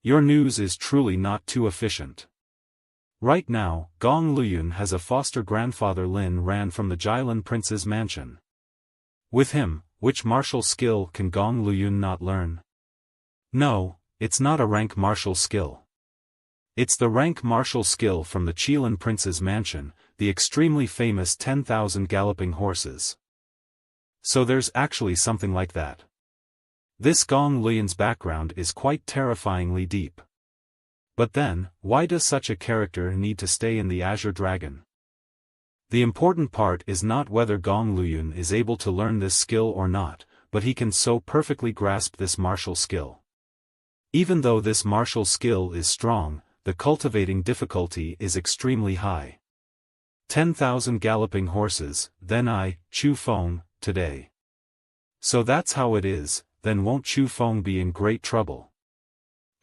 Your news is truly not too efficient. Right now, Gong Luyun has a foster grandfather. Lin ran from the Jilin prince's mansion. With him, which martial skill can Gong Luyun not learn? No, it's not a rank martial skill. It's the rank martial skill from the Jilin prince's mansion, the extremely famous 10,000 galloping horses. So there's actually something like that. This Gong Luyun's background is quite terrifyingly deep. But then, why does such a character need to stay in the Azure Dragon? The important part is not whether Gong Luyun is able to learn this skill or not, but he can so perfectly grasp this martial skill. Even though this martial skill is strong, the cultivating difficulty is extremely high. 10,000 galloping horses, then I, Chu Feng, today. So that's how it is, then won't Chu Feng be in great trouble?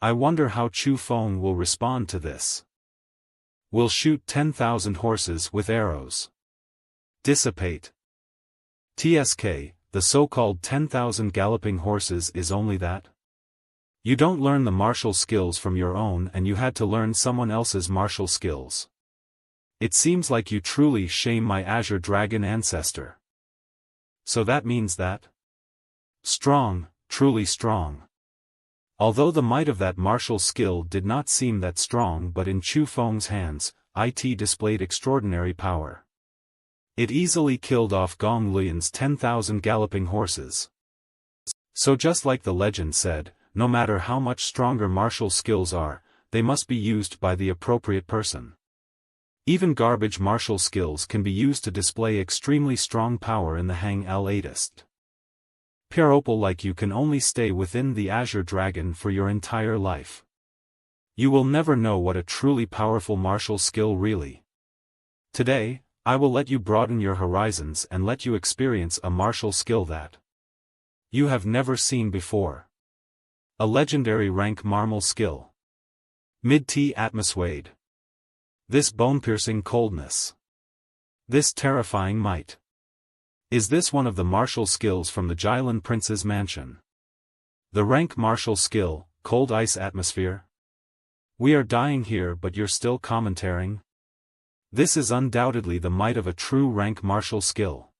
I wonder how Chu Feng will respond to this. Will shoot 10,000 horses with arrows. Dissipate. TSK, the so-called 10,000 galloping horses is only that? You don't learn the martial skills from your own and you had to learn someone else's martial skills. It seems like you truly shame my Azure Dragon ancestor. So that means that? Strong, truly strong. Although the might of that martial skill did not seem that strong, but in Chu Feng's hands, it displayed extraordinary power. It easily killed off Gong Luyun's 10,000 galloping horses. So just like the legend said, no matter how much stronger martial skills are, they must be used by the appropriate person. Even garbage martial skills can be used to display extremely strong power in the Hang Latest. Pure opal like you can only stay within the Azure Dragon for your entire life. You will never know what a truly powerful martial skill really. Today, I will let you broaden your horizons and let you experience a martial skill that you have never seen before. A legendary rank martial skill. Mid-T atmosphere. This bone-piercing coldness. This terrifying might. Is this one of the martial skills from the Jilin prince's mansion? The rank martial skill, cold ice atmosphere? We are dying here but you're still commentating? This is undoubtedly the might of a true rank martial skill.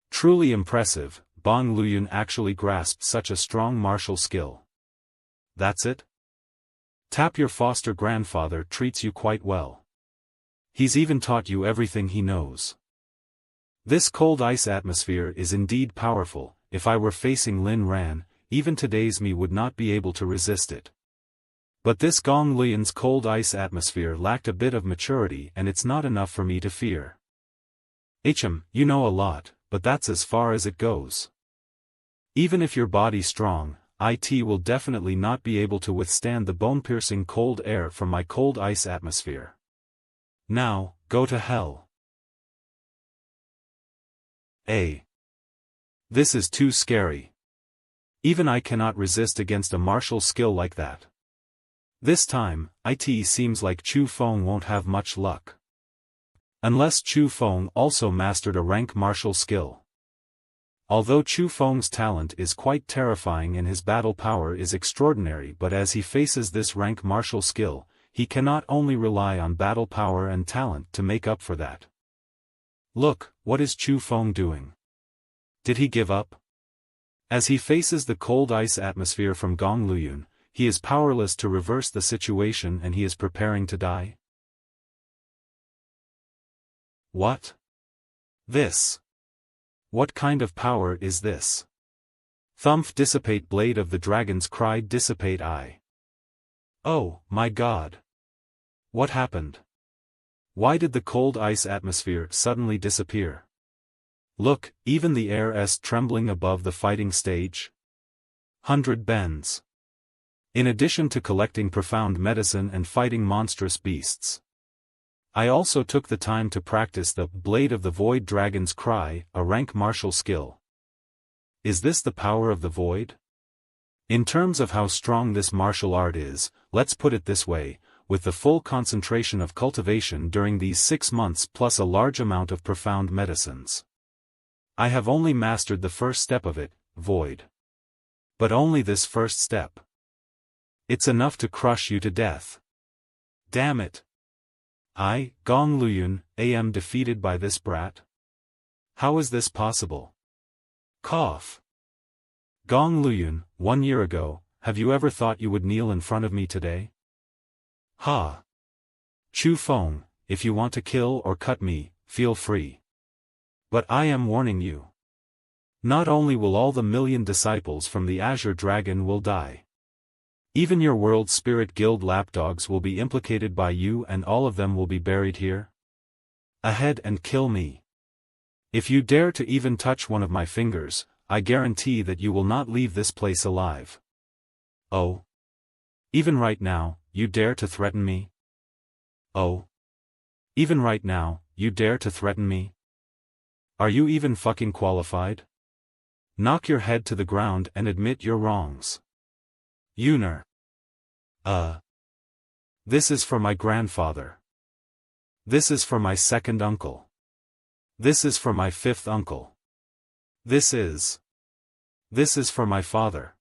Truly impressive, Gong Luyun actually grasped such a strong martial skill. That's it? Tap your foster grandfather treats you quite well. He's even taught you everything he knows. This cold ice atmosphere is indeed powerful. If I were facing Lin Ran, even today's me would not be able to resist it. But this Gong Luyun's cold ice atmosphere lacked a bit of maturity and it's not enough for me to fear. You know a lot, but that's as far as it goes. Even if your body's strong, it will definitely not be able to withstand the bone-piercing cold air from my cold ice atmosphere. Now, go to hell. This is too scary. Even I cannot resist against a martial skill like that. This time, it seems like Chu Feng won't have much luck. Unless Chu Feng also mastered a rank martial skill. Although Chu Feng's talent is quite terrifying and his battle power is extraordinary, but as he faces this rank martial skill, he cannot only rely on battle power and talent to make up for that. Look, what is Chu Feng doing? Did he give up? As he faces the cold ice atmosphere from Gong Luyun, he is powerless to reverse the situation and he is preparing to die. What? This? What kind of power is this? Thumph dissipate blade of the dragon's cry dissipate I. Oh, my God. What happened? Why did the cold ice atmosphere suddenly disappear? Look, even the air is trembling above the fighting stage. 100 bends. In addition to collecting profound medicine and fighting monstrous beasts, I also took the time to practice the Blade of the Void Dragon's Cry, a rank martial skill. Is this the power of the Void? In terms of how strong this martial art is, let's put it this way, with the full concentration of cultivation during these 6 months plus a large amount of profound medicines. I have only mastered the first step of it, Void. But only this first step. It's enough to crush you to death. Damn it. I, Gong Luyun, am defeated by this brat? How is this possible? Cough. Gong Luyun, 1 year ago, have you ever thought you would kneel in front of me today? Ha. Chu Feng, if you want to kill or cut me, feel free. But I am warning you. Not only will all the million disciples from the Azure Dragon will die. Even your World Spirit Guild lapdogs will be implicated by you, and all of them will be buried here. Ahead and kill me. If you dare to even touch one of my fingers, I guarantee that you will not leave this place alive. Oh. Even right now, you dare to threaten me? Oh. Even right now, you dare to threaten me? Are you even fucking qualified? Knock your head to the ground and admit your wrongs. Yuner. This is for my grandfather. This is for my second uncle. This is for my fifth uncle. This is for my father.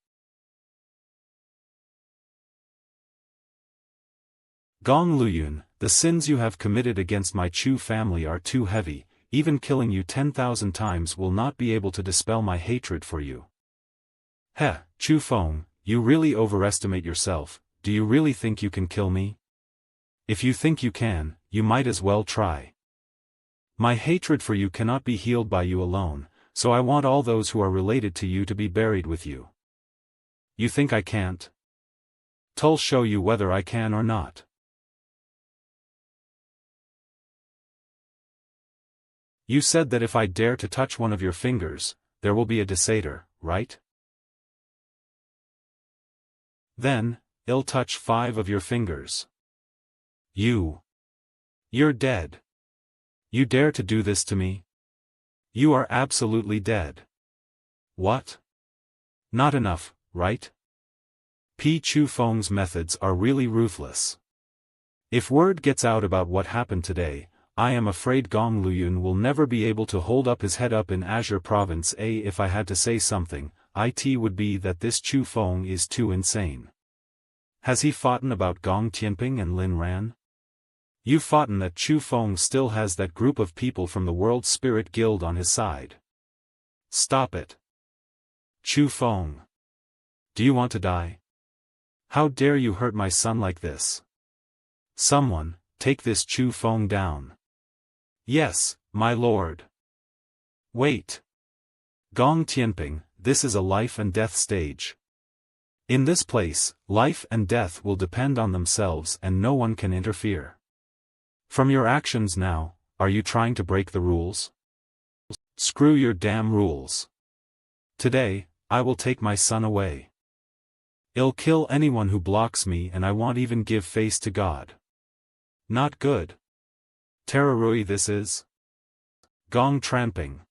Gong Luyun, the sins you have committed against my Chu family are too heavy, even killing you 10,000 times will not be able to dispel my hatred for you. Heh, Chu Feng, you really overestimate yourself. Do you really think you can kill me? If you think you can, you might as well try. My hatred for you cannot be healed by you alone, so I want all those who are related to you to be buried with you. You think I can't? I'll show you whether I can or not. You said that if I dare to touch one of your fingers, there will be a desator, right? Then, I'll touch 5 of your fingers. You're dead. You dare to do this to me? You are absolutely dead. What? Not enough, right? Chu Feng's methods are really ruthless. If word gets out about what happened today, I am afraid Gong Luyun will never be able to hold up his head up in Azure Province. If I had to say something, it would be that this Chu Feng is too insane. Has he forgotten about Gong Tianping and Lin Ran? You've forgotten that Chu Feng still has that group of people from the World Spirit Guild on his side. Stop it. Chu Feng. Do you want to die? How dare you hurt my son like this? Someone, take this Chu Feng down. Yes, my lord. Wait. Gong Tianping, this is a life and death stage. In this place, life and death will depend on themselves and no one can interfere. From your actions now, are you trying to break the rules? Screw your damn rules. Today, I will take my son away. I'll kill anyone who blocks me, and I won't even give face to God. Not good. Terrorui this is. Gong Tramping.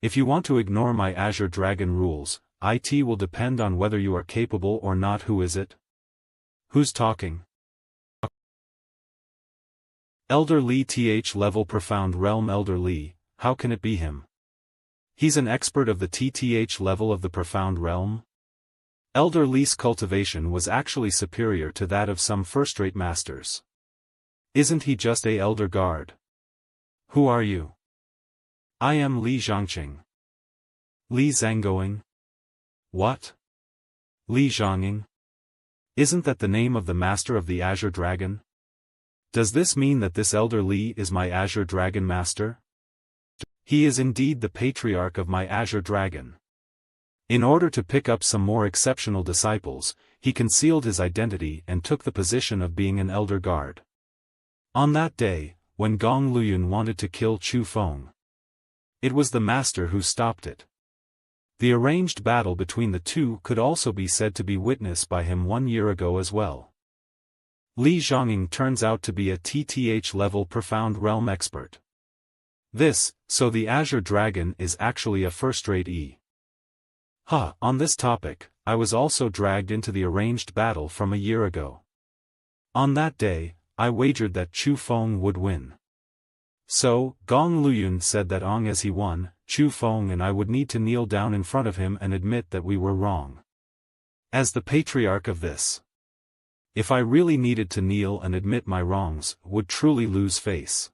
If you want to ignore my Azure Dragon rules, it will depend on whether you are capable or not. Who is it? Who's talking? Elder Li Th level Profound Realm. Elder Li, how can it be him? He's an expert of the TTH level of the Profound Realm? Elder Li's cultivation was actually superior to that of some first-rate masters. Isn't he just a Elder Guard? Who are you? I am Li Zhangqing. Li Zhanggoing? What? Li Zhanging? Isn't that the name of the master of the Azure Dragon? Does this mean that this Elder Li is my Azure Dragon master? He is indeed the patriarch of my Azure Dragon. In order to pick up some more exceptional disciples, he concealed his identity and took the position of being an Elder Guard. On that day, when Gong Luyun wanted to kill Chu Feng, it was the master who stopped it. The arranged battle between the two could also be said to be witnessed by him 1 year ago as well. Li Zhanging turns out to be a TTH level Profound Realm expert. So the Azure Dragon is actually a first-rate E. On this topic, I was also dragged into the arranged battle from a year ago. On that day, I wagered that Chu Feng would win. So, Gong Luyun said that as he won, Chu Feng and I would need to kneel down in front of him and admit that we were wrong. As the patriarch of this If I really needed to kneel and admit my wrongs, would truly lose face.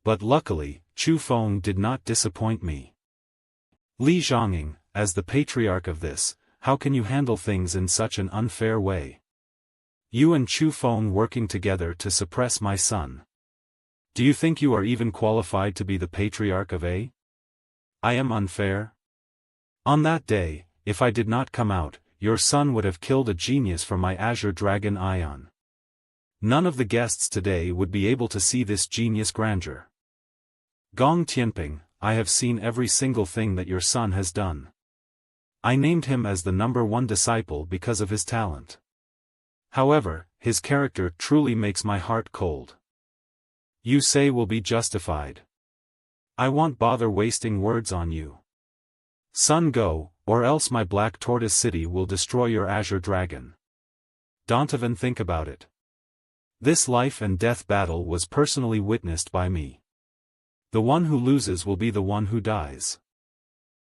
But luckily, Chu Feng did not disappoint me. Li Zhonging, as the patriarch of this, how can you handle things in such an unfair way? You and Chu Feng working together to suppress my son. Do you think you are even qualified to be the patriarch of A? I am unfair? On that day, if I did not come out, your son would have killed a genius from my Azure Dragon Ion. None of the guests today would be able to see this genius grandeur. Gong Tianping, I have seen every single thing that your son has done. I named him as the #1 disciple because of his talent. However, his character truly makes my heart cold. You say will be justified. I won't bother wasting words on you. Son, go, or else my Black Tortoise City will destroy your Azure Dragon. Don't even think about it. This life and death battle was personally witnessed by me. The one who loses will be the one who dies.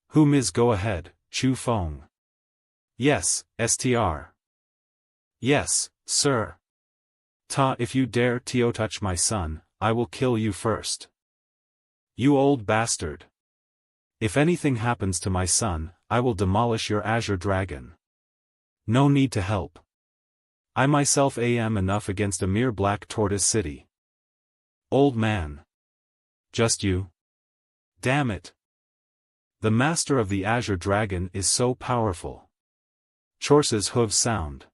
Whom is go ahead, Chu Feng? Yes, Str. Yes, sir. Ta, if you dare to touch my son, I will kill you first. You old bastard. If anything happens to my son, I will demolish your Azure Dragon. No need to help. I myself am enough against a mere Black Tortoise City. Old man. Just you? Damn it. The master of the Azure Dragon is so powerful. Chorse's hooves sound.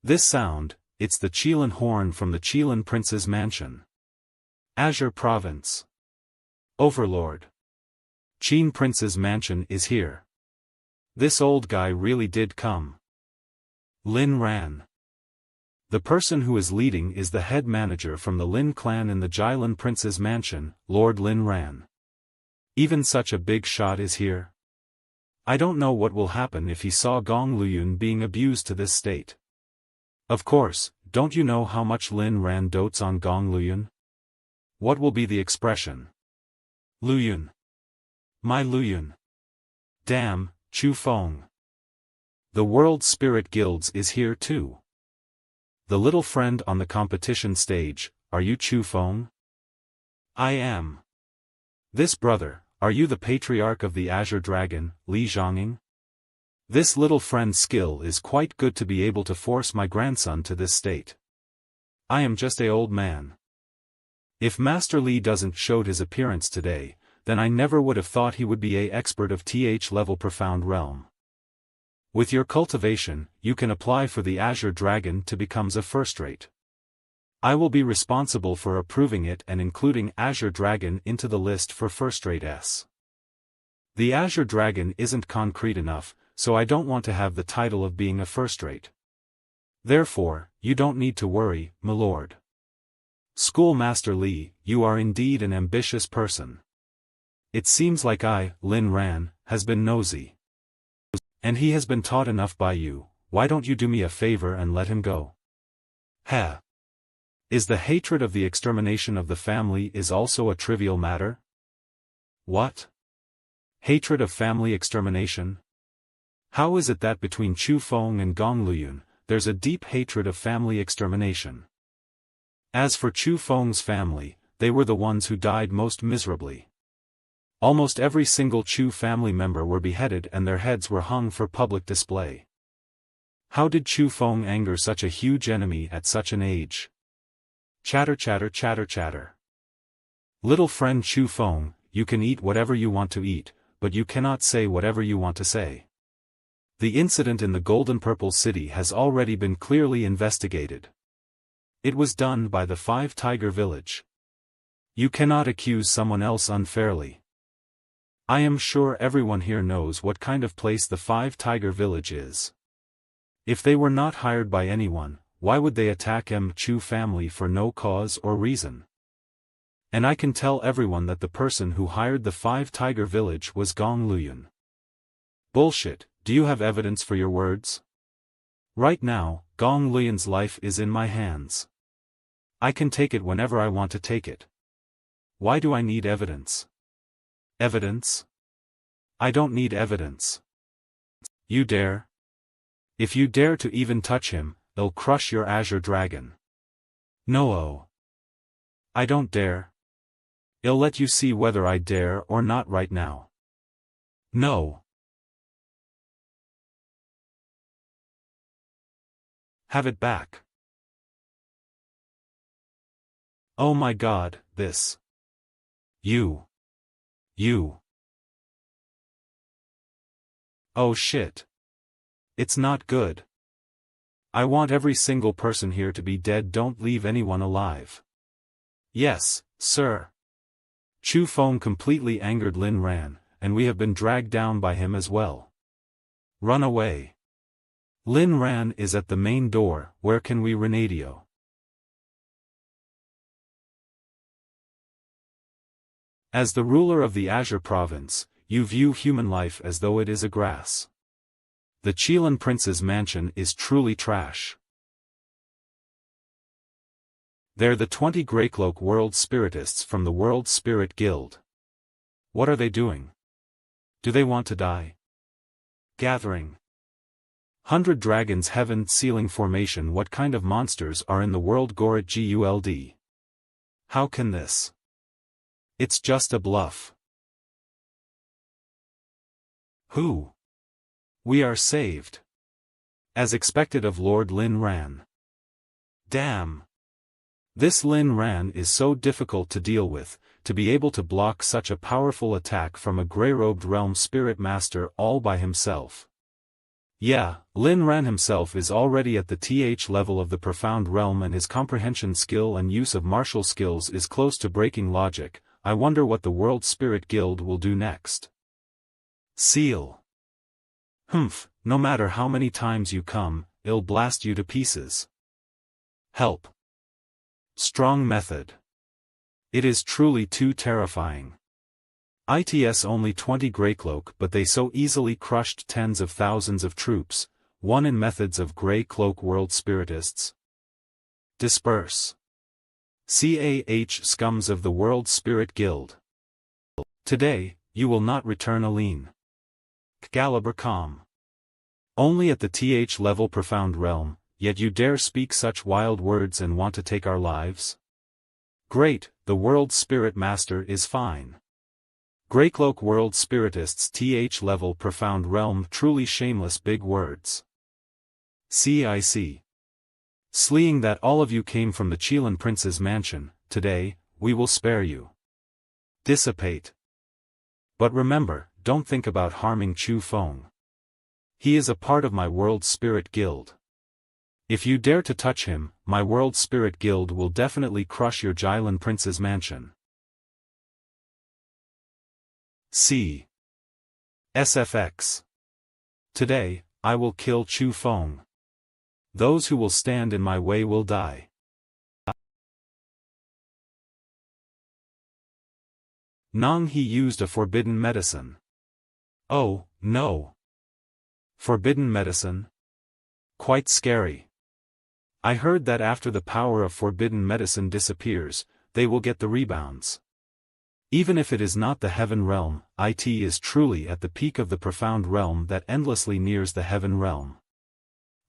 This sound, it's the Qilin horn from the Qilin Prince's mansion. Azure Province. Overlord. Qin Prince's mansion is here. This old guy really did come. Lin Ran. The person who is leading is the head manager from the Lin clan in the Jilin Prince's mansion, Lord Lin Ran. Even such a big shot is here. I don't know what will happen if he saw Gong Luyun being abused to this state. Of course, don't you know how much Lin Ran dotes on Gong Luyun? What will be the expression? Luyun. My Luyun. Damn, Chu Feng. The World Spirit Guilds is here too. The little friend on the competition stage, are you Chu Feng? I am. This brother, are you the patriarch of the Azure Dragon, Li Zhonging? This little friend's skill is quite good to be able to force my grandson to this state. I am just a old man. If Master Li doesn't showed his appearance today, then I never would have thought he would be a expert of TH level profound realm. With your cultivation, you can apply for the Azure Dragon to becomes a first-rate. I will be responsible for approving it and including Azure Dragon into the list for first-rate S. The Azure Dragon isn't concrete enough, so I don't want to have the title of being a first-rate. Therefore, you don't need to worry, my lord. Schoolmaster Li, you are indeed an ambitious person. It seems like Lin Ran, has been nosy. And he has been taught enough by you, why don't you do me a favor and let him go? Ha! Is the hatred of the extermination of the family is also a trivial matter? What? Hatred of family extermination? How is it that between Chu Feng and Gong Luyun, there's a deep hatred of family extermination? As for Chu Feng's family, they were the ones who died most miserably. Almost every single Chu family member were beheaded and their heads were hung for public display. How did Chu Feng anger such a huge enemy at such an age? Chatter chatter chatter chatter. Little friend Chu Feng, you can eat whatever you want to eat, but you cannot say whatever you want to say. The incident in the Golden Purple City has already been clearly investigated. It was done by the Five Tiger Village. You cannot accuse someone else unfairly. I am sure everyone here knows what kind of place the Five Tiger Village is. If they were not hired by anyone, why would they attack Chu family for no cause or reason? And I can tell everyone that the person who hired the Five Tiger Village was Gong Luyun. Bullshit, do you have evidence for your words? Right now, Gong Luyun's life is in my hands. I can take it whenever I want to take it. Why do I need evidence? Evidence? I don't need evidence. You dare? If you dare to even touch him, I'll crush your azure dragon. No. I don't dare. I'll let you see whether I dare or not right now. No. Have it back. Oh my God, this. You. Oh shit. It's not good. I want every single person here to be dead. Don't leave anyone alive. Yes, sir. Chu Feng completely angered Lin Ran, and we have been dragged down by him as well. Run away. Lin Ran is at the main door. Where can we Renadio? As the ruler of the Azure province, you view human life as though it is a grass. The Xiuluo prince's mansion is truly trash. They're the 20 Greycloak world spiritists from the World Spirit Guild. What are they doing? Do they want to die? Gathering. 100 Dragons Heaven Ceiling Formation. What kind of monsters are in the world? Gorit Guld. How can this? It's just a bluff. Who? We are saved. As expected of Lord Lin Ran. Damn. This Lin Ran is so difficult to deal with, to be able to block such a powerful attack from a grey-robed realm spirit master all by himself. Yeah, Lin Ran himself is already at the TH level of the profound realm, and his comprehension skill and use of martial skills is close to breaking logic. I wonder what the World Spirit Guild will do next. Seal. No matter how many times you come, I'll blast you to pieces. Help. Strong method. It is truly too terrifying. It's only 20 Greycloak, but they so easily crushed tens of thousands of troops, one in methods of Greycloak world spiritists. Disperse. CAH scums of the World Spirit Guild. Today, you will not return Aline. Excalibur calm. Only at the TH level profound realm, yet you dare speak such wild words and want to take our lives? Great, the World Spirit Master is fine. Greycloak World Spiritists TH level profound realm, truly shameless big words. CIC. Seeing that all of you came from the Xiuluo Prince's mansion, today, we will spare you. Dissipate. But remember, don't think about harming Chu Feng. He is a part of my World Spirit Guild. If you dare to touch him, my World Spirit Guild will definitely crush your Xiuluo Prince's mansion. C. SFX. Today, I will kill Chu Feng. Those who will stand in my way will die. Nong he used a forbidden medicine. Oh, no. Forbidden medicine? Quite scary. I heard that after the power of forbidden medicine disappears, they will get the rebounds. Even if it is not the heaven realm, it is truly at the peak of the profound realm that endlessly nears the heaven realm.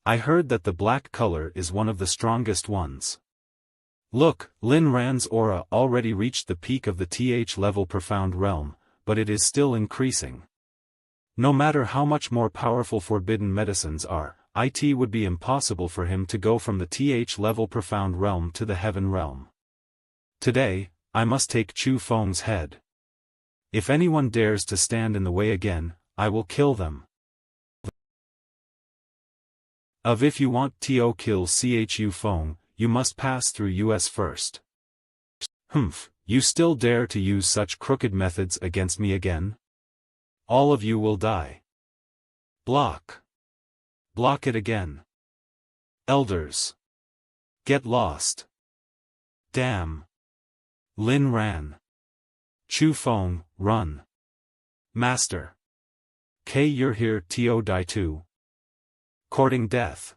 I heard that the black color is one of the strongest ones. Look, Lin Ran's aura already reached the peak of the TH level profound realm, but it is still increasing. No matter how much more powerful forbidden medicines are, it would be impossible for him to go from the TH level profound realm to the heaven realm. Today, I must take Chu Feng's head. If anyone dares to stand in the way again, I will kill them. If you want to kill Chu Feng, you must pass through US first. You still dare to use such crooked methods against me again? All of you will die. Block. Block it again. Elders. Get lost. Damn. Lin Ran. Chu Feng, run. Master. You're here to die too. Courting death.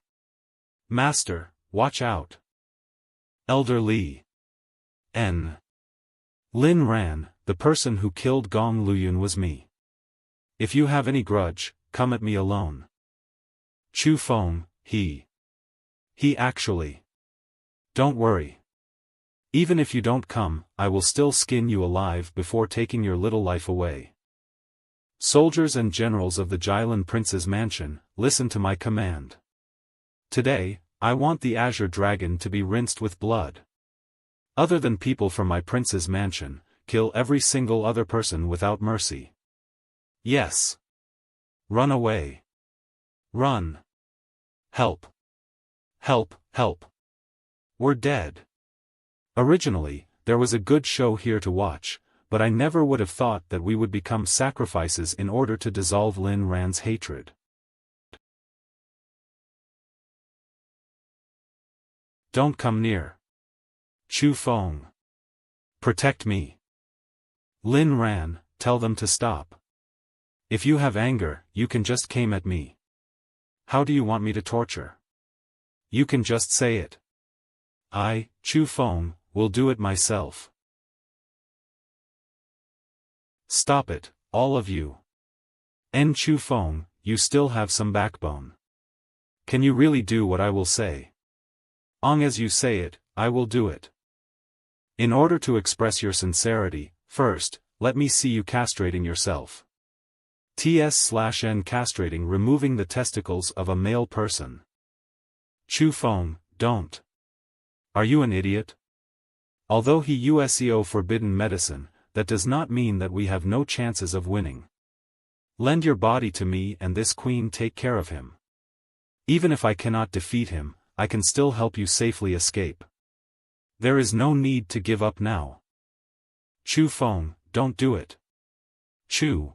Master, watch out. Elder Li. N. Lin Ran, the person who killed Gong Luyun was me. If you have any grudge, come at me alone. Chu Feng, he actually. Don't worry. Even if you don't come, I will still skin you alive before taking your little life away. Soldiers and generals of the Xiuluo Prince's mansion, listen to my command. Today, I want the Azure Dragon to be rinsed with blood. Other than people from my prince's mansion, kill every single other person without mercy. Yes. Run away. Run. Help. Help, help. We're dead. Originally, there was a good show here to watch, but I never would have thought that we would become sacrifices in order to dissolve Lin Ran's hatred. Don't come near. Chu Feng. Protect me. Lin Ran, tell them to stop. If you have anger, you can just came at me. How do you want me to torture? You can just say it. I, Chu Feng, will do it myself. Stop it, all of you. Chu Feng, you still have some backbone. Can you really do what I will say? As you say it, I will do it. In order to express your sincerity, first, let me see you castrating yourself. Ts/n castrating, removing the testicles of a male person. Chu Feng, don't. Are you an idiot? Although he useo forbidden medicine, that does not mean that we have no chances of winning. Lend your body to me and this queen take care of him. Even if I cannot defeat him, I can still help you safely escape. There is no need to give up now. Chu Feng, don't do it. Chu.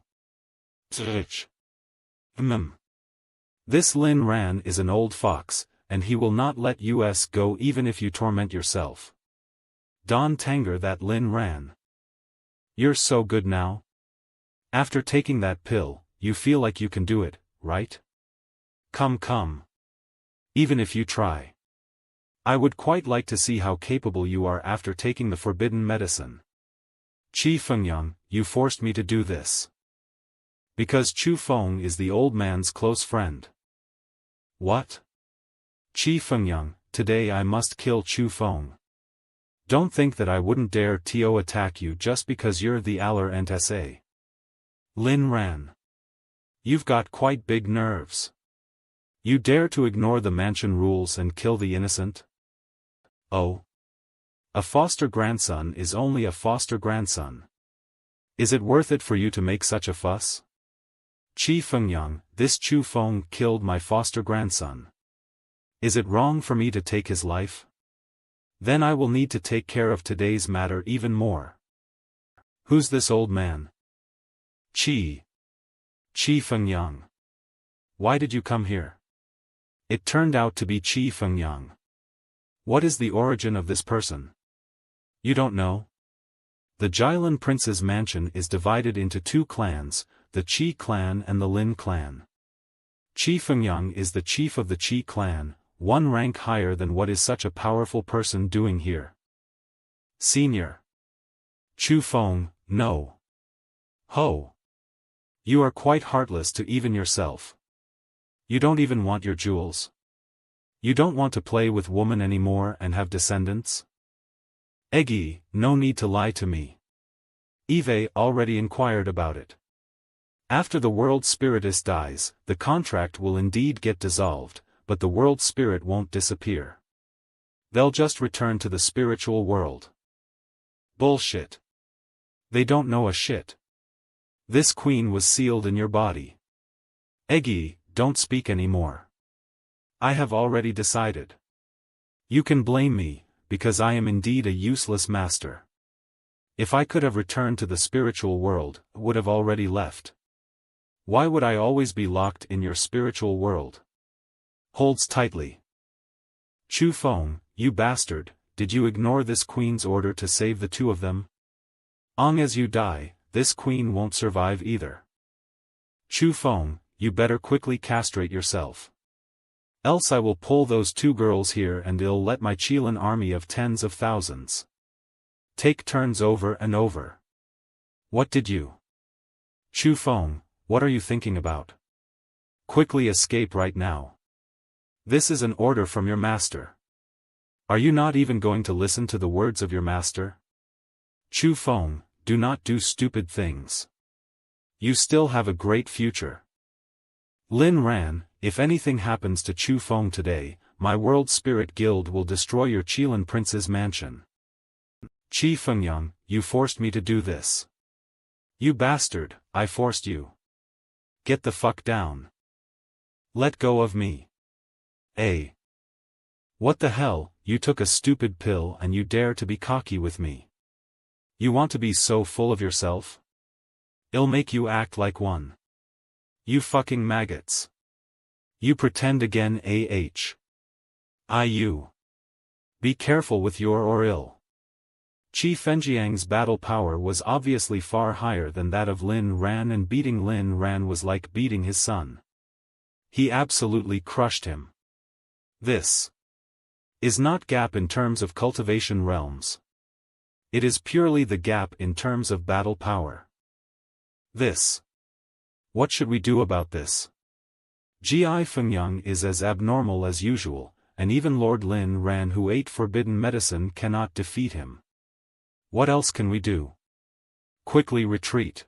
This Lin Ran is an old fox, and he will not let us go even if you torment yourself. Don Tanger that Lin Ran. You're so good now. After taking that pill, you feel like you can do it, right? Come. Even if you try. I would quite like to see how capable you are after taking the forbidden medicine. Chi Fengyang, you forced me to do this. Because Chu Feng is the old man's close friend. What? Chi Fengyang, today I must kill Chu Feng. Don't think that I wouldn't dare to attack you just because you're the Aller NSA. Lin Ran. You've got quite big nerves. You dare to ignore the mansion rules and kill the innocent? Oh. A foster grandson is only a foster grandson. Is it worth it for you to make such a fuss? Chi Fengyang, this Chu Feng killed my foster grandson. Is it wrong for me to take his life? Then I will need to take care of today's matter even more. Who's this old man? Chi Fengyang. Why did you come here? It turned out to be Chi Fengyang. What is the origin of this person? You don't know? The Xiuluo Prince's mansion is divided into two clans, the Qi clan and the Lin clan. Chi Fengyang is the chief of the Qi clan, one rank higher than what is such a powerful person doing here. Senior. Chu Feng, no. Ho. You are quite heartless to even yourself. You don't even want your jewels. You don't want to play with woman anymore and have descendants? Eggy, no need to lie to me. Eve already inquired about it. After the world spiritist dies, the contract will indeed get dissolved, but the world spirit won't disappear. They'll just return to the spiritual world. Bullshit. They don't know a shit. This queen was sealed in your body. Eggy, don't speak anymore. I have already decided. You can blame me, because I am indeed a useless master. If I could have returned to the spiritual world, I would have already left. Why would I always be locked in your spiritual world? Holds tightly. Chu Feng, you bastard, did you ignore this queen's order to save the two of them? As you die, this queen won't survive either. Chu Feng, you better quickly castrate yourself. Else I will pull those two girls here and I'll let my Xiuluo army of tens of thousands take turns over and over. What did you? Chu Feng, what are you thinking about? Quickly escape right now. This is an order from your master. Are you not even going to listen to the words of your master? Chu Feng, do not do stupid things. You still have a great future. Lin Ran, if anything happens to Chu Feng today, my World Spirit Guild will destroy your Qilan Prince's mansion. Qi Fengyang, you forced me to do this. You bastard, I forced you. Get the fuck down. Let go of me. Eh? What the hell, you took a stupid pill and you dare to be cocky with me. You want to be so full of yourself? I'll make you act like one. You fucking maggots. You pretend again you. Be careful with your or ill. Qi Fengjiang's battle power was obviously far higher than that of Lin Ran, and beating Lin Ran was like beating his son. He absolutely crushed him. This is not gap in terms of cultivation realms. It is purely the gap in terms of battle power. This. What should we do about this? Ji Fengyang is as abnormal as usual, and even Lord Lin Ran, who ate forbidden medicine, cannot defeat him. What else can we do? Quickly retreat.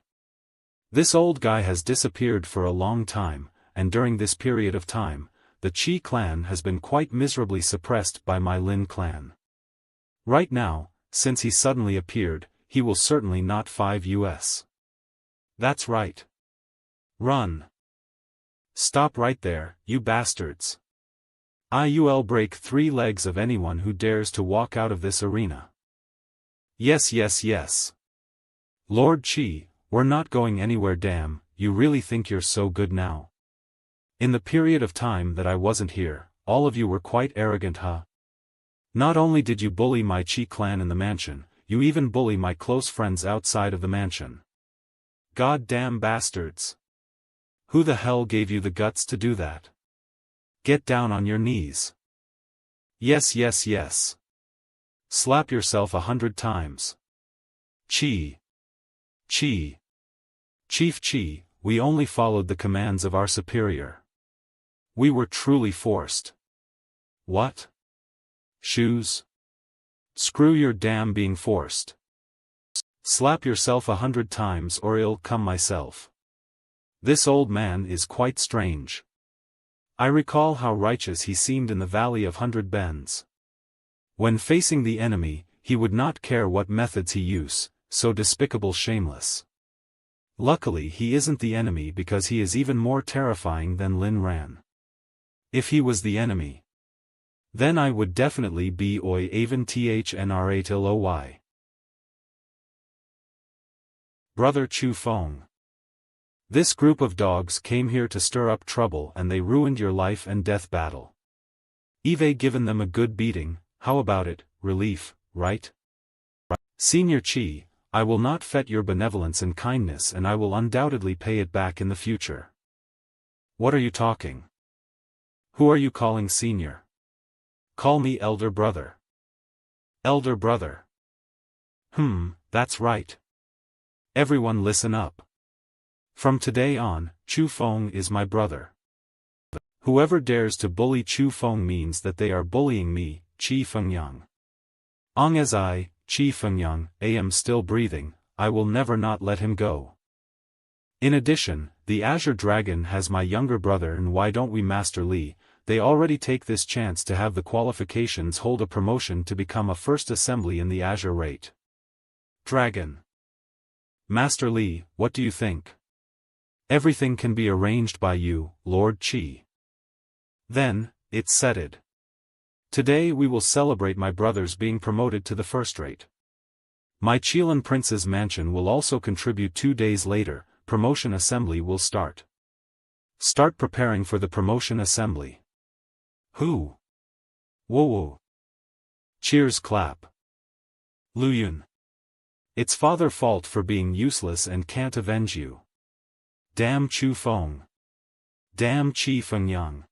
This old guy has disappeared for a long time, and during this period of time, the Qi clan has been quite miserably suppressed by my Lin clan. Right now, since he suddenly appeared, he will certainly not 5 US. That's right. Run. Stop right there, you bastards. I'll break 3 legs of anyone who dares to walk out of this arena. Yes. Lord Qi, we're not going anywhere. Damn, you really think you're so good now? In the period of time that I wasn't here, all of you were quite arrogant, huh? Not only did you bully my Qi clan in the mansion, you even bully my close friends outside of the mansion. God damn bastards. Who the hell gave you the guts to do that? Get down on your knees. Yes. Slap yourself 100 times. Chief Qi, we only followed the commands of our superior. We were truly forced. What? Shoes? Screw your damn being forced. Slap yourself 100 times or I'll come myself. This old man is quite strange. I recall how righteous he seemed in the Valley of 100 Bends. When facing the enemy, he would not care what methods he used, so despicable, shameless. Luckily he isn't the enemy, because he is even more terrifying than Lin Ran. If he was the enemy, then I would definitely be Oi Aven Thnra till Oy. Brother Chu Feng. This group of dogs came here to stir up trouble, and they ruined your life and death battle. You've given them a good beating. How about it? Relief, right? Senior Qi, I will not forget your benevolence and kindness, and I will undoubtedly pay it back in the future. What are you talking? Who are you calling senior? Call me elder brother. Elder brother. That's right. Everyone listen up. From today on, Chu Feng is my brother. Whoever dares to bully Chu Feng means that they are bullying me, Qi Fengyang. Long as I, Qi Fengyang, am still breathing, I will never not let him go. In addition, the Azure Dragon has my younger brother, and why don't we Master Li? They already take this chance to have the qualifications hold a promotion to become a first assembly in the Azure rate. Dragon. Master Li, what do you think? Everything can be arranged by you, Lord Qi. Then, it's settled. Today we will celebrate my brothers being promoted to the first rate. My Qilan Prince's mansion will also contribute. 2 days later, promotion assembly will start. Start preparing for the promotion assembly. Who? Whoa. Cheers, clap. Luyun. It's father's fault for being useless and can't avenge you. Damn Chu Feng. Damn Qi Fengyang.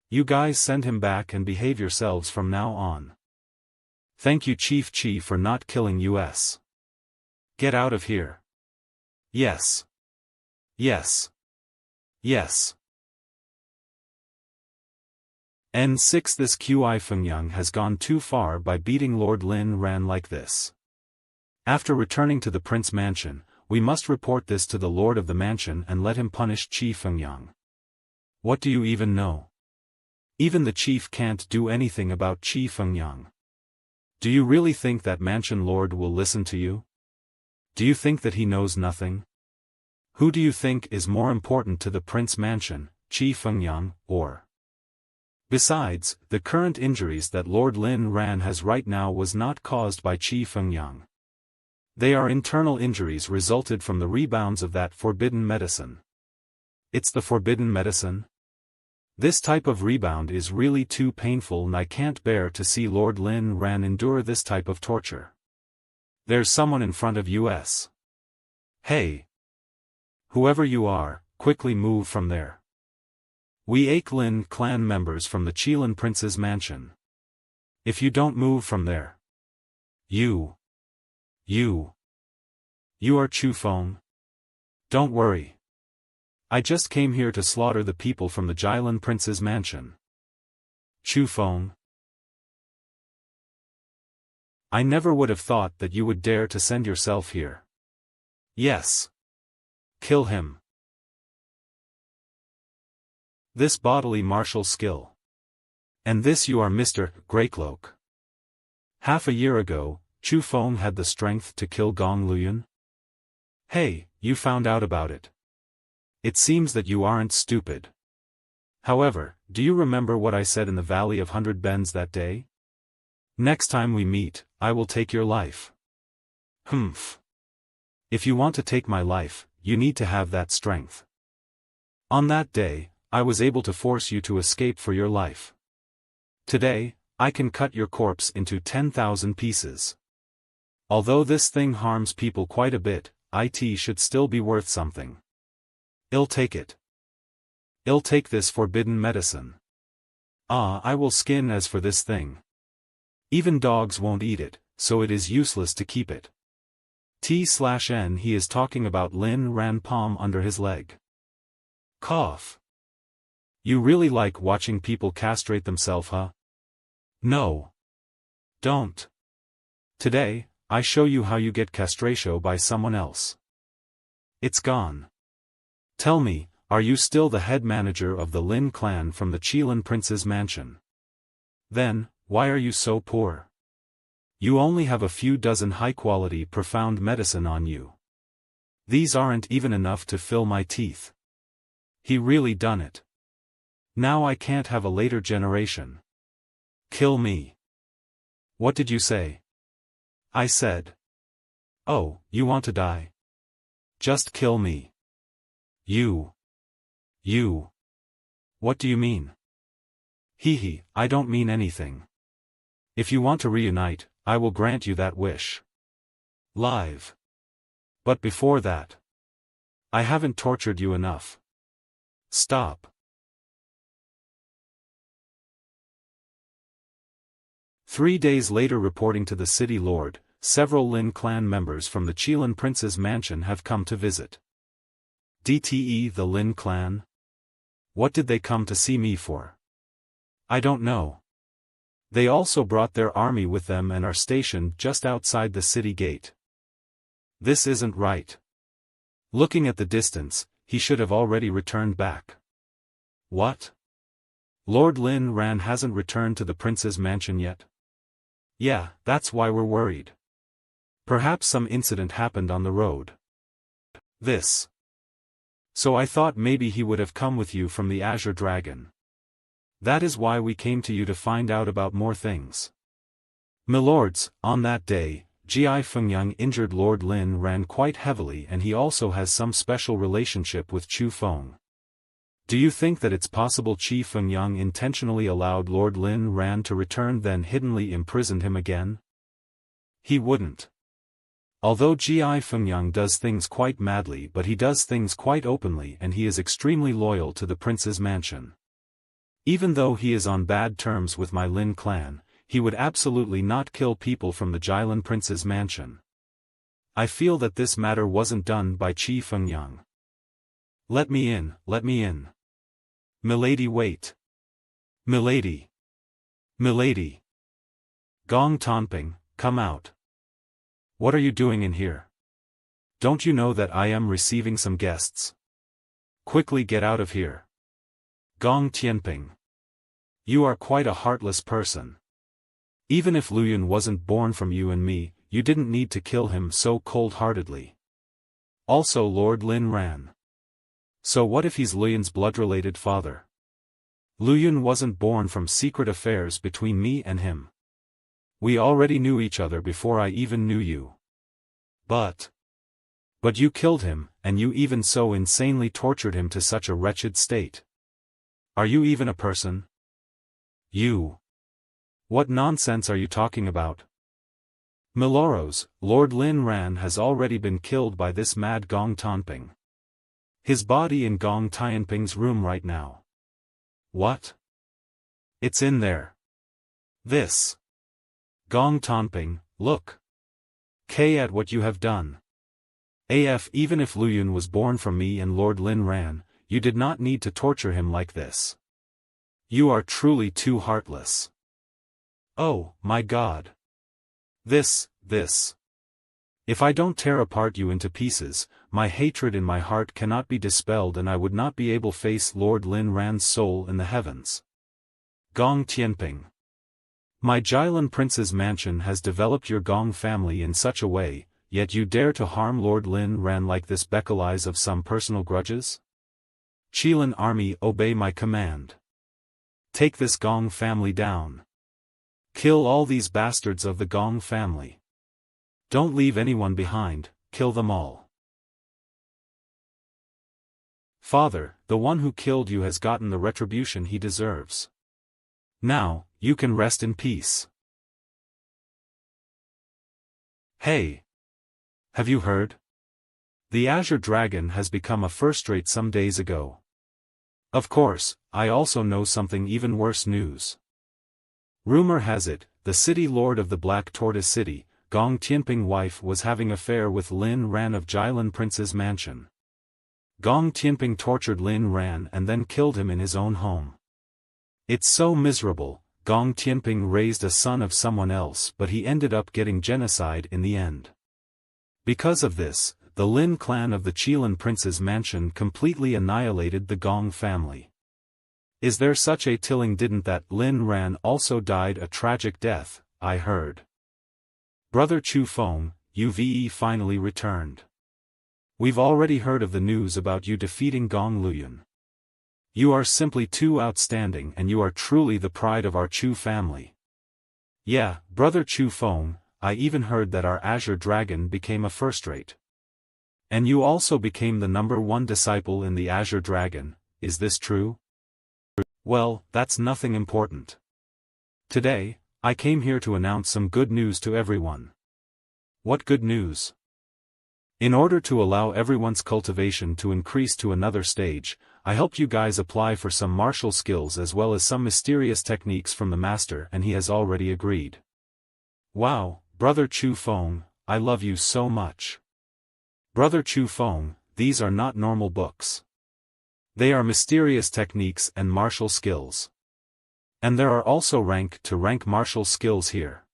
You guys send him back and behave yourselves from now on. Thank you Chief Qi for not killing us. Get out of here. Yes. N6 This Chu Feng has gone too far by beating Lord Lin Ran like this. After returning to the prince mansion, we must report this to the lord of the mansion and let him punish Chu Feng. What do you even know? Even the chief can't do anything about Chu Feng. Do you really think that mansion lord will listen to you? Do you think that he knows nothing? Who do you think is more important to the prince mansion, Chu Feng or? Besides, the current injuries that Lord Lin Ran has right now was not caused by Chu Feng. They are internal injuries resulted from the rebounds of that forbidden medicine. It's the forbidden medicine? This type of rebound is really too painful and I can't bear to see Lord Lin Ran endure this type of torture. There's someone in front of us. Hey! Whoever you are, quickly move from there. We ache Lin clan members from the Xiuluo prince's mansion. If you don't move from there. You are Chu Feng? Don't worry. I just came here to slaughter the people from the Xiuluo prince's mansion. Chu Feng. I never would have thought that you would dare to send yourself here. Yes. Kill him. This bodily martial skill. And this you are Mr. Greycloak. Half a year ago, Chu Feng had the strength to kill Gong Luyun? Hey, you found out about it. It seems that you aren't stupid. However, do you remember what I said in the Valley of 100 Bends that day? Next time we meet, I will take your life. Humph. If you want to take my life, you need to have that strength. On that day, I was able to force you to escape for your life. Today, I can cut your corpse into 10,000 pieces. Although this thing harms people quite a bit, it should still be worth something. I'll take it. I'll take this forbidden medicine. I will skin as for this thing. Even dogs won't eat it, so it is useless to keep it. T/N He is talking about Lin Ran palm under his leg. Cough. You really like watching people castrate themselves, huh? No. Don't. Today, I show you how you get castration by someone else. It's gone. Tell me, are you still the head manager of the Lin clan from the Xiuluo prince's mansion? Then, why are you so poor? You only have a few dozen high-quality profound medicine on you. These aren't even enough to fill my teeth. He really done it. Now I can't have a later generation. Kill me. What did you say? I said. Oh, you want to die? Just kill me. You. What do you mean? Hee, I don't mean anything. If you want to reunite, I will grant you that wish. Live. But before that. I haven't tortured you enough. Stop. 3 days later, reporting to the city lord, several Lin clan members from the Xiuluo prince's mansion have come to visit. DTE the Lin clan? What did they come to see me for? I don't know. They also brought their army with them and are stationed just outside the city gate. This isn't right. Looking at the distance, he should have already returned back. What? Lord Lin Ran hasn't returned to the prince's mansion yet? Yeah, that's why we're worried. Perhaps some incident happened on the road. This. So I thought maybe he would have come with you from the Azure Dragon. That is why we came to you to find out about more things. Milords, on that day, Chu Feng injured Lord Lin Ran quite heavily and he also has some special relationship with Chu Feng. Do you think that it's possible Chu Feng intentionally allowed Lord Lin Ran to return then hiddenly imprisoned him again? He wouldn't. Although Chu Feng does things quite madly, but he does things quite openly and he is extremely loyal to the prince's mansion. Even though he is on bad terms with my Lin clan, he would absolutely not kill people from the Xiuluo prince's mansion. I feel that this matter wasn't done by Chu Feng. Let me in, let me in. Milady, wait. Milady! Milady! Gong Tanping, come out. What are you doing in here? Don't you know that I am receiving some guests? Quickly get out of here. Gong Tianping. You are quite a heartless person. Even if Luyun wasn't born from you and me, you didn't need to kill him so cold-heartedly. Also Lord Lin Ran. So what if he's Luyun's blood-related father? Luyun wasn't born from secret affairs between me and him. We already knew each other before I even knew you. But you killed him, and you even so insanely tortured him to such a wretched state. Are you even a person? You. What nonsense are you talking about? Milorros, Lord Lin Ran has already been killed by this mad Gong Tanping. His body in Gong Tianping's room right now. What? It's in there. This. Gong Tanping, look. At what you have done. Even if Luyun was born from me and Lord Lin Ran, you did not need to torture him like this. You are truly too heartless. Oh, my God. This. If I don't tear apart you into pieces, my hatred in my heart cannot be dispelled and I would not be able to face Lord Lin Ran's soul in the heavens. Gong Tianping. My Jilin Prince's mansion has developed your Gong family in such a way, yet you dare to harm Lord Lin Ran like this because of some personal grudges? Qilin army, obey my command. Take this Gong family down. Kill all these bastards of the Gong family. Don't leave anyone behind, kill them all. Father, the one who killed you has gotten the retribution he deserves. Now, you can rest in peace. Hey! Have you heard? The Azure Dragon has become a first-rate some days ago. Of course, I also know something even worse news. Rumor has it, the city lord of the Black Tortoise City, Gong Tianping wife was having affair with Lin Ran of Jilin Prince's mansion. Gong Tianping tortured Lin Ran and then killed him in his own home. It's so miserable, Gong Tianping raised a son of someone else but he ended up getting genocide in the end. Because of this, the Lin clan of the Jilin Prince's mansion completely annihilated the Gong family. Is there such a tilling? Didn't that Lin Ran also died a tragic death, I heard. Brother Chu Feng, you've finally returned. We've already heard of the news about you defeating Gong Luyun. You are simply too outstanding and you are truly the pride of our Chu family. Yeah, Brother Chu Feng, I even heard that our Azure Dragon became a first-rate. And you also became the #1 disciple in the Azure Dragon, is this true? Well, that's nothing important. Today, I came here to announce some good news to everyone. What good news? In order to allow everyone's cultivation to increase to another stage, I helped you guys apply for some martial skills as well as some mysterious techniques from the master and he has already agreed. Wow, Brother Chu Feng, I love you so much. Brother Chu Feng, these are not normal books. They are mysterious techniques and martial skills. And there are also rank-to-rank martial skills here.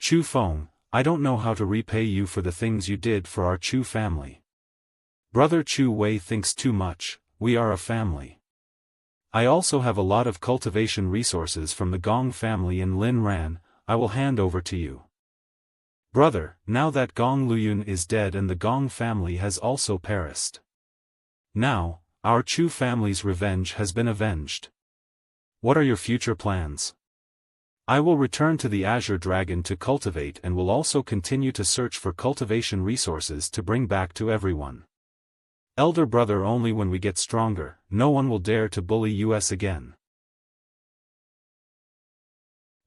Chu Feng, I don't know how to repay you for the things you did for our Chu family. Brother Chu Wei thinks too much, we are a family. I also have a lot of cultivation resources from the Gong family in Lin Ran, I will hand over to you. Brother, now that Gong Luyun is dead and the Gong family has also perished. Now, our Chu family's revenge has been avenged. What are your future plans? I will return to the Azure Dragon to cultivate and will also continue to search for cultivation resources to bring back to everyone. Elder brother, only when we get stronger, no one will dare to bully us again.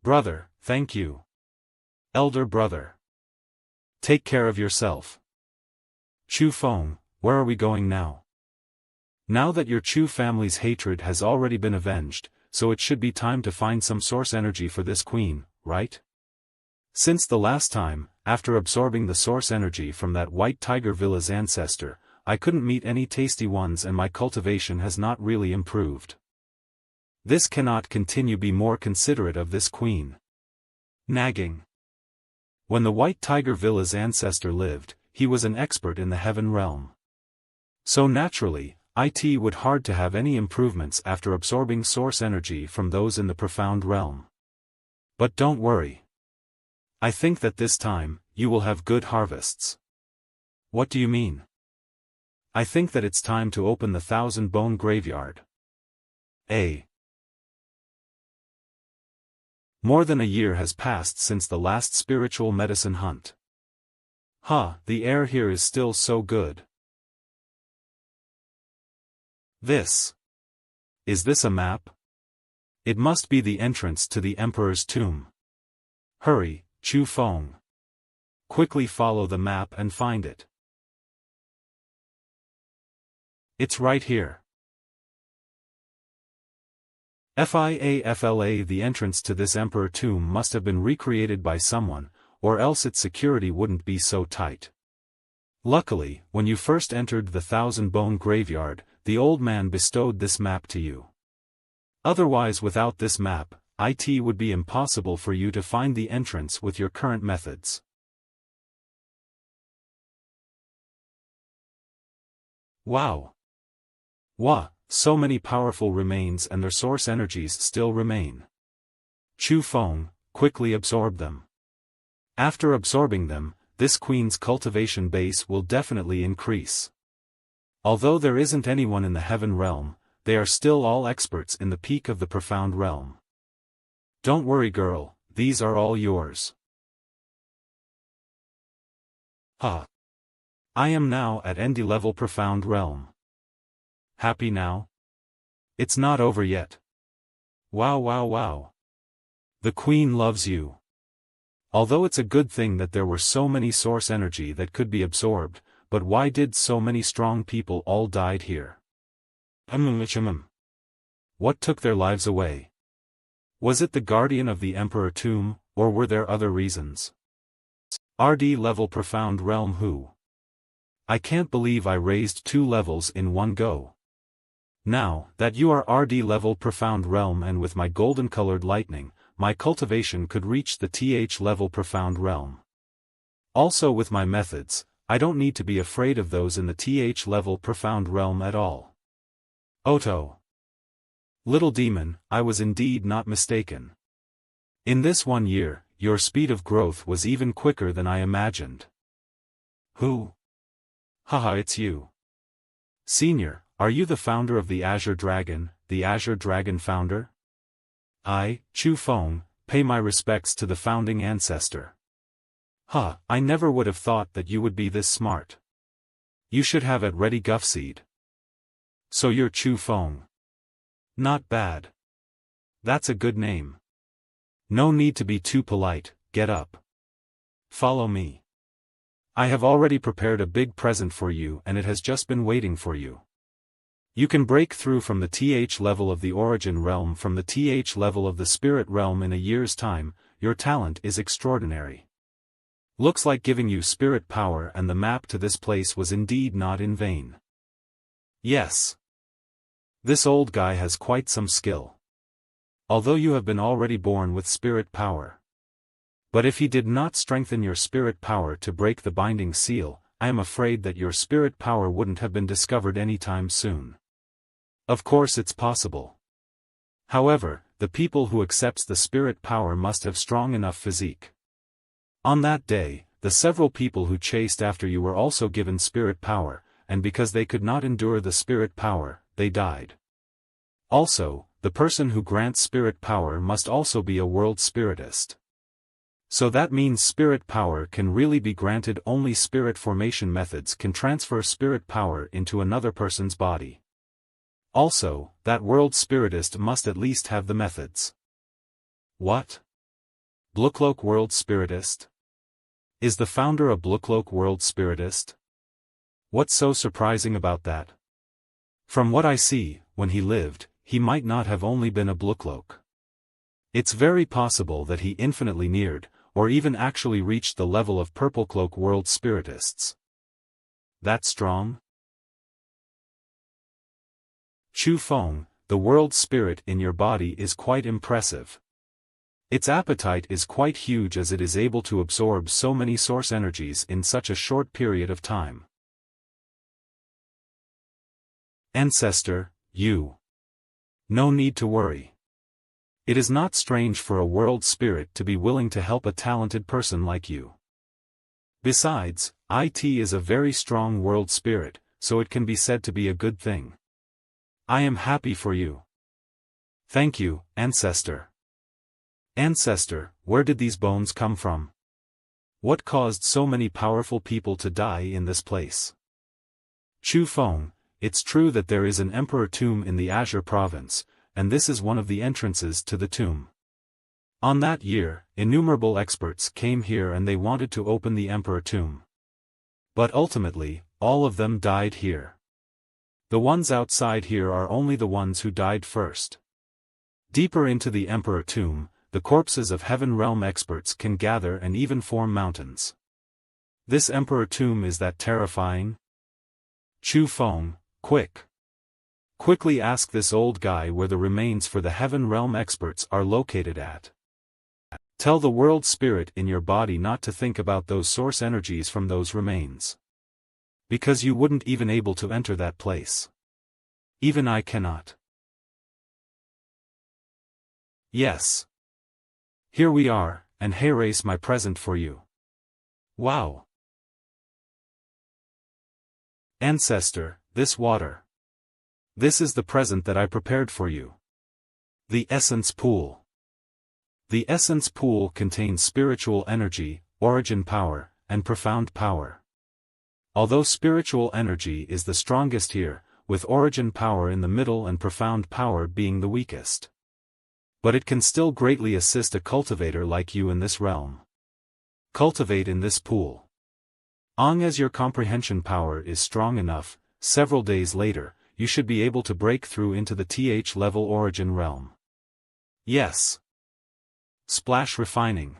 Brother, thank you. Elder brother. Take care of yourself. Chu Feng, where are we going now? Now that your Chu family's hatred has already been avenged, so it should be time to find some source energy for this queen, right? Since the last time, after absorbing the source energy from that white tiger villa's ancestor, I couldn't meet any tasty ones and my cultivation has not really improved. This cannot continue. Be more considerate of this queen. Nagging. When the White Tiger Villa's ancestor lived, he was an expert in the heaven realm. So naturally, it would hard to have any improvements after absorbing source energy from those in the profound realm. But don't worry. I think that this time, you will have good harvests. What do you mean? I think that it's time to open the 1,000-bone graveyard. More than a year has passed since the last spiritual medicine hunt. The air here is still so good. Is this a map? It must be the entrance to the Emperor's tomb. Hurry, Chu Feng. Quickly follow the map and find it. It's right here. FIAFLA. The entrance to this Emperor tomb must have been recreated by someone, or else its security wouldn't be so tight. Luckily, when you first entered the 1,000-bone graveyard, the old man bestowed this map to you. Otherwise, without this map, it would be impossible for you to find the entrance with your current methods. Wow! So many powerful remains and their source energies still remain. Chu Feng, quickly absorb them. After absorbing them, this queen's cultivation base will definitely increase. Although there isn't anyone in the heaven realm, they are still all experts in the peak of the profound realm. Don't worry, girl, these are all yours. I am now at ND level profound realm. Happy now? It's not over yet. Wow. The queen loves you. Although it's a good thing that there were so many source energy that could be absorbed, but why did so many strong people all died here? What took their lives away? Was it the guardian of the Emperor tomb, or were there other reasons? RD level profound realm who? I can't believe I raised 2 levels in one go. Now that you are RD level profound realm and with my golden colored lightning, my cultivation could reach the TH level profound realm. Also with my methods, I don't need to be afraid of those in the TH level profound realm at all. Oto. Little demon, I was indeed not mistaken. In this 1 year, your speed of growth was even quicker than I imagined. Who? Haha, it's you. Senior, are you the founder of the Azure Dragon founder? I, Chu Feng, pay my respects to the founding ancestor. I never would have thought that you would be this smart. You should have it ready, Guffseed. So you're Chu Feng. Not bad. That's a good name. No need to be too polite, get up. Follow me. I have already prepared a big present for you and it has just been waiting for you. You can break through from the TH level of the origin realm from the TH level of the spirit realm in a year's time. Your talent is extraordinary. Looks like giving you spirit power and the map to this place was indeed not in vain. Yes. This old guy has quite some skill. Although you have been already born with spirit power. But if he did not strengthen your spirit power to break the binding seal, I am afraid that your spirit power wouldn't have been discovered anytime soon. Of course it's possible. However, the people who accepts the spirit power must have strong enough physique. On that day, the several people who chased after you were also given spirit power, and because they could not endure the spirit power, they died. Also, the person who grants spirit power must also be a world spiritist. So that means spirit power can really be granted. Only spirit formation methods can transfer spirit power into another person's body. Also, that world spiritist must at least have the methods. What? Bluecloak world spiritist? Is the founder a Bluecloak world spiritist? What's so surprising about that? From what I see, when he lived, he might not have only been a Bluecloak. It's very possible that he infinitely neared, or even actually reached the level of Purplecloak world spiritists. That strong? Chu Feng, the world spirit in your body is quite impressive. Its appetite is quite huge as it is able to absorb so many source energies in such a short period of time. Ancestor, you. No need to worry. It is not strange for a world spirit to be willing to help a talented person like you. Besides, it is a very strong world spirit, so it can be said to be a good thing. I am happy for you. Thank you, Ancestor. Ancestor, where did these bones come from? What caused so many powerful people to die in this place? Chu Feng, it's true that there is an emperor tomb in the Azure province, and this is one of the entrances to the tomb. On that year, innumerable experts came here and they wanted to open the emperor tomb. But ultimately, all of them died here. The ones outside here are only the ones who died first. Deeper into the emperor tomb, the corpses of heaven realm experts can gather and even form mountains. This emperor tomb is that terrifying? Chu Feng, quickly ask this old guy where the remains for the heaven realm experts are located at. Tell the world spirit in your body not to think about those source energies from those remains. Because you wouldn't even able to enter that place. Even I cannot. Yes. Here we are, and here's my present for you. Wow. Ancestor, this water. This is the present that I prepared for you. The Essence Pool. The Essence Pool contains spiritual energy, origin power, and profound power. Although spiritual energy is the strongest here, with origin power in the middle and profound power being the weakest. But it can still greatly assist a cultivator like you in this realm. Cultivate in this pool. Long as your comprehension power is strong enough, several days later, you should be able to break through into the TH level origin realm. Yes. Splash refining.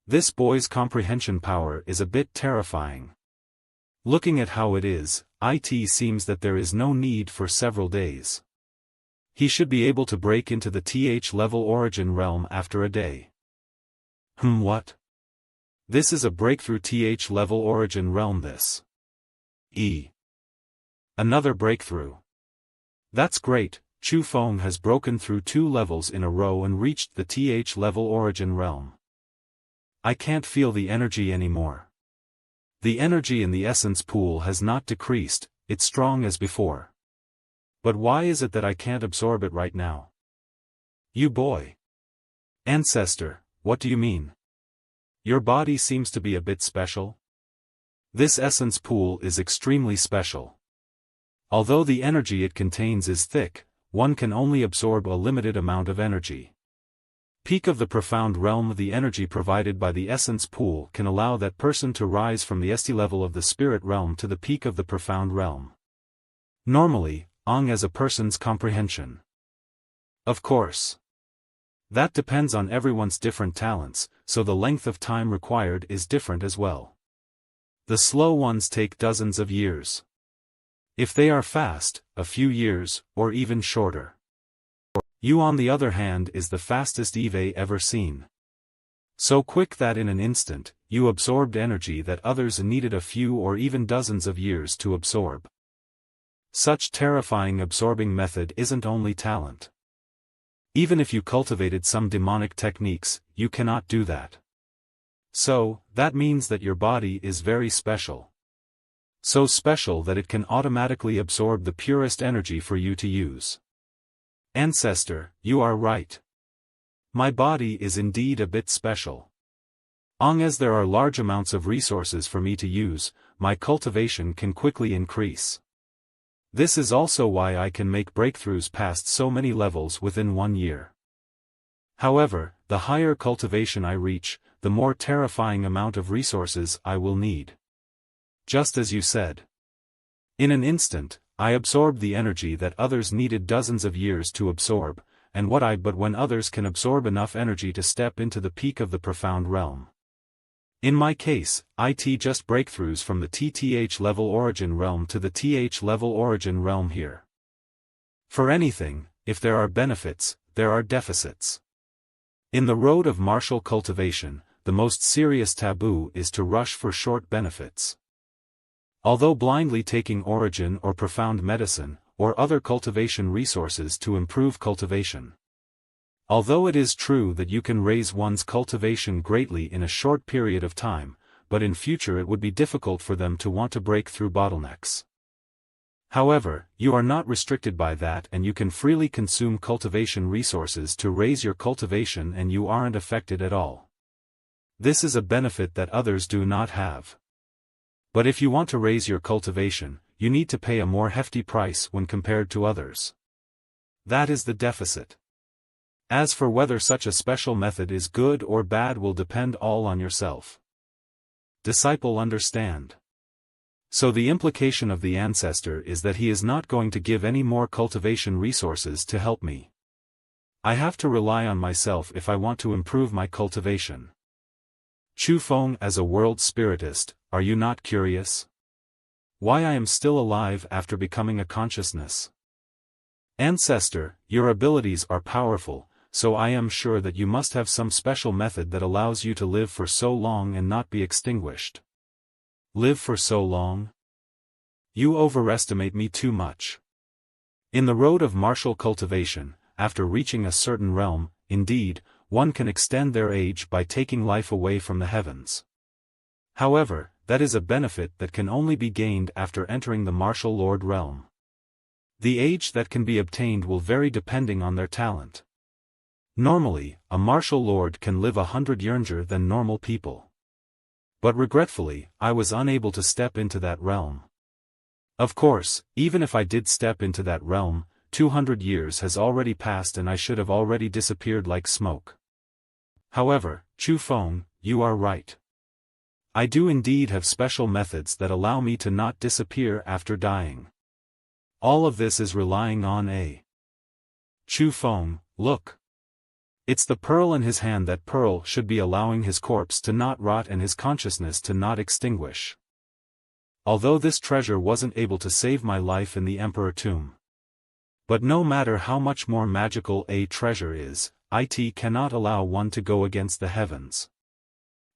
This boy's comprehension power is a bit terrifying. Looking at how it is, it seems that there is no need for several days. He should be able to break into the TH level origin realm after a day. What? This is a breakthrough TH level origin realm this. Another breakthrough. That's great, Chu Feng has broken through 2 levels in a row and reached the TH level origin realm. I can't feel the energy anymore. The energy in the essence pool has not decreased, it's strong as before. But why is it that I can't absorb it right now? You boy. Ancestor, what do you mean? Your body seems to be a bit special? This essence pool is extremely special. Although the energy it contains is thick, one can only absorb a limited amount of energy. Peak of the profound realm. The energy provided by the essence pool can allow that person to rise from the ST level of the spirit realm to the peak of the profound realm. Normally, as a person's comprehension. Of course. That depends on everyone's different talents, so the length of time required is different as well. The slow ones take dozens of years. If they are fast, a few years, or even shorter. You on the other hand is the fastest Eve ever seen. So quick that in an instant, you absorbed energy that others needed a few or even dozens of years to absorb. Such terrifying absorbing method isn't only talent. Even if you cultivated some demonic techniques, you cannot do that. So, that means that your body is very special. So special that it can automatically absorb the purest energy for you to use. Ancestor, you are right. My body is indeed a bit special. As there are large amounts of resources for me to use, my cultivation can quickly increase. This is also why I can make breakthroughs past so many levels within 1 year. However, the higher cultivation I reach, the more terrifying amount of resources I will need. Just as you said. In an instant, I absorbed the energy that others needed dozens of years to absorb, and but when others can absorb enough energy to step into the peak of the profound realm. In my case, it just breakthroughs from the TTH level origin realm to the TH level origin realm here. For anything, if there are benefits, there are deficits. In the road of martial cultivation, the most serious taboo is to rush for short benefits. Although blindly taking origin or profound medicine, or other cultivation resources to improve cultivation. Although it is true that you can raise one's cultivation greatly in a short period of time, but in future it would be difficult for them to want to break through bottlenecks. However, you are not restricted by that and you can freely consume cultivation resources to raise your cultivation and you aren't affected at all. This is a benefit that others do not have. But if you want to raise your cultivation, you need to pay a more hefty price when compared to others. That is the deficit. As for whether such a special method is good or bad will depend all on yourself. Disciple understand. So the implication of the ancestor is that he is not going to give any more cultivation resources to help me. I have to rely on myself if I want to improve my cultivation. Chu Feng, as a world spiritist, are you not curious? Why I am still alive after becoming a consciousness? Ancestor, your abilities are powerful, so I am sure that you must have some special method that allows you to live for so long and not be extinguished. Live for so long? You overestimate me too much. In the road of martial cultivation, after reaching a certain realm, indeed, one can extend their age by taking life away from the heavens. However, that is a benefit that can only be gained after entering the martial lord realm. The age that can be obtained will vary depending on their talent. Normally, a martial lord can live 100 younger than normal people. But regretfully, I was unable to step into that realm. Of course, even if I did step into that realm, 200 years has already passed and I should have already disappeared like smoke. However, Chu Feng, you are right. I do indeed have special methods that allow me to not disappear after dying. All of this is relying on a. Chu Feng, look. It's the pearl in his hand. That pearl should be allowing his corpse to not rot and his consciousness to not extinguish. Although this treasure wasn't able to save my life in the Emperor tomb. But no matter how much more magical a treasure is, it cannot allow one to go against the heavens.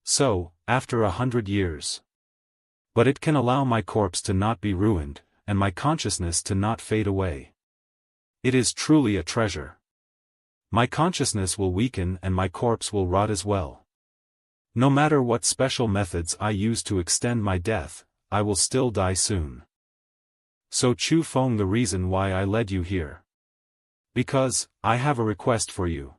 So, after 100 years. But it can allow my corpse to not be ruined, and my consciousness to not fade away. It is truly a treasure. My consciousness will weaken and my corpse will rot as well. No matter what special methods I use to extend my death, I will still die soon. So Chu Feng, the reason why I led you here. Because, I have a request for you.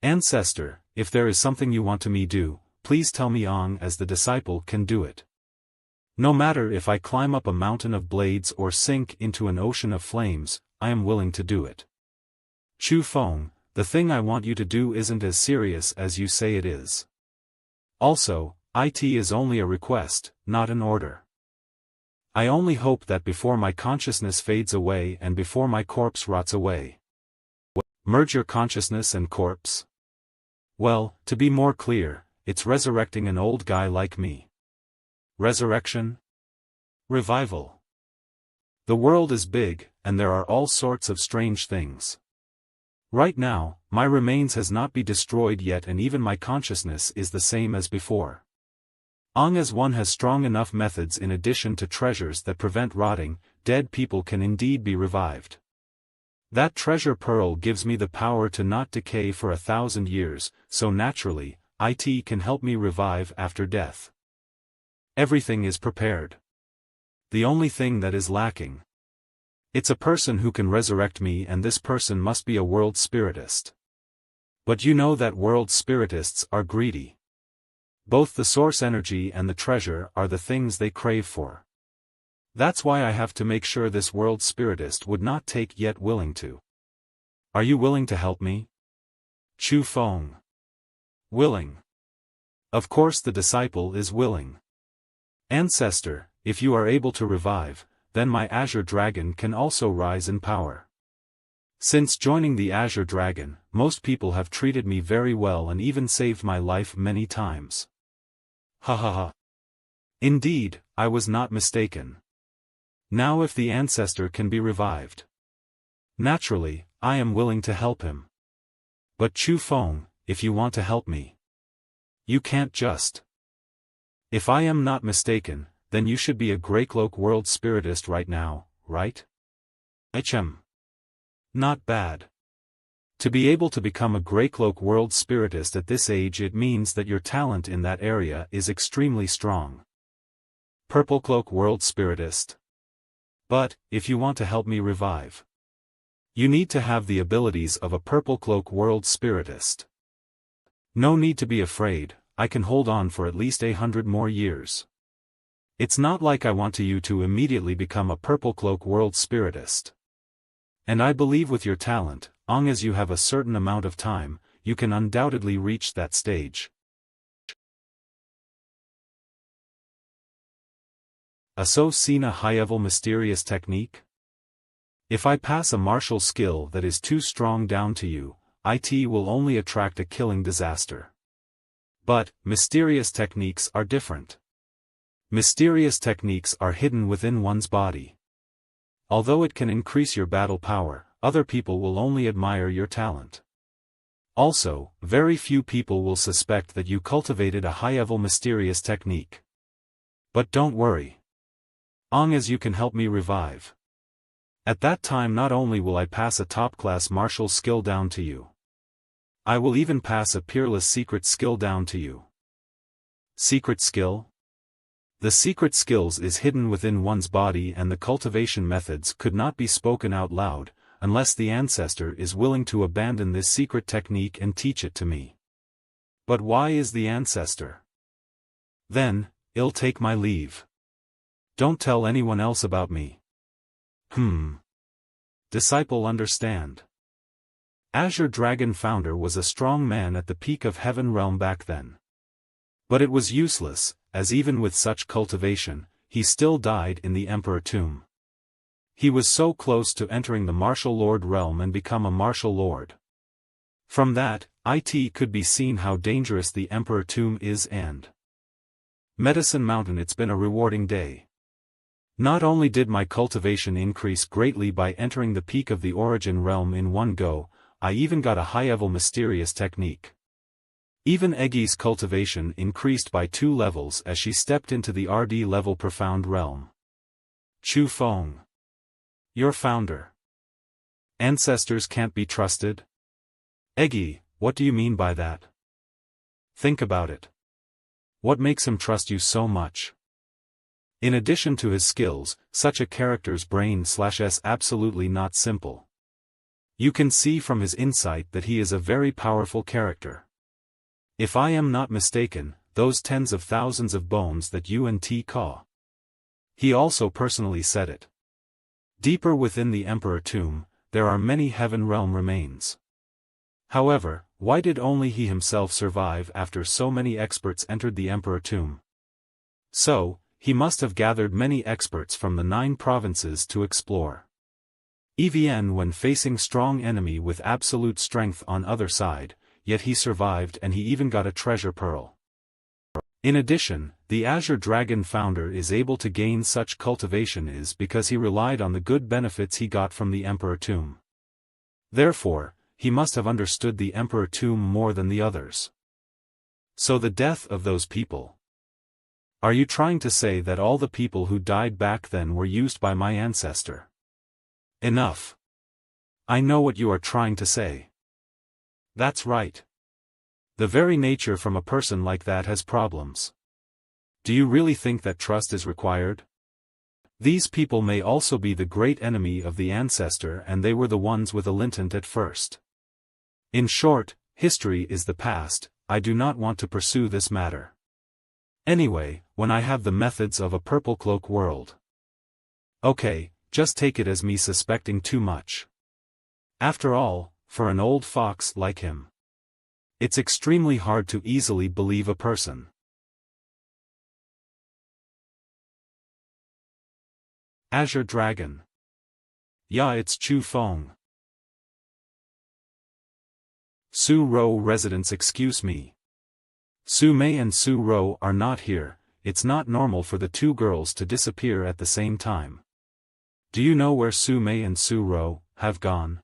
Ancestor, if there is something you want me to do, please tell me as the disciple can do it. No matter if I climb up a mountain of blades or sink into an ocean of flames, I am willing to do it. Chu Feng, the thing I want you to do isn't as serious as you say it is. Also, it is only a request, not an order. I only hope that before my consciousness fades away and before my corpse rots away. Merge your consciousness and corpse? Well, to be more clear, it's resurrecting an old guy like me. Resurrection? Revival. The world is big, and there are all sorts of strange things. Right now, my remains has not been destroyed yet and even my consciousness is the same as before. As one has strong enough methods in addition to treasures that prevent rotting, dead people can indeed be revived. That treasure pearl gives me the power to not decay for 1,000 years, so naturally, it can help me revive after death. Everything is prepared. The only thing that is lacking. It's a person who can resurrect me and this person must be a world spiritist. But you know that world spiritists are greedy. Both the source energy and the treasure are the things they crave for. That's why I have to make sure this world spiritist would not take yet willing to. Are you willing to help me? Chu Feng. Willing. Of course the disciple is willing. Ancestor, if you are able to revive, then my Azure Dragon can also rise in power. Since joining the Azure Dragon, most people have treated me very well and even saved my life many times. Ha ha ha. Indeed, I was not mistaken. Now if the ancestor can be revived. Naturally, I am willing to help him. But Chu Feng, if you want to help me, you can't just. If I am not mistaken, then you should be a Greycloak world spiritist right now, right? HM. Not bad. To be able to become a Greycloak world spiritist at this age, it means that your talent in that area is extremely strong. Purplecloak world spiritist. But, if you want to help me revive, you need to have the abilities of a Purplecloak world spiritist. No need to be afraid, I can hold on for at least 100 more years. It's not like I want you to immediately become a Purplecloak world spiritist. And I believe with your talent, long as you have a certain amount of time, you can undoubtedly reach that stage. A so seen a high-level mysterious technique? If I pass a martial skill that is too strong down to you, it will only attract a killing disaster. But, mysterious techniques are different. Mysterious techniques are hidden within one's body. Although it can increase your battle power, other people will only admire your talent. Also, very few people will suspect that you cultivated a high-level mysterious technique. But don't worry. Long as you can help me revive. At that time not only will I pass a top-class martial skill down to you, I will even pass a peerless secret skill down to you. Secret skill? The secret skills is hidden within one's body, and the cultivation methods could not be spoken out loud, unless the ancestor is willing to abandon this secret technique and teach it to me. But why is the ancestor? Then, I'll take my leave. Don't tell anyone else about me. Disciple understand. Azure Dragon Founder was a strong man at the peak of Heaven Realm back then. But it was useless, as even with such cultivation, he still died in the Emperor Tomb. He was so close to entering the Martial Lord realm and become a Martial Lord. From that, it could be seen how dangerous the Emperor Tomb is. And Medicine Mountain, it's been a rewarding day. Not only did my cultivation increase greatly by entering the peak of the Origin realm in one go, I even got a high-level mysterious technique. Even Eggy's cultivation increased by 2 levels as she stepped into the RD level Profound realm. Chu Feng. Your founder. Ancestors can't be trusted? Eggy, what do you mean by that? Think about it. What makes him trust you so much? In addition to his skills, such a character's brain/s absolutely not simple. You can see from his insight that he is a very powerful character. If I am not mistaken, those tens of thousands of bones that you and T Ka. He also personally said it. Deeper within the Emperor Tomb, there are many Heaven Realm remains. However, why did only he himself survive after so many experts entered the Emperor Tomb? So, he must have gathered many experts from the 9 provinces to explore. Even when facing strong enemy with absolute strength on other side, yet he survived, and he even got a treasure pearl. In addition, the Azure Dragon Founder is able to gain such cultivation is because he relied on the good benefits he got from the Emperor Tomb. Therefore, he must have understood the Emperor Tomb more than the others. So the death of those people. Are you trying to say that all the people who died back then were used by my ancestor? Enough. I know what you are trying to say. That's right. The very nature from a person like that has problems. Do you really think that trust is required? These people may also be the great enemy of the ancestor, and they were the ones with Alintant at first. In short, history is the past. I do not want to pursue this matter. Anyway, when I have the methods of a Purplecloak world. Okay, just take it as me suspecting too much. After all, for an old fox like him, it's extremely hard to easily believe a person. Azure Dragon. Yeah, it's Chu Feng. Xiuluo residents, excuse me. Su Mei and Xiuluo are not here. It's not normal for the 2 girls to disappear at the same time. Do you know where Su Mei and Xiuluo, have gone.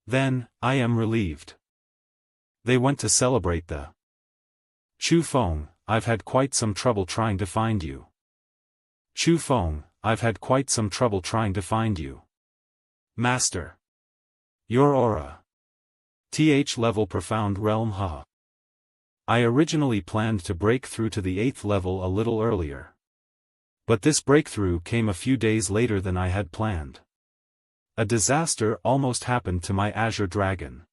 Then, I am relieved. They went to celebrate the Chu Feng. I've had quite some trouble trying to find you. Chu Feng, I've had quite some trouble trying to find you. Master. Your aura. TH level profound realm ha. I originally planned to break through to the 8th level a little earlier. But this breakthrough came a few days later than I had planned. A disaster almost happened to my Azure Dragon.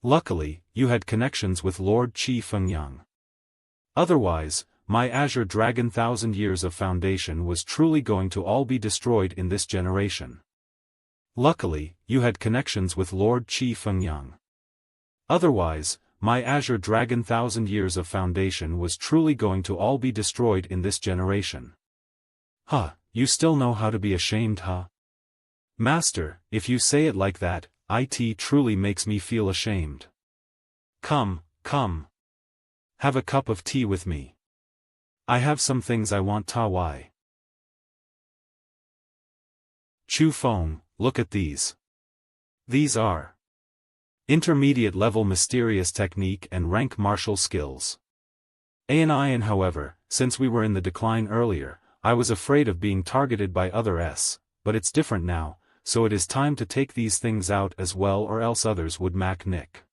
Luckily, you had connections with Lord Chu Feng. Otherwise, my Azure Dragon 1,000 years of foundation was truly going to all be destroyed in this generation. Luckily, you had connections with Lord Chu Feng. Otherwise, my Azure Dragon 1,000 years of foundation was truly going to all be destroyed in this generation. Huh, you still know how to be ashamed, huh? Master, if you say it like that, it truly makes me feel ashamed. Come, come. Have a cup of tea with me. I have some things I want ta wai. Chu Feng, look at these. These are intermediate level mysterious technique and rank martial skills. And however, since we were in the decline earlier, I was afraid of being targeted by other but it's different now, so it is time to take these things out as well or else others would mac nick.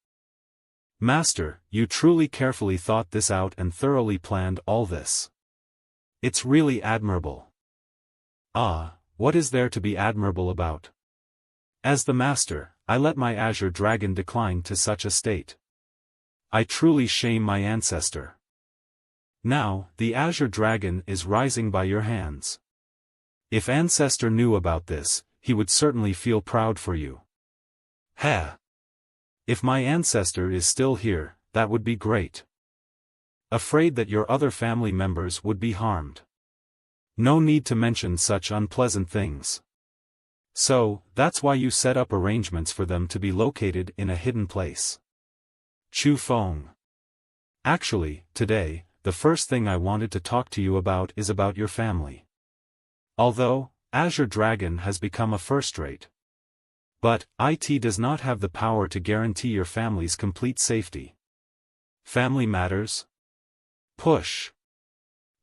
Master, you truly carefully thought this out and thoroughly planned all this. It's really admirable. Ah, what is there to be admirable about? As the master, I let my Azure Dragon decline to such a state. I truly shame my ancestor. Now, the Azure Dragon is rising by your hands. If ancestor knew about this, he would certainly feel proud for you. Ha! If my ancestor is still here, that would be great. Afraid that your other family members would be harmed. No need to mention such unpleasant things. So, that's why you set up arrangements for them to be located in a hidden place. Chu Feng. Actually, today, the first thing I wanted to talk to you about is about your family. Although, Azure Dragon has become a first-rate. But, it does not have the power to guarantee your family's complete safety. Family matters? Push.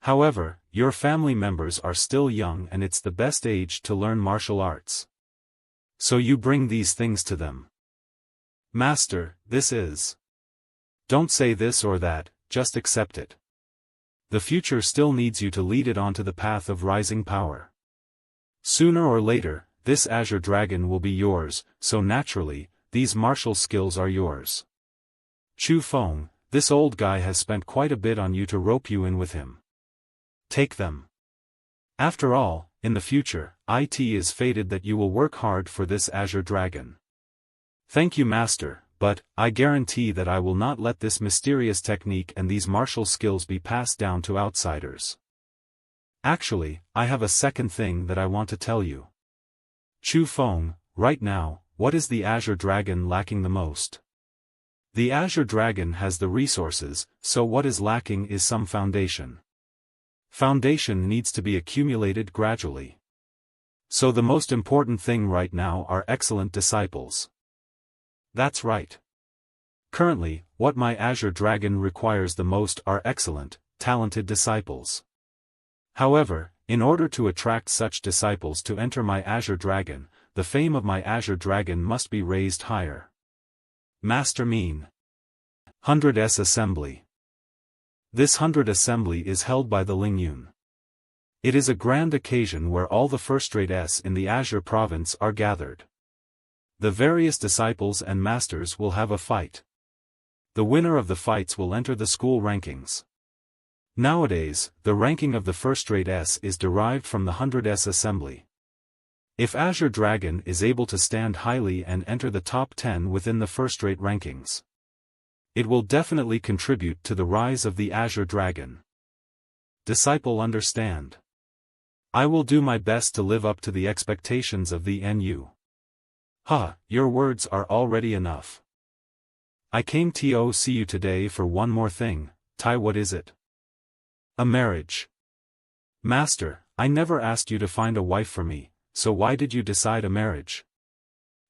However, your family members are still young and it's the best age to learn martial arts. So you bring these things to them. Master, this is. Don't say this or that, just accept it. The future still needs you to lead it onto the path of rising power. Sooner or later, this Azure Dragon will be yours, so naturally, these martial skills are yours. Chu Feng, this old guy has spent quite a bit on you to rope you in with him. Take them. After all, in the future, it is fated that you will work hard for this Azure Dragon. Thank you, Master, but I guarantee that I will not let this mysterious technique and these martial skills be passed down to outsiders. Actually, I have a second thing that I want to tell you. Chu Feng, right now, what is the Azure Dragon lacking the most? The Azure Dragon has the resources, so what is lacking is some foundation. Foundation needs to be accumulated gradually. So the most important thing right now are excellent disciples. That's right. Currently, what my Azure Dragon requires the most are excellent, talented disciples. However, in order to attract such disciples to enter my Azure Dragon, the fame of my Azure Dragon must be raised higher. Master mean 100s Assembly. This 100 Assembly is held by the Lingyun. It is a grand occasion where all the first-rate in the Azure province are gathered. The various disciples and masters will have a fight. The winner of the fights will enter the school rankings. Nowadays, the ranking of the first-rate is derived from the 100s Assembly. If Azure Dragon is able to stand highly and enter the top 10 within the first-rate rankings, it will definitely contribute to the rise of the Azure Dragon. Disciple understand. I will do my best to live up to the expectations of the NU. Your words are already enough. I came to see you today for one more thing, Tai. What is it? A marriage. Master, I never asked you to find a wife for me, so why did you decide a marriage?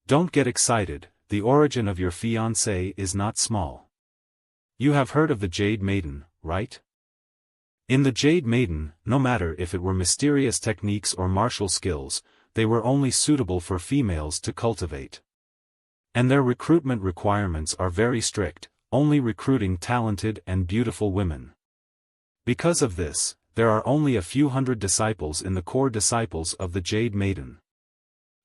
Don't get excited, the origin of your fiancé is not small. You have heard of the Jade Maiden, right? In the Jade Maiden, no matter if it were mysterious techniques or martial skills, they were only suitable for females to cultivate. And their recruitment requirements are very strict, only recruiting talented and beautiful women. Because of this, there are only a few hundred disciples in the core disciples of the Jade Maiden.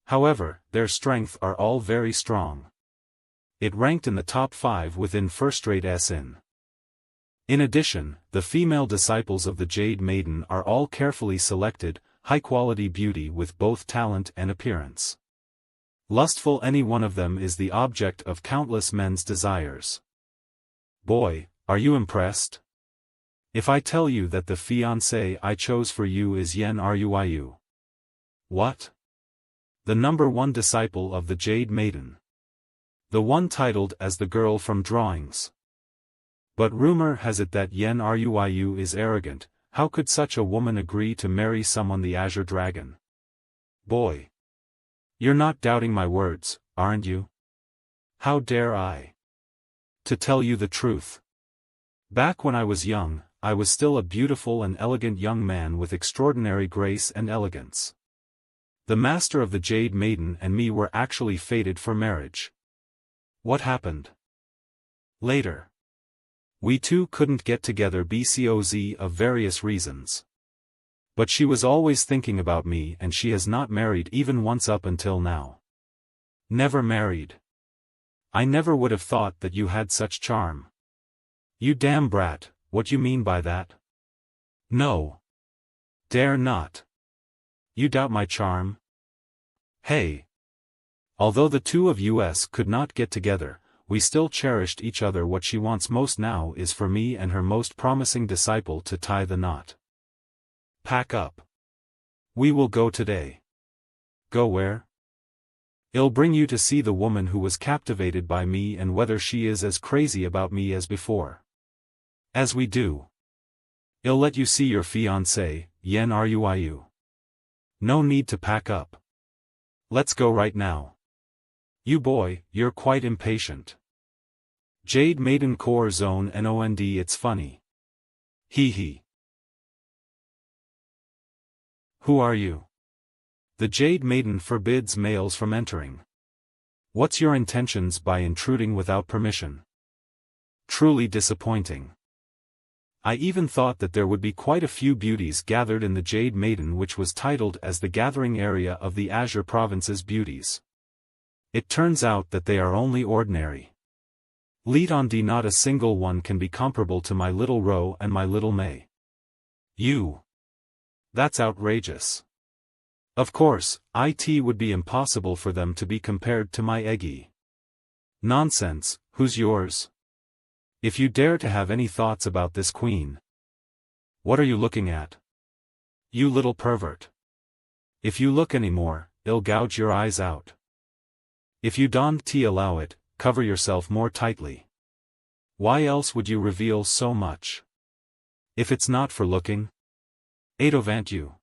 However, their strength are all very strong. It ranked in the top 5 within first-rate SN. In addition, the female disciples of the Jade Maiden are all carefully selected, high-quality beauty with both talent and appearance. Lustful, any one of them is the object of countless men's desires. Boy, are you impressed? If I tell you that the fiancé I chose for you is Yen Ruiyu. What? The number 1 disciple of the Jade Maiden. The one titled as the girl from drawings. But rumor has it that Yen Ruiyu is arrogant. How could such a woman agree to marry someone the Azure Dragon? Boy. You're not doubting my words, aren't you? How dare I? To tell you the truth. Back when I was young, I was still a beautiful and elegant young man with extraordinary grace and elegance. The master of the Jade Maiden and me were actually fated for marriage. What happened? Later. We two couldn't get together because of various reasons. But she was always thinking about me and she has not married even once up until now. Never married. I never would have thought that you had such charm. You damn brat, what you mean by that? No. Dare not. You doubt my charm? Hey. Although the two of us could not get together, we still cherished each other. What she wants most now is for me and her most promising disciple to tie the knot. Pack up. We will go today. Go where? I'll bring you to see the woman who was captivated by me and whether she is as crazy about me as before. As we do. I'll let you see your fiancé, Yen Ruiyu. No need to pack up. Let's go right now. You boy, you're quite impatient. Jade Maiden Core Zone NOND. It's funny. Hee hee. Who are you? The Jade Maiden forbids males from entering. What's your intentions by intruding without permission? Truly disappointing. I even thought that there would be quite a few beauties gathered in the Jade Maiden, which was titled as the gathering area of the Azure Province's beauties. It turns out that they are only ordinary. Lead on D. Not a single one can be comparable to my little Ro and my little Mei. You. That's outrageous. Of course, it would be impossible for them to be compared to my Eggy. Nonsense, who's yours? If you dare to have any thoughts about this queen. What are you looking at? You little pervert. If you look anymore, I'll gouge your eyes out. If you don't allow it, cover yourself more tightly. Why else would you reveal so much? If it's not for looking? Adovant you.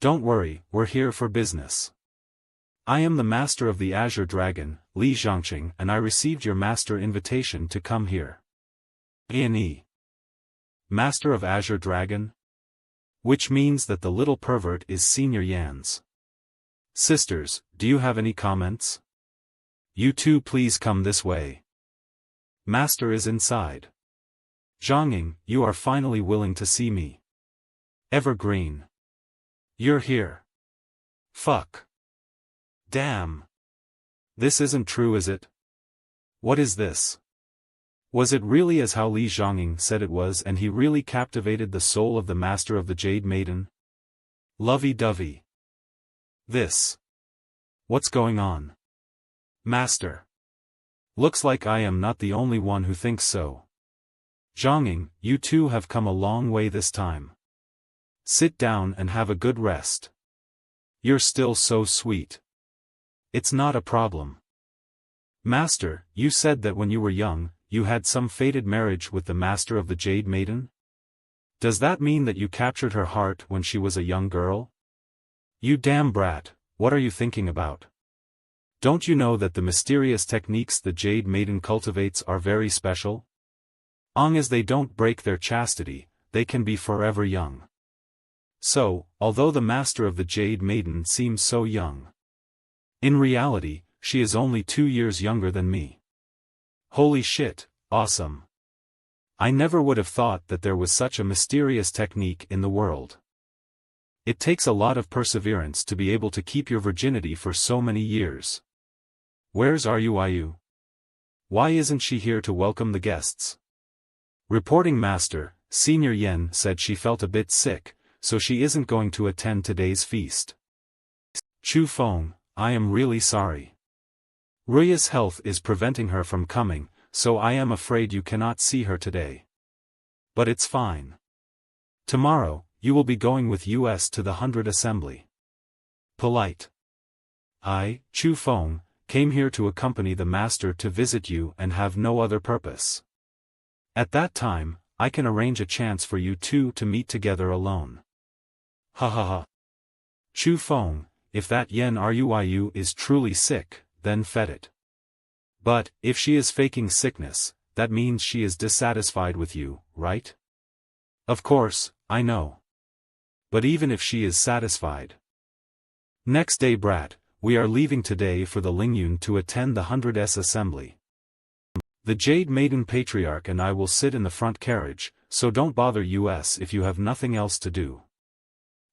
Don't worry, we're here for business. I am the master of the Azure Dragon, Li Zhangqing, and I received your master invitation to come here. A&E. Master of Azure Dragon? Which means that the little pervert is Senior Yan's. Sisters, do you have any comments? You two please come this way. Master is inside. Zhangqing, you are finally willing to see me. Evergreen. You're here. Fuck. Damn. This isn't true, is it? What is this? Was it really as how Li Zhangqing said it was and he really captivated the soul of the master of the Jade Maiden? Lovey-dovey. This. What's going on? Master. Looks like I am not the only one who thinks so. Zhangqing, you two have come a long way this time. Sit down and have a good rest. You're still so sweet. It's not a problem. Master, you said that when you were young, you had some fated marriage with the master of the Jade Maiden? Does that mean that you captured her heart when she was a young girl? You damn brat, what are you thinking about? Don't you know that the mysterious techniques the Jade Maiden cultivates are very special? Long as they don't break their chastity, they can be forever young. So, although the master of the Jade Maiden seems so young, in reality, she is only 2 years younger than me. Holy shit, awesome. I never would have thought that there was such a mysterious technique in the world. It takes a lot of perseverance to be able to keep your virginity for so many years. Where's Ayu? Why isn't she here to welcome the guests? Reporting Master, Senior Yen said she felt a bit sick, so she isn't going to attend today's feast. Chu Feng, I am really sorry. Ruya's health is preventing her from coming, so I am afraid you cannot see her today. But it's fine. Tomorrow, you will be going with us to the 100 Assembly. Polite. I, Chu Feng, came here to accompany the master to visit you and have no other purpose. At that time, I can arrange a chance for you two to meet together alone. Ha ha ha. Chu Feng, if that Yen Ruyu is truly sick, then fed it. But, if she is faking sickness, that means she is dissatisfied with you, right? Of course, I know. But even if she is satisfied. Next day brat, we are leaving today for the Lingyun to attend the 100s assembly. The Jade Maiden Patriarch and I will sit in the front carriage, so don't bother us if you have nothing else to do.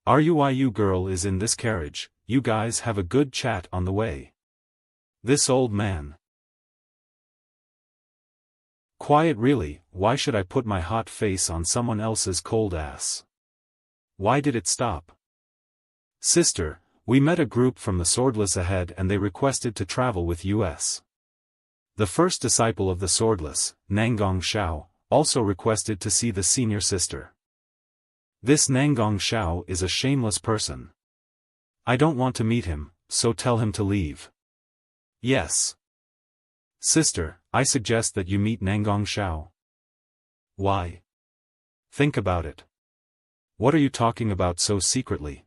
Ruyu girl is in this carriage, you guys have a good chat on the way. This old man. Quiet really, why should I put my hot face on someone else's cold ass? Why did it stop? Sister, we met a group from the Swordless ahead and they requested to travel with us. The first disciple of the Swordless, Nangong Shao, also requested to see the senior sister. This Nangong Shao is a shameless person. I don't want to meet him, so tell him to leave. Yes. Sister, I suggest that you meet Nangong Shao. Why? Think about it. What are you talking about so secretly?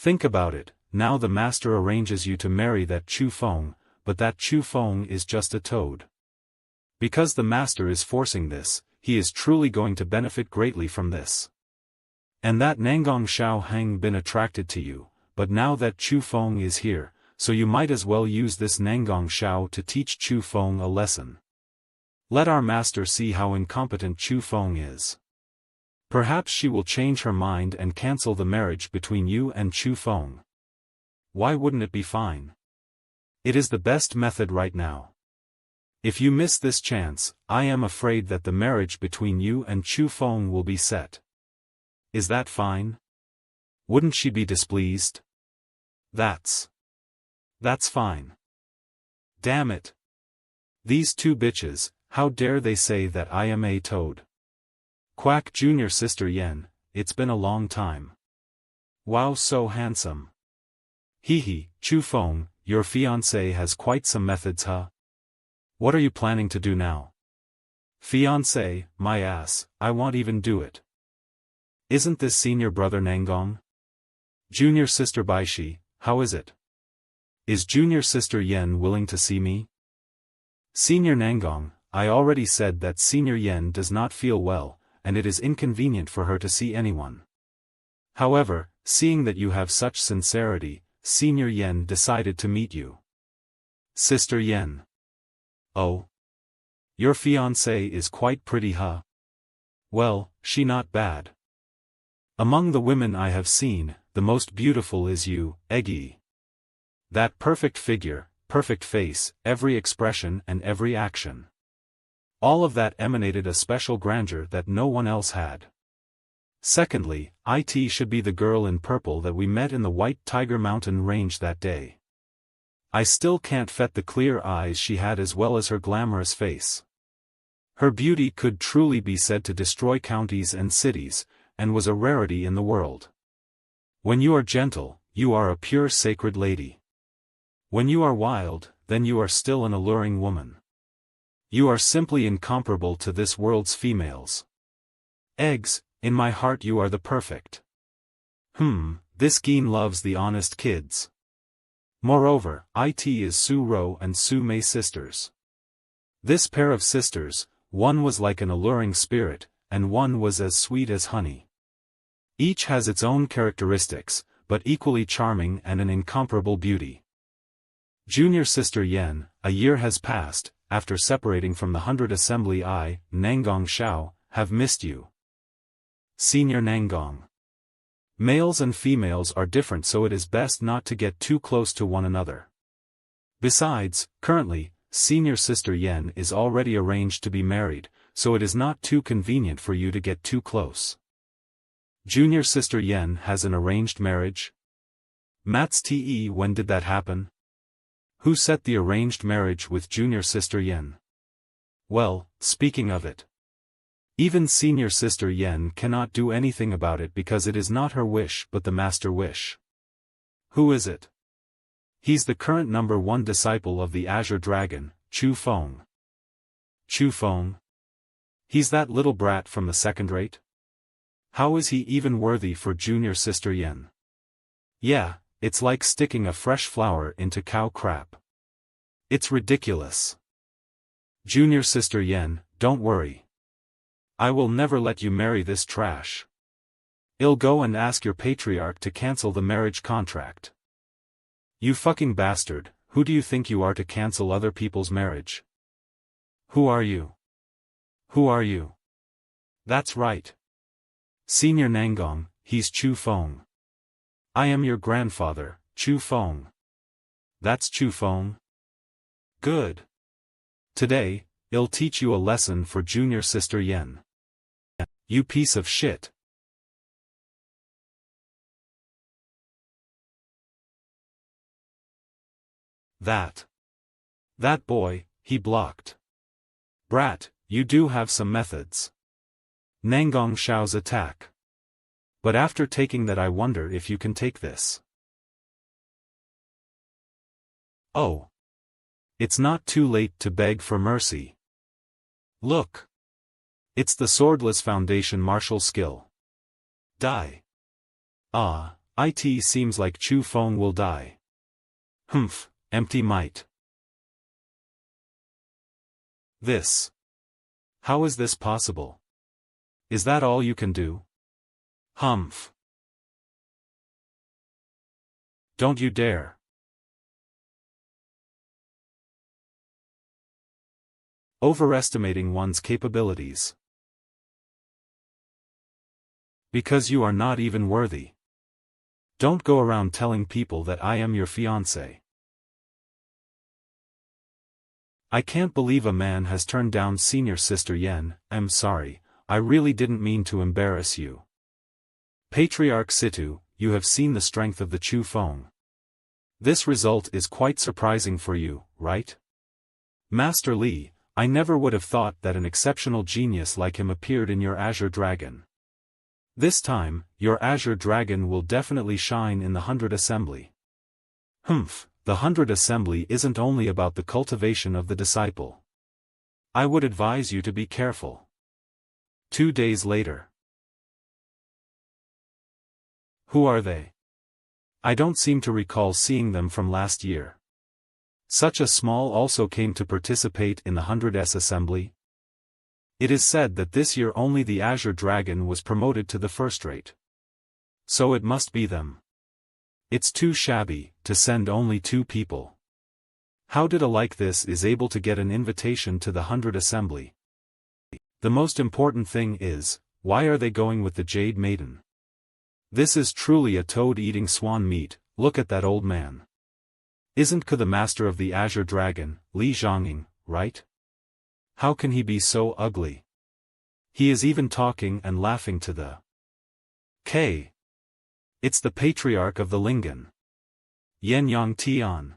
Think about it, now the master arranges you to marry that Chu Feng, but that Chu Feng is just a toad. Because the master is forcing this, he is truly going to benefit greatly from this. And that Nangong Shao Hang been attracted to you, but now that Chu Feng is here, so you might as well use this Nangong Shao to teach Chu Feng a lesson. Let our master see how incompetent Chu Feng is. Perhaps she will change her mind and cancel the marriage between you and Chu Feng. Why wouldn't it be fine? It is the best method right now. If you miss this chance, I am afraid that the marriage between you and Chu Feng will be set. Is that fine? Wouldn't she be displeased? That's fine. Damn it. These two bitches, how dare they say that I am a toad? Quack junior sister Yen, it's been a long time. Wow, so handsome. Hee, Chu Feng, your fiancé has quite some methods, huh? What are you planning to do now? Fiancé, my ass, I won't even do it. Isn't this senior brother Nangong? Junior sister Baishi, how is it? Is junior sister Yen willing to see me? Senior Nangong, I already said that senior Yen does not feel well, and it is inconvenient for her to see anyone. However, seeing that you have such sincerity, senior Yen decided to meet you. Sister Yen. Oh. Your fiancée is quite pretty, huh? Well, she not bad. Among the women I have seen, the most beautiful is you, Eggy. That perfect figure, perfect face, every expression and every action. All of that emanated a special grandeur that no one else had. Secondly, it should be the girl in purple that we met in the White Tiger Mountain range that day. I still can't forget the clear eyes she had as well as her glamorous face. Her beauty could truly be said to destroy counties and cities, and was a rarity in the world. When you are gentle, you are a pure sacred lady. When you are wild, then you are still an alluring woman. You are simply incomparable to this world's females. Eggs, in my heart you are the perfect. This Geen loves the honest kids. Moreover, it is Xiuluo and Su Mei sisters. This pair of sisters, one was like an alluring spirit, and one was as sweet as honey. Each has its own characteristics, but equally charming and an incomparable beauty. Junior sister Yan, a year has passed, after separating from the 100 Assembly I, Nangong Shao, have missed you. Senior Nangong. Males and females are different, so it is best not to get too close to one another. Besides, currently, senior sister Yan is already arranged to be married, so it is not too convenient for you to get too close. Junior sister Yan has an arranged marriage? Mats Te, when did that happen? Who set the arranged marriage with junior sister Yan? Well, speaking of it. Even senior sister Yan cannot do anything about it because it is not her wish but the master wish. Who is it? He's the current #1 disciple of the Azure Dragon, Chu Feng. Chu Feng? He's that little brat from the second rate? How is he even worthy for junior sister Yan? Yeah, it's like sticking a fresh flower into cow crap. It's ridiculous. Junior sister Yan, don't worry. I will never let you marry this trash. I'll go and ask your patriarch to cancel the marriage contract. You fucking bastard, who do you think you are to cancel other people's marriage? Who are you? Who are you? That's right. Senior Nangong, he's Chu Feng. I am your grandfather, Chu Feng. That's Chu Feng? Good. Today, I'll teach you a lesson for junior sister Yan. You piece of shit. That boy, he blocked. Brat, you do have some methods. Nangong Shao's attack. But after taking that, I wonder if you can take this. Oh. It's not too late to beg for mercy. Look. It's the swordless foundation martial skill. Die. Ah, it seems like Chu Feng will die. Humph, empty might. This. How is this possible? Is that all you can do? Humph. Don't you dare. Overestimating one's capabilities. Because you are not even worthy. Don't go around telling people that I am your fiancé. I can't believe a man has turned down senior sister Yan. I'm sorry, I really didn't mean to embarrass you. Patriarch Situ, you have seen the strength of the Chu Feng. This result is quite surprising for you, right? Master Li, I never would have thought that an exceptional genius like him appeared in your Azure Dragon. This time, your Azure Dragon will definitely shine in the 100 Assembly. Humph, the 100 Assembly isn't only about the cultivation of the disciple. I would advise you to be careful. 2 days later. Who are they? I don't seem to recall seeing them from last year. Such a small also came to participate in the 100s Assembly. It is said that this year only the Azure Dragon was promoted to the first rate. So it must be them. It's too shabby, to send only 2 people. How did a like this is able to get an invitation to the 100 Assembly? The most important thing is, why are they going with the Jade Maiden? This is truly a toad-eating swan meat, look at that old man. Isn't Ke the master of the Azure Dragon, Li Zhongying, right? How can he be so ugly? He is even talking and laughing to the K. It's the patriarch of the Lingen. Yen Yang Tian.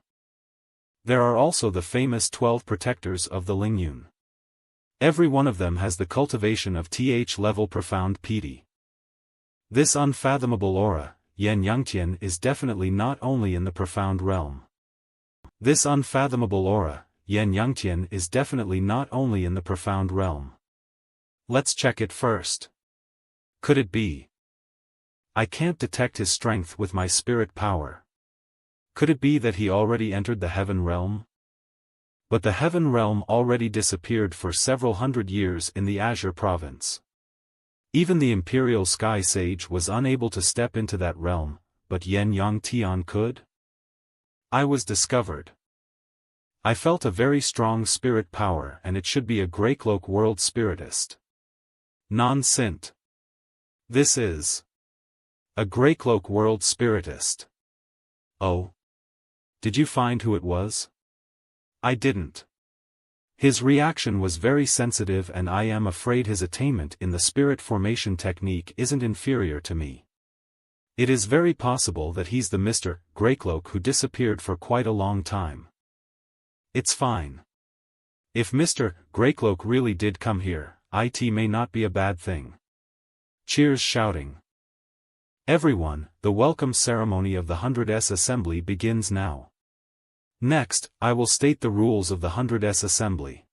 There are also the famous 12 protectors of the Lingyun. Every one of them has the cultivation of Th-level profound piety. This unfathomable aura, Yen Yangtian, is definitely not only in the profound realm. This unfathomable aura, Yen Yangtian, is definitely not only in the profound realm. Let's check it first. Could it be? I can't detect his strength with my spirit power. Could it be that he already entered the Heaven Realm? But the Heaven Realm already disappeared for several hundred years in the Azure Province. Even the Imperial Sky Sage was unable to step into that realm, but Yen Yang Tian could? I was discovered. I felt a very strong spirit power, and it should be a Greycloak world spiritist. Non-sint. This is a Greycloak world spiritist. Oh. Did you find who it was? I didn't. His reaction was very sensitive, and I am afraid his attainment in the spirit formation technique isn't inferior to me. It is very possible that he's the Mr. Greycloak who disappeared for quite a long time. It's fine. If Mr. Greycloak really did come here, it may not be a bad thing. Cheers shouting. Everyone, the welcome ceremony of the 100s Assembly begins now. Next, I will state the rules of the 100s Assembly.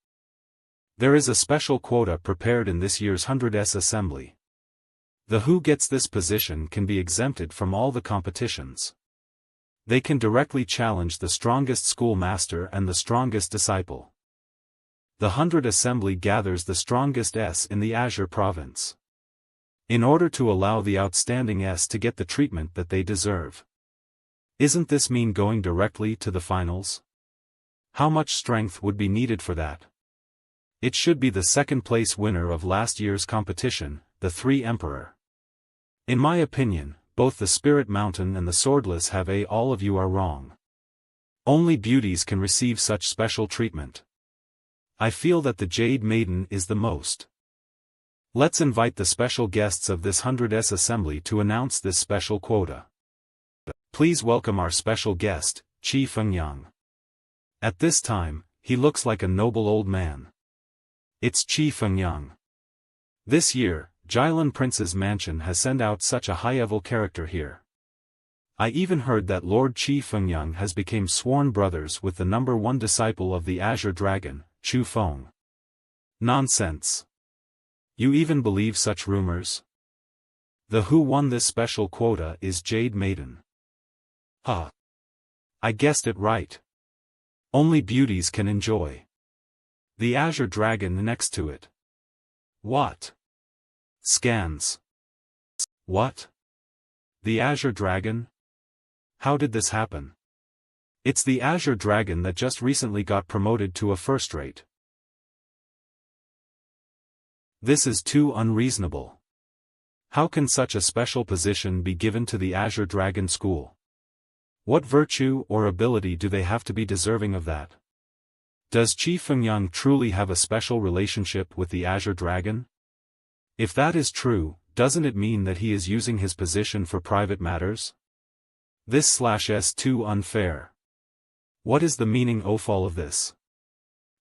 There is a special quota prepared in this year's 100s Assembly. The who gets this position can be exempted from all the competitions. They can directly challenge the strongest schoolmaster and the strongest disciple. The 100 Assembly gathers the strongest S in the Azure Province, in order to allow the outstanding S to get the treatment that they deserve. Isn't this mean going directly to the finals? How much strength would be needed for that? It should be the second-place winner of last year's competition, the Three Emperor. In my opinion, both the Spirit Mountain and the Swordless have a. All of you are wrong. Only beauties can receive such special treatment. I feel that the Jade Maiden is the most. Let's invite the special guests of this 100s Assembly to announce this special quota. Please welcome our special guest, Chu Feng. At this time, he looks like a noble old man. It's Chu Feng. This year, Xiuluo Prince's mansion has sent out such a high-level character here. I even heard that Lord Chu Feng has become sworn brothers with the #1 disciple of the Azure Dragon, Chu Feng. Nonsense. You even believe such rumors? The who won this special quota is Jade Maiden. Huh. I guessed it right. Only beauties can enjoy. The Azure Dragon next to it. What? Scans. What? The Azure Dragon? How did this happen? It's the Azure Dragon that just recently got promoted to a first-rate. This is too unreasonable. How can such a special position be given to the Azure Dragon School? What virtue or ability do they have to be deserving of that? Does Chu Feng truly have a special relationship with the Azure Dragon? If that is true, doesn't it mean that he is using his position for private matters? This/s too unfair. What is the meaning of all of this?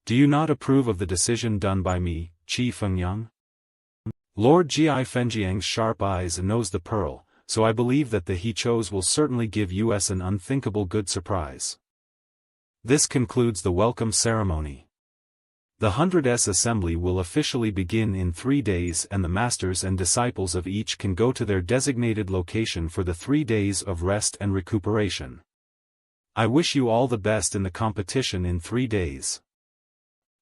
Do you not approve of the decision done by me, Chu Feng? Lord Ji Fengjiang's sharp eyes knows the pearl, so I believe that the he chose will certainly give us an unthinkable good surprise. This concludes the welcome ceremony. The 100s Assembly will officially begin in 3 days, and the masters and disciples of each can go to their designated location for the 3 days of rest and recuperation. I wish you all the best in the competition in 3 days.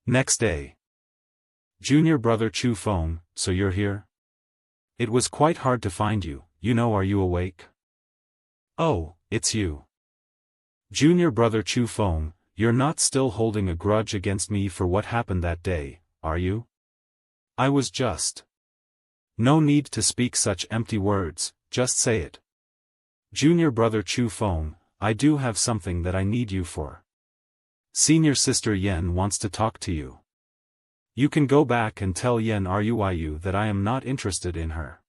Next day. Junior brother Chu Feng, so you're here? It was quite hard to find you. Are you awake? Oh, it's you. Junior brother Chu Feng, you're not still holding a grudge against me for what happened that day, are you? I was just. No need to speak such empty words, just say it. Junior brother Chu Feng, I do have something that I need you for. Senior sister Yen wants to talk to you. You can go back and tell Yen Ryu that I am not interested in her.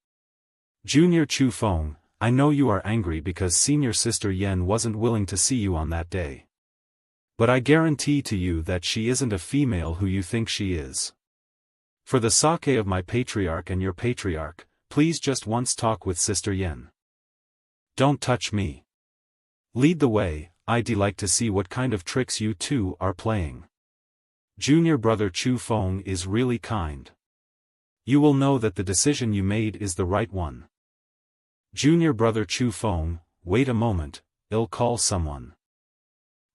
Junior Chu Feng, I know you are angry because senior sister Yen wasn't willing to see you on that day. But I guarantee to you that she isn't a female who you think she is. For the sake of my patriarch and your patriarch, please just once talk with sister Yen. Don't touch me. Lead the way, I'd like to see what kind of tricks you two are playing. Junior brother Chu Feng is really kind. You will know that the decision you made is the right one. Junior brother Chu Feng, wait a moment, I'll call someone.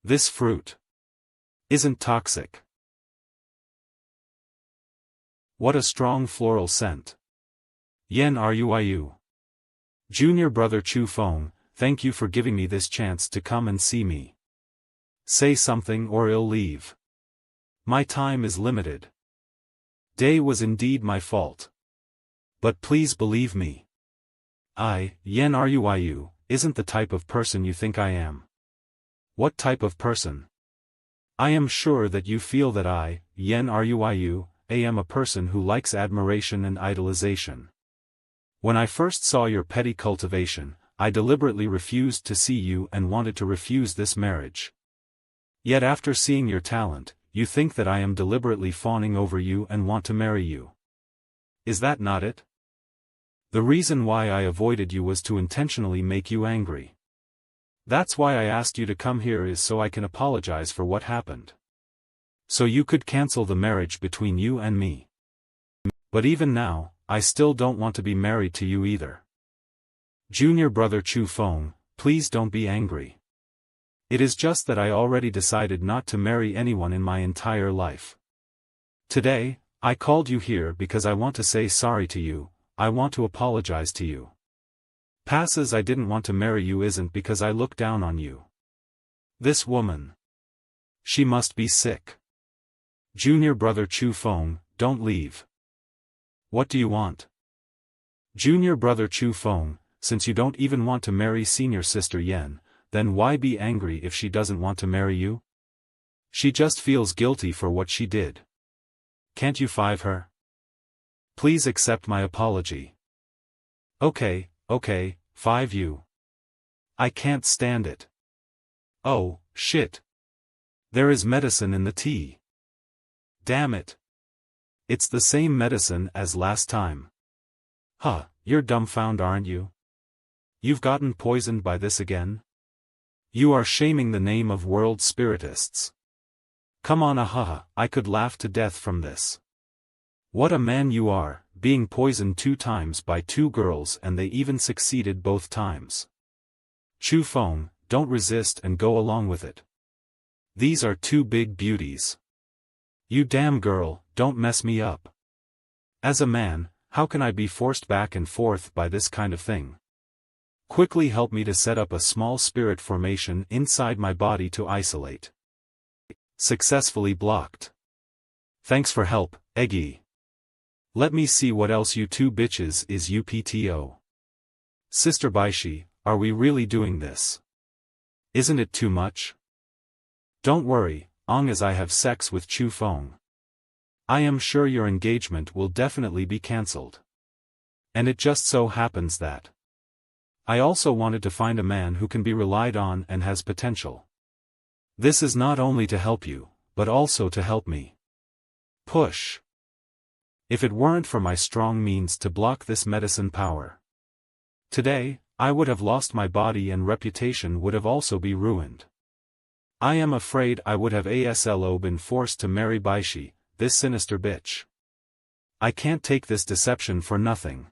This fruit isn't toxic. What a strong floral scent. Yen Rui. Junior brother Chu Feng, thank you for giving me this chance to come and see me. Say something or I'll leave. My time is limited. Day was indeed my fault. But please believe me. Yen Rui, isn't the type of person you think I am. What type of person? I am sure that you feel that Yen Rui, am a person who likes admiration and idolization. When I first saw your petty cultivation, I deliberately refused to see you and wanted to refuse this marriage. Yet after seeing your talent, you think that I am deliberately fawning over you and want to marry you. Is that not it? The reason why I avoided you was to intentionally make you angry. That's why I asked you to come here, is so I can apologize for what happened. So you could cancel the marriage between you and me. But even now, I still don't want to be married to you either. Junior brother Chu Feng, please don't be angry. It is just that I already decided not to marry anyone in my entire life. Today, I called you here because I want to say sorry to you, I want to apologize to you. Passes I didn't want to marry you isn't because I look down on you. This woman. She must be sick. Junior brother Chu Feng, don't leave. What do you want? Junior brother Chu Feng, since you don't even want to marry senior sister Yen, then why be angry if she doesn't want to marry you? She just feels guilty for what she did. Can't you five her? Please accept my apology. Okay, five you. I can't stand it. Oh, shit. There is medicine in the tea. Damn it. It's the same medicine as last time. Huh, you're dumbfounded, aren't you? You've gotten poisoned by this again? You are shaming the name of world spiritists. Come on, I could laugh to death from this. What a man you are, being poisoned 2 times by 2 girls and they even succeeded both times. Chu Feng, don't resist and go along with it. These are 2 big beauties. You damn girl, don't mess me up. As a man, how can I be forced back and forth by this kind of thing? Quickly help me to set up a small spirit formation inside my body to isolate. Successfully blocked. Thanks for help, Eggy. Let me see what else you 2 bitches is UPTO. Sister Baishi, are we really doing this? Isn't it too much? Don't worry, as I have sex with Chu Feng. I am sure your engagement will definitely be cancelled. And it just so happens that I also wanted to find a man who can be relied on and has potential. This is not only to help you, but also to help me. Push. If it weren't for my strong means to block this medicine power, today, I would have lost my body and reputation would have also be ruined. I am afraid I would have been forced to marry Baishi, this sinister bitch. I can't take this deception for nothing.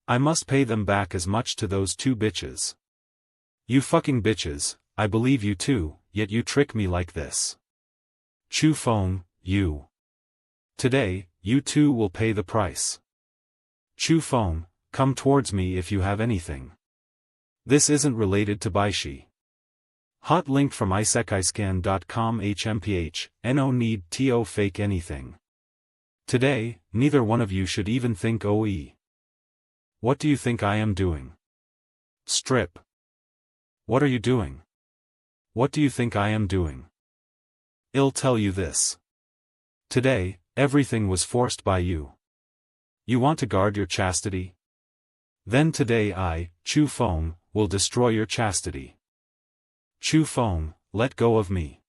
I must pay them back as much to those 2 bitches. You fucking bitches, I believe you too, yet you trick me like this. Chu Feng, you. Today, you too will pay the price. Chu Feng, come towards me if you have anything. This isn't related to Baishi. Hot link from isekaiscan.com hmph, no need to fake anything. Today, neither one of you should even think OE. What do you think I am doing? Strip. What are you doing? What do you think I am doing? I'll tell you this. Today, everything was forced by you. You want to guard your chastity? Then today I, Chu Feng, will destroy your chastity. Chu Feng, let go of me.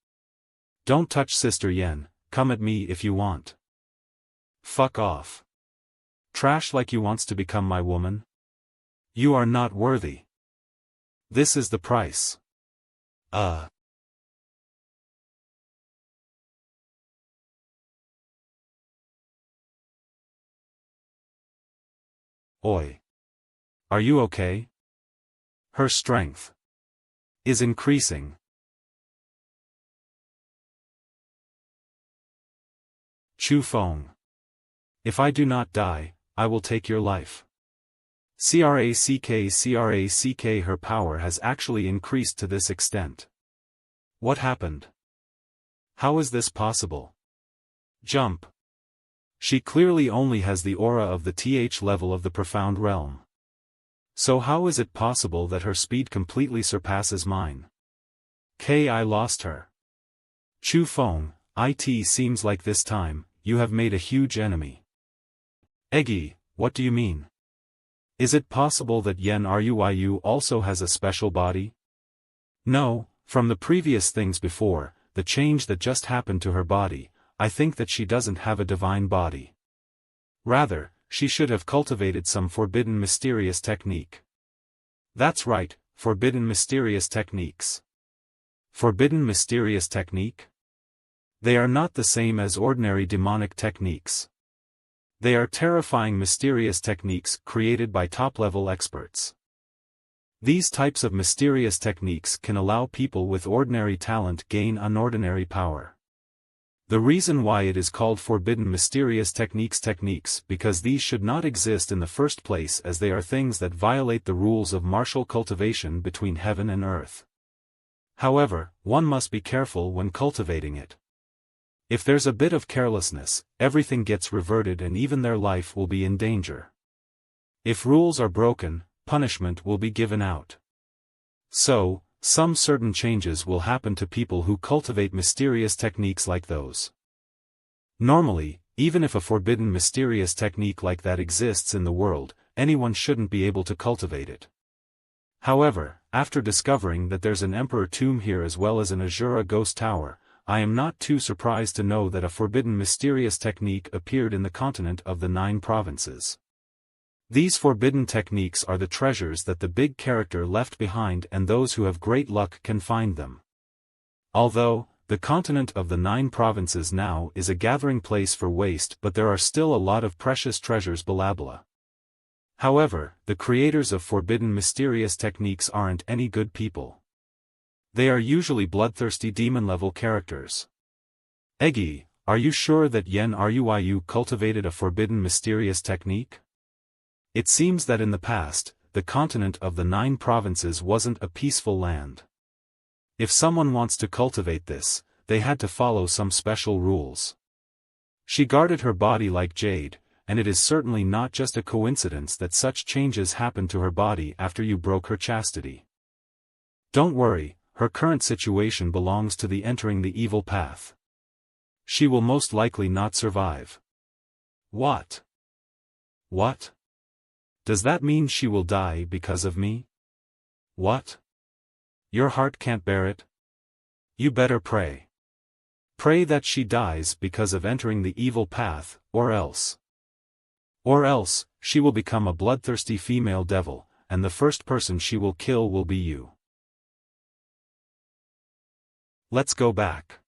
Don't touch Sister Yen, come at me if you want. Fuck off. Trash like you wants to become my woman? You are not worthy. This is the price. Oi. Are you okay? Her strength is increasing. Chu Feng. If I do not die, I will take your life. Crack, her power has actually increased to this extent. What happened? How is this possible? Jump. She clearly only has the aura of the TH level of the profound realm. So how is it possible that her speed completely surpasses mine? I lost her. Chu Feng, it seems like this time, you have made a huge enemy. Eggy, what do you mean? Is it possible that Yen Ruiyu also has a special body? No, from the previous things before, the change that just happened to her body, I think that she doesn't have a divine body. Rather, she should have cultivated some forbidden mysterious technique. That's right, forbidden mysterious techniques. Forbidden mysterious technique? They are not the same as ordinary demonic techniques. They are terrifying mysterious techniques created by top-level experts. These types of mysterious techniques can allow people with ordinary talent gain unordinary power. The reason why it is called forbidden mysterious techniques because these should not exist in the first place, as they are things that violate the rules of martial cultivation between heaven and earth. However, one must be careful when cultivating it. If there's a bit of carelessness, everything gets reverted and even their life will be in danger. If rules are broken, punishment will be given out. So, some certain changes will happen to people who cultivate mysterious techniques like those. Normally, even if a forbidden mysterious technique like that exists in the world, anyone shouldn't be able to cultivate it. However, after discovering that there's an Emperor tomb here as well as an Asura ghost tower, I am not too surprised to know that a forbidden mysterious technique appeared in the continent of the 9 provinces. These forbidden techniques are the treasures that the big character left behind, and those who have great luck can find them. Although, the continent of the 9 provinces now is a gathering place for waste, but there are still a lot of precious treasures blah. However, the creators of forbidden mysterious techniques aren't any good people. They are usually bloodthirsty demon-level characters. Eggy, are you sure that Yen Ruiyu cultivated a forbidden mysterious technique? It seems that in the past, the continent of the 9 provinces wasn't a peaceful land. If someone wants to cultivate this, they had to follow some special rules. She guarded her body like jade, and it is certainly not just a coincidence that such changes happened to her body after you broke her chastity. Don't worry. Her current situation belongs to the entering the evil path. She will most likely not survive. What? What? Does that mean she will die because of me? What? Your heart can't bear it? You better pray. Pray that she dies because of entering the evil path, or else, she will become a bloodthirsty female devil, and the first person she will kill will be you. Let's go back.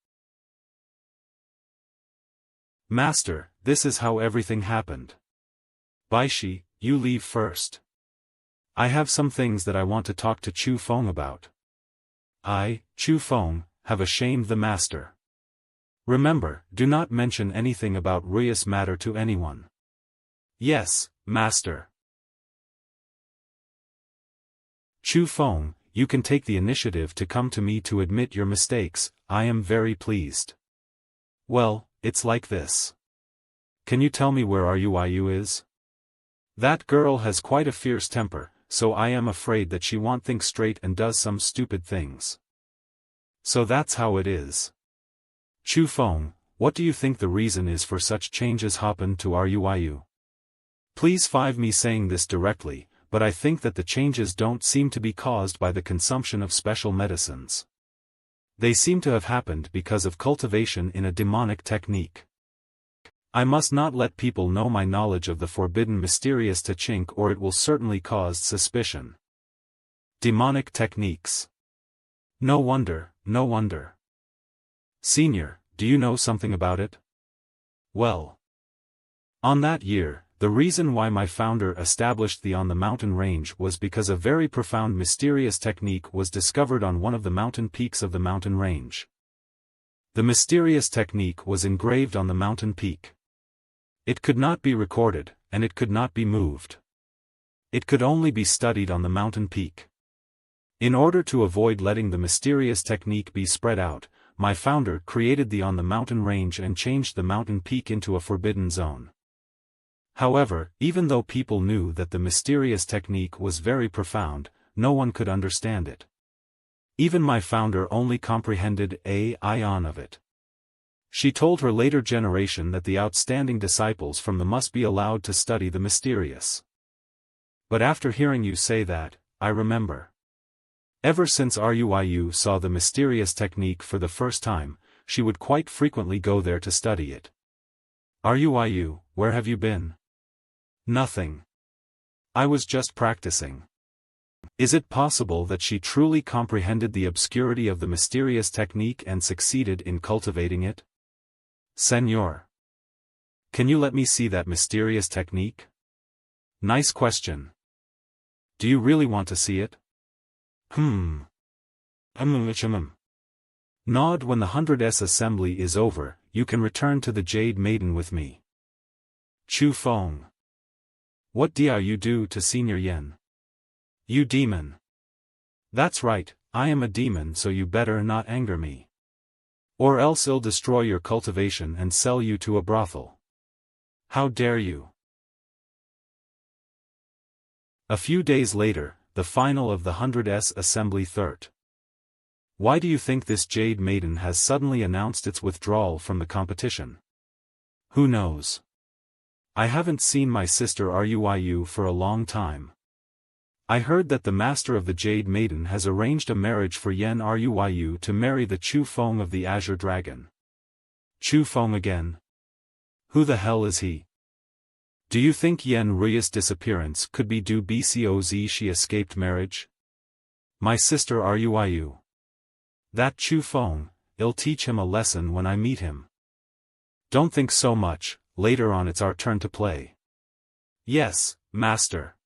Master, this is how everything happened. Baishi, you leave first. I have some things that I want to talk to Chu Feng about. I, Chu Feng, have ashamed the master. Remember, do not mention anything about Rui's matter to anyone. Yes, master. Chu Feng, you can take the initiative to come to me to admit your mistakes. I am very pleased. Well, it's like this. Can you tell me where Ruiyu is? That girl has quite a fierce temper, so I am afraid that she won't think straight and does some stupid things. So that's how it is. Chu Feng, what do you think the reason is for such changes happen to Ruiyu? Please forgive me saying this directly, but I think that the changes don't seem to be caused by the consumption of special medicines. They seem to have happened because of cultivation in a demonic technique. I must not let people know my knowledge of the forbidden mysterious technique, or it will certainly cause suspicion. Demonic techniques. No wonder, no wonder. Senior, do you know something about it? Well, on that year, the reason why my founder established the On the Mountain range was because a very profound mysterious technique was discovered on one of the mountain peaks of the mountain range. The mysterious technique was engraved on the mountain peak. It could not be recorded, and it could not be moved. It could only be studied on the mountain peak. In order to avoid letting the mysterious technique be spread out, my founder created the on the mountain range and changed the mountain peak into a forbidden zone. However, even though people knew that the mysterious technique was very profound, no one could understand it. Even my founder only comprehended a ion of it. She told her later generation that the outstanding disciples from the must be allowed to study the mysterious. But after hearing you say that, I remember. Ever since Ruiyu saw the mysterious technique for the first time, she would quite frequently go there to study it. Ruiyu, where have you been? Nothing. I was just practicing. Is it possible that she truly comprehended the obscurity of the mysterious technique and succeeded in cultivating it? Senor. Can you let me see that mysterious technique? Nice question. Do you really want to see it? Nod when the 100s assembly is over, you can return to the Jade Maiden with me. Chu Feng. What dare you do to Senior Yen? You demon. That's right, I am a demon, so you better not anger me. Or else I'll destroy your cultivation and sell you to a brothel. How dare you? A few days later, the final of the 100s assembly third. Why do you think this Jade Maiden has suddenly announced its withdrawal from the competition? Who knows? I haven't seen my sister Ruiyu for a long time. I heard that the master of the Jade Maiden has arranged a marriage for Yen Ruiyu to marry the Chu Feng of the Azure Dragon. Chu Feng again? Who the hell is he? Do you think Yen Rui's disappearance could be due because she escaped marriage? My sister Ruiyu. That Chu Feng, I'll teach him a lesson when I meet him. Don't think so much, later on it's our turn to play. Yes, master.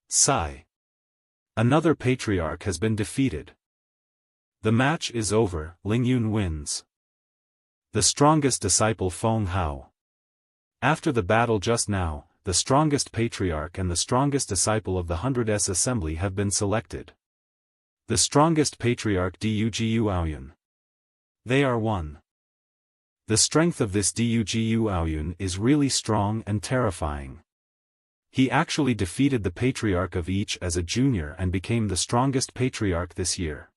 Sigh. Another patriarch has been defeated. The match is over, Lingyun wins. The strongest disciple Feng Hao. After the battle just now, the strongest patriarch and the strongest disciple of the 100s assembly have been selected. The strongest patriarch Dugu Aoyun. They are one. The strength of this Dugu Aoyun is really strong and terrifying. He actually defeated the patriarch of each as a junior and became the strongest patriarch this year.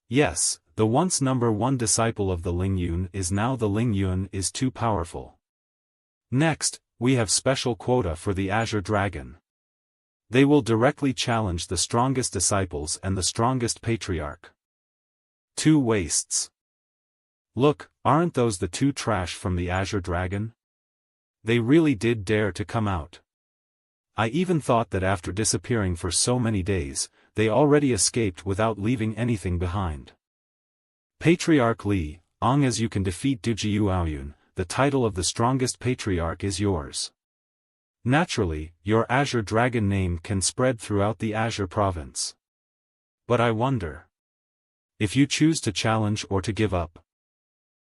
Yes, the once number one disciple of the Lingyun is now the Lingyun is too powerful. Next, we have special quota for the Azure Dragon. They will directly challenge the strongest disciples and the strongest patriarch. 2 wastes. Look, aren't those the 2 trash from the Azure Dragon? They really did dare to come out. I even thought that after disappearing for so many days, they already escaped without leaving anything behind. Patriarch Li, long as you can defeat Dugu Aoyun, the title of the strongest patriarch is yours. Naturally, your Azure Dragon name can spread throughout the Azure province. But I wonder if you choose to challenge or to give up.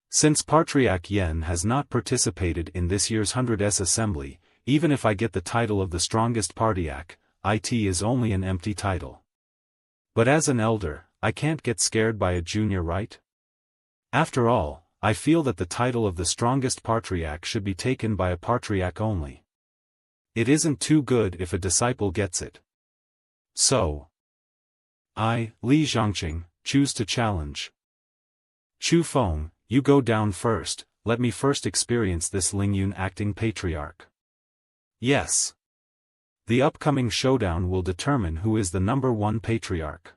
Since Patriarch Yen has not participated in this year's 100s assembly, even if I get the title of the strongest Patriarch, it is only an empty title. But as an elder, I can't get scared by a junior, right? After all, I feel that the title of the strongest Patriarch should be taken by a Patriarch only. It isn't too good if a disciple gets it. So, I, Li Zhangqing, choose to challenge. Chu Feng, you go down first, let me first experience this Lingyun acting patriarch. Yes. The upcoming showdown will determine who is the number 1 patriarch.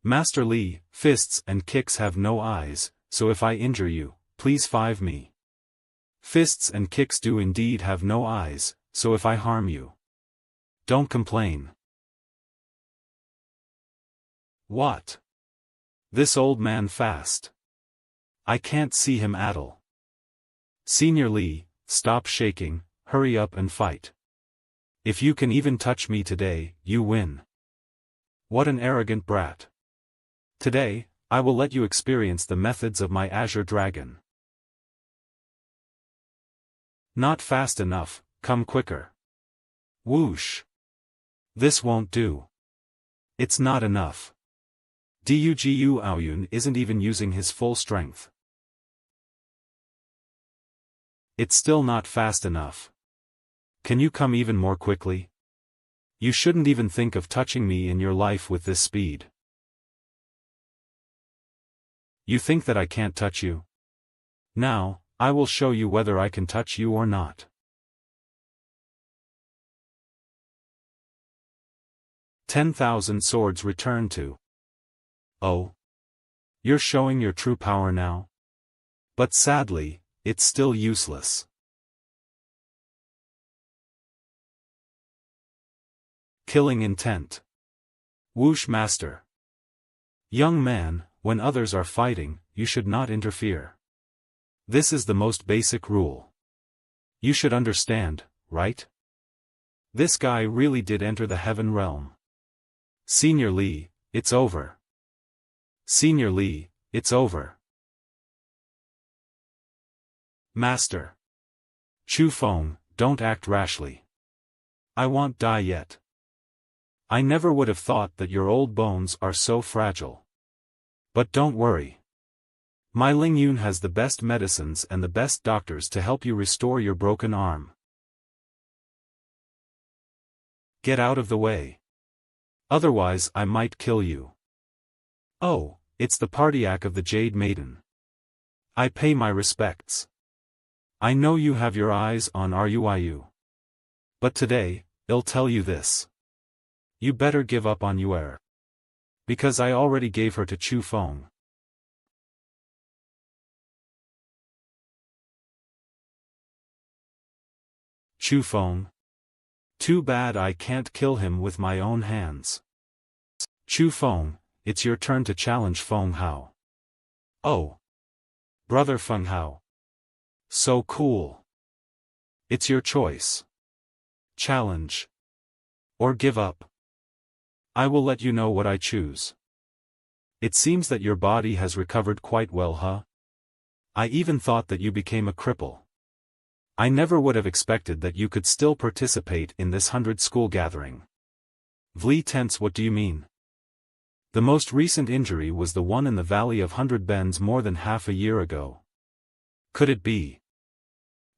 Master Li, fists and kicks have no eyes, so if I injure you, please 5 me. Fists and kicks do indeed have no eyes, so if I harm you, don't complain. What? This old man fast. I can't see him at all. Senior Li, stop shaking, hurry up and fight. If you can even touch me today, you win. What an arrogant brat. Today, I will let you experience the methods of my Azure Dragon. Not fast enough, come quicker. Whoosh. This won't do. It's not enough. Dugu Aoyun isn't even using his full strength. It's still not fast enough. Can you come even more quickly? You shouldn't even think of touching me in your life with this speed. You think that I can't touch you? Now, I will show you whether I can touch you or not. 10,000 swords return to. Oh. You're showing your true power now? But sadly, it's still useless. Killing intent. Whoosh Master. Young man, when others are fighting, you should not interfere. This is the most basic rule. You should understand, right? This guy really did enter the heaven realm. Senior Li, it's over. Senior Li, it's over. Master. Chu Feng, don't act rashly. I won't die yet. I never would have thought that your old bones are so fragile. But don't worry. My Ling Yun has the best medicines and the best doctors to help you restore your broken arm. Get out of the way. Otherwise I might kill you. Oh, it's the Pardiac of the Jade Maiden. I pay my respects. I know you have your eyes on Ruiyu. But today, I'll tell you this. You better give up on Yuer. Because I already gave her to Chu Feng. Chu Feng. Too bad I can't kill him with my own hands. Chu Feng, it's your turn to challenge Feng Hao. Oh. Brother Feng Hao. So cool. It's your choice. Challenge. Or give up. I will let you know what I choose. It seems that your body has recovered quite well, huh? I even thought that you became a cripple. I never would have expected that you could still participate in this 100 school gathering. Vli Tense, what do you mean? The most recent injury was the one in the Valley of 100 Bends more than half a year ago. Could it be?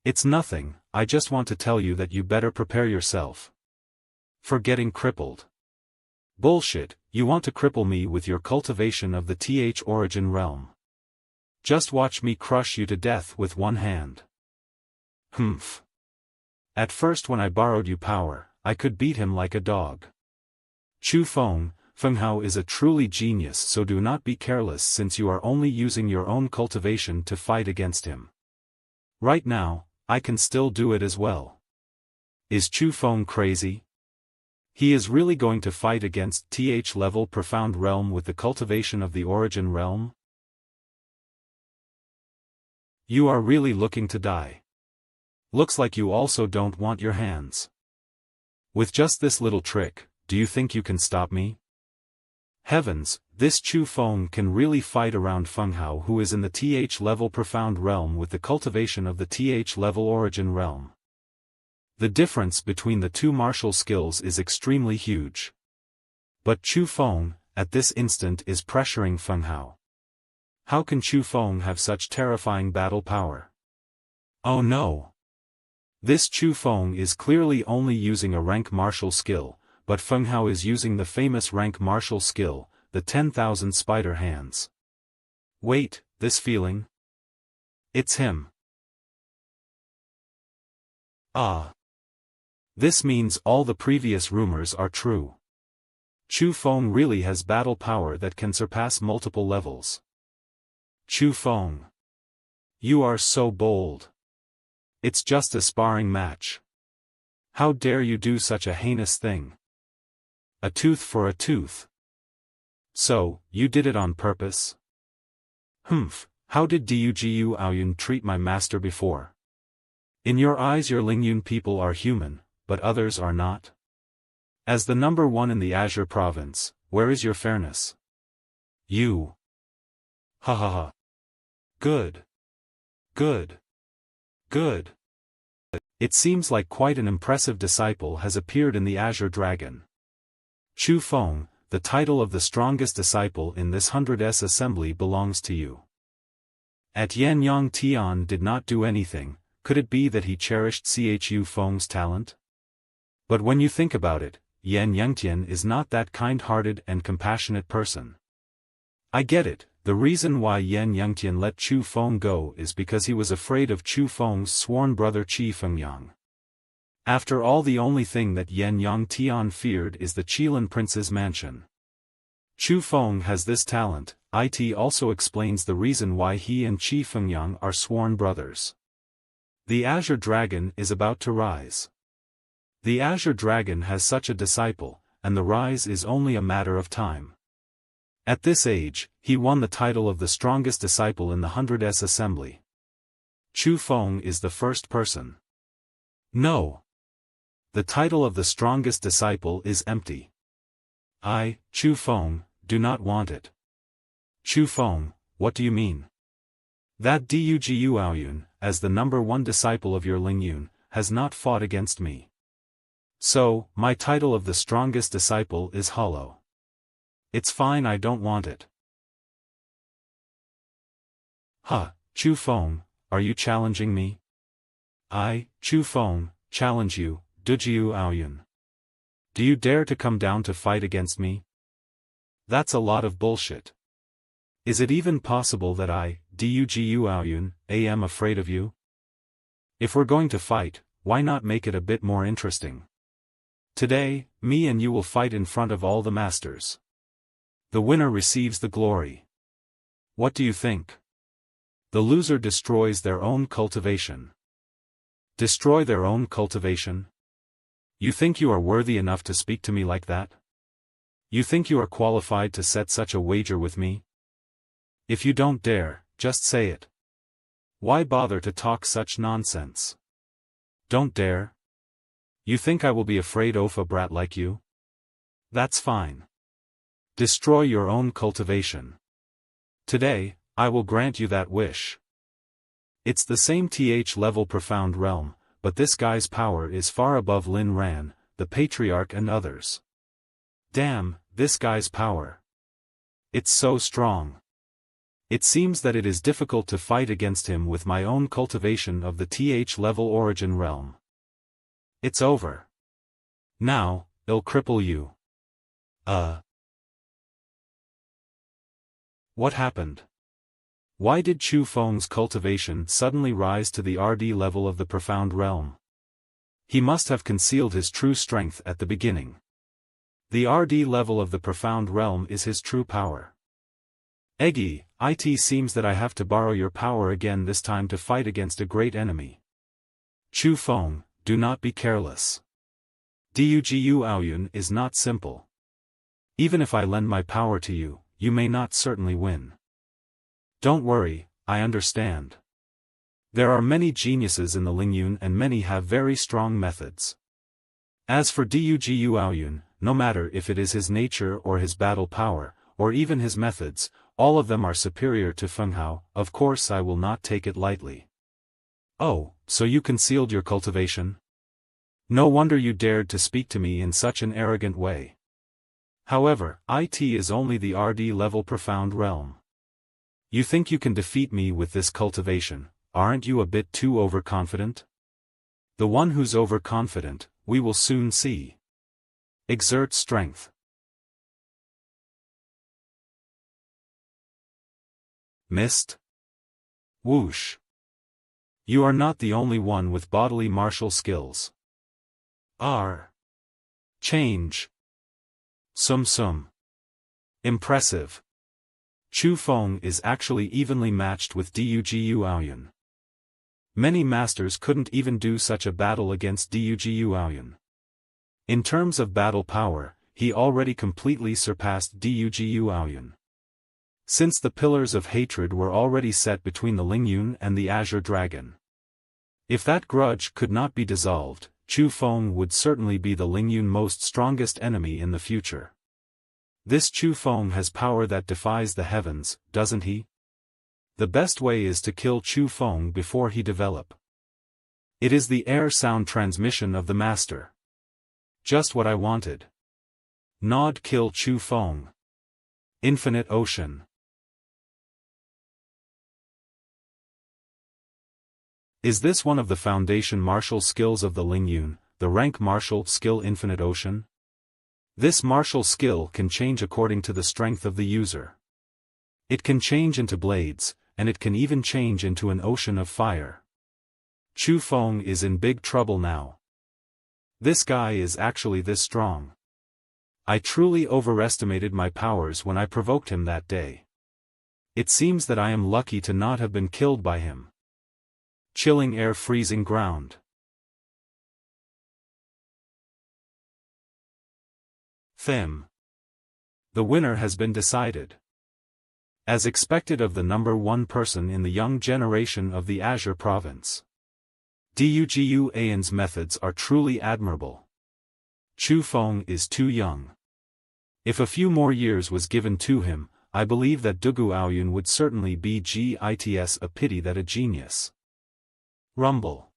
It's nothing, I just want to tell you that you better prepare yourself. For getting crippled. Bullshit, you want to cripple me with your cultivation of the origin realm. Just watch me crush you to death with one hand. Humph. At first when I borrowed you power, I could beat him like a dog. Chu Feng, Feng Hao is a truly genius, so do not be careless since you are only using your own cultivation to fight against him. Right now, I can still do it as well. Is Chu Feng crazy? He is really going to fight against level profound realm with the cultivation of the origin realm? You are really looking to die. Looks like you also don't want your hands. With just this little trick, do you think you can stop me? Heavens, this Chu Feng can really fight around Feng Hao, who is in the level profound realm with the cultivation of the level origin realm. The difference between the two martial skills is extremely huge. But Chu Feng, at this instant, is pressuring Feng Hao. How can Chu Feng have such terrifying battle power? Oh no! This Chu Feng is clearly only using a rank martial skill, but Feng Hao is using the famous rank martial skill, the 10,000 spider hands. Wait, this feeling? It's him. Ah. This means all the previous rumors are true. Chu Feng really has battle power that can surpass multiple levels. Chu Feng. You are so bold. It's just a sparring match. How dare you do such a heinous thing? A tooth for a tooth. So, you did it on purpose? Humph, how did Dugu Aoyun treat my master before? In your eyes your Lingyun people are human, but others are not? As the number one in the Azure province, where is your fairness? You. Ha ha ha. Good. Good. Good. It seems like quite an impressive disciple has appeared in the Azure Dragon. Chu Feng, the title of the strongest disciple in this 100s assembly belongs to you. At Yan Yang Tian did not do anything. Could it be that he cherished Chu Feng's talent? But when you think about it, Yan Yangtian is not that kind-hearted and compassionate person. I get it, the reason why Yan Yangtian let Chu Feng go is because he was afraid of Chu Feng's sworn brother Chu Feng. After all, the only thing that Yan Yang Tian feared is the Xiuluo prince's mansion. Chu Feng has this talent. It also explains the reason why he and Chu Feng are sworn brothers. The Azure Dragon is about to rise. The Azure Dragon has such a disciple, and the rise is only a matter of time. At this age, he won the title of the strongest disciple in the 100s assembly. Chu Feng is the first person. No. The title of the strongest disciple is empty. I, Chu Feng, do not want it. Chu Feng, what do you mean? That Dugu Aoyun, as the number one disciple of your Lingyun, has not fought against me. So, my title of the strongest disciple is hollow. It's fine, I don't want it. Huh, Chu Feng, are you challenging me? I, Chu Feng, challenge you, Dugu Aoyun. Do you dare to come down to fight against me? That's a lot of bullshit. Is it even possible that I, Dugu Aoyun, am afraid of you? If we're going to fight, why not make it a bit more interesting? Today, me and you will fight in front of all the masters. The winner receives the glory. What do you think? The loser destroys their own cultivation. Destroy their own cultivation? You think you are worthy enough to speak to me like that? You think you are qualified to set such a wager with me? If you don't dare, just say it. Why bother to talk such nonsense? Don't dare? You think I will be afraid of a brat like you? That's fine. Destroy your own cultivation. Today, I will grant you that wish. It's the same level profound realm, but this guy's power is far above Lin Ran, the patriarch and others. Damn, this guy's power. It's so strong. It seems that it is difficult to fight against him with my own cultivation of the level origin realm. It's over. Now, I'll cripple you. What happened? Why did Chu Feng's cultivation suddenly rise to the RD level of the profound realm? He must have concealed his true strength at the beginning. The RD level of the profound realm is his true power. Eggy, it seems that I have to borrow your power again, this time to fight against a great enemy. Chu Feng, do not be careless. Dugu Aoyun is not simple. Even if I lend my power to you, you may not certainly win. Don't worry, I understand. There are many geniuses in the Lingyun and many have very strong methods. As for Dugu Aoyun, no matter if it is his nature or his battle power, or even his methods, all of them are superior to Feng Hao. Of course I will not take it lightly. Oh, so you concealed your cultivation? No wonder you dared to speak to me in such an arrogant way. However, it is only the RD level profound realm. You think you can defeat me with this cultivation, aren't you a bit too overconfident? The one who's overconfident, we will soon see. Exert strength. Missed? Whoosh. You are not the only one with bodily martial skills. Change. Sum. Impressive. Chu Feng is actually evenly matched with Dugu Aoyun. Many masters couldn't even do such a battle against Dugu Aoyun. In terms of battle power, he already completely surpassed Dugu Aoyun. Since the pillars of hatred were already set between the Lingyun and the Azure Dragon. If that grudge could not be dissolved, Chu Feng would certainly be the Lingyun most strongest enemy in the future. This Chu Feng has power that defies the heavens, doesn't he? The best way is to kill Chu Feng before he develop. It is the air-sound transmission of the master. Just what I wanted. Nod kill Chu Feng. Infinite Ocean. Is this one of the foundation martial skills of the Lingyun, the rank martial skill Infinite Ocean? This martial skill can change according to the strength of the user. It can change into blades, and it can even change into an ocean of fire. Chu Feng is in big trouble now. This guy is actually this strong. I truly overestimated my powers when I provoked him that day. It seems that I am lucky to not have been killed by him. Chilling air, freezing ground. Them. The winner has been decided. As expected of the number one person in the young generation of the Azure province. Dugu Ayan's methods are truly admirable. Chu Feng is too young. If a few more years was given to him, I believe that Dugu Aoyun would certainly be GITS. A pity that a genius. Rumble.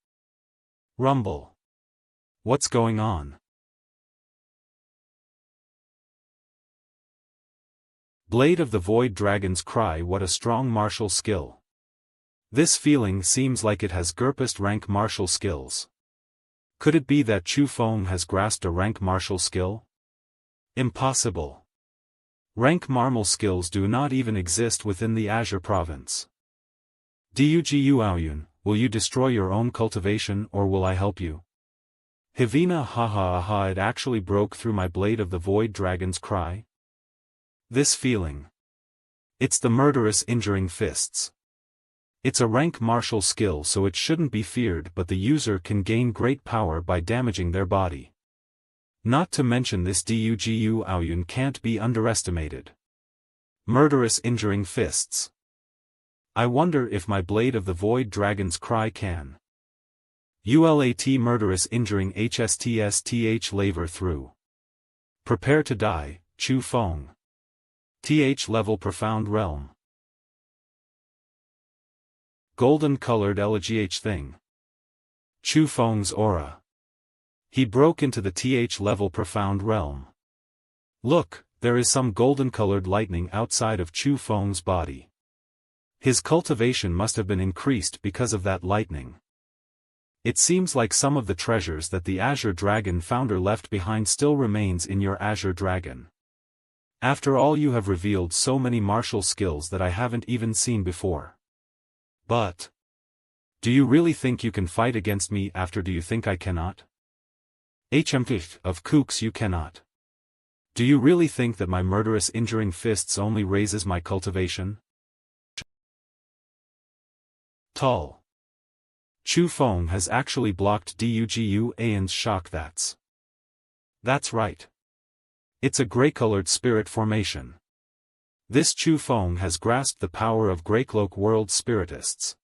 Rumble. What's going on? Blade of the Void Dragon's Cry. What a strong martial skill. This feeling seems like it has Gerpist rank martial skills. Could it be that Chu Feng has grasped a rank martial skill? Impossible. Rank martial skills do not even exist within the Azure province. Dugu Aoyun, will you destroy your own cultivation or will I help you? Hivina haha, it actually broke through my Blade of the Void Dragon's Cry. This feeling. It's the murderous injuring fists. It's a rank martial skill, so it shouldn't be feared, but the user can gain great power by damaging their body. Not to mention this Dugu Aoyun can't be underestimated. Murderous injuring fists. I wonder if my Blade of the Void Dragon's Cry can. ULAT murderous injuring HSTSTH laver through. Prepare to die, Chu Feng. Level Profound Realm. Golden colored LGH thing. Chu Feng's aura. He broke into the level Profound Realm. Look, there is some golden colored lightning outside of Chu Feng's body. His cultivation must have been increased because of that lightning. It seems like some of the treasures that the Azure Dragon founder left behind still remains in your Azure Dragon. After all, you have revealed so many martial skills that I haven't even seen before. But do you really think you can fight against me after? Do you think I cannot? Of kooks, you cannot. Do you really think that my murderous injuring fists only raises my cultivation? Tall. Chu Feng has actually blocked Dugu Ayan's shock. That's right. It's a grey-colored spirit formation. This Chu Feng has grasped the power of Greycloak World Spiritists.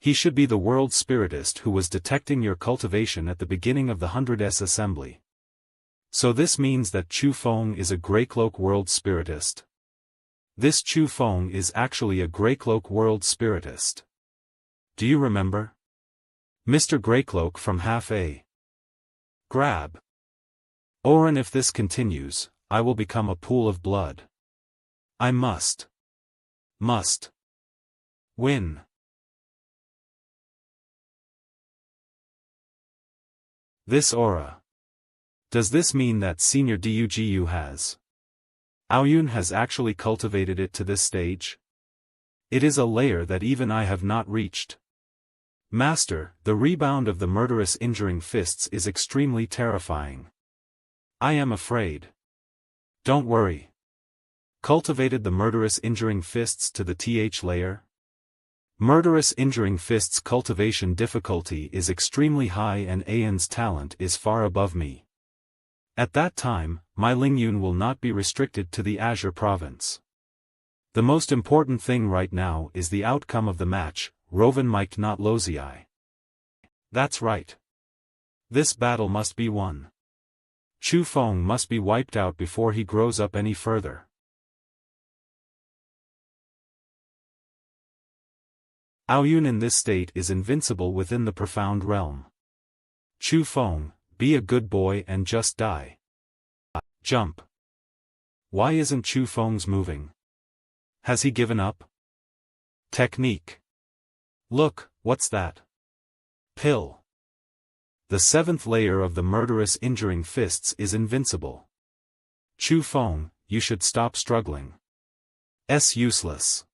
He should be the World Spiritist who was detecting your cultivation at the beginning of the 100s assembly. So this means that Chu Feng is a Greycloak World Spiritist. This Chu Feng is actually a Greycloak World Spiritist. Do you remember? Mr. Greycloak from half A. Grab. Oren, if this continues, I will become a pool of blood. I must win. This aura. Does this mean that Senior Dugu has? Aoyun has actually cultivated it to this stage? It is a layer that even I have not reached. Master, the rebound of the murderous injuring fists is extremely terrifying. I am afraid. Don't worry. Cultivated the murderous injuring fists to the layer? Murderous injuring fists cultivation difficulty is extremely high and Ayan's talent is far above me. At that time, my Lingyun will not be restricted to the Azure province. The most important thing right now is the outcome of the match, Rovan Mike not Lozii. That's right. This battle must be won. Chu Feng must be wiped out before he grows up any further. Aoyun in this state is invincible within the profound realm. Chu Feng, be a good boy and just die. Jump. Why isn't Chu Feng's moving? Has he given up? Technique. Look, what's that? Pill. The 7th layer of the murderous injuring fists is invincible. Chu Feng, you should stop struggling. Useless.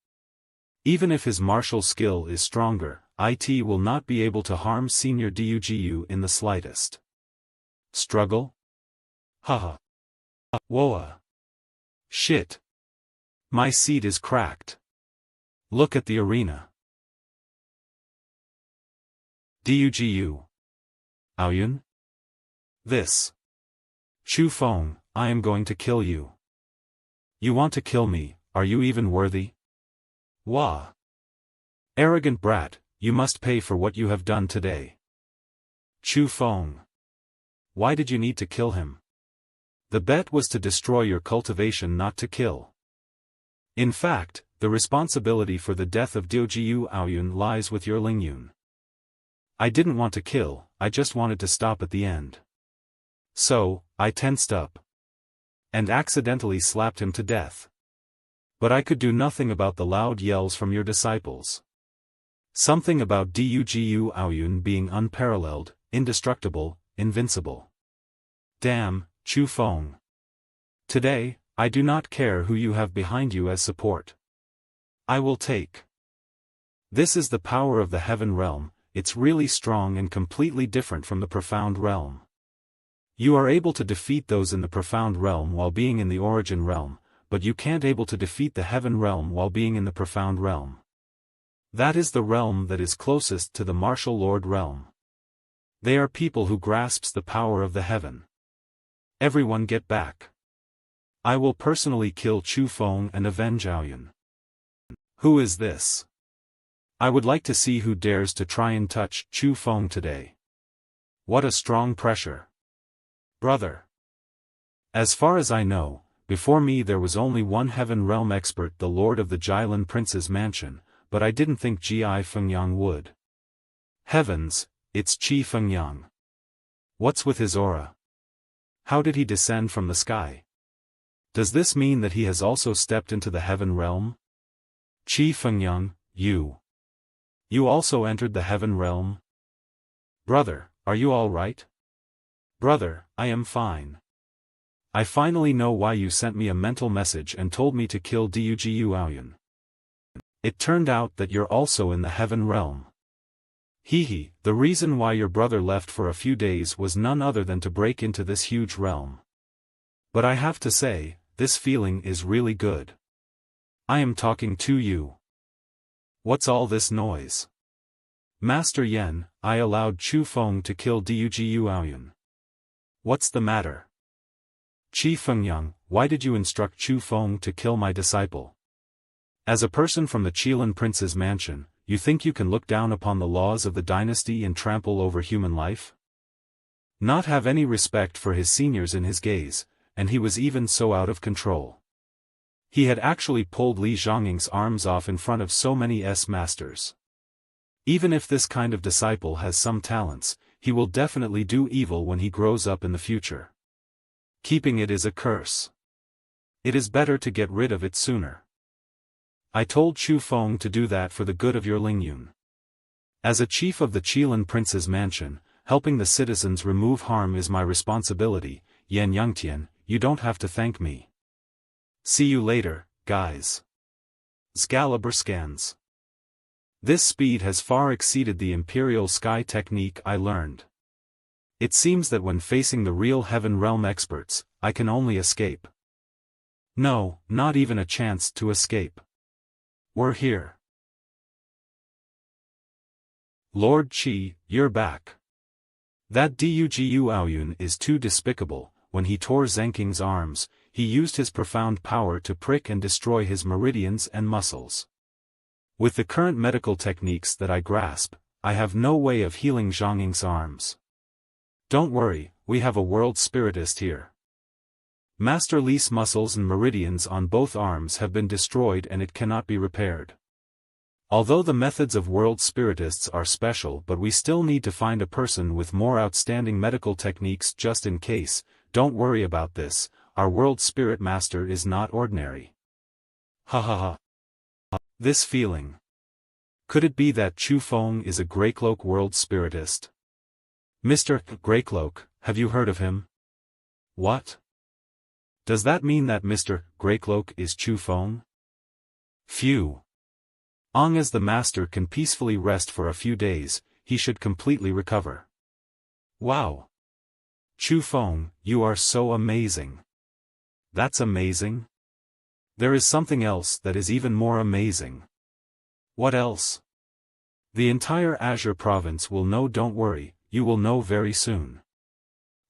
Even if his martial skill is stronger, it will not be able to harm Senior Dugu in the slightest. Struggle? Haha. Woa. Shit. My seat is cracked. Look at the arena. Dugu. Aoyun? This. Chu Feng, I am going to kill you. You want to kill me, are you even worthy? Wah. Arrogant brat, you must pay for what you have done today. Chu Feng. Why did you need to kill him? The bet was to destroy your cultivation, not to kill. In fact, the responsibility for the death of Dugu Aoyun lies with your Lingyun. I didn't want to kill, I just wanted to stop at the end. So, I tensed up. And accidentally slapped him to death. But I could do nothing about the loud yells from your disciples. Something about Dugu Aoyun being unparalleled, indestructible, invincible. Damn, Chu Feng. Today, I do not care who you have behind you as support. I will take. This is the power of the heaven realm, it's really strong and completely different from the profound realm. You are able to defeat those in the profound realm while being in the origin realm, but you can't able to defeat the heaven realm while being in the profound realm. That is the realm that is closest to the martial lord realm. They are people who grasps the power of the heaven. Everyone get back. I will personally kill Chu Feng and avenge Aoyun. Who is this? I would like to see who dares to try and touch Chu Feng today. What a strong pressure. Brother. As far as I know, before me there was only one heaven realm expert, the lord of the Xiuluo prince's mansion, but I didn't think Ji Fengyang would. Heavens, it's Qi Fengyang. What's with his aura? How did he descend from the sky? Does this mean that he has also stepped into the heaven realm? Qi Fengyang, you also entered the heaven realm? Brother, are you all right? Brother, I am fine. I finally know why you sent me a mental message and told me to kill Dugu Aoyun. It turned out that you're also in the heaven realm. Hehe, the reason why your brother left for a few days was none other than to break into this huge realm. But I have to say, this feeling is really good. I am talking to you. What's all this noise? Master Yen, I allowed Chu Feng to kill Dugu Aoyun. What's the matter? Qi Fengyang, why did you instruct Chu Feng to kill my disciple? As a person from the Xiuluo prince's mansion, you think you can look down upon the laws of the dynasty and trample over human life? Not have any respect for his seniors in his gaze, and he was even so out of control. He had actually pulled Li Zhongying's arms off in front of so many masters. Even if this kind of disciple has some talents, he will definitely do evil when he grows up in the future. Keeping it is a curse. It is better to get rid of it sooner. I told Chu Feng to do that for the good of your Lingyun. As a chief of the Xiuluo prince's mansion, helping the citizens remove harm is my responsibility. Yan Yangtian, you don't have to thank me. See you later, guys. Excalibur scans. This speed has far exceeded the Imperial Sky technique I learned. It seems that when facing the real Heaven Realm experts, I can only escape. No, not even a chance to escape. We're here. Lord Qi, you're back. That Dugu Aoyun is too despicable. When he tore Zenking's arms, he used his profound power to prick and destroy his meridians and muscles. With the current medical techniques that I grasp, I have no way of healing Zhongying's arms. Don't worry, we have a world spiritist here. Master Li's muscles and meridians on both arms have been destroyed and it cannot be repaired. Although the methods of world spiritists are special, but we still need to find a person with more outstanding medical techniques just in case. Don't worry about this, our world spirit master is not ordinary. Ha ha ha. This feeling. Could it be that Chu Feng is a Greycloak world spiritist? Mr. Greycloak, have you heard of him? What? Does that mean that Mr. Greycloak is Chu Feng? Phew. As the master can peacefully rest for a few days, he should completely recover. Wow. Chu Feng, you are so amazing. That's amazing? There is something else that is even more amazing. What else? The entire Azure province will know. Don't worry, you will know very soon.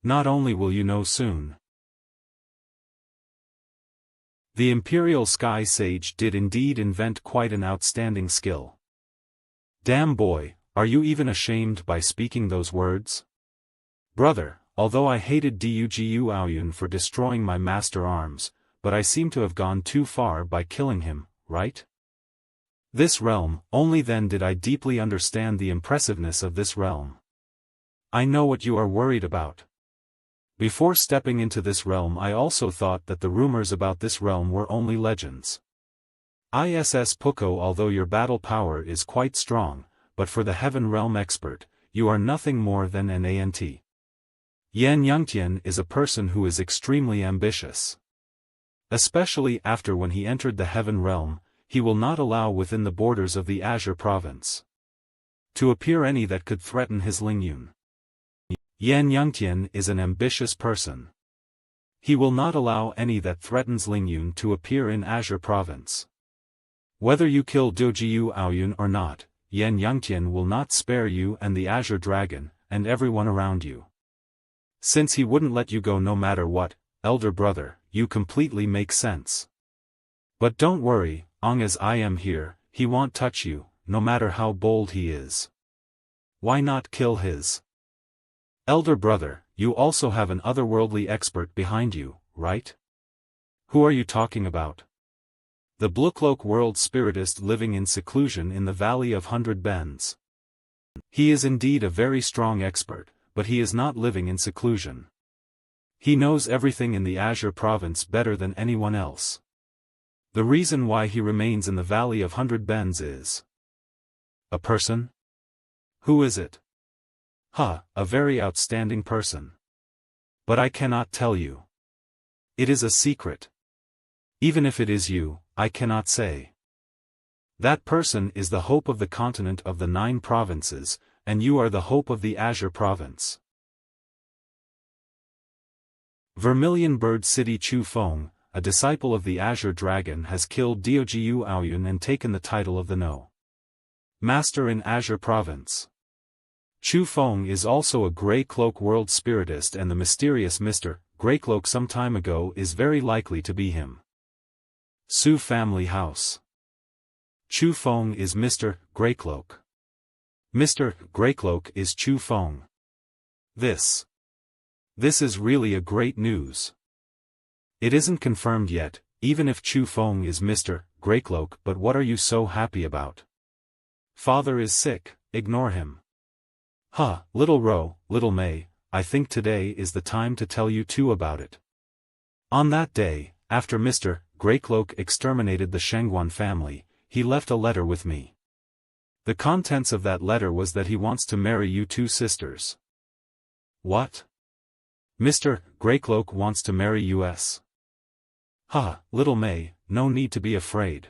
Not only will you know soon. The Imperial Sky Sage did indeed invent quite an outstanding skill. Damn boy, are you even ashamed by speaking those words? Brother, although I hated Dugu Aoyun for destroying my master arms, but I seem to have gone too far by killing him, right? This realm, only then did I deeply understand the impressiveness of this realm. I know what you are worried about. Before stepping into this realm I also thought that the rumors about this realm were only legends. ISS Puko, although your battle power is quite strong, but for the Heaven Realm expert, you are nothing more than an ant. Yan Yangtian is a person who is extremely ambitious. Especially after when he entered the Heaven Realm, he will not allow within the borders of the Azure province to appear any that could threaten his Lingyun. Yan Yangtian is an ambitious person. He will not allow any that threatens Lingyun to appear in Azure province. Whether you kill Dugu Aoyun or not, Yan Yangtian will not spare you and the Azure Dragon, and everyone around you. Since he wouldn't let you go no matter what, elder brother, you completely make sense. But don't worry, as I am here, he won't touch you, no matter how bold he is. Why not kill his elder brother? You also have an otherworldly expert behind you, right? Who are you talking about? The Bluecloak world spiritist living in seclusion in the Valley of 100 Bends. He is indeed a very strong expert, but he is not living in seclusion. He knows everything in the Azure province better than anyone else. The reason why he remains in the Valley of 100 Bends is a person? Who is it? A very outstanding person. But I cannot tell you. It is a secret. Even if it is you, I cannot say. That person is the hope of the continent of the 9 provinces, and you are the hope of the Azure province. Vermilion Bird City. Chu Feng, a disciple of the Azure Dragon, has killed Dugu Aoyun and taken the title of the No Master in Azure province. Chu Feng is also a Greycloak world spiritist, and the mysterious Mr. Greycloak some time ago is very likely to be him. Su family house. Chu Feng is Mr. Greycloak. Mr. Greycloak is Chu Feng. This is really a great news. It isn't confirmed yet, even if Chu Feng is Mr. Greycloak, but what are you so happy about? Father is sick, ignore him. Little Ro, little Mei, I think today is the time to tell you too about it. On that day, after Mr. Greycloak exterminated the Shengguan family, he left a letter with me. The contents of that letter was that he wants to marry you 2 sisters. What? Mr. Greycloak wants to marry us? Little Mei, no need to be afraid.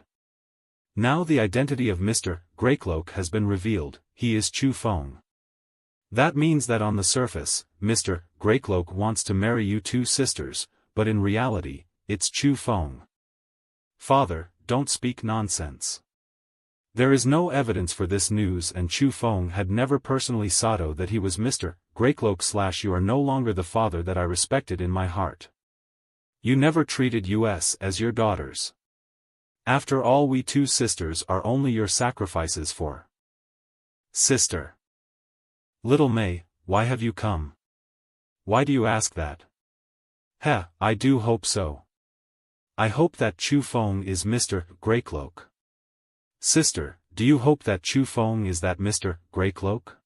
Now the identity of Mr. Greycloak has been revealed, he is Chu Feng. That means that on the surface, Mr. Greycloak wants to marry you 2 sisters, but in reality, it's Chu Feng. Father, don't speak nonsense. There is no evidence for this news, and Chu Feng had never personally said that he was Mr. Greycloak. You are no longer the father that I respected in my heart. You never treated us as your daughters. After all, we 2 sisters are only your sacrifices for sister. Little Mei, why have you come? Why do you ask that? I do hope so. I hope that Chu Feng is Mr. Greycloak. Sister, do you hope that Chu Feng is that Mr. Greycloak?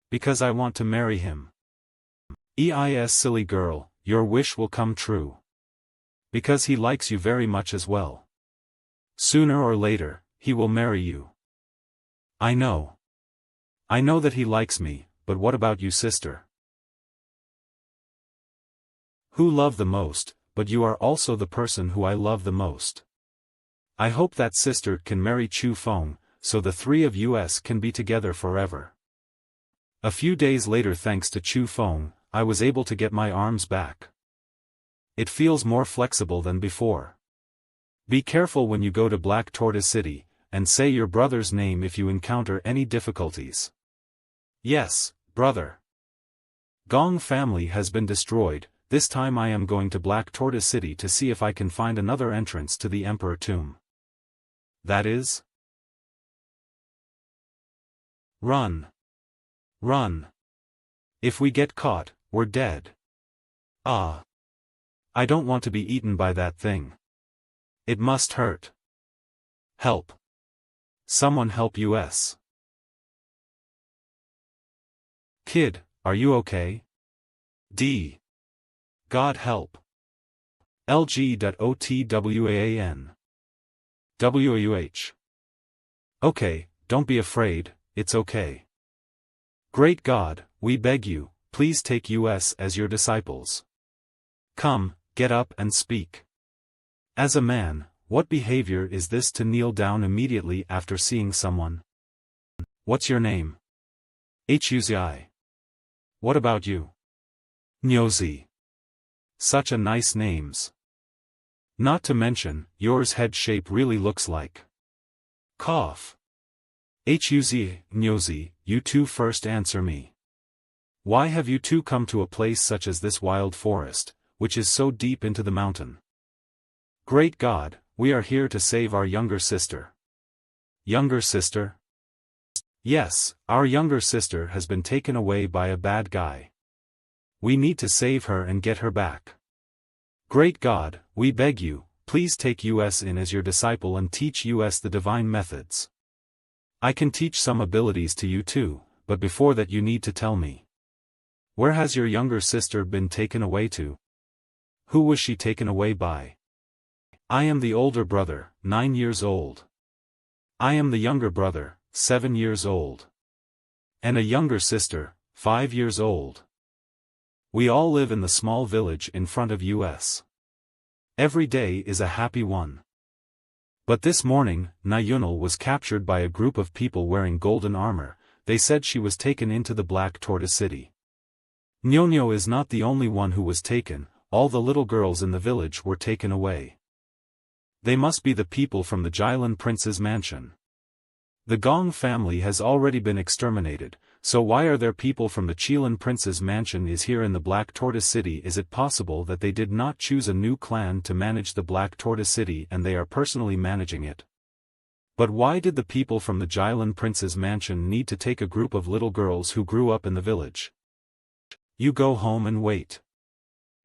Because I want to marry him. Silly girl, your wish will come true. Because he likes you very much as well. Sooner or later, he will marry you. I know. I know that he likes me, but what about you, sister? Who love the most, but you are also the person who I love the most. I hope that sister can marry Chu Feng, so the three of us can be together forever. A few days later, thanks to Chu Feng, I was able to get my arms back. It feels more flexible than before. Be careful when you go to Black Tortoise City, and say your brother's name if you encounter any difficulties. Yes, brother. Gong family has been destroyed. This time I am going to Black Tortoise City to see if I can find another entrance to the Emperor Tomb. That is? Run. Run. If we get caught, we're dead. Ah. I don't want to be eaten by that thing. It must hurt. Help. Someone help us. Kid, are you okay? D. God help. LG.OTWAAN. WAUH. Okay, don't be afraid, it's okay. Great God, we beg you, please take us as your disciples. Come, get up and speak. As a man, what behavior is this to kneel down immediately after seeing someone? What's your name? Huzi. What about you? Nyozi. Such a nice names. Not to mention, yours head shape really looks like. Cough. Huzi, Nyozi, you two first answer me. Why have you two come to a place such as this wild forest, which is so deep into the mountain? Great God, we are here to save our younger sister. Younger sister? Yes, our younger sister has been taken away by a bad guy. We need to save her and get her back. Great God, we beg you, please take us in as your disciple and teach us the divine methods. I can teach some abilities to you too, but before that you need to tell me. Where has your younger sister been taken away to? Who was she taken away by? I am the older brother, 9 years old. I am the younger brother, 7 years old. And a younger sister, 5 years old. We all live in the small village in front of us. Every day is a happy one. But this morning, Nayunal was captured by a group of people wearing golden armor. They said she was taken into the Black Tortoise City. Nyonyo is not the only one who was taken, all the little girls in the village were taken away. They must be the people from the Xiuluo prince's mansion. The Gong family has already been exterminated, so why are there people from the Xiuluo prince's mansion is here in the Black Tortoise City? Is it possible that they did not choose a new clan to manage the Black Tortoise City and they are personally managing it? But why did the people from the Xiuluo prince's mansion need to take a group of little girls who grew up in the village? You go home and wait.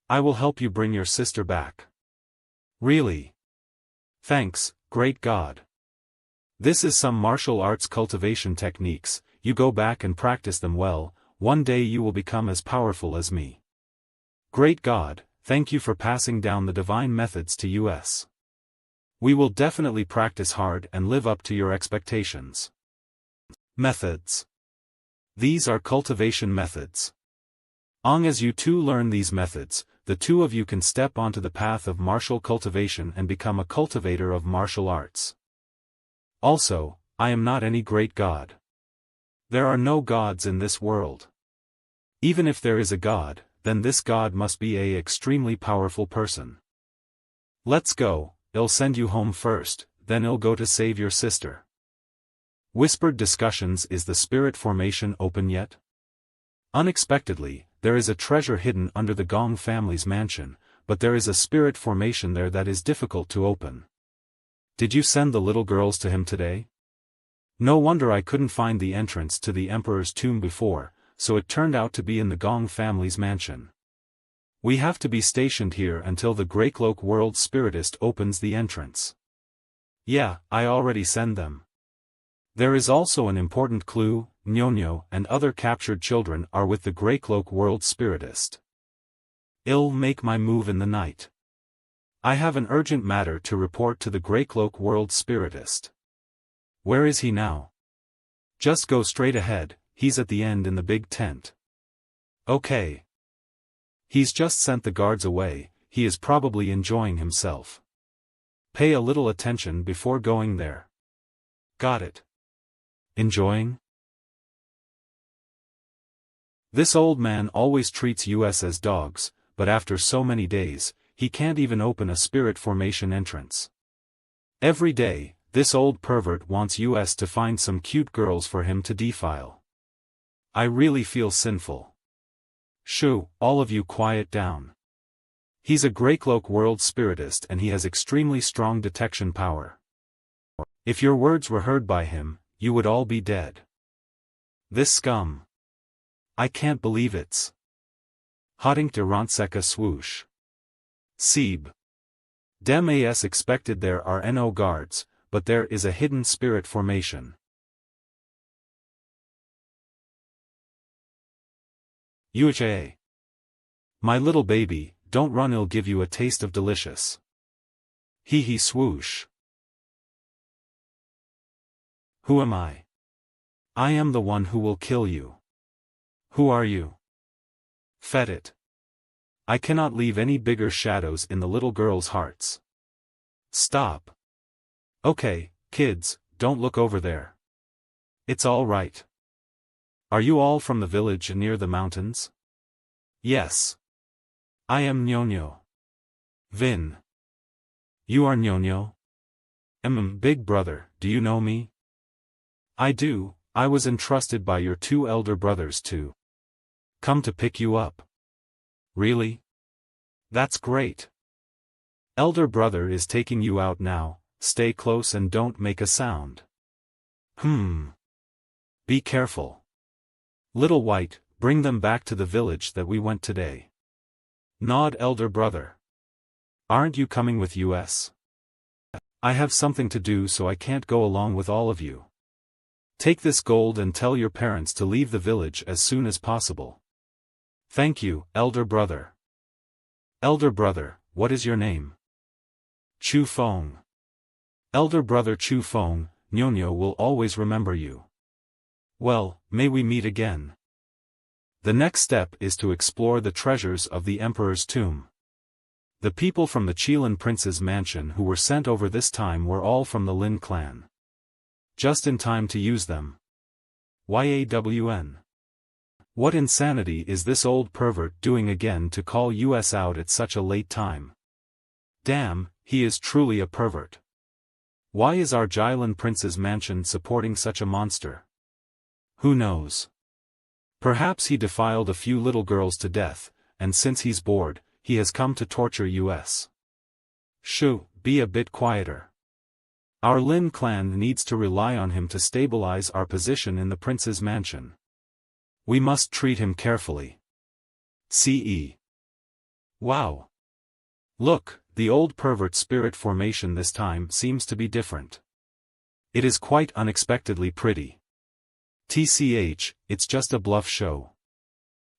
I will help you bring your sister back. Really? Thanks, great God. This is some martial arts cultivation techniques. You go back and practice them well, one day you will become as powerful as me. Great God, thank you for passing down the divine methods to us. We will definitely practice hard and live up to your expectations. Methods. These are cultivation methods. As you two learn these methods, the two of you can step onto the path of martial cultivation and become a cultivator of martial arts. Also, I am not any great god. There are no gods in this world. Even if there is a god, then this god must be a extremely powerful person. Let's go, I'll send you home first, then I'll go to save your sister. Whispered discussions. Is the spirit formation open yet? Unexpectedly, there is a treasure hidden under the Gong family's mansion, but there is a spirit formation there that is difficult to open. Did you send the little girls to him today? No wonder I couldn't find the entrance to the Emperor's tomb before, so it turned out to be in the Gong family's mansion. We have to be stationed here until the Greycloak World Spiritist opens the entrance. Yeah, I already send them. There is also an important clue: Nyonyo and other captured children are with the Greycloak World Spiritist. I'll make my move in the night. I have an urgent matter to report to the Greycloak World Spiritist. Where is he now? Just go straight ahead, he's at the end in the big tent. Okay. He's just sent the guards away, he is probably enjoying himself. Pay a little attention before going there. Got it. Enjoying? This old man always treats us as dogs, but after so many days, he can't even open a spirit formation entrance. Every day, this old pervert wants us to find some cute girls for him to defile. I really feel sinful. Shoo, all of you quiet down. He's a Greycloak World Spiritist and he has extremely strong detection power. If your words were heard by him, you would all be dead. This scum. I can't believe it's. Hotting to Rontseka swoosh. Sieb. Dem as expected there are no guards, but there is a hidden spirit formation. Uha. My little baby, don't run, I'll give you a taste of delicious. Hee hee swoosh. Who am I? I am the one who will kill you. Who are you? Fed it. I cannot leave any bigger shadows in the little girls' hearts. Stop. Okay, kids, don't look over there. It's all right. Are you all from the village near the mountains? Yes. I am Nyonyo. Vin. You are Nyonyo? Big brother, do you know me? I do, I was entrusted by your two elder brothers to come to pick you up. Really? That's great. Elder brother is taking you out now, stay close and don't make a sound. Be careful. Little White, bring them back to the village that we went today. Nod elder brother. Aren't you coming with us? I have something to do so I can't go along with all of you. Take this gold and tell your parents to leave the village as soon as possible. Thank you, elder brother. Elder brother, what is your name? Chu Feng. Elder brother Chu Feng, Nyonyo will always remember you. Well, may we meet again. The next step is to explore the treasures of the Emperor's tomb. The people from the Xiuluo prince's mansion who were sent over this time were all from the Lin clan. Just in time to use them. YAWN. What insanity is this old pervert doing again to call us out at such a late time? Damn, he is truly a pervert. Why is our Xiuluo prince's mansion supporting such a monster? Who knows? Perhaps he defiled a few little girls to death, and since he's bored, he has come to torture us. Shoo, be a bit quieter. Our Lin clan needs to rely on him to stabilize our position in the prince's mansion. We must treat him carefully. CE. Wow. Look, the old pervert spirit formation this time seems to be different. It is quite unexpectedly pretty. TCH, it's just a bluff show.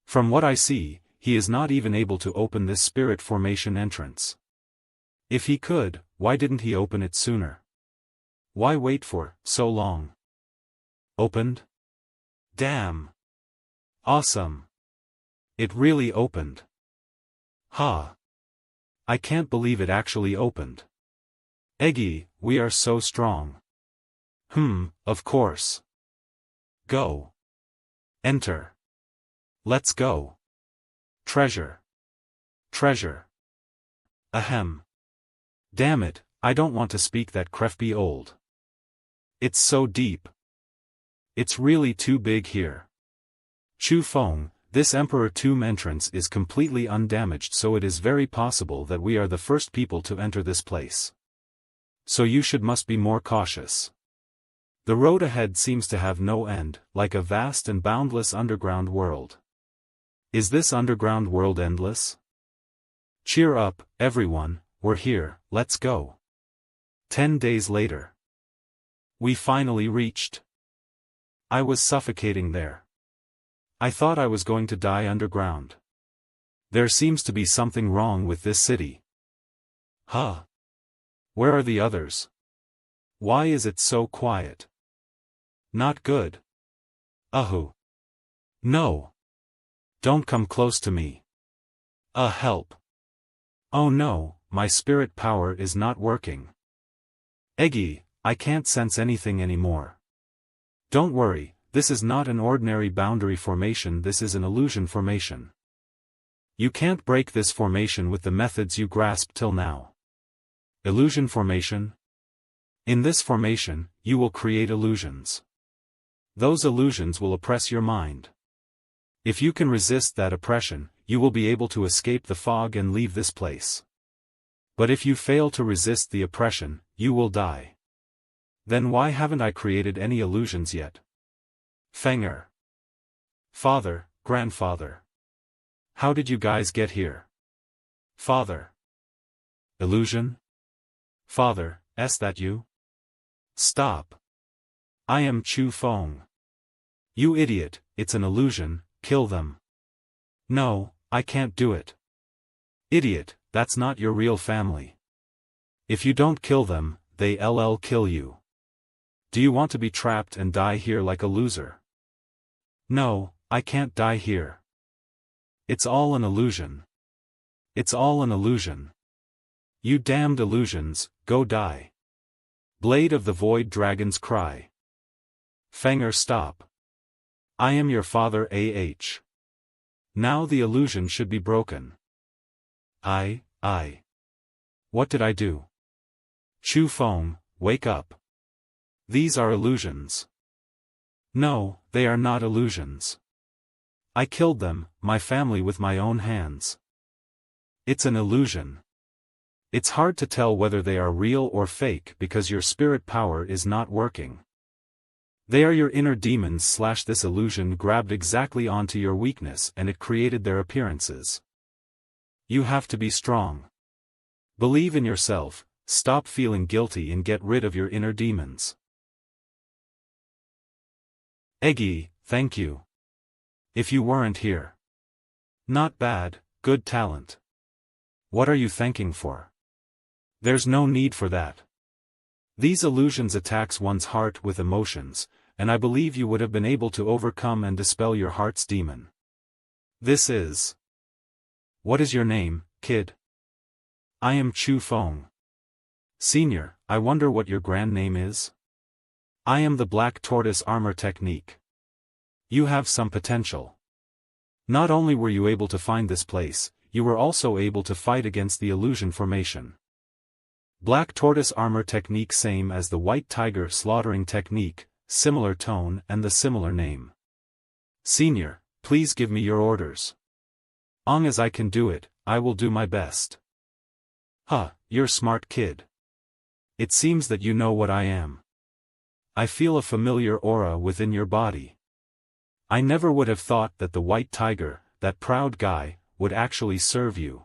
From what I see, he is not even able to open this spirit formation entrance. If he could, why didn't he open it sooner? Why wait for so long? Opened? Damn. Awesome. It really opened. Ha. I can't believe it actually opened. Eggy, we are so strong. Of course. Go. Enter. Let's go. Treasure. Treasure. Ahem. Damn it, I don't want to speak that crefty old. It's so deep. It's really too big here. Chu Feng, this Emperor Tomb entrance is completely undamaged, so it is very possible that we are the first people to enter this place. So you must be more cautious. The road ahead seems to have no end, like a vast and boundless underground world. Is this underground world endless? Cheer up, everyone, we're here, let's go. 10 days later. We finally reached I was suffocating there. I thought I was going to die underground. There seems to be something wrong with this city. Huh? Where are the others? Why is it so quiet? Not good. Ahu. No. Don't come close to me. Help. Oh no, my spirit power is not working. Eggy, I can't sense anything anymore. Don't worry, this is not an ordinary boundary formation, this is an illusion formation. You can't break this formation with the methods you grasped till now. Illusion formation? In this formation, you will create illusions. Those illusions will oppress your mind. If you can resist that oppression, you will be able to escape the fog and leave this place. But if you fail to resist the oppression, you will die. Then why haven't I created any illusions yet? Fenger. Father, grandfather. How did you guys get here? Father. Illusion? Father, is that you? Stop. I am Chu Feng. You idiot, it's an illusion, kill them. No, I can't do it. Idiot, that's not your real family. If you don't kill them, they'll kill you. Do you want to be trapped and die here like a loser? No, I can't die here. It's all an illusion. It's all an illusion. You damned illusions, go die. Blade of the Void Dragon's cry. Fenger, stop. I am your father, Ah. Now the illusion should be broken. I. What did I do? Chu Feng, wake up. These are illusions. No, they are not illusions. I killed them, my family, with my own hands. It's an illusion. It's hard to tell whether they are real or fake because your spirit power is not working. They are your inner demons. This illusion grabbed exactly onto your weakness and it created their appearances. You have to be strong. Believe in yourself, stop feeling guilty and get rid of your inner demons. Eggy, thank you. If you weren't here. Not bad, good talent. What are you thanking for? There's no need for that. These illusions attacks one's heart with emotions, and I believe you would have been able to overcome and dispel your heart's demon. This is... What is your name, kid? I am Chu Feng. Senior, I wonder what your grand name is? I am the Black Tortoise Armor Technique. You have some potential. Not only were you able to find this place, you were also able to fight against the illusion formation. Black Tortoise Armor Technique, same as the White Tiger Slaughtering Technique, similar tone and the similar name. Senior, please give me your orders. Long as I can do it, I will do my best. Huh, you're smart kid. It seems that you know what I am. I feel a familiar aura within your body. I never would have thought that the White Tiger, that proud guy, would actually serve you.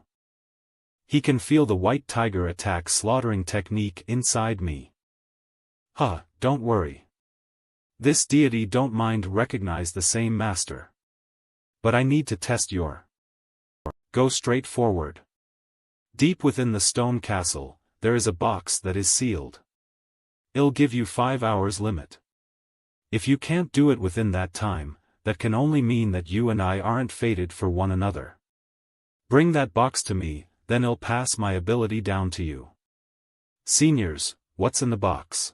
He can feel the White Tiger attack slaughtering technique inside me. Huh, don't worry. This deity don't mind recognize the same master. But I need to test your... Go straight forward. Deep within the stone castle, there is a box that is sealed. It'll give you 5 hours limit. If you can't do it within that time, that can only mean that you and I aren't fated for one another. Bring that box to me, then I'll pass my ability down to you. Seniors, what's in the box?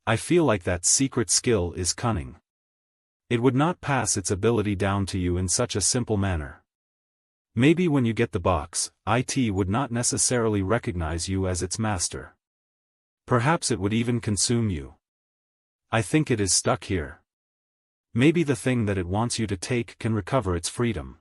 I feel like that secret skill is cunning. It would not pass its ability down to you in such a simple manner. Maybe when you get the box, it would not necessarily recognize you as its master. Perhaps it would even consume you. I think it is stuck here. Maybe the thing that it wants you to take can recover its freedom.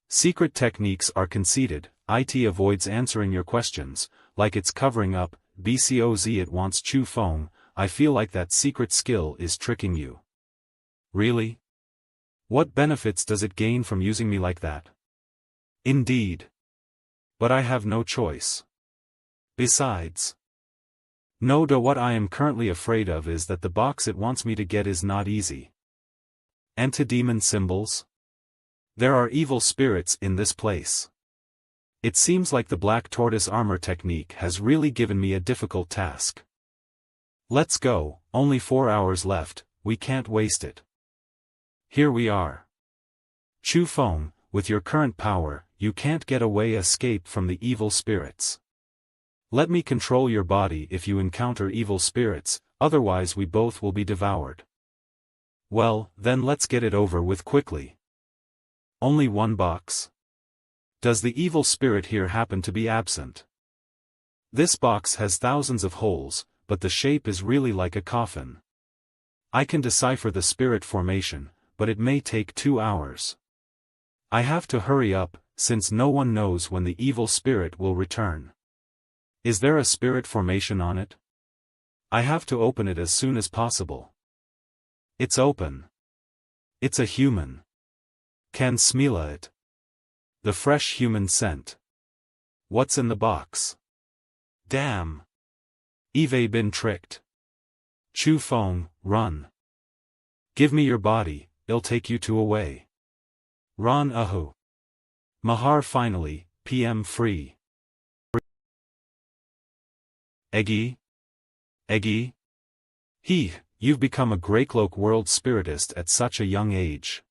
Secret techniques are conceited, it avoids answering your questions, like it's covering up, bcoz it wants Chu Feng, I feel like that secret skill is tricking you. Really? What benefits does it gain from using me like that? Indeed. But I have no choice. Besides. No, what I am currently afraid of is that the box it wants me to get is not easy. Anti-demon symbols? There are evil spirits in this place. It seems like the black tortoise armor technique has really given me a difficult task. Let's go, only 4 hours left, we can't waste it. Here we are. Chu Feng, with your current power, you can't get away escape from the evil spirits. Let me control your body if you encounter evil spirits, otherwise we both will be devoured. Well, then let's get it over with quickly. Only one box? Does the evil spirit here happen to be absent? This box has thousands of holes, but the shape is really like a coffin. I can decipher the spirit formation, but it may take 2 hours. I have to hurry up, since no one knows when the evil spirit will return. Is there a spirit formation on it? I have to open it as soon as possible. It's open. It's a human. Can smell it. The fresh human scent. What's in the box? Damn. Eve been tricked. Chu Feng, run. Give me your body, it'll take you to away. Ron Ahu. Mahar finally, PM free. Eggy? Eggy? You've become a Greycloak world spiritist at such a young age.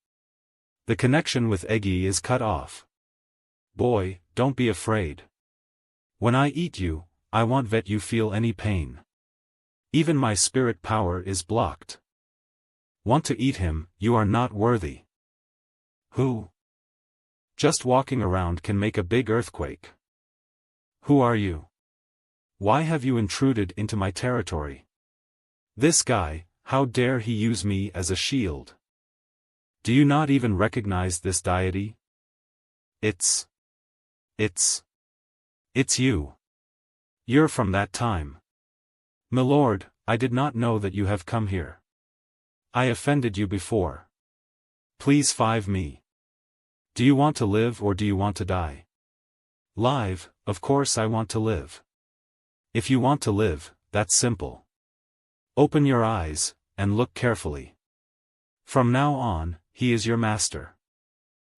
The connection with Eggy is cut off. Boy, don't be afraid. When I eat you, I won't let you feel any pain. Even my spirit power is blocked. Want to eat him, you are not worthy. Who? Just walking around can make a big earthquake. Who are you? Why have you intruded into my territory? This guy, how dare he use me as a shield? Do you not even recognize this deity? It's you. You're from that time. Milord, I did not know that you have come here. I offended you before. Please forgive me. Do you want to live or do you want to die? Live, of course I want to live. If you want to live, that's simple. Open your eyes, and look carefully. From now on, he is your master.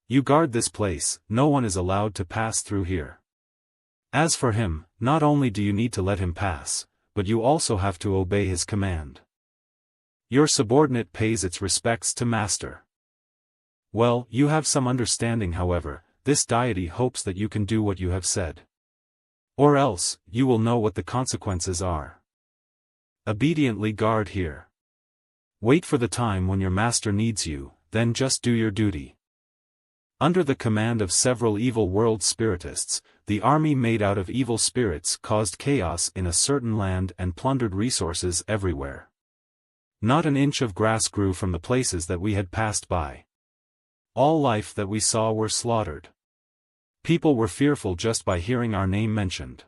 You guard this place, no one is allowed to pass through here. As for him, not only do you need to let him pass, but you also have to obey his command. Your subordinate pays its respects to master. Well, you have some understanding, however, this deity hopes that you can do what you have said. Or else, you will know what the consequences are. Obediently guard here. Wait for the time when your master needs you, then just do your duty. Under the command of several evil world spiritists, the army made out of evil spirits caused chaos in a certain land and plundered resources everywhere. Not an inch of grass grew from the places that we had passed by. All life that we saw were slaughtered. People were fearful just by hearing our name mentioned.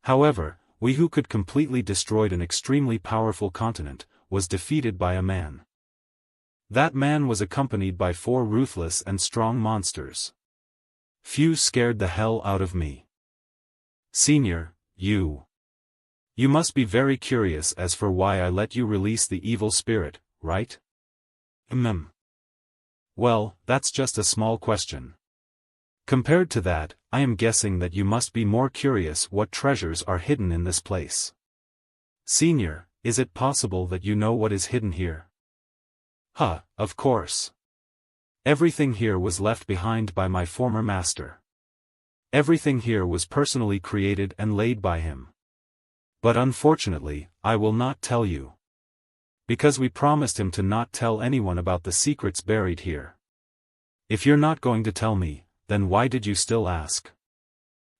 However, we who could completely destroy an extremely powerful continent, was defeated by a man. That man was accompanied by 4 ruthless and strong monsters. Few scared the hell out of me. Senior, you must be very curious as for why I let you release the evil spirit, right? Well, that's just a small question. Compared to that, I am guessing that you must be more curious what treasures are hidden in this place. Senior, is it possible that you know what is hidden here? Of course. Everything here was left behind by my former master. Everything here was personally created and laid by him. But unfortunately, I will not tell you. Because we promised him to not tell anyone about the secrets buried here. If you're not going to tell me, then why did you still ask?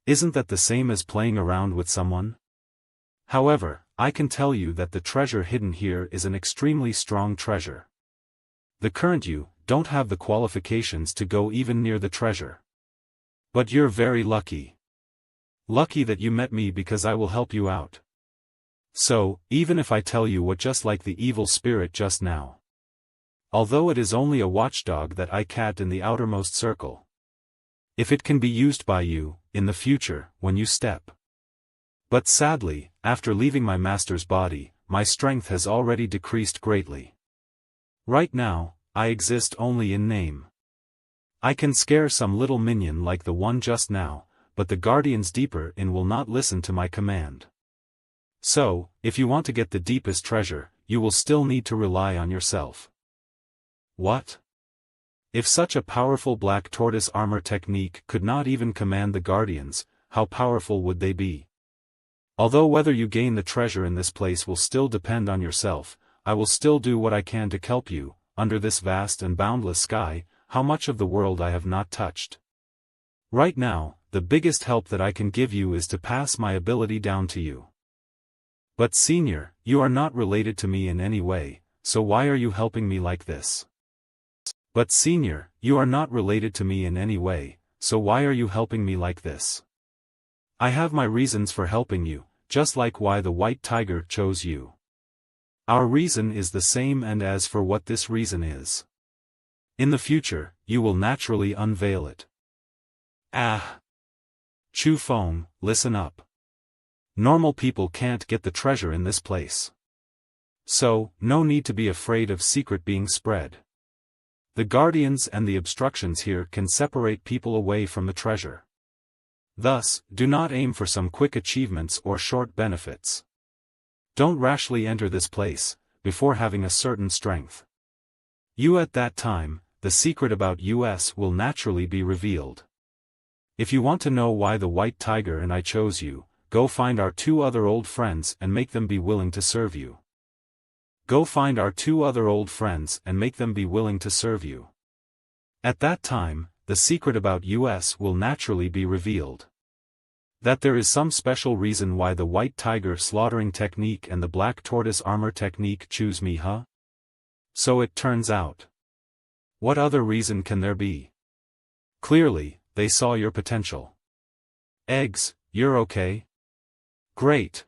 Isn't that the same as playing around with someone? However, I can tell you that the treasure hidden here is an extremely strong treasure. The current you don't have the qualifications to go even near the treasure. But you're very lucky. Lucky that you met me because I will help you out. So, even if I tell you what just like the evil spirit just now. Although it is only a watchdog that I cat in the outermost circle. If it can be used by you, in the future, when you step But sadly, after leaving my master's body, my strength has already decreased greatly. Right now, I exist only in name. I can scare some little minion like the one just now, but the guardians deeper in will not listen to my command. So, if you want to get the deepest treasure, you will still need to rely on yourself. What? If such a powerful black tortoise armor technique could not even command the guardians, how powerful would they be? Although whether you gain the treasure in this place will still depend on yourself, I will still do what I can to help you. Under this vast and boundless sky, how much of the world I have not touched. Right now, the biggest help that I can give you is to pass my ability down to you. But senior, you are not related to me in any way, so why are you helping me like this? But senior, you are not related to me in any way, so why are you helping me like this? I have my reasons for helping you, just like why the white tiger chose you. Our reason is the same, and as for what this reason is, in the future, you will naturally unveil it. Ah! Chu Feng, listen up. Normal people can't get the treasure in this place. So, no need to be afraid of secret being spread. The guardians and the obstructions here can separate people away from the treasure. Thus, do not aim for some quick achievements or short benefits. Don't rashly enter this place, before having a certain strength. You at that time, the secret about us will naturally be revealed. If you want to know why the white tiger and I chose you, go find our 2 other old friends and make them be willing to serve you. Go find our 2 other old friends and make them be willing to serve you. At that time, the secret about us will naturally be revealed. That there is some special reason why the white tiger slaughtering technique and the black tortoise armor technique choose me, huh? So it turns out. What other reason can there be? Clearly, they saw your potential. Eggs, you're okay? Great.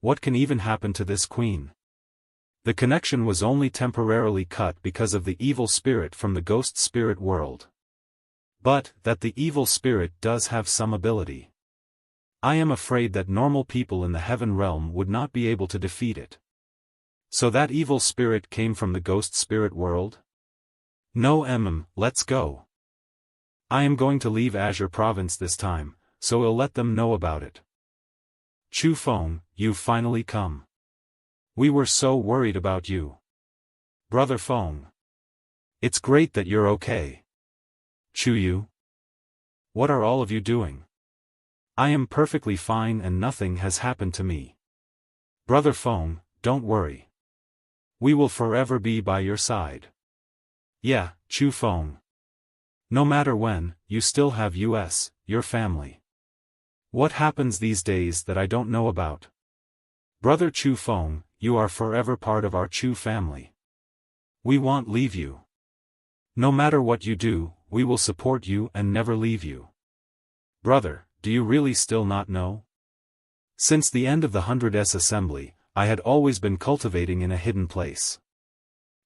What can even happen to this queen? The connection was only temporarily cut because of the evil spirit from the ghost spirit world. But, that the evil spirit does have some ability. I am afraid that normal people in the heaven realm would not be able to defeat it. So that evil spirit came from the ghost spirit world? No, let's go. I am going to leave Azure Province this time, so I'll let them know about it. Chu Feng, you've finally come. We were so worried about you. Brother Feng. It's great that you're okay. Chu Yu? What are all of you doing? I am perfectly fine and nothing has happened to me. Brother Feng, don't worry. We will forever be by your side. Yeah, Chu Feng. No matter when, you still have us, your family. What happens these days that I don't know about? Brother Chu Feng, you are forever part of our Chu family. We won't leave you. No matter what you do, we will support you and never leave you. Brother, do you really still not know? Since the end of the 100s assembly, I had always been cultivating in a hidden place.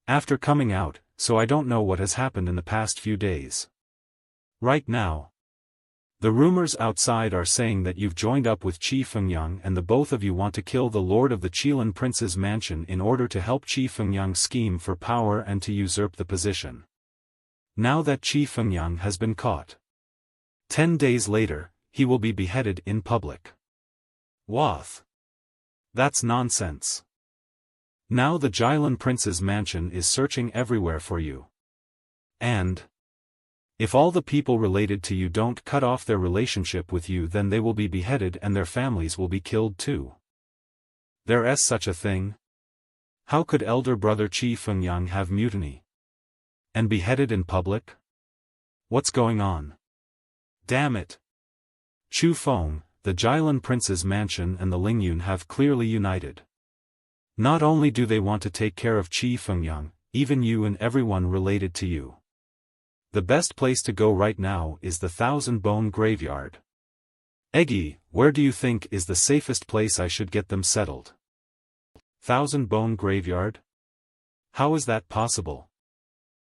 After coming out, so I don't know what has happened in the past few days. Right now, the rumors outside are saying that you've joined up with Chu Feng and the both of you want to kill the Lord of the Qilan Prince's mansion in order to help Chu Feng scheme for power and to usurp the position. Now that Chu Feng has been caught, 10 days later, he will be beheaded in public. Wath. That's nonsense. Now the Qilan Prince's mansion is searching everywhere for you. And if all the people related to you don't cut off their relationship with you, then they will be beheaded and their families will be killed too. There's such a thing? How could elder brother Chu Feng have mutiny? And beheaded in public? What's going on? Damn it! Chu Feng, the Qilan Prince's mansion and the Lingyun have clearly united. Not only do they want to take care of Chu Feng, even you and everyone related to you. The best place to go right now is the 1,000-bone graveyard. Eggy, where do you think is the safest place I should get them settled? 1,000-bone graveyard? How is that possible?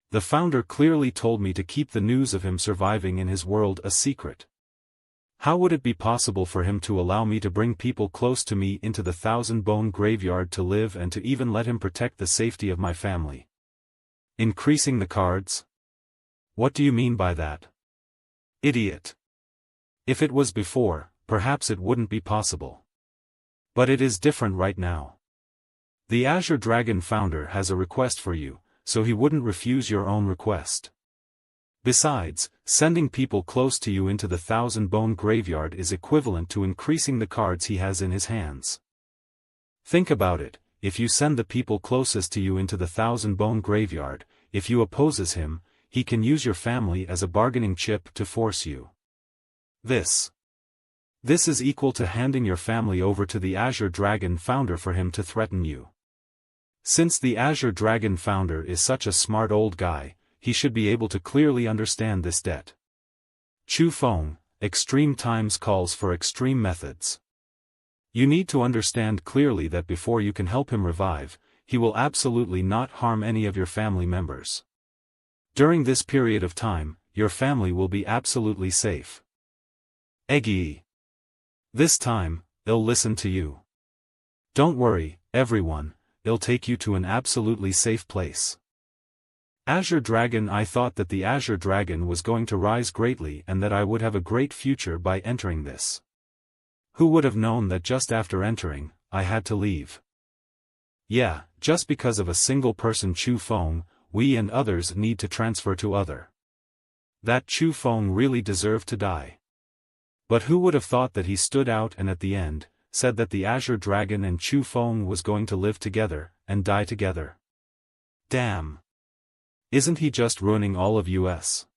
The founder clearly told me to keep the news of him surviving in his world a secret. How would it be possible for him to allow me to bring people close to me into the thousand-bone graveyard to live and to even let him protect the safety of my family? Increasing the cards? What do you mean by that? Idiot. If it was before, perhaps it wouldn't be possible. But it is different right now. The Azure Dragon founder has a request for you, so he wouldn't refuse your own request. Besides, sending people close to you into the thousand-bone graveyard is equivalent to increasing the cards he has in his hands. Think about it, if you send the people closest to you into the thousand-bone graveyard, if you opposes him, he can use your family as a bargaining chip to force you. This is equal to handing your family over to the Azure Dragon founder for him to threaten you. Since the Azure Dragon founder is such a smart old guy, he should be able to clearly understand this debt. Chu Feng, extreme times calls for extreme methods. You need to understand clearly that before you can help him revive, he will absolutely not harm any of your family members. During this period of time, your family will be absolutely safe. Eggy. This time, I'll listen to you. Don't worry, everyone, I'll take you to an absolutely safe place. Azure Dragon. I thought that the Azure Dragon was going to rise greatly and that I would have a great future by entering this. Who would have known that just after entering, I had to leave? Yeah, just because of a single person Chu Feng, we and others need to transfer to other. That Chu Feng really deserved to die. But who would have thought that he stood out and at the end, said that the Azure Dragon and Chu Feng was going to live together, and die together? Damn. Isn't he just ruining all of us?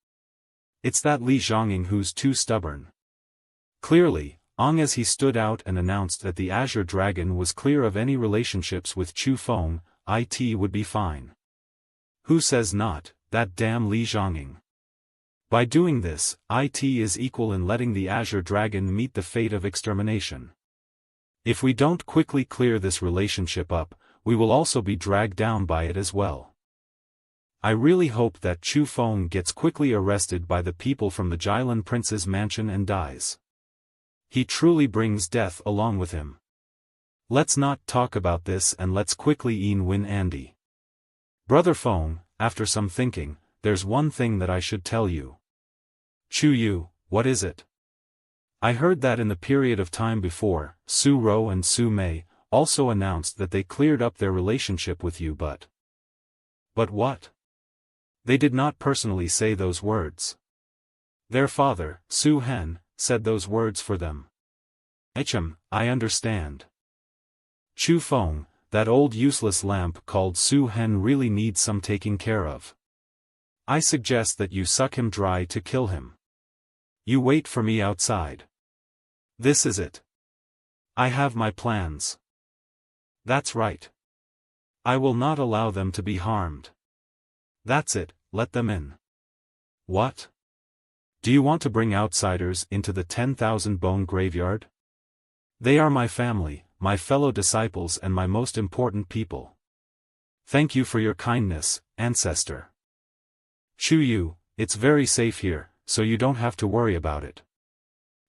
It's that Li Zhongying who's too stubborn. Clearly, as he stood out and announced that the Azure Dragon was clear of any relationships with Chu Feng, it would be fine. Who says not, that damn Li Zhongying? By doing this, it is equal in letting the Azure Dragon meet the fate of extermination. If we don't quickly clear this relationship up, we will also be dragged down by it as well. I really hope that Chu Feng gets quickly arrested by the people from the Xiuluo Prince's mansion and dies. He truly brings death along with him. Let's not talk about this and let's quickly win Andy. Brother Feng, after some thinking, there's one thing that I should tell you. Chu Yu, what is it? I heard that in the period of time before, Su Ro and Su Mei also announced that they cleared up their relationship with you but what? They did not personally say those words. Their father, Su Hen, said those words for them. I understand. Chu Feng, that old useless lamp called Su Hen really needs some taking care of. I suggest that you suck him dry to kill him. You wait for me outside. This is it. I have my plans. That's right. I will not allow them to be harmed. That's it, let them in. What? Do you want to bring outsiders into the 10,000-bone graveyard? They are my family, my fellow disciples and my most important people. Thank you for your kindness, ancestor. Chu Yu, it's very safe here, so you don't have to worry about it.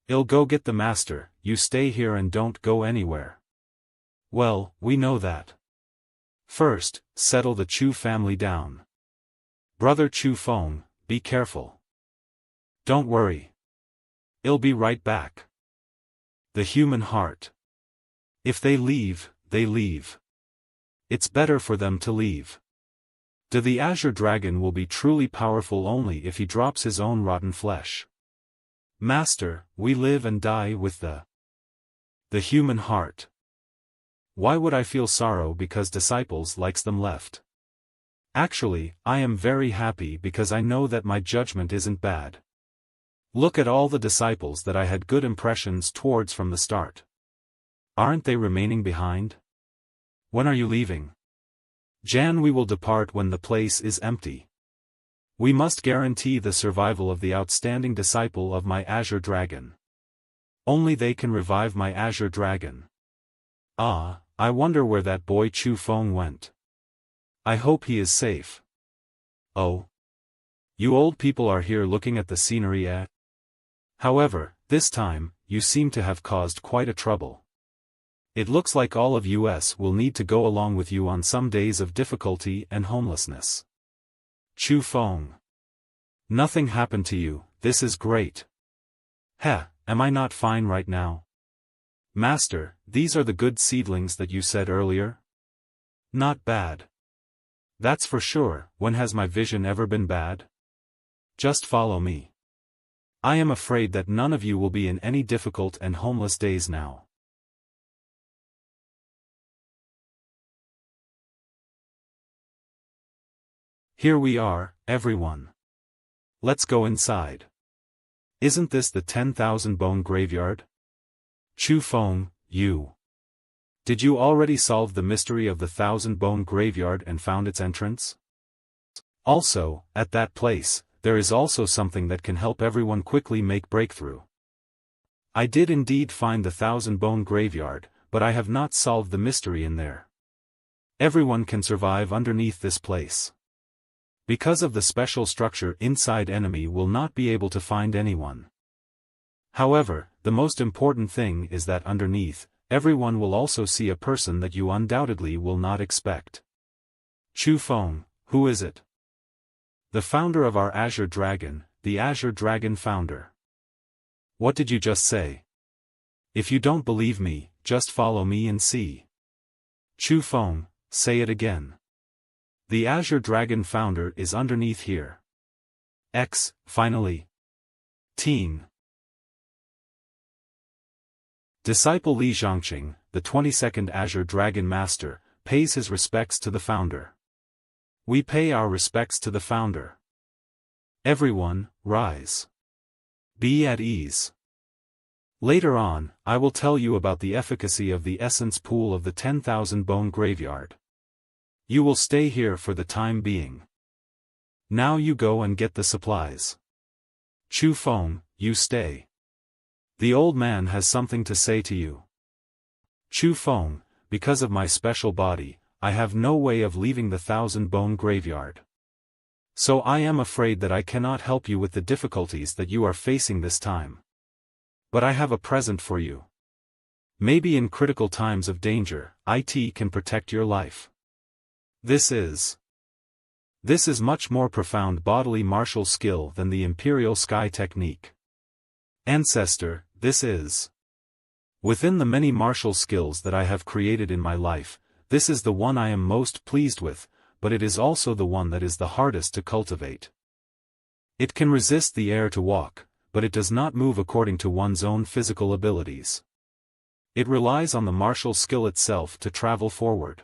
I'll go get the master, you stay here and don't go anywhere. Well, we know that. First, settle the Chu family down. Brother Chu Feng, be careful. Don't worry. I'll be right back. The human heart. If they leave, they leave. It's better for them to leave. The Azure Dragon will be truly powerful only if he drops his own rotten flesh. Master, we live and die with the human heart. Why would I feel sorrow because disciples likes them left? Actually, I am very happy because I know that my judgment isn't bad. Look at all the disciples that I had good impressions towards from the start. Aren't they remaining behind? When are you leaving? Jan, we will depart when the place is empty. We must guarantee the survival of the outstanding disciple of my Azure Dragon. Only they can revive my Azure Dragon. Ah, I wonder where that boy Chu Feng went. I hope he is safe. Oh. You old people are here looking at the scenery, eh? However, This time, you seem to have caused quite a trouble. It looks like all of us will need to go along with you on some days of difficulty and homelessness. Chu Feng. Nothing happened to you, this is great. Heh, am I not fine right now? Master, these are the good seedlings that you said earlier? Not bad. That's for sure. When has my vision ever been bad? Just follow me. I am afraid that none of you will be in any difficult and homeless days now. Here we are, everyone. Let's go inside. Isn't this the 10,000 bone graveyard? Chu Feng, you. Did you already solve the mystery of the 1,000-bone graveyard and found its entrance? Also, at that place, there is also something that can help everyone quickly make breakthrough. I did indeed find the 1,000-bone graveyard, but I have not solved the mystery in there. Everyone can survive underneath this place. Because of the special structure inside, enemy will not be able to find anyone. However, the most important thing is that underneath, everyone will also see a person that you undoubtedly will not expect. Chu Feng, who is it? The founder of our Azure Dragon, the Azure Dragon founder. What did you just say? If you don't believe me, just follow me and see. Chu Feng, say it again. The Azure Dragon founder is underneath here. Finally. Teen. Disciple Li Zhangqing, the 22nd Azure Dragon Master, pays his respects to the founder. We pay our respects to the founder. Everyone, rise. Be at ease. Later on, I will tell you about the efficacy of the essence pool of the 10,000 bone graveyard. You will stay here for the time being. Now you go and get the supplies. Chu Feng, you stay. The old man has something to say to you. Chu Feng, because of my special body, I have no way of leaving the 1,000-bone graveyard. So I am afraid that I cannot help you with the difficulties that you are facing this time. But I have a present for you. Maybe in critical times of danger, it can protect your life. This is much more profound bodily martial skill than the Imperial Sky Technique. Ancestor, this is. Within the many martial skills that I have created in my life, this is the one I am most pleased with, but it is also the one that is the hardest to cultivate. It can resist the air to walk, but it does not move according to one's own physical abilities. It relies on the martial skill itself to travel forward.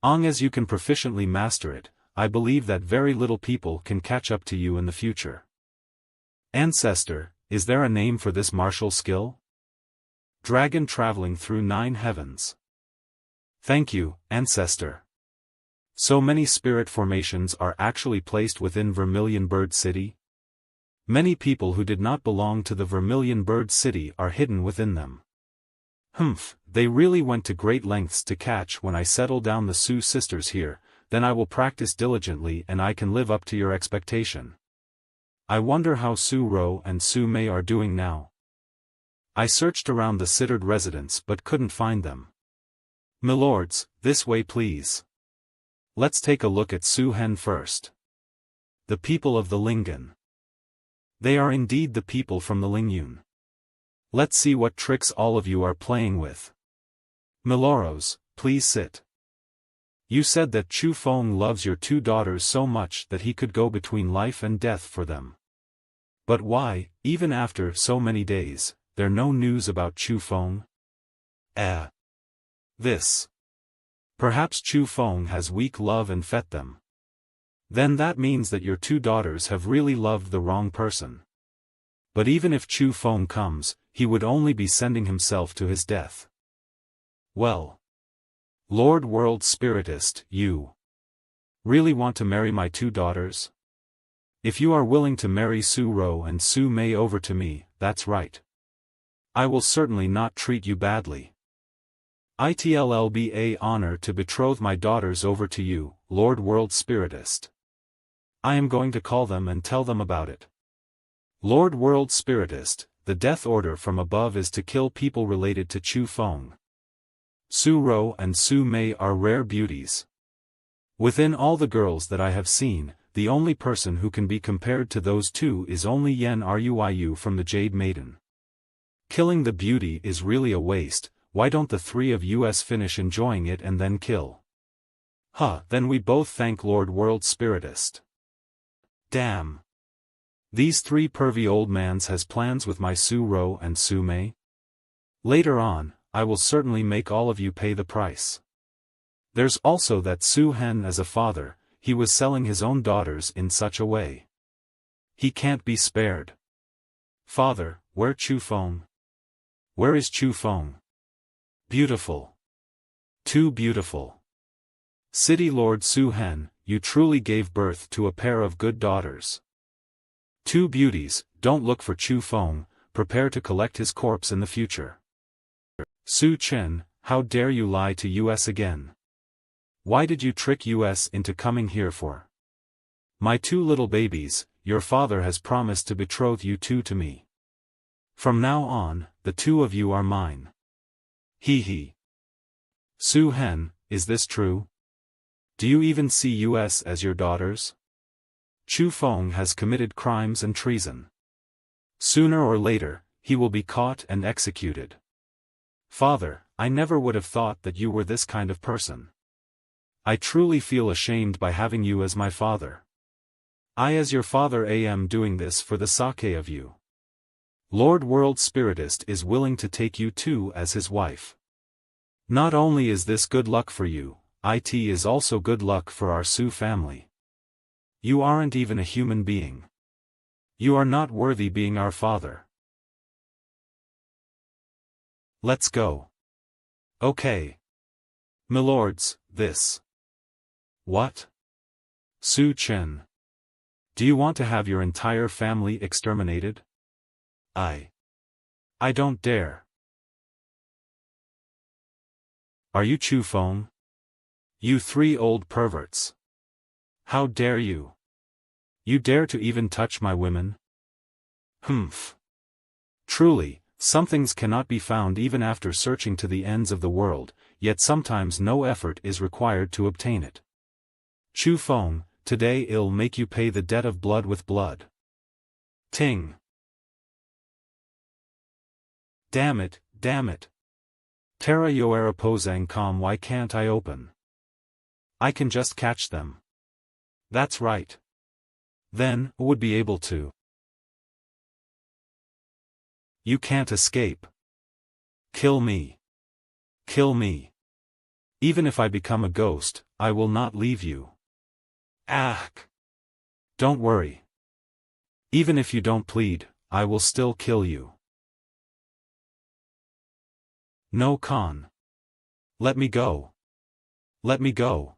Long as you can proficiently master it, I believe that very little people can catch up to you in the future. Ancestor, is there a name for this martial skill? Dragon traveling through 9 heavens. Thank you, Ancestor. So many spirit formations are actually placed within Vermilion Bird City? Many people who did not belong to the Vermilion Bird City are hidden within them. They really went to great lengths to catch when I settle down the Su sisters here, then I will practice diligently and I can live up to your expectation. I wonder how Xiuluo and Su Mei are doing now. I searched around the Sittard residence but couldn't find them. Milords, this way please. Let's take a look at Su Hen first. The people of the Lingen. They are indeed the people from the Lingyun. Let's see what tricks all of you are playing with. Miloros, please sit. You said that Chu Feng loves your 2 daughters so much that he could go between life and death for them. But why, even after so many days, there no news about Chu Feng? This. Perhaps Chu Feng has weak love and fed them. Then that means that your 2 daughters have really loved the wrong person. But even if Chu Feng comes, he would only be sending himself to his death. Well. Lord World Spiritist, you really want to marry my 2 daughters? If you are willing to marry Xiuluo and Su Mei over to me, that's right. I will certainly not treat you badly. It'll be an honor to betroth my daughters over to you, Lord World Spiritist. I am going to call them and tell them about it. Lord World Spiritist, the death order from above is to kill people related to Chu Feng. Xiuluo and Su Mei are rare beauties. Within all the girls that I have seen, the only person who can be compared to those two is only Yen Ruiyu from the Jade Maiden. Killing the beauty is really a waste. Why don't the three of us finish enjoying it and then kill? Then we both thank Lord World Spiritist. Damn. These three pervy old mans has plans with my Xiuluo and Su Mei. Later on, I will certainly make all of you pay the price. There's also that Su Hen as a father, he was selling his own daughters in such a way. He can't be spared. Father, where Chu Feng? Where is Chu Feng? Beautiful. Too beautiful. City Lord Su Hen, you truly gave birth to a pair of good daughters. Two beauties, don't look for Chu Feng, prepare to collect his corpse in the future. Su Chen, how dare you lie to us again? Why did you trick us into coming here for? My two little babies, your father has promised to betroth you two to me. From now on, the two of you are mine. He. Su Hen, is this true? Do you even see us as your daughters? Chu Feng has committed crimes and treason. Sooner or later, he will be caught and executed. Father, I never would have thought that you were this kind of person. I truly feel ashamed by having you as my father. I as your father am doing this for the sake of you. Lord World Spiritist is willing to take you too as his wife. Not only is this good luck for you, it is also good luck for our Su family. You aren't even a human being. You are not worthy being our father. Let's go. Okay. Milords, this. What? Su Chen. Do you want to have your entire family exterminated? I don't dare. Are you Chu Feng? You three old perverts. How dare you? You dare to even touch my women? Humph. Truly, some things cannot be found even after searching to the ends of the world, yet sometimes no effort is required to obtain it. Chu Feng, today it'll make you pay the debt of blood with blood. Ting. Damn it. Terra Yoera Posang Com, why can't I open? I can just catch them. That's right. Then, would be able to. You can't escape. Kill me. Kill me. Even if I become a ghost, I will not leave you. Don't worry. Even if you don't plead, I will still kill you. No con. Let me go. Let me go.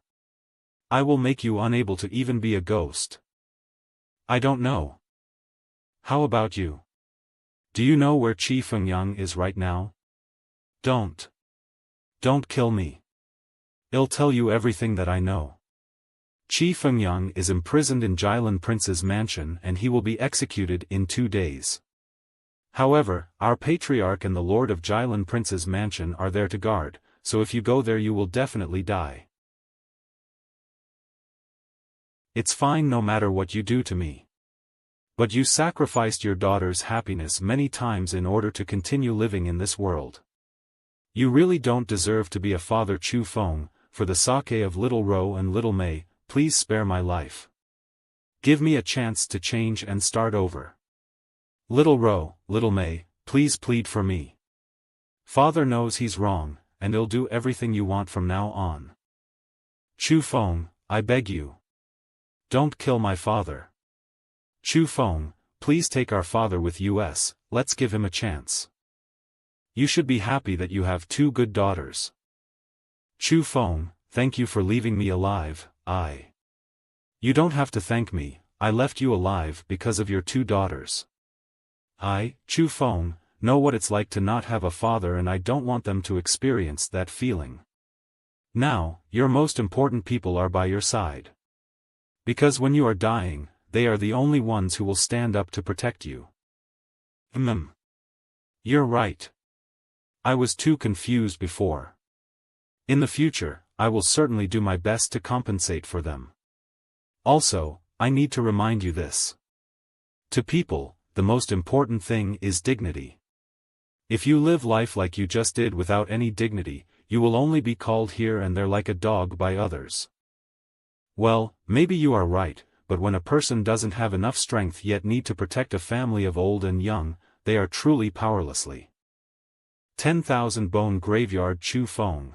I will make you unable to even be a ghost. I don't know. How about you? Do you know where Chu Feng is right now? Don't kill me. I'll tell you everything that I know. Chu Feng is imprisoned in Xiuluo Prince's mansion and he will be executed in 2 days. However, our patriarch and the lord of Xiuluo Prince's mansion are there to guard, so if you go there you will definitely die. It's fine no matter what you do to me. But you sacrificed your daughter's happiness many times in order to continue living in this world. You really don't deserve to be a father. Chu Feng, for the sake of little Ro and little Mei, please spare my life. Give me a chance to change and start over. Little Ro, little Mei, please plead for me. Father knows he's wrong, and he'll do everything you want from now on. Chu Feng, I beg you. Don't kill my father. Chu Feng, please take our father with us, let's give him a chance. You should be happy that you have 2 good daughters. Chu Feng, thank you for leaving me alive. You don't have to thank me, I left you alive because of your 2 daughters. Chu Feng, know what it's like to not have a father and I don't want them to experience that feeling. Now, your most important people are by your side. Because when you are dying, they are the only ones who will stand up to protect you. You're right. I was too confused before. In the future, I will certainly do my best to compensate for them. Also, I need to remind you this. To people, the most important thing is dignity. If you live life like you just did without any dignity, you will only be called here and there like a dog by others. Well, maybe you are right, but when a person doesn't have enough strength yet need to protect a family of old and young, they are truly powerlessly. 10,000 Bone Graveyard. Chu Feng.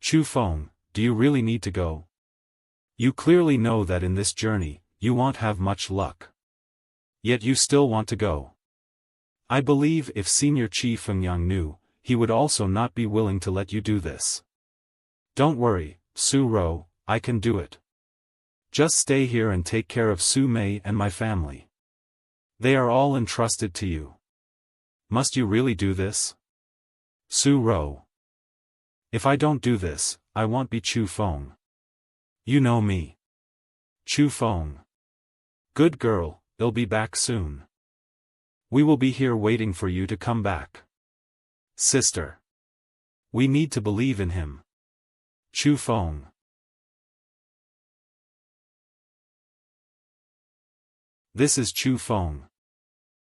Chu Feng, do you really need to go? You clearly know that in this journey, you won't have much luck. Yet you still want to go. I believe if Senior Chu Feng knew, he would also not be willing to let you do this. Don't worry, Xiuluo, I can do it. Just stay here and take care of Su Mei and my family. They are all entrusted to you. Must you really do this? Xiuluo. If I don't do this, I won't be Chu Feng. You know me. Chu Feng. Good girl, he'll be back soon. We will be here waiting for you to come back. Sister. We need to believe in him. Chu Feng. This is Chu Feng.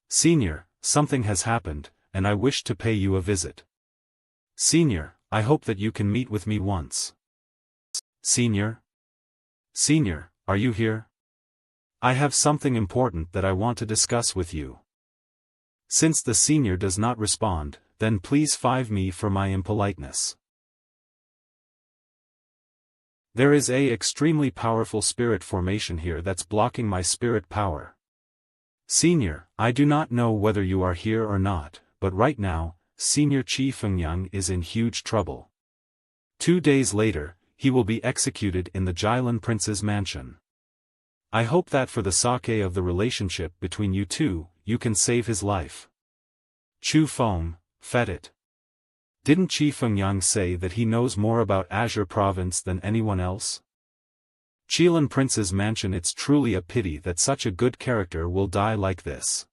Senior, something has happened, and I wish to pay you a visit. Senior, I hope that you can meet with me once. Senior? Senior, are you here? I have something important that I want to discuss with you. Since the senior does not respond, then please forgive me for my impoliteness. There is a extremely powerful spirit formation here that's blocking my spirit power. Senior, I do not know whether you are here or not, but right now, Senior Chu Feng is in huge trouble. 2 days later, he will be executed in the Xiuluo Prince's mansion. I hope that for the sake of the relationship between you two, you can save his life. Chu Feng, fed it. Didn't Chu Feng say that he knows more about Asura province than anyone else? Xiuluo Prince's mansion. It's truly a pity that such a good character will die like this.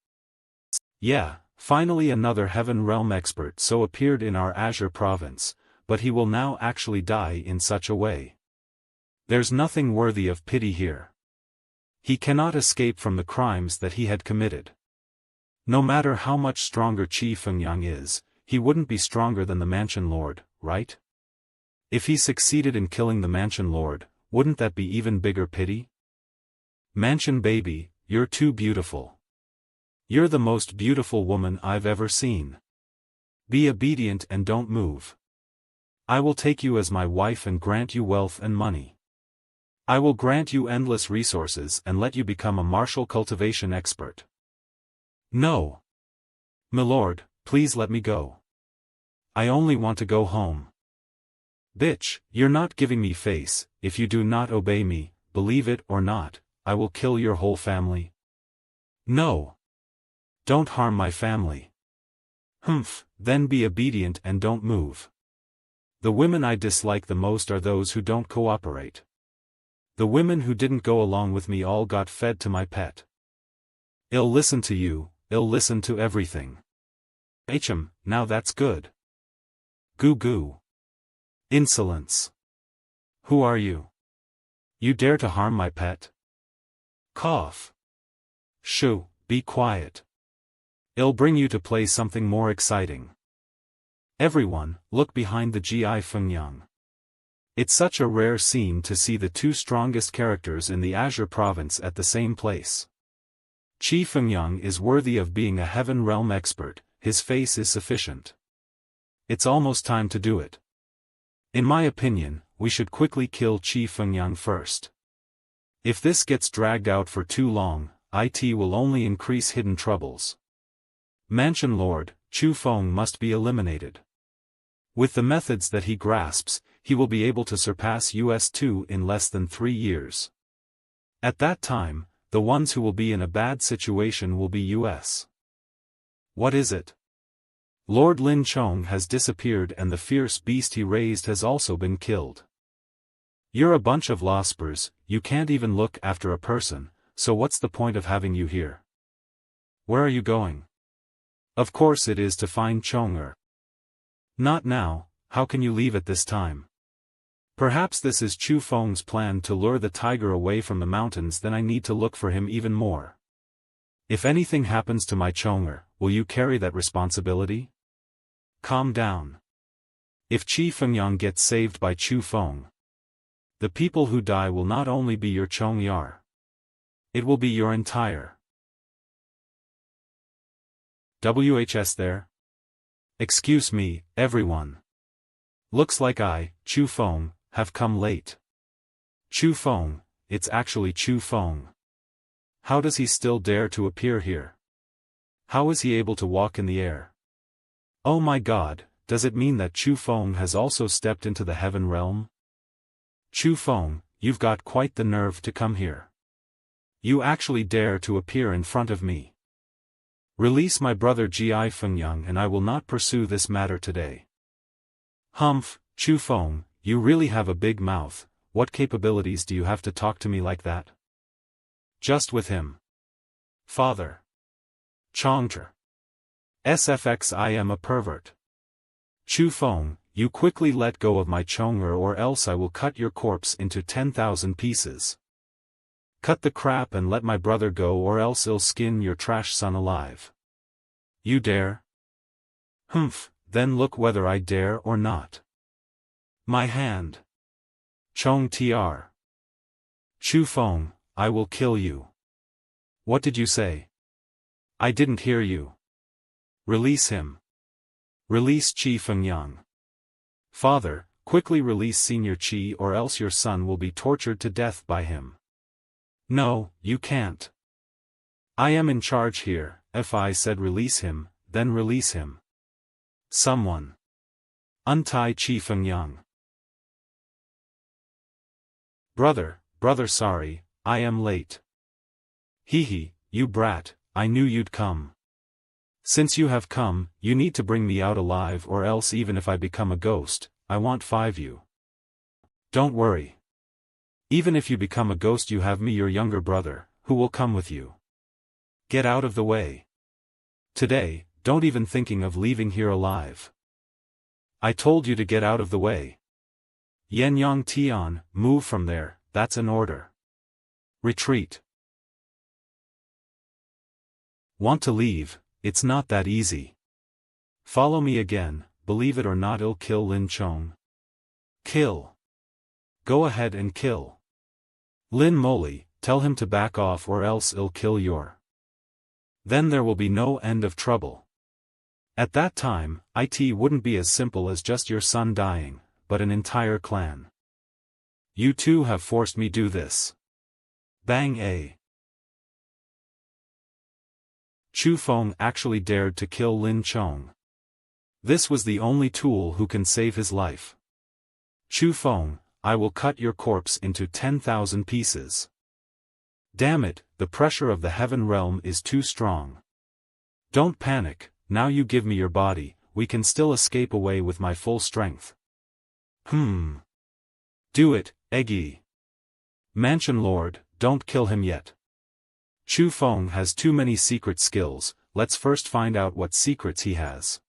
Yeah, finally another Heaven Realm expert so appeared in our Asura province, but he will now actually die in such a way. There's nothing worthy of pity here. He cannot escape from the crimes that he had committed. No matter how much stronger Chu Feng is, he wouldn't be stronger than the Mansion Lord, right? If he succeeded in killing the Mansion Lord, wouldn't that be even bigger pity? Mansion baby, you're too beautiful. You're the most beautiful woman I've ever seen. Be obedient and don't move. I will take you as my wife and grant you wealth and money. I will grant you endless resources and let you become a martial cultivation expert. No. Milord, please let me go. I only want to go home. Bitch, you're not giving me face. If you do not obey me, believe it or not, I will kill your whole family. No. Don't harm my family. Humph, then be obedient and don't move. The women I dislike the most are those who don't cooperate. The women who didn't go along with me all got fed to my pet. I'll listen to you, I'll listen to everything. Now that's good. Goo goo. Insolence. Who are you? You dare to harm my pet? Cough. Shoo, be quiet. I'll bring you to play something more exciting. Everyone, look behind the Ji Feng. It's such a rare scene to see the two strongest characters in the Asura province at the same place. Chu Feng is worthy of being a Heaven Realm expert, his face is sufficient. It's almost time to do it. In my opinion, we should quickly kill Chu Feng first. If this gets dragged out for too long, it will only increase hidden troubles. Mansion Lord, Chu Feng must be eliminated. With the methods that he grasps, he will be able to surpass US2 in less than 3 years. At that time, the ones who will be in a bad situation will be US. What is it? Lord Lin Chong has disappeared and the fierce beast he raised has also been killed. You're a bunch of lospers, you can't even look after a person, so what's the point of having you here? Where are you going? Of course it is to find Chong'er. Not now, how can you leave at this time? Perhaps this is Chu Feng's plan to lure the tiger away from the mountains. Then I need to look for him even more. If anything happens to my Chong'er, will you carry that responsibility? Calm down. If Chu Feng gets saved by Chu Feng, the people who die will not only be your Chong'er. It will be your entire WHS there? Excuse me, everyone. Looks like I, Chu Feng, have come late. Chu Feng, it's actually Chu Feng. How does he still dare to appear here? How is he able to walk in the air? Oh my God, does it mean that Chu Feng has also stepped into the heaven realm? Chu Feng, you've got quite the nerve to come here. You actually dare to appear in front of me. Release my brother Ji Fengyang and I will not pursue this matter today. Humph, Chu Feng, you really have a big mouth. What capabilities do you have to talk to me like that? Just with him. Father. Chong'er. SFX, I am a pervert. Chu Feng, you quickly let go of my Chong'er or else I will cut your corpse into 10,000 pieces. Cut the crap and let my brother go or else I'll skin your trash son alive. You dare? Humph, then look whether I dare or not. My hand. Chong Tr. Chu Feng, I will kill you. What did you say? I didn't hear you. Release him. Release Chu Fengyang. Father, quickly release Senior Chi or else your son will be tortured to death by him. No, you can't. I am in charge here. If I said release him, then release him. Someone. Untie Chu Fengyang. Brother, sorry, I am late. Hee, you brat, I knew you'd come. Since you have come, you need to bring me out alive or else even if I become a ghost, I want 5 you. Don't worry. Even if you become a ghost you have me your younger brother, who will come with you. Get out of the way. Today, don't even thinking of leaving here alive. I told you to get out of the way. Yen Yang Tian, move from there, that's an order. Retreat. Want to leave? It's not that easy. Follow me again, believe it or not I'll kill Lin Chong. Kill. Go ahead and kill. Lin Moly, tell him to back off or else I'll kill your. Then there will be no end of trouble. At that time, it wouldn't be as simple as just your son dying, but an entire clan. You two have forced me do this. Bang A. Chu Feng actually dared to kill Lin Chong. This was the only tool who can save his life. Chu Feng, I will cut your corpse into 10,000 pieces. Damn it, the pressure of the heaven realm is too strong. Don't panic, now you give me your body, we can still escape away with my full strength. Do it, Eggy. Mansion Lord, don't kill him yet. Chu Feng has too many secret skills, let's first find out what secrets he has.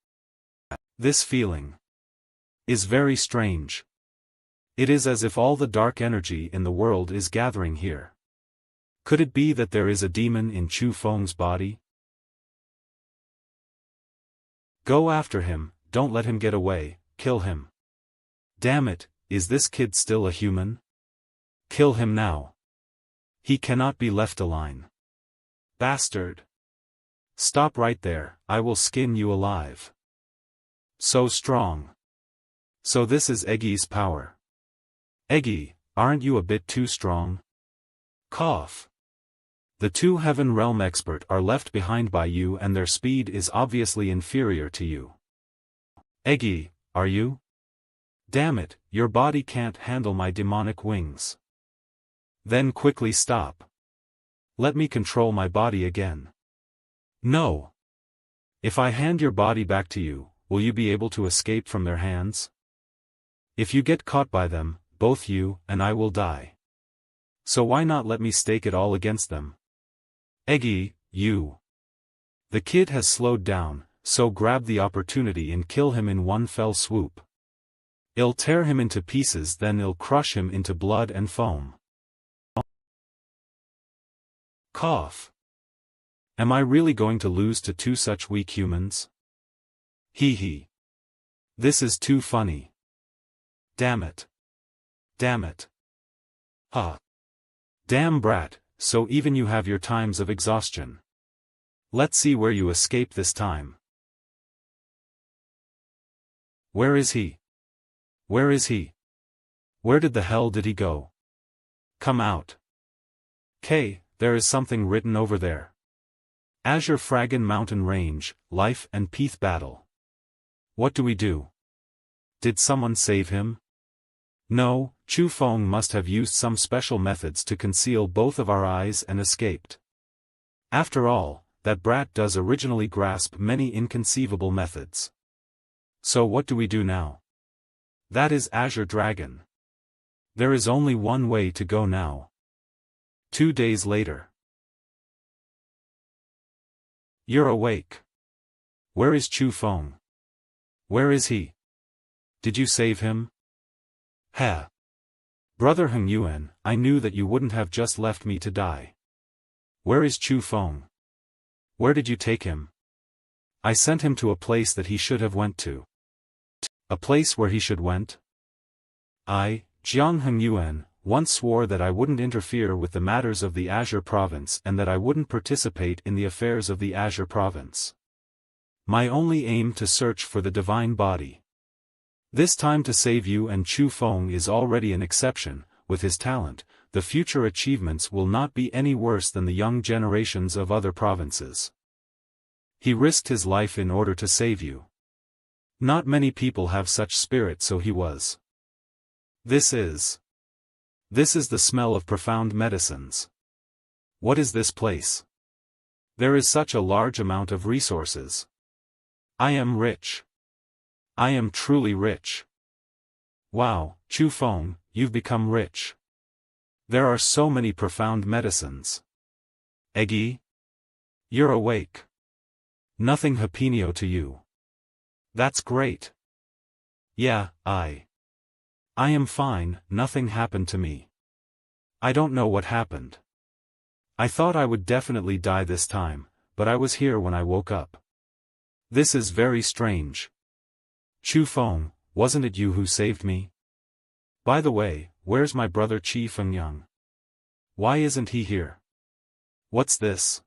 This feeling is very strange. It is as if all the dark energy in the world is gathering here. Could it be that there is a demon in Chu Feng's body? Go after him, don't let him get away, kill him. Damn it, is this kid still a human? Kill him now. He cannot be left alone. Bastard. Stop right there, I will skin you alive. So strong. So this is Eggy's power. Eggy, aren't you a bit too strong? Cough. The 2 Heaven Realm expert are left behind by you and their speed is obviously inferior to you. Eggy, are you? Damn it, your body can't handle my demonic wings. Then quickly stop. Let me control my body again. No. If I hand your body back to you, will you be able to escape from their hands? If you get caught by them, both you and I will die. So why not let me stake it all against them? Eggy, you. The kid has slowed down, so grab the opportunity and kill him in one fell swoop. I'll tear him into pieces, then I'll crush him into blood and foam. Cough. Am I really going to lose to two such weak humans? Hee hee. This is too funny. Damn it. Damn it. Ha. Damn brat, so even you have your times of exhaustion. Let's see where you escape this time. Where is he? Where is he? Where did the hell did he go? Come out. K, there is something written over there. Azure Fraggin Mountain Range, Life and Peace Battle. What do we do? Did someone save him? No, Chu Feng must have used some special methods to conceal both of our eyes and escaped. After all, that brat does originally grasp many inconceivable methods. So what do we do now? That is Azure Dragon. There is only one way to go now. 2 days later. You're awake. Where is Chu Feng? Where is he? Did you save him? Ha. Brother Heng Yuan, I knew that you wouldn't have just left me to die. Where is Chu Feng? Where did you take him? I sent him to a place that he should have went to. A place where he should went? I, Jiang Heng Yuan, once swore that I wouldn't interfere with the matters of the Azure Province and that I wouldn't participate in the affairs of the Azure Province. My only aim to search for the divine body. This time to save you, and Chu Feng is already an exception. With his talent, the future achievements will not be any worse than the young generations of other provinces. He risked his life in order to save you. Not many people have such spirit, so he was. This is the smell of profound medicines. What is this place? There is such a large amount of resources. I am rich. I am truly rich. Wow, Chu Feng, you've become rich. There are so many profound medicines. Eggy? You're awake. Nothing hapenio to you. That's great. Yeah, I am fine, nothing happened to me. I don't know what happened. I thought I would definitely die this time, but I was here when I woke up. This is very strange. Chu Feng, wasn't it you who saved me? By the way, where's my brother Chu Feng? Why isn't he here? What's this?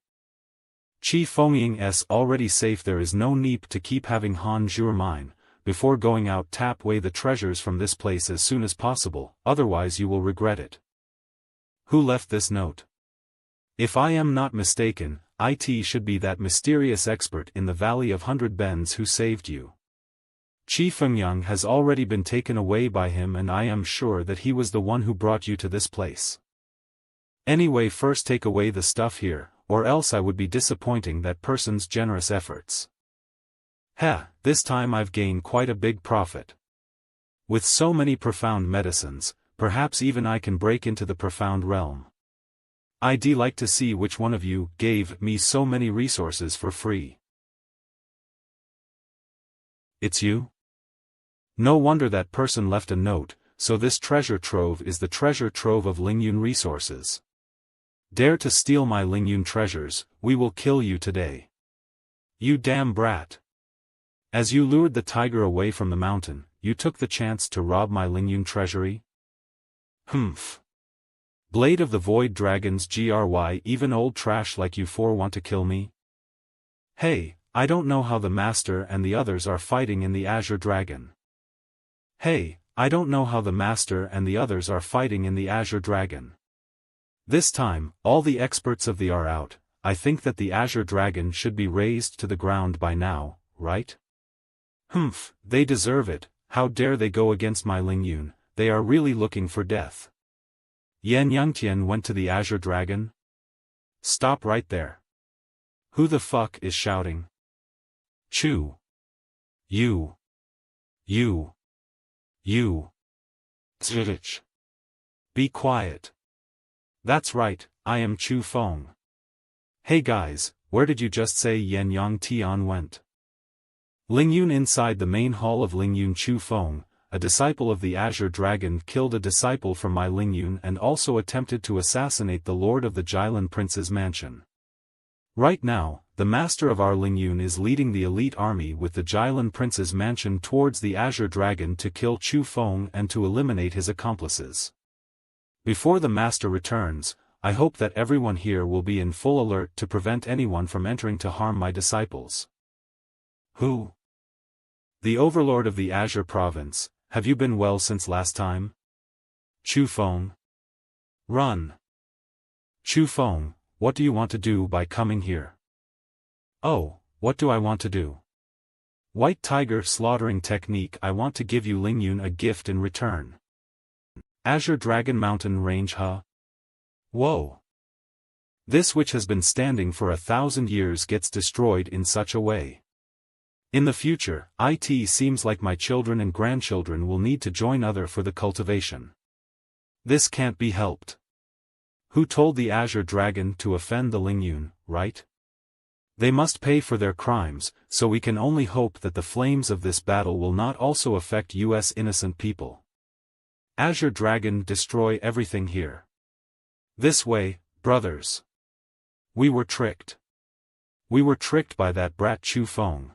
Chu Fengying's already safe. There is no need to keep having Han Zhuo mine. Before going out, tap away the treasures from this place as soon as possible, otherwise you will regret it. Who left this note? If I am not mistaken, it should be that mysterious expert in the Valley of Hundred Bends who saved you. Chu Fengying has already been taken away by him, and I am sure that he was the one who brought you to this place. Anyway, first take away the stuff here, or else I would be disappointing that person's generous efforts. This time I've gained quite a big profit. With so many profound medicines, perhaps even I can break into the profound realm. I'd like to see which one of you gave me so many resources for free. It's you? No wonder that person left a note, so this treasure trove is the treasure trove of Lingyun resources. Dare to steal my Lingyun treasures, we will kill you today. You damn brat. As you lured the tiger away from the mountain, you took the chance to rob my Lingyun treasury? Humph. Blade of the Void Dragons, gry, even old trash like you four want to kill me? Hey, I don't know how the Master and the others are fighting in the Azure Dragon. Hey, I don't know how the Master and the others are fighting in the Azure Dragon. This time, all the experts of the are out. I think that the Azure Dragon should be razed to the ground by now, right? Humph, they deserve it. How dare they go against my Lingyun? They are really looking for death. Yan Yangtian went to the Azure Dragon? Stop right there. Who the fuck is shouting? Chu. You. Tch. Be quiet. That's right, I am Chu Feng. Hey guys, where did you just say Yan Yang Tian went? Lingyun inside the main hall of Lingyun. Chu Feng, a disciple of the Azure Dragon, killed a disciple from my Lingyun and also attempted to assassinate the lord of the Jilin Prince's mansion. Right now, the master of our Lingyun is leading the elite army with the Jilin Prince's mansion towards the Azure Dragon to kill Chu Feng and to eliminate his accomplices. Before the master returns, I hope that everyone here will be in full alert to prevent anyone from entering to harm my disciples. Who? The overlord of the Azure province. Have you been well since last time? Chu Feng. Run. Chu Feng, what do you want to do by coming here? Oh, what do I want to do? White tiger slaughtering technique. I want to give you Lingyun a gift in return. Azure Dragon Mountain Range. Huh? Whoa. This which has been standing for 1,000 years gets destroyed in such a way. In the future, it seems like my children and grandchildren will need to join other for the cultivation. This can't be helped. Who told the Azure Dragon to offend the Lingyun, right? They must pay for their crimes, so we can only hope that the flames of this battle will not also affect US innocent people. Azure Dragon, destroy everything here. This way, brothers. We were tricked. We were tricked by that brat Chu Feng.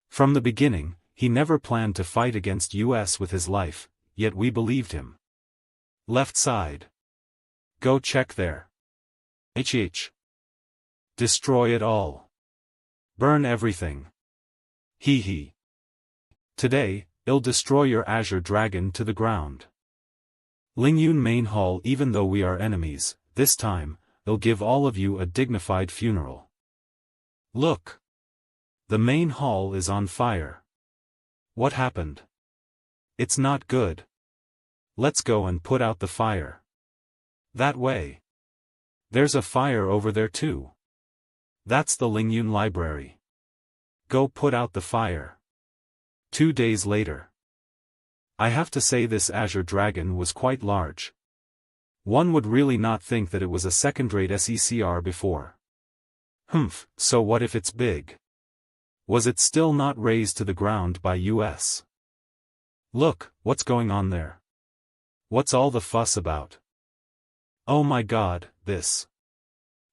From the beginning, he never planned to fight against US with his life, yet we believed him. Left side. Go check there. HH. Destroy it all. Burn everything. Hee hee. Today, I'll destroy your Azure Dragon to the ground. Lingyun main hall. Even though we are enemies, this time, I'll give all of you a dignified funeral. Look. The main hall is on fire. What happened? It's not good. Let's go and put out the fire. That way. There's a fire over there too. That's the Lingyun library. Go put out the fire. 2 days later. I have to say this Azure Dragon was quite large. One would really not think that it was a second-rate SECR before. Humph, so what if it's big? Was it still not razed to the ground by US? Look, what's going on there? What's all the fuss about? Oh my god, this.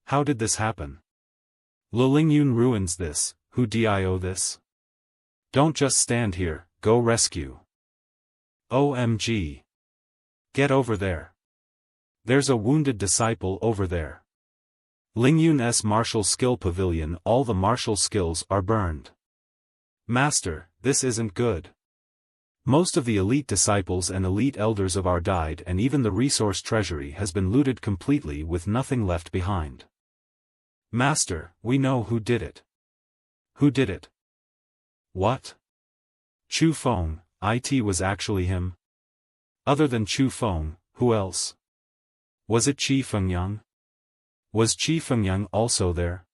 How did this happen? Lingyun ruins this. Who dio this? Don't just stand here, go rescue. OMG. Get over there. There's a wounded disciple over there. Lingyun's martial skill pavilion. All the martial skills are burned. Master, this isn't good. Most of the elite disciples and elite elders of our died, and even the resource treasury has been looted completely with nothing left behind. Master, we know who did it. Who did it? What? Chu Feng. It was actually him. Other than Chu Feng, who else? Was it Chu Feng? Was Chu Feng also there?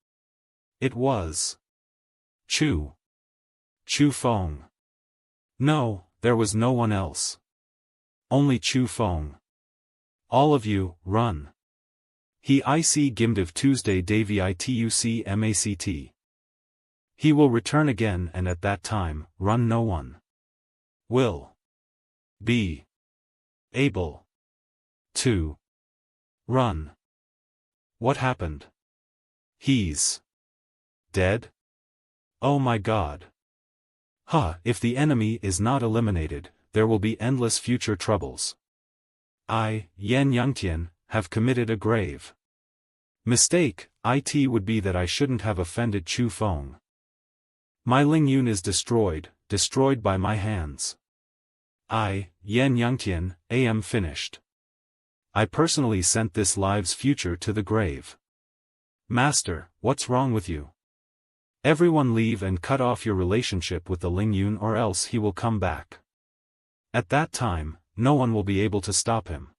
It was. Chu Feng. No, there was no one else. Only Chu Feng. All of you, run. He IC Gimdiv Tuesday Davy Ituc Mact. He will return again, and at that time, run. No one will be able to run. What happened? He's dead? Oh my god. If the enemy is not eliminated, there will be endless future troubles. I, Yan Yangtian, have committed a grave mistake. It would be that I shouldn't have offended Chu Feng. My Lingyun is destroyed by my hands. I, Yan Yangtian, am finished. I personally sent this live's future to the grave. Master, what's wrong with you? Everyone leave and cut off your relationship with the Lingyun, or else he will come back. At that time, no one will be able to stop him.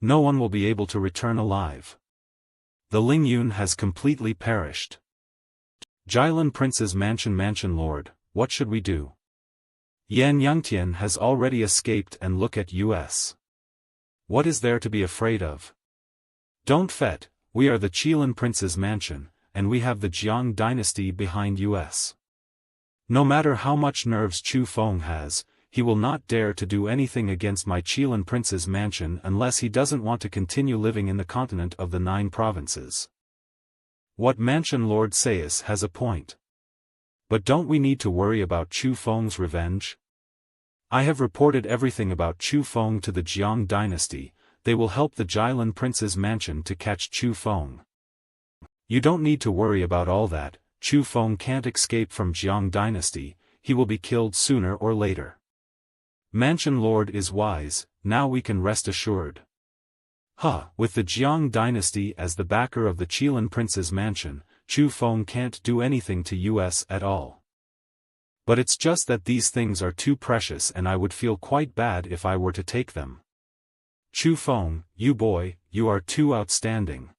No one will be able to return alive. The Lingyun has completely perished. Jilin Prince's mansion lord, what should we do? Yan Yangtian has already escaped, and look at US. What is there to be afraid of? Don't fret, we are the Jilin Prince's mansion, and we have the Jiang dynasty behind us. No matter how much nerves Chu Feng has, he will not dare to do anything against my Xiuluo prince's mansion unless he doesn't want to continue living in the continent of the 9 provinces. What mansion Lord Sayus has a point. But don't we need to worry about Chu Feng's revenge? I have reported everything about Chu Feng to the Jiang dynasty. They will help the Xiuluo prince's mansion to catch Chu Feng. You don't need to worry about all that. Chu Feng can't escape from Jiang dynasty, he will be killed sooner or later. Mansion Lord is wise, now we can rest assured. With the Jiang dynasty as the backer of the Xiuluo prince's mansion, Chu Feng can't do anything to us at all. But it's just that these things are too precious and I would feel quite bad if I were to take them. Chu Feng, you boy, you are too outstanding.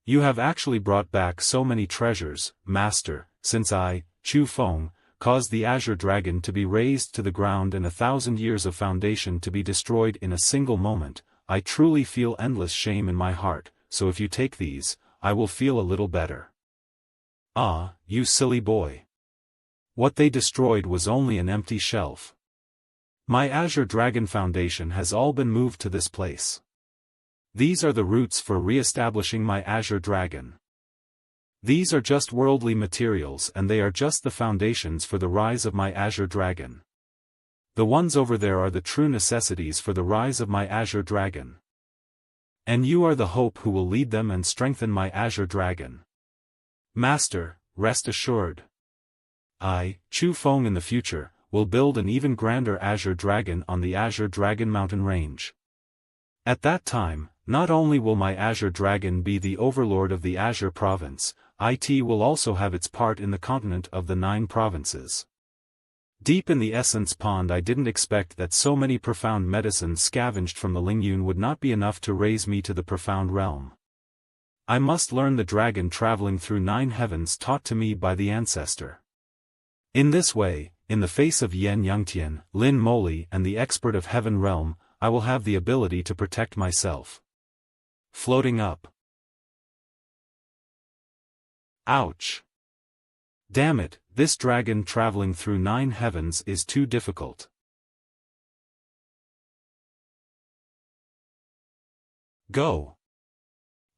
You have actually brought back so many treasures, master, since I, Chu Feng, caused the Azure Dragon to be razed to the ground and 1,000 years of foundation to be destroyed in a single moment. I truly feel endless shame in my heart, so if you take these, I will feel a little better. Ah, you silly boy. What they destroyed was only an empty shelf. My Azure Dragon Foundation has all been moved to this place. These are the roots for re-establishing my Azure Dragon. These are just worldly materials and they are just the foundations for the rise of my Azure Dragon. The ones over there are the true necessities for the rise of my Azure Dragon. And you are the hope who will lead them and strengthen my Azure Dragon. Master, rest assured. I, Chu Feng in the future, will build an even grander Azure Dragon on the Azure Dragon Mountain Range. At that time, not only will my Azure Dragon be the overlord of the Azure Province, it will also have its part in the continent of the 9 provinces. Deep in the Essence Pond I didn't expect that so many profound medicines scavenged from the Lingyun would not be enough to raise me to the profound realm. I must learn the dragon traveling through 9 heavens taught to me by the ancestor. In this way, in the face of Yan Yangtian, Lin Moli and the expert of Heaven Realm, I will have the ability to protect myself. Floating up. Ouch. Damn it, this dragon traveling through 9 heavens is too difficult. Go.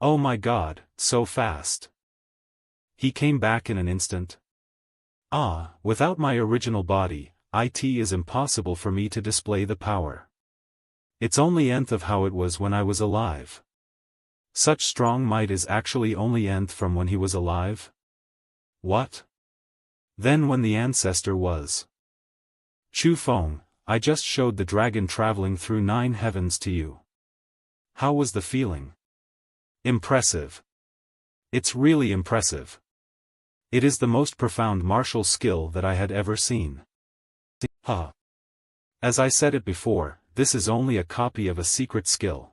Oh my God, so fast. He came back in an instant. Without my original body, it is impossible for me to display the power. It's only nth of how it was when I was alive. Such strong might is actually only nth from when he was alive? What? Then when the ancestor was. Chu Feng, I just showed the dragon traveling through 9 heavens to you. How was the feeling? Impressive. It's really impressive. It is the most profound martial skill that I had ever seen. As I said it before, this is only a copy of a secret skill.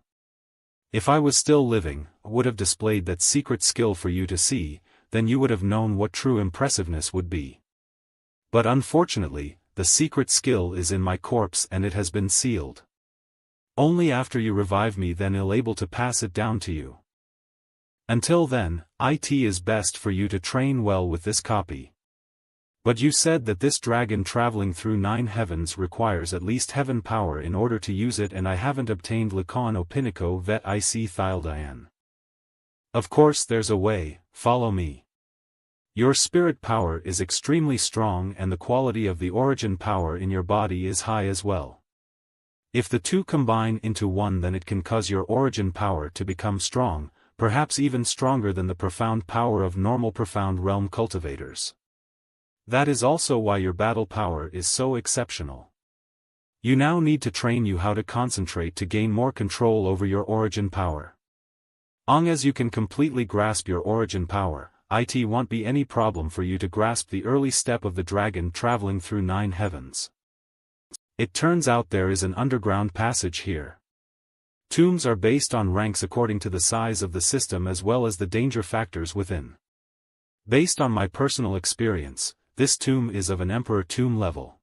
If I was still living, I would have displayed that secret skill for you to see, then you would have known what true impressiveness would be. But unfortunately, the secret skill is in my corpse and it has been sealed. Only after you revive me then I'll able to pass it down to you. Until then, it is best for you to train well with this copy. But you said that this dragon traveling through 9 heavens requires at least heaven power in order to use it and I haven't obtained Lacan Opinico vet ic Thyldian. Of course there's a way, follow me. Your spirit power is extremely strong and the quality of the origin power in your body is high as well. If the two combine into one then it can cause your origin power to become strong, perhaps even stronger than the profound power of normal profound realm cultivators. That is also why your battle power is so exceptional. You now need to train you how to concentrate to gain more control over your origin power. As you can completely grasp your origin power, it won't be any problem for you to grasp the early step of the dragon traveling through 9 heavens. It turns out there is an underground passage here. Tombs are based on ranks according to the size of the system as well as the danger factors within. Based on my personal experience, this tomb is of an emperor tomb level.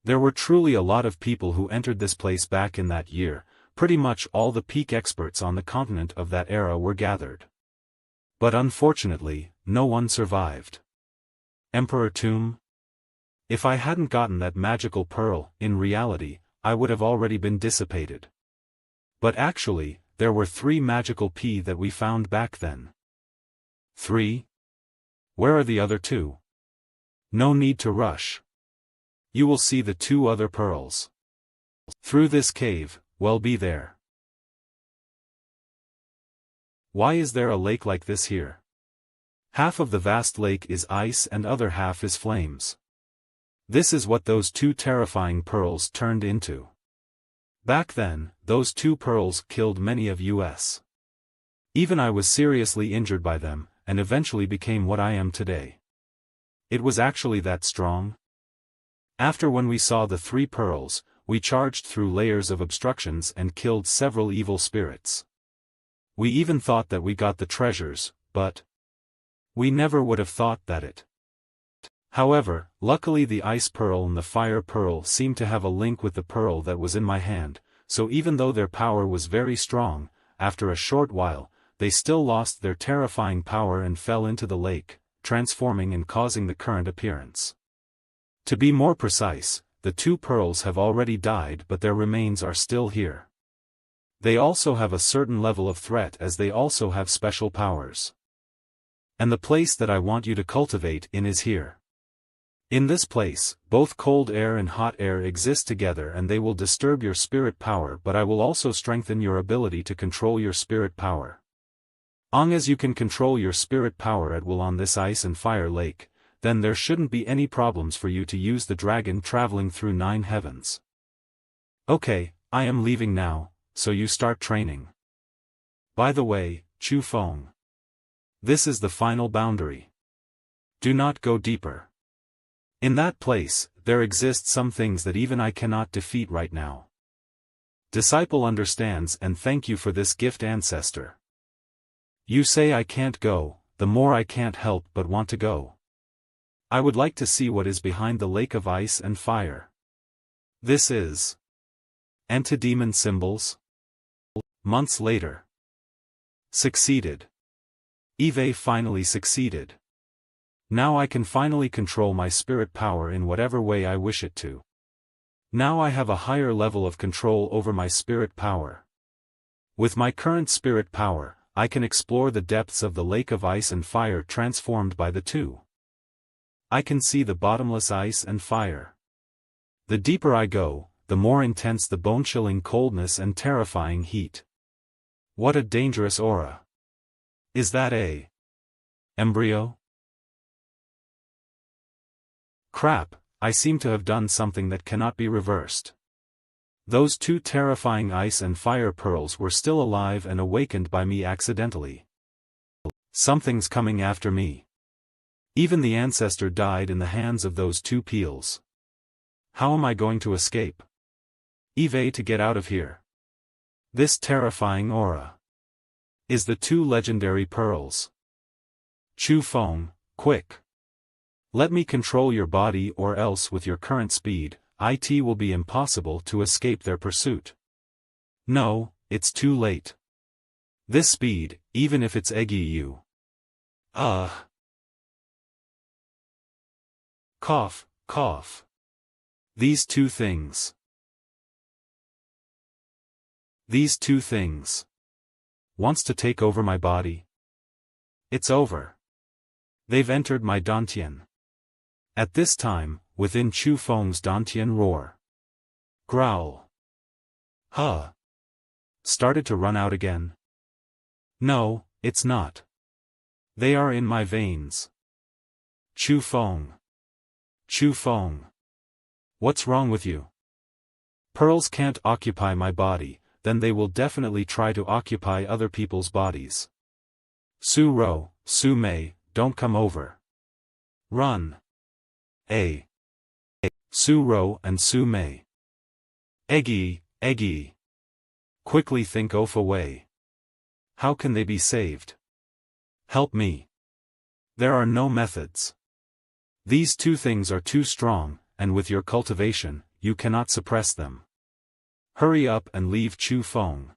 There were truly a lot of people who entered this place back in that year, pretty much all the peak experts on the continent of that era were gathered. But unfortunately, no one survived. Emperor tomb? If I hadn't gotten that magical pearl, in reality, I would have already been dissipated. But actually, there were 3 magical P that we found back then. 3? Where are the other 2? No need to rush. You will see the 2 other pearls. Through this cave, well be there. Why is there a lake like this here? Half of the vast lake is ice and other half is flames. This is what those 2 terrifying pearls turned into. Back then, those 2 pearls killed many of us. Even I was seriously injured by them, and eventually became what I am today. It was actually that strong. After when we saw the 3 pearls, we charged through layers of obstructions and killed several evil spirits. We even thought that we got the treasures, but we never would have thought that it. However, luckily the ice pearl and the fire pearl seemed to have a link with the pearl that was in my hand, so even though their power was very strong, after a short while, they still lost their terrifying power and fell into the lake, transforming and causing the current appearance. To be more precise, the 2 pearls have already died, but their remains are still here. They also have a certain level of threat as they also have special powers. And the place that I want you to cultivate in is here. In this place, both cold air and hot air exist together and they will disturb your spirit power, but I will also strengthen your ability to control your spirit power. Long as you can control your spirit power at will on this ice and fire lake, then there shouldn't be any problems for you to use the dragon traveling through 9 heavens. Okay, I am leaving now, so you start training. By the way, Chu Feng. This is the final boundary. Do not go deeper. In that place, there exist some things that even I cannot defeat right now. Disciple understands and thank you for this gift, ancestor. You say I can't go, the more I can't help but want to go. I would like to see what is behind the lake of ice and fire. This is anti-demon symbols. Months later. Succeeded. Eve finally succeeded. Now I can finally control my spirit power in whatever way I wish it to. Now I have a higher level of control over my spirit power. With my current spirit power, I can explore the depths of the lake of ice and fire transformed by the 2. I can see the bottomless ice and fire. The deeper I go, the more intense the bone-chilling coldness and terrifying heat. What a dangerous aura. Is that a embryo? Crap, I seem to have done something that cannot be reversed. Those 2 terrifying ice and fire pearls were still alive and awakened by me accidentally. Something's coming after me. Even the ancestor died in the hands of those 2 peels. How am I going to escape? Eve to get out of here. This terrifying aura. Is the 2 legendary pearls. Chu Feng, quick. Let me control your body or else with your current speed, it will be impossible to escape their pursuit. No, it's too late. This speed, even if it's eggy you. Cough, cough. These 2 things. These 2 things. Wants to take over my body? It's over. They've entered my dantian. At this time, within Chu Feng's dantian roar. Growl. Huh. Started to run out again? No, it's not. They are in my veins. Chu Feng. Chu Feng. What's wrong with you? Pearls can't occupy my body, then they will definitely try to occupy other people's bodies. Xiuluo, Su Mei, don't come over. Run. Xiuluo and Su Mei. Eggy, eggy. Quickly think off away. How can they be saved? Help me. There are no methods. These 2 things are too strong, and with your cultivation, you cannot suppress them. Hurry up and leave Chu Feng.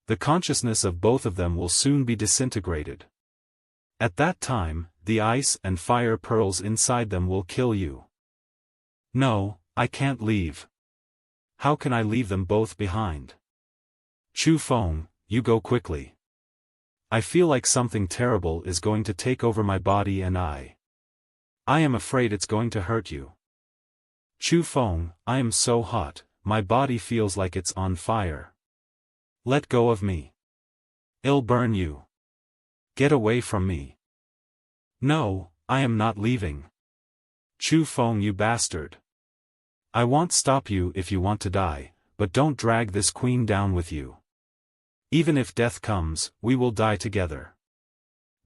The consciousness of both of them will soon be disintegrated. At that time, the ice and fire pearls inside them will kill you. No, I can't leave. How can I leave them both behind? Chu Feng, you go quickly. I feel like something terrible is going to take over my body and I am afraid it's going to hurt you. Chu Feng, I am so hot, my body feels like it's on fire. Let go of me. I'll burn you. Get away from me. No, I am not leaving. Chu Feng, you bastard. I won't stop you if you want to die, but don't drag this queen down with you. Even if death comes, we will die together.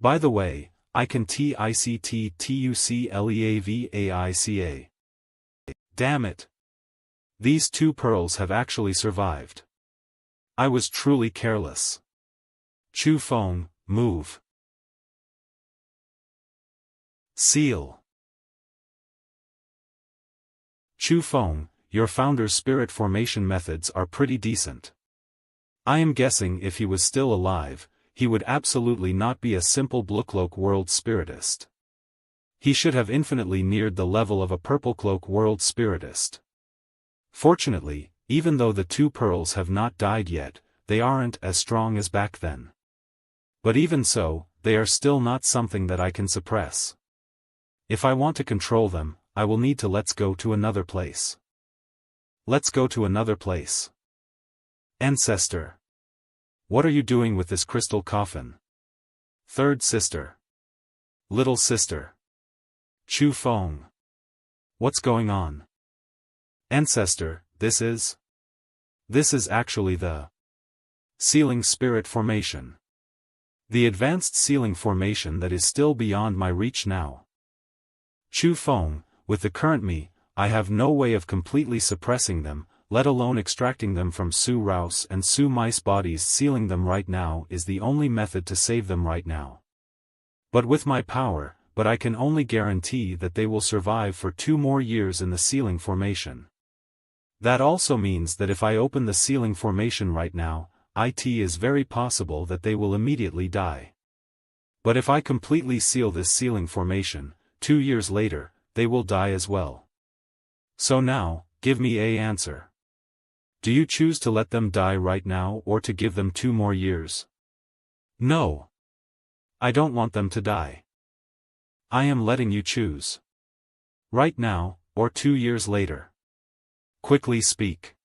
By the way, I can TICTTUCLEAVAICA. Damn it. These two pearls have actually survived. I was truly careless. Chu Feng, move. Seal. Chu Feng, your founder's spirit formation methods are pretty decent. I am guessing if he was still alive, he would absolutely not be a simple blue cloak world spiritist. He should have infinitely neared the level of a purple cloak world spiritist. Fortunately, even though the two pearls have not died yet, they aren't as strong as back then. But even so, they are still not something that I can suppress. If I want to control them, I will need to let's go to another place. Let's go to another place. Ancestor. What are you doing with this crystal coffin? Third sister. Little sister. Chu Feng. What's going on? Ancestor, this is actually the sealing spirit formation. The advanced sealing formation that is still beyond my reach now. Chu Feng, with the current me, I have no way of completely suppressing them, let alone extracting them from Su Rouse and Su Mice bodies. Sealing them right now is the only method to save them right now. But with my power, I can only guarantee that they will survive for 2 more years in the sealing formation. That also means that if I open the sealing formation right now, it is very possible that they will immediately die. But if I completely seal this sealing formation, 2 years later, they will die as well. So now, give me an answer. Do you choose to let them die right now or to give them 2 more years? No. I don't want them to die. I am letting you choose. Right now, or 2 years later. Quickly speak.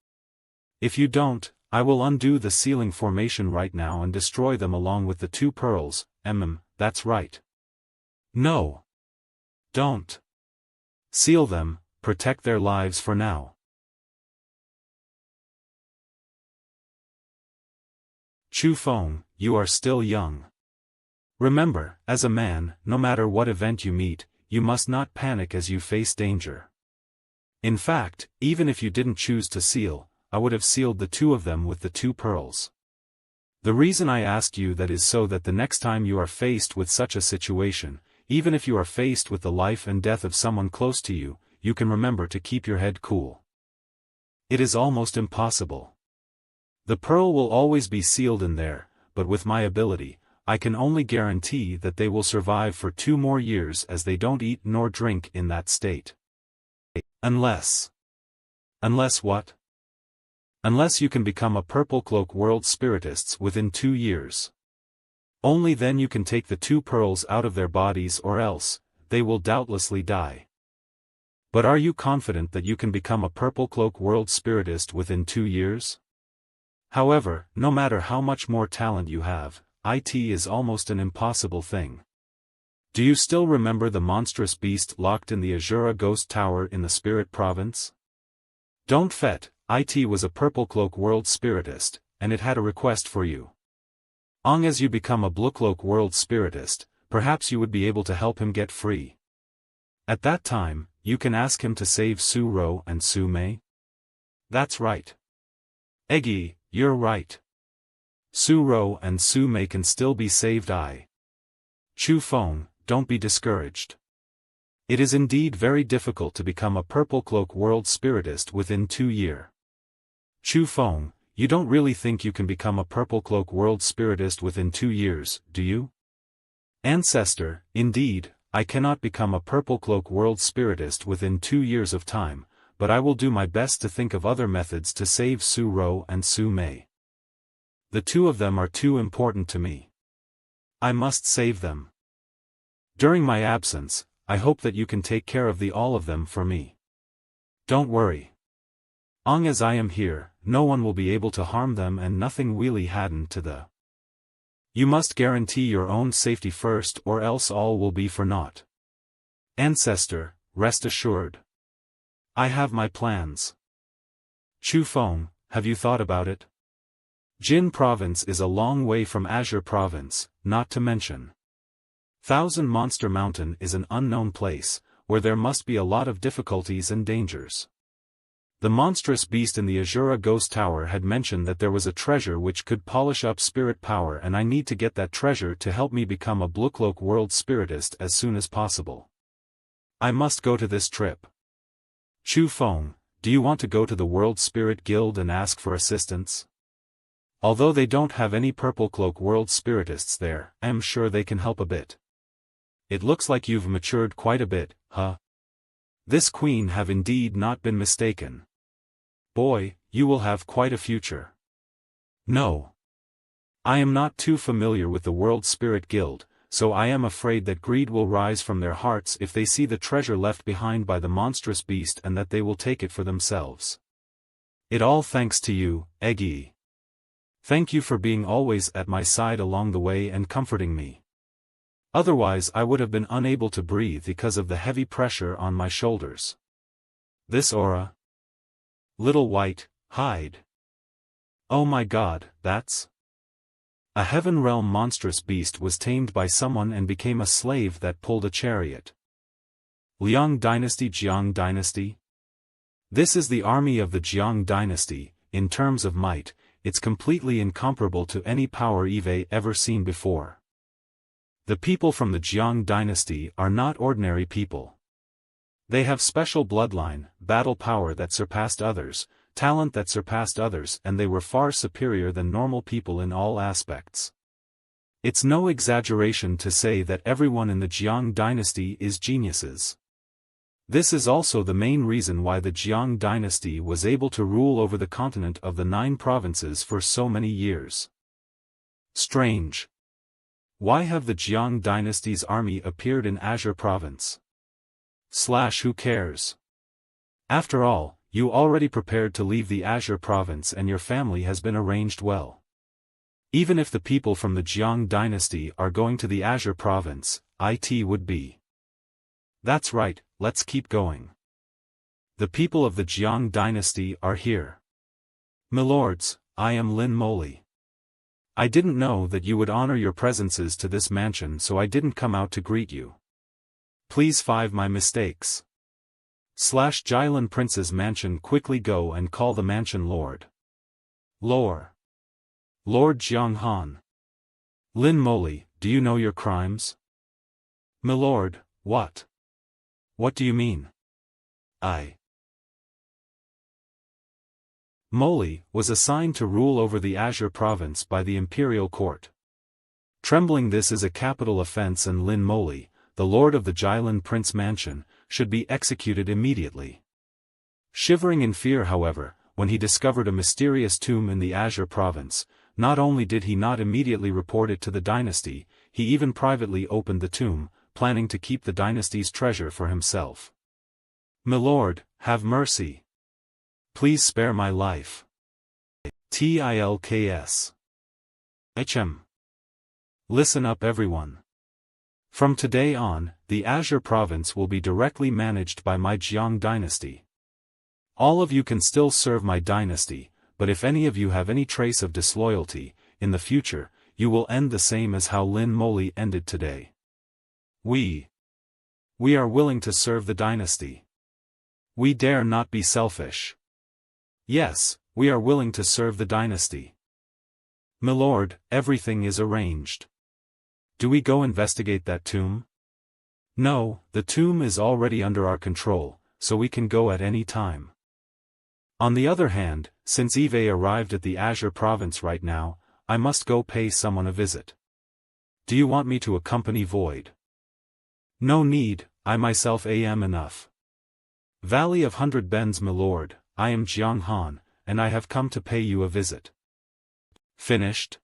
If you don't, I will undo the sealing formation right now and destroy them along with the 2 pearls. That's right. No. Don't. Seal them, protect their lives for now. Chu Feng, you are still young. Remember, as a man, no matter what event you meet, you must not panic as you face danger. In fact, even if you didn't choose to seal, I would have sealed the 2 of them with the 2 pearls. The reason I asked you that is so that the next time you are faced with such a situation, even if you are faced with the life and death of someone close to you, you can remember to keep your head cool. It is almost impossible. The pearl will always be sealed in there, but with my ability, I can only guarantee that they will survive for 2 more years as they don't eat nor drink in that state. Unless what? Unless you can become a purple cloak world spiritists within 2 years. Only then you can take the 2 pearls out of their bodies, or else, they will doubtlessly die. But are you confident that you can become a purple cloak world spiritist within 2 years? However, no matter how much more talent you have, it is almost an impossible thing. Do you still remember the monstrous beast locked in the Asura ghost tower in the spirit province? Don't fret, it was a purple cloak world spiritist, and it had a request for you. As you become a blue cloak world spiritist, perhaps you would be able to help him get free. At that time, you can ask him to save Xiuluo and Su Mei. That's right. Eggy, you're right. Xiuluo and Su Mei can still be saved. Chu Feng, don't be discouraged. It is indeed very difficult to become a purple cloak world spiritist within 2 years. Chu Feng, you don't really think you can become a purple cloak world spiritist within 2 years, do you? Ancestor, indeed, I cannot become a purple cloak world spiritist within 2 years of time, but I will do my best to think of other methods to save Xiuluo and Su Mei. The two of them are too important to me. I must save them. During my absence, I hope that you can take care of all of them for me. Don't worry. Long as I am here, no one will be able to harm them and nothing really happen to the. You must guarantee your own safety first or else all will be for naught. Ancestor, rest assured. I have my plans. Chu Feng, have you thought about it? Jin Province is a long way from Azure Province, not to mention. Thousand Monster Mountain is an unknown place, where there must be a lot of difficulties and dangers. The monstrous beast in the Asura Ghost Tower had mentioned that there was a treasure which could polish up spirit power, and I need to get that treasure to help me become a Bluecloak World Spiritist as soon as possible. I must go to this trip. Chu Feng, do you want to go to the World Spirit Guild and ask for assistance? Although they don't have any Purple Cloak World Spiritists there, I am sure they can help a bit. It looks like you've matured quite a bit, huh? This queen have indeed not been mistaken. Boy, you will have quite a future. No. I am not too familiar with the World Spirit Guild, so I am afraid that greed will rise from their hearts if they see the treasure left behind by the monstrous beast and that they will take it for themselves. It all thanks to you, Eggy. Thank you for being always at my side along the way and comforting me. Otherwise I would have been unable to breathe because of the heavy pressure on my shoulders. This aura. Little white, hide. Oh my god, that's... A heaven realm monstrous beast was tamed by someone and became a slave that pulled a chariot. Liang Dynasty. Jiang Dynasty? This is the army of the Jiang Dynasty. In terms of might, it's completely incomparable to any power Eve ever seen before. The people from the Jiang Dynasty are not ordinary people. They have special bloodline, battle power that surpassed others, talent that surpassed others, and they were far superior than normal people in all aspects. It's no exaggeration to say that everyone in the Jiang Dynasty is geniuses. This is also the main reason why the Jiang Dynasty was able to rule over the continent of the 9 provinces for so many years. Strange. Why have the Jiang Dynasty's army appeared in Azure Province? Who cares? After all, you already prepared to leave the Azure Province and your family has been arranged well. Even if the people from the Jiang Dynasty are going to the Azure Province, it would be. That's right, let's keep going. The people of the Jiang Dynasty are here. Milords, I am Lin Moly. I didn't know that you would honor your presences to this mansion, so I didn't come out to greet you. Please forgive my mistakes. Jilin Prince's mansion. Quickly go and call the mansion Lord. Lord Jiang Han. Lin Moly, do you know your crimes? Milord, what? What do you mean? Moly was assigned to rule over the Azure Province by the Imperial Court. Trembling, this is a capital offense, and Lin Moly, the lord of the Jilin Prince Mansion, should be executed immediately. Shivering in fear, however, when he discovered a mysterious tomb in the Azure Province, not only did he not immediately report it to the dynasty, he even privately opened the tomb, planning to keep the dynasty's treasure for himself. Milord, have mercy. Please spare my life. Tilks. Listen up, everyone. From today on, the Azure Province will be directly managed by my Jiang Dynasty. All of you can still serve my dynasty, but if any of you have any trace of disloyalty, in the future, you will end the same as how Lin Moly ended today. We are willing to serve the dynasty. We dare not be selfish. Yes, we are willing to serve the dynasty. Milord, everything is arranged. Do we go investigate that tomb? No, the tomb is already under our control, so we can go at any time. On the other hand, since Eve arrived at the Azure Province right now, I must go pay someone a visit. Do you want me to accompany Void? No need, I myself am enough. Valley of Hundred Bends, milord, I am Jiang Han, and I have come to pay you a visit. Finished?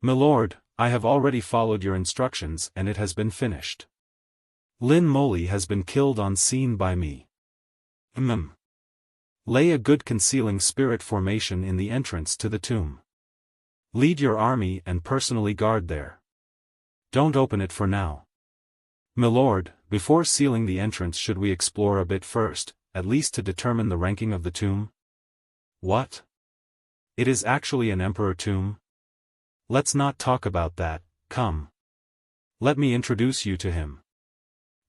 Milord, I have already followed your instructions and it has been finished. Lin Moly has been killed on scene by me. Lay a good concealing spirit formation in the entrance to the tomb. Lead your army and personally guard there. Don't open it for now. Milord, before sealing the entrance should we explore a bit first, at least to determine the ranking of the tomb? What? It is actually an emperor tomb? Let's not talk about that, come. Let me introduce you to him.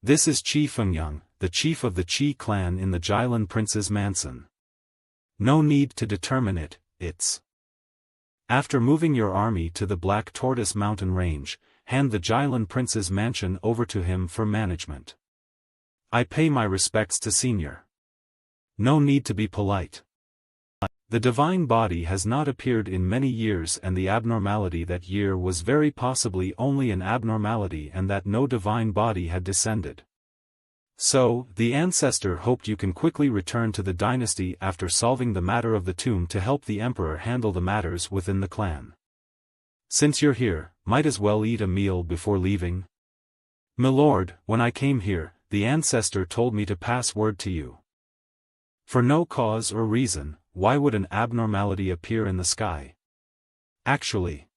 This is Chu Feng, the chief of the Qi clan in the Xiuluo prince's mansion. No need to determine it, it's. After moving your army to the Black Tortoise mountain range, hand the Xiuluo prince's mansion over to him for management. I pay my respects to senior. No need to be polite. The divine body has not appeared in many years and the abnormality that year was very possibly only an abnormality and that no divine body had descended. So, the ancestor hoped you can quickly return to the dynasty after solving the matter of the tomb to help the emperor handle the matters within the clan. Since you're here, might as well eat a meal before leaving. Milord, when I came here, the ancestor told me to pass word to you. For no cause or reason, why would an abnormality appear in the sky? Actually,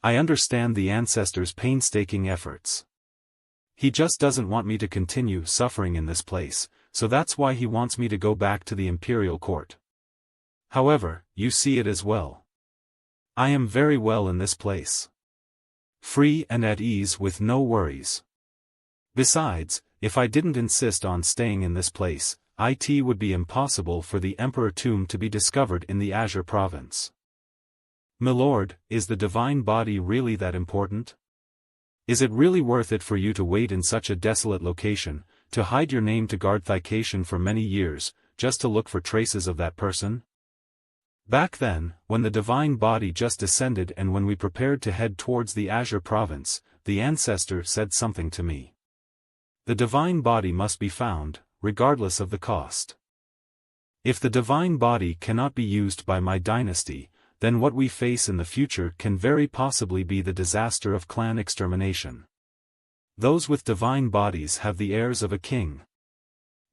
I understand the ancestor's painstaking efforts. He just doesn't want me to continue suffering in this place, so that's why he wants me to go back to the imperial court. However, you see it as well. I am very well in this place. Free and at ease with no worries. Besides, if I didn't insist on staying in this place, it would be impossible for the Emperor tomb to be discovered in the Azure province. Milord, is the divine body really that important? Is it really worth it for you to wait in such a desolate location, to hide your name to guard Thycation for many years, just to look for traces of that person? Back then, when the divine body just descended and when we prepared to head towards the Azure province, the ancestor said something to me. The divine body must be found, regardless of the cost. If the divine body cannot be used by my dynasty, then what we face in the future can very possibly be the disaster of clan extermination. Those with divine bodies have the airs of a king.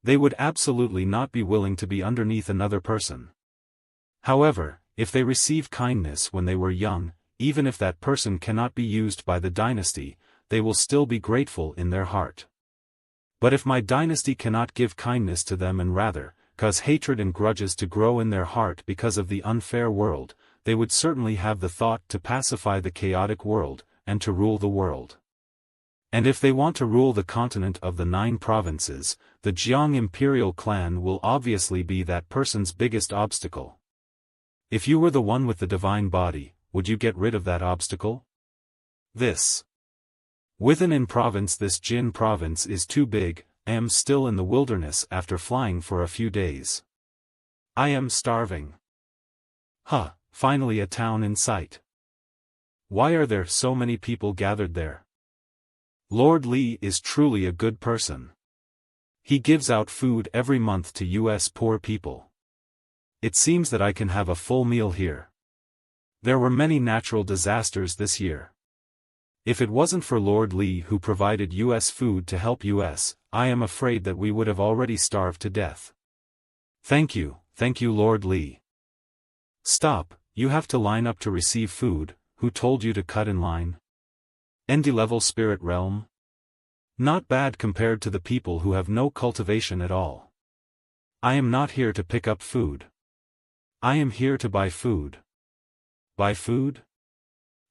They would absolutely not be willing to be underneath another person. However, if they receive kindness when they were young, even if that person cannot be used by the dynasty, they will still be grateful in their heart. But if my dynasty cannot give kindness to them and rather, cause hatred and grudges to grow in their heart because of the unfair world, they would certainly have the thought to pacify the chaotic world, and to rule the world. And if they want to rule the continent of the 9 provinces, the Jiang imperial clan will obviously be that person's biggest obstacle. If you were the one with the divine body, would you get rid of that obstacle? Within in province this Jin province is too big, I am still in the wilderness after flying for a few days. I am starving. Finally a town in sight. Why are there so many people gathered there? Lord Li is truly a good person. He gives out food every month to US poor people. It seems that I can have a full meal here. There were many natural disasters this year. If it wasn't for Lord Li who provided US food to help US, I am afraid that we would have already starved to death. Thank you, Lord Li. Stop, you have to line up to receive food, who told you to cut in line? ND-level spirit realm? Not bad compared to the people who have no cultivation at all. I am not here to pick up food. I am here to buy food. Buy food?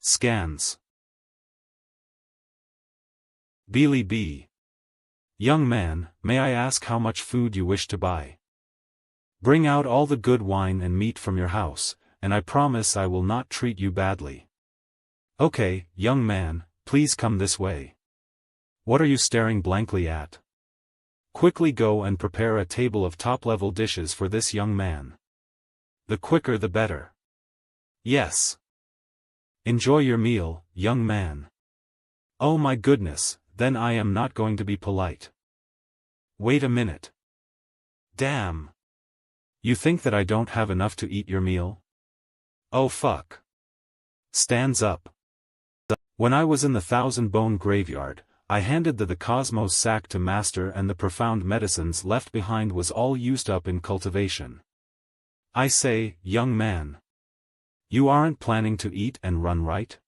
Scans. Beely B. Young man, may I ask how much food you wish to buy? Bring out all the good wine and meat from your house, and I promise I will not treat you badly. Okay, young man, please come this way. What are you staring blankly at? Quickly go and prepare a table of top-level dishes for this young man. The quicker the better. Yes. Enjoy your meal, young man. Oh my goodness, then I am not going to be polite. Wait a minute. Damn. You think that I don't have enough to eat your meal? Oh fuck. Stands up. When I was in the thousand-bone graveyard, I handed the cosmos sack to Master, and the profound medicines left behind was all used up in cultivation. I say, young man. You aren't planning to eat and run, right?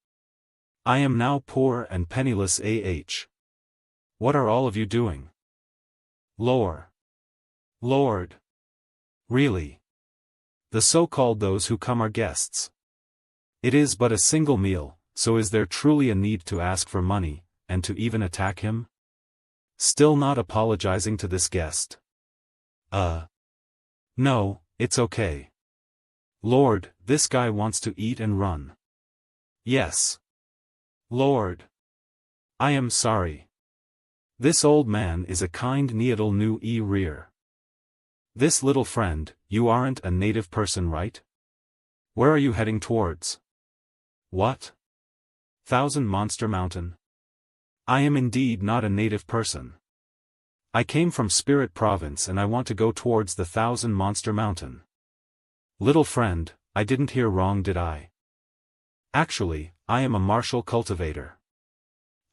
I am now poor and penniless What are all of you doing? Lord. Really? The so-called those who come are guests. It is but a single meal, so is there truly a need to ask for money, and to even attack him? Still not apologizing to this guest. No, it's okay. Lord, this guy wants to eat and run. Yes. Lord. I am sorry. This old man is a kind Needle Nu E Rear. This little friend, you aren't a native person, right? Where are you heading towards? What? Thousand Monster Mountain? I am indeed not a native person. I came from Spirit Province and I want to go towards the Thousand Monster Mountain. Little friend, I didn't hear wrong, did I? Actually, I am a martial cultivator.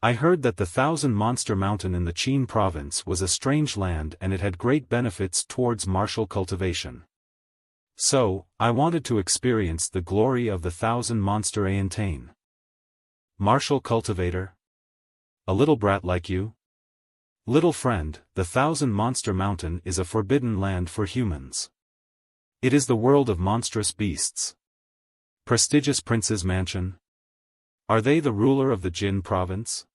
I heard that the Thousand Monster Mountain in the Qin Province was a strange land and it had great benefits towards martial cultivation. So, I wanted to experience the glory of the Thousand Monster Mountain. Martial cultivator? A little brat like you? Little friend, the Thousand Monster Mountain is a forbidden land for humans. It is the world of monstrous beasts. Prestigious Prince's Mansion? Are they the ruler of the Jin Province?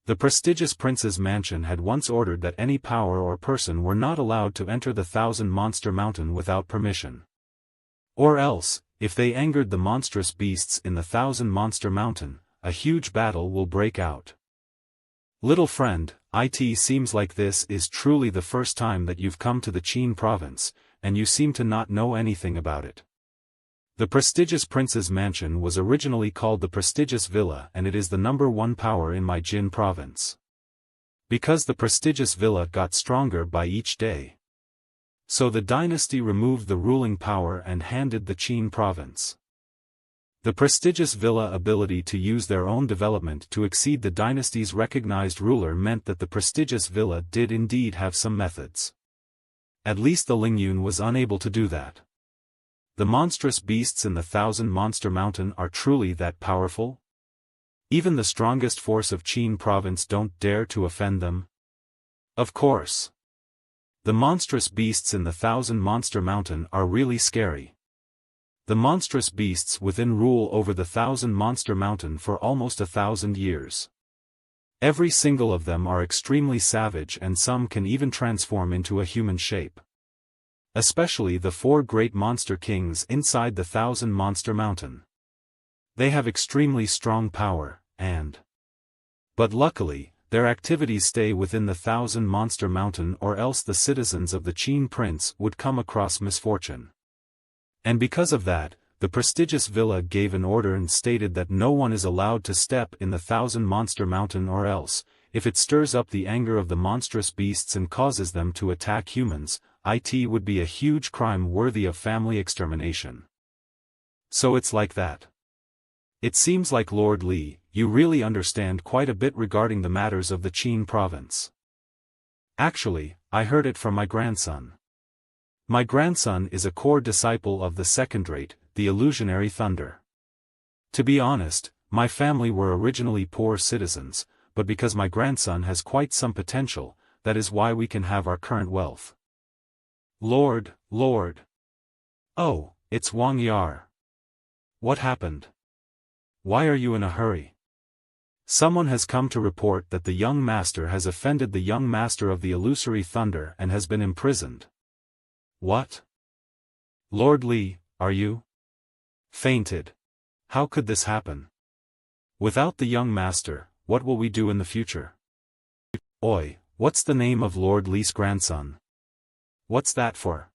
The prestigious Prince's Mansion had once ordered that any power or person were not allowed to enter the Thousand Monster Mountain without permission. Or else, if they angered the monstrous beasts in the Thousand Monster Mountain, a huge battle will break out. Little friend, it seems like this is truly the first time that you've come to the Qin Province, and you seem to not know anything about it. The prestigious Prince's Mansion was originally called the Prestigious Villa, and it is the #1 power in my Jin Province. Because the prestigious villa got stronger by each day. So the dynasty removed the ruling power and handed the Qin Province. The prestigious villa ability to use their own development to exceed the dynasty's recognized ruler meant that the prestigious villa did indeed have some methods. At least the Lingyun was unable to do that. The monstrous beasts in the Thousand Monster Mountain are truly that powerful? Even the strongest force of Qin Province don't dare to offend them? Of course. The monstrous beasts in the Thousand Monster Mountain are really scary. The monstrous beasts within rule over the Thousand Monster Mountain for almost 1,000 years. Every single of them are extremely savage, and some can even transform into a human shape. Especially the 4 great monster kings inside the Thousand Monster Mountain. They have extremely strong power, but luckily, their activities stay within the Thousand Monster Mountain, or else the citizens of the Qin Prince would come across misfortune. And because of that, the prestigious villa gave an order and stated that no one is allowed to step in the Thousand Monster Mountain, or else, if it stirs up the anger of the monstrous beasts and causes them to attack humans, it would be a huge crime worthy of family extermination. So it's like that. It seems like Lord Li, you really understand quite a bit regarding the matters of the Qin Province. Actually, I heard it from my grandson. My grandson is a core disciple of the second-rate, the illusionary Thunder. To be honest, my family were originally poor citizens, but because my grandson has quite some potential, that is why we can have our current wealth. Lord. Oh, it's Wang Yar. What happened? Why are you in a hurry? Someone has come to report that the young master has offended the young master of the illusory Thunder and has been imprisoned. What? Lord Li, are you? Fainted. How could this happen? Without the young master, what will we do in the future? Oi, what's the name of Lord Li's grandson? What's that for?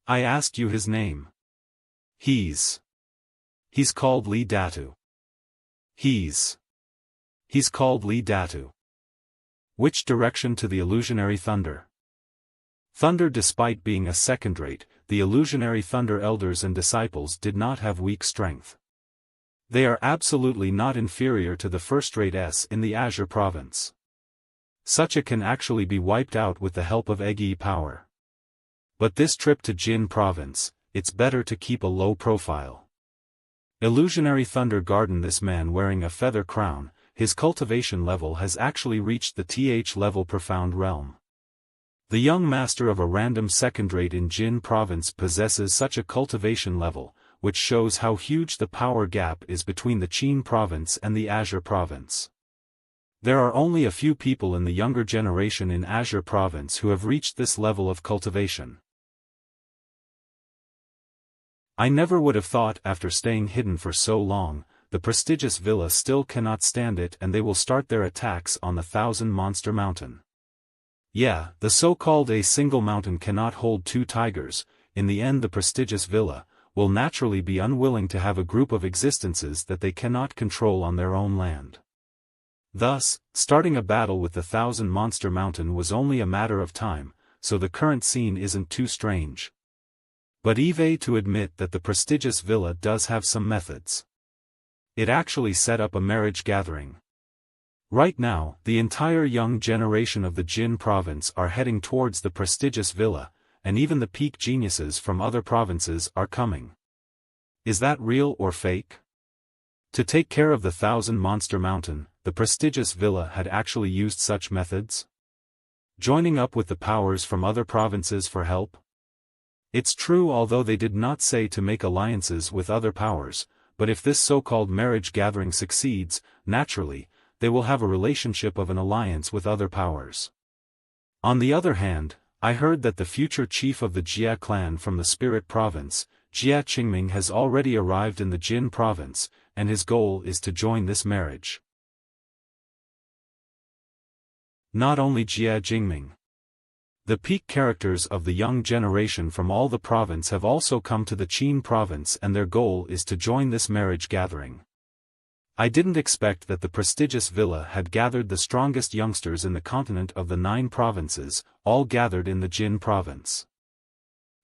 I asked you his name. He's called Li Datu. He's called Li Datu. Which direction to the illusionary Thunder? Thunder. Despite being a second-rate, the illusionary Thunder elders and disciples did not have weak strength. They are absolutely not inferior to the first-rate S in the Azure province. Such a can actually be wiped out with the help of Egyi power. But this trip to Jin province, it's better to keep a low profile. Illusionary Thunder Garden. This man wearing a feather crown, his cultivation level has actually reached the TH level profound realm. The young master of a random second-rate in Jin province possesses such a cultivation level, which shows how huge the power gap is between the Qin province and the Azure province. There are only a few people in the younger generation in Azure province who have reached this level of cultivation. I never would have thought, after staying hidden for so long, the prestigious villa still cannot stand it and they will start their attacks on the 1,000 Monster Mountain. Yeah, the so-called a single mountain cannot hold two tigers. In the end the prestigious villa will naturally be unwilling to have a group of existences that they cannot control on their own land. Thus, starting a battle with the 1,000 Monster Mountain was only a matter of time, so the current scene isn't too strange. But Eve to admit that the prestigious villa does have some methods. It actually set up a marriage gathering. Right now, the entire young generation of the Jin province are heading towards the prestigious villa, and even the peak geniuses from other provinces are coming. Is that real or fake? To take care of the 1,000 Monster Mountain, the prestigious villa had actually used such methods? Joining up with the powers from other provinces for help? It's true, although they did not say to make alliances with other powers, but if this so-called marriage gathering succeeds, naturally, they will have a relationship of an alliance with other powers. On the other hand, I heard that the future chief of the Jia clan from the Spirit province, Jia Qingming, has already arrived in the Jin province, and his goal is to join this marriage. Not only Jia Qingming. The peak characters of the young generation from all the province have also come to the Qin province and their goal is to join this marriage gathering. I didn't expect that the prestigious villa had gathered the strongest youngsters in the continent of the 9 provinces, all gathered in the Jin province.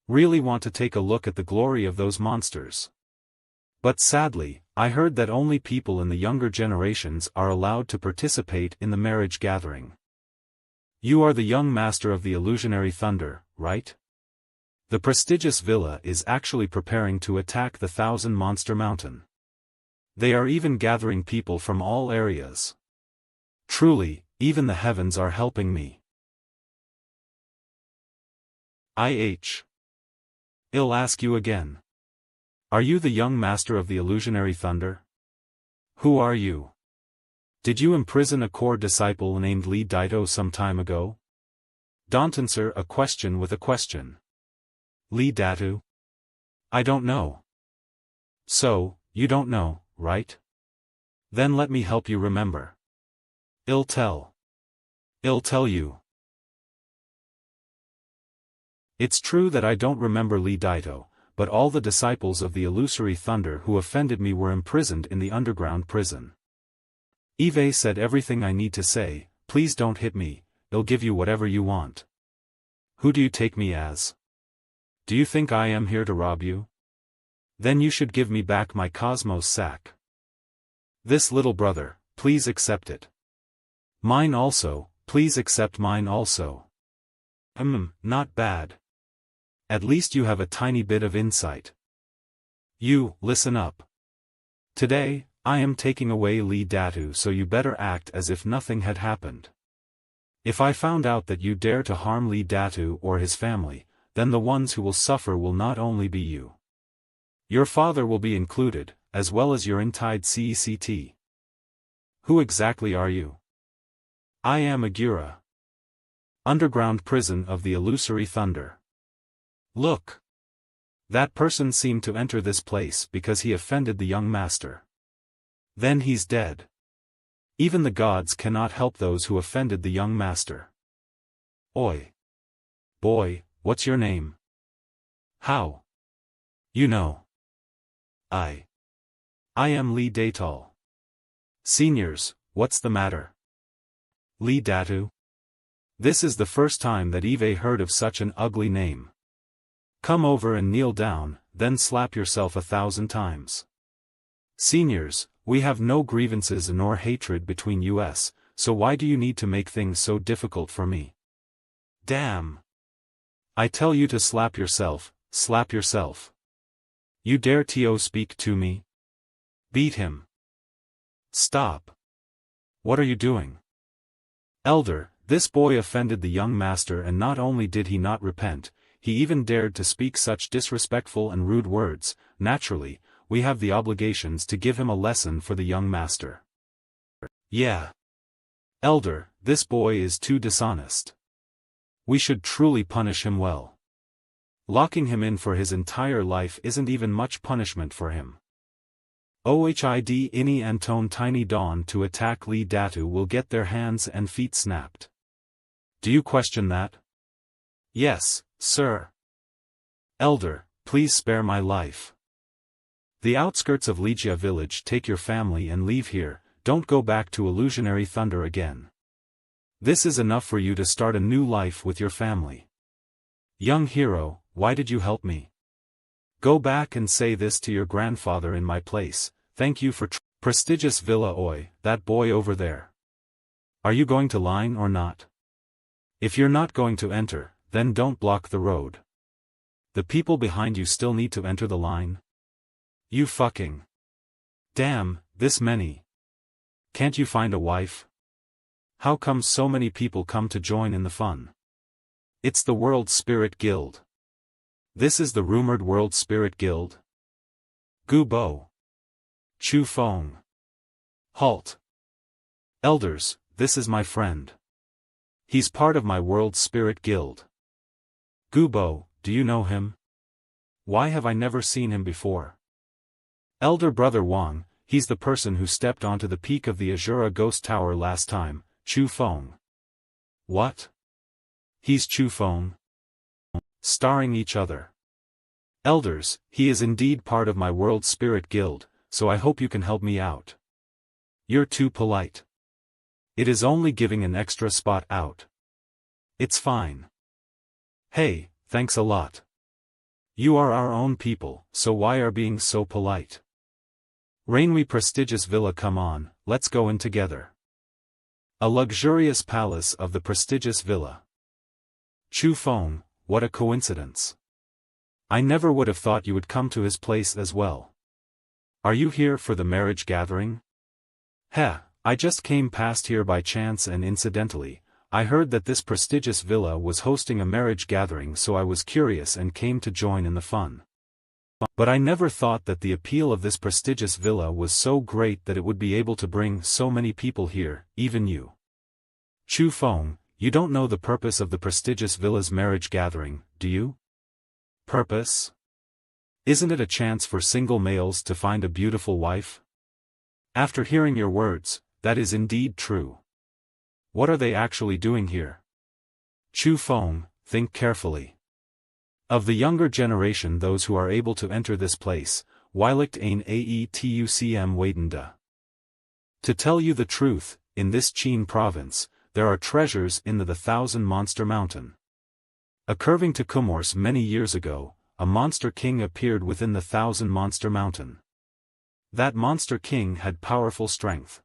Really want to take a look at the glory of those monsters. But sadly, I heard that only people in the younger generations are allowed to participate in the marriage gathering. You are the young master of the illusionary Thunder, right? The prestigious villa is actually preparing to attack the 1,000 Monster Mountain. They are even gathering people from all areas. Truly, even the heavens are helping me. I'll ask you again. Are you the young master of the illusionary Thunder? Who are you? Did you imprison a core disciple named Li Daito some time ago? Don't answer a question with a question. Li Daito? I don't know. So, you don't know, right? Then let me help you remember. I'll tell you. It's true that I don't remember Li Daito, but all the disciples of the illusory Thunder who offended me were imprisoned in the underground prison. Eve said everything I need to say. Please don't hit me, I'll give you whatever you want. Who do you take me as? Do you think I am here to rob you? Then you should give me back my Cosmos sack. This little brother, please accept it. Mine also, please accept mine also. Not bad. At least you have a tiny bit of insight. You, listen up. Today, I am taking away Li Daito, so you better act as if nothing had happened. If I found out that you dare to harm Li Daito or his family, then the ones who will suffer will not only be you. Your father will be included, as well as your entire CECT. Who exactly are you? I am Agura. Underground prison of the illusory Thunder. Look. That person seemed to enter this place because he offended the young master. Then he's dead. Even the gods cannot help those who offended the young master. Oi. Boy, what's your name? How? You know. I am Li Daito. Seniors, what's the matter? Li Daito? This is the first time that Eve heard of such an ugly name. Come over and kneel down, then slap yourself 1,000 times. Seniors, we have no grievances nor hatred between us, so why do you need to make things so difficult for me? Damn! I tell you to slap yourself, slap yourself. You dare to speak to me? Beat him. Stop. What are you doing? Elder, this boy offended the young master, and not only did he not repent, he even dared to speak such disrespectful and rude words. Naturally, we have the obligations to give him a lesson for the young master. Yeah. Elder, this boy is too dishonest. We should truly punish him well. Locking him in for his entire life isn't even much punishment for him. Ohid Ini Anton Tiny Dawn to attack Li Datu will get their hands and feet snapped. Do you question that? Yes, sir. Elder, please spare my life. The outskirts of Ligia village, take your family and leave here, don't go back to illusionary thunder again. This is enough for you to start a new life with your family. Young hero, why did you help me? Go back and say this to your grandfather in my place. Thank you for prestigious villa. Oi, that boy over there. Are you going to line or not? If you're not going to enter, then don't block the road. The people behind you still need to enter the line. You fucking. Damn, this many. Can't you find a wife? How come so many people come to join in the fun? It's the World Spirit Guild. This is the rumored World Spirit Guild? Gu Bo. Chu Feng. Halt. Elders, this is my friend. He's part of my World Spirit Guild. Gu Bo, do you know him? Why have I never seen him before? Elder brother Wang, he's the person who stepped onto the peak of the Asura ghost tower last time. Chu Feng. What? He's Chu Feng? Starring each other. Elders, he is indeed part of my World Spirit Guild, so I hope you can help me out. You're too polite. It is only giving an extra spot out. It's fine. Hey, thanks a lot. You are our own people, so why are being so polite? Rainwi prestigious villa, come on, let's go in together. A luxurious palace of the prestigious villa. Chu Feng, what a coincidence. I never would have thought you would come to his place as well. Are you here for the marriage gathering? Heh, I just came past here by chance and incidentally, I heard that this prestigious villa was hosting a marriage gathering, so I was curious and came to join in the fun. But I never thought that the appeal of this prestigious villa was so great that it would be able to bring so many people here, even you. Chu Feng, you don't know the purpose of the prestigious villa's marriage gathering, do you? Purpose? Isn't it a chance for single males to find a beautiful wife? After hearing your words, that is indeed true. What are they actually doing here? Chu Feng, think carefully. Of the younger generation, those who are able to enter this place, Wylicht ein Aetucm Wadenda. To tell you the truth, in this Qin province, there are treasures in the 1,000 Monster Mountain. Occurring to Kumors many years ago, a monster king appeared within the 1,000 Monster Mountain. That monster king had powerful strength.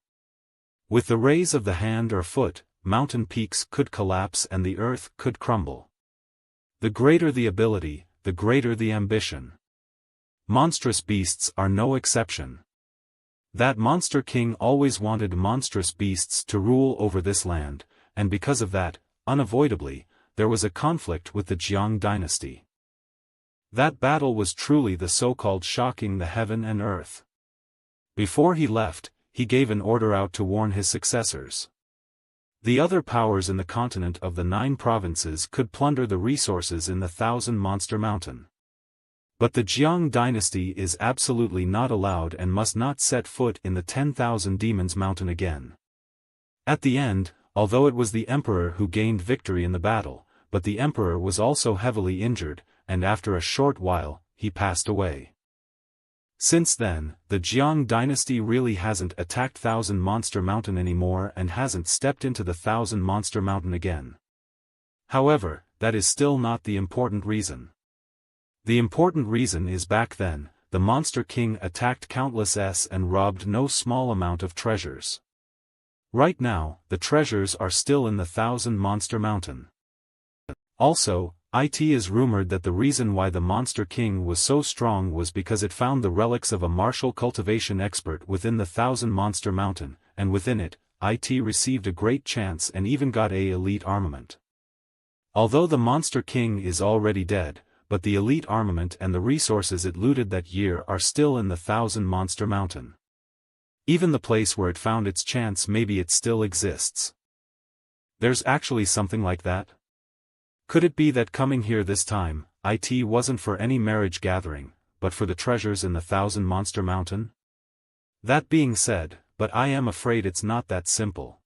With the raise of the hand or foot, mountain peaks could collapse and the earth could crumble. The greater the ability, the greater the ambition. Monstrous beasts are no exception. That monster king always wanted monstrous beasts to rule over this land, and because of that, unavoidably, there was a conflict with the Jiang dynasty. That battle was truly the so-called shocking the heaven and earth. Before he left, he gave an order out to warn his successors. The other powers in the continent of the 9 provinces could plunder the resources in the 1,000 Monster Mountain. But the Jiang dynasty is absolutely not allowed and must not set foot in the 10,000 Demons Mountain again. At the end, although it was the emperor who gained victory in the battle, but the emperor was also heavily injured, and after a short while, he passed away. Since then, the Jiang dynasty really hasn't attacked 1,000 Monster Mountain anymore and hasn't stepped into the 1,000 Monster Mountain again. However, that is still not the important reason. The important reason is back then, the Monster King attacked countless and robbed no small amount of treasures. Right now, the treasures are still in the Thousand Monster Mountain. Also, it is rumored that the reason why the Monster King was so strong was because it found the relics of a martial cultivation expert within the Thousand Monster Mountain, and within it, it received a great chance and even got a elite armament. Although the Monster King is already dead, but the elite armament and the resources it looted that year are still in the Thousand Monster Mountain. Even the place where it found its chance, maybe it still exists. There's actually something like that? Could it be that coming here this time, it wasn't for any marriage gathering, but for the treasures in the Thousand Monster Mountain? That being said, but I am afraid it's not that simple.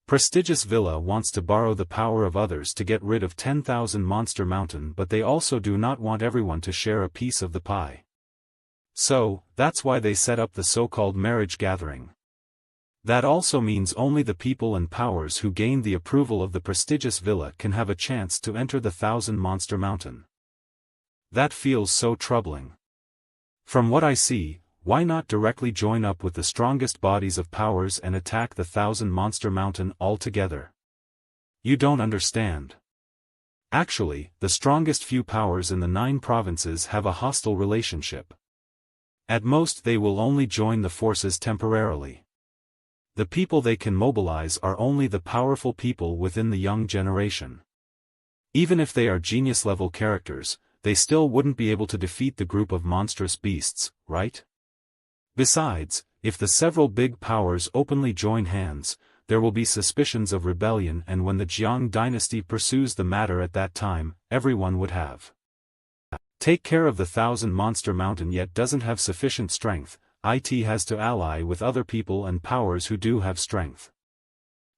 Prestigious Villa wants to borrow the power of others to get rid of 10,000 Monster Mountain, but they also do not want everyone to share a piece of the pie. So, that's why they set up the so-called marriage gathering. That also means only the people and powers who gain the approval of the prestigious villa can have a chance to enter the Thousand Monster Mountain. That feels so troubling. From what I see, why not directly join up with the strongest bodies of powers and attack the Thousand Monster Mountain altogether? You don't understand. Actually, the strongest few powers in the 9 provinces have a hostile relationship. At most they will only join the forces temporarily. The people they can mobilize are only the powerful people within the young generation. Even if they are genius-level characters, they still wouldn't be able to defeat the group of monstrous beasts, right? Besides, if the several big powers openly join hands, there will be suspicions of rebellion, and when the Jiang dynasty pursues the matter at that time, everyone would have take care of the Thousand Monster Mountain yet doesn't have sufficient strength. It has to ally with other people and powers who do have strength.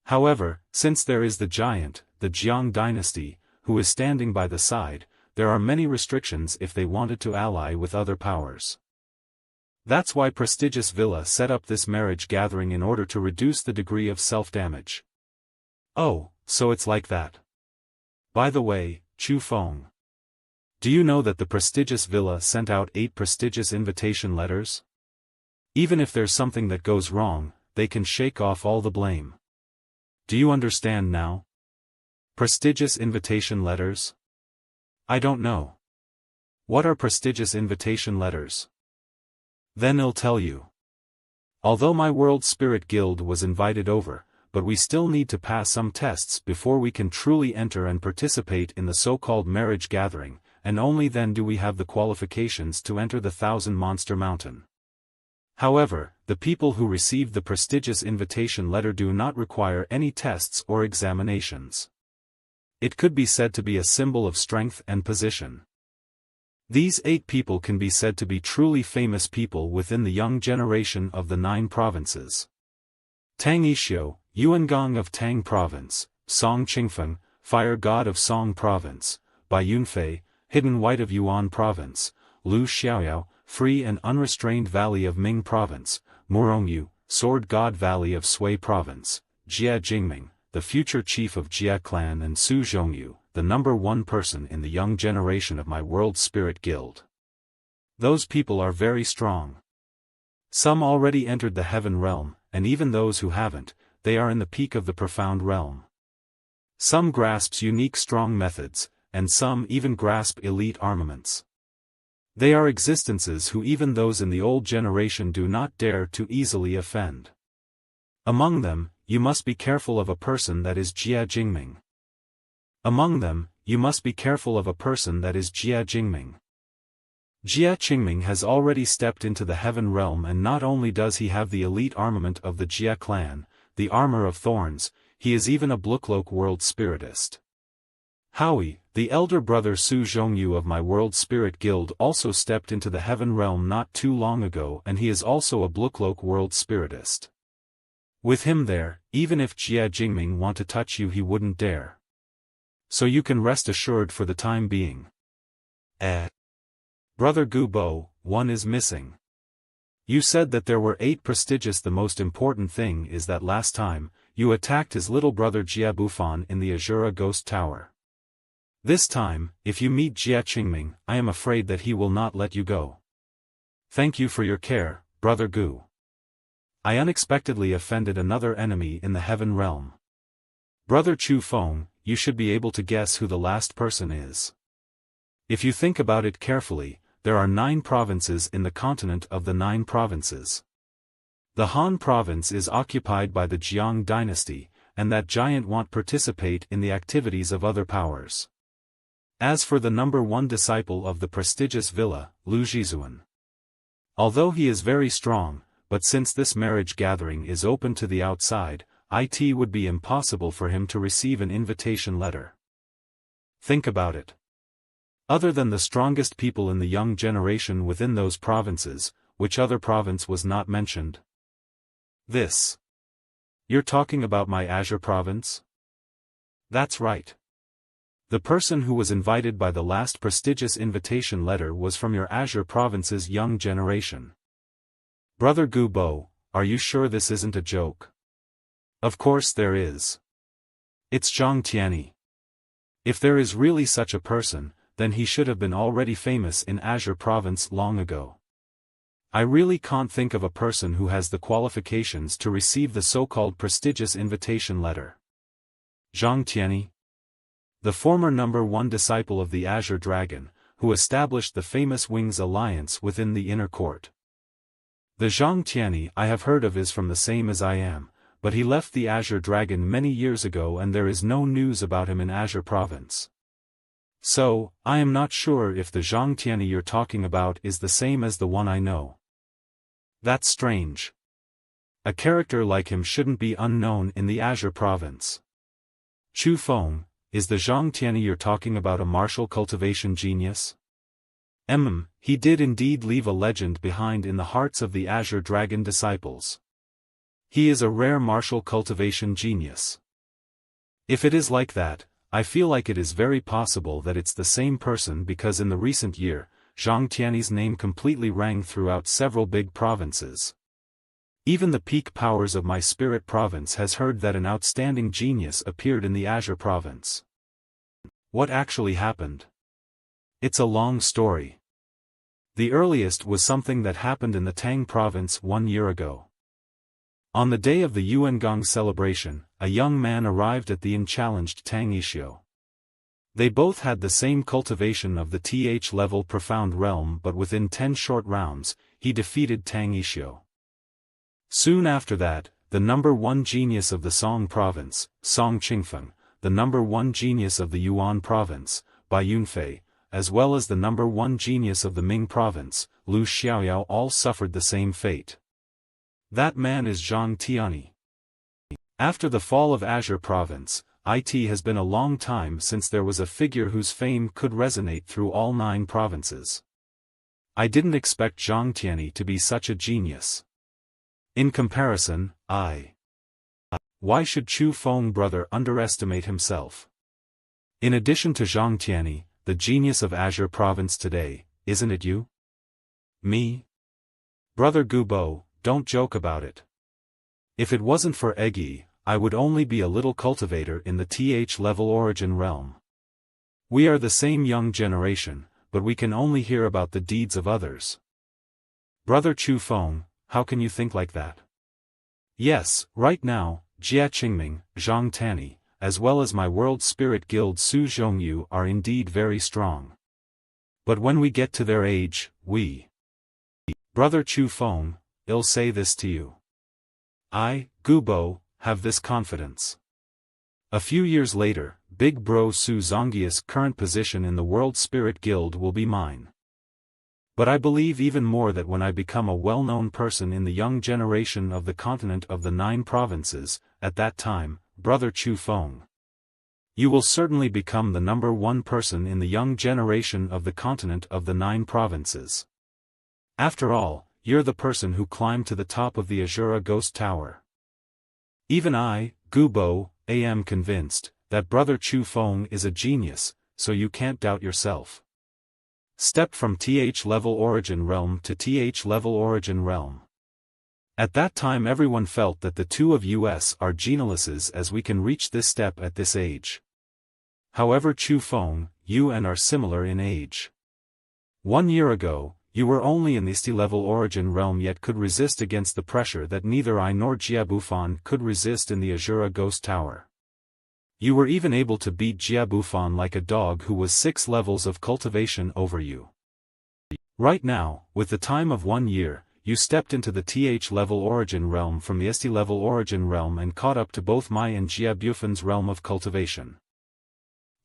However, since there is the giant, the Jiang dynasty, who is standing by the side, there are many restrictions if they wanted to ally with other powers. That's why prestigious Villa set up this marriage gathering in order to reduce the degree of self-damage. Oh, so it's like that. By the way, Chu Feng. Do you know that the prestigious Villa sent out 8 prestigious invitation letters? Even if there's something that goes wrong, they can shake off all the blame. Do you understand now? Prestigious invitation letters? I don't know. What are prestigious invitation letters? Then I'll tell you. Although my World Spirit Guild was invited over, but we still need to pass some tests before we can truly enter and participate in the so-called marriage gathering, and only then do we have the qualifications to enter the Thousand Monster Mountain. However, the people who received the prestigious invitation letter do not require any tests or examinations. It could be said to be a symbol of strength and position. These 8 people can be said to be truly famous people within the young generation of the 9 provinces. Tang Yixio, Yuangong of Tang Province, Song Qingfeng, Fire God of Song Province, Bai Yunfei, Hidden White of Yuan Province, Lu Xiaoyao, Free and Unrestrained Valley of Ming Province, Murongyu, Sword God Valley of Sui Province, Jia Jingming, the future chief of Jia Clan, and Su Zhongyu, the number 1 person in the young generation of my World Spirit Guild. Those people are very strong. Some already entered the Heaven Realm, and even those who haven't, they are in the peak of the Profound Realm. Some grasps unique strong methods, and some even grasp elite armaments. They are existences who even those in the old generation do not dare to easily offend. Among them, you must be careful of a person that is Jia Jingming. Among them, you must be careful of a person that is Jia Jingming. Jia Qingming has already stepped into the Heaven Realm, and not only does he have the elite armament of the Jia clan, the Armor of Thorns, he is even a Blukloke World Spiritist. Howie, the elder brother Su Zhongyu of my World Spirit Guild, also stepped into the Heaven Realm not too long ago, and he is also a Blukloke World Spiritist. With him there, even if Jia Jingming want to touch you, he wouldn't dare. So you can rest assured for the time being. Brother Gu Bo, one is missing. You said that there were 8 prestigious. The most important thing is that last time, you attacked his little brother Jia Bufan in the Asura Ghost Tower. This time, if you meet Jia Qingming, I am afraid that he will not let you go. Thank you for your care, Brother Gu. I unexpectedly offended another enemy in the heaven realm. Brother Chu Feng, you should be able to guess who the last person is. If you think about it carefully, there are 9 provinces in the continent of the 9 provinces. The Han province is occupied by the Jiang dynasty, and that giant won't participate in the activities of other powers. As for the number 1 disciple of the prestigious villa, Lu Zhizuan. Although he is very strong, but since this marriage gathering is open to the outside, it would be impossible for him to receive an invitation letter. Think about it. Other than the strongest people in the young generation within those provinces, which other province was not mentioned? This. You're talking about my Azure province? That's right. The person who was invited by the last prestigious invitation letter was from your Azure province's young generation. Brother Gu Bo, are you sure this isn't a joke? Of course there is. It's Zhang Tianyi. If there is really such a person, then he should have been already famous in Azure province long ago. I really can't think of a person who has the qualifications to receive the so-called prestigious invitation letter. Zhang Tianyi, the former number 1 disciple of the Azure Dragon, who established the famous Wings Alliance within the inner court. The Zhang Tianyi I have heard of is from the same as I am, but he left the Azure Dragon many years ago and there is no news about him in Azure province. So, I am not sure if the Zhang Tianyi you're talking about is the same as the one I know. That's strange. A character like him shouldn't be unknown in the Azure province. Chu Feng, is the Zhang Tianyi you're talking about a martial cultivation genius? He did indeed leave a legend behind in the hearts of the Azure Dragon disciples. He is a rare martial cultivation genius. If it is like that, I feel like it is very possible that it's the same person because in the recent year, Zhang Tianyi's name completely rang throughout several big provinces. Even the peak powers of my spirit province has heard that an outstanding genius appeared in the Azure province. What actually happened? It's a long story. The earliest was something that happened in the Tang province 1 year ago. On the day of the Yuangong celebration, a young man arrived at the unchallenged Tang Xiuluo. They both had the same cultivation of the TH-level profound realm but within 10 short rounds, he defeated Tang Xiuluo. Soon after that, the number 1 genius of the Song province, Song Qingfeng, the number 1 genius of the Yuan province, Bai Yunfei, as well as the number 1 genius of the Ming province, Lu Xiaoyao all suffered the same fate. That man is Zhang Tianyi. After the fall of Azure province, it has been a long time since there was a figure whose fame could resonate through all 9 provinces. I didn't expect Zhang Tianyi to be such a genius. In comparison, why should Chu Feng brother underestimate himself? In addition to Zhang Tianyi, the genius of Azure province today, isn't it you? Me? Brother Gu Bo, don't joke about it. If it wasn't for Eggy, I would only be a little cultivator in the TH-level origin realm. We are the same young generation, but we can only hear about the deeds of others. Brother Chu Feng, how can you think like that? Yes, right now, Jia Qingming, Zhang Tianyi, as well as my World Spirit Guild Su Zhongyu are indeed very strong. But when we get to their age, we... Brother Chu Feng, I'll say this to you. I, Gu Bo, have this confidence. A few years later, Big Bro Su Zongyi's current position in the World Spirit Guild will be mine. But I believe even more that when I become a well-known person in the young generation of the continent of the 9 provinces, at that time, Brother Chu Feng, you will certainly become the number 1 person in the young generation of the continent of the 9 provinces. After all, you're the person who climbed to the top of the Asura Ghost Tower. Even I, Gu Bo, am convinced that Brother Chu Feng is a genius, so you can't doubt yourself. Step from TH-level origin realm to TH-level origin realm. At that time everyone felt that the two of us are geniuses as we can reach this step at this age. However Chu Feng, you and are similar in age. 1 year ago, you were only in the ST-level origin realm yet could resist against the pressure that neither I nor Jiabufan could resist in the Asura Ghost Tower. You were even able to beat Jiabufan like a dog who was 6 levels of cultivation over you. Right now, with the time of 1 year, you stepped into the TH-level origin realm from the ST-level origin realm and caught up to both my and Jiabufan's realm of cultivation.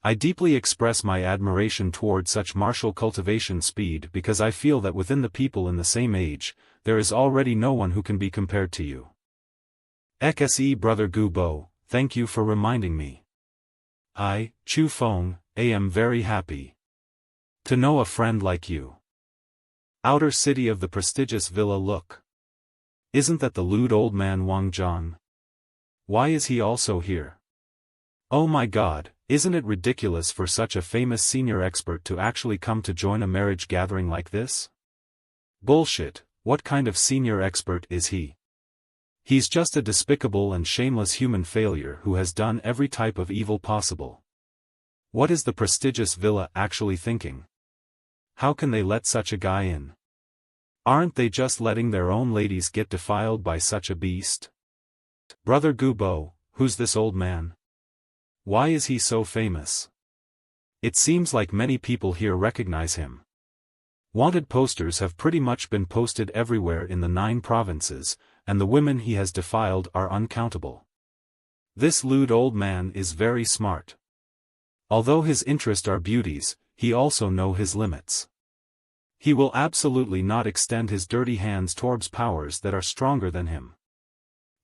I deeply express my admiration toward such martial cultivation speed because I feel that within the people in the same age, there is already no one who can be compared to you. XSE Brother Gu Bo, thank you for reminding me. I, Chu Feng, am very happy to know a friend like you. Outer city of the prestigious villa look. Isn't that the lewd old man Wang Zhang? Why is he also here? Oh my god, isn't it ridiculous for such a famous senior expert to actually come to join a marriage gathering like this? Bullshit, what kind of senior expert is he? He's just a despicable and shameless human failure who has done every type of evil possible. What is the prestigious villa actually thinking? How can they let such a guy in? Aren't they just letting their own ladies get defiled by such a beast? Brother Gu Bo, who's this old man? Why is he so famous? It seems like many people here recognize him. Wanted posters have pretty much been posted everywhere in the 9 provinces, and the women he has defiled are uncountable. This lewd old man is very smart. Although his interests are beauties, he also knows his limits. He will absolutely not extend his dirty hands towards powers that are stronger than him.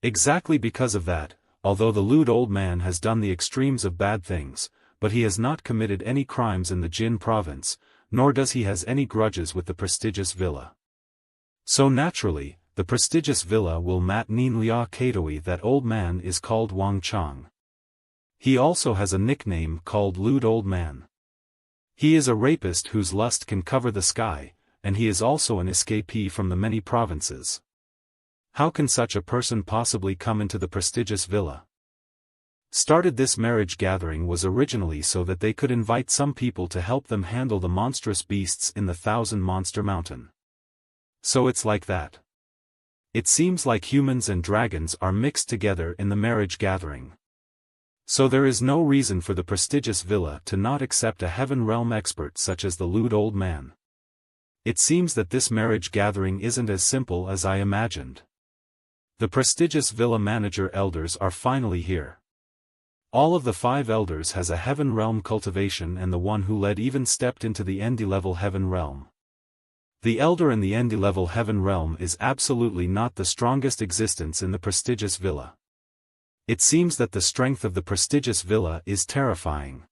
Exactly because of that, although the lewd old man has done the extremes of bad things, but he has not committed any crimes in the Jin province, nor does he has any grudges with the prestigious villa. So naturally, the prestigious villa will mat Nin Lia Katoi. That old man is called Wang Chang. He also has a nickname called Lewd Old Man. He is a rapist whose lust can cover the sky, and he is also an escapee from the many provinces. How can such a person possibly come into the prestigious villa? Started this marriage gathering was originally so that they could invite some people to help them handle the monstrous beasts in the 1,000 Monster Mountain. So it's like that. It seems like humans and dragons are mixed together in the marriage gathering. So there is no reason for the prestigious villa to not accept a heaven realm expert such as the lewd old man. It seems that this marriage gathering isn't as simple as I imagined. The prestigious villa manager elders are finally here. All of the 5 elders has a heaven realm cultivation, and the one who led even stepped into the ND level heaven realm. The elder in the ND level heaven realm is absolutely not the strongest existence in the prestigious villa. It seems that the strength of the prestigious villa is terrifying.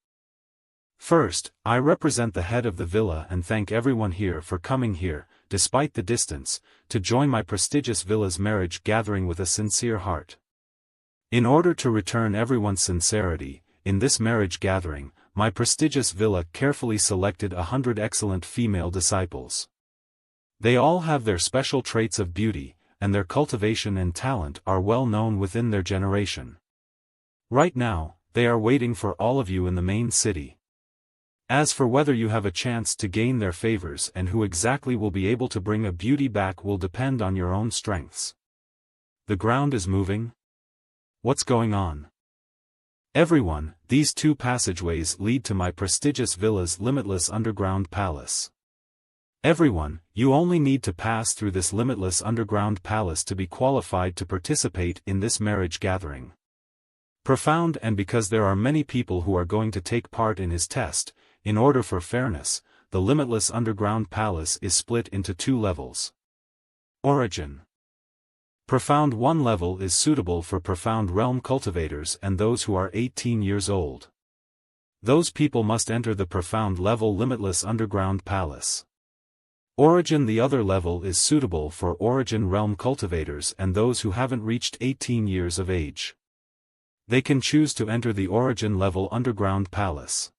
First, I represent the head of the villa and thank everyone here for coming here, despite the distance, to join my prestigious villa's marriage gathering with a sincere heart. In order to return everyone's sincerity, in this marriage gathering, my prestigious villa carefully selected 100 excellent female disciples. They all have their special traits of beauty, and their cultivation and talent are well known within their generation. Right now, they are waiting for all of you in the main city. As for whether you have a chance to gain their favors and who exactly will be able to bring a beauty back will depend on your own strengths. The ground is moving. What's going on? Everyone, these 2 passageways lead to my prestigious villa's limitless underground palace. Everyone, you only need to pass through this limitless underground palace to be qualified to participate in this marriage gathering. Profound, and because there are many people who are going to take part in his test, in order for fairness, the limitless underground palace is split into 2 levels. Origin. Profound 1 level is suitable for profound realm cultivators and those who are 18 years old. Those people must enter the profound level limitless underground palace. Origin. The other level is suitable for origin realm cultivators and those who haven't reached 18 years of age. They can choose to enter the origin level underground palace.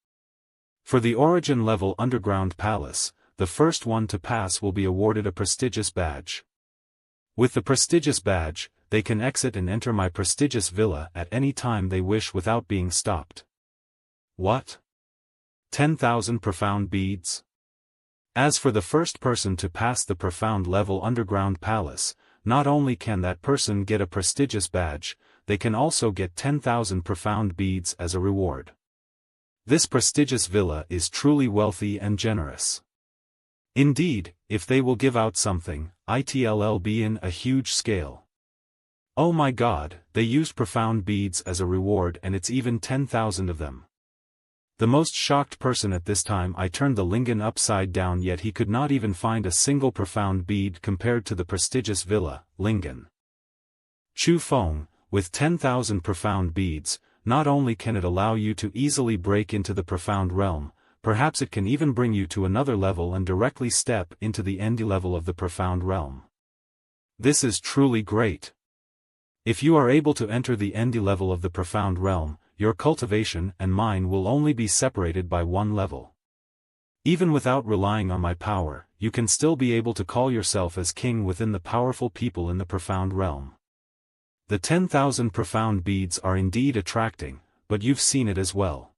For the origin level underground palace, the first one to pass will be awarded a prestigious badge. With the prestigious badge, they can exit and enter my prestigious villa at any time they wish without being stopped. What? 10,000 profound beads? As for the first person to pass the profound level underground palace, not only can that person get a prestigious badge, they can also get 10,000 profound beads as a reward. This prestigious villa is truly wealthy and generous. Indeed, if they will give out something, it'll be in a huge scale. Oh my god, they used profound beads as a reward and it's even 10,000 of them. The most shocked person at this time. I turned the lingen upside down, yet he could not even find a single profound bead compared to the prestigious villa, lingen. Chu Feng, with 10,000 profound beads, not only can it allow you to easily break into the profound realm, perhaps it can even bring you to another level and directly step into the end level of the profound realm. This is truly great. If you are able to enter the end level of the profound realm, your cultivation and mine will only be separated by one level. Even without relying on my power, you can still be able to call yourself as king within the powerful people in the profound realm. The 10,000 profound beads are indeed attracting, but you've seen it as well.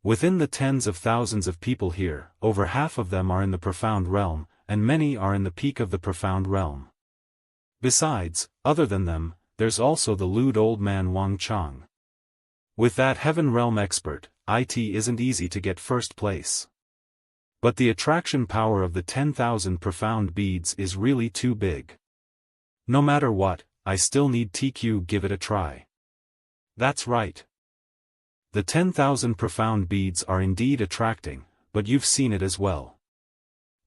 Within the tens of thousands of people here, over half of them are in the profound realm, and many are in the peak of the profound realm. Besides, other than them, there's also the lewd old man Wang Chang. With that heaven realm expert, it isn't easy to get first place. But the attraction power of the 10,000 profound beads is really too big. No matter what, I still need TQ give it a try. That's right. The 10,000 profound beads are indeed attracting, but you've seen it as well.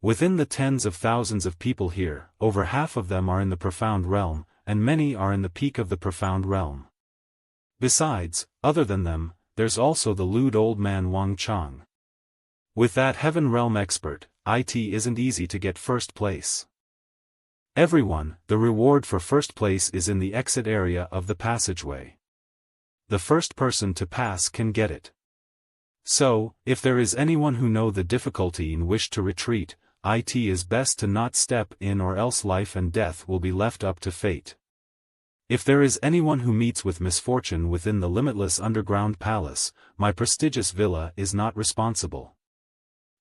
Within the tens of thousands of people here, over half of them are in the profound realm, and many are in the peak of the profound realm. Besides, other than them, there's also the lewd old man Wang Chang. With that heaven realm expert, it isn't easy to get first place. Everyone, the reward for first place is in the exit area of the passageway. The first person to pass can get it. So, if there is anyone who know the difficulty and wish to retreat, it is best to not step in, or else life and death will be left up to fate. If there is anyone who meets with misfortune within the limitless underground palace, my prestigious villa is not responsible.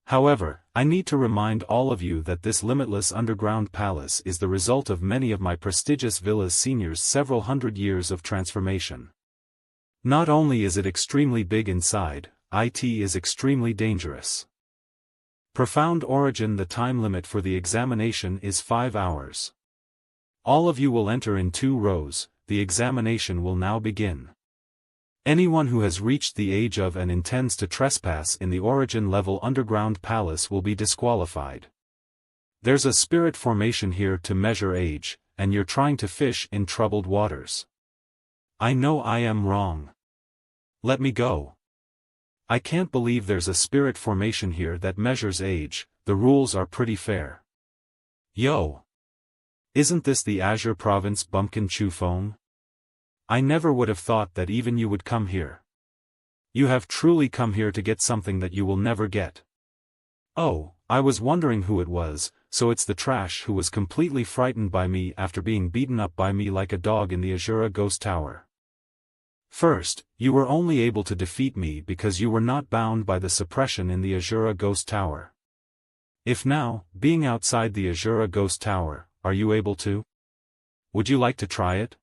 However, I need to remind all of you that this limitless underground palace is the result of many of my prestigious villa's seniors' several hundred years of transformation. Not only is it extremely big inside, it is extremely dangerous. Profound origin. The time limit for the examination is 5 hours. All of you will enter in 2 rows, the examination will now begin. Anyone who has reached the age of and intends to trespass in the origin level underground palace will be disqualified. There's a spirit formation here to measure age, and you're trying to fish in troubled waters. I know I am wrong. Let me go. I can't believe there's a spirit formation here that measures age. The rules are pretty fair. Yo! Isn't this the Azure Province bumpkin Chu Feng? I never would have thought that even you would come here. You have truly come here to get something that you will never get. Oh, I was wondering who it was, so it's the trash who was completely frightened by me after being beaten up by me like a dog in the Asura Ghost Tower. First, you were only able to defeat me because you were not bound by the suppression in the Asura Ghost Tower. If now, being outside the Asura Ghost Tower, are you able to? Would you like to try it?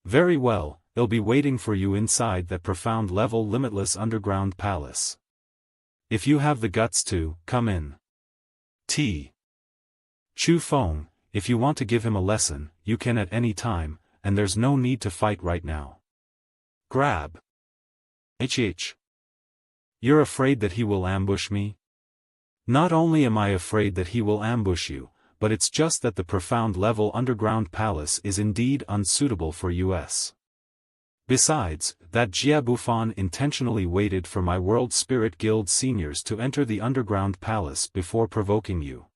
Very well, they'll be waiting for you inside that profound level limitless underground palace. If you have the guts to, come in. Chu Feng, if you want to give him a lesson, you can at any time, and there's no need to fight right now. Grab. You're afraid that he will ambush me? Not only am I afraid that he will ambush you, but it's just that the profound level underground palace is indeed unsuitable for us. Besides, that Jia Bufan intentionally waited for my World Spirit Guild seniors to enter the underground palace before provoking you.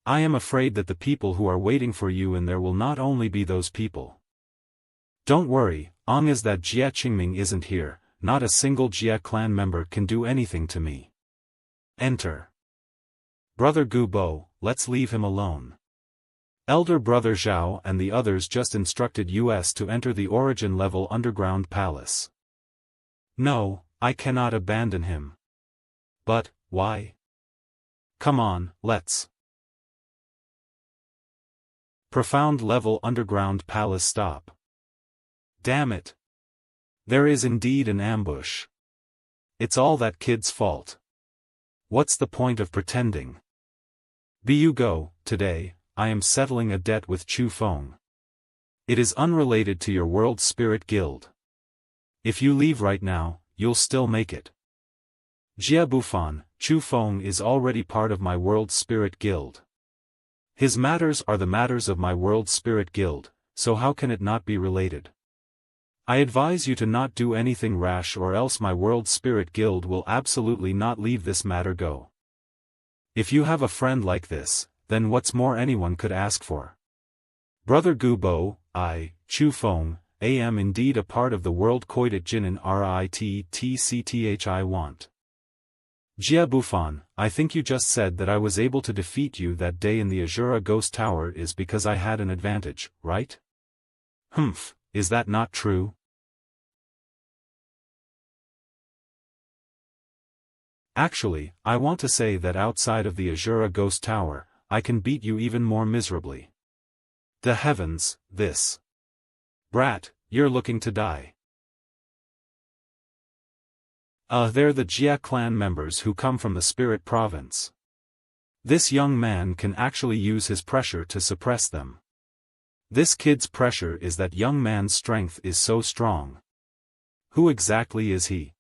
I am afraid that the people who are waiting for you in there will not only be those people. Don't worry, long as that Jia Qingming isn't here, not a single Jia clan member can do anything to me. Enter. Brother Gu Bo, let's leave him alone. Elder Brother Zhao and the others just instructed us to enter the origin level underground palace. No, I cannot abandon him. But, why? Come on, let's. Profound level underground palace stop. Damn it. There is indeed an ambush. It's all that kid's fault. What's the point of pretending? Be you go, today, I am settling a debt with Chu Feng. It is unrelated to your World Spirit Guild. If you leave right now, you'll still make it. Jia Bufan, Chu Feng is already part of my World Spirit Guild. His matters are the matters of my World Spirit Guild, so how can it not be related? I advise you to not do anything rash, or else my World Spirit Guild will absolutely not leave this matter go. If you have a friend like this, then what's more anyone could ask for? Brother Gubo, I, Chu Feng, am indeed a part of the World Coitit Jinin RITTCTHI want. Jia Bufan, I think you just said that I was able to defeat you that day in the Asura Ghost Tower is because I had an advantage, right? Humph, is that not true? Actually, I want to say that outside of the Asura Ghost Tower, I can beat you even more miserably. The heavens, this. Brat, you're looking to die. They're the Jia clan members who come from the Spirit Province. This young man can actually use his pressure to suppress them. This kid's pressure is that young man's strength is so strong. Who exactly is he?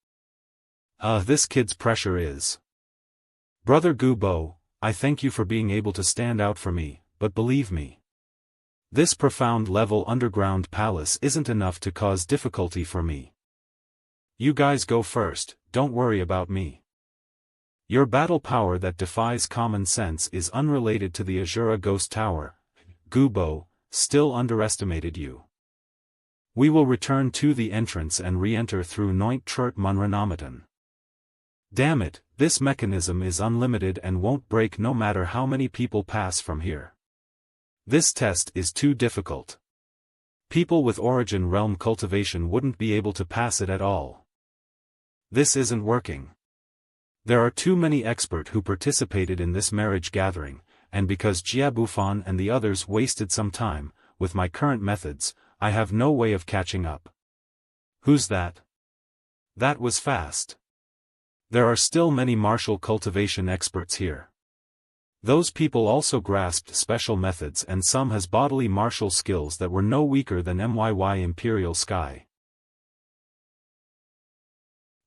This kid's pressure is. Brother Gubo, I thank you for being able to stand out for me, but believe me. This profound level underground palace isn't enough to cause difficulty for me. You guys go first, don't worry about me. Your battle power that defies common sense is unrelated to the Asura Ghost Tower. Gubo, still underestimated you. We will return to the entrance and re-enter through Noint Trurt Munranamaton. Damn it, this mechanism is unlimited and won't break no matter how many people pass from here. This test is too difficult. People with origin realm cultivation wouldn't be able to pass it at all. This isn't working. There are too many experts who participated in this marriage gathering, and because Jia Bufan and the others wasted some time, with my current methods, I have no way of catching up. Who's that? That was fast. There are still many martial cultivation experts here. Those people also grasped special methods, and some has bodily martial skills that were no weaker than MYY Imperial Sky.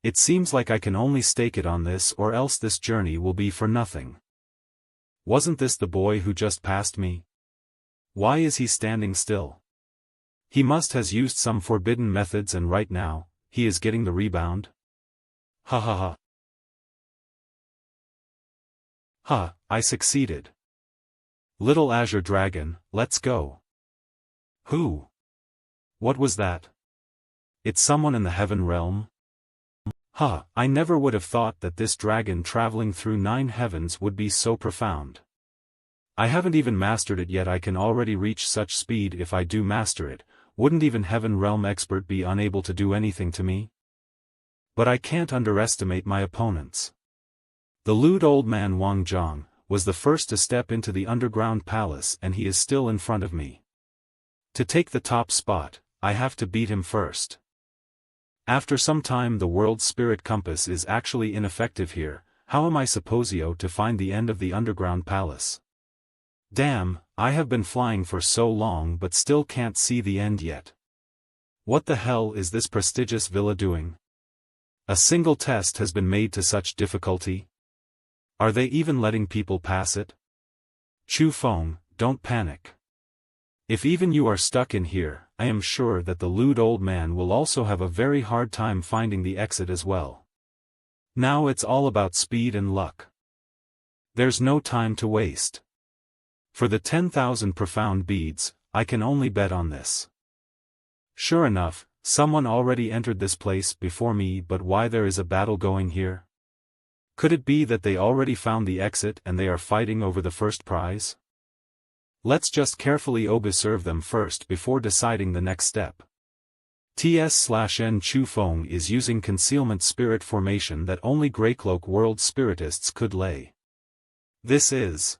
It seems like I can only stake it on this, or else this journey will be for nothing. Wasn't this the boy who just passed me? Why is he standing still? He must has used some forbidden methods, and right now, he is getting the rebound? Ha ha ha. Ha, I succeeded. Little Azure Dragon, let's go. Who? What was that? It's someone in the heaven realm? Ha, I never would have thought that this dragon traveling through 9 heavens would be so profound. I haven't even mastered it yet. I can already reach such speed. If I do master it, wouldn't even heaven realm expert be unable to do anything to me? But I can't underestimate my opponents. The lewd old man Wang Zhang was the first to step into the underground palace, and he is still in front of me. To take the top spot, I have to beat him first. After some time, the world spirit compass is actually ineffective here. How am I supposed to find the end of the underground palace? Damn, I have been flying for so long but still can't see the end yet. What the hell is this prestigious villa doing? A single test has been made to such difficulty? Are they even letting people pass it? Chu Feng, don't panic. If even you are stuck in here, I am sure that the lewd old man will also have a very hard time finding the exit as well. Now it's all about speed and luck. There's no time to waste. For the 10,000 profound beads, I can only bet on this. Sure enough, someone already entered this place before me, but why there is a battle going here? Could it be that they already found the exit and they are fighting over the first prize? Let's just carefully observe them first before deciding the next step. Ts/N Chu Feng is using concealment spirit formation that only Greycloak world spiritists could lay. This is...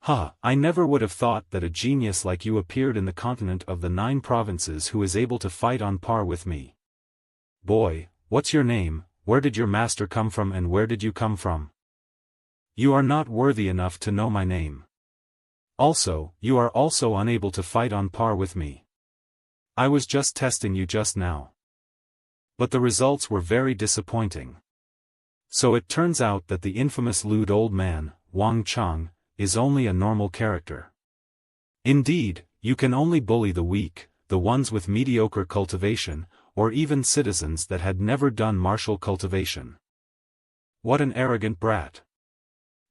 I never would have thought that a genius like you appeared in the continent of the 9 provinces who is able to fight on par with me. Boy, what's your name, where did your master come from and where did you come from? You are not worthy enough to know my name. Also, you are also unable to fight on par with me. I was just testing you just now. But the results were very disappointing. So it turns out that the infamous lewd old man, Wang Chang, is only a normal character. Indeed, you can only bully the weak, the ones with mediocre cultivation, or even citizens that had never done martial cultivation. What an arrogant brat.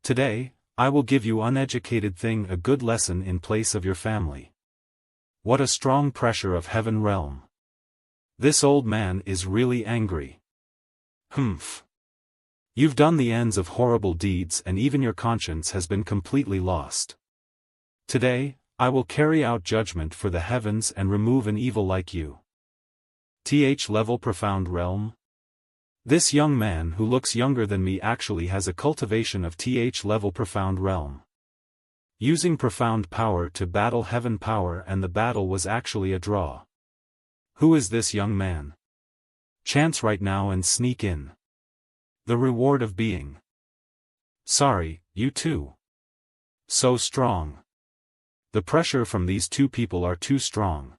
Today, I will give you uneducated thing a good lesson in place of your family. What a strong pressure of heaven realm. This old man is really angry. Humph. You've done the ends of horrible deeds and even your conscience has been completely lost. Today, I will carry out judgment for the heavens and remove an evil like you. Level profound realm? This young man who looks younger than me actually has a cultivation of level profound realm. Using profound power to battle heaven power and the battle was actually a draw. Who is this young man? Chance right now and sneak in. The reward of being. Sorry, you too. So strong. The pressure from these 2 people are too strong.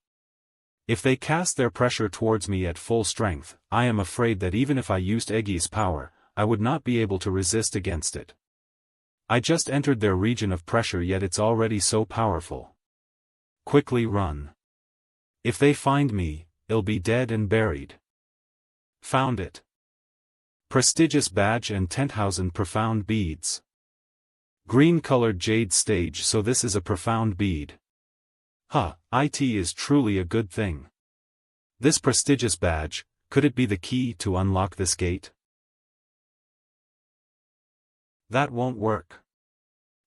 If they cast their pressure towards me at full strength, I am afraid that even if I used Eggy's power, I would not be able to resist against it. I just entered their region of pressure yet it's already so powerful. Quickly run. If they find me, I'll be dead and buried. Found it. Prestigious badge and 10,000 profound beads. Green-colored jade stage, so this is a profound bead. It is truly a good thing. This prestigious badge, could it be the key to unlock this gate? That won't work.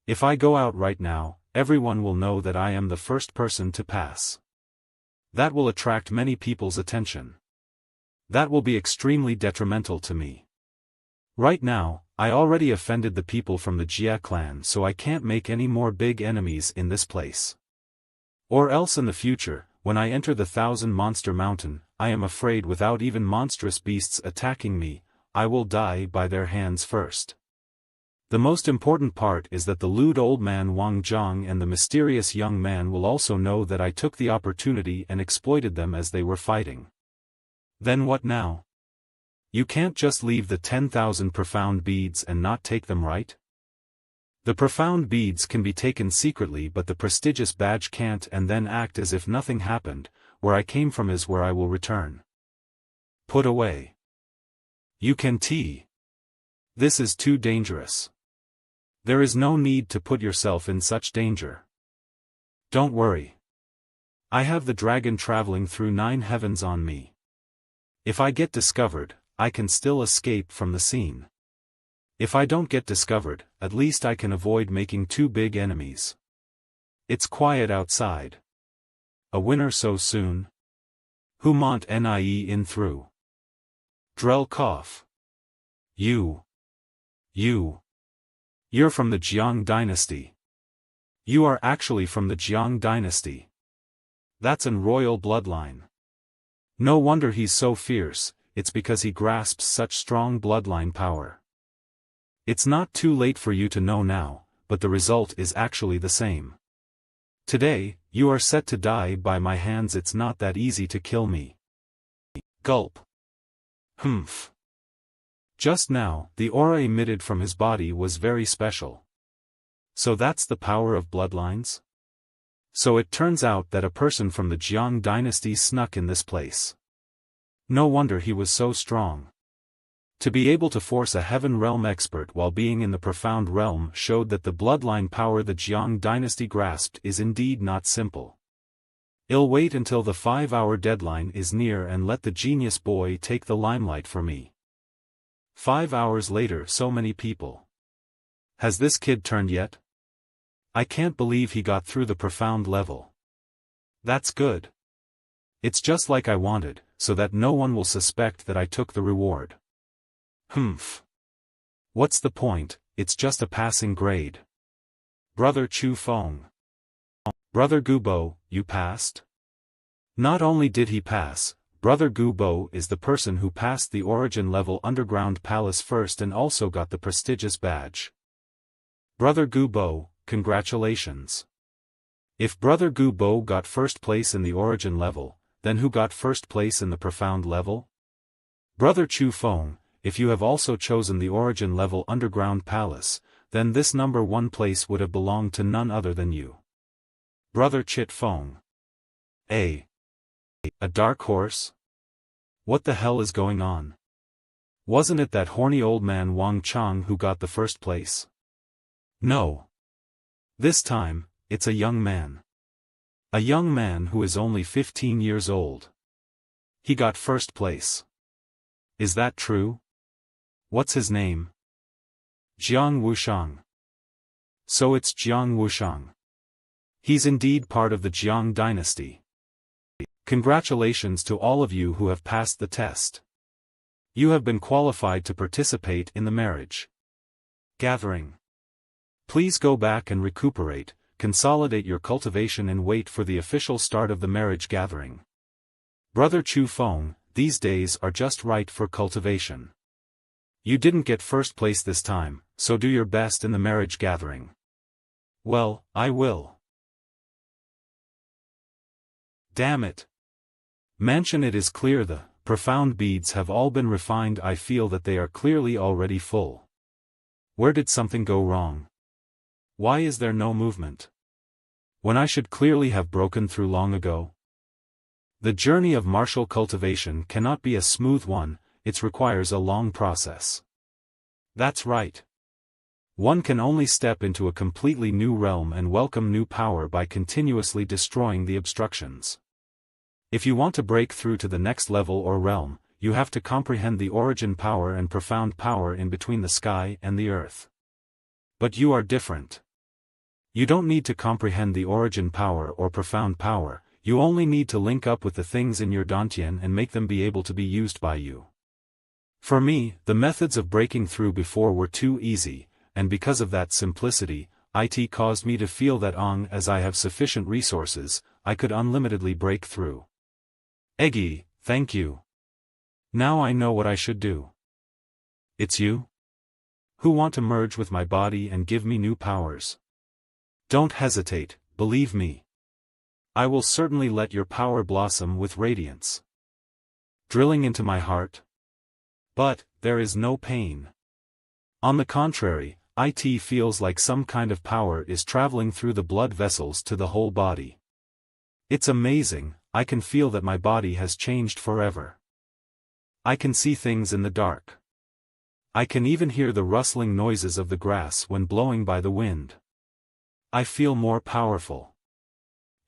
If I go out right now, everyone will know that I am the first person to pass. That will attract many people's attention. That will be extremely detrimental to me. Right now, I already offended the people from the Jia clan, so I can't make any more big enemies in this place. Or else in the future, when I enter the 1,000 Monster Mountain, I am afraid without even monstrous beasts attacking me, I will die by their hands first. The most important part is that the lewd old man Wang Zhang and the mysterious young man will also know that I took the opportunity and exploited them as they were fighting. Then what now? You can't just leave the 10,000 profound beads and not take them, right? The profound beads can be taken secretly, but the prestigious badge can't, and then act as if nothing happened. Where I came from is where I will return. Put away. You can tee. This is too dangerous. There is no need to put yourself in such danger. Don't worry. I have the dragon traveling through 9 heavens on me. If I get discovered, I can still escape from the scene. If I don't get discovered, at least I can avoid making 2 big enemies. It's quiet outside. A winner so soon? Who mont nie in through? Drell cough. You're from the Jiang dynasty. You are actually from the Jiang dynasty. That's an royal bloodline. No wonder he's so fierce, it's because he grasps such strong bloodline power. It's not too late for you to know now, but the result is actually the same. Today, you are set to die by my hands. It's not that easy to kill me. Gulp. Humph. Just now, the aura emitted from his body was very special. So that's the power of bloodlines? So it turns out that a person from the Jiang dynasty snuck in this place. No wonder he was so strong. To be able to force a Heaven Realm expert while being in the Profound Realm showed that the bloodline power the Jiang dynasty grasped is indeed not simple. I'll wait until the 5-hour deadline is near and let the genius boy take the limelight for me. 5 hours later, so many people. Has this kid turned yet? I can't believe he got through the profound level. That's good. It's just like I wanted, so that no one will suspect that I took the reward. Humph. What's the point, it's just a passing grade. Brother Chu Feng. Brother Gubo, you passed? Not only did he pass, Brother Gubo is the person who passed the origin level underground palace first and also got the prestigious badge. Brother Gubo, congratulations. If Brother Gubo got first place in the origin level, then who got first place in the profound level? Brother Chu Feng, if you have also chosen the origin level underground palace, then this number 1 place would have belonged to none other than you. Brother Chit Feng. A dark horse? What the hell is going on? Wasn't it that horny old man Wang Chang who got the first place? No. This time, it's a young man. A young man who is only 15 years old. He got first place. Is that true? What's his name? Jiang Wusheng. So it's Jiang Wusheng. He's indeed part of the Jiang dynasty. Congratulations to all of you who have passed the test. You have been qualified to participate in the marriage gathering. Please go back and recuperate, consolidate your cultivation and wait for the official start of the marriage gathering. Brother Chu Feng, these days are just right for cultivation. You didn't get first place this time, so do your best in the marriage gathering. Well, I will. Damn it. Mansion, it is clear the profound beads have all been refined. I feel that they are clearly already full. Where did something go wrong? Why is there no movement? When I should clearly have broken through long ago. The journey of martial cultivation cannot be a smooth one, it requires a long process. That's right. One can only step into a completely new realm and welcome new power by continuously destroying the obstructions. If you want to break through to the next level or realm, you have to comprehend the origin power and profound power in between the sky and the earth. But you are different. You don't need to comprehend the origin power or profound power, you only need to link up with the things in your dantian and make them be able to be used by you. For me, the methods of breaking through before were too easy, and because of that simplicity, it caused me to feel that as I have sufficient resources, I could unlimitedly break through. Eggy, thank you. Now I know what I should do. It's you? Who want to merge with my body and give me new powers? Don't hesitate, believe me. I will certainly let your power blossom with radiance. Drilling into my heart. But, there is no pain. On the contrary, it feels like some kind of power is traveling through the blood vessels to the whole body. It's amazing, I can feel that my body has changed forever. I can see things in the dark. I can even hear the rustling noises of the grass when blowing by the wind. I feel more powerful.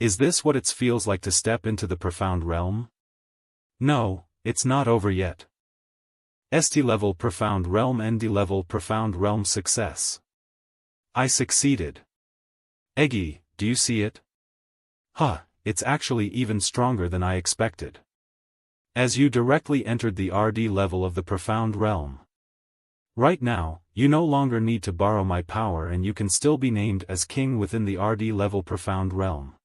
Is this what it feels like to step into the profound realm? No, it's not over yet. ST level profound realm, ND level profound realm success. I succeeded. Eggy, do you see it? It's actually even stronger than I expected. As you directly entered the RD level of the profound realm. Right now, you no longer need to borrow my power and you can still be named as king within the RD level profound realm.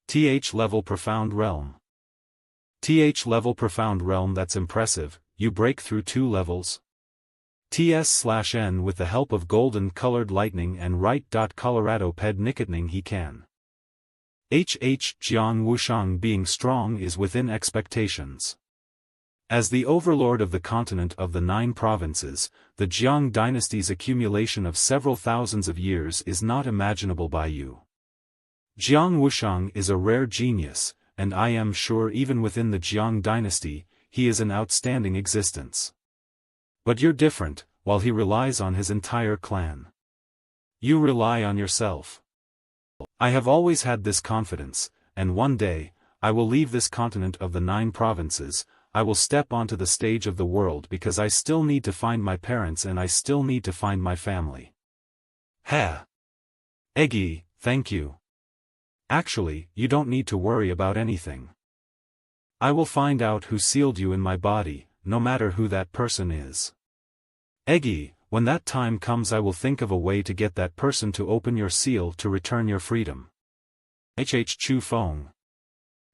TH level profound realm. TH level profound realm, that's impressive, you break through 2 levels. TS/N with the help of golden colored lightning and right. Colorado ped nicotning he can. Jiang Wusheng being strong is within expectations. As the overlord of the continent of the 9 provinces, the Jiang dynasty's accumulation of several thousands of years is not imaginable by you. Jiang Wusheng is a rare genius, and I am sure even within the Jiang dynasty, he is an outstanding existence. But you're different, while he relies on his entire clan. You rely on yourself. I have always had this confidence, and one day, I will leave this continent of the 9 provinces, I will step onto the stage of the world because I still need to find my parents and I still need to find my family. Eggy, thank you. Actually, you don't need to worry about anything. I will find out who sealed you in my body, no matter who that person is. Eggy, when that time comes I will think of a way to get that person to open your seal to return your freedom. Chu Feng.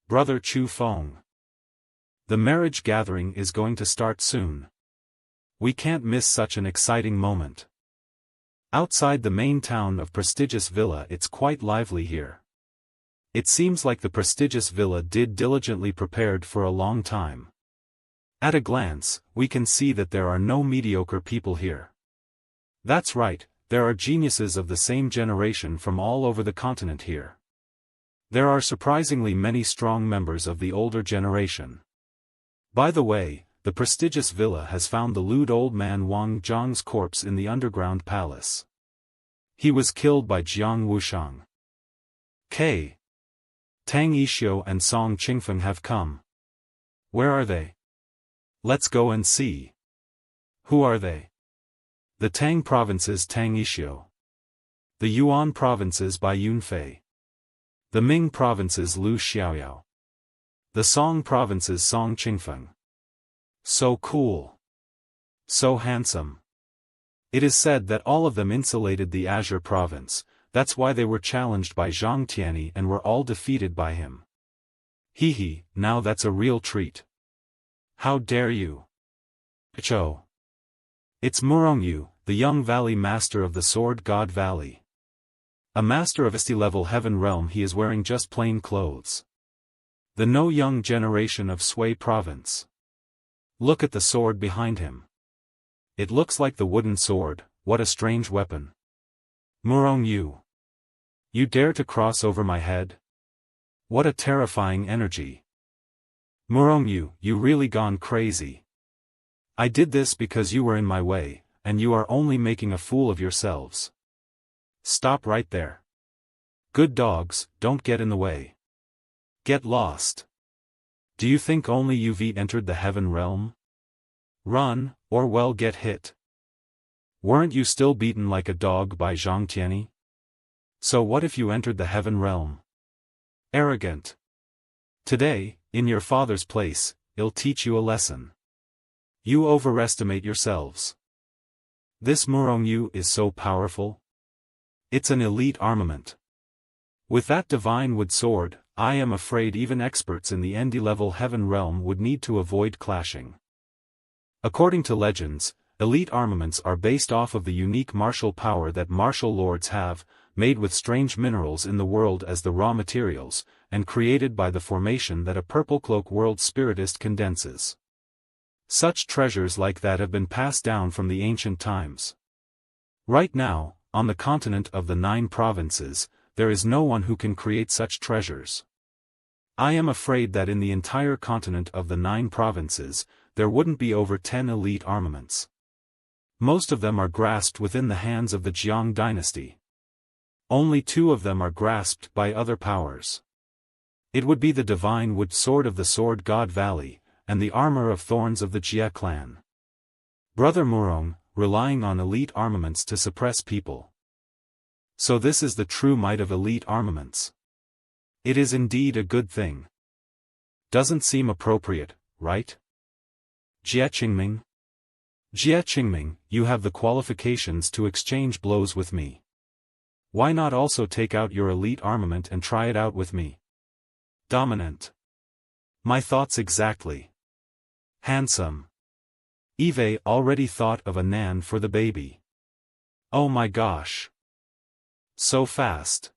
Brother Chu Feng. The marriage gathering is going to start soon. We can't miss such an exciting moment. Outside the main town of prestigious villa it's quite lively here. It seems like the prestigious villa did diligently prepared for a long time. At a glance, we can see that there are no mediocre people here. That's right, there are geniuses of the same generation from all over the continent here. There are surprisingly many strong members of the older generation. By the way, the prestigious villa has found the lewd old man Wang Zhang's corpse in the underground palace. He was killed by Jiang Wusheng. Tang Yixio and Song Qingfeng have come. Where are they? Let's go and see. Who are they? The Tang province's Tang Yixio. The Yuan province's Bai Yunfei. The Ming province's Lu Xiaoyao. The Song province's Song Qingfeng. So cool. So handsome. It is said that all of them insulated the Azure province, that's why they were challenged by Zhang Tianyi and were all defeated by him. Hee, now that's a real treat. How dare you? Cho. It's Murongyu, the young valley master of the Sword God Valley. A master of ST-level heaven realm, he is wearing just plain clothes. The no young generation of Sui province. Look at the sword behind him. It looks like the wooden sword, what a strange weapon. Murongyu. You dare to cross over my head? What a terrifying energy. Murongyu, you really gone crazy. I did this because you were in my way, and you are only making a fool of yourselves. Stop right there. Good dogs, don't get in the way. Get lost. Do you think only you've entered the heaven realm? Run, or well get hit. Weren't you still beaten like a dog by Zhang Tianyi? So what if you entered the heaven realm? Arrogant. Today, in your father's place, I'll teach you a lesson. You overestimate yourselves. This Murongyu is so powerful. It's an elite armament. With that divine wood sword, I am afraid even experts in the ND-level heaven realm would need to avoid clashing. According to legends, elite armaments are based off of the unique martial power that martial lords have, made with strange minerals in the world as the raw materials, and created by the formation that a purple cloak world spiritist condenses. Such treasures like that have been passed down from the ancient times. Right now, on the continent of the 9 provinces, there is no one who can create such treasures. I am afraid that in the entire continent of the 9 provinces, there wouldn't be over 10 elite armaments. Most of them are grasped within the hands of the Jiang dynasty. Only 2 of them are grasped by other powers. It would be the divine wood sword of the Sword God Valley, and the armor of thorns of the Jia clan. Brother Murong, relying on elite armaments to suppress people. So this is the true might of elite armaments. It is indeed a good thing. Doesn't seem appropriate, right? Jia Qingming? Jia Qingming, you have the qualifications to exchange blows with me. Why not also take out your elite armament and try it out with me? Dominant. My thoughts exactly. Handsome. Eve already thought of a nan for the baby. Oh my gosh. So fast.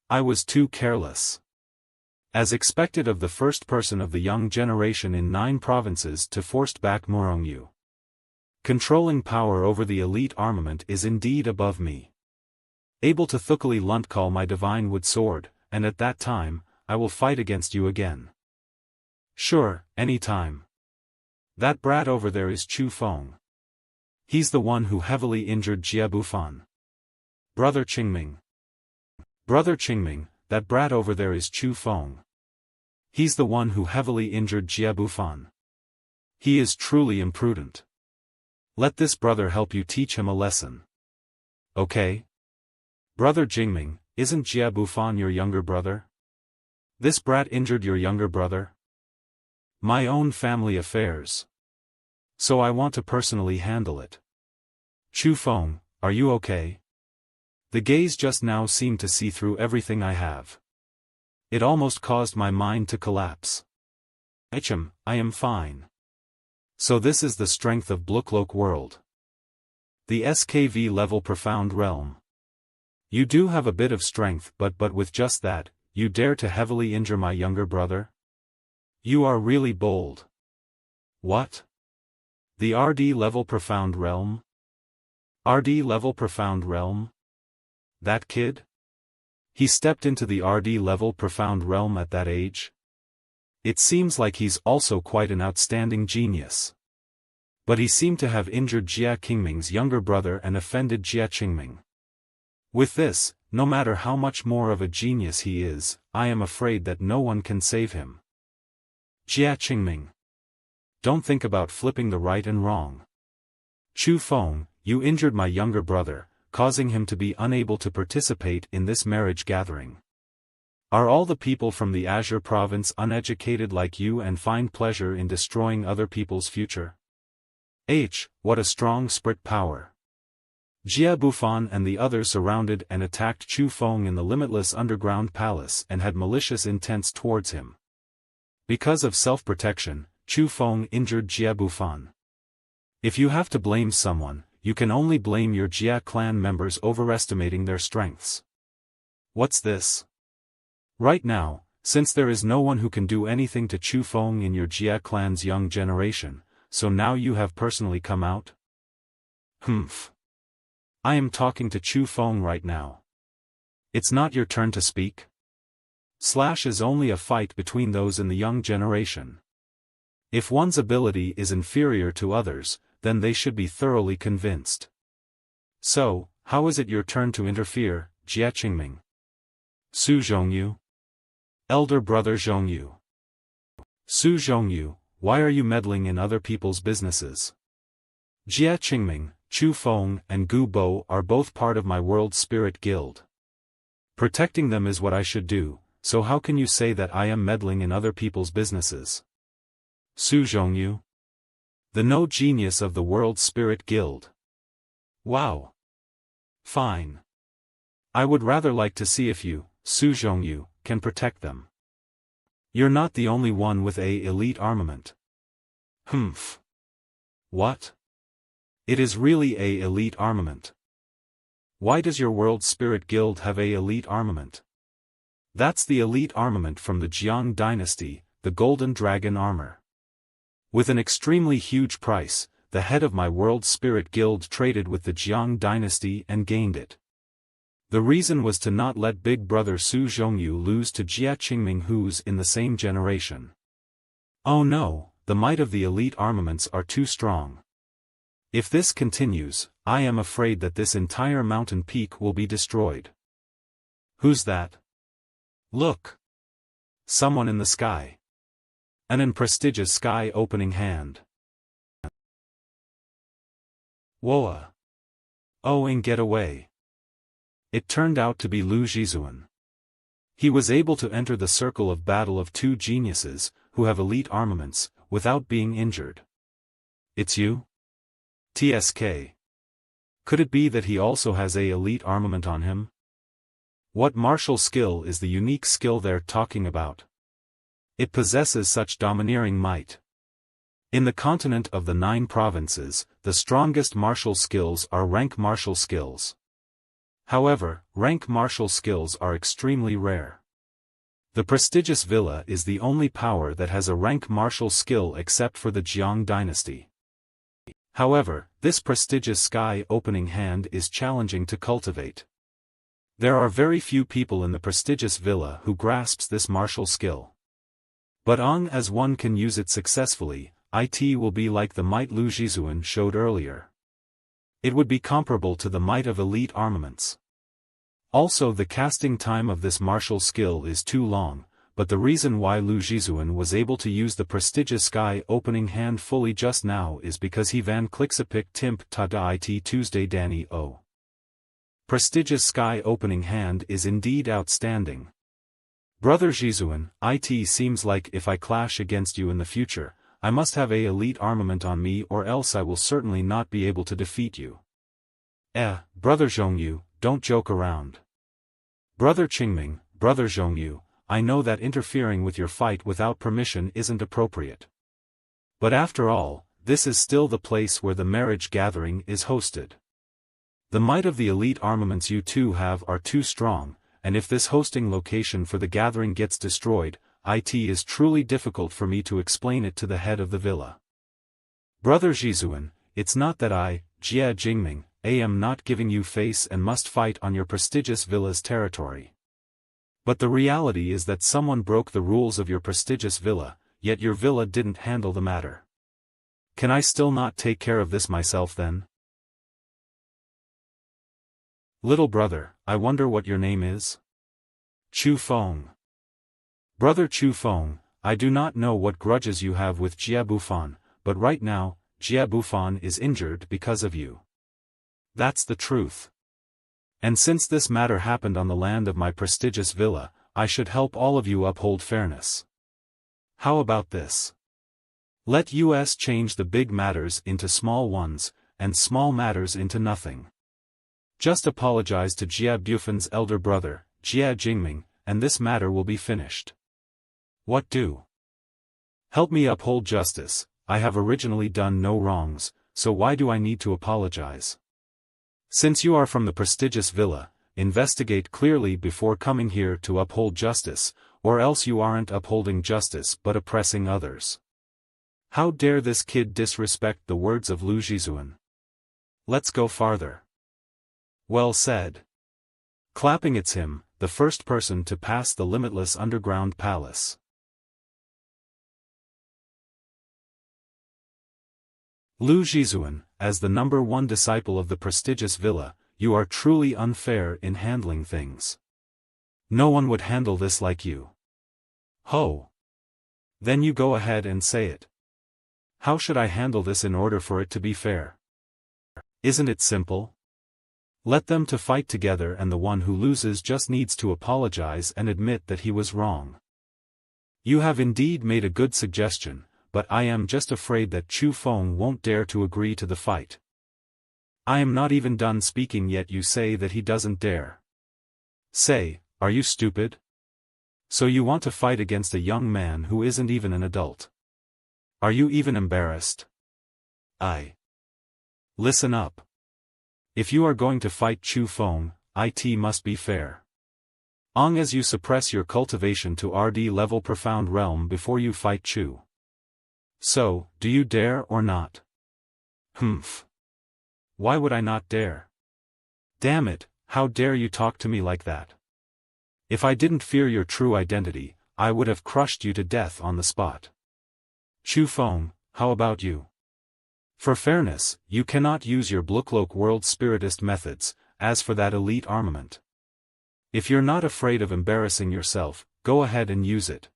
I was too careless. As expected of the first person of the young generation in 9 provinces to forced back Murongyu. Controlling power over the elite armament is indeed above me. Able to thoroughly lunt-call my divine wood sword, and at that time, I will fight against you again. Sure, any time. That brat over there is Chu Feng. He's the one who heavily injured Jia Bufan. Brother Qingming. Brother Qingming, that brat over there is Chu Feng. He's the one who heavily injured Jia Bufan. He is truly imprudent. Let this brother help you teach him a lesson. Okay? Brother Jingming, isn't Jia Bufan your younger brother? This brat injured your younger brother? My own family affairs. So I want to personally handle it. Chu Feng, are you okay? The gaze just now seemed to see through everything I have. It almost caused my mind to collapse. I am fine. So this is the strength of Bluklok world. The SKV level profound realm. You do have a bit of strength, but with just that, you dare to heavily injure my younger brother? You are really bold. What? The RD level profound realm? RD level profound realm? That kid? He stepped into the RD level profound realm at that age? It seems like he's also quite an outstanding genius. But he seemed to have injured Jia Qingming's younger brother and offended Jia Qingming. With this, no matter how much more of a genius he is, I am afraid that no one can save him. Jia Qingming. Don't think about flipping the right and wrong. Chu Feng, you injured my younger brother, causing him to be unable to participate in this marriage gathering. Are all the people from the Azure province uneducated like you and find pleasure in destroying other people's future? What a strong spirit power. Jia Bufan and the others surrounded and attacked Chu Feng in the limitless underground palace and had malicious intents towards him. Because of self-protection, Chu Feng injured Jia Bufan. If you have to blame someone, you can only blame your Jia clan members overestimating their strengths. What's this? Right now, since there is no one who can do anything to Chu Feng in your Jia clan's young generation, so now you have personally come out? Humph. I am talking to Chu Feng right now. It's not your turn to speak? Is only a fight between those in the young generation. If one's ability is inferior to others, then they should be thoroughly convinced. So, how is it your turn to interfere, Jia Qingming? Su Zhongyu? Elder brother Zhongyu. Su Zhongyu, why are you meddling in other people's businesses? Jia Qingming, Chu Feng and Gu Bo are both part of my World Spirit Guild. Protecting them is what I should do, so how can you say that I am meddling in other people's businesses? Su Zhongyu? The no genius of the World Spirit Guild. Wow. Fine. I would rather like to see if you, Su Zhongyu, can protect them. You're not the only one with a elite armament. Humph. What? It is really a elite armament. Why does your World Spirit Guild have a elite armament? That's the elite armament from the Jiang dynasty, the Golden Dragon armor. With an extremely huge price, the head of my World Spirit Guild traded with the Jiang dynasty and gained it. The reason was to not let big brother Su Zhongyu lose to Jia Qingming, who's in the same generation. Oh no, the might of the elite armaments are too strong. If this continues, I am afraid that this entire mountain peak will be destroyed. Who's that? Look! Someone in the sky. An prestigious sky-opening hand. Woa! Oh, get away. It turned out to be Lu Zhizuan. He was able to enter the circle of battle of two geniuses, who have elite armaments, without being injured. It's you? TSK. Could it be that he also has a elite armament on him? What martial skill is the unique skill they're talking about? It possesses such domineering might. In the continent of the 9 provinces, the strongest martial skills are rank martial skills. However, rank martial skills are extremely rare. The prestigious villa is the only power that has a rank martial skill except for the Jiang dynasty. However, this prestigious sky-opening hand is challenging to cultivate. There are very few people in the prestigious villa who grasps this martial skill. But as one can use it successfully, it will be like the might Lu Zhizuan showed earlier. It would be comparable to the might of elite armaments. Also, the casting time of this martial skill is too long, but the reason why Lu Zhizuan was able to use the prestigious sky-opening hand fully just now is because he van Klixapik Timp Tada It Tuesday Danny O. Prestigious sky-opening hand is indeed outstanding. Brother Jizuan, it seems like if I clash against you in the future, I must have a elite armament on me or else I will certainly not be able to defeat you. Brother Zhongyu, don't joke around. Brother Qingming, Brother Zhongyu, I know that interfering with your fight without permission isn't appropriate. But after all, this is still the place where the marriage gathering is hosted. The might of the elite armaments you two have are too strong, and if this hosting location for the gathering gets destroyed, it is truly difficult for me to explain it to the head of the villa. Brother Jizuan, it's not that I, Jia Jingming, am not giving you face and must fight on your prestigious villa's territory. But the reality is that someone broke the rules of your prestigious villa, yet your villa didn't handle the matter. Can I still not take care of this myself then? Little brother, I wonder what your name is? Chu Feng. Brother Chu Feng, I do not know what grudges you have with Jia Bufan, but right now, Jia Bufan is injured because of you. That's the truth. And since this matter happened on the land of my prestigious villa, I should help all of you uphold fairness. How about this? Let us change the big matters into small ones, and small matters into nothing. Just apologize to Jia Bufan's elder brother, Jia Jingming, and this matter will be finished. What do? Help me uphold justice. I have originally done no wrongs, so why do I need to apologize? Since you are from the prestigious villa, investigate clearly before coming here to uphold justice, or else you aren't upholding justice but oppressing others. How dare this kid disrespect the words of Lu Jizuan? Let's go farther. Well said. Clapping, it's him, the first person to pass the limitless underground palace. Lu Jizuan, as the number one disciple of the prestigious villa, you are truly unfair in handling things. No one would handle this like you. Ho! Then you go ahead and say it. How should I handle this in order for it to be fair? Isn't it simple? Let them to fight together and the one who loses just needs to apologize and admit that he was wrong. You have indeed made a good suggestion, but I am just afraid that Chu Feng won't dare to agree to the fight. I am not even done speaking yet you say that he doesn't dare. Say, are you stupid? So you want to fight against a young man who isn't even an adult? Are you even embarrassed? Listen up. If you are going to fight Chu Feng, it must be fair. Long as you suppress your cultivation to RD level profound realm before you fight Chu. So, do you dare or not? Humph. Why would I not dare? Damn it, how dare you talk to me like that? If I didn't fear your true identity, I would have crushed you to death on the spot. Chu Feng, how about you? For fairness, you cannot use your Blucloak world spiritist methods, as for that elite armament. If you're not afraid of embarrassing yourself, go ahead and use it.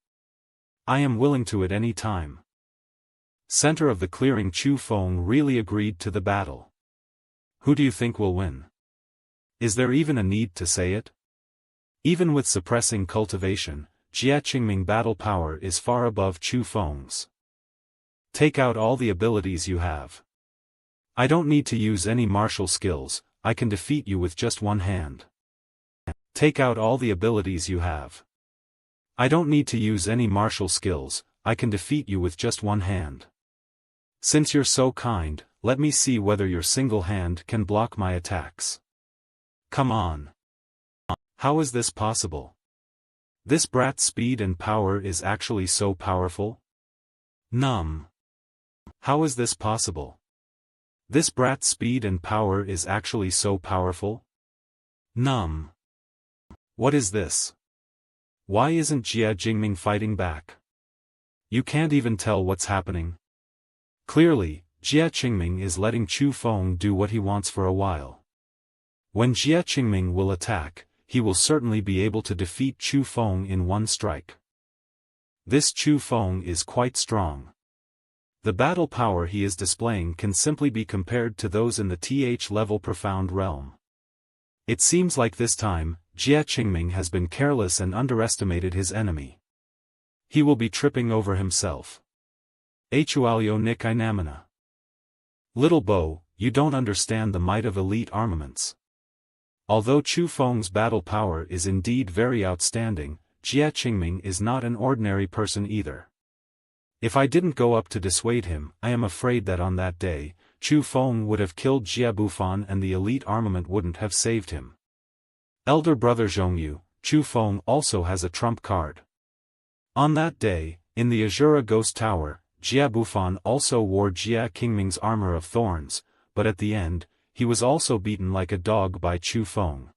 I am willing to at any time. Center of the clearing, Chu Feng really agreed to the battle. Who do you think will win? Is there even a need to say it? Even with suppressing cultivation, Jia Qingming battle power is far above Chu Feng's. Take out all the abilities you have. I don't need to use any martial skills, I can defeat you with just one hand. Take out all the abilities you have. I don't need to use any martial skills, I can defeat you with just one hand. Since you're so kind, let me see whether your single hand can block my attacks. Come on. How is this possible? This brat's speed and power is actually so powerful? Numb. How is this possible? This brat's speed and power is actually so powerful? Numb. What is this? Why isn't Jia Jingming fighting back? You can't even tell what's happening. Clearly, Jia Qingming is letting Chu Feng do what he wants for a while. When Jia Qingming will attack, he will certainly be able to defeat Chu Feng in one strike. This Chu Feng is quite strong. The battle power he is displaying can simply be compared to those in the TH level profound realm. It seems like this time, Jie Qingming has been careless and underestimated his enemy. He will be tripping over himself. Xiuluo Nik Inamina. Little Bo, you don't understand the might of elite armaments. Although Chu Feng's battle power is indeed very outstanding, Jie Qingming is not an ordinary person either. If I didn't go up to dissuade him, I am afraid that on that day, Chu Feng would have killed Jie Bufan and the elite armament wouldn't have saved him. Elder brother Zhongyu, Chu Feng also has a trump card. On that day, in the Asura Ghost Tower, Jie Bufan also wore Jie Qingming's armor of thorns, but at the end, he was also beaten like a dog by Chu Feng.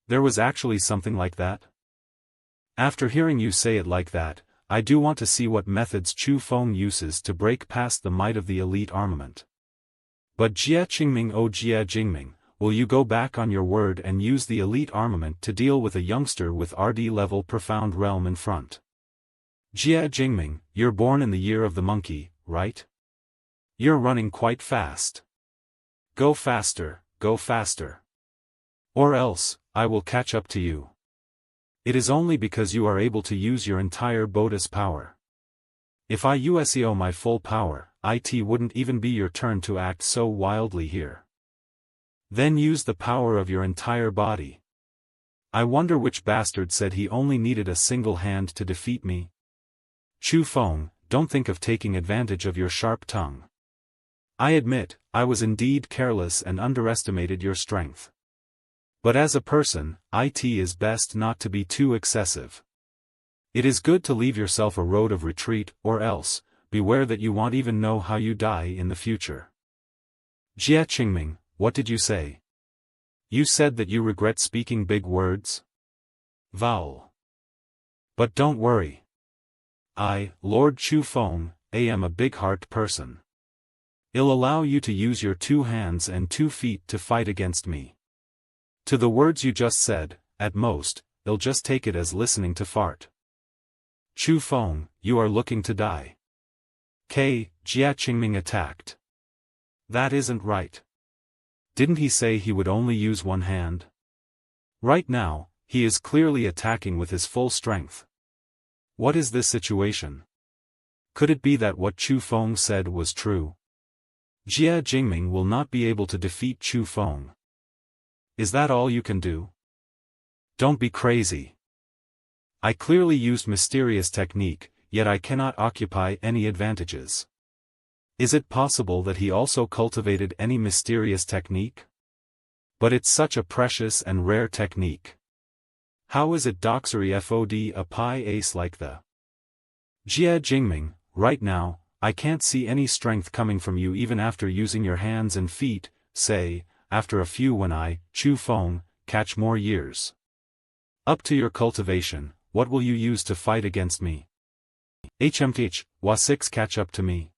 There was actually something like that? After hearing you say it like that, I do want to see what methods Chu Feng uses to break past the might of the elite armament. But Jie Qingming, oh Jie Qingming, will you go back on your word and use the elite armament to deal with a youngster with RD-level profound realm in front? Jie Qingming, you're born in the year of the monkey, right? You're running quite fast. Go faster, go faster. Or else, I will catch up to you. It is only because you are able to use your entire Bodhi's power. If I useo my full power, it wouldn't even be your turn to act so wildly here. Then use the power of your entire body. I wonder which bastard said he only needed a single hand to defeat me. Chu Feng, don't think of taking advantage of your sharp tongue. I admit, I was indeed careless and underestimated your strength. But as a person, it is best not to be too excessive. It is good to leave yourself a road of retreat, or else, beware that you won't even know how you die in the future. Jie Qingming, what did you say? You said that you regret speaking big words? Vowel. But don't worry. I, Lord Chu Feng, am a big-heart person. I'll allow you to use your 2 hands and 2 feet to fight against me. To the words you just said, at most, I'll just take it as listening to fart. Chu Feng, you are looking to die. Jie Qingming attacked. That isn't right. Didn't he say he would only use 1 hand? Right now, he is clearly attacking with his full strength. What is this situation? Could it be that what Chu Feng said was true? Jie Qingming will not be able to defeat Chu Feng. Is that all you can do? Don't be crazy. I clearly used mysterious technique, yet I cannot occupy any advantages. Is it possible that he also cultivated any mysterious technique? But it's such a precious and rare technique. How is it Doxery FOD a pi ace like the? Jie Qingming, right now, I can't see any strength coming from you even after using your hands and feet, say, after a few when I, Chu Feng, catch more years. Up to your cultivation, what will you use to fight against me? HMTH, Wa6 catch up to me.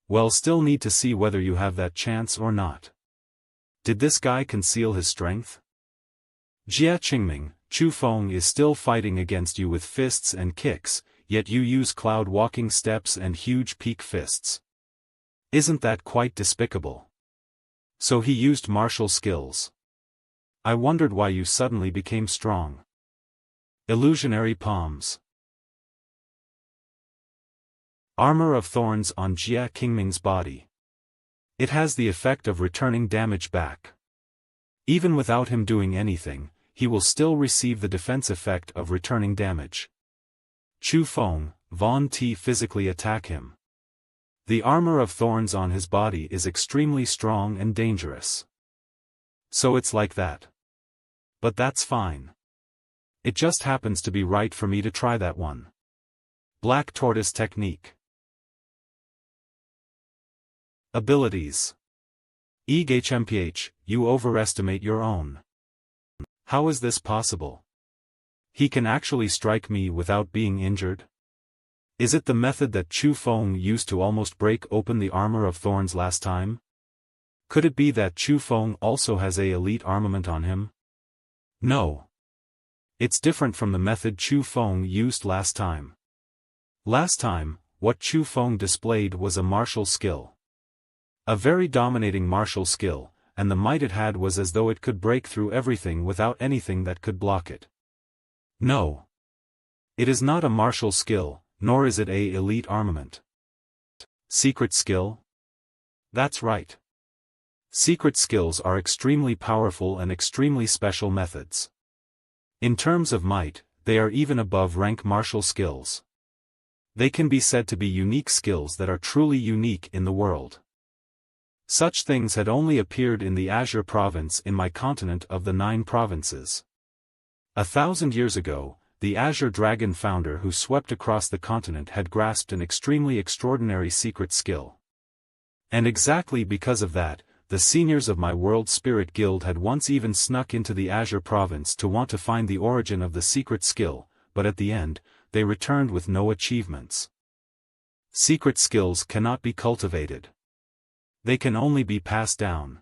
Well, still need to see whether you have that chance or not. Did this guy conceal his strength? Jie Qingming, Chu Feng is still fighting against you with fists and kicks, yet you use cloud walking steps and huge peak fists. Isn't that quite despicable? So he used martial skills. I wondered why you suddenly became strong. Illusionary palms. Armor of thorns on Jie Qingming's body. It has the effect of returning damage back. Even without him doing anything, he will still receive the defense effect of returning damage. Chu Feng, Von T physically attack him. The armor of thorns on his body is extremely strong and dangerous. So it's like that. But that's fine. It just happens to be right for me to try that one. Black Tortoise Technique. Abilities. EGHMPH, you overestimate your own. How is this possible? He can actually strike me without being injured? Is it the method that Chu Feng used to almost break open the armor of thorns last time? Could it be that Chu Feng also has a elite armament on him? No. It's different from the method Chu Feng used last time. Last time, what Chu Feng displayed was a martial skill. A very dominating martial skill, and the might it had was as though it could break through everything without anything that could block it. No. It is not a martial skill, nor is it a elite armament. Secret skill? That's right. Secret skills are extremely powerful and extremely special methods. In terms of might, they are even above rank martial skills. They can be said to be unique skills that are truly unique in the world. Such things had only appeared in the Azure province in my continent of the 9 provinces. 1,000 years ago, the Azure Dragon founder who swept across the continent had grasped an extremely extraordinary secret skill. And exactly because of that, the seniors of my World Spirit Guild had once even snuck into the Azure province to want to find the origin of the secret skill, but at the end, they returned with no achievements. Secret skills cannot be cultivated. They can only be passed down.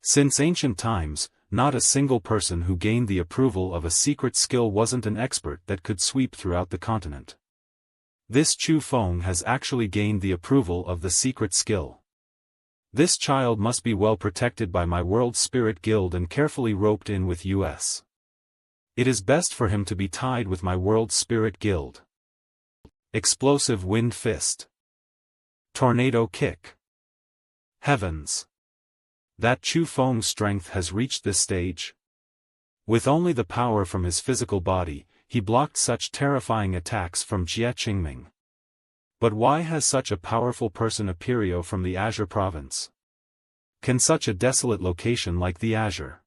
Since ancient times, not a single person who gained the approval of a secret skill wasn't an expert that could sweep throughout the continent. This Chu Feng has actually gained the approval of the secret skill. This child must be well protected by my World Spirit Guild and carefully roped in with us. It is best for him to be tied with my World Spirit Guild. Explosive Wind Fist. Tornado Kick. Heavens! That Chu Feng's strength has reached this stage. With only the power from his physical body, he blocked such terrifying attacks from Jie Qingming. But why has such a powerful person appeared from the Azure province? Can such a desolate location like the Azure?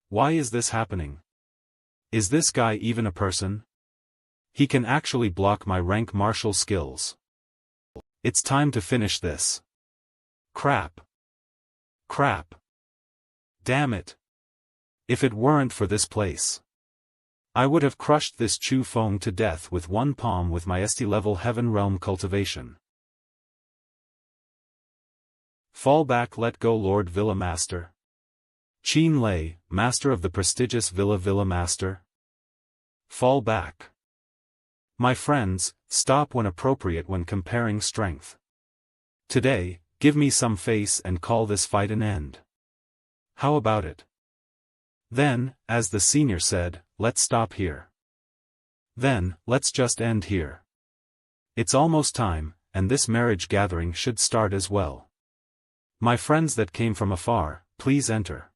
Why is this happening? Is this guy even a person? He can actually block my rank martial skills. It's time to finish this. Crap. Crap. Damn it. If it weren't for this place, I would have crushed this Chu Feng to death with one palm with my ST-level Heaven Realm cultivation. Fall back, let go, Lord Villa Master. Qin Lei, Master of the prestigious Villa Master. Fall back. My friends, stop when appropriate when comparing strength. Today, give me some face and call this fight an end. How about it? Then, as the senior said, let's stop here. Then, let's just end here. It's almost time, and this marriage gathering should start as well. My friends that came from afar, please enter.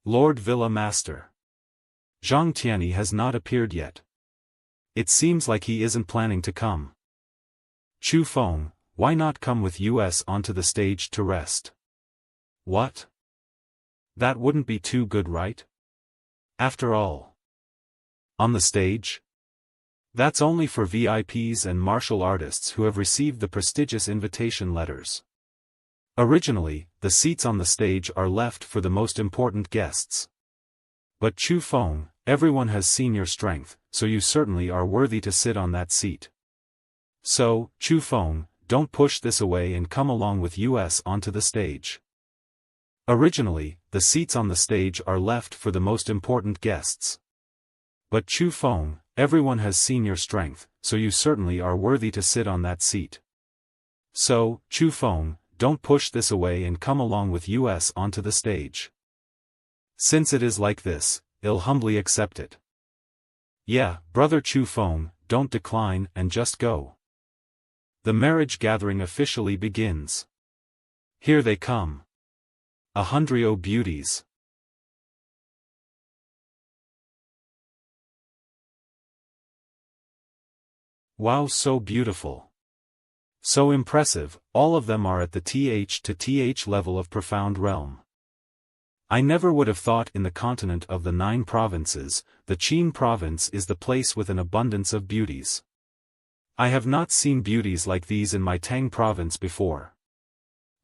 Lord Villa Master. Zhang Tianyi has not appeared yet. It seems like he isn't planning to come. Chu Feng, why not come with us onto the stage to rest? What? That wouldn't be too good, right? After all. On the stage? That's only for VIPs and martial artists who have received the prestigious invitation letters. Originally, the seats on the stage are left for the most important guests. But Chu Feng, everyone has seen your strength, so you certainly are worthy to sit on that seat. So, Chu Feng, don't push this away and come along with us onto the stage. Originally, the seats on the stage are left for the most important guests. But Chu Feng, everyone has seen your strength, so you certainly are worthy to sit on that seat. So, Chu Feng, don't push this away and come along with us onto the stage. Since it is like this, I'll humbly accept it. Yeah, brother Chu Feng, don't decline and just go. The marriage gathering officially begins. Here they come. 100 beauties. Wow, so beautiful. So impressive, all of them are at the TH level of profound realm. I never would have thought in the continent of the 9 provinces, the Qin province is the place with an abundance of beauties. I have not seen beauties like these in my Tang province before.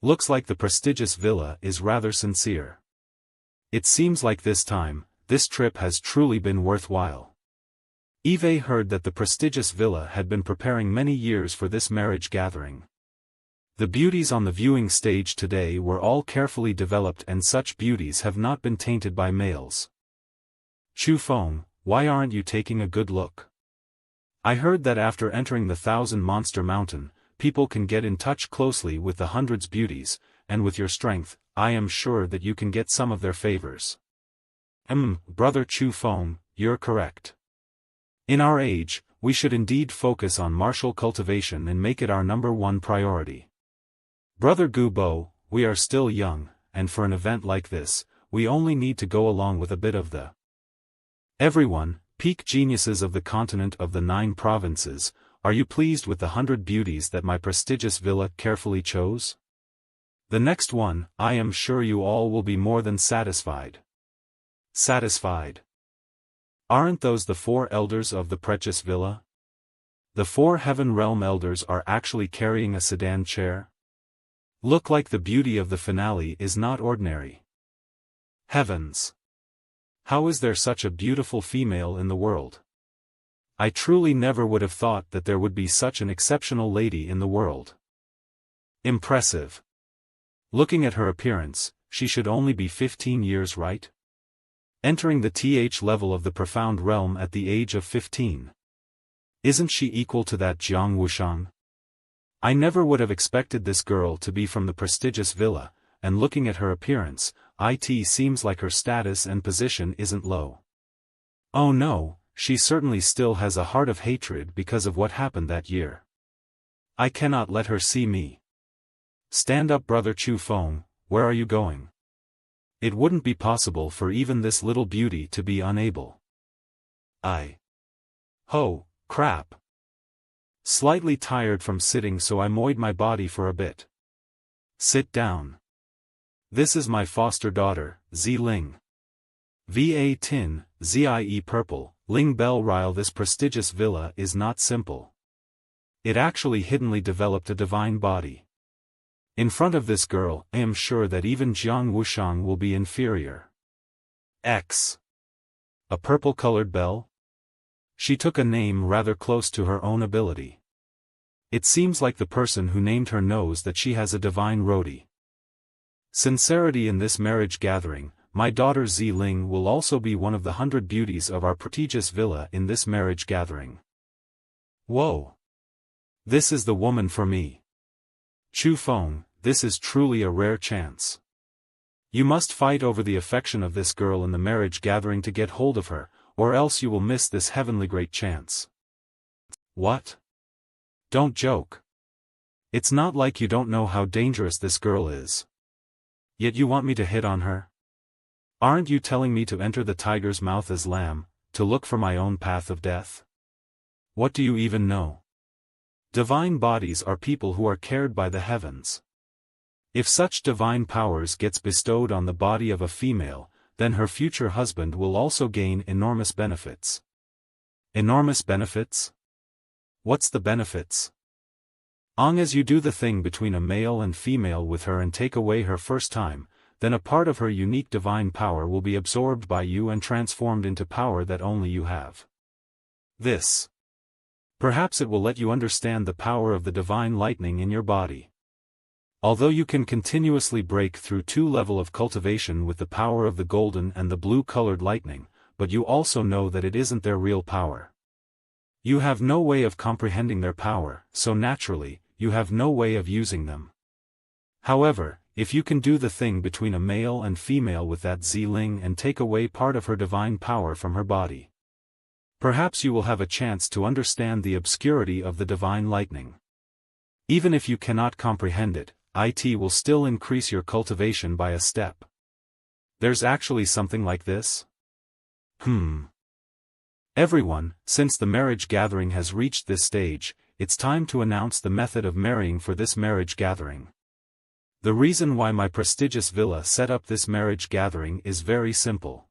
Looks like the prestigious villa is rather sincere. It seems like this time, this trip has truly been worthwhile. Eve heard that the prestigious villa had been preparing many years for this marriage gathering. The beauties on the viewing stage today were all carefully developed, and such beauties have not been tainted by males. Chu Feng, why aren't you taking a good look? I heard that after entering the 1,000 Monster Mountain, people can get in touch closely with the hundreds beauties, and with your strength, I am sure that you can get some of their favors. Brother Chu Feng, you're correct. In our age, we should indeed focus on martial cultivation and make it our #1 priority. Brother Gu Bo, we are still young, and for an event like this, we only need to go along with a bit of the everyone, peak geniuses of the continent of the 9 provinces. Are you pleased with the 100 beauties that my prestigious villa carefully chose? The next one, I am sure you all will be more than satisfied. Satisfied? Aren't those the 4 elders of the precious villa? The 4 Heaven Realm elders are actually carrying a sedan chair? Look like the beauty of the finale is not ordinary. Heavens! How is there such a beautiful female in the world? I truly never would have thought that there would be such an exceptional lady in the world. Impressive. Looking at her appearance, she should only be 15 years, right? Entering the TH level of the profound realm at the age of 15. Isn't she equal to that Jiang Wushang? I never would have expected this girl to be from the prestigious villa, and looking at her appearance, it seems like her status and position isn't low. Oh no, she certainly still has a heart of hatred because of what happened that year. I cannot let her see me. Stand up, Brother Chu Feng, where are you going? It wouldn't be possible for even this little beauty to be unable. Oh, crap. Slightly tired from sitting, so I moved my body for a bit. Sit down. This is my foster daughter, Ling. Va Tin, Zie Purple, Ling Bell Ryle. This prestigious villa is not simple. It actually hiddenly developed a divine body. In front of this girl, I am sure that even Jiang Wushang will be inferior. X. A purple-colored bell? She took a name rather close to her own ability. It seems like the person who named her knows that she has a divine roadie. Sincerity in this marriage gathering. My daughter Ling will also be one of the 100 beauties of our prestigious villa in this marriage gathering. Whoa! This is the woman for me. Chu Feng, this is truly a rare chance. You must fight over the affection of this girl in the marriage gathering to get hold of her, or else you will miss this heavenly great chance. What? Don't joke. It's not like you don't know how dangerous this girl is. Yet you want me to hit on her? Aren't you telling me to enter the tiger's mouth as lamb, to look for my own path of death? What do you even know? Divine bodies are people who are cared by the heavens. If such divine powers gets bestowed on the body of a female, then her future husband will also gain enormous benefits. Enormous benefits? What's the benefits? As you do the thing between a male and female with her and take away her first time, then a part of her unique divine power will be absorbed by you and transformed into power that only you have. This. Perhaps it will let you understand the power of the divine lightning in your body. Although you can continuously break through 2 levels of cultivation with the power of the golden and the blue-colored lightning, but you also know that it isn't their real power. You have no way of comprehending their power, so naturally, you have no way of using them. However, if you can do the thing between a male and female with that Ling and take away part of her divine power from her body, perhaps you will have a chance to understand the obscurity of the divine lightning. Even if you cannot comprehend it, it will still increase your cultivation by a step. There's actually something like this? Everyone, since the marriage gathering has reached this stage, it's time to announce the method of marrying for this marriage gathering. The reason why my prestigious villa set up this marriage gathering is very simple.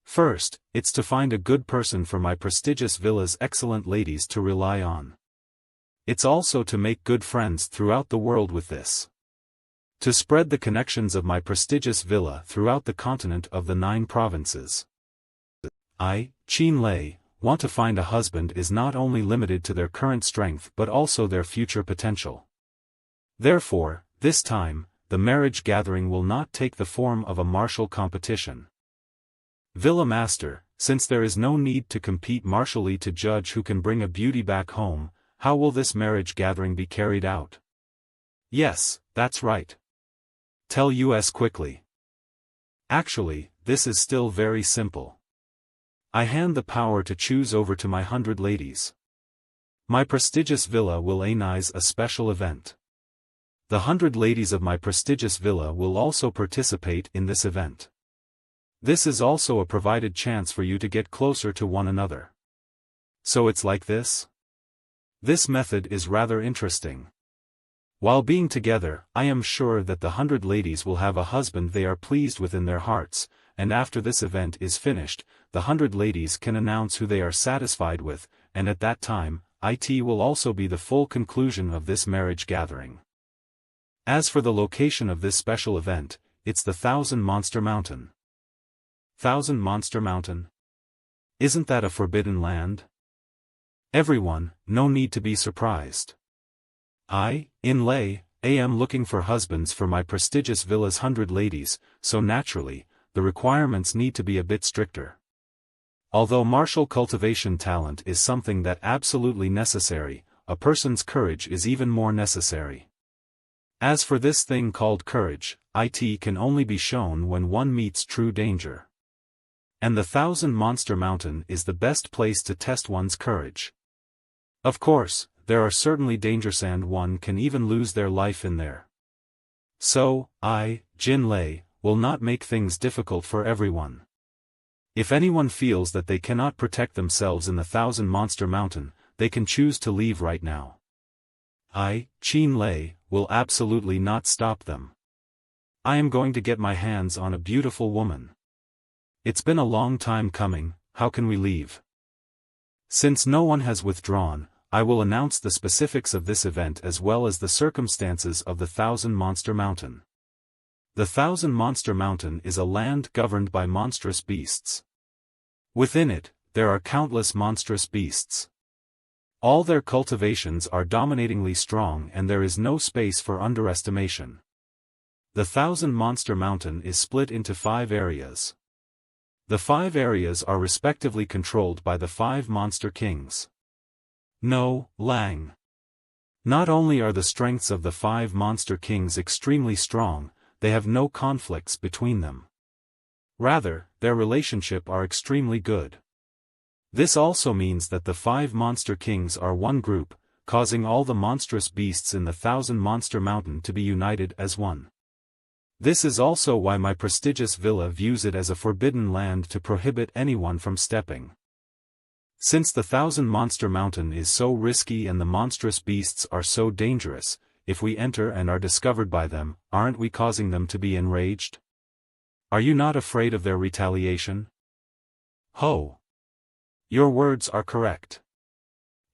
First, it's to find a good person for my prestigious villa's excellent ladies to rely on. It's also to make good friends throughout the world with this. To spread the connections of my prestigious villa throughout the continent of the 9 provinces. Qin Lei, want to find a husband is not only limited to their current strength but also their future potential. Therefore, this time, the marriage gathering will not take the form of a martial competition. Villa Master, since there is no need to compete martially to judge who can bring a beauty back home, how will this marriage gathering be carried out? Yes, that's right. Tell us quickly. Actually, this is still very simple. I hand the power to choose over to my 100 ladies. My prestigious villa will organize a special event. The 100 ladies of my prestigious villa will also participate in this event. This is also a provided chance for you to get closer to one another. So it's like this? This method is rather interesting. While being together, I am sure that the 100 ladies will have a husband they are pleased with in their hearts, and after this event is finished, the 100 ladies can announce who they are satisfied with, and at that time, it will also be the full conclusion of this marriage gathering. As for the location of this special event, it's the Thousand Monster Mountain. Thousand Monster Mountain? Isn't that a forbidden land? Everyone, no need to be surprised. I, am looking for husbands for my prestigious villa's 100 ladies, so naturally, the requirements need to be a bit stricter. Although martial cultivation talent is something that absolutely necessary, a person's courage is even more necessary. As for this thing called courage, it can only be shown when one meets true danger. And the Thousand Monster Mountain is the best place to test one's courage. Of course, there are certainly dangers and one can even lose their life in there. So, will not make things difficult for everyone. If anyone feels that they cannot protect themselves in the Thousand Monster Mountain, they can choose to leave right now. Will absolutely not stop them. I am going to get my hands on a beautiful woman. It's been a long time coming, how can we leave? Since no one has withdrawn, I will announce the specifics of this event as well as the circumstances of the Thousand Monster Mountain. The Thousand Monster Mountain is a land governed by monstrous beasts. Within it, there are countless monstrous beasts. All their cultivations are dominatingly strong and there is no space for underestimation. The Thousand Monster Mountain is split into 5 areas. The 5 areas are respectively controlled by the 5 monster kings. No, Lang. Not only are the strengths of the 5 monster kings extremely strong, they have no conflicts between them. Rather, their relationship are extremely good. This also means that the 5 monster kings are one group, causing all the monstrous beasts in the Thousand Monster Mountain to be united as one. This is also why my prestigious villa views it as a forbidden land to prohibit anyone from stepping. Since the Thousand Monster Mountain is so risky and the monstrous beasts are so dangerous, if we enter and are discovered by them, aren't we causing them to be enraged? Are you not afraid of their retaliation? Ho! Your words are correct.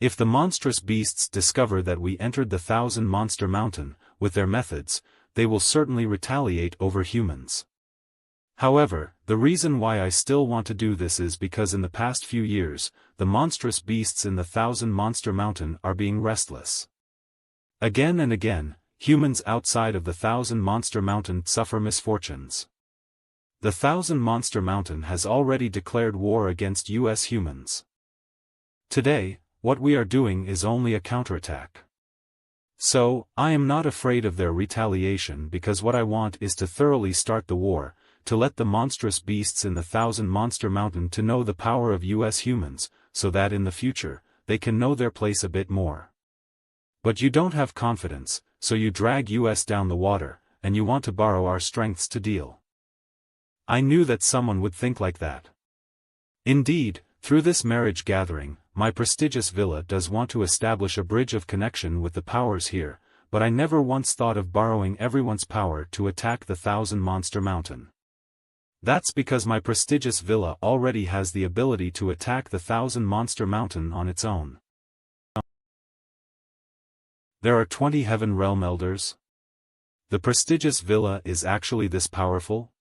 If the monstrous beasts discover that we entered the Thousand Monster Mountain, with their methods, they will certainly retaliate over humans. However, the reason why I still want to do this is because in the past few years, the monstrous beasts in the Thousand Monster Mountain are being restless. Again and again, humans outside of the Thousand Monster Mountain suffer misfortunes. The Thousand Monster Mountain has already declared war against US humans. Today, what we are doing is only a counterattack. So, I am not afraid of their retaliation because what I want is to thoroughly start the war, to let the monstrous beasts in the Thousand Monster Mountain to know the power of US humans, so that in the future, they can know their place a bit more. But you don't have confidence, so you drag US down the water, and you want to borrow our strengths to deal. I knew that someone would think like that. Indeed, through this marriage gathering, my prestigious villa does want to establish a bridge of connection with the powers here, but I never once thought of borrowing everyone's power to attack the Thousand Monster Mountain. That's because my prestigious villa already has the ability to attack the Thousand Monster Mountain on its own. There are 20 Heaven Realm Elders. The prestigious villa is actually this powerful?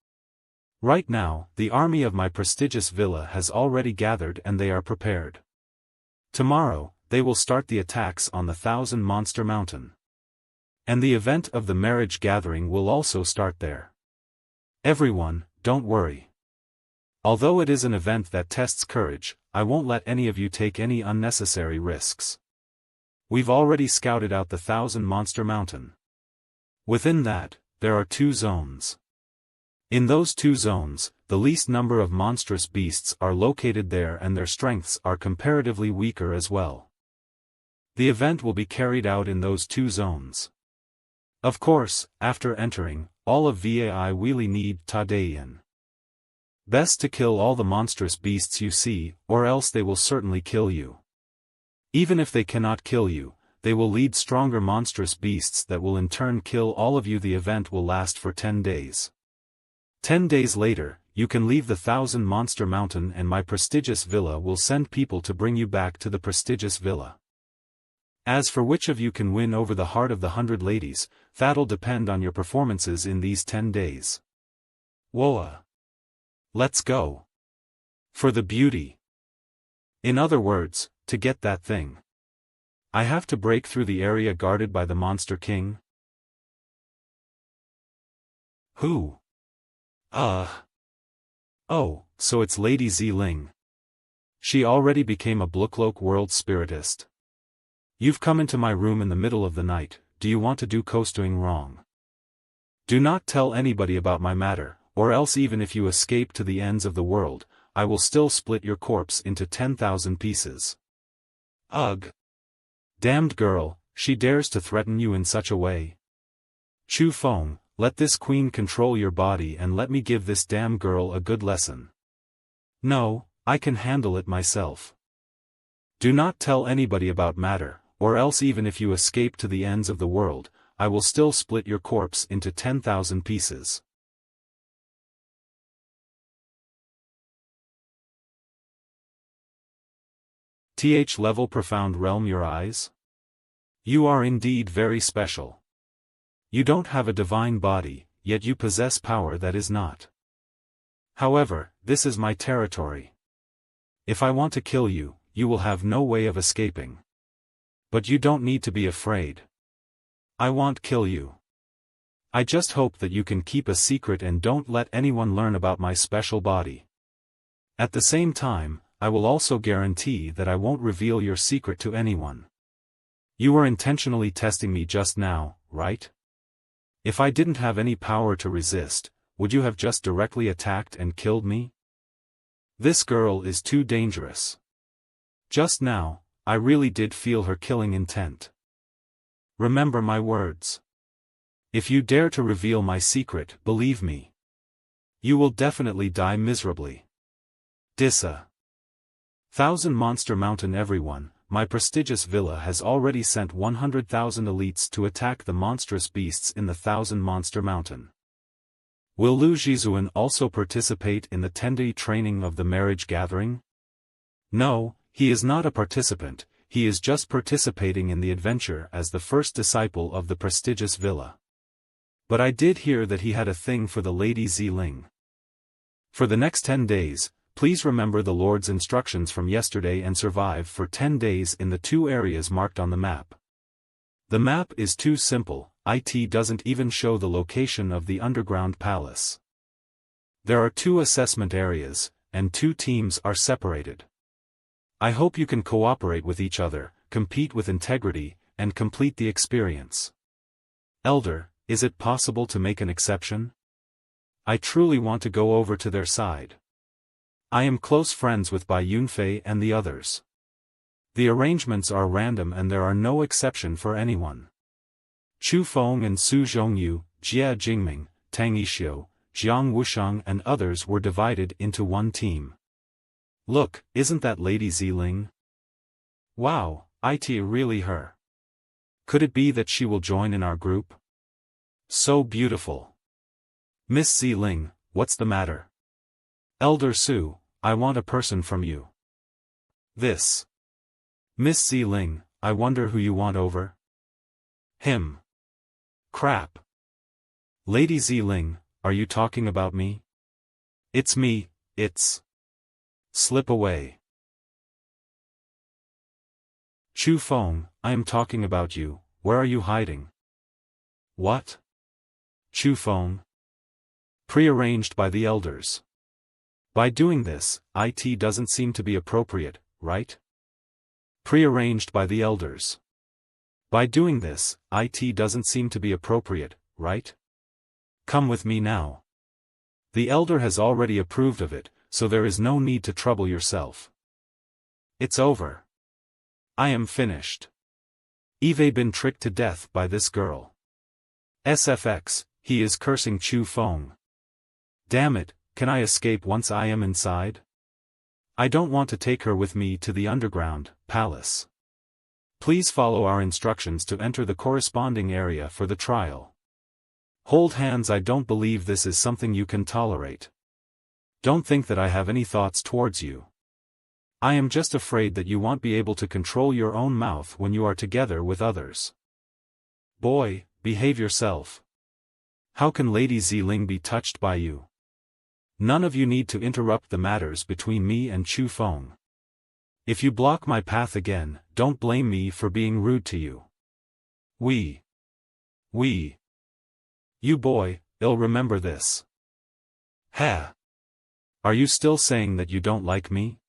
Right now, the army of my prestigious villa has already gathered and they are prepared. Tomorrow, they will start the attacks on the Thousand Monster Mountain. And the event of the marriage gathering will also start there. Everyone, don't worry. Although it is an event that tests courage, I won't let any of you take any unnecessary risks. We've already scouted out the Thousand Monster Mountain. Within that, there are 2 zones. In those 2 zones, the least number of monstrous beasts are located there and their strengths are comparatively weaker as well. The event will be carried out in those 2 zones. Of course, after entering, all of VAI really need Tadayan. Best to kill all the monstrous beasts you see, or else they will certainly kill you. Even if they cannot kill you, they will lead stronger monstrous beasts that will in turn kill all of you. The event will last for 10 days. 10 days later, you can leave the 1000 Monster Mountain and my prestigious villa will send people to bring you back to the prestigious villa. As for which of you can win over the heart of the 100 ladies, that'll depend on your performances in these 10 days. Woa! Let's go. For the beauty. In other words, to get that thing. I have to break through the area guarded by the Monster King. Who? Oh, so it's Lady Xiling. She already became a Blookloak world spiritist. You've come into my room in the middle of the night, do you want to do coasting wrong? Do not tell anybody about my matter, or else even if you escape to the ends of the world, I will still split your corpse into 10,000 pieces. Ugh! Damned girl, she dares to threaten you in such a way. Chu Feng, let this queen control your body and let me give this damn girl a good lesson. No, I can handle it myself. Do not tell anybody about matter, or else even if you escape to the ends of the world, I will still split your corpse into 10,000 pieces. Level profound realm your eyes? You are indeed very special. You don't have a divine body, yet you possess power that is not. However, this is my territory. If I want to kill you, you will have no way of escaping. But you don't need to be afraid. I won't kill you. I just hope that you can keep a secret and don't let anyone learn about my special body. At the same time, I will also guarantee that I won't reveal your secret to anyone. You were intentionally testing me just now, right? If I didn't have any power to resist, would you have just directly attacked and killed me? This girl is too dangerous. Just now, I really did feel her killing intent. Remember my words. If you dare to reveal my secret, believe me, you will definitely die miserably. Dissa. 1000 Monster Mountain. Everyone, my prestigious villa has already sent 100,000 elites to attack the monstrous beasts in the 1000 Monster Mountain. Will Lu Jizuan also participate in the 10-day training of the marriage gathering? No, he is not a participant, he is just participating in the adventure as the first disciple of the prestigious villa. But I did hear that he had a thing for the Lady Xiling. For the next 10 days, please remember the Lord's instructions from yesterday and survive for 10 days in the 2 areas marked on the map. The map is too simple, it doesn't even show the location of the underground palace. There are 2 assessment areas, and 2 teams are separated. I hope you can cooperate with each other, compete with integrity, and complete the experience. Elder, is it possible to make an exception? I truly want to go over to their side. I am close friends with Bai Yunfei and the others. The arrangements are random and there are no exception for anyone. Chu Feng and Su Zhongyu, Jia Jingming, Tang Yixio, Jiang Wusheng and others were divided into one team. Look, isn't that Lady Xiling? Wow, it really her. Could it be that she will join in our group? So beautiful. Miss Xiling, what's the matter? Elder Su, I want a person from you. This. Miss Xiling, I wonder who you want over? Him. Crap. Lady Xiling, are you talking about me? It's me, it's. Slip away. Chu Feng, I am talking about you, where are you hiding? What? Chu Feng. Prearranged by the elders. By doing this, it doesn't seem to be appropriate, right? Prearranged by the elders. By doing this, it doesn't seem to be appropriate, right? Come with me now. The elder has already approved of it, so there is no need to trouble yourself. It's over. I am finished. I've been tricked to death by this girl. SFX, he is cursing Chu Feng. Damn it, can I escape once I am inside? I don't want to take her with me to the underground palace. Please follow our instructions to enter the corresponding area for the trial. Hold hands. I don't believe this is something you can tolerate. Don't think that I have any thoughts towards you. I am just afraid that you won't be able to control your own mouth when you are together with others. Boy, behave yourself. How can Lady Xiling be touched by you? None of you need to interrupt the matters between me and Chu Feng. If you block my path again, don't blame me for being rude to you. You boy, I'll remember this. Ha! Are you still saying that you don't like me?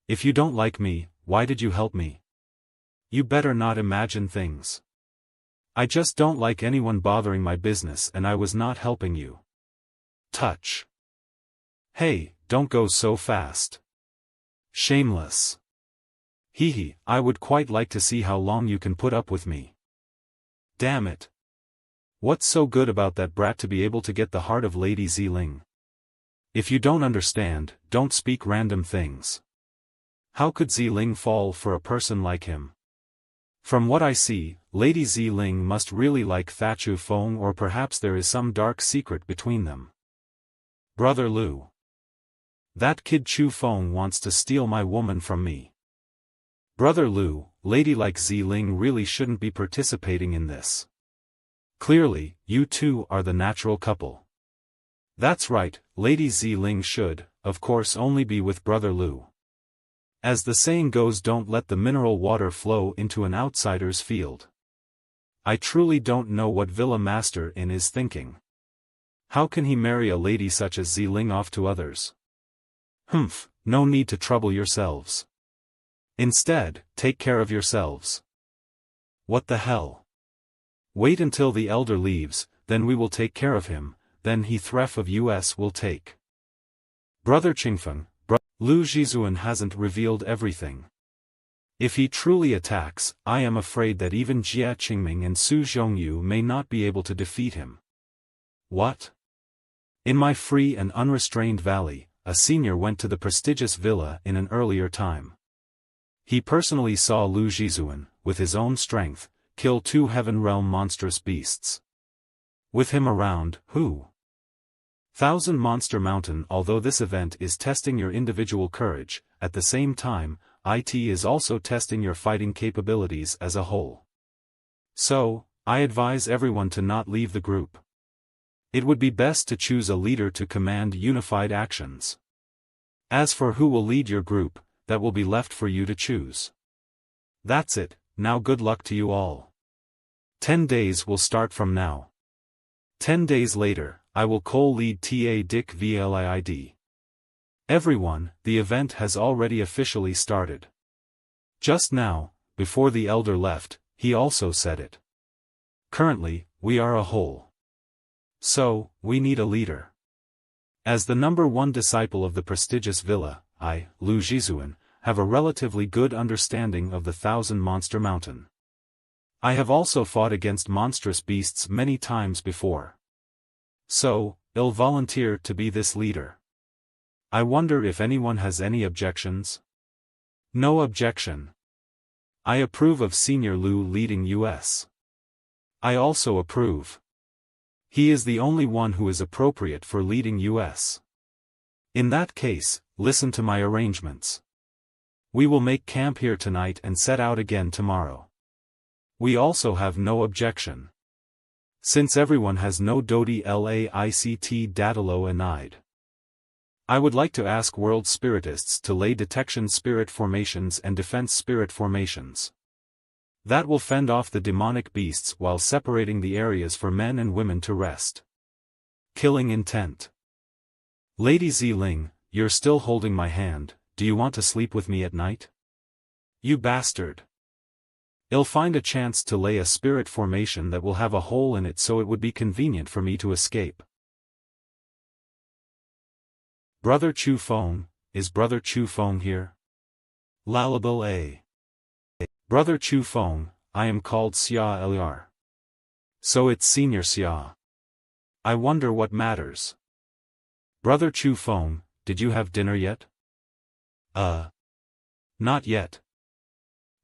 If you don't like me, why did you help me? You better not imagine things. I just don't like anyone bothering my business and I was not helping you. Touch. Hey, don't go so fast. Shameless. Hee, I would quite like to see how long you can put up with me. Damn it. What's so good about that brat to be able to get the heart of Lady Xiling? If you don't understand, don't speak random things. How could Xiling fall for a person like him? From what I see, Lady Xiling must really like Chu Feng, or perhaps there is some dark secret between them. Brother Lu. That kid Chu Feng wants to steal my woman from me. Brother Lu, lady like Xiling really shouldn't be participating in this. Clearly, you two are the natural couple. That's right, Lady Xiling should, of course, only be with Brother Lu. As the saying goes, don't let the mineral water flow into an outsider's field. I truly don't know what Villa Master In is thinking. How can he marry a lady such as Xiling off to others? Humph, no need to trouble yourselves. Instead, take care of yourselves. What the hell? Wait until the elder leaves, then we will take care of him, then he Thref of US will take. Brother Qingfeng, Lu Zhizuan hasn't revealed everything. If he truly attacks, I am afraid that even Jia Qingming and Su Zhongyu may not be able to defeat him. What? In my free and unrestrained valley, a senior went to the prestigious villa in an earlier time. He personally saw Lu Zhizuan, with his own strength, kill 2 heaven realm monstrous beasts. With him around, who? Thousand Monster Mountain. Although this event is testing your individual courage, at the same time, it is also testing your fighting capabilities as a whole. So, I advise everyone to not leave the group. It would be best to choose a leader to command unified actions. As for who will lead your group, that will be left for you to choose. That's it. Now good luck to you all. 10 days will start from now. 10 days later, I will co-lead TA Dick VLIID. Everyone, the event has already officially started. Just now, before the elder left, he also said it. Currently, we are a whole. So, we need a leader. As the #1 disciple of the prestigious villa, I, Lu Zhizuan, have a relatively good understanding of the Thousand Monster Mountain. I have also fought against monstrous beasts many times before. So, I'll volunteer to be this leader. I wonder if anyone has any objections? No objection. I approve of Senior Lu leading US. I also approve. He is the only one who is appropriate for leading US. In that case, listen to my arrangements. We will make camp here tonight and set out again tomorrow. We also have no objection. Since everyone has no Dodi Laict Datalo Anide. I would like to ask world spiritists to lay detection spirit formations and defense spirit formations. That will fend off the demonic beasts while separating the areas for men and women to rest. Killing intent. Lady Xiling, you're still holding my hand. Do you want to sleep with me at night? You bastard. I'll find a chance to lay a spirit formation that will have a hole in it so it would be convenient for me to escape. Brother Chu Feng, is Brother Chu Feng here? Lalabel A. Brother Chu Feng, I am called Xia Lar. So it's Senior Xia. I wonder what matters. Brother Chu Feng, did you have dinner yet? Not yet.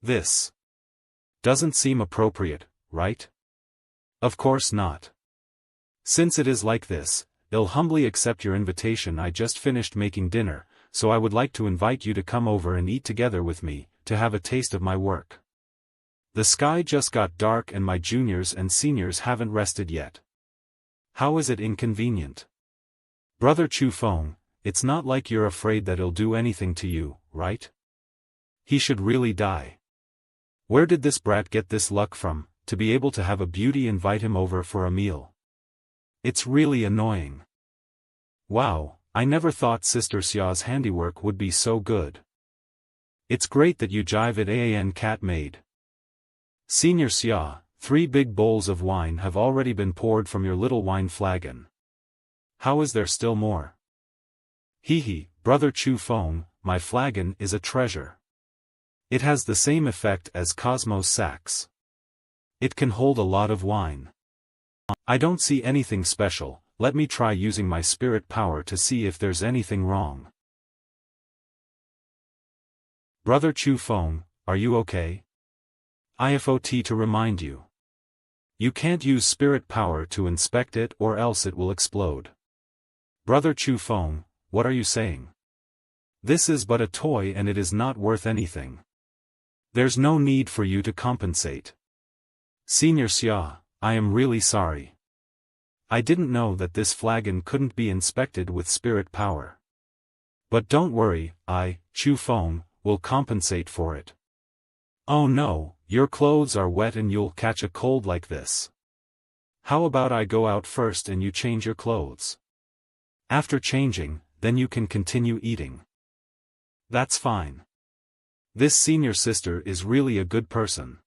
This doesn't seem appropriate, right? Of course not. Since it is like this, I'll humbly accept your invitation. I just finished making dinner, so I would like to invite you to come over and eat together with me, to have a taste of my work. The sky just got dark and my juniors and seniors haven't rested yet. How is it inconvenient? Brother Chu Feng, it's not like you're afraid that he'll do anything to you, right? He should really die. Where did this brat get this luck from, to be able to have a beauty invite him over for a meal? It's really annoying. Wow, I never thought Sister Xia's handiwork would be so good. It's great that you jive at An cat maid. Senior Xia, 3 big bowls of wine have already been poured from your little wine flagon. How is there still more? Hee, Brother Chu Feng, my flagon is a treasure. It has the same effect as Cosmo's sacks. It can hold a lot of wine. I don't see anything special, let me try using my spirit power to see if there's anything wrong. Brother Chu Feng, are you okay? IFOT to remind you. You can't use spirit power to inspect it or else it will explode. Brother Chu Feng, what are you saying? This is but a toy and it is not worth anything. There's no need for you to compensate. Senior Xia, I am really sorry. I didn't know that this flagon couldn't be inspected with spirit power. But don't worry, I, Chu Feng, will compensate for it. Oh no, your clothes are wet and you'll catch a cold like this. How about I go out first and you change your clothes? After changing, then you can continue eating. That's fine. This senior sister is really a good person.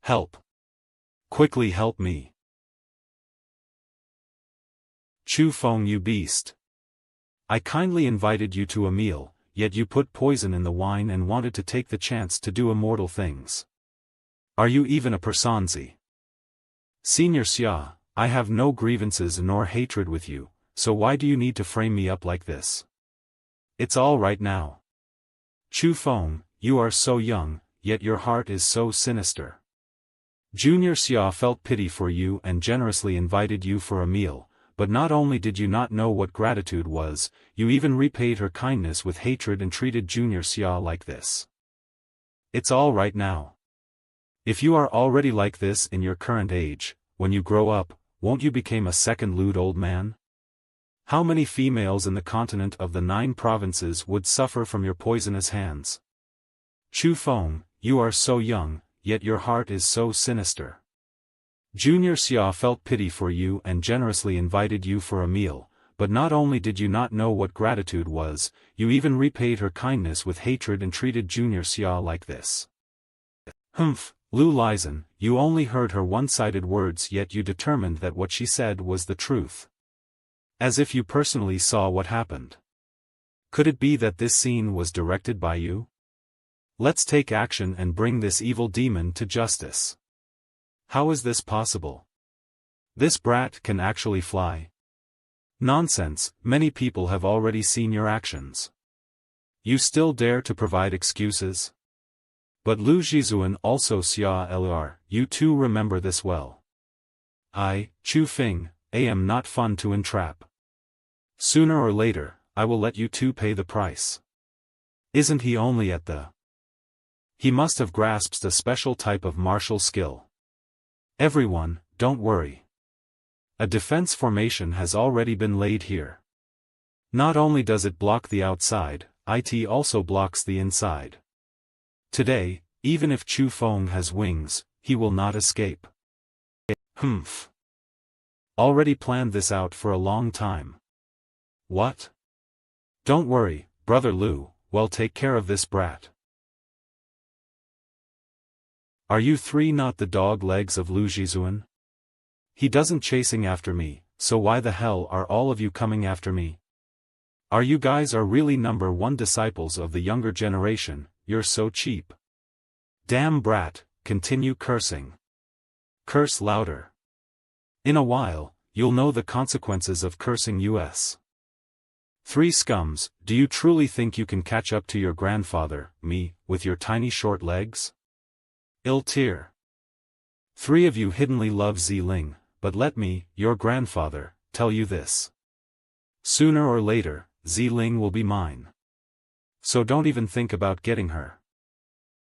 Help. Quickly help me. Chu Feng, you beast. I kindly invited you to a meal, yet you put poison in the wine and wanted to take the chance to do immortal things. Are you even a personzi? Senior Xia, I have no grievances nor hatred with you, so why do you need to frame me up like this? It's all right now. Chu Feng, you are so young, yet your heart is so sinister. Junior Xia felt pity for you and generously invited you for a meal, but not only did you not know what gratitude was, you even repaid her kindness with hatred and treated Junior Xia like this. It's all right now. If you are already like this in your current age, when you grow up, won't you become a second lewd old man? How many females in the continent of the 9 provinces would suffer from your poisonous hands? Chu Feng, you are so young, yet your heart is so sinister. Junior Xia felt pity for you and generously invited you for a meal, but not only did you not know what gratitude was, you even repaid her kindness with hatred and treated Junior Xia like this. Humph, Lu Lizen, you only heard her one-sided words yet you determined that what she said was the truth. As if you personally saw what happened. Could it be that this scene was directed by you? Let's take action and bring this evil demon to justice. How is this possible? This brat can actually fly. Nonsense, many people have already seen your actions. You still dare to provide excuses? But Lu Jizuan also Xia Lar, you too remember this well. I, Chu Feng, am not fun to entrap. Sooner or later, I will let you two pay the price. Isn't he only at the... He must have grasped a special type of martial skill. Everyone, don't worry. A defense formation has already been laid here. Not only does it block the outside, it also blocks the inside. Today, even if Chu Feng has wings, he will not escape. Humph. Already planned this out for a long time. What? Don't worry, Brother Lu, we'll take care of this brat. Are you three not the dog legs of Lu Zhizuan? He doesn't chasing after me, so why the hell are all of you coming after me? Are you guys really number one disciples of the younger generation? You're so cheap. Damn brat, continue cursing. Curse louder. In a while, you'll know the consequences of cursing us. Three scums, do you truly think you can catch up to your grandfather, me, with your tiny short legs? Ill tear. Three of you hiddenly love Ziling, but let me, your grandfather, tell you this. Sooner or later, Ziling will be mine. So don't even think about getting her.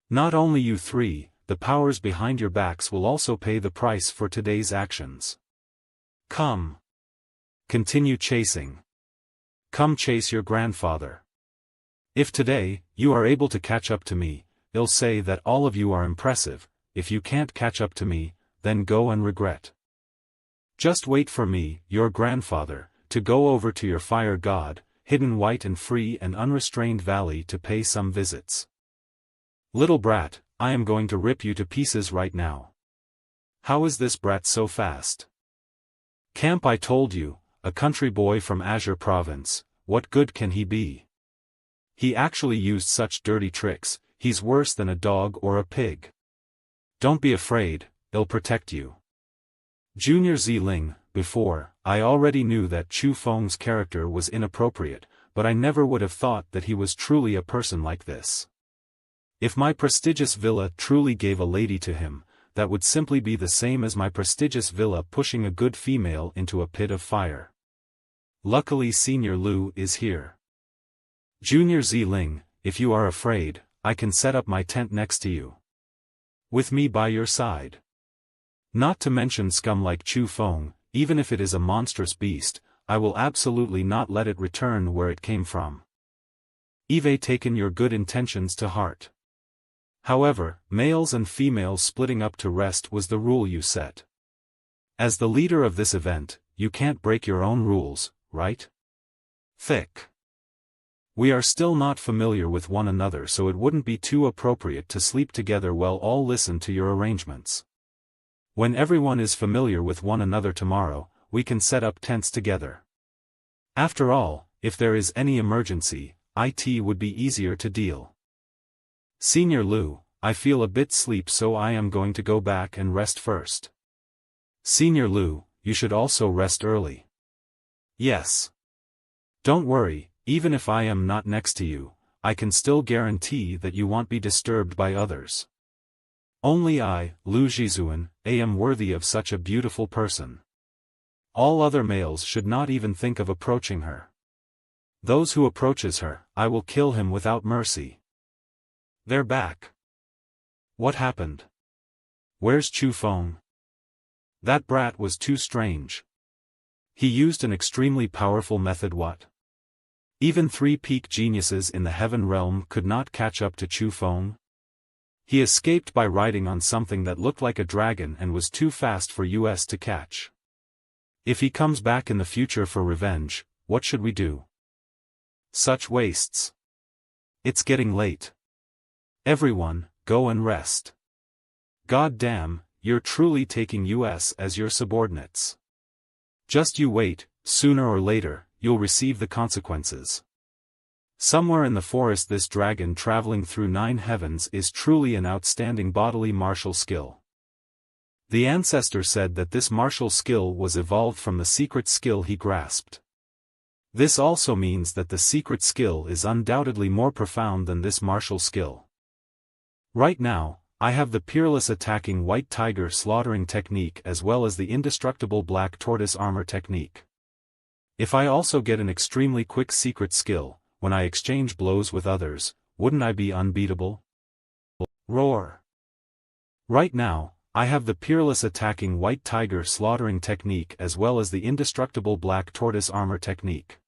Not only you three, the powers behind your backs will also pay the price for today's actions. Come. Continue chasing. Come chase your grandfather. If today, you are able to catch up to me, I'll say that all of you are impressive. If you can't catch up to me, then go and regret. Just wait for me, your grandfather, to go over to your fire god, hidden white and free and unrestrained valley to pay some visits. Little brat, I am going to rip you to pieces right now. How is this brat so fast? Camp, I told you, a country boy from Azure province, what good can he be? He actually used such dirty tricks, he's worse than a dog or a pig. Don't be afraid, I'll protect you. Junior Ziling, before, I already knew that Chu Feng's character was inappropriate, but I never would have thought that he was truly a person like this. If my prestigious villa truly gave a lady to him, that would simply be the same as my prestigious villa pushing a good female into a pit of fire. Luckily Senior Lu is here. Junior Ziling, if you are afraid, I can set up my tent next to you. With me by your side. Not to mention scum like Chu Feng, even if it is a monstrous beast, I will absolutely not let it return where it came from. I've taken your good intentions to heart. However, males and females splitting up to rest was the rule you set. As the leader of this event, you can't break your own rules, right? Thick. We are still not familiar with one another, so it wouldn't be too appropriate to sleep together while all listen to your arrangements. When everyone is familiar with one another tomorrow, we can set up tents together. After all, if there is any emergency, it would be easier to deal. Senior Lu, I feel a bit sleep, so I am going to go back and rest first. Senior Lu, you should also rest early. Yes. Don't worry, even if I am not next to you, I can still guarantee that you won't be disturbed by others. Only I, Lu Zhizuan, am worthy of such a beautiful person. All other males should not even think of approaching her. Those who approaches her, I will kill him without mercy. They're back. What happened? Where's Chu Feng? That brat was too strange. He used an extremely powerful method. What? Even three peak geniuses in the heaven realm could not catch up to Chu Feng? He escaped by riding on something that looked like a dragon and was too fast for us to catch. If he comes back in the future for revenge, what should we do? Such wastes. It's getting late. Everyone, go and rest. God damn, you're truly taking us as your subordinates. Just you wait, sooner or later, you'll receive the consequences. Somewhere in the forest this dragon traveling through 9 heavens is truly an outstanding bodily martial skill. The ancestor said that this martial skill was evolved from the secret skill he grasped. This also means that the secret skill is undoubtedly more profound than this martial skill. Right now, I have the peerless attacking white tiger slaughtering technique as well as the indestructible black tortoise armor technique. If I also get an extremely quick secret skill, when I exchange blows with others, wouldn't I be unbeatable? Roar. Right now, I have the peerless attacking white tiger slaughtering technique as well as the indestructible black tortoise armor technique.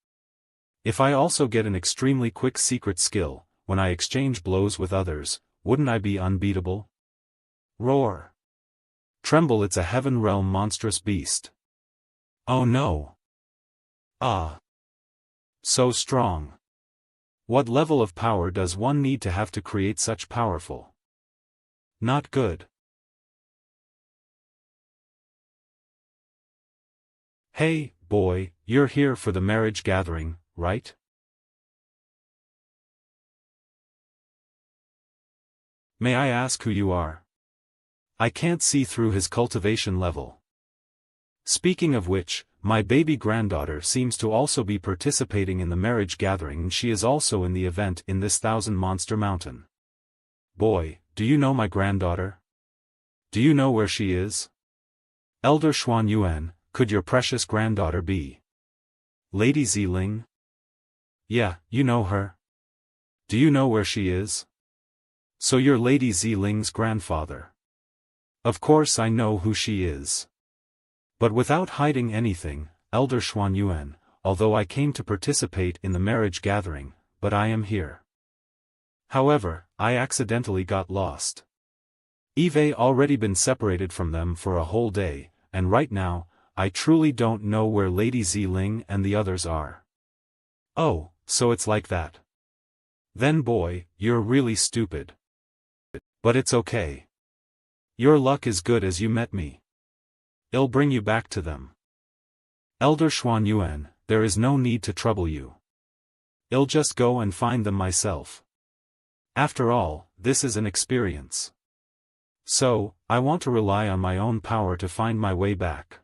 If I also get an extremely quick secret skill, when I exchange blows with others, wouldn't I be unbeatable? Roar. Tremble, it's a heaven realm monstrous beast. Oh no. Ah. So strong. What level of power does one need to have to create such powerful? Not good. Hey, boy, you're here for the marriage gathering, right? May I ask who you are? I can't see through his cultivation level. Speaking of which, my baby granddaughter seems to also be participating in the marriage gathering and she is also in the event in this 1,000-monster mountain. Boy, do you know my granddaughter? Do you know where she is? Elder Xuan Yuan, could your precious granddaughter be Lady Ziling? Yeah, you know her. Do you know where she is? So you're Lady Ziling's grandfather. Of course I know who she is. But without hiding anything, Elder Xuan Yuan, although I came to participate in the marriage gathering, but I am here. However, I accidentally got lost. I've already been separated from them for a whole day, and right now, I truly don't know where Lady Ziling and the others are. Oh, so it's like that. Then boy, you're really stupid. But it's okay. Your luck is good as you met me. I'll bring you back to them. Elder Xuan Yuan, there is no need to trouble you. I'll just go and find them myself. After all, this is an experience. So, I want to rely on my own power to find my way back.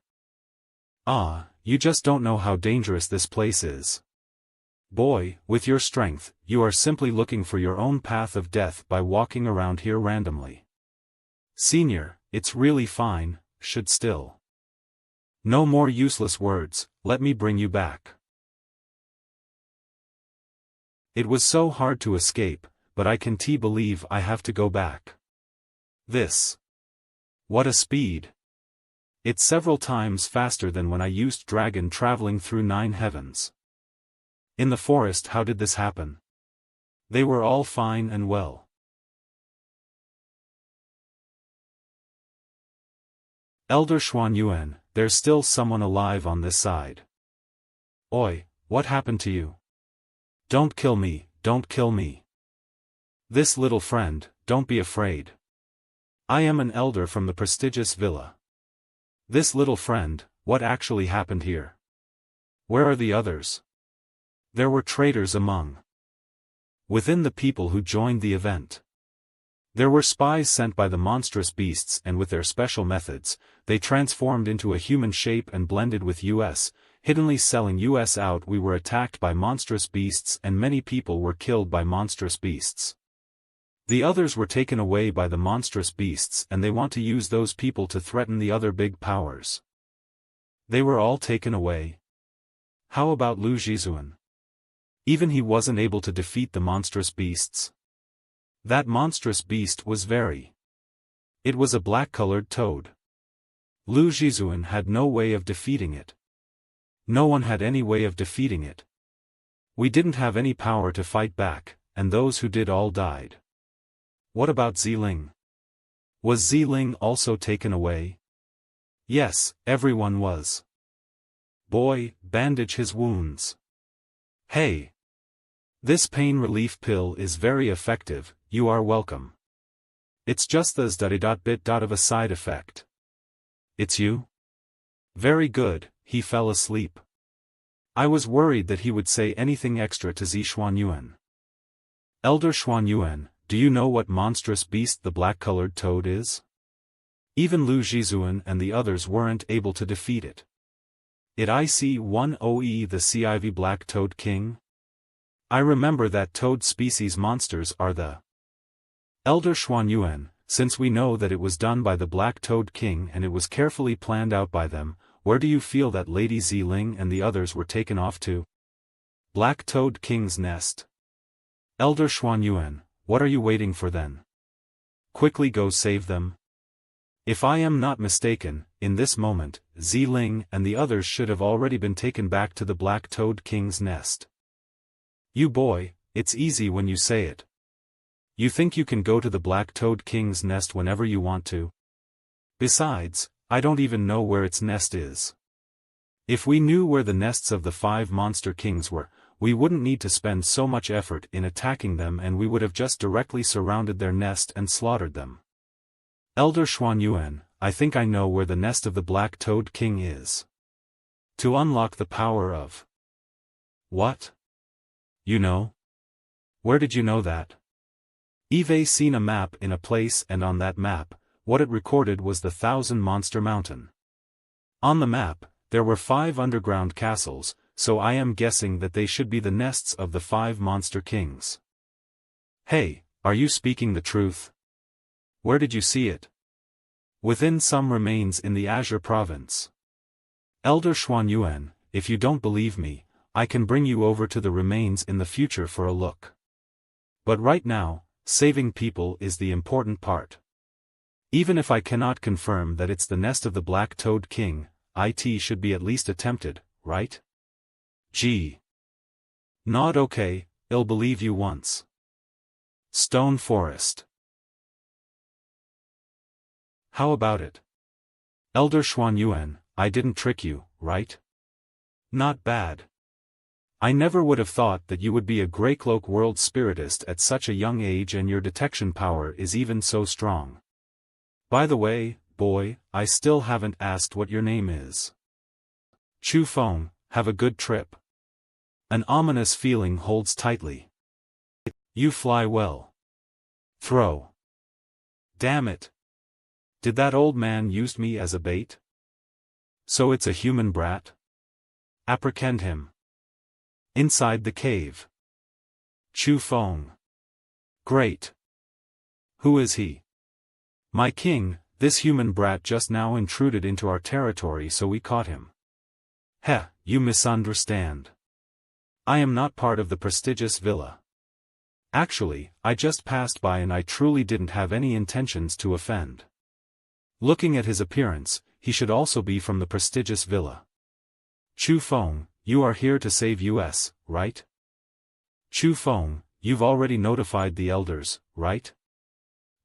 Ah, you just don't know how dangerous this place is. Boy, with your strength, you are simply looking for your own path of death by walking around here randomly. Senior, it's really fine, should still. No more useless words, let me bring you back. It was so hard to escape, but I can't believe I have to go back. This. What a speed. It's several times faster than when I used dragon traveling through 9 heavens. In the forest, how did this happen? They were all fine and well. Elder Xuan Yuan, there's still someone alive on this side. Oi, what happened to you? Don't kill me, don't kill me. This little friend, don't be afraid. I am an elder from the prestigious villa. This little friend, what actually happened here? Where are the others? There were traitors within the people who joined the event. There were spies sent by the monstrous beasts and with their special methods, they transformed into a human shape and blended with us, hiddenly selling us out. We were attacked by monstrous beasts and many people were killed by monstrous beasts. The others were taken away by the monstrous beasts and they want to use those people to threaten the other big powers. They were all taken away. How about Lu Zhizuan? Even he wasn't able to defeat the monstrous beasts. That monstrous beast was It was a black-colored toad. Lu Zhizuan had no way of defeating it. No one had any way of defeating it. We didn't have any power to fight back, and those who did all died. What about Ziling? Was Ziling also taken away? Yes, everyone was. Boy, bandage his wounds. Hey! This pain relief pill is very effective, you are welcome. It's just this bit of a side effect. It's you? Very good, he fell asleep. I was worried that he would say anything extra to Xuan Yuan. Elder Xuan Yuan, do you know what monstrous beast the black-colored toad is? Even Lu Zhizuan and the others weren't able to defeat it. IC-10E the CIV Black Toad King? I remember that toad species monsters are the Elder Xuan Yuan, since we know that it was done by the Black Toad King and it was carefully planned out by them, where do you feel that Lady Ziling and the others were taken off to? Black Toad King's nest. Elder Xuan Yuan, what are you waiting for then? Quickly go save them. If I am not mistaken, in this moment, Ziling and the others should have already been taken back to the Black Toad King's nest. You boy, it's easy when you say it. You think you can go to the Black Toad King's nest whenever you want to? Besides, I don't even know where its nest is. If we knew where the nests of the 5 monster kings were, we wouldn't need to spend so much effort in attacking them and we would have just directly surrounded their nest and slaughtered them. Elder Xuan Yuan, I think I know where the nest of the Black Toad King is. To unlock the power of... What? You know? Where did you know that? Eve seen a map in a place, and on that map, what it recorded was the 1,000-monster mountain. On the map, there were 5 underground castles, so I am guessing that they should be the nests of the 5 monster kings. Hey, are you speaking the truth? Where did you see it? Within some remains in the Azure province. Elder Xuanyuan, if you don't believe me, I can bring you over to the remains in the future for a look. But right now, saving people is the important part. Even if I cannot confirm that it's the nest of the Black Toad King, it should be at least attempted, right? Gee. Not okay, I'll believe you once. Stone Forest. How about it? Elder Xuanyuan, I didn't trick you, right? Not bad. I never would have thought that you would be a Greycloak world spiritist at such a young age, and your detection power is even so strong. By the way, boy, I still haven't asked what your name is. Chu Feng, have a good trip. An ominous feeling holds tightly. You fly well. Throw. Damn it. Did that old man use me as a bait? So it's a human brat? Apprehend him. Inside the cave. Chu Feng. Great. Who is he? My king, this human brat just now intruded into our territory, so we caught him. Heh, you misunderstand. I am not part of the prestigious villa. Actually, I just passed by and I truly didn't have any intentions to offend. Looking at his appearance, he should also be from the prestigious villa. Chu Feng, you are here to save us, right? Chu Feng, you've already notified the elders, right?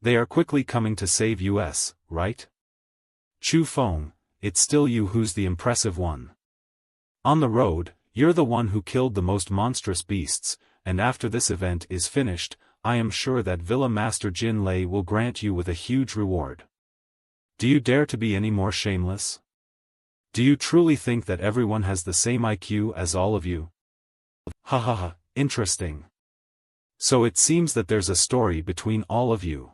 They are quickly coming to save us, right? Chu Feng, it's still you who's the impressive one. On the road, you're the one who killed the most monstrous beasts, and after this event is finished, I am sure that Villa Master Jin Lei will grant you with a huge reward. Do you dare to be any more shameless? Do you truly think that everyone has the same IQ as all of you? Ha ha ha, interesting. So it seems that there's a story between all of you.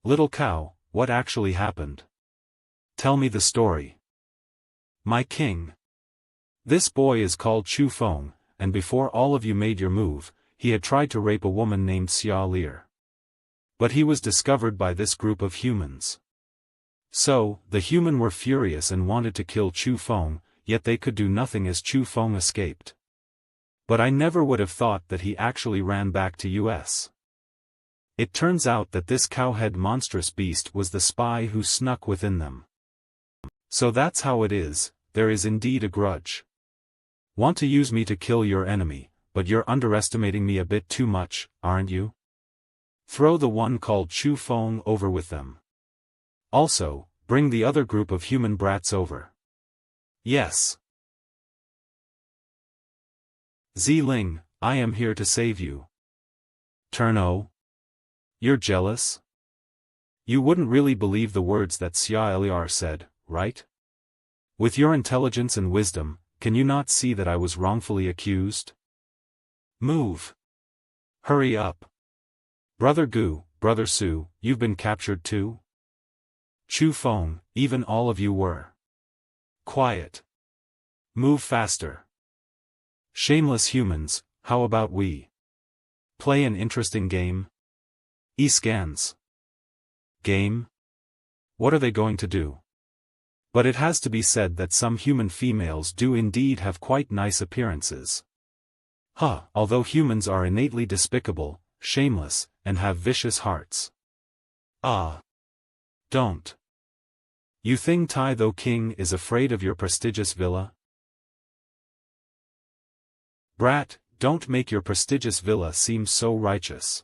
Little cow, what actually happened? Tell me the story. My king. This boy is called Chu Feng, and before all of you made your move, he had tried to rape a woman named Xiuluo. But he was discovered by this group of humans. So, the human were furious and wanted to kill Chu Feng, yet they could do nothing as Chu Feng escaped. But I never would have thought that he actually ran back to us. It turns out that this cowhead monstrous beast was the spy who snuck within them. So that's how it is, there is indeed a grudge. Want to use me to kill your enemy, but you're underestimating me a bit too much, aren't you? Throw the one called Chu Feng over with them. Also, bring the other group of human brats over. Yes. Ziling, I am here to save you. Turno. You're jealous? You wouldn't really believe the words that Xiaoliar said, right? With your intelligence and wisdom, can you not see that I was wrongfully accused? Move. Hurry up. Brother Gu, Brother Su, you've been captured too? Chu Feng, even all of you were. Quiet. Move faster. Shameless humans, how about we play an interesting game? E-scans. Game? What are they going to do? But it has to be said that some human females do indeed have quite nice appearances. Although humans are innately despicable, shameless, and have vicious hearts. Don't. You think Tai Tho King is afraid of your prestigious villa? Brat, don't make your prestigious villa seem so righteous.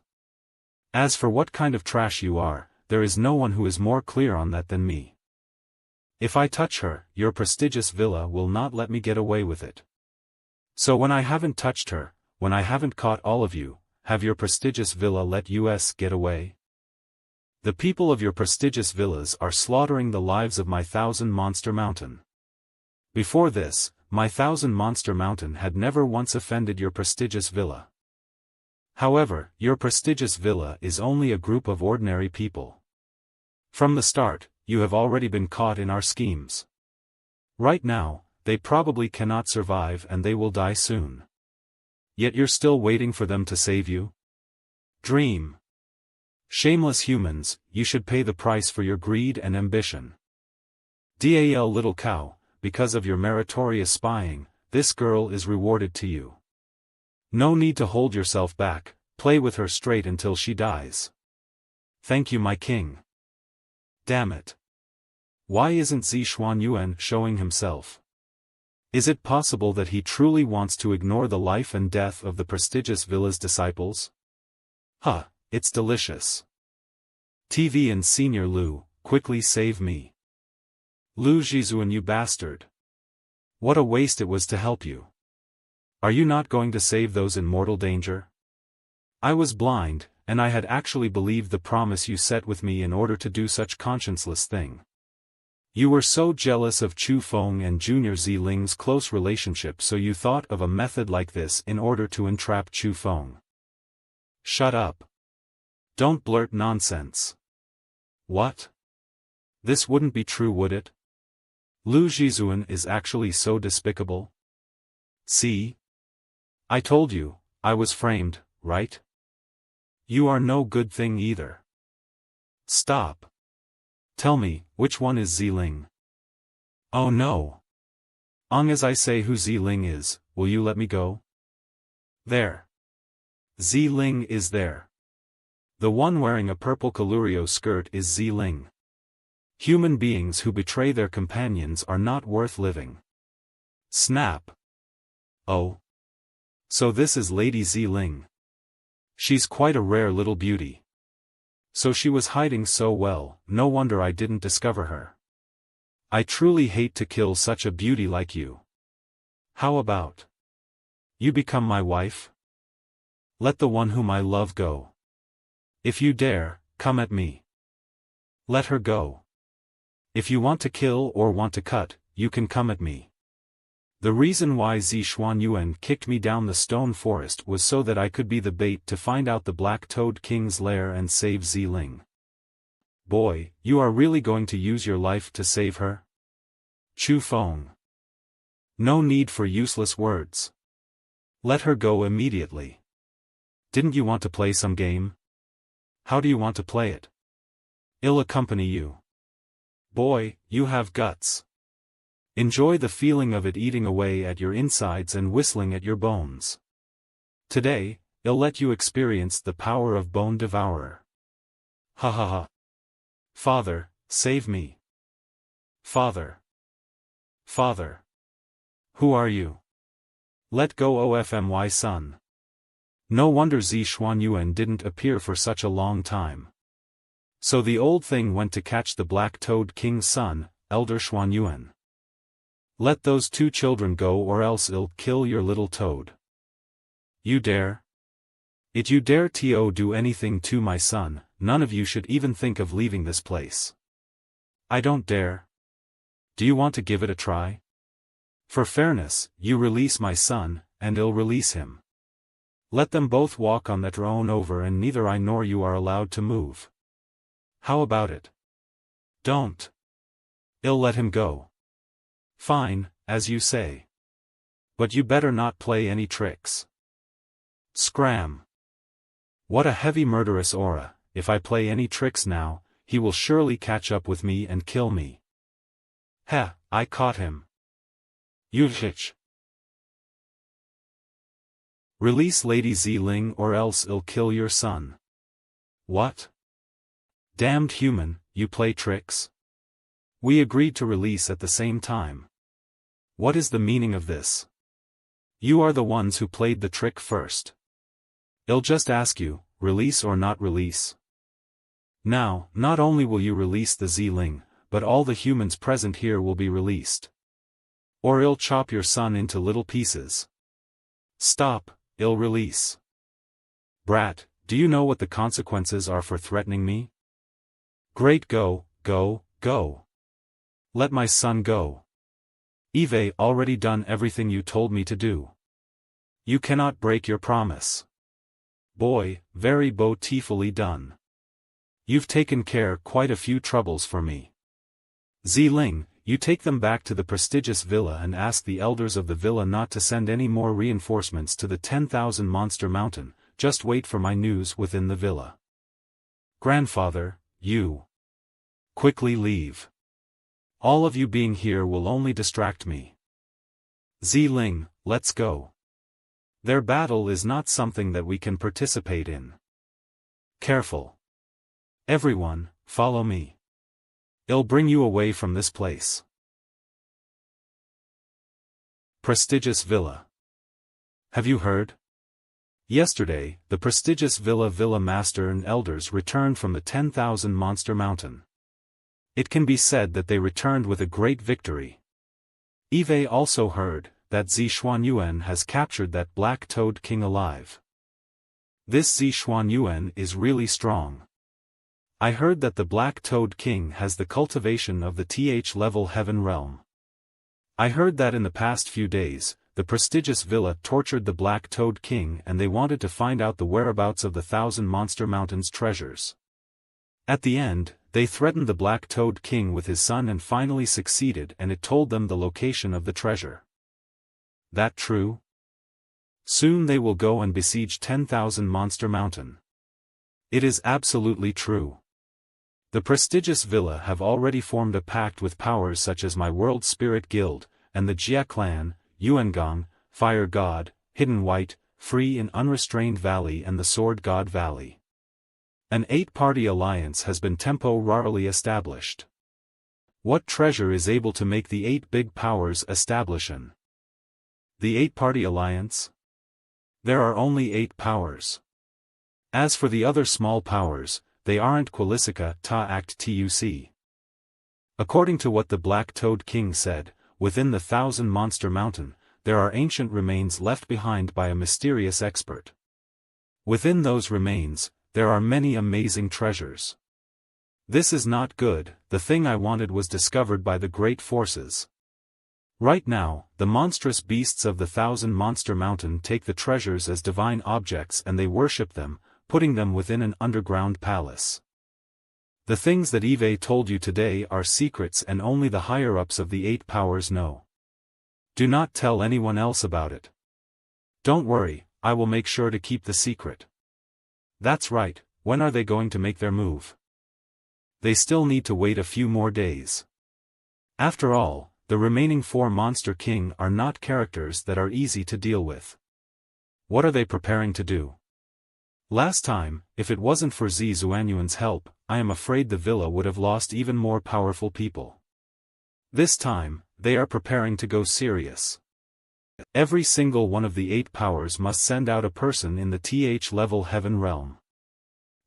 As for what kind of trash you are, there is no one who is more clear on that than me. If I touch her, your prestigious villa will not let me get away with it. So when I haven't touched her, when I haven't caught all of you, have your prestigious villa let us get away? The people of your prestigious villas are slaughtering the lives of my 1,000-monster mountain. Before this, my 1,000-monster mountain had never once offended your prestigious villa. However, your prestigious villa is only a group of ordinary people. From the start, you have already been caught in our schemes. Right now, they probably cannot survive and they will die soon. Yet you're still waiting for them to save you? Dream. Shameless humans, you should pay the price for your greed and ambition. Dal little cow, because of your meritorious spying, this girl is rewarded to you. No need to hold yourself back, play with her straight until she dies. Thank you, my king. Damn it. Why isn't Xuanyuan showing himself? Is it possible that he truly wants to ignore the life and death of the prestigious villa's disciples? Huh, it's delicious. TV and Senior Lu, quickly save me. Lu Zhizuan, you bastard. What a waste it was to help you. Are you not going to save those in mortal danger? I was blind, and I had actually believed the promise you set with me in order to do such conscienceless thing. You were so jealous of Chu Feng and Junior Ziling's close relationship, so you thought of a method like this in order to entrap Chu Feng. Shut up. Don't blurt nonsense. What? This wouldn't be true, would it? Lu Zhizuan is actually so despicable. See? I told you, I was framed, right? You are no good thing either. Stop. Tell me, which one is Ziling? Oh no. As I say who Ziling is, will you let me go? There. Ziling is there. The one wearing a purple Kalurio skirt is Ziling. Human beings who betray their companions are not worth living. Snap. Oh. So this is Lady Ziling. She's quite a rare little beauty. So she was hiding so well, no wonder I didn't discover her. I truly hate to kill such a beauty like you. How about you become my wife? Let the one whom I love go. If you dare, come at me. Let her go. If you want to kill or want to cut, you can come at me. The reason why Xuanyuan kicked me down the stone forest was so that I could be the bait to find out the Black Toad King's lair and save Ziling. Boy, you are really going to use your life to save her? Chu Feng. No need for useless words. Let her go immediately. Didn't you want to play some game? How do you want to play it? I'll accompany you. Boy, you have guts. Enjoy the feeling of it eating away at your insides and whistling at your bones. Today, I'll let you experience the power of Bone Devourer. Ha ha ha. Father, save me. Father. Father. Who are you? Let go OFMY son. No wonder Xuanyuan didn't appear for such a long time. So the old thing went to catch the Black Toad King's son, Elder Xuanyuan. Let those two children go or else I'll kill your little toad. You dare? If you dare to do anything to my son, none of you should even think of leaving this place. I don't dare. Do you want to give it a try? For fairness, you release my son, and I'll release him. Let them both walk on their own over and neither I nor you are allowed to move. How about it? Don't. I'll let him go. Fine, as you say. But you better not play any tricks. Scram. What a heavy murderous aura, if I play any tricks now, he will surely catch up with me and kill me. Heh, I caught him. Yuhich. Release Lady Ziling or else I'll kill your son. What? Damned human, you play tricks? We agreed to release at the same time. What is the meaning of this? You are the ones who played the trick first. I'll just ask you, release or not release? Now, not only will you release the Ziling, but all the humans present here will be released. Or I'll chop your son into little pieces. Stop, I'll release. Brat, do you know what the consequences are for threatening me? Great, go, go, go. Let my son go. I've already done everything you told me to do. You cannot break your promise. Boy, very beautifully done. You've taken care quite a few troubles for me. Ziling, you take them back to the prestigious villa and ask the elders of the villa not to send any more reinforcements to the 10,000 Monster Mountain, just wait for my news within the villa. Grandfather, you quickly leave. All of you being here will only distract me. Ziling, let's go. Their battle is not something that we can participate in. Careful. Everyone, follow me. It'll bring you away from this place. Prestigious Villa. Have you heard? Yesterday, the prestigious villa master and elders returned from the 10,000 Monster Mountain. It can be said that they returned with a great victory. Eve also heard that Zishuanyuan has captured that Black Toad King alive. This Zishuanyuan is really strong. I heard that the Black Toad King has the cultivation of the TH-level Heaven Realm. I heard that in the past few days, the prestigious villa tortured the Black Toad King and they wanted to find out the whereabouts of the 1,000 Monster Mountain's treasures. At the end, they threatened the Black Toad King with his son and finally succeeded, and it told them the location of the treasure. That true? Soon they will go and besiege 10,000 Monster Mountain. It is absolutely true. The prestigious villa have already formed a pact with powers such as my World Spirit Guild, and the Jia clan, Yuangong, Fire God, Hidden White, Free and Unrestrained Valley and the Sword God Valley. An 8-party alliance has been temporarily established. What treasure is able to make the 8 big powers establish an? The 8-party alliance? There are only 8 powers. As for the other small powers, they aren't Quilisica ta act tuc. According to what the Black Toad King said, within the 1,000 Monster Mountain, there are ancient remains left behind by a mysterious expert. Within those remains, there are many amazing treasures. This is not good. The thing I wanted was discovered by the great forces. Right now, the monstrous beasts of the 1,000 Monster Mountain take the treasures as divine objects and they worship them, putting them within an underground palace. The things that Eve told you today are secrets and only the higher-ups of the 8 powers know. Do not tell anyone else about it. Don't worry, I will make sure to keep the secret. That's right, when are they going to make their move? They still need to wait a few more days. After all, the remaining 4 Monster King are not characters that are easy to deal with. What are they preparing to do? Last time, if it wasn't for Zishuanyuan's help, I am afraid the villa would have lost even more powerful people. This time, they are preparing to go serious. Every single one of the 8 powers must send out a person in the TH-level Heaven Realm,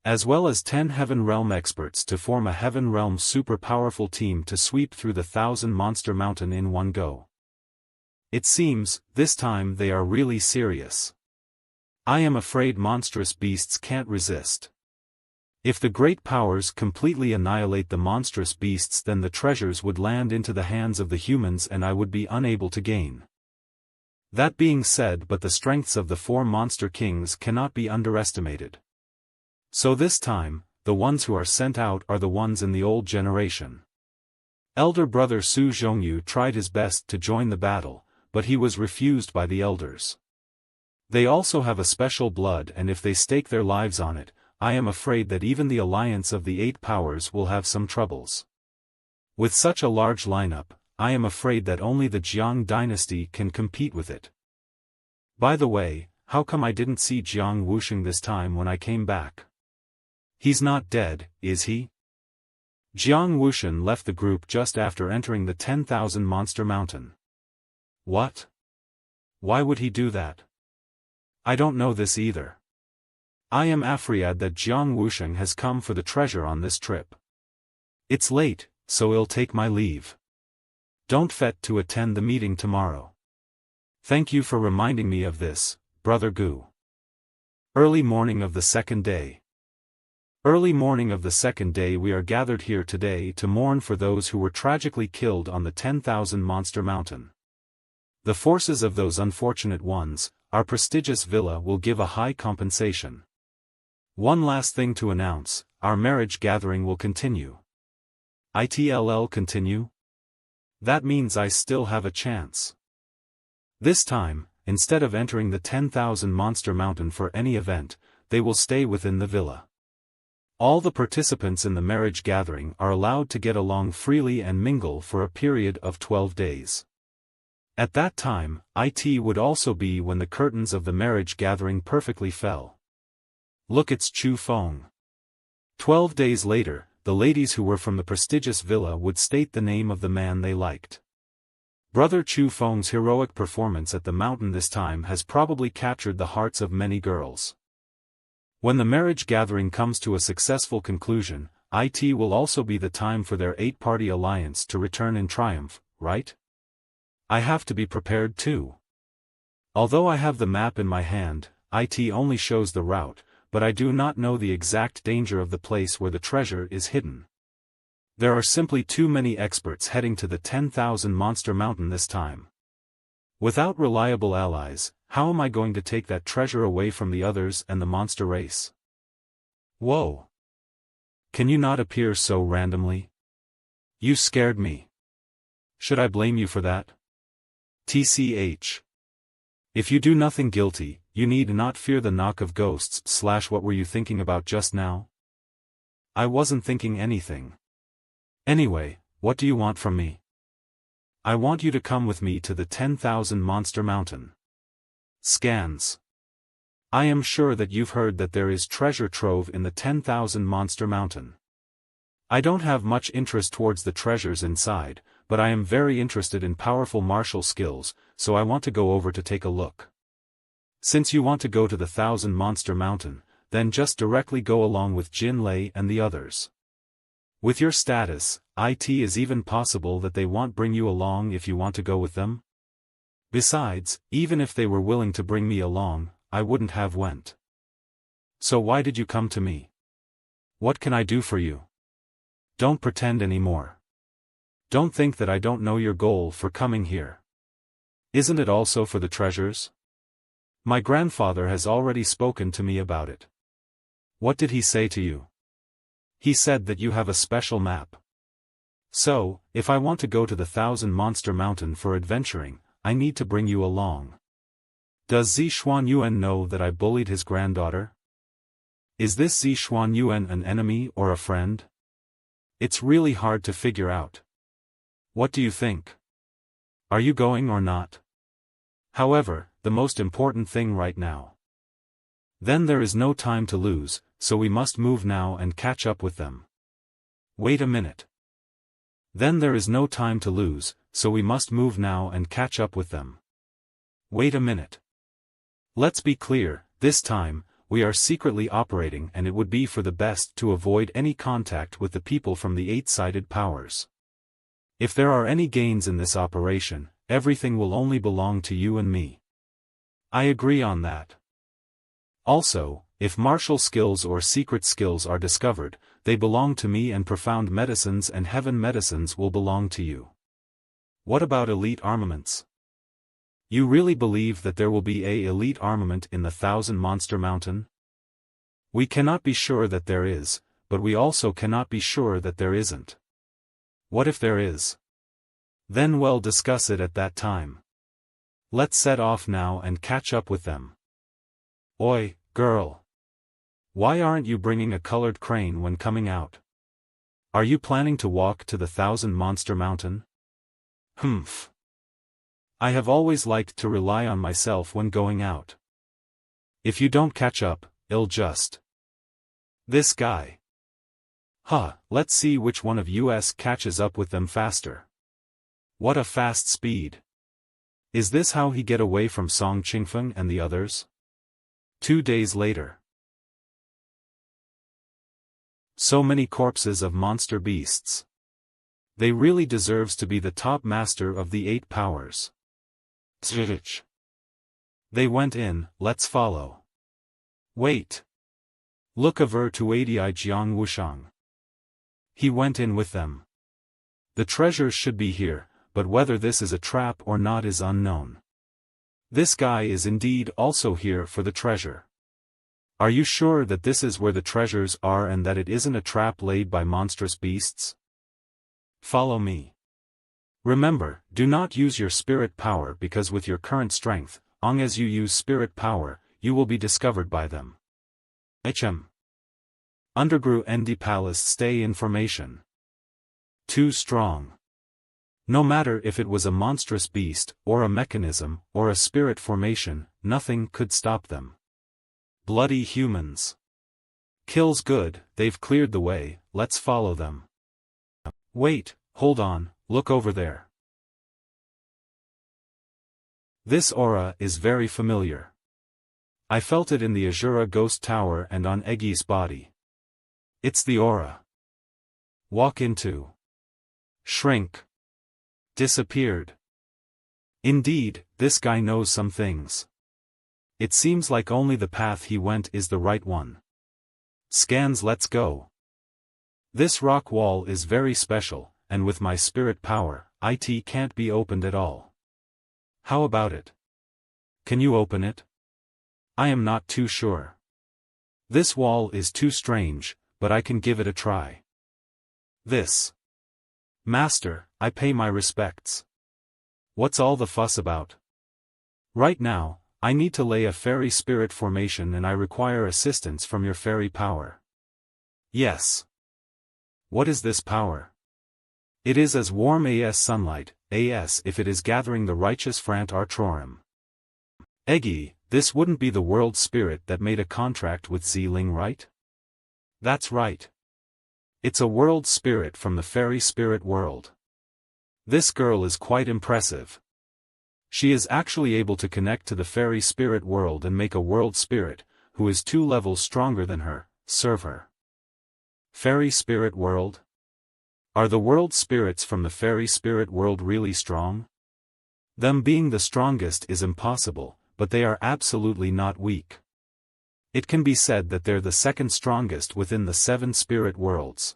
as well as 10 Heaven Realm experts to form a Heaven Realm super powerful team to sweep through the 1,000 Monster Mountain in one go. It seems, this time they are really serious. I am afraid monstrous beasts can't resist. If the great powers completely annihilate the monstrous beasts, then the treasures would land into the hands of the humans and I would be unable to gain. That being said, but the strengths of the 4 Monster Kings cannot be underestimated. So this time, the ones who are sent out are the ones in the old generation. Elder brother Su Zhongyu tried his best to join the battle, but he was refused by the elders. They also have a special blood, and if they stake their lives on it, I am afraid that even the alliance of the 8 powers will have some troubles. With such a large lineup, I am afraid that only the Jiang dynasty can compete with it. By the way, how come I didn't see Jiang Wushen this time when I came back? He's not dead, is he? Jiang Wushen left the group just after entering the 10,000 Monster Mountain. What? Why would he do that? I don't know this either. I am afraid that Jiang Wushen has come for the treasure on this trip. It's late, so I'll take my leave. Don't forget to attend the meeting tomorrow. Thank you for reminding me of this, Brother Gu. Early morning of the second day. Early morning of the second day we are gathered here today to mourn for those who were tragically killed on the 10,000 Monster Mountain. The forces of those unfortunate ones, our prestigious villa will give a high compensation. One last thing to announce, our marriage gathering will continue. It'll continue? That means I still have a chance. This time, instead of entering the 10,000 Monster Mountain for any event, they will stay within the villa. All the participants in the marriage gathering are allowed to get along freely and mingle for a period of 12 days. At that time, it would also be when the curtains of the marriage gathering perfectly fell. Look, it's Chu Feng. 12 days later, the ladies who were from the prestigious villa would state the name of the man they liked. Brother Chu Feng's heroic performance at the mountain this time has probably captured the hearts of many girls. When the marriage gathering comes to a successful conclusion, it will also be the time for their 8-party alliance to return in triumph, right? I have to be prepared too. Although I have the map in my hand, it only shows the route, but I do not know the exact danger of the place where the treasure is hidden. There are simply too many experts heading to the 10,000 Monster Mountain this time. Without reliable allies, how am I going to take that treasure away from the others and the monster race? Whoa! Can you not appear so randomly? You scared me. Should I blame you for that? TCH. If you do nothing guilty, you need not fear the knock of ghosts. What were you thinking about just now? I wasn't thinking anything. Anyway, what do you want from me? I want you to come with me to the 10,000 Monster Mountain. Scans. I am sure that you've heard that there is treasure trove in the 10,000 Monster Mountain. I don't have much interest towards the treasures inside, but I am very interested in powerful martial skills, so I want to go over to take a look. Since you want to go to the 1000 Monster Mountain, then just directly go along with Jin Lei and the others. With your status, it is even possible that they won't bring you along if you want to go with them. Besides, even if they were willing to bring me along, I wouldn't have went. So why did you come to me? What can I do for you? Don't pretend anymore. Don't think that I don't know your goal for coming here. Isn't it also for the treasures? My grandfather has already spoken to me about it. What did he say to you? He said that you have a special map. So, if I want to go to the 1000 Monster Mountain for adventuring, I need to bring you along. Does Zixuanyuan know that I bullied his granddaughter? Is this Zixuanyuan an enemy or a friend? It's really hard to figure out. What do you think? Are you going or not? However, the most important thing right now. Then there is no time to lose, so we must move now and catch up with them. Wait a minute. Then there is no time to lose, so we must move now and catch up with them. Wait a minute. Let's be clear, this time, we are secretly operating and it would be for the best to avoid any contact with the people from the 8-sided powers. If there are any gains in this operation, everything will only belong to you and me. I agree on that. Also, if martial skills or secret skills are discovered, they belong to me, and profound medicines and heaven medicines will belong to you. What about elite armaments? You really believe that there will be an elite armament in the 1000 Monster Mountain? We cannot be sure that there is, but we also cannot be sure that there isn't. What if there is? Then we'll discuss it at that time. Let's set off now and catch up with them. Oi, girl. Why aren't you bringing a colored crane when coming out? Are you planning to walk to the 1000 Monster Mountain? Humph. I have always liked to rely on myself when going out. If you don't catch up, I'll just. This guy. Let's see which one of us catches up with them faster. What a fast speed. Is this how he get away from Song Qingfeng and the others? 2 days later. So many corpses of monster beasts. They really deserves to be the top master of the 8 powers. They went in, let's follow. Wait. Look over to Adi Jiang Wushang. He went in with them. The treasures should be here, but whether this is a trap or not is unknown. This guy is indeed also here for the treasure. Are you sure that this is where the treasures are and that it isn't a trap laid by monstrous beasts? Follow me. Remember, do not use your spirit power because with your current strength, long as you use spirit power, you will be discovered by them. HM. Undergrew ND Palace stay in formation. Too strong. No matter if it was a monstrous beast, or a mechanism, or a spirit formation, nothing could stop them. Bloody humans. Kills good, they've cleared the way, let's follow them. Wait, hold on, look over there. This aura is very familiar. I felt it in the Asura ghost tower and on Eggy's body. It's the aura. Walk into. Shrink. Disappeared. Indeed, this guy knows some things. It seems like only the path he went is the right one. Scans, let's go. This rock wall is very special, and with my spirit power, it can't be opened at all. How about it? Can you open it? I am not too sure. This wall is too strange, but I can give it a try. This. Master, I pay my respects. What's all the fuss about? Right now, I need to lay a fairy spirit formation and I require assistance from your fairy power. Yes. What is this power? It is as warm as sunlight, as if it is gathering the righteous frant artrorum. Eggy, this wouldn't be the world spirit that made a contract with Xiling, right? That's right. It's a world spirit from the fairy spirit world. This girl is quite impressive. She is actually able to connect to the fairy spirit world and make a world spirit, who is 2 levels stronger than her, serve her. Fairy spirit world? Are the world spirits from the fairy spirit world really strong? Them being the strongest is impossible, but they are absolutely not weak. It can be said that they're the second strongest within the 7 spirit worlds.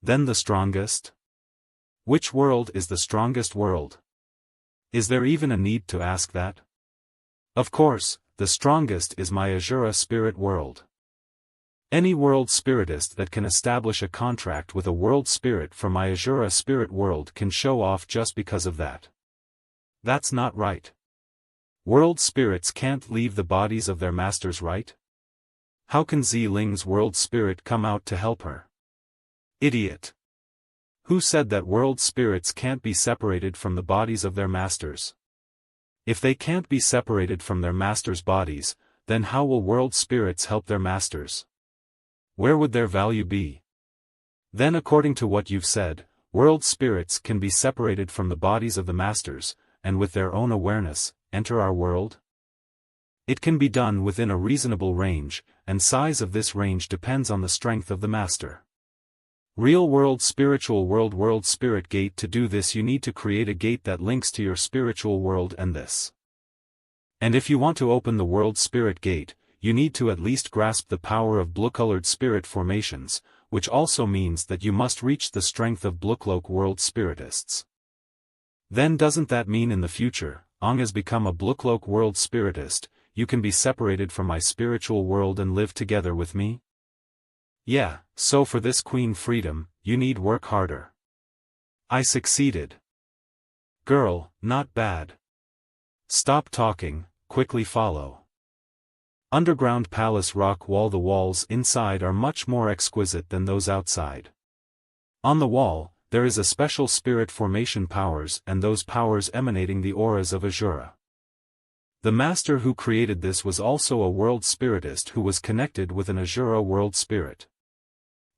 Then the strongest? Which world is the strongest world? Is there even a need to ask that? Of course, the strongest is my Asura spirit world. Any world spiritist that can establish a contract with a world spirit from my Asura spirit world can show off just because of that. That's not right. World spirits can't leave the bodies of their masters, right? How can Xiling's world spirit come out to help her? Idiot. Who said that world spirits can't be separated from the bodies of their masters? If they can't be separated from their masters' bodies, then how will world spirits help their masters? Where would their value be? Then according to what you've said, world spirits can be separated from the bodies of the masters, and with their own awareness, enter our world? It can be done within a reasonable range, and size of this range depends on the strength of the master. Real world spiritual world spirit gate. To do this you need to create a gate that links to your spiritual world and this. And if you want to open the world spirit gate, you need to at least grasp the power of blue-colored spirit formations, which also means that you must reach the strength of blue-cloak world spiritists. Then doesn't that mean in the future, Ong has become a blue-cloak world spiritist, you can be separated from my spiritual world and live together with me? Yeah, so for this queen freedom, you need work harder. I succeeded. Girl, not bad. Stop talking, quickly follow. Underground palace rock wall. The walls inside are much more exquisite than those outside. On the wall, there is a special spirit formation powers and those powers emanating the auras of Asura. The master who created this was also a world spiritist who was connected with an Asura world spirit.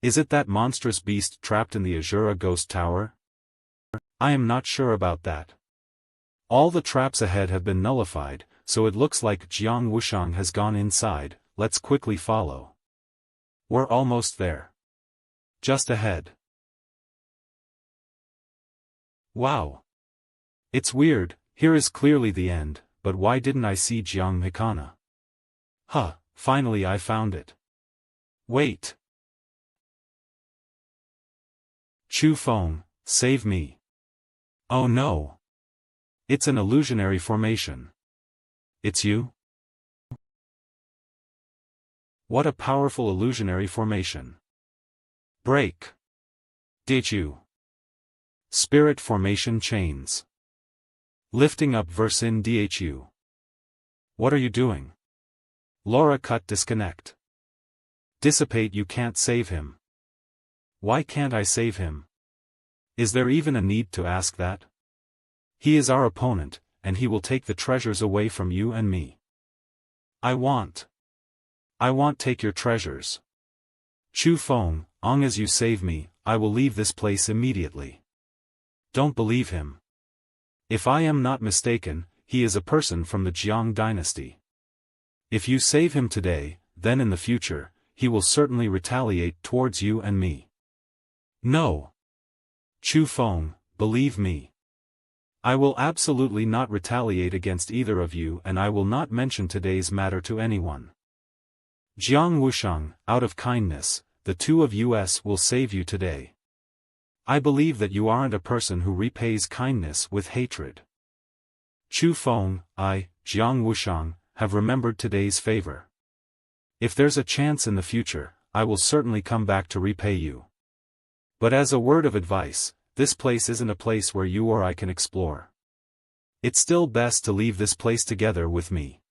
Is it that monstrous beast trapped in the Asura ghost tower? I am not sure about that. All the traps ahead have been nullified, so it looks like Jiang Wusheng has gone inside. Let's quickly follow. We're almost there. Just ahead. Wow. It's weird, here is clearly the end, but why didn't I see Jiang Hikana? Huh, finally I found it. Wait. Chu Feng, save me. Oh no! It's an illusionary formation. It's you? What a powerful illusionary formation. Break. Dhu. Spirit formation chains. Lifting up Versin Dhu. What are you doing? Laura cut disconnect. Dissipate, you can't save him. Why can't I save him? Is there even a need to ask that? He is our opponent, and he will take the treasures away from you and me. I won't take your treasures. Chu Feng, long as you save me, I will leave this place immediately. Don't believe him. If I am not mistaken, he is a person from the Jiang dynasty. If you save him today, then in the future, he will certainly retaliate towards you and me. No. Chu Feng, believe me. I will absolutely not retaliate against either of you, and I will not mention today's matter to anyone. Jiang Wushen, out of kindness, the two of us will save you today. I believe that you aren't a person who repays kindness with hatred. Chu Feng, I, Jiang Wushen, have remembered today's favor. If there's a chance in the future, I will certainly come back to repay you. But as a word of advice, this place isn't a place where you or I can explore. It's still best to leave this place together with me.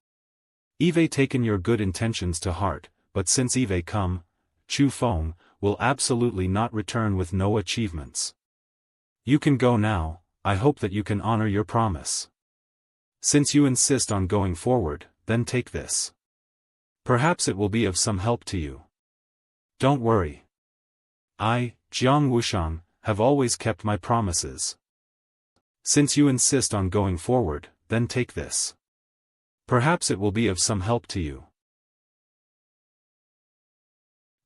I've taken your good intentions to heart, but since I've come, Chu Feng will absolutely not return with no achievements. You can go now. I hope that you can honor your promise. Since you insist on going forward, then take this. Perhaps it will be of some help to you. Don't worry. I, Jiang Wushen, have always kept my promises. Since you insist on going forward, then take this. Perhaps it will be of some help to you.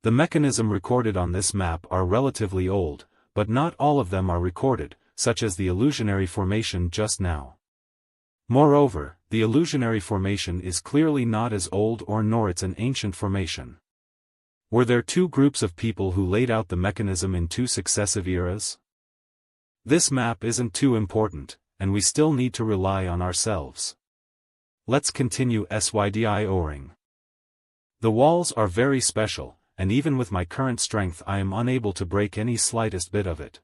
The mechanism recorded on this map are relatively old, but not all of them are recorded, such as the illusionary formation just now. Moreover, the illusionary formation is clearly not as old nor it's an ancient formation. Were there two groups of people who laid out the mechanism in two successive eras? This map isn't too important, and we still need to rely on ourselves. Let's continue SYDIOing. The walls are very special, and even with my current strength I am unable to break any slightest bit of it.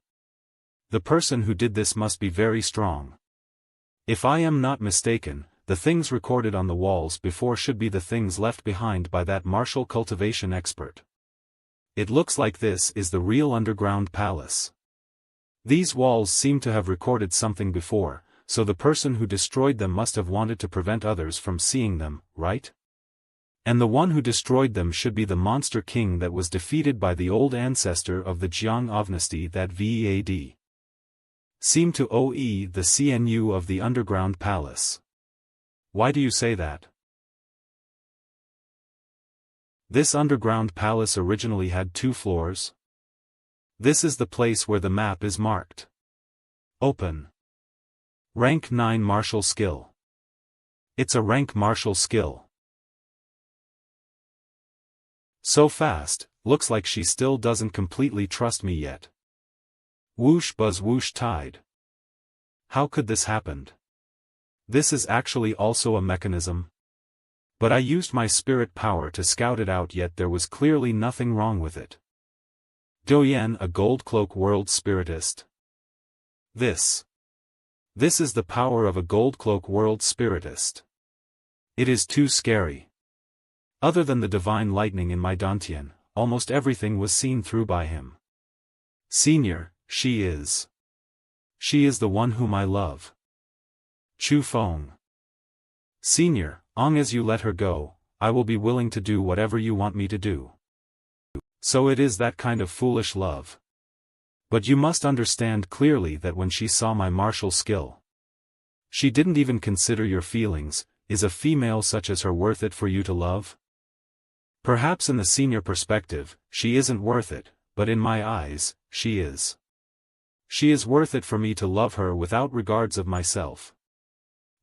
The person who did this must be very strong. If I am not mistaken, the things recorded on the walls before should be the things left behind by that martial cultivation expert. It looks like this is the real underground palace. These walls seem to have recorded something before, so the person who destroyed them must have wanted to prevent others from seeing them, right? And the one who destroyed them should be the monster king that was defeated by the old ancestor of the Jiang dynasty that VEAD. Seem to OE the CNU of the underground palace. Why do you say that? This underground palace originally had 2 floors. This is the place where the map is marked. Open. Rank 9 martial skill. It's a rank martial skill. So fast, looks like she still doesn't completely trust me yet. Whoosh buzz whoosh tide. How could this happen? This is actually also a mechanism. But I used my spirit power to scout it out, yet there was clearly nothing wrong with it. Doyen, a gold cloak world spiritist. This is the power of a gold cloak world spiritist. It is too scary. Other than the divine lightning in my dantian, almost everything was seen through by him. Senior, she is the one whom I love. Chu Feng. Senior, long as you let her go, I will be willing to do whatever you want me to do. So it is that kind of foolish love. But you must understand clearly that when she saw my martial skill, she didn't even consider your feelings. Is a female such as her worth it for you to love? Perhaps in the senior perspective, she isn't worth it, but in my eyes, she is. She is worth it for me to love her without regards of myself.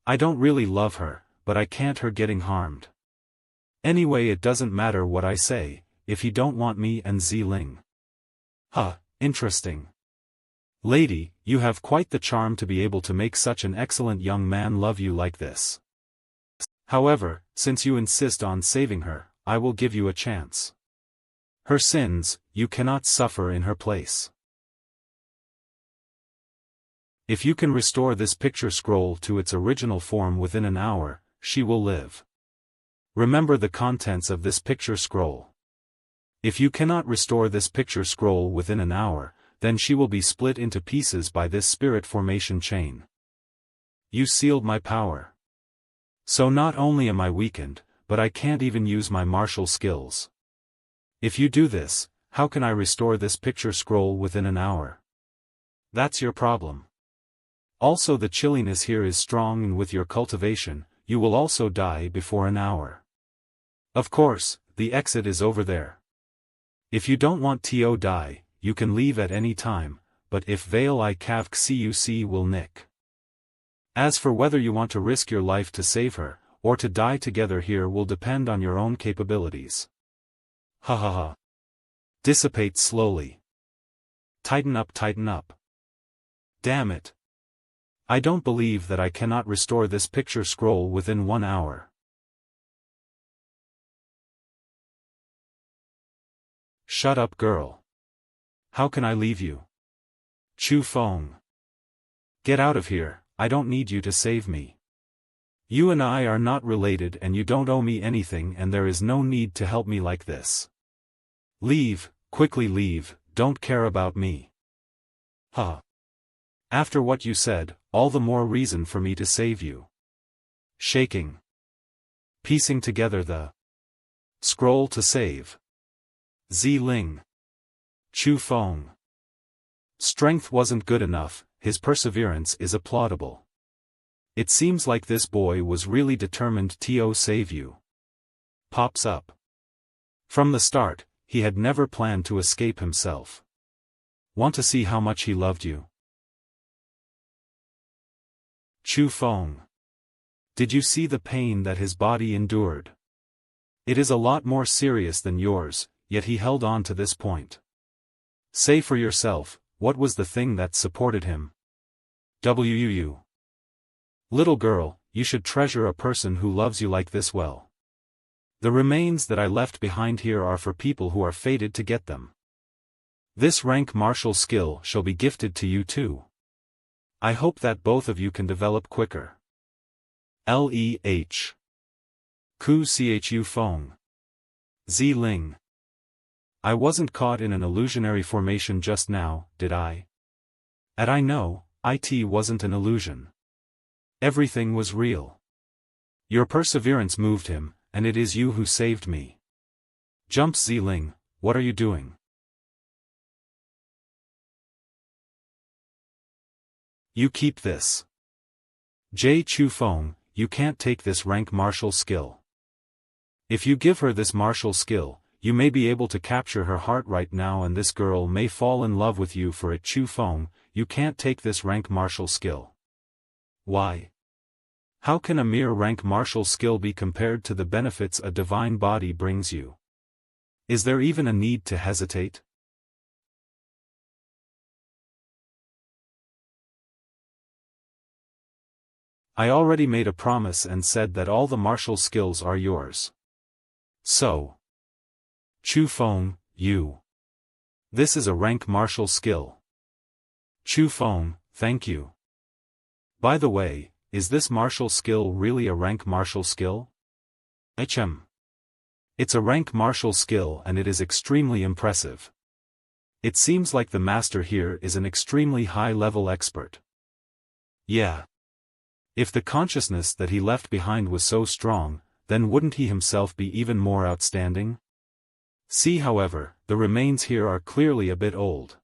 I don't really love her, but I can't her getting harmed. Anyway, it doesn't matter what I say, if he don't want me and Ziling. Huh, interesting. Lady, you have quite the charm to be able to make such an excellent young man love you like this. However, since you insist on saving her, I will give you a chance. Her sins, you cannot suffer in her place. If you can restore this picture scroll to its original form within an hour, she will live. Remember the contents of this picture scroll. If you cannot restore this picture scroll within an hour, then she will be split into pieces by this spirit formation chain. You sealed my power. So not only am I weakened, but I can't even use my martial skills. If you do this, how can I restore this picture scroll within an hour? That's your problem. Also, the chilliness here is strong, and with your cultivation, you will also die before an hour. Of course, the exit is over there. If you don't want to die, you can leave at any time, but if Veil I Cav Cuc will nick. As for whether you want to risk your life to save her, or to die together here will depend on your own capabilities. Ha ha ha. Dissipate slowly. Tighten up, tighten up. Damn it. I don't believe that I cannot restore this picture scroll within 1 hour. Shut up, girl. How can I leave you? Chu Feng. Get out of here, I don't need you to save me. You and I are not related, and you don't owe me anything, and there is no need to help me like this. Leave, quickly leave, don't care about me. Huh. After what you said, all the more reason for me to save you. Shaking. Piecing together the scroll to save. Ling. Chu Feng. Strength wasn't good enough, his perseverance is applaudable. It seems like this boy was really determined to save you. Pops up. From the start, he had never planned to escape himself. Want to see how much he loved you? Chu Feng. Did you see the pain that his body endured? It is a lot more serious than yours, yet he held on to this point. Say for yourself, what was the thing that supported him? Wuu. Little girl, you should treasure a person who loves you like this well. The remains that I left behind here are for people who are fated to get them. This rank martial skill shall be gifted to you too. I hope that both of you can develop quicker. Leh. Chu Feng. Ling. I wasn't caught in an illusionary formation just now, did I? And I know, it wasn't an illusion. Everything was real. Your perseverance moved him, and it is you who saved me. Jumps Ling, what are you doing? You keep this. Chu Feng, you can't take this rank martial skill. If you give her this martial skill, you may be able to capture her heart right now, and this girl may fall in love with you for it. Chu Feng, you can't take this rank martial skill. Why? How can a mere rank martial skill be compared to the benefits a divine body brings you? Is there even a need to hesitate? I already made a promise and said that all the martial skills are yours. So. Chu Feng, you. This is a rank martial skill. Chu Feng, thank you. By the way, is this martial skill really a rank martial skill? It's a rank martial skill, and it is extremely impressive. It seems like the master here is an extremely high-level expert. Yeah. If the consciousness that he left behind was so strong, then wouldn't he himself be even more outstanding? See, however, the remains here are clearly a bit old.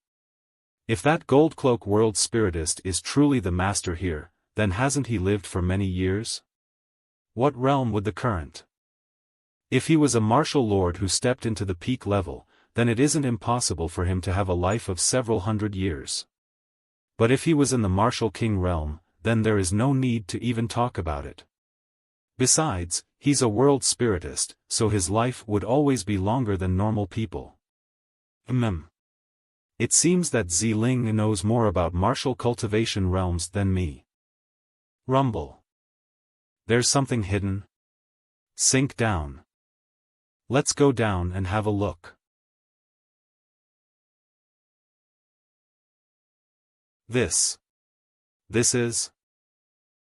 If that Goldcloak world spiritist is truly the master here, then hasn't he lived for many years? What realm would the current? If he was a martial lord who stepped into the peak level, then it isn't impossible for him to have a life of several hundred years. But if he was in the martial king realm, then there is no need to even talk about it. Besides, he's a world spiritist, so his life would always be longer than normal people. It seems that Xiling knows more about martial cultivation realms than me. Rumble. There's something hidden. Sink down. Let's go down and have a look. This is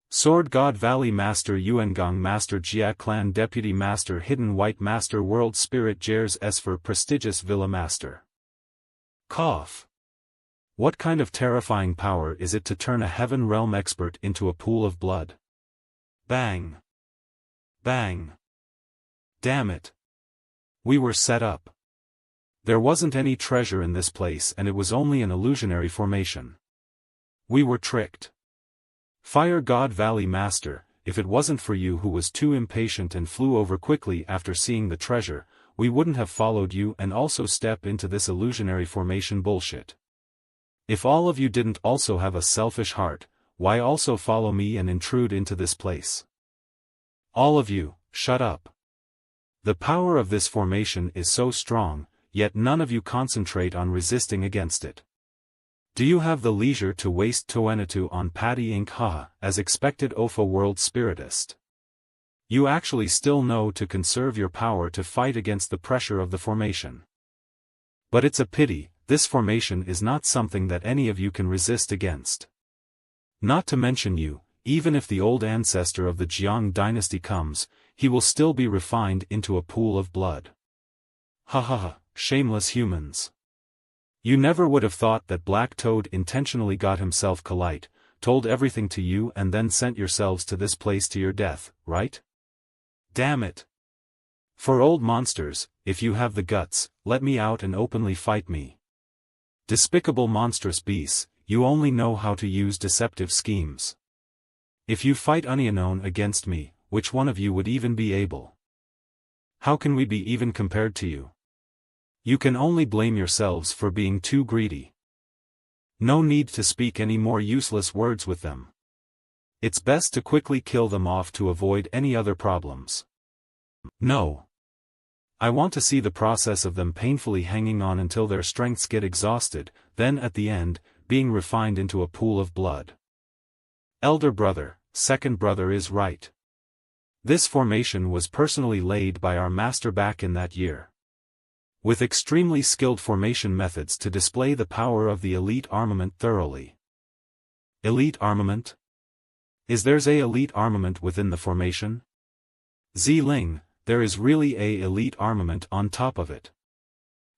Sword God Valley Master Yuangang Master Jia Clan Deputy Master Hidden White Master World Spirit Jers Esfer Prestigious Villa Master. Cough. What kind of terrifying power is it to turn a heaven realm expert into a pool of blood? Bang. Bang. Damn it. We were set up. There wasn't any treasure in this place and it was only an illusionary formation. We were tricked. Fire God Valley Master, if it wasn't for you who was too impatient and flew over quickly after seeing the treasure, we wouldn't have followed you and also step into this illusionary formation bullshit. If all of you didn't also have a selfish heart, why also follow me and intrude into this place? All of you, shut up. The power of this formation is so strong, yet none of you concentrate on resisting against it. Do you have the leisure to waste Toenitu on Patty Inc. Haha, as expected Ofa World Spiritist? You actually still know to conserve your power to fight against the pressure of the formation. But it's a pity, this formation is not something that any of you can resist against. Not to mention you, even if the old ancestor of the Jiang dynasty comes, he will still be refined into a pool of blood. Ha ha ha, shameless humans. You never would have thought that Black Toad intentionally got himself Kalite, told everything to you and then sent yourselves to this place to your death, right? Damn it. For old monsters, if you have the guts, let me out and openly fight me. Despicable monstrous beasts, you only know how to use deceptive schemes. If you fight unknown against me, which one of you would even be able? How can we be even compared to you? You can only blame yourselves for being too greedy. No need to speak any more useless words with them. It's best to quickly kill them off to avoid any other problems. No. I want to see the process of them painfully hanging on until their strengths get exhausted, then at the end, being refined into a pool of blood. Elder brother, second brother is right. This formation was personally laid by our master back in that year. With extremely skilled formation methods to display the power of the elite armament thoroughly. Elite armament? Is there's a elite armament within the formation? Xiling, there is really a elite armament on top of it.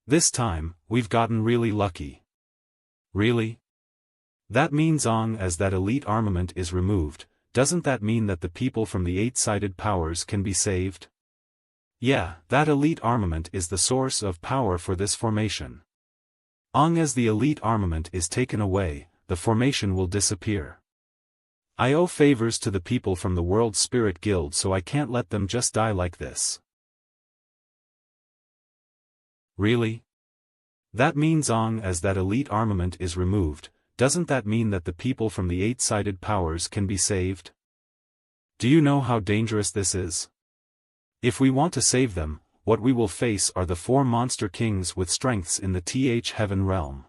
This time, we've gotten really lucky. Really? That means as that elite armament is removed, doesn't that mean that the people from the eight-sided powers can be saved? Yeah, that elite armament is the source of power for this formation. As the elite armament is taken away, the formation will disappear. I owe favors to the people from the World Spirit Guild so I can't let them just die like this. Really? That means as that elite armament is removed, doesn't that mean that the people from the eight-sided powers can be saved? Do you know how dangerous this is? If we want to save them, what we will face are the 4 monster kings with strengths in the Heaven realm.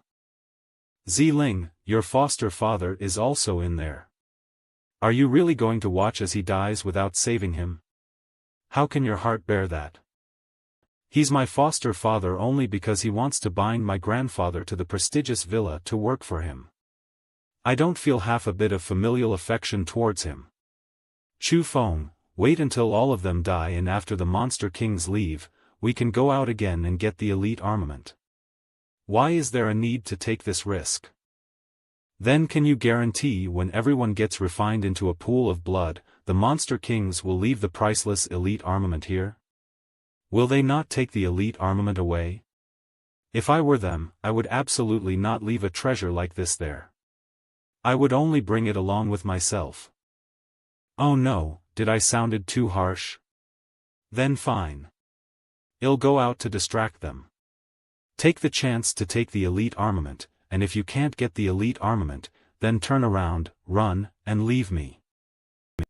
Xiling, your foster father is also in there. Are you really going to watch as he dies without saving him? How can your heart bear that? He's my foster father only because he wants to bind my grandfather to the prestigious villa to work for him. I don't feel half a bit of familial affection towards him. Chu Feng, wait until all of them die and after the monster kings leave, we can go out again and get the elite armament. Why is there a need to take this risk? Then can you guarantee when everyone gets refined into a pool of blood, the monster kings will leave the priceless elite armament here? Will they not take the elite armament away? If I were them, I would absolutely not leave a treasure like this there. I would only bring it along with myself. Oh no, did I sounded too harsh? Then fine. I'll go out to distract them. Take the chance to take the elite armament, and if you can't get the elite armament, then turn around, run, and leave me.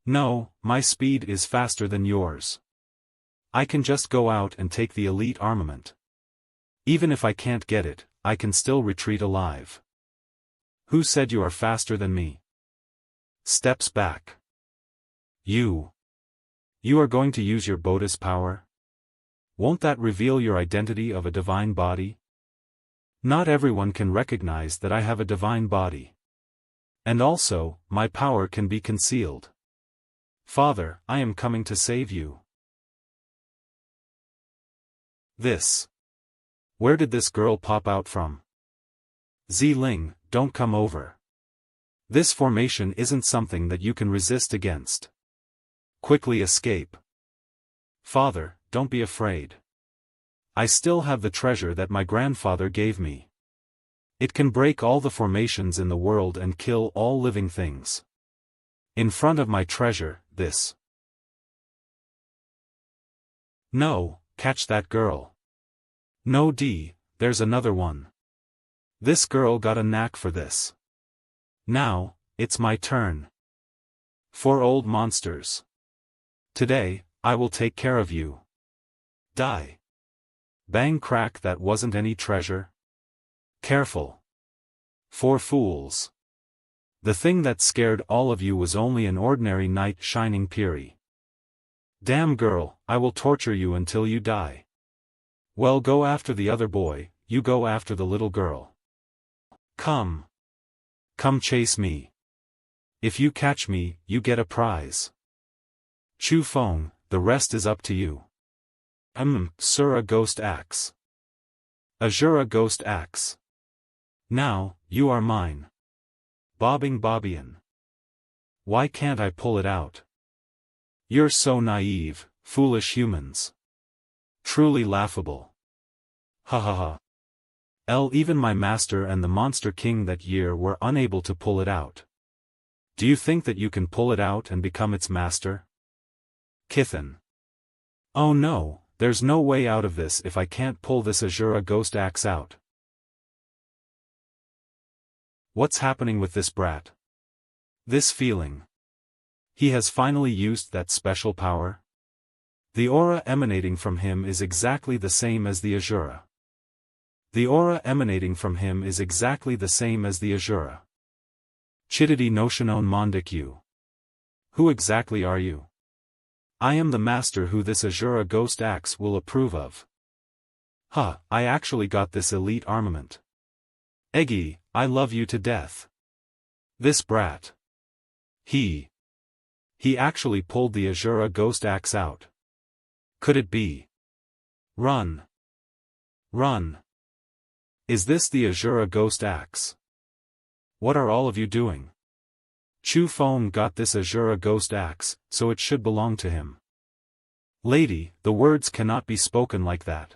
No, my speed is faster than yours. I can just go out and take the elite armament. Even if I can't get it, I can still retreat alive. Who said you are faster than me? Steps back. You are going to use your Bodhi's power? Won't that reveal your identity of a divine body? Not everyone can recognize that I have a divine body. And also, my power can be concealed. Father, I am coming to save you. Where did this girl pop out from? Ziling, don't come over. This formation isn't something that you can resist against. Quickly escape. Father, don't be afraid. I still have the treasure that my grandfather gave me. It can break all the formations in the world and kill all living things. In front of my treasure, this. No, catch that girl. No there's another one. This girl got a knack for this. Now, it's my turn. 4 old monsters. Today, I will take care of you. Die. Bang crack, that wasn't any treasure. Careful. 4 fools. The thing that scared all of you was only an ordinary knight shining piri. Damn girl, I will torture you until you die. Well, go after the other boy, you go after the little girl. Come. Come chase me. If you catch me, you get a prize. Chu Feng, the rest is up to you. Asura Ghost Axe. Asura Ghost Axe. Now, you are mine. Bobbing Bobbian. Why can't I pull it out? You're so naive, foolish humans. Truly laughable. Ha ha ha. Even my master and the Monster King that year were unable to pull it out. Do you think that you can pull it out and become its master? Kithen. Oh no, there's no way out of this if I can't pull this Asura Ghost Axe out. What's happening with this brat? This feeling. He has finally used that special power? The aura emanating from him is exactly the same as the Asura. The aura emanating from him is exactly the same as the Asura. Chididi Noshinon Mondik you. Who exactly are you? I am the master who this Asura Ghost Axe will approve of. I actually got this elite armament. Eggy, I love you to death. This brat. He actually pulled the Asura Ghost Axe out. Could it be? Run. Run. Is this the Asura Ghost Axe? What are all of you doing? Chu Feng got this Asura Ghost Axe, so it should belong to him. Lady, the words cannot be spoken like that.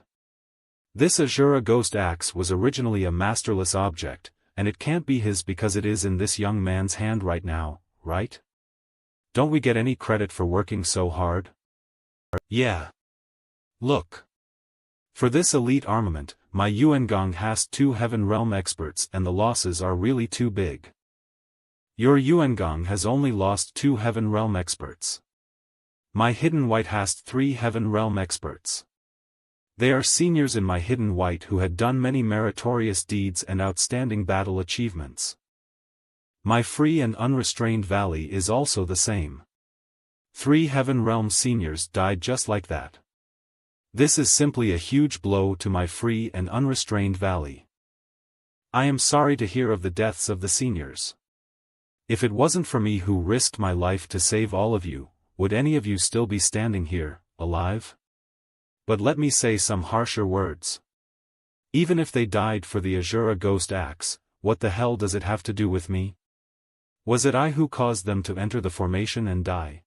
This Asura Ghost Axe was originally a masterless object, and it can't be his because it is in this young man's hand right now, right? Don't we get any credit for working so hard? Yeah. Look. For this elite armament, my Yuengong has 2 Heaven Realm experts and the losses are really too big. Your Yuengong has only lost 2 Heaven Realm experts. My Hidden White has 3 Heaven Realm experts. They are seniors in my Hidden White who had done many meritorious deeds and outstanding battle achievements. My Free and Unrestrained Valley is also the same. 3 Heaven Realm seniors died just like that. This is simply a huge blow to my Free and Unrestrained Valley. I am sorry to hear of the deaths of the seniors. If it wasn't for me who risked my life to save all of you, would any of you still be standing here, alive? But let me say some harsher words. Even if they died for the Asura Ghost Axe, what the hell does it have to do with me? Was it I who caused them to enter the formation and die?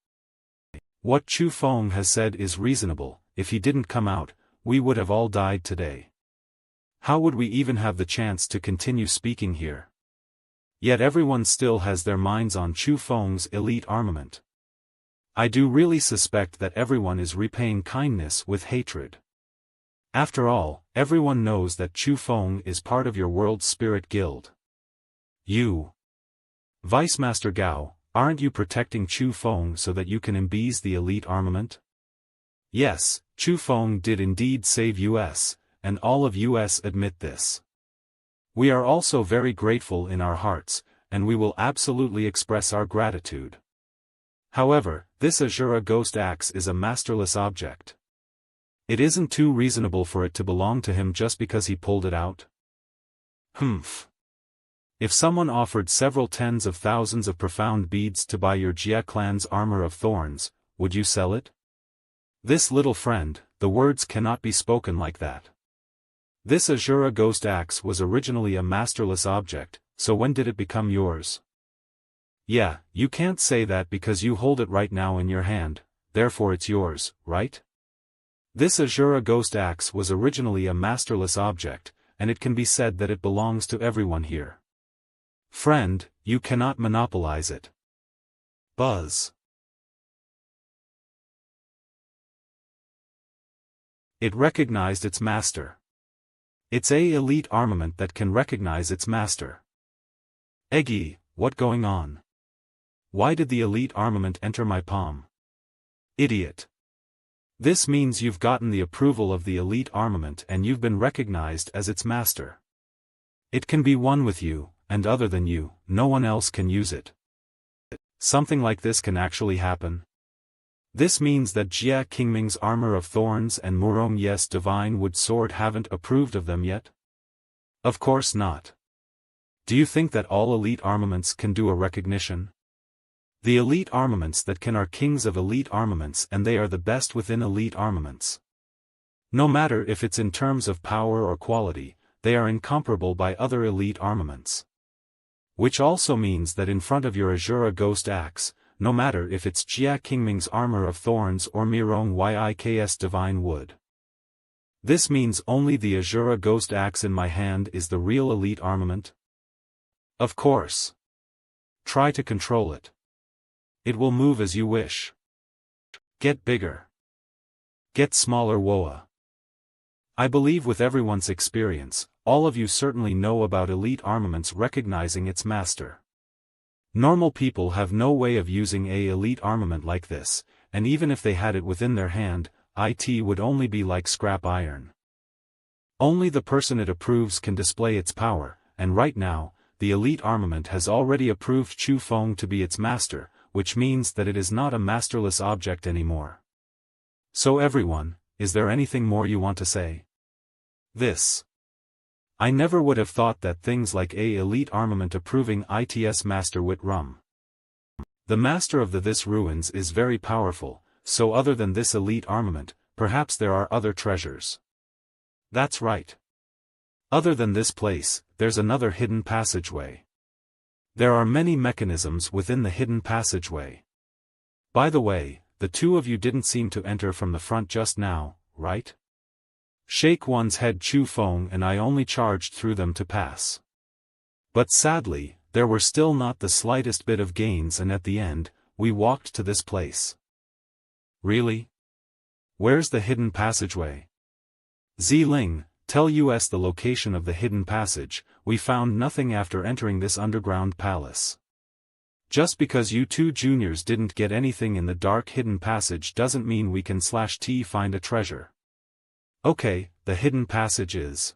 What Chu Feng has said is reasonable. If he didn't come out, we would have all died today. How would we even have the chance to continue speaking here? Yet everyone still has their minds on Chu Feng's elite armament. I do really suspect that everyone is repaying kindness with hatred. After all, everyone knows that Chu Feng is part of your World Spirit Guild. You, Vice Master Gao, aren't you protecting Chu Feng so that you can embase the elite armament? Yes, Chu Feng did indeed save US, and all of US admit this. We are also very grateful in our hearts, and we will absolutely express our gratitude. However, this Asura ghost axe is a masterless object. It isn't too reasonable for it to belong to him just because he pulled it out. Humph. If someone offered several tens of thousands of profound beads to buy your Jia clan's armor of thorns, would you sell it? This little friend, the words cannot be spoken like that. This Asura ghost axe was originally a masterless object, so when did it become yours? Yeah, you can't say that because you hold it right now in your hand, therefore it's yours, right? This Asura ghost axe was originally a masterless object, and it can be said that it belongs to everyone here. Friend, you cannot monopolize it. Buzz. It recognized its master. It's a elite armament that can recognize its master. Eggy, what going on? Why did the elite armament enter my palm? Idiot. This means you've gotten the approval of the elite armament and you've been recognized as its master. It can be one with you, and other than you, no one else can use it. Something like this can actually happen. This means that Jia Qingming's armor of thorns and Murong Yes divine wood sword haven't approved of them yet? Of course not. Do you think that all elite armaments can do a recognition? The elite armaments that can are kings of elite armaments and they are the best within elite armaments. No matter if it's in terms of power or quality, they are incomparable by other elite armaments. Which also means that in front of your Asura ghost axe, no matter if it's Jia Qingming's armor of thorns or Mirong Yiks divine wood. This means only the Asura ghost axe in my hand is the real elite armament? Of course. Try to control it. It will move as you wish. Get bigger. Get smaller Woa. I believe with everyone's experience, all of you certainly know about elite armaments recognizing its master. Normal people have no way of using a elite armament like this, and even if they had it within their hand, it would only be like scrap iron. Only the person it approves can display its power, and right now, the elite armament has already approved Chu Feng to be its master, which means that it is not a masterless object anymore. So everyone, is there anything more you want to say? This. I never would have thought that things like a elite armament approving its master wit rum. The master of the this ruins is very powerful, so other than this elite armament, perhaps there are other treasures. That's right. Other than this place, there's another hidden passageway. There are many mechanisms within the hidden passageway. By the way, the two of you didn't seem to enter from the front just now, right? Shake one's head Chu Feng and I only charged through them to pass. But sadly, there were still not the slightest bit of gains and at the end, we walked to this place. Really? Where's the hidden passageway? Ziling, tell us the location of the hidden passage. We found nothing after entering this underground palace. Just because you two juniors didn't get anything in the dark hidden passage doesn't mean we can find a treasure. Okay, the hidden passage is.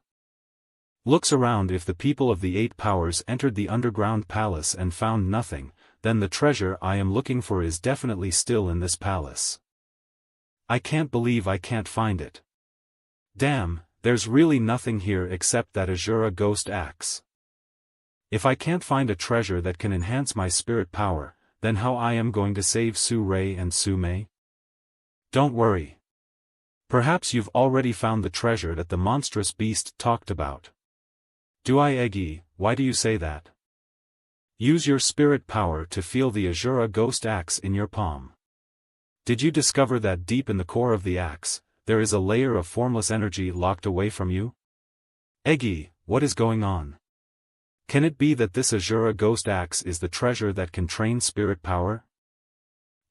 Looks around. If the people of the 8 powers entered the underground palace and found nothing, then the treasure I am looking for is definitely still in this palace. I can't believe I can't find it. Damn, there's really nothing here except that Asura ghost axe. If I can't find a treasure that can enhance my spirit power, then how I am going to save Su Rei and Su Mei? Don't worry. Perhaps you've already found the treasure that the monstrous beast talked about. Do I, Eggy? Why do you say that? Use your spirit power to feel the Asura ghost axe in your palm. Did you discover that deep in the core of the axe, there is a layer of formless energy locked away from you? Eggy, what is going on? Can it be that this Asura ghost axe is the treasure that can train spirit power?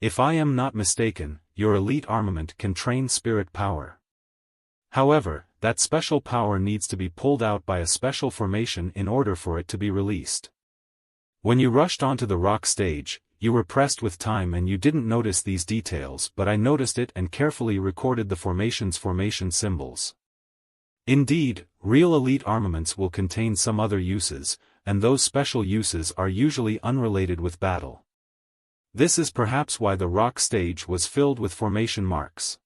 If I am not mistaken, your elite armament can train spirit power. However, that special power needs to be pulled out by a special formation in order for it to be released. When you rushed onto the rock stage, you were pressed with time and you didn't notice these details, but I noticed it and carefully recorded the formation symbols. Indeed, real elite armaments will contain some other uses, and those special uses are usually unrelated with battle. This is perhaps why the rock stage was filled with formation marks.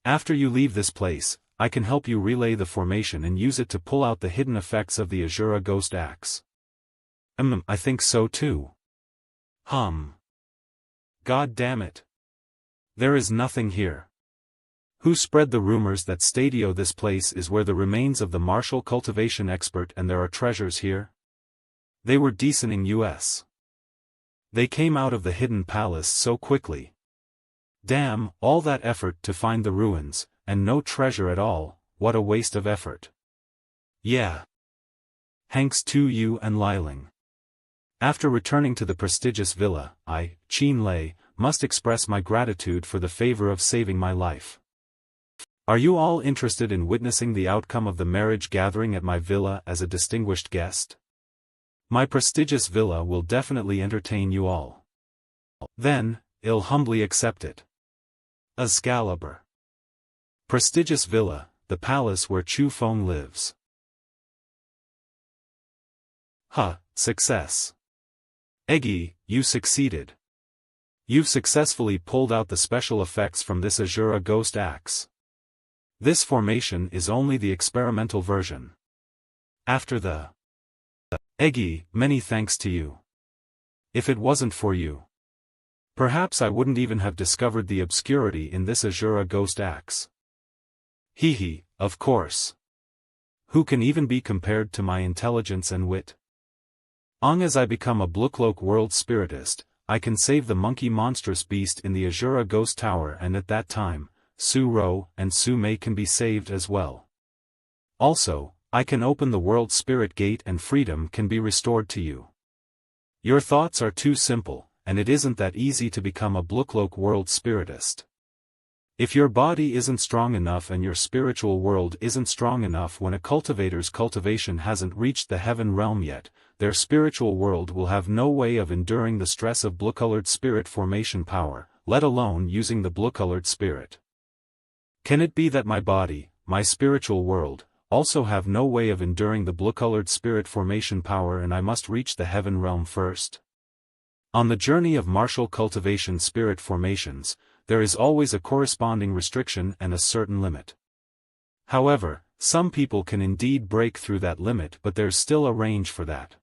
After you leave this place, I can help you relay the formation and use it to pull out the hidden effects of the Asura Ghost Axe. I think so too. God damn it. There is nothing here. Who spread the rumors that Stadio this place is where the remains of the martial cultivation expert and there are treasures here? They were decently us. They came out of the hidden palace so quickly. Damn, all that effort to find the ruins, and no treasure at all, what a waste of effort. Yeah. Thanks to you and Liling. After returning to the prestigious villa, I, Qin Lei, must express my gratitude for the favor of saving my life. Are you all interested in witnessing the outcome of the marriage gathering at my villa as a distinguished guest? My prestigious villa will definitely entertain you all. Then, I'll humbly accept it. Excalibur. Prestigious villa, the palace where Chu Feng lives. Success. Eggy, you succeeded. You've successfully pulled out the special effects from this Asura Ghost Axe. This formation is only the experimental version. After the Eggy, many thanks to you. If it wasn't for you, perhaps I wouldn't even have discovered the obscurity in this Asura Ghost Axe. Of course. Who can even be compared to my intelligence and wit? As I become a Blucloak world spiritist, I can save the monkey monstrous beast in the Asura Ghost Tower, and at that time, Su Ro and Su Mei can be saved as well. Also, I can open the world spirit gate and freedom can be restored to you. Your thoughts are too simple, and it isn't that easy to become a Blucloak world spiritist. If your body isn't strong enough and your spiritual world isn't strong enough, when a cultivator's cultivation hasn't reached the heaven realm yet, their spiritual world will have no way of enduring the stress of blue-colored spirit formation power, let alone using the blue-colored spirit. Can it be that my body, my spiritual world, also have no way of enduring the blue-colored spirit formation power, and I must reach the heaven realm first? On the journey of martial cultivation spirit formations, there is always a corresponding restriction and a certain limit. However, some people can indeed break through that limit, but there's still a range for that.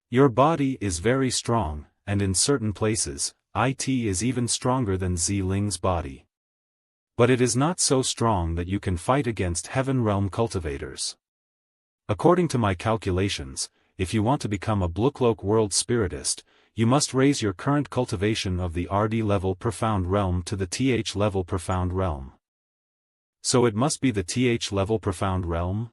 Your body is very strong, and in certain places, it is even stronger than Ziling's body. But it is not so strong that you can fight against heaven realm cultivators. According to my calculations, if you want to become a Blucloak world spiritist, you must raise your current cultivation of the RD level profound realm to the TH level profound realm. So it must be the TH level profound realm?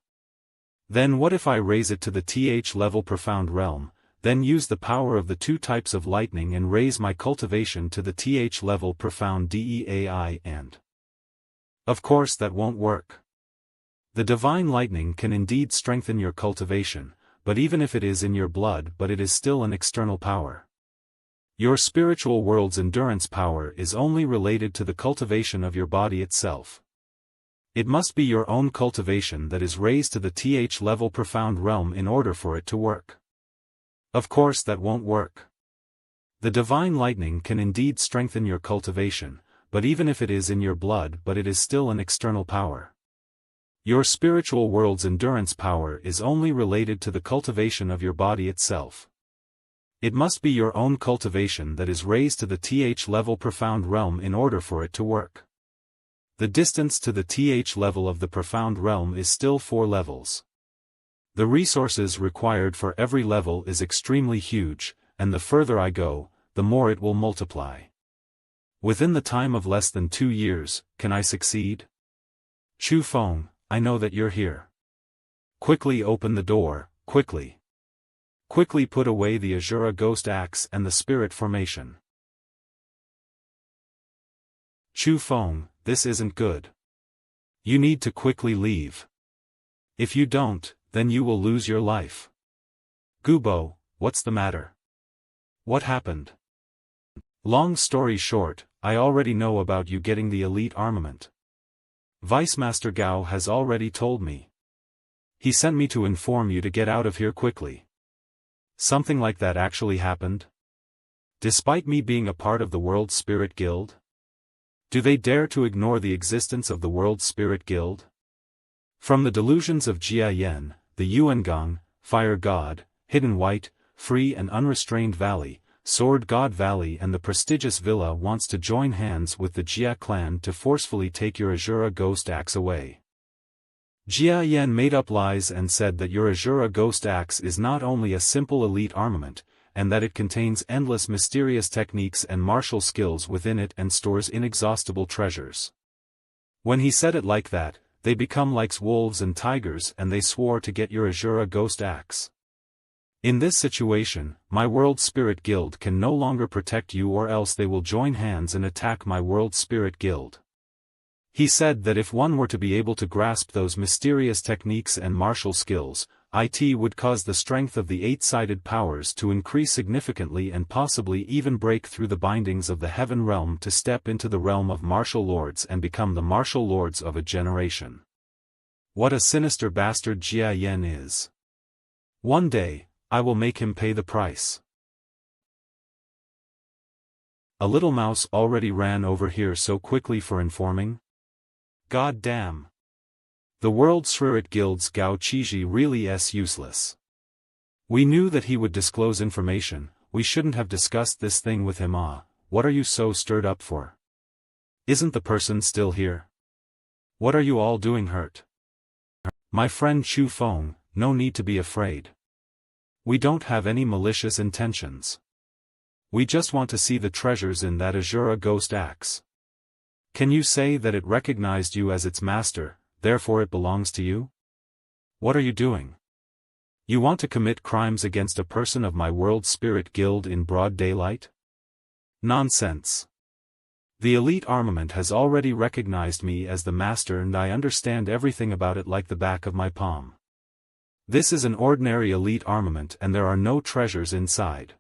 Then what if I raise it to the TH level profound realm, then use the power of the two types of lightning and raise my cultivation to the TH level profound DEAI and... Of course that won't work. The divine lightning can indeed strengthen your cultivation, but even if it is in your blood, but it is still an external power. Your spiritual world's endurance power is only related to the cultivation of your body itself. It must be your own cultivation that is raised to the TH level profound realm in order for it to work. Of course that won't work. The divine lightning can indeed strengthen your cultivation, but even if it is in your blood, but it is still an external power. Your spiritual world's endurance power is only related to the cultivation of your body itself. It must be your own cultivation that is raised to the TH level profound realm in order for it to work. The distance to the TH level of the profound realm is still 4 levels. The resources required for every level is extremely huge, and the further I go, the more it will multiply. Within the time of less than 2 years, can I succeed? Chu Feng, I know that you're here. Quickly open the door, quickly. Quickly put away the Asura Ghost Axe and the Spirit Formation. Chu Feng, this isn't good. You need to quickly leave. If you don't, then you will lose your life. Gubo, what's the matter? What happened? Long story short, I already know about you getting the elite armament. Vice Master Gao has already told me. He sent me to inform you to get out of here quickly. Something like that actually happened? Despite me being a part of the World Spirit Guild? Do they dare to ignore the existence of the World Spirit Guild? From the delusions of Jia Yan, the Yuangang, Fire God, Hidden White, Free and Unrestrained Valley, Sword God Valley and the prestigious Villa wants to join hands with the Jia clan to forcefully take your Asura ghost axe away. Jia Yan made up lies and said that your Asura ghost axe is not only a simple elite armament, and that it contains endless mysterious techniques and martial skills within it and stores inexhaustible treasures. When he said it like that, they become like wolves and tigers and they swore to get your Asura ghost axe. In this situation, my World Spirit Guild can no longer protect you or else they will join hands and attack my World Spirit Guild. He said that if one were to be able to grasp those mysterious techniques and martial skills, it would cause the strength of the eight-sided powers to increase significantly and possibly even break through the bindings of the heaven realm to step into the realm of martial lords and become the martial lords of a generation. What a sinister bastard Jia Yan is. One day, I will make him pay the price. A little mouse already ran over here so quickly for informing? God damn. The World Spirit Guild's Gao Qiji really is useless. We knew that he would disclose information, we shouldn't have discussed this thing with him. What are you so stirred up for? Isn't the person still here? What are you all doing hurt? My friend Chu Feng, no need to be afraid. We don't have any malicious intentions. We just want to see the treasures in that Asura ghost axe. Can you say that it recognized you as its master, therefore it belongs to you? What are you doing? You want to commit crimes against a person of my World Spirit Guild in broad daylight? Nonsense. The elite armament has already recognized me as the master and I understand everything about it like the back of my palm. This is an ordinary elite armament and there are no treasures inside.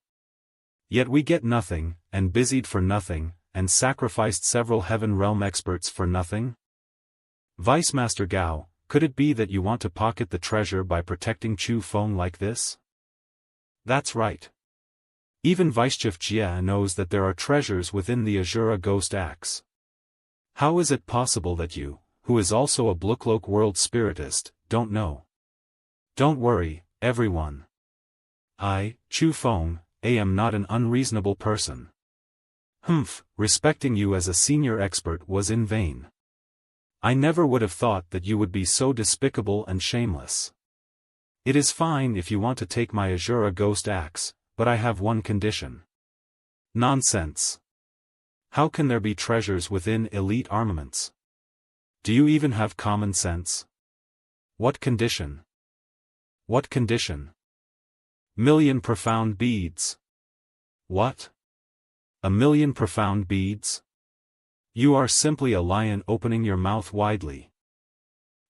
Yet we get nothing, and busied for nothing, and sacrificed several heaven realm experts for nothing? Vice Master Gao, could it be that you want to pocket the treasure by protecting Chu Feng like this? That's right. Even Vice-Chief Jia knows that there are treasures within the Asura ghost axe. How is it possible that you, who is also a Blucloak world spiritist, don't know? Don't worry, everyone. I, Chu Feng, am not an unreasonable person. Respecting you as a senior expert was in vain. I never would have thought that you would be so despicable and shameless. It is fine if you want to take my Asura ghost axe, but I have one condition. Nonsense. How can there be treasures within elite armaments? Do you even have common sense? What condition? What condition? Million profound beads. What? A million profound beads? You are simply a lion opening your mouth widely.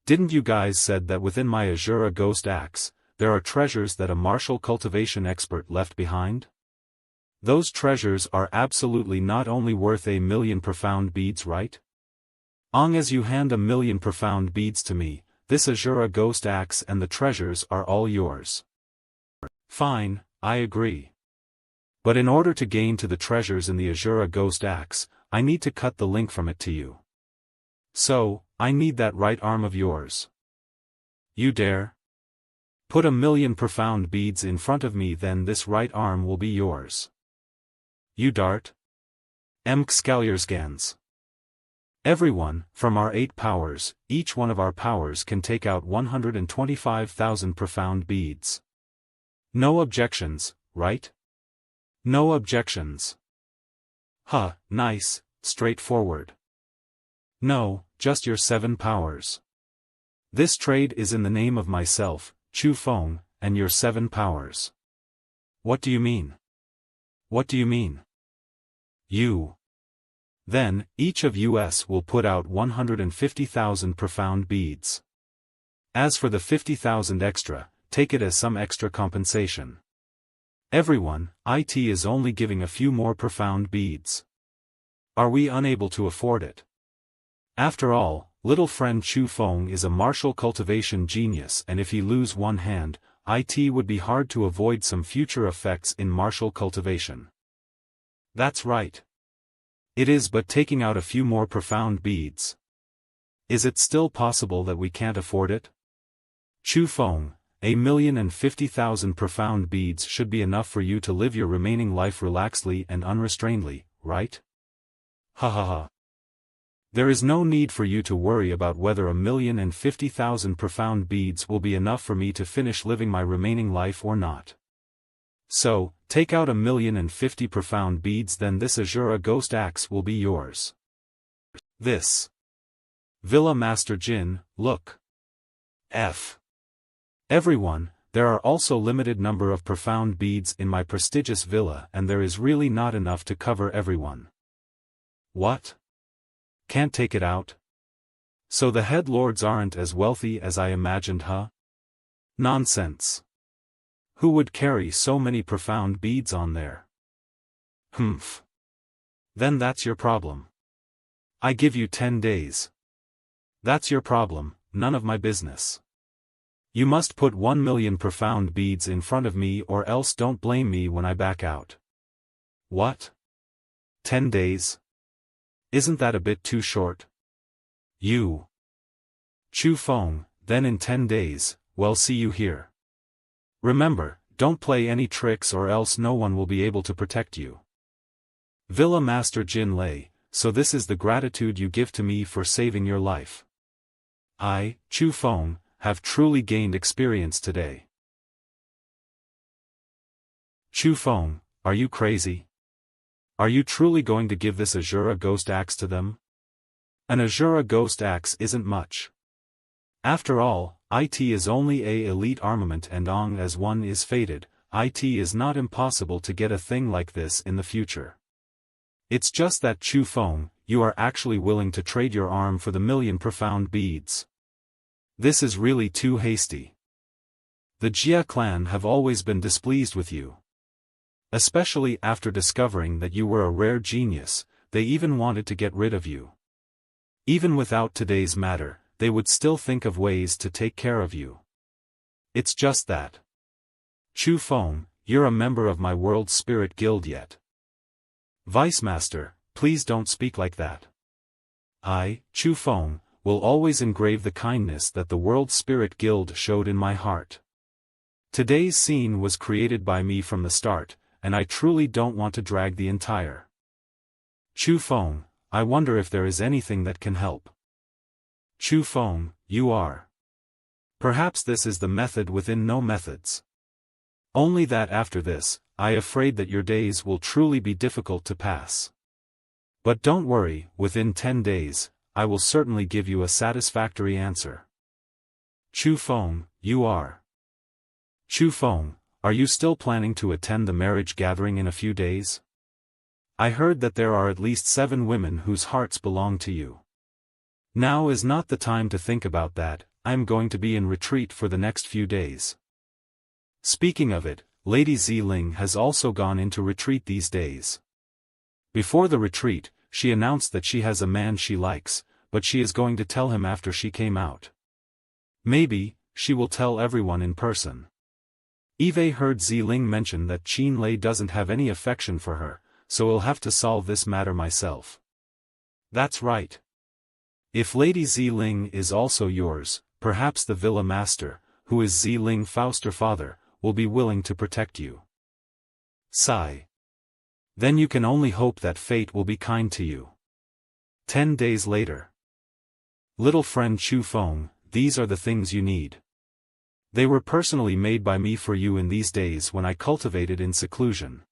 Didn't you guys said that within my Asura ghost axe, there are treasures that a martial cultivation expert left behind? Those treasures are absolutely not only worth a million profound beads, right? As you hand a million profound beads to me, this Asura ghost axe and the treasures are all yours. Fine, I agree. But in order to gain to the treasures in the Asura ghost axe, I need to cut the link from it to you. So, I need that right arm of yours. You dare? Put a million profound beads in front of me, then this right arm will be yours. You dart? Skaliarsgans. Everyone, from our 8 powers, each one of our powers can take out 125,000 profound beads. No objections, right? No objections. Nice, straightforward. No, just your 7 powers. This trade is in the name of myself, Chu Feng, and your 7 powers. What do you mean? What do you mean? You. Then, each of us will put out 150,000 profound beads. As for the 50,000 extra, take it as some extra compensation. Everyone, it is only giving a few more profound beads. Are we unable to afford it? After all, little friend Chu Feng is a martial cultivation genius, and if he lose one hand, it would be hard to avoid some future effects in martial cultivation. That's right. It is but taking out a few more profound beads. Is it still possible that we can't afford it? Chu Feng, 1,050,000 profound beads should be enough for you to live your remaining life relaxedly and unrestrainedly, right? Ha ha ha. There is no need for you to worry about whether 1,050,000 profound beads will be enough for me to finish living my remaining life or not. So, take out 1,050 profound beads, then this Asura ghost axe will be yours. This Villa Master Jin, look. Everyone, there are also limited number of profound beads in my prestigious villa, and there is really not enough to cover everyone. What? Can't take it out? So the head lords aren't as wealthy as I imagined, huh? Nonsense. Who would carry so many profound beads on there? Humph. Then that's your problem. I give you 10 days. That's your problem, none of my business. You must put 1,000,000 profound beads in front of me, or else don't blame me when I back out. What? 10 days? Isn't that a bit too short? You. Chu Feng, then in 10 days, well, see you here. Remember, don't play any tricks or else no one will be able to protect you. Villa Master Jin Lei, so this is the gratitude you give to me for saving your life. I, Chu Feng, have truly gained experience today. Chu Feng, are you crazy? Are you truly going to give this Asura ghost axe to them? An Asura ghost axe isn't much. After all, it is only a elite armament, and as one is fated, it is not impossible to get a thing like this in the future. It's just that Chu Feng, you are actually willing to trade your arm for the 1,000,000 profound beads. This is really too hasty. The Jia clan have always been displeased with you. Especially after discovering that you were a rare genius, they even wanted to get rid of you. Even without today's matter, they would still think of ways to take care of you. It's just that. Chu Feng, you're a member of my World Spirit Guild yet. Vice Master, please don't speak like that. I, Chu Feng, will always engrave the kindness that the World Spirit Guild showed in my heart. Today's scene was created by me from the start, and I truly don't want to drag the entire. Chu Feng, I wonder if there is anything that can help. Chu Feng, you are. Perhaps this is the method within no methods. Only that after this, I am afraid that your days will truly be difficult to pass. But don't worry, within 10 days, I will certainly give you a satisfactory answer. Chu Feng, you are. Chu Feng, are you still planning to attend the marriage gathering in a few days? I heard that there are at least 7 women whose hearts belong to you. Now is not the time to think about that, I am going to be in retreat for the next few days. Speaking of it, Lady Ziling has also gone into retreat these days. Before the retreat, she announced that she has a man she likes, but she is going to tell him after she came out. Maybe, she will tell everyone in person. Eve heard Ziling mention that Qin Lei doesn't have any affection for her, so I'll have to solve this matter myself. That's right. If Lady Ziling is also yours, perhaps the Villa Master, who is Ziling foster father, will be willing to protect you. Sigh. Then you can only hope that fate will be kind to you. 10 days later. Little friend Chu Feng, these are the things you need. They were personally made by me for you in these days when I cultivated in seclusion.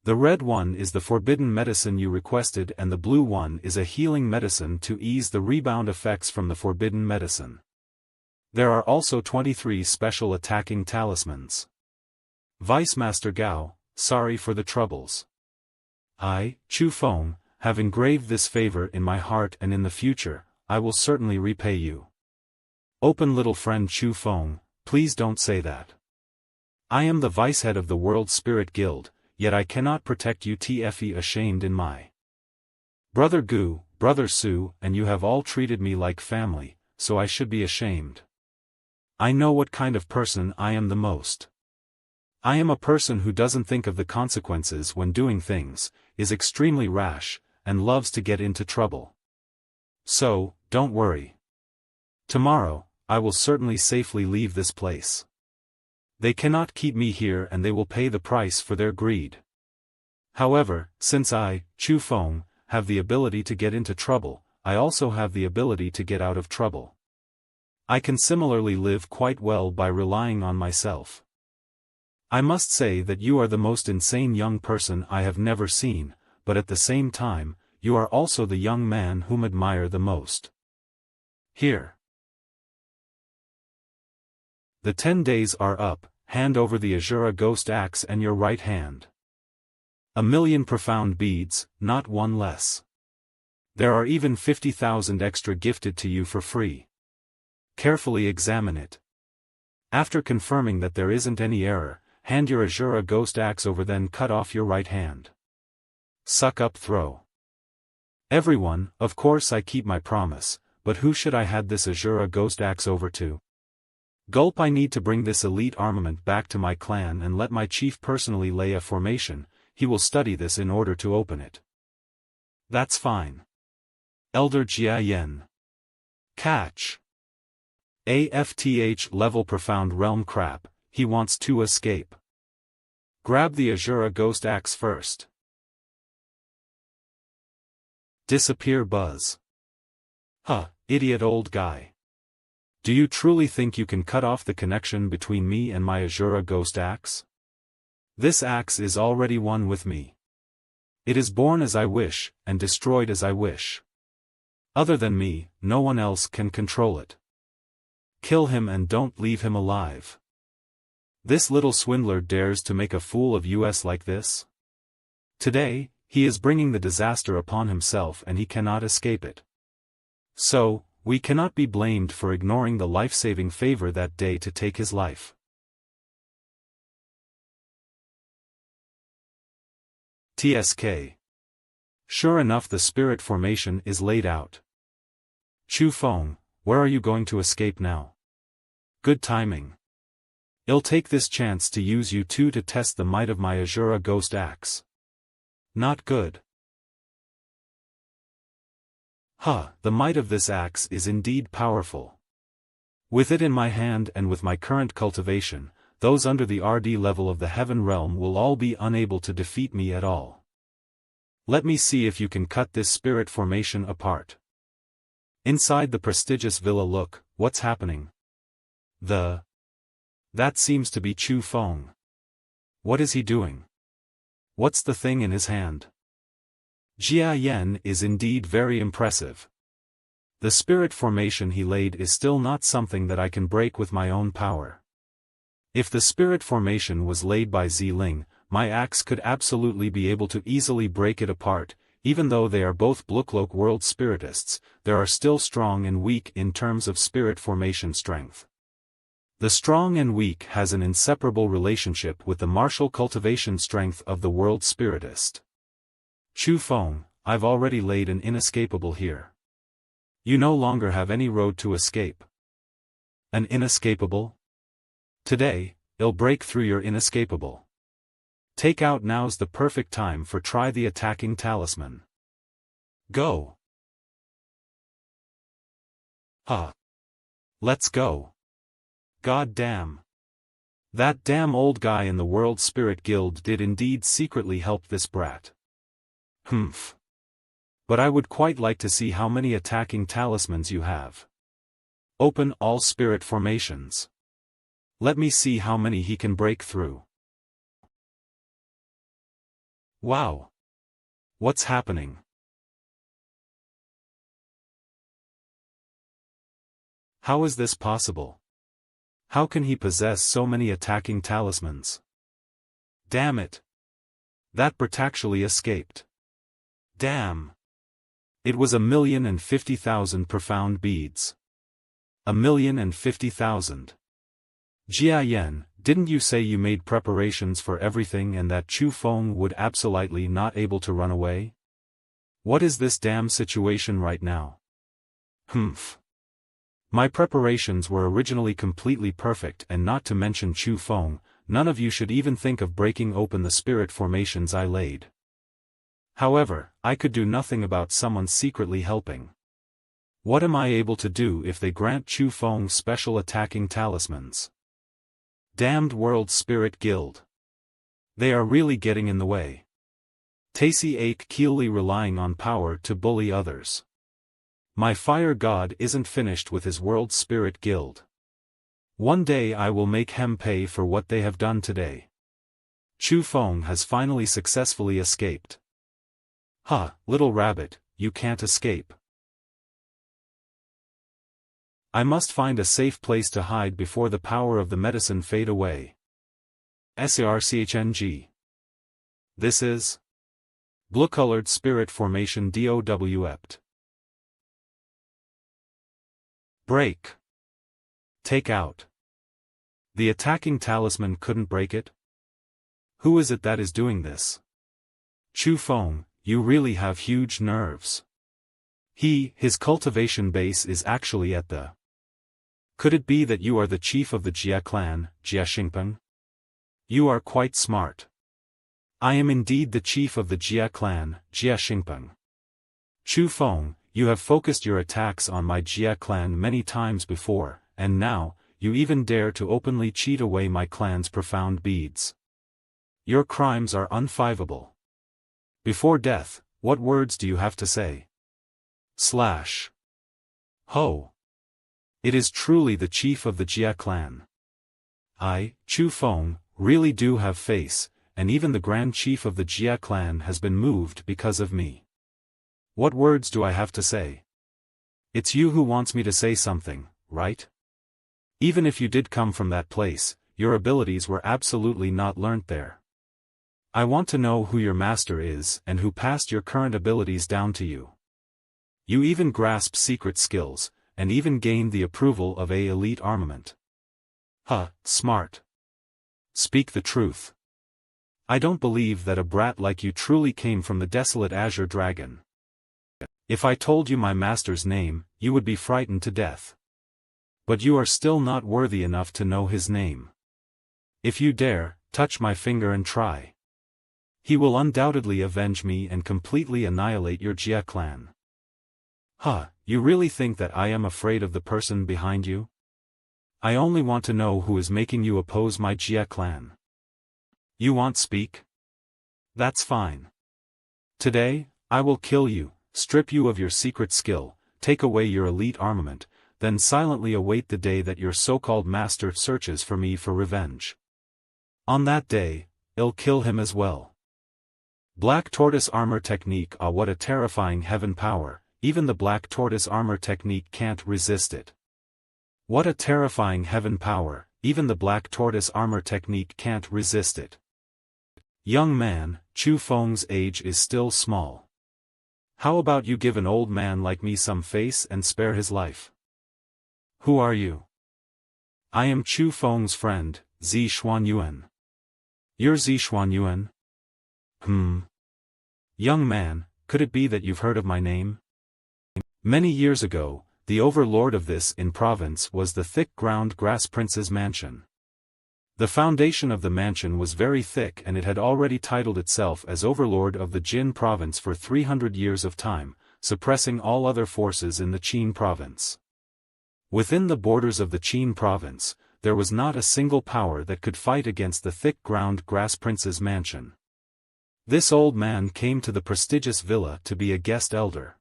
The red one is the forbidden medicine you requested, and the blue one is a healing medicine to ease the rebound effects from the forbidden medicine. There are also 23 special attacking talismans. Vice Master Gao, sorry for the troubles. I, Chu Feng, have engraved this favor in my heart, and in the future, I will certainly repay you. Open little friend Chu Feng, please don't say that. I am the vice-head of the World Spirit Guild, yet I cannot protect you. TFE ashamed in my. Brother Gu, Brother Su, and you have all treated me like family, so I should be ashamed. I know what kind of person I am the most. I am a person who doesn't think of the consequences when doing things, is extremely rash, and loves to get into trouble. So, don't worry. Tomorrow, I will certainly safely leave this place. They cannot keep me here and they will pay the price for their greed. However, since I, Chu Feng, have the ability to get into trouble, I also have the ability to get out of trouble. I can similarly live quite well by relying on myself. I must say that you are the most insane young person I have never seen, but at the same time, you are also the young man whom I admire the most. Here. The 10 days are up, hand over the Asura ghost axe and your right hand. 1,000,000 profound beads, not one less. There are even 50,000 extra gifted to you for free. Carefully examine it. After confirming that there isn't any error, hand your Asura ghost axe over, then cut off your right hand. Suck up, throw. Everyone, of course I keep my promise, but who should I hand this Asura ghost axe over to? Gulp. I need to bring this elite armament back to my clan and let my chief personally lay a formation. He will study this in order to open it. That's fine. Elder Jia Yen. Catch. AFTH level profound realm crap, he wants to escape. Grab the Asura ghost axe first. Disappear buzz. Huh, idiot old guy. Do you truly think you can cut off the connection between me and my Asura ghost axe? This axe is already one with me. It is born as I wish, and destroyed as I wish. Other than me, no one else can control it. Kill him and don't leave him alive. This little swindler dares to make a fool of us like this? Today, he is bringing the disaster upon himself and he cannot escape it. So, we cannot be blamed for ignoring the life-saving favor that day to take his life. TSK. Sure enough, the spirit formation is laid out. Chu Feng, where are you going to escape now? Good timing. I'll take this chance to use you two to test the might of my Asura ghost axe. Not good. The might of this axe is indeed powerful. With it in my hand and with my current cultivation, those under the RD level of the heaven realm will all be unable to defeat me at all. Let me see if you can cut this spirit formation apart. Inside the prestigious villa, look, what's happening? That seems to be Chu Feng. What is he doing? What's the thing in his hand? Jia Yen is indeed very impressive. The spirit formation he laid is still not something that I can break with my own power. If the spirit formation was laid by Ziling, my axe could absolutely be able to easily break it apart. Even though they are both Bluklok world spiritists, there are still strong and weak in terms of spirit formation strength. The strong and weak has an inseparable relationship with the martial cultivation strength of the world spiritist. Chu Feng, I've already laid an inescapable here. You no longer have any road to escape. An inescapable? Today, I'll break through your inescapable. Take out. Now's the perfect time for try the attacking talisman. Go. Let's go. God damn. That damn old guy in the World Spirit Guild did indeed secretly help this brat. Humph. But I would quite like to see how many attacking talismans you have. Open all spirit formations. Let me see how many he can break through. Wow. What's happening? How is this possible? How can he possess so many attacking talismans? Damn it. That brat actually escaped. Damn. It was 1,050,000 profound beads. 1,050,000. Jia Yen, didn't you say you made preparations for everything and that Chu Feng would absolutely not able to run away? What is this damn situation right now? Humph. My preparations were originally completely perfect, and not to mention Chu Feng, none of you should even think of breaking open the spirit formations I laid. However, I could do nothing about someone secretly helping. What am I able to do if they grant Chu Feng special attacking talismans? Damned World Spirit Guild. They are really getting in the way. Tacy Ake keelly relying on power to bully others. My fire god isn't finished with his World Spirit Guild. One day I will make him pay for what they have done today. Chu Feng has finally successfully escaped. Ha, little rabbit, you can't escape. I must find a safe place to hide before the power of the medicine fade away. SARCHNG. This is Blue-colored spirit formation DOWEPT. Break. Take out. The attacking talisman couldn't break it? Who is it that is doing this? Chu Feng, you really have huge nerves. His cultivation base is actually at the... Could it be that you are the chief of the Jia clan, Jia Xingpeng? You are quite smart. I am indeed the chief of the Jia clan, Jia Xingpeng. Chu Feng, you have focused your attacks on my Jia clan many times before, and now, you even dare to openly cheat away my clan's profound beads. Your crimes are unforgivable. Before death, what words do you have to say? Ho! It is truly the chief of the Jia clan. I, Chu Feng, really do have face, and even the grand chief of the Jia clan has been moved because of me. What words do I have to say? It's you who wants me to say something, right? Even if you did come from that place, your abilities were absolutely not learnt there. I want to know who your master is and who passed your current abilities down to you. You even grasp secret skills, and even gained the approval of a elite armament. Smart. Speak the truth. I don't believe that a brat like you truly came from the desolate Azure Dragon. If I told you my master's name, you would be frightened to death. But you are still not worthy enough to know his name. If you dare, touch my finger and try. He will undoubtedly avenge me and completely annihilate your Jia clan. You really think that I am afraid of the person behind you? I only want to know who is making you oppose my Jia clan. You want speak? That's fine. Today, I will kill you, strip you of your secret skill, take away your elite armament, then silently await the day that your so-called master searches for me for revenge. On that day, I'll kill him as well. Black Tortoise Armor Technique. What a terrifying heaven power, even the Black Tortoise Armor Technique can't resist it. What a terrifying heaven power, even the Black Tortoise Armor Technique can't resist it. Young man, Chu Feng's age is still small. How about you give an old man like me some face and spare his life? Who are you? I am Chu Feng's friend, Zi Xuanyuan. You're Zi Xuanyuan? Young man, could it be that you've heard of my name? Many years ago, the overlord of this province was the thick-ground grass prince's mansion. The foundation of the mansion was very thick, and it had already titled itself as overlord of the Jin province for 300 years of time, suppressing all other forces in the Qin province. Within the borders of the Qin province, there was not a single power that could fight against the thick-ground grass prince's mansion. This old man came to the prestigious villa to be a guest elder.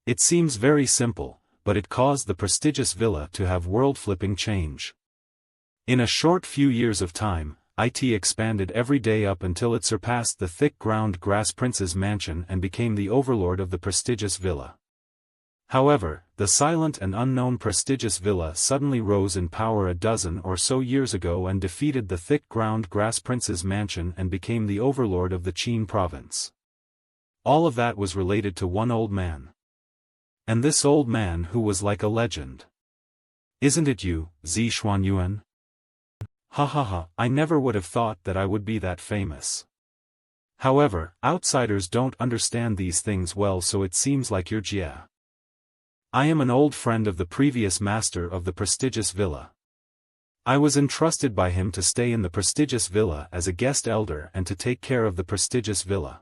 It seems very simple, but it caused the prestigious villa to have world-flipping change. In a short few years of time, it expanded every day up until it surpassed the thick-ground grass prince's mansion and became the overlord of the prestigious villa. However, the silent and unknown prestigious villa suddenly rose in power a dozen or so years ago and defeated the thick-ground grass prince's mansion and became the overlord of the Qin province. All of that was related to one old man. And this old man who was like a legend. Isn't it you, Zi Xuanyuan? I never would have thought that I would be that famous. However, outsiders don't understand these things well, so it seems like you're Jia. I am an old friend of the previous master of the prestigious villa. I was entrusted by him to stay in the prestigious villa as a guest elder and to take care of the prestigious villa.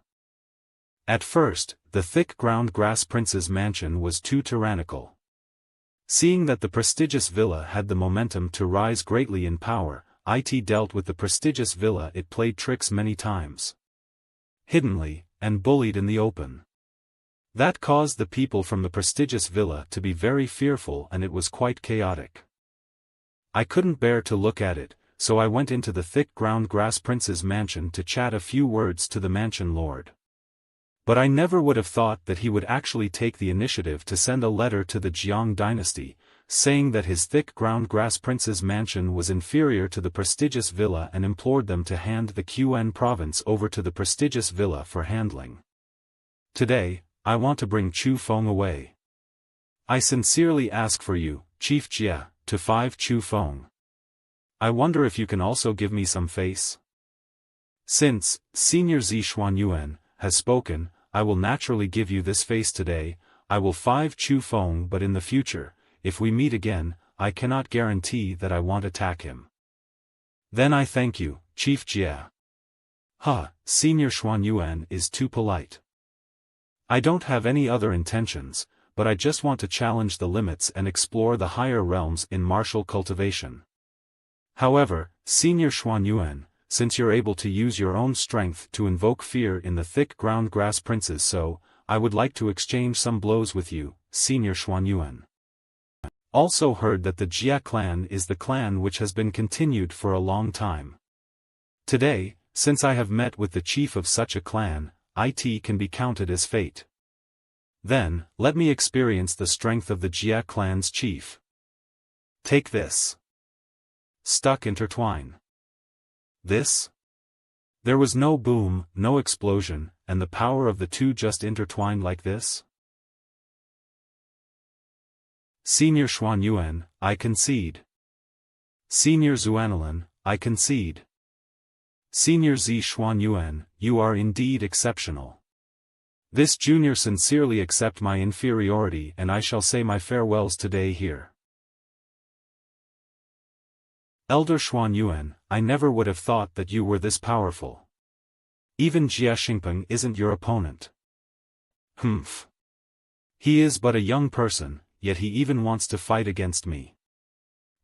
At first, the thick ground grass prince's mansion was too tyrannical. Seeing that the prestigious villa had the momentum to rise greatly in power, it dealt with the prestigious villa. It played tricks many times, hiddenly, and bullied in the open. That caused the people from the prestigious villa to be very fearful, and it was quite chaotic. I couldn't bear to look at it, so I went into the thick ground grass prince's mansion to chat a few words to the mansion lord. But I never would have thought that he would actually take the initiative to send a letter to the Jiang dynasty, saying that his thick ground grass prince's mansion was inferior to the prestigious villa and implored them to hand the Qn province over to the prestigious villa for handling. Today, I want to bring Chu Feng away. I sincerely ask for you, Chief Jia, to 5 Chu Feng. I wonder if you can also give me some face? Since Senior Zi Xuanyuan has spoken, I will naturally give you this face today. I will 5 Chu Feng, but in the future, if we meet again, I cannot guarantee that I won't attack him. Then I thank you, Chief Jia. Senior Xuanyuan is too polite. I don't have any other intentions, but I just want to challenge the limits and explore the higher realms in martial cultivation. However, Senior Xuanyuan, since you're able to use your own strength to invoke fear in the thick ground grass princes, so, I would like to exchange some blows with you, Senior Xuanyuan. Also heard that the Jia clan is the clan which has been continued for a long time. Today, since I have met with the chief of such a clan, it can be counted as fate. Then, let me experience the strength of the Jia clan's chief. Take this. Stuck intertwine. This? There was no boom, no explosion, and the power of the two just intertwined like this? Senior Xuanyuan, I concede. Senior Zuanalan, I concede. Senior Zi Xuanyuan, you are indeed exceptional. This junior sincerely accept my inferiority, and I shall say my farewells today here. Elder Xuanyuan, I never would have thought that you were this powerful. Even Jia Xingpeng isn't your opponent. Humph. He is but a young person, yet he even wants to fight against me.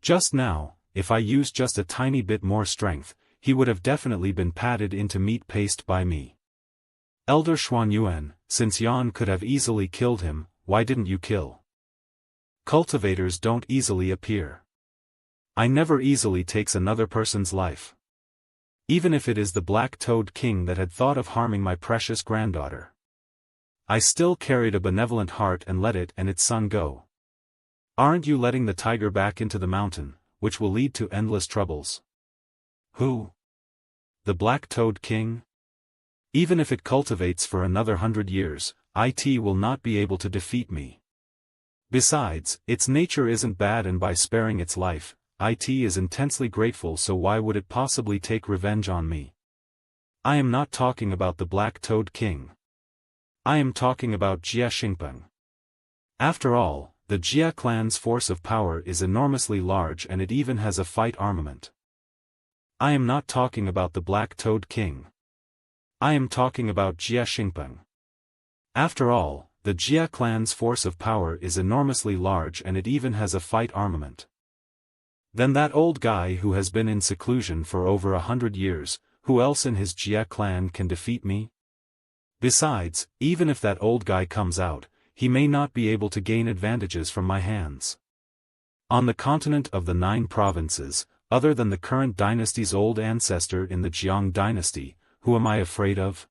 Just now, if I used just a tiny bit more strength, he would have definitely been patted into meat paste by me. Elder Xuanyuan, since Yan could have easily killed him, why didn't you kill? Cultivators don't easily appear. I never easily takes another person's life. Even if it is the Black-Toed King that had thought of harming my precious granddaughter. I still carried a benevolent heart and let it and its son go. Aren't you letting the tiger back into the mountain, which will lead to endless troubles? Who? The Black-Toed King? Even if it cultivates for another 100 years, it will not be able to defeat me. Besides, its nature isn't bad, and by sparing its life, it is intensely grateful, so why would it possibly take revenge on me? I am not talking about the Black-Toed King. I am talking about Jia Xingpeng. After all, the Jia clan's force of power is enormously large, and it even has a fight armament. I am not talking about the Black-Toed King. I am talking about Jia Xingpeng. After all, the Jia clan's force of power is enormously large, and it even has a fight armament. Then that old guy who has been in seclusion for over 100 years, who else in his Jia clan can defeat me? Besides, even if that old guy comes out, he may not be able to gain advantages from my hands. On the continent of the 9 provinces, other than the current dynasty's old ancestor in the Jiang dynasty, who am I afraid of?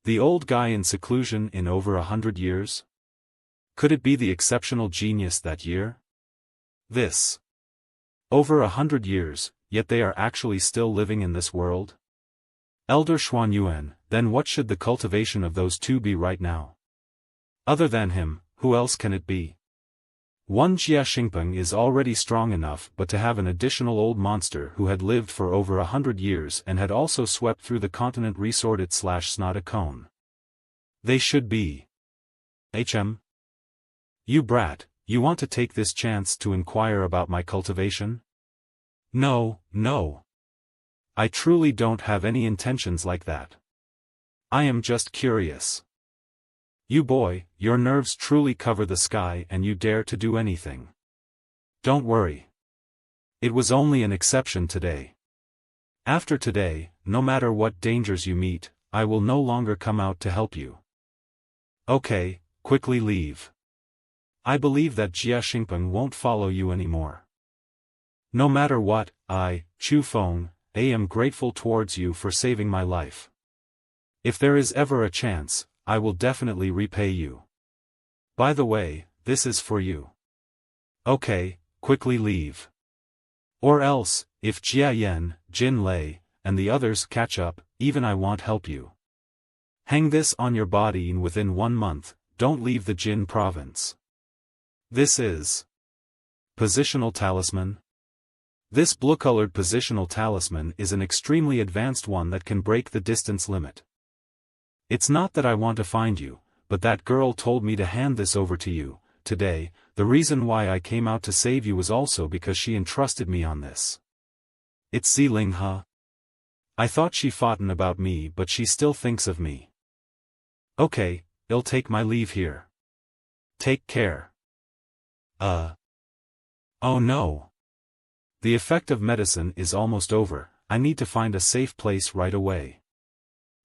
The old guy in seclusion in over 100 years? Could it be the exceptional genius that year? This. Over 100 years, yet they are actually still living in this world? Elder Xuanyuan, then what should the cultivation of those two be right now? Other than him, who else can it be? One Jia Xingpeng is already strong enough, but to have an additional old monster who had lived for over 100 years and had also swept through the continent resorted/snot a cone. They should be. You brat, you want to take this chance to inquire about my cultivation? No, no. I truly don't have any intentions like that. I am just curious. You boy, your nerves truly cover the sky and you dare to do anything. Don't worry. It was only an exception today. After today, no matter what dangers you meet, I will no longer come out to help you. Okay, quickly leave. I believe that Jia Xingpeng won't follow you anymore. No matter what, I, Chu Feng, am grateful towards you for saving my life. If there is ever a chance, I will definitely repay you. By the way, this is for you. Okay, quickly leave. Or else, if Jia Yan, Jin Lei, and the others catch up, even I won't help you. Hang this on your body and within 1 month, don't leave the Jin province. This is Positional Talisman. This blue-colored positional talisman is an extremely advanced one that can break the distance limit. It's not that I want to find you, but that girl told me to hand this over to you. Today, the reason why I came out to save you was also because she entrusted me on this. It's Ziling, huh? I thought she foughten about me, but she still thinks of me. Okay, I'll take my leave here. Take care. Oh no. The effect of medicine is almost over, I need to find a safe place right away.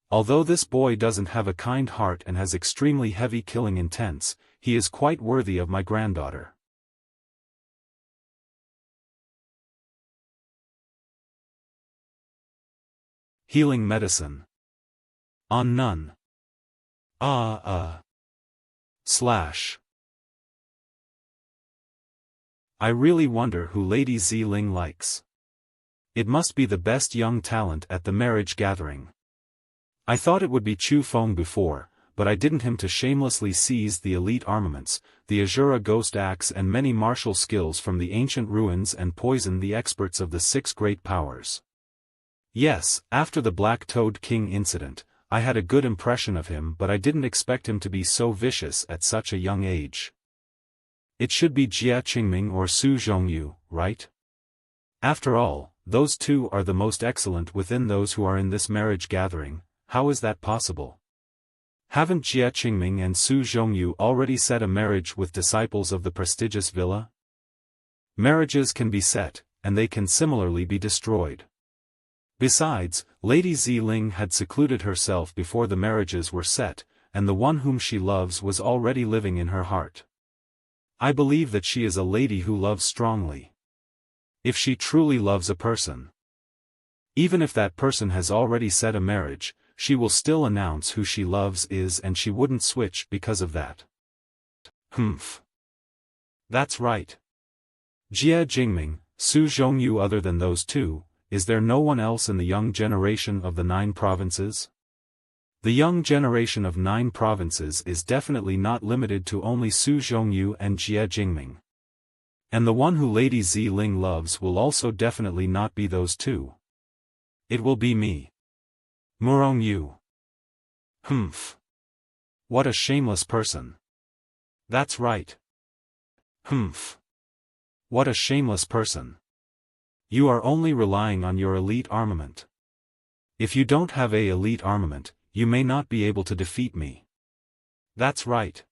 Although this boy doesn't have a kind heart and has extremely heavy killing intents, he is quite worthy of my granddaughter. Healing medicine. On none. Slash. I really wonder who Lady Ziling likes. It must be the best young talent at the marriage gathering. I thought it would be Chu Feng before, but I didn't him to shamelessly seize the elite armaments, the Asura ghost axe and many martial skills from the ancient ruins and poison the experts of the 6 great powers. Yes, after the Black Toad King incident, I had a good impression of him, but I didn't expect him to be so vicious at such a young age. It should be Jia Qingming or Su Zhongyu, right? After all, those two are the most excellent within those who are in this marriage gathering. How is that possible? Haven't Jia Qingming and Su Zhongyu already set a marriage with disciples of the prestigious villa? Marriages can be set, and they can similarly be destroyed. Besides, Lady Ziling had secluded herself before the marriages were set, and the one whom she loves was already living in her heart. I believe that she is a lady who loves strongly. If she truly loves a person, even if that person has already set a marriage, she will still announce who she loves is, and she wouldn't switch because of that. That's right. Jia Jingming, Su Zhongyu. Other than those two, is there no one else in the young generation of the 9 provinces? The young generation of 9 provinces is definitely not limited to only Su Zhongyu and Jia Jingming. And the one who Lady Ziling loves will also definitely not be those two. It will be me. Murong Yu. What a shameless person. That's right. What a shameless person. You are only relying on your elite armament. If you don't have a elite armament, you may not be able to defeat me. That's right.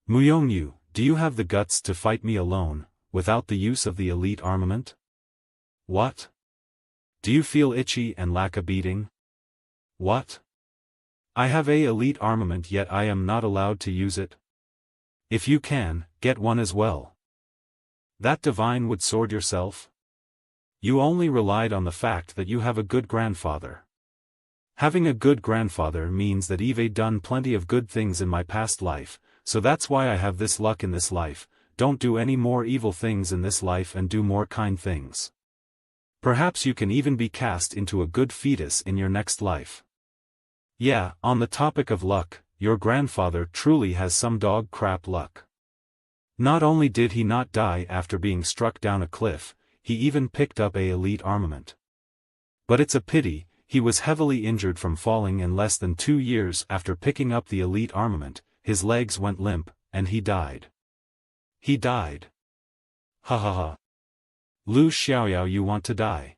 Muyong Yu, do you have the guts to fight me alone, without the use of the elite armament? What? Do you feel itchy and lack a beating? What? I have a elite armament, yet I am not allowed to use it? If you can, get one as well. That divine wood sword yourself? You only relied on the fact that you have a good grandfather. Having a good grandfather means that I've done plenty of good things in my past life, so that's why I have this luck in this life. Don't do any more evil things in this life and do more kind things. Perhaps you can even be cast into a good fetus in your next life. Yeah, on the topic of luck, your grandfather truly has some dog crap luck. Not only did he not die after being struck down a cliff, he even picked up a elite armament. But it's a pity, he was heavily injured from falling, and less than 2 years after picking up the elite armament, his legs went limp, and he died. He died. Ha ha ha. Lu Xiaoyao, you want to die?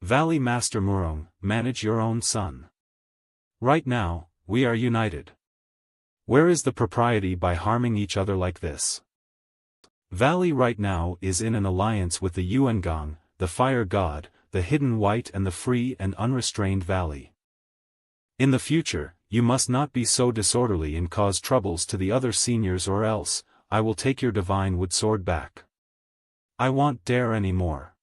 Valley Master Murong, manage your own son. Right now, we are united. Where is the propriety by harming each other like this? Valley right now is in an alliance with the Yuangang, the fire god, the hidden white, and the free and unrestrained valley. In the future, you must not be so disorderly and cause troubles to the other seniors, or else, I will take your divine wood sword back. I won't dare any more.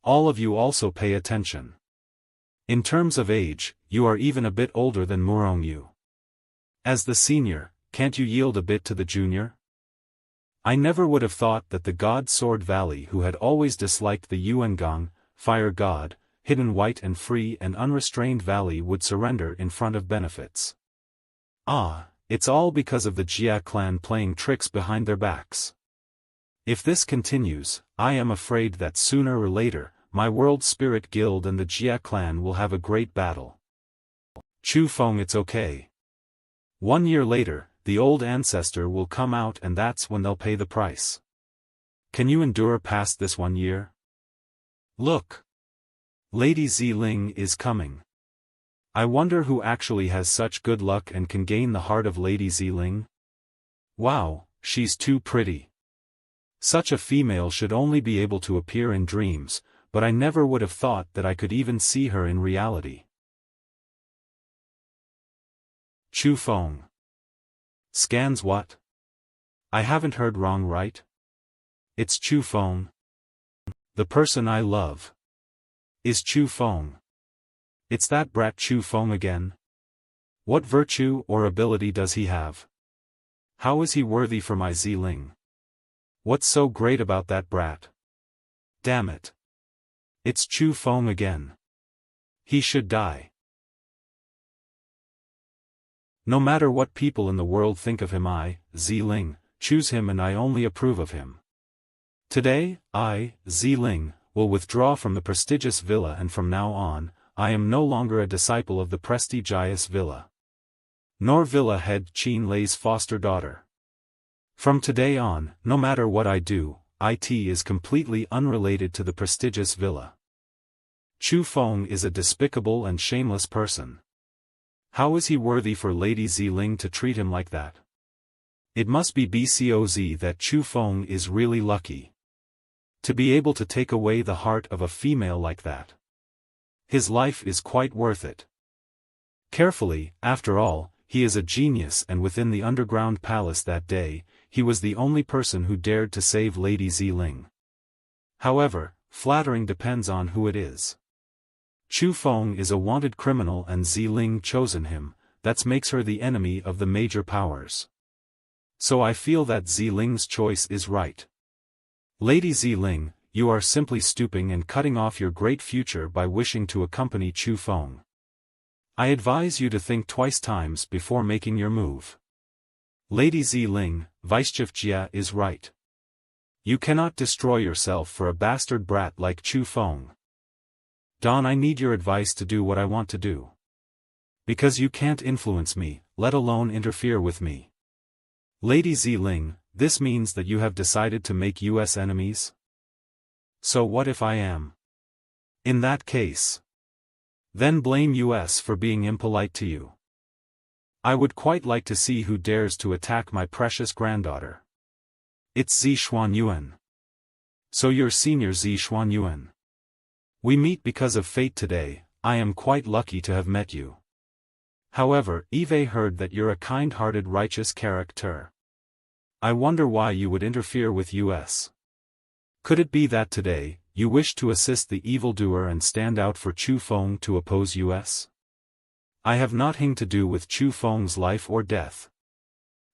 All of you also pay attention. In terms of age, you are even a bit older than Murong Yu. As the senior, can't you yield a bit to the junior? I never would have thought that the God Sword Valley, who had always disliked the Yuangang, fire god, hidden white and free and unrestrained valley, would surrender in front of benefits. Ah, it's all because of the Jia clan playing tricks behind their backs. If this continues, I am afraid that sooner or later, my World Spirit Guild and the Jia clan will have a great battle. Chu Feng, it's okay. 1 year later, the old ancestor will come out, and that's when they'll pay the price. Can you endure past this 1 year? Look! Lady Ziling is coming. I wonder who actually has such good luck and can gain the heart of Lady Ziling? Wow, she's too pretty. Such a female should only be able to appear in dreams, but I never would have thought that I could even see her in reality. Chu Feng. Scans what? I haven't heard wrong, right? It's Chu Feng. The person I love. Is Chu Feng. It's that brat Chu Feng again. What virtue or ability does he have? How is he worthy for my Ziling? What's so great about that brat? Damn it. It's Chu Feng again. He should die. No matter what people in the world think of him, I, Ziling, choose him, and I only approve of him. Today, I, Ziling, will withdraw from the prestigious villa, and from now on, I am no longer a disciple of the prestigious villa. Nor villa head Qin Lei's foster daughter. From today on, no matter what I do, it is completely unrelated to the prestigious villa. Chu Feng is a despicable and shameless person. How is he worthy for Lady Ziling to treat him like that? It must be BCOZ that Chu Feng is really lucky. To be able to take away the heart of a female like that. His life is quite worth it. Carefully, after all, he is a genius, and within the underground palace that day, he was the only person who dared to save Lady Ziling. However, flattering depends on who it is. Chu Feng is a wanted criminal, and Ziling chosen him, that makes her the enemy of the major powers. So I feel that Ziling's choice is right. Lady Ziling, you are simply stooping and cutting off your great future by wishing to accompany Chu Feng. I advise you to think twice times before making your move. Lady Ziling, Vicechief Jia is right. You cannot destroy yourself for a bastard brat like Chu Feng. Don, I need your advice to do what I want to do. Because you can't influence me, let alone interfere with me. Lady Ziling, this means that you have decided to make US enemies? So what if I am? In that case. Then blame US for being impolite to you. I would quite like to see who dares to attack my precious granddaughter. It's Zi Xuanyuan. So you're senior Zi Xuanyuan. We meet because of fate today. I am quite lucky to have met you. However, Eve heard that you're a kind-hearted righteous character. I wonder why you would interfere with US. Could it be that today, you wish to assist the evildoer and stand out for Chu Feng to oppose US? I have nothing to do with Chu Feng's life or death.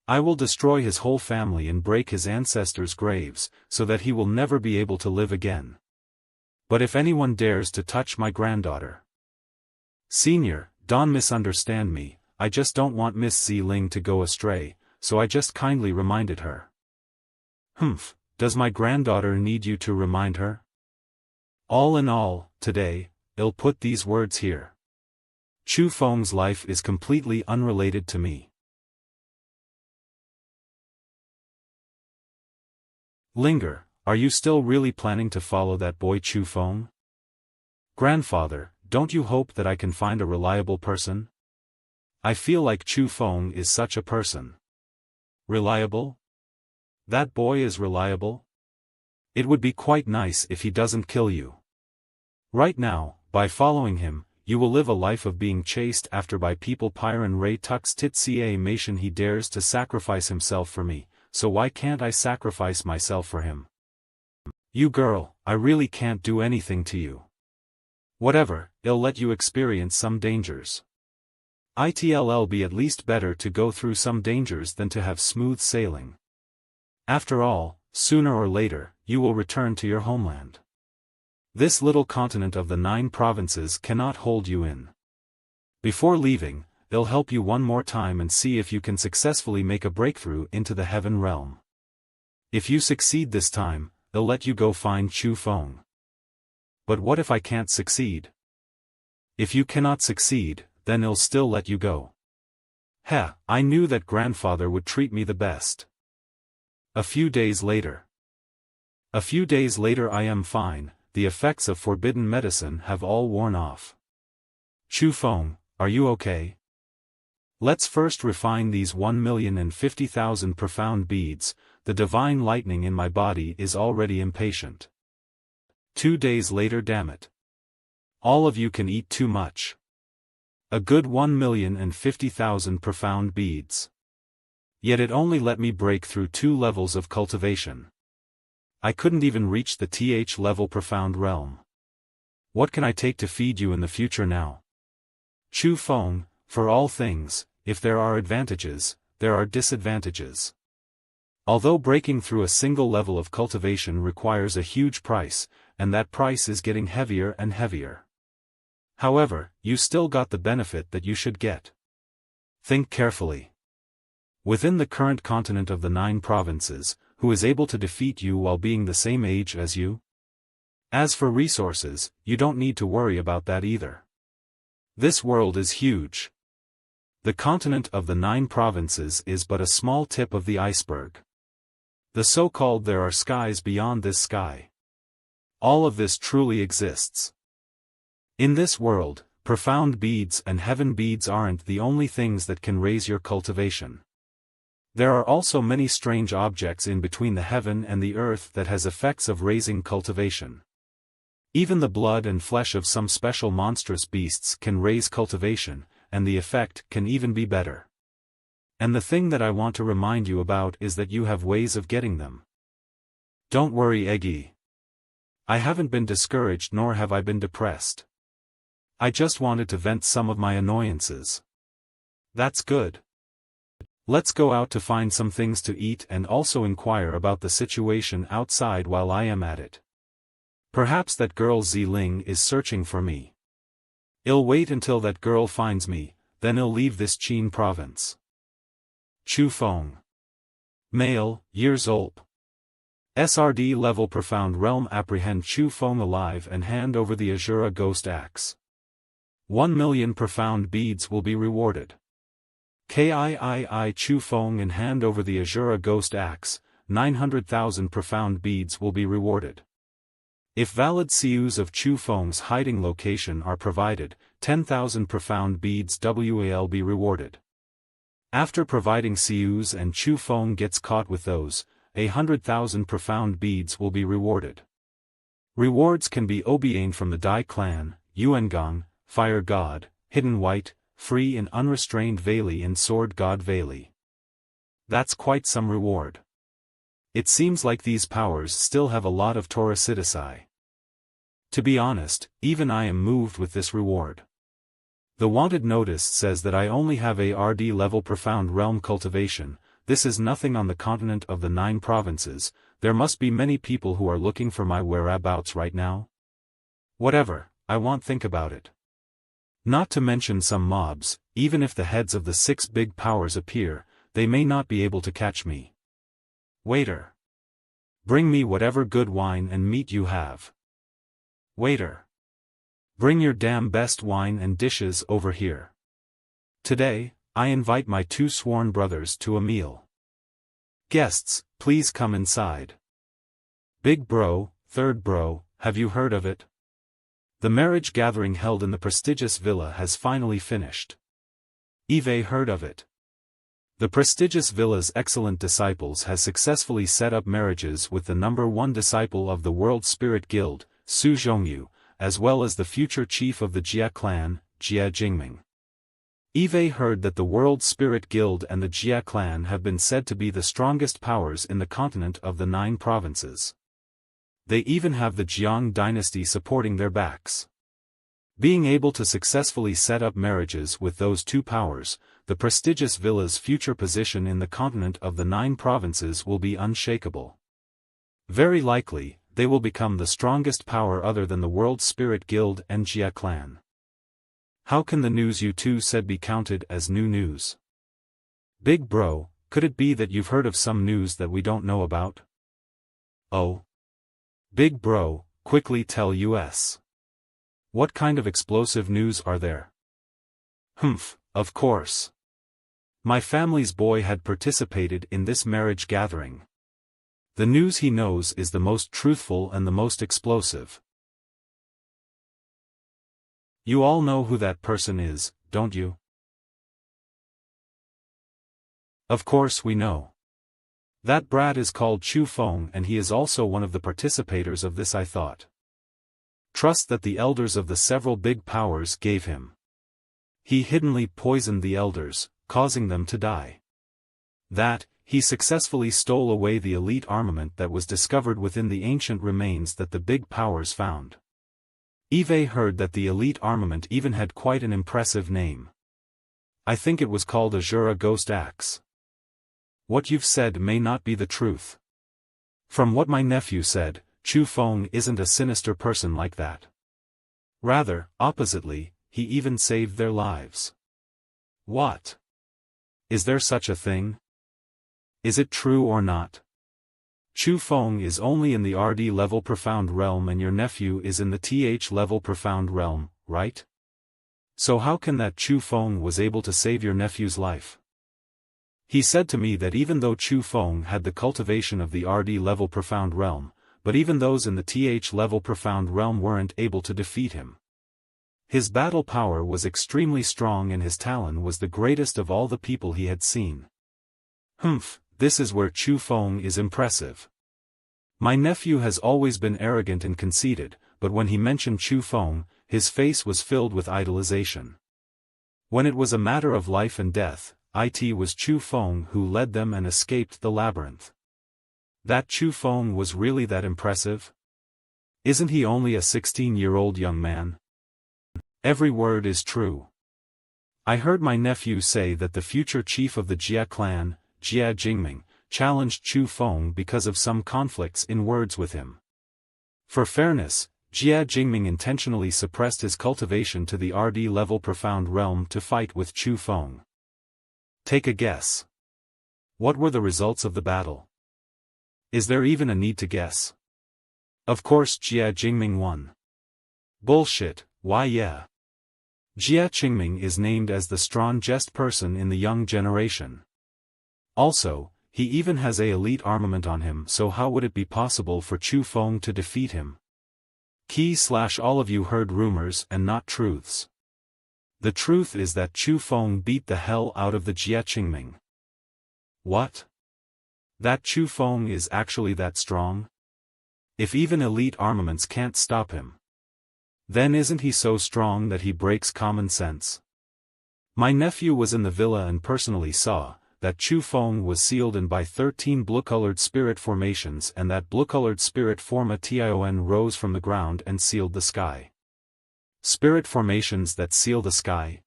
I will destroy his whole family and break his ancestors' graves, so that he will never be able to live again. But if anyone dares to touch my granddaughter. Senior, don't misunderstand me, I just don't want Miss Xiling to go astray, so I just kindly reminded her. Humph, does my granddaughter need you to remind her? All in all, today, I'll put these words here. Chu Feng's life is completely unrelated to me. Linger, are you still really planning to follow that boy Chu Feng? Grandfather, don't you hope that I can find a reliable person? I feel like Chu Feng is such a person. Reliable? That boy is reliable? It would be quite nice if he doesn't kill you. Right now, by following him, you will live a life of being chased after by people. Pyron Ray Tux Tit Ca Mation. He dares to sacrifice himself for me, so why can't I sacrifice myself for him? You girl, I really can't do anything to you. Whatever, I'll let you experience some dangers. It'll be at least better to go through some dangers than to have smooth sailing. After all, sooner or later, you will return to your homeland. This little continent of the 9 provinces cannot hold you in. Before leaving, I'll help you one more time and see if you can successfully make a breakthrough into the heaven realm. If you succeed this time, I'll let you go find Chu Feng. But what if I can't succeed? If you cannot succeed, then I'll still let you go. I knew that grandfather would treat me the best. A few days later. I am fine, the effects of forbidden medicine have all worn off. Chu Feng, are you okay? Let's first refine these 1,050,000 profound beads. The divine lightning in my body is already impatient. 2 days later. Damn it. All of you can eat too much. A good 1,050,000 profound beads. Yet it only let me break through 2 levels of cultivation. I couldn't even reach the TH level profound realm. What can I take to feed you in the future now? Chu Feng, for all things, if there are advantages, there are disadvantages. Although breaking through a single level of cultivation requires a huge price, and that price is getting heavier and heavier. However, you still got the benefit that you should get. Think carefully. Within the current continent of the 9 provinces, who is able to defeat you while being the same age as you? As for resources, you don't need to worry about that either. This world is huge. The continent of the 9 provinces is but a small tip of the iceberg. The so-called there are skies beyond this sky. All of this truly exists. In this world, profound beads and heaven beads aren't the only things that can raise your cultivation. There are also many strange objects in between the heaven and the earth that has effects of raising cultivation. Even the blood and flesh of some special monstrous beasts can raise cultivation, and the effect can even be better. And the thing that I want to remind you about is that you have ways of getting them. Don't worry, Eggy. I haven't been discouraged nor have I been depressed. I just wanted to vent some of my annoyances. That's good. Let's go out to find some things to eat and also inquire about the situation outside while I am at it. Perhaps that girl Xiling is searching for me. I'll wait until that girl finds me, then I'll leave this Qin province. Chu Feng. Male, years old. SRD level profound realm. Apprehend Chu Feng alive and hand over the Asura ghost axe. 1 million profound beads will be rewarded. KIII Chu Feng and hand over the Asura ghost axe. 900,000 profound beads will be rewarded. If valid CUs of Chu Feng's hiding location are provided, 10,000 profound beads will be rewarded. After providing CUs and Chu Feng gets caught with those, 100,000 profound beads will be rewarded. Rewards can be obtained from the Dai clan, Yuangang, Fire God, Hidden White, Free and Unrestrained Valley and Sword God Valley. That's quite some reward. It seems like these powers still have a lot of Taurasidici. To be honest, even I am moved with this reward. The wanted notice says that I only have a RD level profound realm cultivation. This is nothing on the continent of the 9 provinces. There must be many people who are looking for my whereabouts right now. Whatever, I won't think about it. Not to mention some mobs, even if the heads of the 6 big powers appear, they may not be able to catch me. Waiter. Bring me whatever good wine and meat you have. Waiter. Bring your damn best wine and dishes over here. Today, I invite my 2 sworn brothers to a meal. Guests, please come inside. Big bro, third bro, have you heard of it? The marriage gathering held in the prestigious villa has finally finished. Eve heard of it. The prestigious villa's excellent disciples has successfully set up marriages with the #1 disciple of the World Spirit Guild, Su Zhongyu, as well as the future chief of the Jia clan, Jia Jingming. Eve heard that the World Spirit Guild and the Jia clan have been said to be the strongest powers in the continent of the 9 provinces. They even have the Jiang dynasty supporting their backs. Being able to successfully set up marriages with those 2 powers, the prestigious villa's future position in the continent of the 9 provinces will be unshakable. Very likely, they will become the strongest power other than the World Spirit Guild and Jia clan. How can the news you 2 said be counted as new news? Big bro, could it be that you've heard of some news that we don't know about? Oh. Big bro, quickly tell us. What kind of explosive news are there? Humph, of course. My family's boy had participated in this marriage gathering. The news he knows is the most truthful and the most explosive. You all know who that person is, don't you? Of course we know. That brat is called Chu Feng and he is also one of the participators of this. I thought. Trust that the elders of the several big powers gave him. He hiddenly poisoned the elders, causing them to die. That, he successfully stole away the elite armament that was discovered within the ancient remains that the big powers found. Eve heard that the elite armament even had quite an impressive name. I think it was called Asura Ghost Axe. What you've said may not be the truth. From what my nephew said, Chu Feng isn't a sinister person like that. Rather, oppositely, he even saved their lives. What? Is there such a thing? Is it true or not? Chu Feng is only in the RD level profound realm and your nephew is in the TH level profound realm, right? So how can that Chu Feng was able to save your nephew's life? He said to me that even though Chu Feng had the cultivation of the RD level profound realm, but even those in the TH level profound realm weren't able to defeat him. His battle power was extremely strong and his talent was the greatest of all the people he had seen. Humph, this is where Chu Feng is impressive. My nephew has always been arrogant and conceited, but when he mentioned Chu Feng, his face was filled with idolization. When it was a matter of life and death, it was Chu Feng who led them and escaped the labyrinth. That Chu Feng was really that impressive? Isn't he only a 16-year-old young man? Every word is true. I heard my nephew say that the future chief of the Jia clan, Jia Jingming, challenged Chu Feng because of some conflicts in words with him. For fairness, Jia Jingming intentionally suppressed his cultivation to the RD level profound realm to fight with Chu Feng. Take a guess. What were the results of the battle? Is there even a need to guess? Of course Jia Jingming won. Bullshit, why yeah. Jia Jingming is named as the strongest person in the young generation. Also, he even has a elite armament on him, so how would it be possible for Chu Feng to defeat him? All of you heard rumors and not truths. The truth is that Chu Feng beat the hell out of the Jia Jingming. What? That Chu Feng is actually that strong? If even elite armaments can't stop him, then isn't he so strong that he breaks common sense? My nephew was in the villa and personally saw that Chu Feng was sealed in by 13 blue-colored spirit formations and that blue-colored spirit forma Tion rose from the ground and sealed the sky. Spirit formations that seal the sky?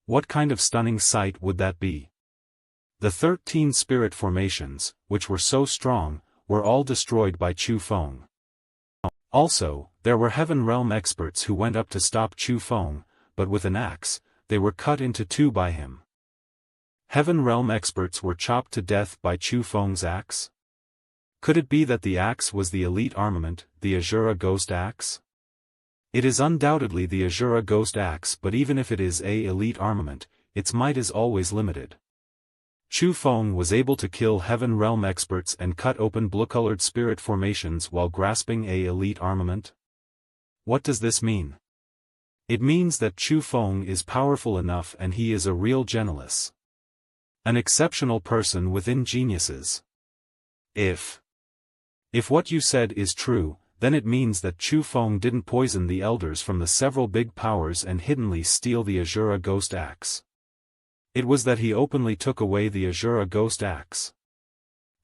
What kind of stunning sight would that be? The 13 spirit formations, which were so strong, were all destroyed by Chu Feng. Also, there were Heaven Realm experts who went up to stop Chu Feng, but with an axe, they were cut into two by him. Heaven Realm experts were chopped to death by Chu Feng's axe? Could it be that the axe was the elite armament, the Asura Ghost Axe? It is undoubtedly the Asura Ghost Axe, but even if it is a elite armament, its might is always limited. Chu Feng was able to kill Heaven Realm experts and cut open blue-colored spirit formations while grasping a elite armament? What does this mean? It means that Chu Feng is powerful enough and he is a real genius. An exceptional person within geniuses. If what you said is true, then it means that Chu Feng didn't poison the elders from the several big powers and hiddenly steal the Asura Ghost Axe. It was that he openly took away the Asura Ghost Axe.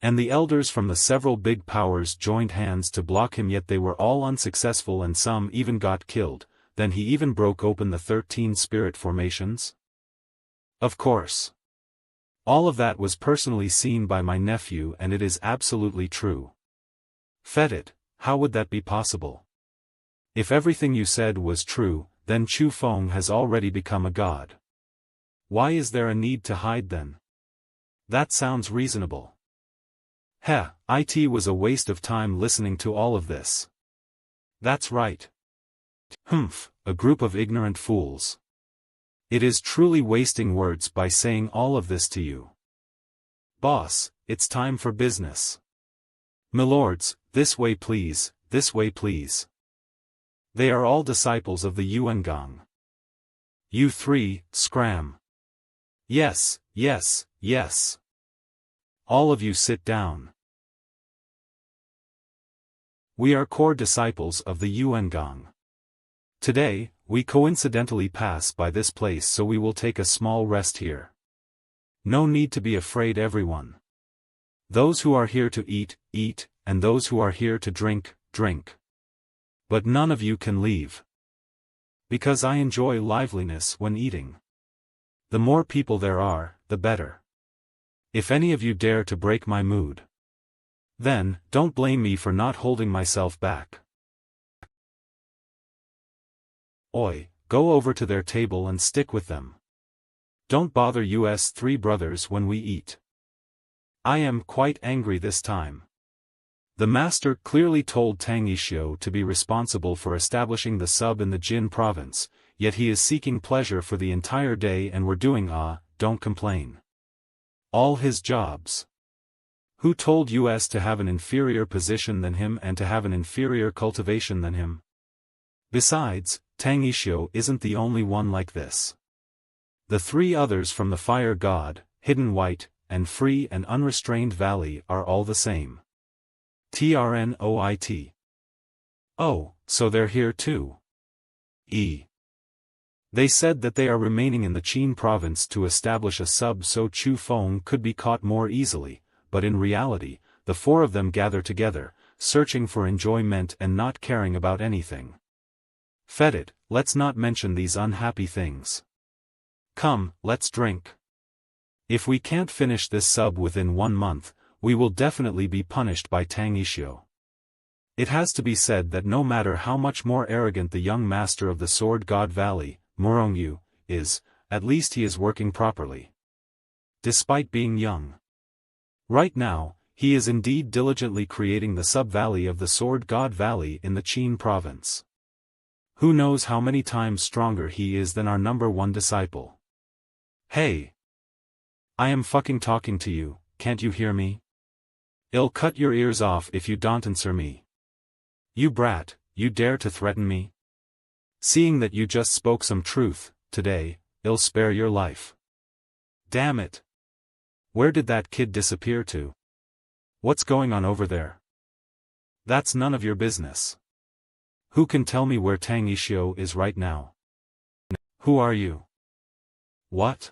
And the elders from the several big powers joined hands to block him, yet they were all unsuccessful and some even got killed. Then he even broke open the 13 spirit formations? Of course. All of that was personally seen by my nephew and it is absolutely true. Fed it, how would that be possible? If everything you said was true, then Chu Feng has already become a god. Why is there a need to hide then? That sounds reasonable. It was a waste of time listening to all of this. That's right. A group of ignorant fools. It is truly wasting words by saying all of this to you. Boss, it's time for business. Milords, this way please, this way please. They are all disciples of the Yuangang. You three, scram. Yes, yes, yes. All of you sit down. We are core disciples of the Yuangang. Today, we coincidentally pass by this place, so we will take a small rest here. No need to be afraid, everyone. Those who are here to eat, eat, and those who are here to drink, drink. But none of you can leave. Because I enjoy liveliness when eating. The more people there are, the better. If any of you dare to break my mood, then, don't blame me for not holding myself back. Oi, go over to their table and stick with them. Don't bother us three brothers when we eat. I am quite angry this time. The master clearly told Tang Xiuluo to be responsible for establishing the sub in the Jin province, yet he is seeking pleasure for the entire day and we're doing don't complain. All his jobs. Who told us to have an inferior position than him and to have an inferior cultivation than him? Besides, Tang Xiuluo isn't the only one like this. The three others from the Fire God, Hidden White, and Free and Unrestrained Valley are all the same. Trnoit. Oh, so they're here too. They said that they are remaining in the Qin province to establish a sub so Chu Feng could be caught more easily, but in reality, the four of them gather together, searching for enjoyment and not caring about anything. Fed it, let's not mention these unhappy things. Come, let's drink. If we can't finish this sub within 1 month, we will definitely be punished by Tang Xiuluo. It has to be said that no matter how much more arrogant the young master of the Sword God Valley, Murongyu, is, at least he is working properly. Despite being young. Right now, he is indeed diligently creating the sub-valley of the Sword God Valley in the Qin province. Who knows how many times stronger he is than our #1 disciple. Hey! I am fucking talking to you, can't you hear me? I'll cut your ears off if you don't answer me. You brat, you dare to threaten me? Seeing that you just spoke some truth, today, I'll spare your life. Damn it! Where did that kid disappear to? What's going on over there? That's none of your business. Who can tell me where Tang Xiuluo is right now? Who are you? What?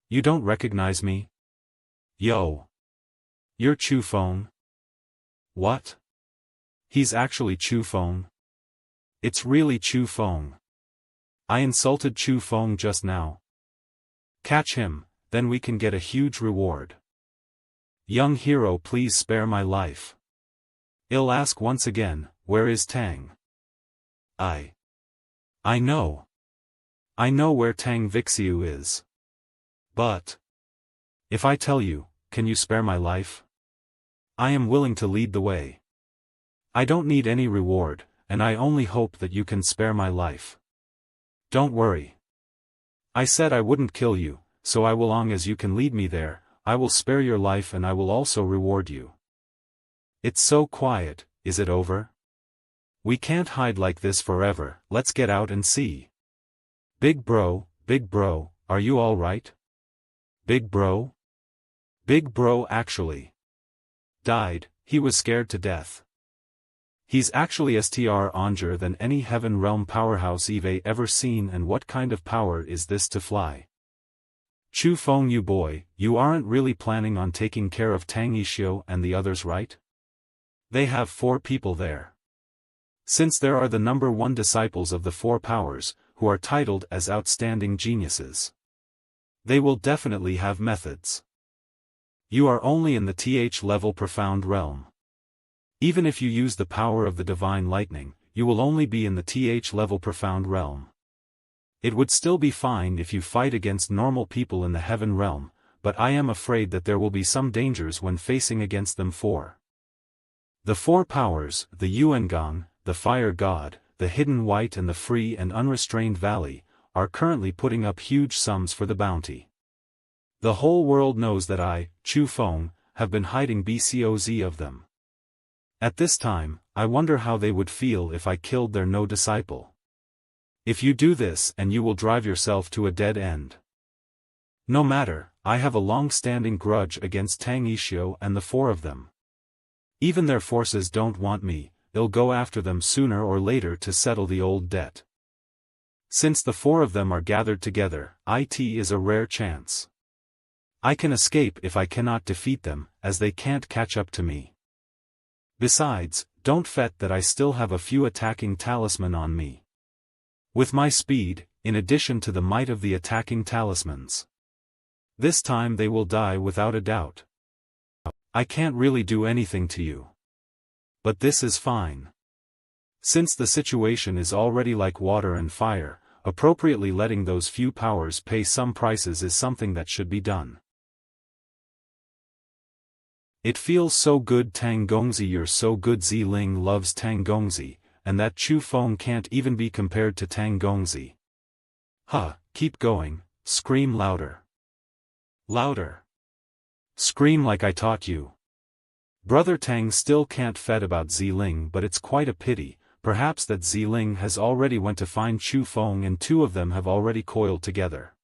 You don't recognize me? Yo! You're Chu Feng? What? He's actually Chu Feng? It's really Chu Feng. I insulted Chu Feng just now. Catch him, then we can get a huge reward. Young hero, please spare my life. I'll ask once again, where is Tang? I know. I know where Tang Vixiu is. But if I tell you, can you spare my life? I am willing to lead the way. I don't need any reward, and I only hope that you can spare my life. Don't worry. I said I wouldn't kill you, so I will, long as you can lead me there, I will spare your life and I will also reward you. It's so quiet, is it over? We can't hide like this forever, let's get out and see. Big bro, are you alright? Big bro? Big bro actually died, he was scared to death. He's actually stronger than any Heaven Realm powerhouse Eve ever seen, and what kind of power is this to fly? Chu Feng, you boy, you aren't really planning on taking care of Tang Xiuluo and the others, right? They have 4 people there. Since there are the number 1 disciples of the 4 powers, who are titled as outstanding geniuses, they will definitely have methods. You are only in the TH level profound realm. Even if you use the power of the divine lightning, you will only be in the TH level profound realm. It would still be fine if you fight against normal people in the heaven realm, but I am afraid that there will be some dangers when facing against them. The 4 powers, the Yuangang, the Fire God, the Hidden White and the Free and Unrestrained Valley, are currently putting up huge sums for the bounty. The whole world knows that I, Chu Feng, have been hiding BCOZ of them. At this time, I wonder how they would feel if I killed their no disciple. If you do this, and you will drive yourself to a dead end. No matter, I have a long-standing grudge against Tang Xiuluo and the 4 of them. Even their forces don't want me, they'll go after them sooner or later to settle the old debt. Since the 4 of them are gathered together, it is a rare chance. I can escape if I cannot defeat them, as they can't catch up to me. Besides, don't forget that I still have a few attacking talisman on me. With my speed, in addition to the might of the attacking talismans, this time they will die without a doubt. I can't really do anything to you. But this is fine. Since the situation is already like water and fire, appropriately letting those few powers pay some prices is something that should be done. It feels so good, Tang Gongzi, you're so good. Xiling loves Tang Gongzi, and that Chu Feng can't even be compared to Tang Gongzi. Keep going, scream louder. Louder. Scream like I taught you. Brother Tang still can't fed about Xiling, but it's quite a pity, perhaps that Xiling has already went to find Chu Feng and 2 of them have already coiled together.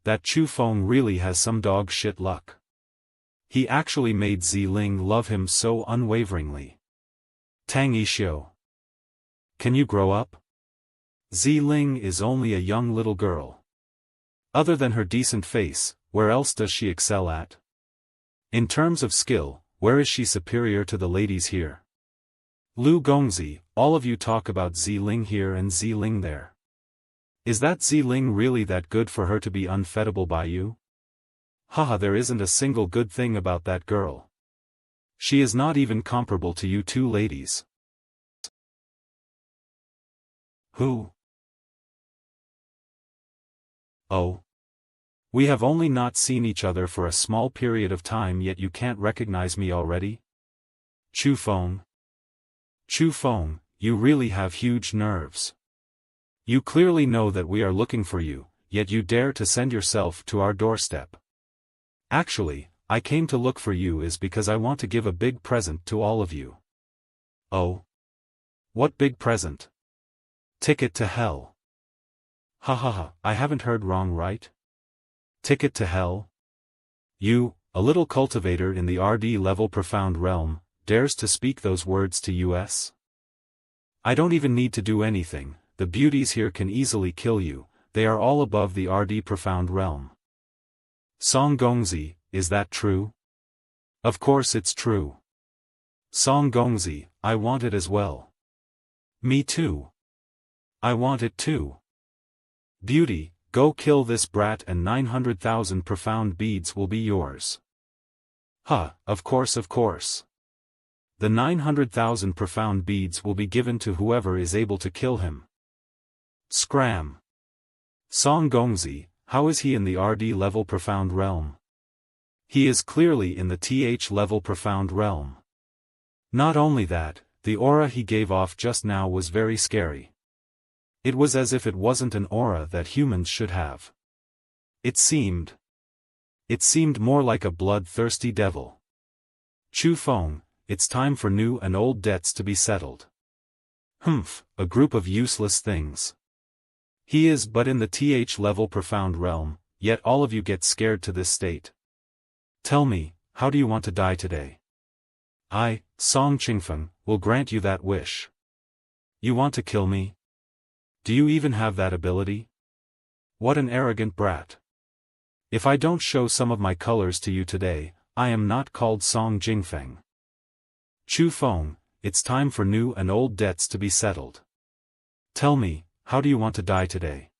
That Chu Feng really has some dog shit luck. He actually made Xiling love him so unwaveringly. Tang Xiuluo, can you grow up? Xiling is only a young little girl. Other than her decent face, where else does she excel at? In terms of skill, where is she superior to the ladies here? Lu Gongzi, all of you talk about Xiling here and Xiling there. Is that Xiling really that good for her to be unfettable by you? There isn't a single good thing about that girl. She is not even comparable to you 2 ladies. Who? Oh. We have only not seen each other for a small period of time, yet you can't recognize me already? Chu Feng. Chu Feng, you really have huge nerves. You clearly know that we are looking for you, yet you dare to send yourself to our doorstep. Actually, I came to look for you is because I want to give a big present to all of you. Oh? What big present? Ticket to hell. I haven't heard wrong, right? Ticket to hell? You, a little cultivator in the RD level profound realm, dares to speak those words to us? I don't even need to do anything, the beauties here can easily kill you, they are all above the RD profound realm. Song Gongzi, is that true? Of course it's true. Song Gongzi, I want it as well. Me too. I want it too. Beauty, go kill this brat and 900,000 profound beads will be yours. Of course. The 900,000 profound beads will be given to whoever is able to kill him. Scram. Song Gongzi, how is he in the RD level profound realm? He is clearly in the TH level profound realm. Not only that, the aura he gave off just now was very scary. It was as if it wasn't an aura that humans should have. It seemed more like a bloodthirsty devil. Chu Feng, it's time for new and old debts to be settled. Humph, a group of useless things. He is but in the TH level profound realm, yet all of you get scared to this state. Tell me, how do you want to die today? I, Song Qingfeng, will grant you that wish. You want to kill me? Do you even have that ability? What an arrogant brat. If I don't show some of my colors to you today, I am not called Song Jingfeng. Chu Feng, it's time for new and old debts to be settled. Tell me, how do you want to die today?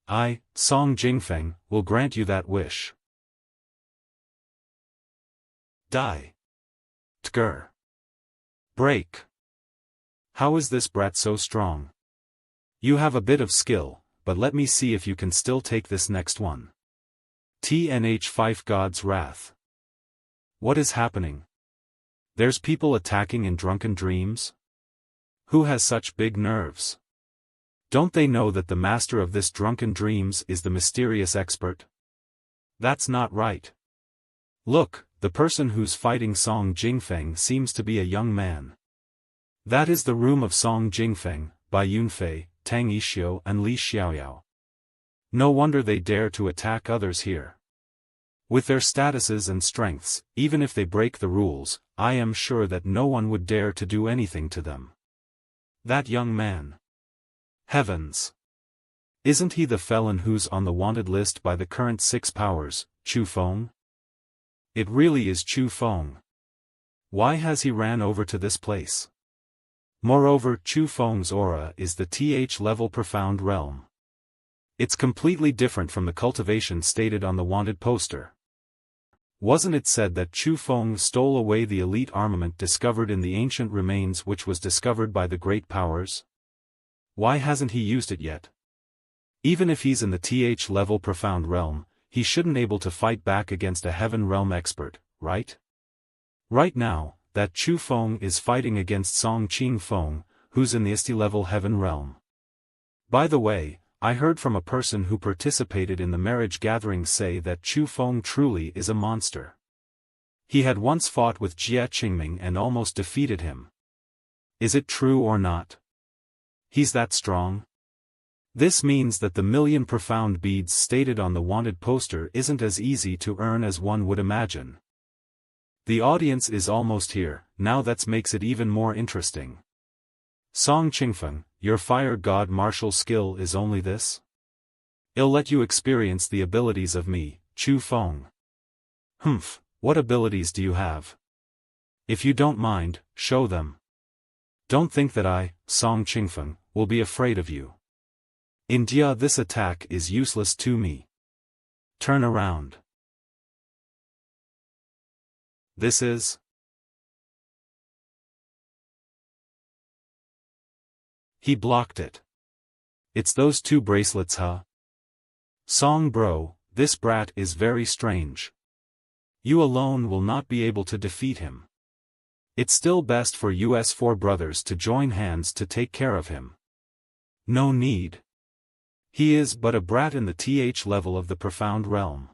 I, Song Jingfeng, will grant you that wish. Die. Tger. Break. How is this brat so strong? You have a bit of skill, but let me see if you can still take this next one. TNH Fife God's Wrath. What is happening? There's people attacking in drunken dreams? Who has such big nerves? Don't they know that the master of this drunken dreams is the mysterious expert? That's not right. Look, the person who's fighting Song Jingfeng seems to be a young man. That is the room of Song Jingfeng, Bai Yunfei, Tang Yixio and Li Xiaoyao. No wonder they dare to attack others here. With their statuses and strengths, even if they break the rules, I am sure that no one would dare to do anything to them. That young man. Heavens! Isn't he the felon who's on the wanted list by the current 6 powers, Chu Feng? It really is Chu Feng. Why has he ran over to this place? Moreover, Chu Feng's aura is the TH level profound realm. It's completely different from the cultivation stated on the wanted poster. Wasn't it said that Chu Feng stole away the elite armament discovered in the ancient remains which was discovered by the great powers? Why hasn't he used it yet? Even if he's in the TH level profound realm, he shouldn't able to fight back against a heaven realm expert, right? Right now, that Chu Feng is fighting against Song Qingfeng, who's in the ST level heaven realm. By the way, I heard from a person who participated in the marriage gathering say that Chu Feng truly is a monster. He had once fought with Jia Qingming and almost defeated him. Is it true or not? He's that strong? This means that the 1,000,000 profound beads stated on the wanted poster isn't as easy to earn as one would imagine. The audience is almost here, now that makes it even more interesting. Song Qingfeng, your fire god martial skill is only this? I'll let you experience the abilities of me, Chu Feng. Humph, what abilities do you have? If you don't mind, show them. Don't think that I, Song Qingfeng, will be afraid of you. India, this attack is useless to me. Turn around. This is... He blocked it. It's those 2 bracelets, huh? Song bro, this brat is very strange. You alone will not be able to defeat him. It's still best for us 4 brothers to join hands to take care of him. No need. He is but a brat in the TH level of the profound realm.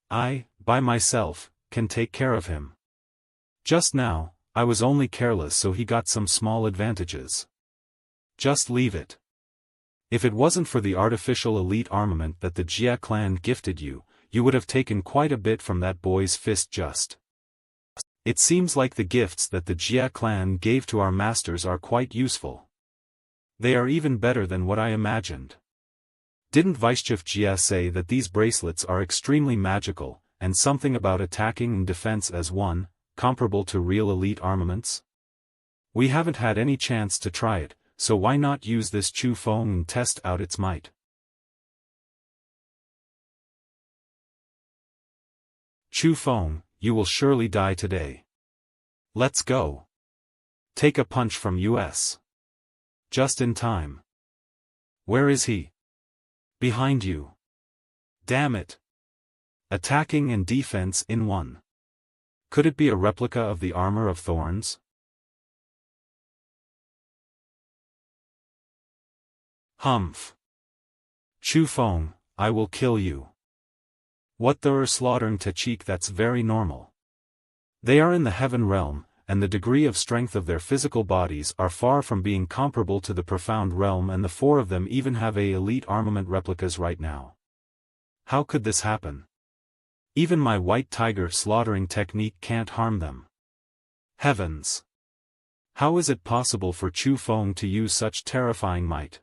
I, by myself, can take care of him. Just now, I was only careless so he got some small advantages. Just leave it. If it wasn't for the artificial elite armament that the Jia clan gifted you, you would have taken quite a bit from that boy's fist just. It seems like the gifts that the Jia clan gave to our masters are quite useful. They are even better than what I imagined. Didn't Vicechief Jia say that these bracelets are extremely magical, and something about attacking and defense as one, comparable to real elite armaments? We haven't had any chance to try it, so why not use this Chu Feng and test out its might? Chu Feng, you will surely die today. Let's go. Take a punch from us. Just in time. Where is he? Behind you. Damn it. Attacking and defense in one. Could it be a replica of the armor of thorns? Humph. Chu Feng, I will kill you. What they're slaughtering Tachik, that's very normal. They are in the heaven realm, and the degree of strength of their physical bodies are far from being comparable to the profound realm, and the four of them even have elite armament replicas right now. How could this happen? Even my white tiger slaughtering technique can't harm them. Heavens! How is it possible for Chu Feng to use such terrifying might?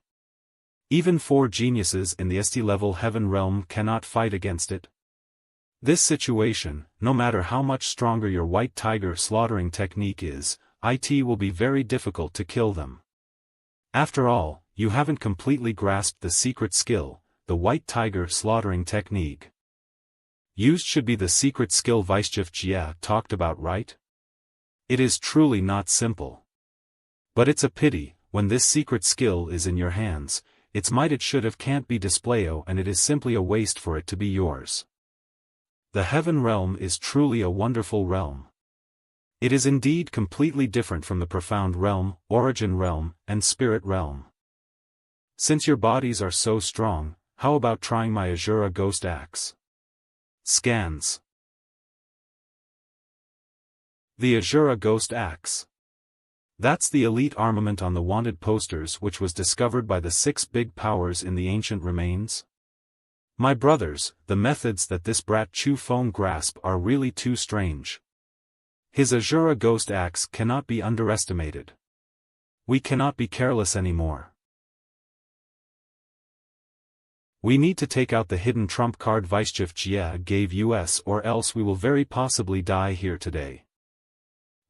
Even 4 geniuses in the ST-level heaven realm cannot fight against it. This situation, no matter how much stronger your white tiger slaughtering technique is, it will be very difficult to kill them. After all, you haven't completely grasped the secret skill, the white tiger slaughtering technique. Used should be the secret skill Vichef Jia talked about, right? It is truly not simple. But it's a pity, when this secret skill is in your hands, its might it should have can't be displayo, and it is simply a waste for it to be yours. The heaven realm is truly a wonderful realm. It is indeed completely different from the profound realm, origin realm, and spirit realm. Since your bodies are so strong, how about trying my Asura ghost axe? Scans. The Asura ghost axe. That's the elite armament on the wanted posters, which was discovered by the 6 big powers in the ancient remains. My brothers, the methods that this brat Chu Feng grasp are really too strange. His Asura ghost axe cannot be underestimated. We cannot be careless anymore. We need to take out the hidden trump card Vichef Jia gave us, or else we will very possibly die here today.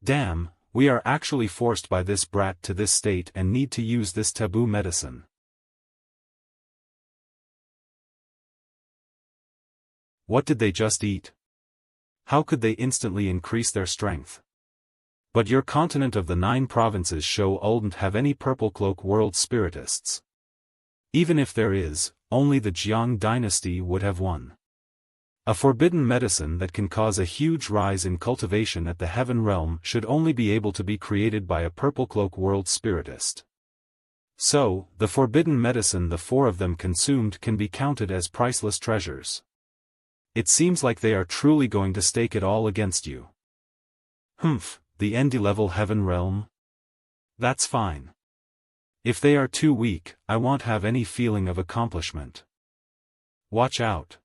Damn, we are actually forced by this brat to this state and need to use this taboo medicine. What did they just eat? How could they instantly increase their strength? But your continent of the 9 provinces show oldn't have any purple cloak world spiritists. Even if there is, only the Jiang dynasty would have won. A forbidden medicine that can cause a huge rise in cultivation at the heaven realm should only be able to be created by a purple cloak world spiritist. So, the forbidden medicine the 4 of them consumed can be counted as priceless treasures. It seems like they are truly going to stake it all against you. Humph, the ND-level heaven realm? That's fine. If they are too weak, I won't have any feeling of accomplishment. Watch out.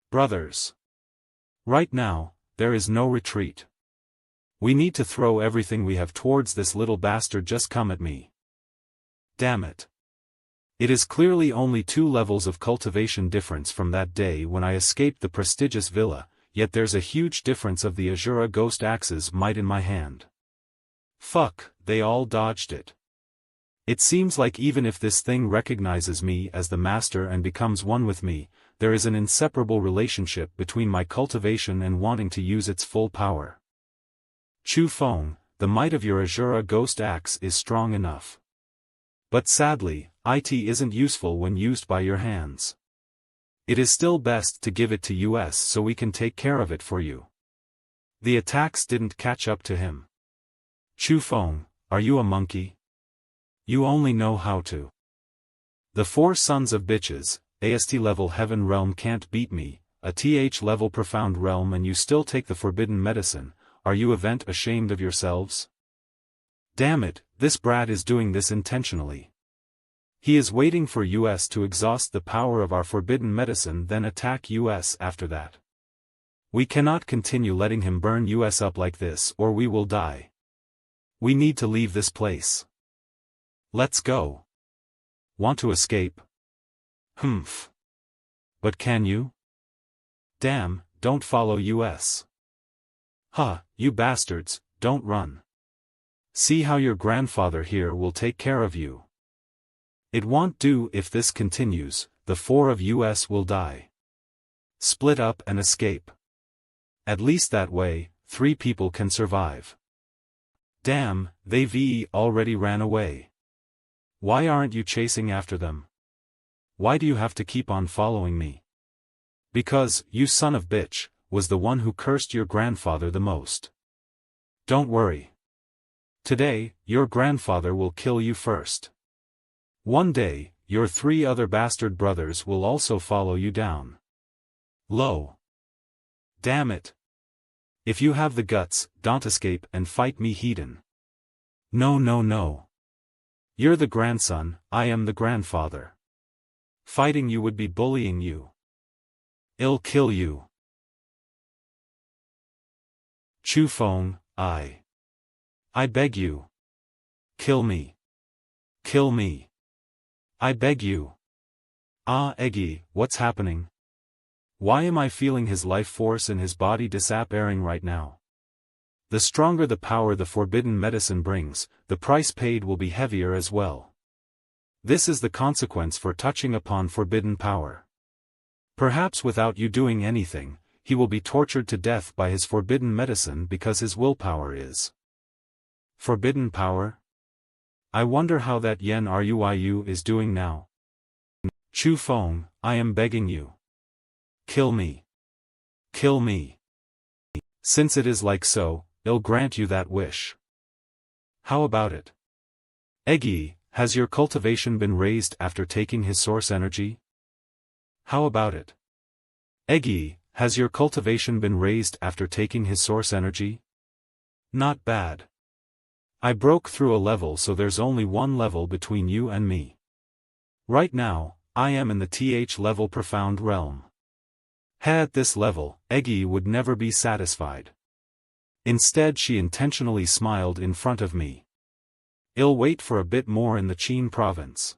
Brothers. Right now, there is no retreat. We need to throw everything we have towards this little bastard. Just come at me. Damn it. It is clearly only 2 levels of cultivation difference from that day when I escaped the prestigious villa, yet there's a huge difference of the Asura ghost axe's might in my hand. Fuck, they all dodged it. It seems like even if this thing recognizes me as the master and becomes one with me, there is an inseparable relationship between my cultivation and wanting to use its full power. Chu Feng, the might of your Asura ghost axe is strong enough. But sadly, it isn't useful when used by your hands. It is still best to give it to us so we can take care of it for you. The attacks didn't catch up to him. Chu Feng, are you a monkey? You only know how to. The 4 sons of bitches, AST-level heaven realm can't beat me, a TH-level profound realm, and you still take the forbidden medicine. Are you event ashamed of yourselves? Damn it, this brat is doing this intentionally. He is waiting for us to exhaust the power of our forbidden medicine, then attack us after that. We cannot continue letting him burn us up like this, or we will die. We need to leave this place. Let's go. Want to escape? Humph. But can you? Damn, don't follow us. Huh, you bastards, don't run. See how your grandfather here will take care of you. It won't do if this continues, the 4 of us will die. Split up and escape. At least that way, 3 people can survive. Damn, they already ran away. Why aren't you chasing after them? Why do you have to keep on following me? Because, you son of bitch, was the one who cursed your grandfather the most. Don't worry. Today, your grandfather will kill you first. One day, your 3 other bastard brothers will also follow you down. Lo. Damn it. If you have the guts, don't escape and fight me heathen. No no no. You're the grandson, I am the grandfather. Fighting you would be bullying you. I'll kill you. Chu Feng, I beg you. Kill me. Kill me. I beg you. Ah Eggy, what's happening? Why am I feeling his life force in his body disappearing right now? The stronger the power the forbidden medicine brings, the price paid will be heavier as well. This is the consequence for touching upon forbidden power. Perhaps without you doing anything, he will be tortured to death by his forbidden medicine because his willpower is forbidden power? I wonder how that Yen Ruiyu is doing now. Chu Feng, I am begging you. Kill me. Kill me. Since it is like so, I'll grant you that wish. How about it? Eggy, has your cultivation been raised after taking his source energy? How about it? Eggy, has your cultivation been raised after taking his source energy? Not bad. I broke through a level, so there's only one level between you and me. Right now, I am in the TH level profound realm. At this level, Eggy would never be satisfied. Instead she intentionally smiled in front of me. I'll wait for a bit more in the Qin province.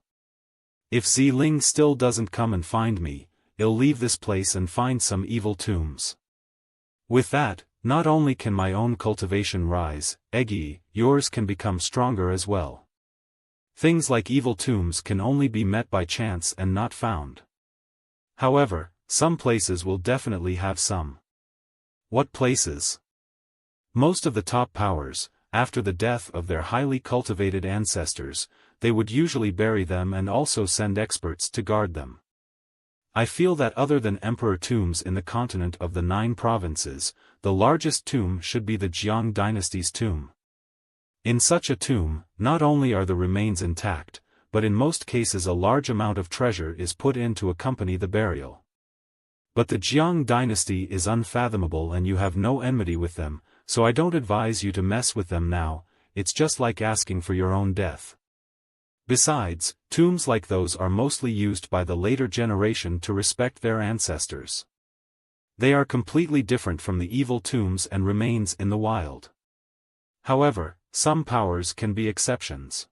If Ziling still doesn't come and find me, I'll leave this place and find some evil tombs. With that, not only can my own cultivation rise, Eggy, yours can become stronger as well. Things like evil tombs can only be met by chance and not found. However, some places will definitely have some. What places? Most of the top powers, after the death of their highly cultivated ancestors, they would usually bury them and also send experts to guard them. I feel that other than emperor tombs in the continent of the 9 provinces, the largest tomb should be the Jiang dynasty's tomb. In such a tomb, not only are the remains intact, but in most cases a large amount of treasure is put in to accompany the burial. But the Jiang dynasty is unfathomable and you have no enmity with them, so I don't advise you to mess with them now. It's just like asking for your own death. Besides, tombs like those are mostly used by the later generation to respect their ancestors. They are completely different from the evil tombs and remains in the wild. However, some powers can be exceptions.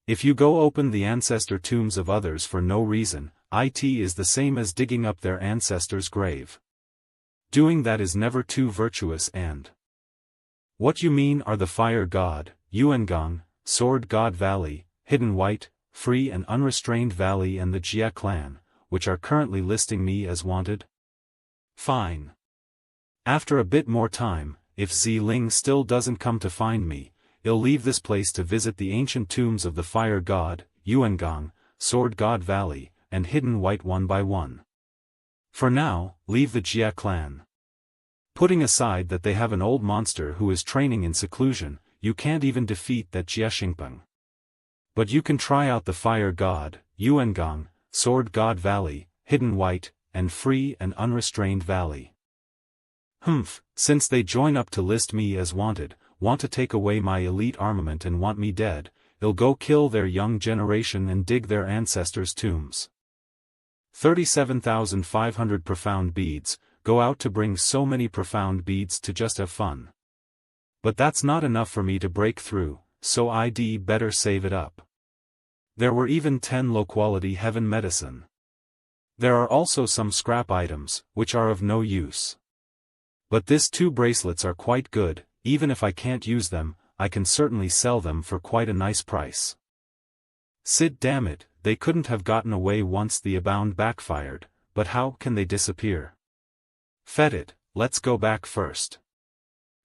If you go open the ancestor tombs of others for no reason, it is the same as digging up their ancestor's grave. Doing that is never too virtuous and what you mean are the Fire God, Yuangang, Sword God Valley, Hidden White, Free and Unrestrained Valley and the Jia clan, which are currently listing me as wanted? Fine. After a bit more time, if Ziling still doesn't come to find me, I'll leave this place to visit the ancient tombs of the Fire God, Yuangang, Sword God Valley, and Hidden White one by one. For now, leave the Jia clan. Putting aside that they have an old monster who is training in seclusion, you can't even defeat that Jia Xingpeng. But you can try out the Fire God, Yuangang, Sword God Valley, Hidden White, and Free and Unrestrained Valley. Since they join up to list me as wanted, want to take away my elite armament and want me dead, they'll go kill their young generation and dig their ancestors' tombs. 37,500 profound beads, go out to bring so many profound beads to just have fun. But that's not enough for me to break through, so I'd better save it up. There were even 10 low-quality heaven medicine. There are also some scrap items, which are of no use. But these 2 bracelets are quite good, even if I can't use them, I can certainly sell them for quite a nice price. Sid damn it, they couldn't have gotten away once the abound backfired, but how can they disappear? Fed it, let's go back first.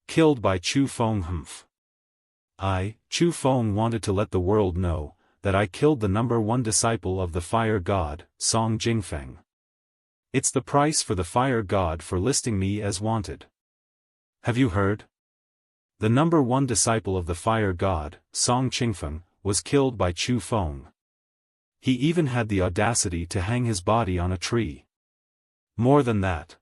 Killed by Chu Feng. Chu Feng wanted to let the world know that I killed the #1 disciple of the fire god, Song Jingfeng. It's the price for the fire god for listing me as wanted. Have you heard? The #1 disciple of the fire god, Song Jingfeng, was killed by Chu Feng. He even had the audacity to hang his body on a tree. More than that.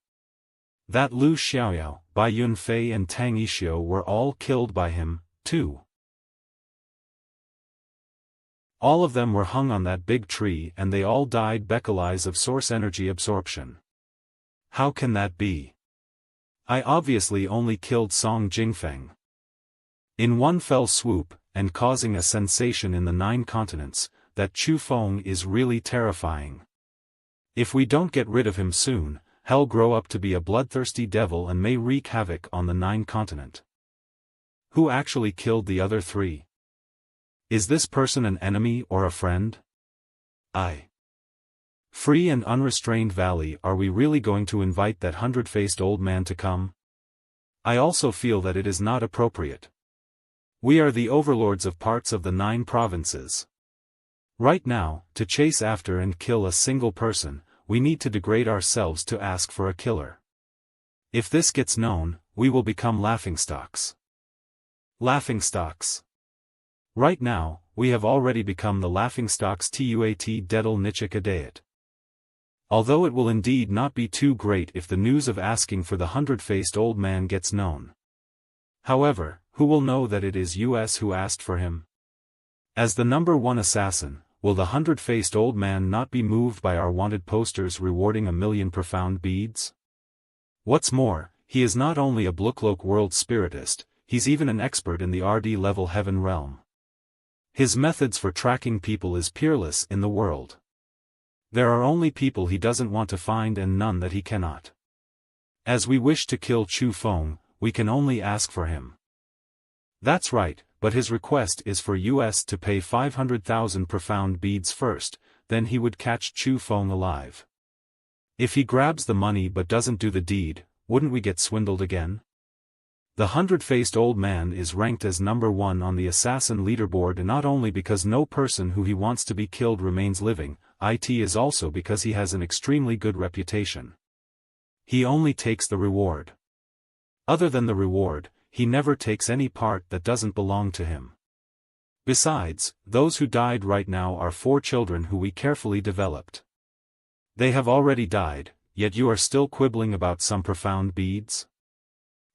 That Lu Xiaoyao, Bai Yunfei and Tang Yixio were all killed by him, too. All of them were hung on that big tree and they all died becquerels of source energy absorption. How can that be? I obviously only killed Song Jingfeng. In one fell swoop, and causing a sensation in the 9 continents, that Chu Feng is really terrifying. If we don't get rid of him soon, he'll grow up to be a bloodthirsty devil and may wreak havoc on the 9 continent. Who actually killed the other 3? Is this person an enemy or a friend? Free and unrestrained valley, are we really going to invite that 100-faced old man to come? I also feel that it is not appropriate. We are the overlords of parts of the 9 provinces. Right now, to chase after and kill a single person, we need to degrade ourselves to ask for a killer. If this gets known, we will become laughingstocks. Laughingstocks. Right now, we have already become the laughingstocks tuat dedal nichikadayat. Although it will indeed not be too great if the news of asking for the 100-faced old man gets known. However, who will know that it is us who asked for him? As the #1 assassin, will the 100-faced old man not be moved by our wanted posters rewarding 1,000,000 profound beads? What's more, he is not only a Blukloke world spiritist, he's even an expert in the RD-level heaven realm. His methods for tracking people is peerless in the world. There are only people he doesn't want to find and none that he cannot. As we wish to kill Chu Feng, we can only ask for him. That's right, but his request is for us to pay 500,000 profound beads first, then he would catch Chu Feng alive. If he grabs the money but doesn't do the deed, wouldn't we get swindled again? The 100-faced old man is ranked as #1 on the assassin leaderboard not only because no person who he wants to be killed remains living, it is also because he has an extremely good reputation. He only takes the reward. Other than the reward, he never takes any part that doesn't belong to him. Besides, those who died right now are 4 children who we carefully developed. They have already died, yet you are still quibbling about some profound beads?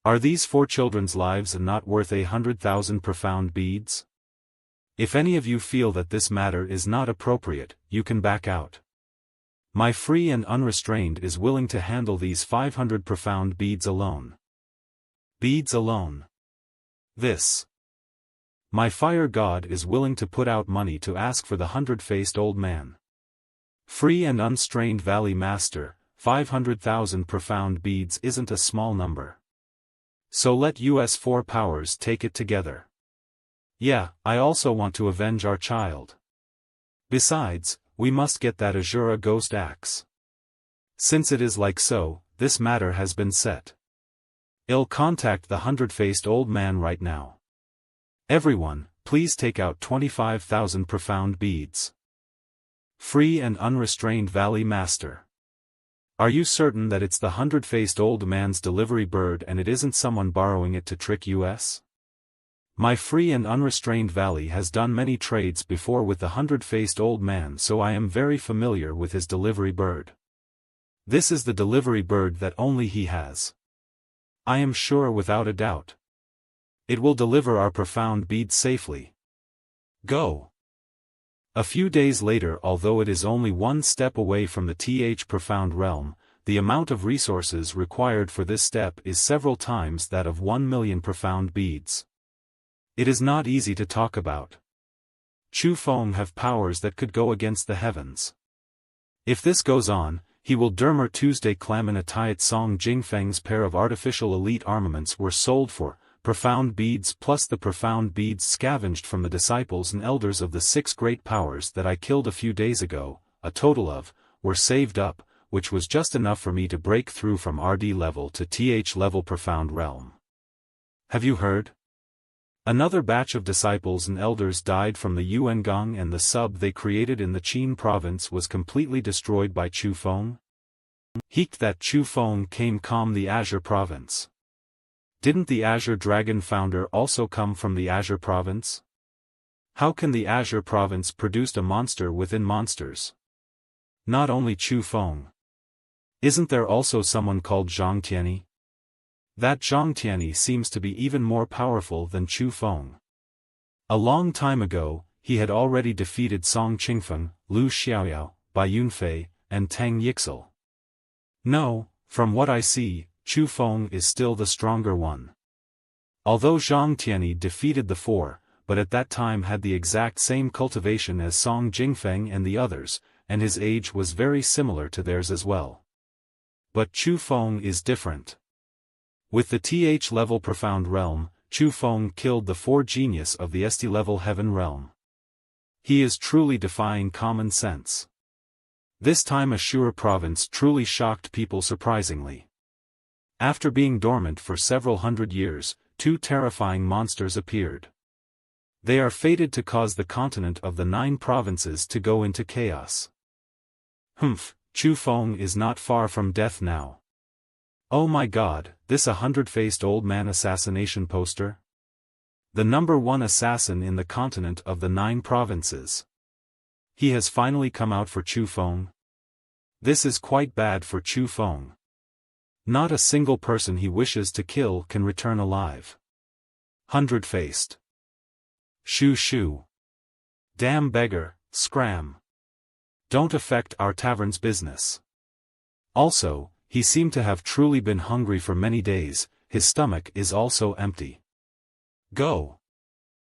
Are these 4 children's lives not worth 100,000 profound beads? If any of you feel that this matter is not appropriate, you can back out. My free and unrestrained is willing to handle these 500 profound beads alone. Beads alone. This. My fire god is willing to put out money to ask for the 100-faced old man. Free and unstrained valley master, 500,000 profound beads isn't a small number. So let us 4 powers take it together. Yeah, I also want to avenge our child. Besides, we must get that Asura ghost axe. Since it is like so, this matter has been set. I'll contact the 100-faced old man right now. Everyone, please take out 25,000 profound beads. Free and unrestrained valley master. Are you certain that it's the 100-faced old man's delivery bird and it isn't someone borrowing it to trick us? My free and unrestrained valley has done many trades before with the 100-faced old man, so I am very familiar with his delivery bird. This is the delivery bird that only he has. I am sure without a doubt. It will deliver our profound beads safely. Go. A few days later, although it is only 1 step away from the profound realm, the amount of resources required for this step is several times that of 1,000,000 profound beads. It is not easy to talk about. Chu Feng have powers that could go against the heavens. If this goes on, he will Dermer Tuesday Clamin Atayat Song Jingfeng's pair of artificial elite armaments were sold for profound beads plus the profound beads scavenged from the disciples and elders of the 6 great powers that I killed a few days ago, a total of, were saved up, which was just enough for me to break through from RD level to TH level profound realm. Have you heard? Another batch of disciples and elders died from the Yuengong, and the sub they created in the Qin province was completely destroyed by Chu Feng. Heeked that Chu Feng came from the Azure province. Didn't the Azure Dragon founder also come from the Azure province? How can the Azure province produce a monster within monsters? Not only Chu Feng. Isn't there also someone called Zhang Tianyi? That Zhang Tianyi seems to be even more powerful than Chu Feng. A long time ago, he had already defeated Song Qingfeng, Lu Xiaoyao, Bai Yunfei, and Tang Yixel. No, from what I see, Chu Feng is still the stronger one. Although Zhang Tianyi defeated the four, but at that time had the exact same cultivation as Song Jingfeng and the others, and his age was very similar to theirs as well. But Chu Feng is different. With the TH-level Profound Realm, Chu Feng killed the 4 genius of the ST-level Heaven Realm. He is truly defying common sense. This time Asura province truly shocked people surprisingly. After being dormant for several hundred years, 2 terrifying monsters appeared. They are fated to cause the continent of the 9 provinces to go into chaos. Humph, Chu Feng is not far from death now. Oh my god, this 100-faced old man assassination poster? The number 1 assassin in the continent of the 9 provinces. He has finally come out for Chu Feng. This is quite bad for Chu Feng. Not a single person he wishes to kill can return alive. 100-faced. Shoo. Damn beggar, scram. Don't affect our tavern's business. Also, he seemed to have truly been hungry for many days, his stomach is also empty. Go.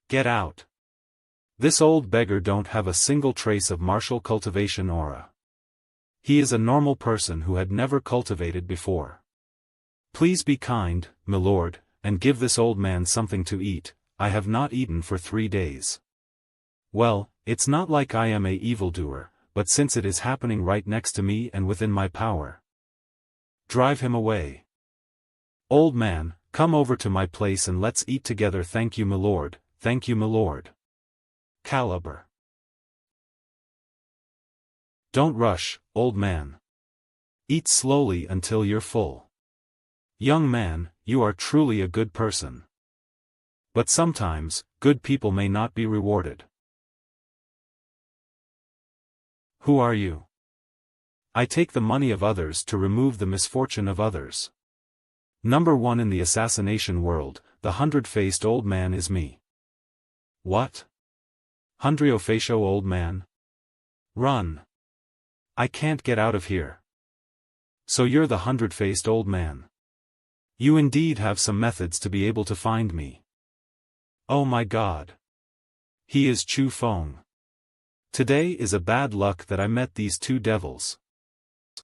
Get out. This old beggar don't have a single trace of martial cultivation aura. He is a normal person who had never cultivated before. Please be kind, milord, and give this old man something to eat. I have not eaten for 3 days. Well, it's not like I am a evildoer, but since it is happening right next to me and within my power. Drive him away. Old man, come over to my place and let's eat together. Thank you, milord, thank you, milord. Caliber. Don't rush, old man. Eat slowly until you're full. Young man, you are truly a good person. But sometimes, good people may not be rewarded. Who are you? I take the money of others to remove the misfortune of others. Number 1 in the assassination world, the 100-faced old man is me. What? 100-faced old man? Run. I can't get out of here. So you're the 100-faced old man. You indeed have some methods to be able to find me. Oh my god. He is Chu Feng. Today is a bad luck that I met these 2 devils.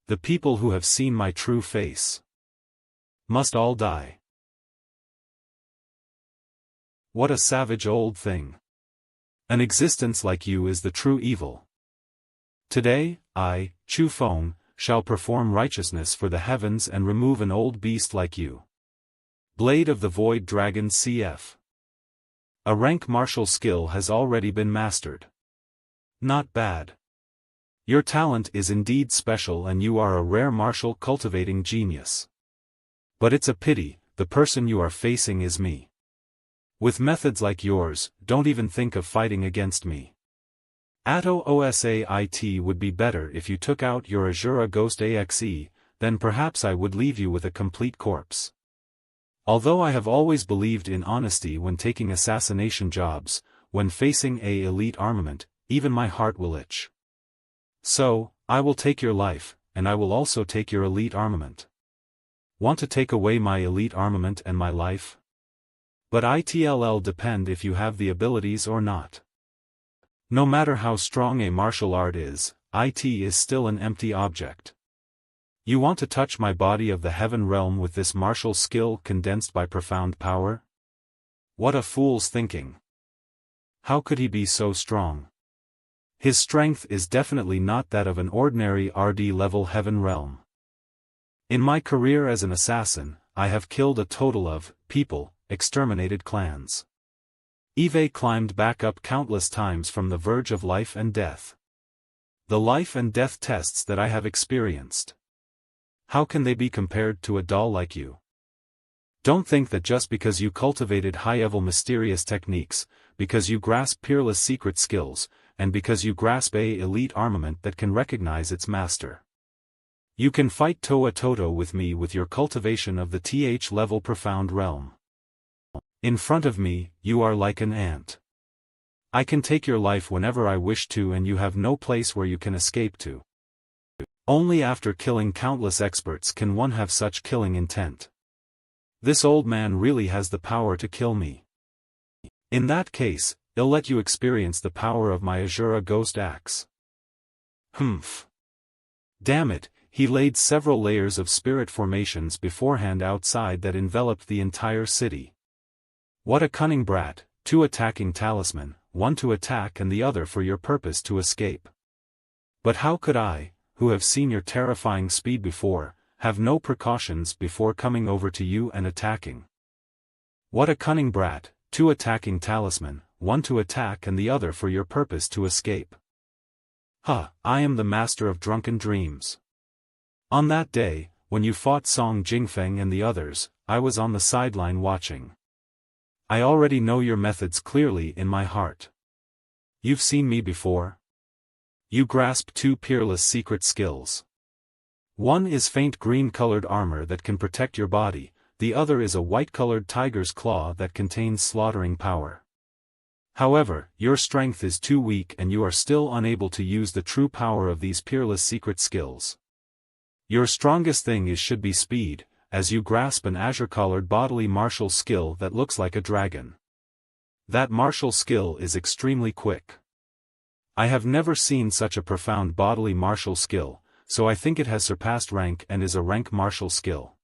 The people who have seen my true face must all die. What a savage old thing. An existence like you is the true evil. Today, I, Chu Feng, shall perform righteousness for the heavens and remove an old beast like you. Blade of the Void Dragon CF. A rank martial skill has already been mastered. Not bad. Your talent is indeed special and you are a rare martial cultivating genius. But it's a pity, the person you are facing is me. With methods like yours, don't even think of fighting against me. Atto Osait would be better if you took out your Asura Ghost AXE, then perhaps I would leave you with a complete corpse. Although I have always believed in honesty when taking assassination jobs, when facing a elite armament, even my heart will itch. So, I will take your life, and I will also take your elite armament. Want to take away my elite armament and my life? But it'll depend if you have the abilities or not. No matter how strong a martial art is, it is still an empty object. You want to touch my body of the heaven realm with this martial skill condensed by profound power? What a fool's thinking. How could he be so strong? His strength is definitely not that of an ordinary RD-level heaven realm. In my career as an assassin, I have killed a total of people, exterminated clans. Eve climbed back up countless times from the verge of life and death. The life and death tests that I have experienced. How can they be compared to a doll like you? Don't think that just because you cultivated high-level mysterious techniques, because you grasp peerless secret skills, and because you grasp a elite armament that can recognize its master, you can fight toe-a-toe with me with your cultivation of the th-level profound realm. In front of me, you are like an ant. I can take your life whenever I wish to, and you have no place where you can escape to. Only after killing countless experts can one have such killing intent. This old man really has the power to kill me. In that case, I'll let you experience the power of my Asura ghost axe. Humph. Damn it, he laid several layers of spirit formations beforehand outside that enveloped the entire city. What a cunning brat, 2 attacking talisman, 1 to attack and the other for your purpose to escape. But how could I, who have seen your terrifying speed before, have no precautions before coming over to you and attacking? What a cunning brat, 2 attacking talisman, 1 to attack and the other for your purpose to escape. I am the master of drunken dreams. On that day, when you fought Song Jingfeng and the others, I was on the sideline watching. I already know your methods clearly in my heart. You've seen me before. You grasp 2 peerless secret skills. One is faint green-colored armor that can protect your body, the other is a white-colored tiger's claw that contains slaughtering power. However, your strength is too weak and you are still unable to use the true power of these peerless secret skills. Your strongest thing should be speed, as you grasp an azure-colored bodily martial skill that looks like a dragon. That martial skill is extremely quick. I have never seen such a profound bodily martial skill, so I think it has surpassed rank and is a rank martial skill.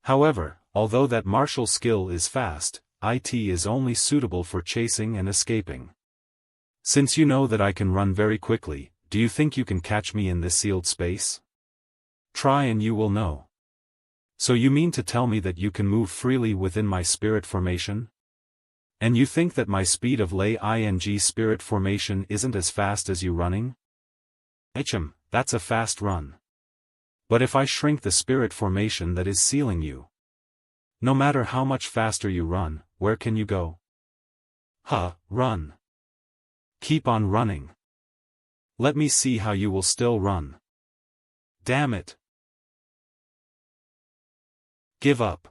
However, although that martial skill is fast, it is only suitable for chasing and escaping. Since you know that I can run very quickly, do you think you can catch me in this sealed space? Try and you will know. So you mean to tell me that you can move freely within my spirit formation? And you think that my speed of lay ing spirit formation isn't as fast as you running? That's a fast run. But if I shrink the spirit formation that is sealing you, no matter how much faster you run, where can you go? Run. Keep on running. Let me see how you will still run. Damn it. Give up.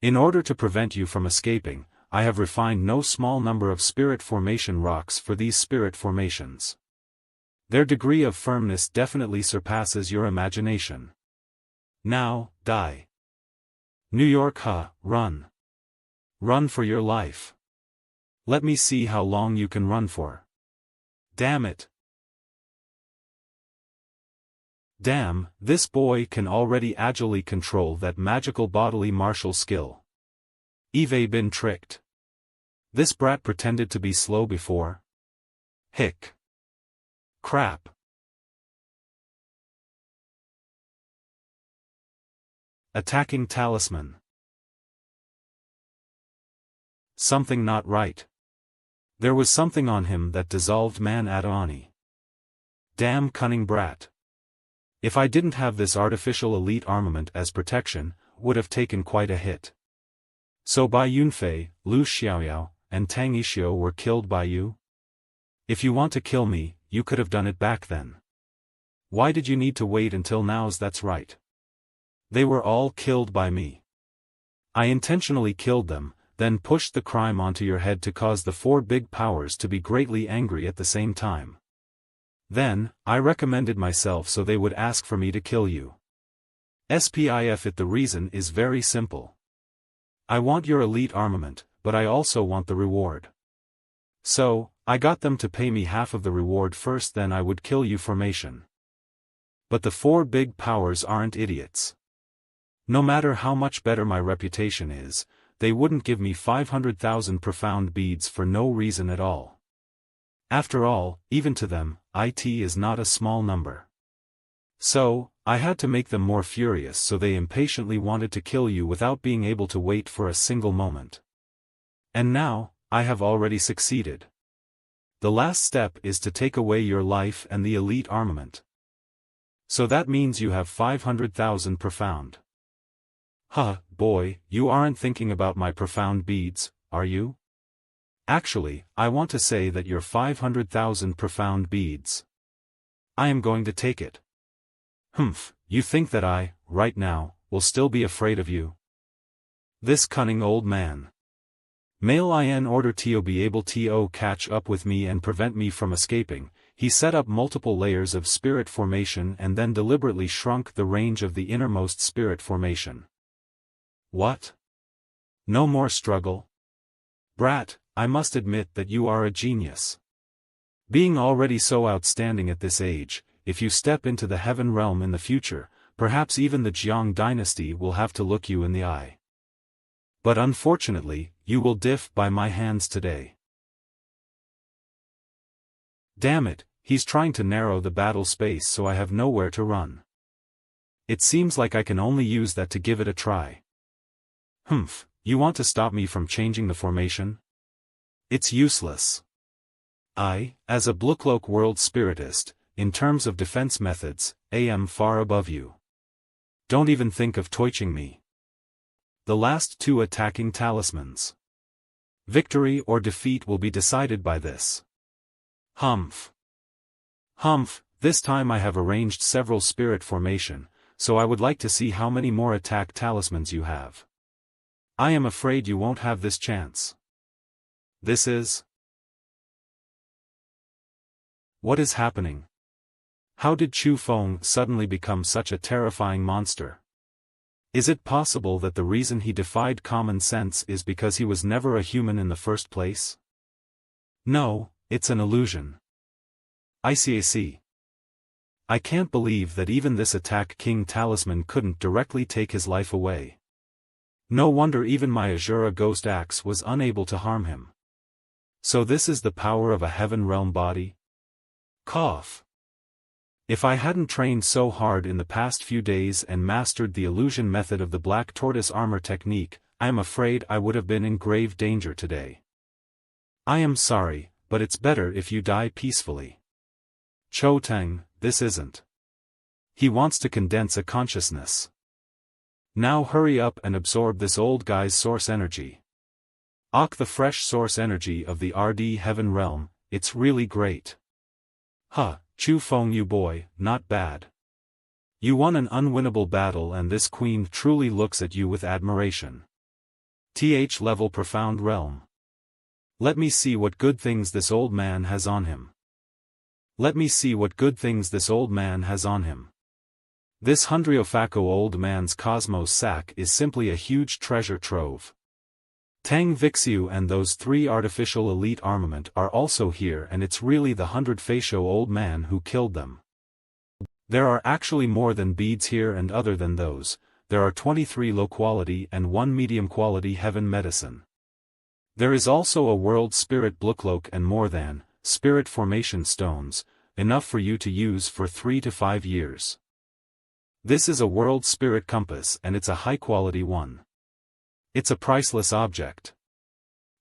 In order to prevent you from escaping, I have refined no small number of spirit formation rocks for these spirit formations. Their degree of firmness definitely surpasses your imagination. Now, die. New York, run. Run for your life. Let me see how long you can run for. Damn it. Damn, this boy can already agilely control that magical bodily martial skill. Eve been tricked. This brat pretended to be slow before. Hick. Crap. Attacking talisman. Something not right. There was something on him that dissolved man Adoni. Damn cunning brat. If I didn't have this artificial elite armament as protection, would have taken quite a hit. So Bai Yunfei, Lu Xiaoyao, and Tang Yixio were killed by you? If you want to kill me, you could have done it back then. Why did you need to wait until now's that's right? They were all killed by me. I intentionally killed them, then pushed the crime onto your head to cause the 4 big powers to be greatly angry at the same time. Then, I recommended myself so they would ask for me to kill you. Spiff the reason is very simple. I want your elite armament, but I also want the reward. So, I got them to pay me half of the reward first, then I would kill you formation. But the 4 big powers aren't idiots. No matter how much better my reputation is, they wouldn't give me 500,000 profound beads for no reason at all. After all, even to them, it is not a small number. So, I had to make them more furious, so they impatiently wanted to kill you without being able to wait for a single moment. And now, I have already succeeded. The last step is to take away your life and the elite armament. So that means you have 500,000 profound. Huh, boy, you aren't thinking about my profound beads, are you? Actually, I want to say that your 500,000 profound beads. I am going to take it. Humph, you think that I, right now, will still be afraid of you? This cunning old man. Male in order to be able to catch up with me and prevent me from escaping, he set up multiple layers of spirit formation and then deliberately shrunk the range of the innermost spirit formation. What? No more struggle? Brat, I must admit that you are a genius. Being already so outstanding at this age, if you step into the heaven realm in the future, perhaps even the Jiang dynasty will have to look you in the eye. But unfortunately, you will diff by my hands today. Damn it, he's trying to narrow the battle space so I have nowhere to run. It seems like I can only use that to give it a try. Humph, you want to stop me from changing the formation? It's useless. I, as a Blukloke world spiritist, in terms of defense methods, am far above you. Don't even think of touching me. The last two attacking talismans. Victory or defeat will be decided by this. Humph. Humph, this time I have arranged several spirit formation, so I would like to see how many more attack talismans you have. I am afraid you won't have this chance. This is... What is happening? How did Chu Feng suddenly become such a terrifying monster? Is it possible that the reason he defied common sense is because he was never a human in the first place? No, it's an illusion. I see. I can't believe that even this attack king talisman couldn't directly take his life away. No wonder even my Asura ghost axe was unable to harm him. So this is the power of a heaven realm body? Cough. If I hadn't trained so hard in the past few days and mastered the illusion method of the black tortoise armor technique, I am afraid I would have been in grave danger today. I am sorry, but it's better if you die peacefully. Cho Teng, this isn't. He wants to condense a consciousness. Now hurry up and absorb this old guy's source energy. The fresh source energy of the RD heaven realm, it's really great. Huh. Chu Feng, you boy, not bad. You won an unwinnable battle and this queen truly looks at you with admiration. Level profound realm. Let me see what good things this old man has on him. This Hundriofako old man's cosmos sack is simply a huge treasure trove. Tang Vixiu and those 3 artificial elite armament are also here and it's really the 100-facio old man who killed them. There are actually more than beads here and other than those, there are 23 low-quality and 1 medium-quality heaven medicine. There is also a world spirit Blukloke and more than, spirit formation stones, enough for you to use for 3 to 5 years. This is a world spirit compass and it's a high-quality one. It's a priceless object.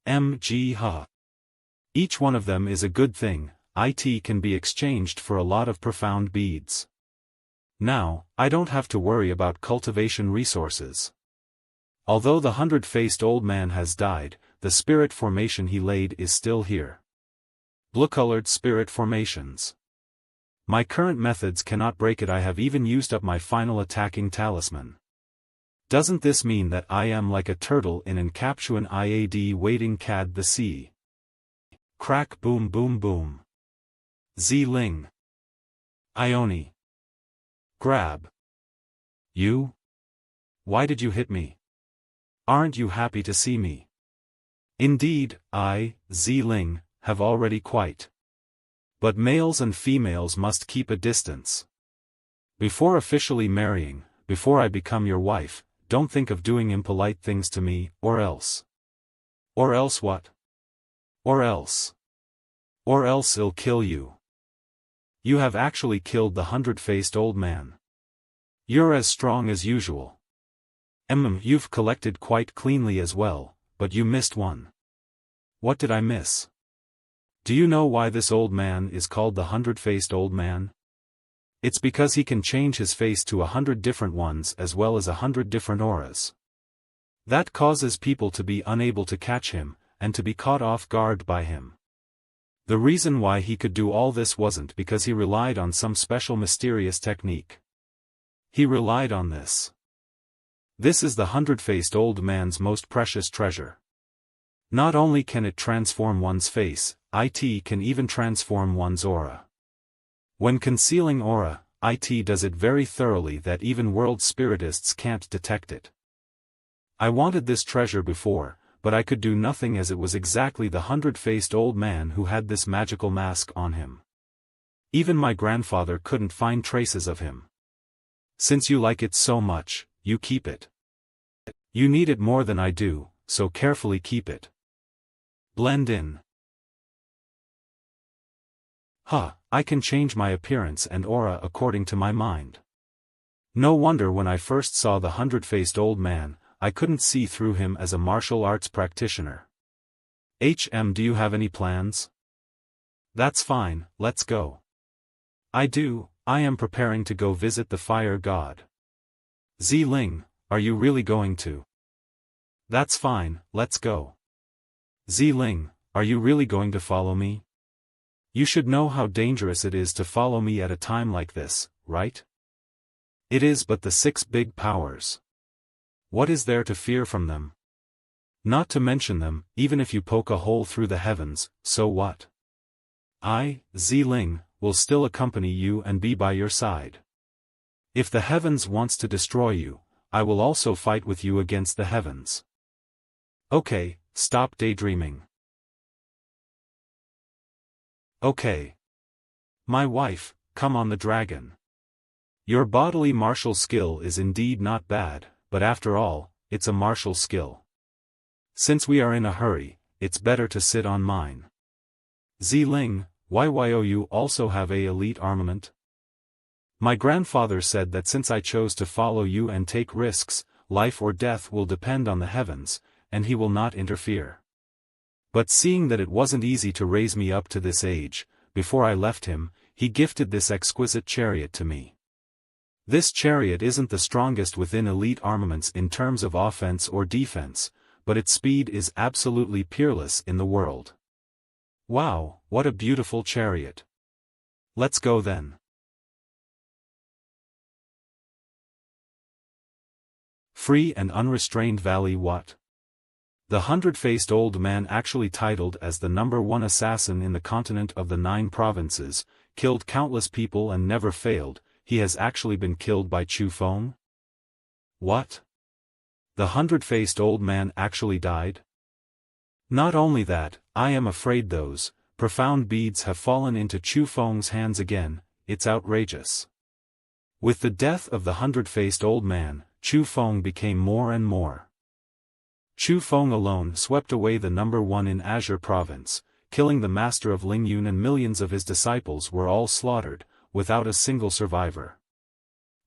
Ha. Each one of them is a good thing, it can be exchanged for a lot of profound beads. Now, I don't have to worry about cultivation resources. Although the 100-faced old man has died, the spirit formation he laid is still here. Blue-colored spirit formations. My current methods cannot break it. I have even used up my final attacking talisman. Doesn't this mean that I am like a turtle in an Captuan IAD waiting cad the sea? Crack boom boom boom. Ling. Ione. Grab. You? Why did you hit me? Aren't you happy to see me? Indeed, Ling, have already quite. But males and females must keep a distance. Before officially marrying, before I become your wife, don't think of doing impolite things to me, or else. Or else what? Or else. Or else I'll kill you. You have actually killed the 100-faced old man. You're as strong as usual. You've collected quite cleanly as well, but you missed one. What did I miss? Do you know why this old man is called the 100-faced old man? It's because he can change his face to 100 different ones as well as 100 different auras. That causes people to be unable to catch him, and to be caught off guard by him. The reason why he could do all this wasn't because he relied on some special mysterious technique. He relied on this. This is the 100-faced old man's most precious treasure. Not only can it transform one's face, it can even transform one's aura. When concealing aura, it does it very thoroughly that even world spiritists can't detect it. I wanted this treasure before, but I could do nothing as it was exactly the 100-faced old man who had this magical mask on him. Even my grandfather couldn't find traces of him. Since you like it so much, you keep it. You need it more than I do, so carefully keep it. Blend in. I can change my appearance and aura according to my mind. No wonder when I first saw the 100-faced old man, I couldn't see through him as a martial arts practitioner. Do you have any plans? That's fine, let's go. I am preparing to go visit the fire god. Ling, are you really going to? That's fine, let's go. Ling, are you really going to follow me? You should know how dangerous it is to follow me at a time like this, right? It is but the 6 big powers. What is there to fear from them? Not to mention them, even if you poke a hole through the heavens, so what? Ling, will still accompany you and be by your side. If the heavens wants to destroy you, I will also fight with you against the heavens. Okay, stop daydreaming. Okay. My wife, come on the dragon. Your bodily martial skill is indeed not bad, but after all, it's a martial skill. Since we are in a hurry, it's better to sit on mine. Ling, you also have a elite armament? My grandfather said that since I chose to follow you and take risks, life or death will depend on the heavens, and he will not interfere. But seeing that it wasn't easy to raise me up to this age, before I left him, he gifted this exquisite chariot to me. This chariot isn't the strongest within elite armaments in terms of offense or defense, but its speed is absolutely peerless in the world. Wow, what a beautiful chariot. Let's go then. Free and unrestrained valley. What? The 100-faced old man, actually titled as the #1 assassin in the continent of the 9 provinces, killed countless people and never failed. He has actually been killed by Chu Feng? What? The 100-faced old man actually died? Not only that, I am afraid those profound beads have fallen into Chu Feng's hands again. It's outrageous. With the death of the 100-faced old man, Chu Feng became more and more. Chu Feng alone swept away the #1 in Azure province, killing the master of Lingyun, and millions of his disciples were all slaughtered, without a single survivor.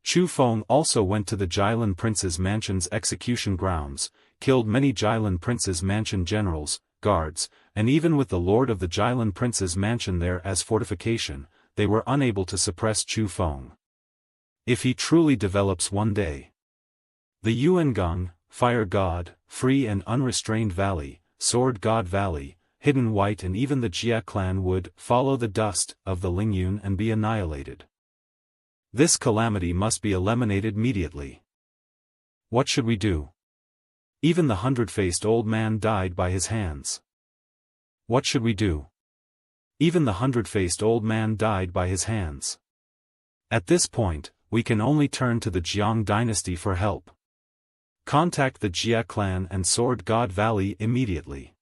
Chu Feng also went to the Xiuluo prince's mansion's execution grounds, killed many Xiuluo prince's mansion generals, guards, and even with the lord of the Xiuluo prince's mansion there as fortification, they were unable to suppress Chu Feng. If he truly develops one day, the Yuangong, Fire God, Free and Unrestrained Valley, Sword God Valley, Hidden White, and even the Jia clan would follow the dust of the Lingyun and be annihilated. This calamity must be eliminated immediately. What should we do? Even the 100-faced old man died by his hands. What should we do? Even the 100-faced old man died by his hands. At this point, we can only turn to the Jiang dynasty for help. Contact the Jia clan and Sword God Valley immediately.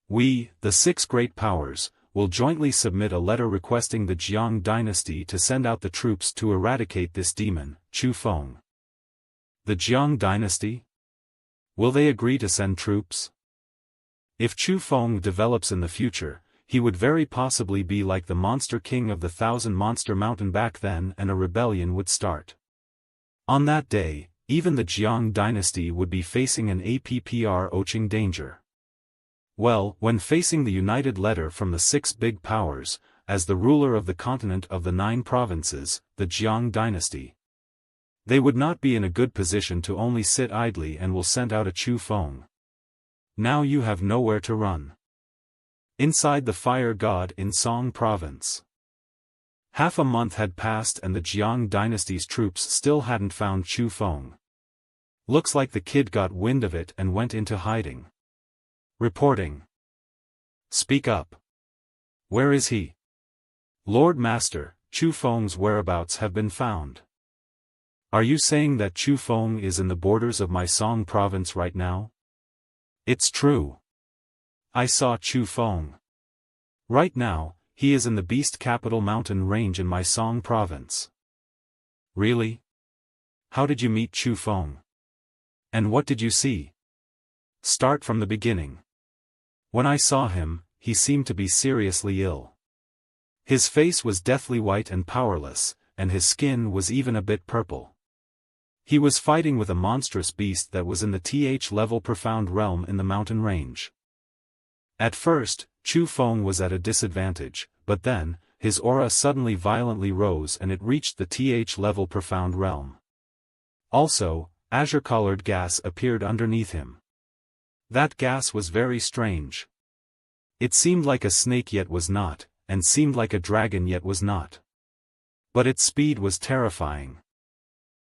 We, the 6 great powers, will jointly submit a letter requesting the Jiang dynasty to send out the troops to eradicate this demon, Chu Feng. The Jiang dynasty? Will they agree to send troops? If Chu Feng develops in the future, he would very possibly be like the monster king of the 1,000 Monster Mountain back then, and a rebellion would start. On that day, even the Jiang dynasty would be facing an appr-oching danger. Well, when facing the united letter from the 6 big powers, as the ruler of the continent of the 9 provinces, the Jiang dynasty, they would not be in a good position to only sit idly and will send out a Chu Feng. Now you have nowhere to run. Inside the fire god in Song province. Half a month had passed and the Jiang dynasty's troops still hadn't found Chu Feng. Looks like the kid got wind of it and went into hiding. Reporting. Speak up. Where is he? Lord Master, Chu Feng's whereabouts have been found. Are you saying that Chu Feng is in the borders of my Song province right now? It's true. I saw Chu Feng. Right now, he is in the beast capital mountain range in my Song province. Really? How did you meet Chu Feng? And what did you see? Start from the beginning. When I saw him, he seemed to be seriously ill. His face was deathly white and powerless, and his skin was even a bit purple. He was fighting with a monstrous beast that was in the Th-level profound realm in the mountain range. At first, Chu Feng was at a disadvantage, but then, his aura suddenly violently rose and it reached the Th-level profound realm. Also, azure-colored gas appeared underneath him. That gas was very strange. It seemed like a snake yet was not, and seemed like a dragon yet was not. But its speed was terrifying.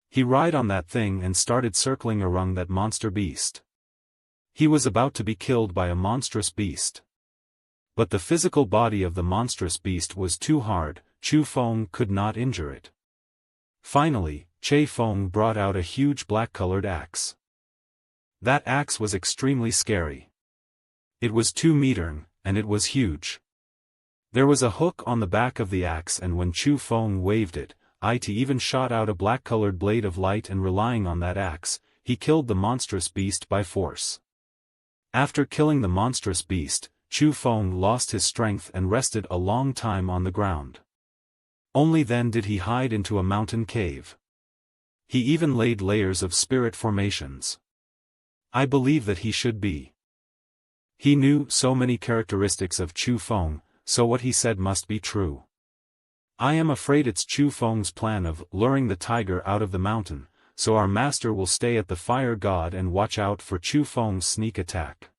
He ride on that thing and started circling around that monster beast. He was about to be killed by a monstrous beast. But the physical body of the monstrous beast was too hard, Chu Feng could not injure it. Finally, Chu Feng brought out a huge black-colored axe. That axe was extremely scary. It was 2 meters, and it was huge. There was a hook on the back of the axe and when Chu Feng waved it, it even shot out a black-colored blade of light and relying on that axe, he killed the monstrous beast by force. After killing the monstrous beast, Chu Feng lost his strength and rested a long time on the ground. Only then did he hide into a mountain cave. He even laid layers of spirit formations. I believe that he should be. He knew so many characteristics of Chu Feng, so what he said must be true. I am afraid it's Chu Feng's plan of luring the tiger out of the mountain, so our master will stay at the fire god and watch out for Chu Feng's sneak attack.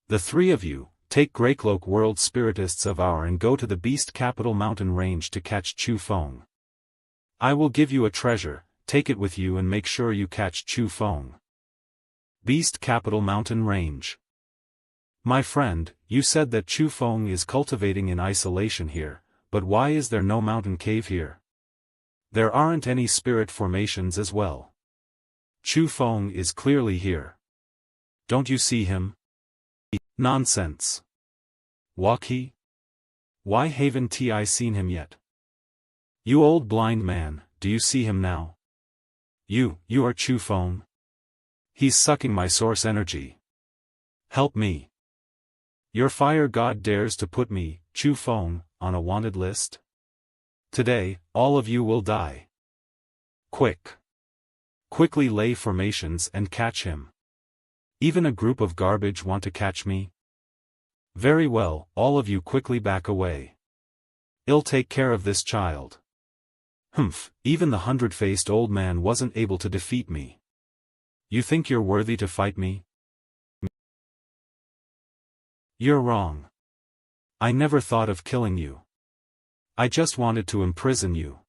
The 3 of you, take Greycloak world spiritists of our and go to the beast capital mountain range to catch Chu Feng. I will give you a treasure, take it with you and make sure you catch Chu Feng. Beast capital mountain range. My friend, you said that Chu Feng is cultivating in isolation here, but why is there no mountain cave here? There aren't any spirit formations as well. Chu Feng is clearly here. Don't you see him? Nonsense. Walk he? Why haven't I seen him yet? You old blind man, do you see him now? You are Chu Feng? He's sucking my source energy. Help me. Your fire god dares to put me, Chu Feng, on a wanted list? Today, all of you will die. Quickly lay formations and catch him. Even a group of garbage want to catch me? Very well, all of you quickly back away. I'll take care of this child. Humph, even the 100-faced old man wasn't able to defeat me. You think you're worthy to fight me? You're wrong. I never thought of killing you. I just wanted to imprison you.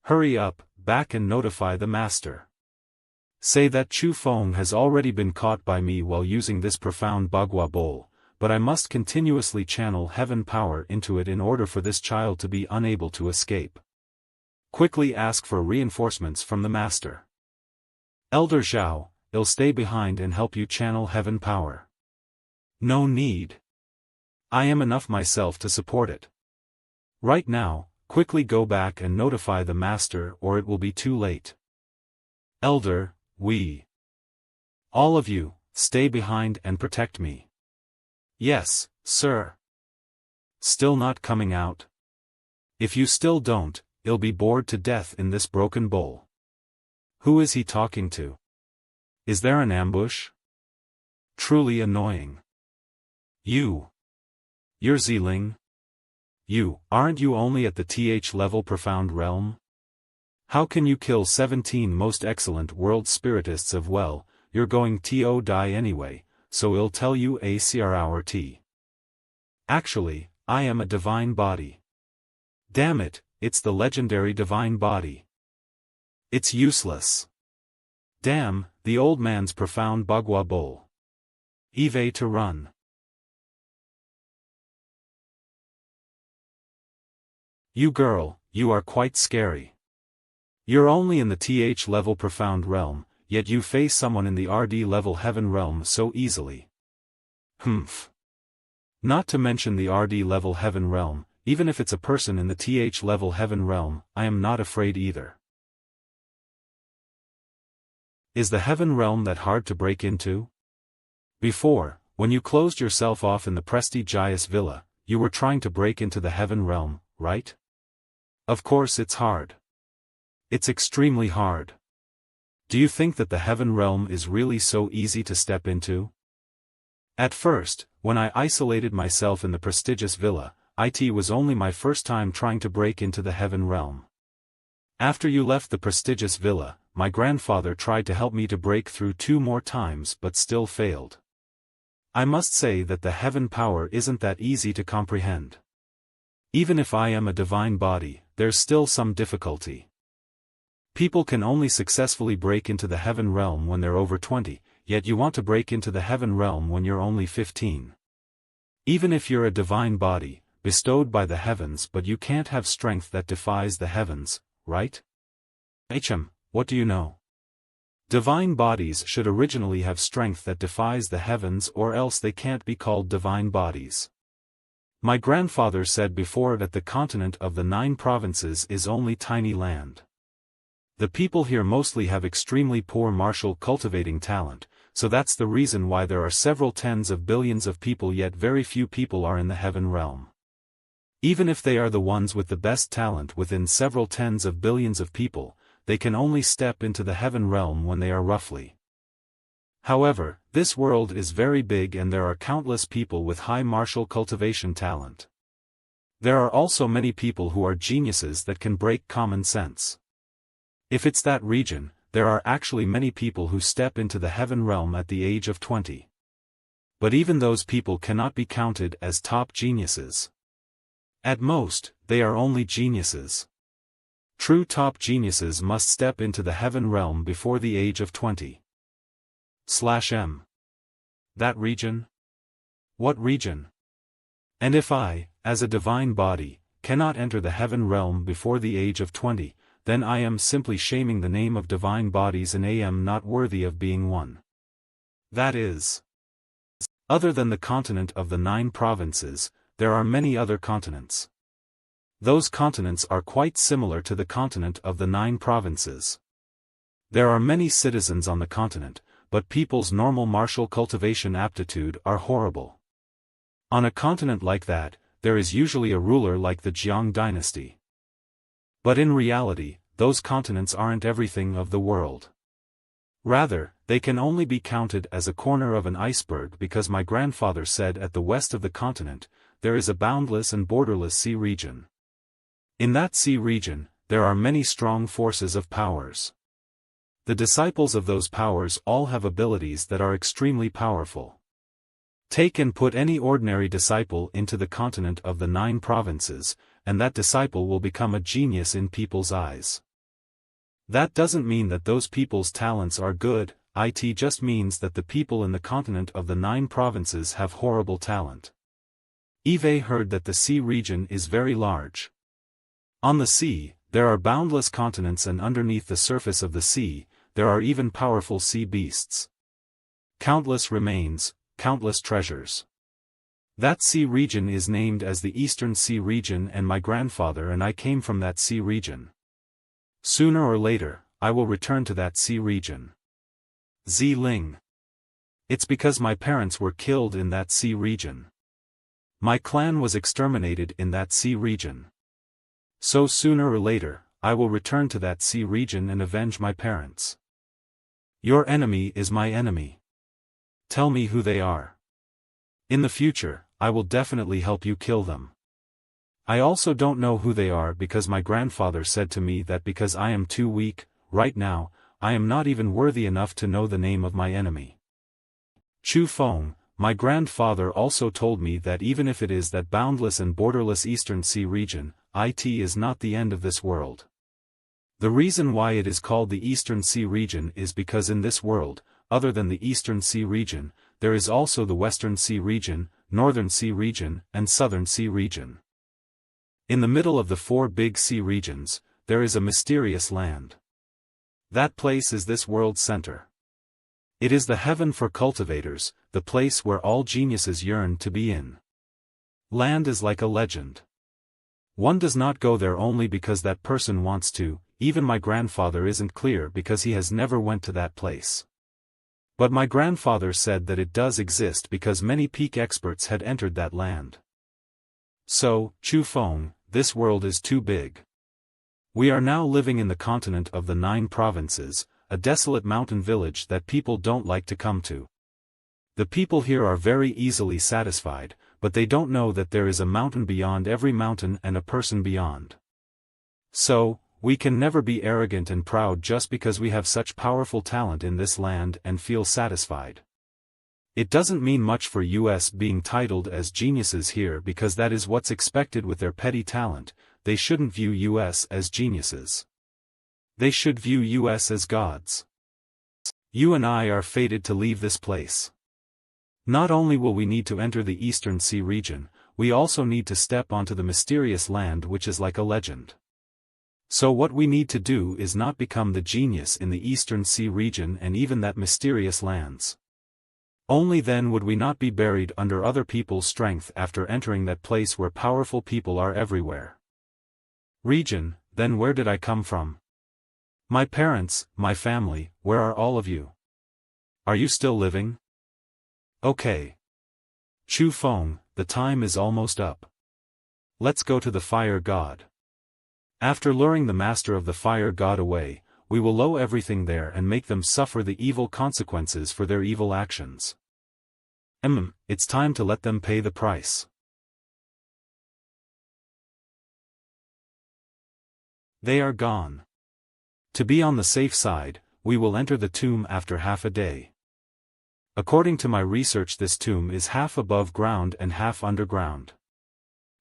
Hurry up, back and notify the master. Say that Chu Feng has already been caught by me while using this profound Bagua bowl, but I must continuously channel heaven power into it in order for this child to be unable to escape. Quickly ask for reinforcements from the master. Elder Zhao, I'll stay behind and help you channel heaven power. No need. I am enough myself to support it. Right now, quickly go back and notify the master or it will be too late. Elder, all of you, stay behind and protect me. Yes, sir. Still not coming out? If you still don't, I'll be bored to death in this broken bowl. Who is he talking to? Is there an ambush? Truly annoying. You're Ziling? Aren't you only at the TH level profound realm? How can you kill 17 most excellent world spiritists of well, you're going to die anyway, so I'll tell you ACR. Actually, I am a divine body. Damn it, it's the legendary divine body. It's useless. Damn, the old man's profound Bagua bowl. Eve to run. You girl, you are quite scary. You're only in the TH level profound realm, yet you face someone in the RD level heaven realm so easily. Humph. Not to mention the RD level heaven realm, even if it's a person in the TH level heaven realm, I am not afraid either. Is the heaven realm that hard to break into? Before, when you closed yourself off in the prestigious villa, you were trying to break into the heaven realm, right? Of course it's hard. It's extremely hard. Do you think that the heaven realm is really so easy to step into? At first, when I isolated myself in the prestigious villa, it was only my first time trying to break into the heaven realm. After you left the prestigious villa, my grandfather tried to help me to break through 2 more times but still failed. I must say that the heaven power isn't that easy to comprehend. Even if I am a divine body, there's still some difficulty. People can only successfully break into the heaven realm when they're over 20, yet you want to break into the heaven realm when you're only 15. Even if you're a divine body, bestowed by the heavens, but you can't have strength that defies the heavens, right? What do you know? Divine bodies should originally have strength that defies the heavens, or else they can't be called divine bodies. My grandfather said before that the continent of the 9 provinces is only tiny land. The people here mostly have extremely poor martial cultivating talent, so that's the reason why there are several tens of billions of people yet very few people are in the heaven realm. Even if they are the ones with the best talent within several tens of billions of people, they can only step into the heaven realm when they are roughly. However, this world is very big and there are countless people with high martial cultivation talent. There are also many people who are geniuses that can break common sense. If it's that region, there are actually many people who step into the heaven realm at the age of 20. But even those people cannot be counted as top geniuses. At most, they are only geniuses. True top geniuses must step into the heaven realm before the age of 20/m. That region? What region? And if I, as a divine body, cannot enter the heaven realm before the age of 20, then I am simply shaming the name of divine bodies and am not worthy of being one. That is. Other than the continent of the 9 provinces, there are many other continents. Those continents are quite similar to the continent of the 9 provinces. There are many citizens on the continent, but people's normal martial cultivation aptitude are horrible. On a continent like that, there is usually a ruler like the Jiang dynasty. But in reality, those continents aren't everything of the world. Rather, they can only be counted as a corner of an iceberg because my grandfather said at the west of the continent, there is a boundless and borderless sea region. In that sea region, there are many strong forces of powers. The disciples of those powers all have abilities that are extremely powerful. Take and put any ordinary disciple into the continent of the 9 provinces, and that disciple will become a genius in people's eyes. That doesn't mean that those people's talents are good, it just means that the people in the continent of the 9 provinces have horrible talent. Eve heard that the sea region is very large. On the sea, there are boundless continents, and underneath the surface of the sea, there are even powerful sea beasts. Countless remains, countless treasures. That sea region is named as the Eastern Sea region, and my grandfather and I came from that sea region. Sooner or later, I will return to that sea region. Ziling. It's because my parents were killed in that sea region. My clan was exterminated in that sea region. So sooner or later, I will return to that sea region and avenge my parents. Your enemy is my enemy. Tell me who they are. In the future, I will definitely help you kill them. I also don't know who they are because my grandfather said to me that because I am too weak, right now, I am not even worthy enough to know the name of my enemy. Chu Feng, my grandfather also told me that even if it is that boundless and borderless Eastern Sea region, it is not the end of this world. The reason why it is called the Eastern Sea region is because in this world, other than the Eastern Sea region, there is also the Western Sea region, Northern Sea region, and Southern Sea region. In the middle of the four big sea regions, there is a mysterious land. That place is this world's center. It is the heaven for cultivators, the place where all geniuses yearn to be in. Land is like a legend. One does not go there only because that person wants to, even my grandfather isn't clear because he has never went to that place. But my grandfather said that it does exist because many peak experts had entered that land. So, Chu Feng, this world is too big. We are now living in the continent of the 9 provinces, a desolate mountain village that people don't like to come to. The people here are very easily satisfied, but they don't know that there is a mountain beyond every mountain and a person beyond. So, we can never be arrogant and proud just because we have such powerful talent in this land and feel satisfied. It doesn't mean much for us being titled as geniuses here because that is what's expected with their petty talent. They shouldn't view us as geniuses. They should view us as gods. You and I are fated to leave this place. Not only will we need to enter the Eastern Sea region, we also need to step onto the mysterious land which is like a legend. So what we need to do is not become the genius in the Eastern Sea region and even that mysterious lands. Only then would we not be buried under other people's strength after entering that place where powerful people are everywhere. Region, then where did I come from? My parents, my family, where are all of you? Are you still living? Okay. Chu Feng, the time is almost up. Let's go to the fire god. After luring the master of the fire god away, we will lower everything there and make them suffer the evil consequences for their evil actions. It's time to let them pay the price. They are gone. To be on the safe side, we will enter the tomb after half a day. According to my research, this tomb is half above ground and half underground.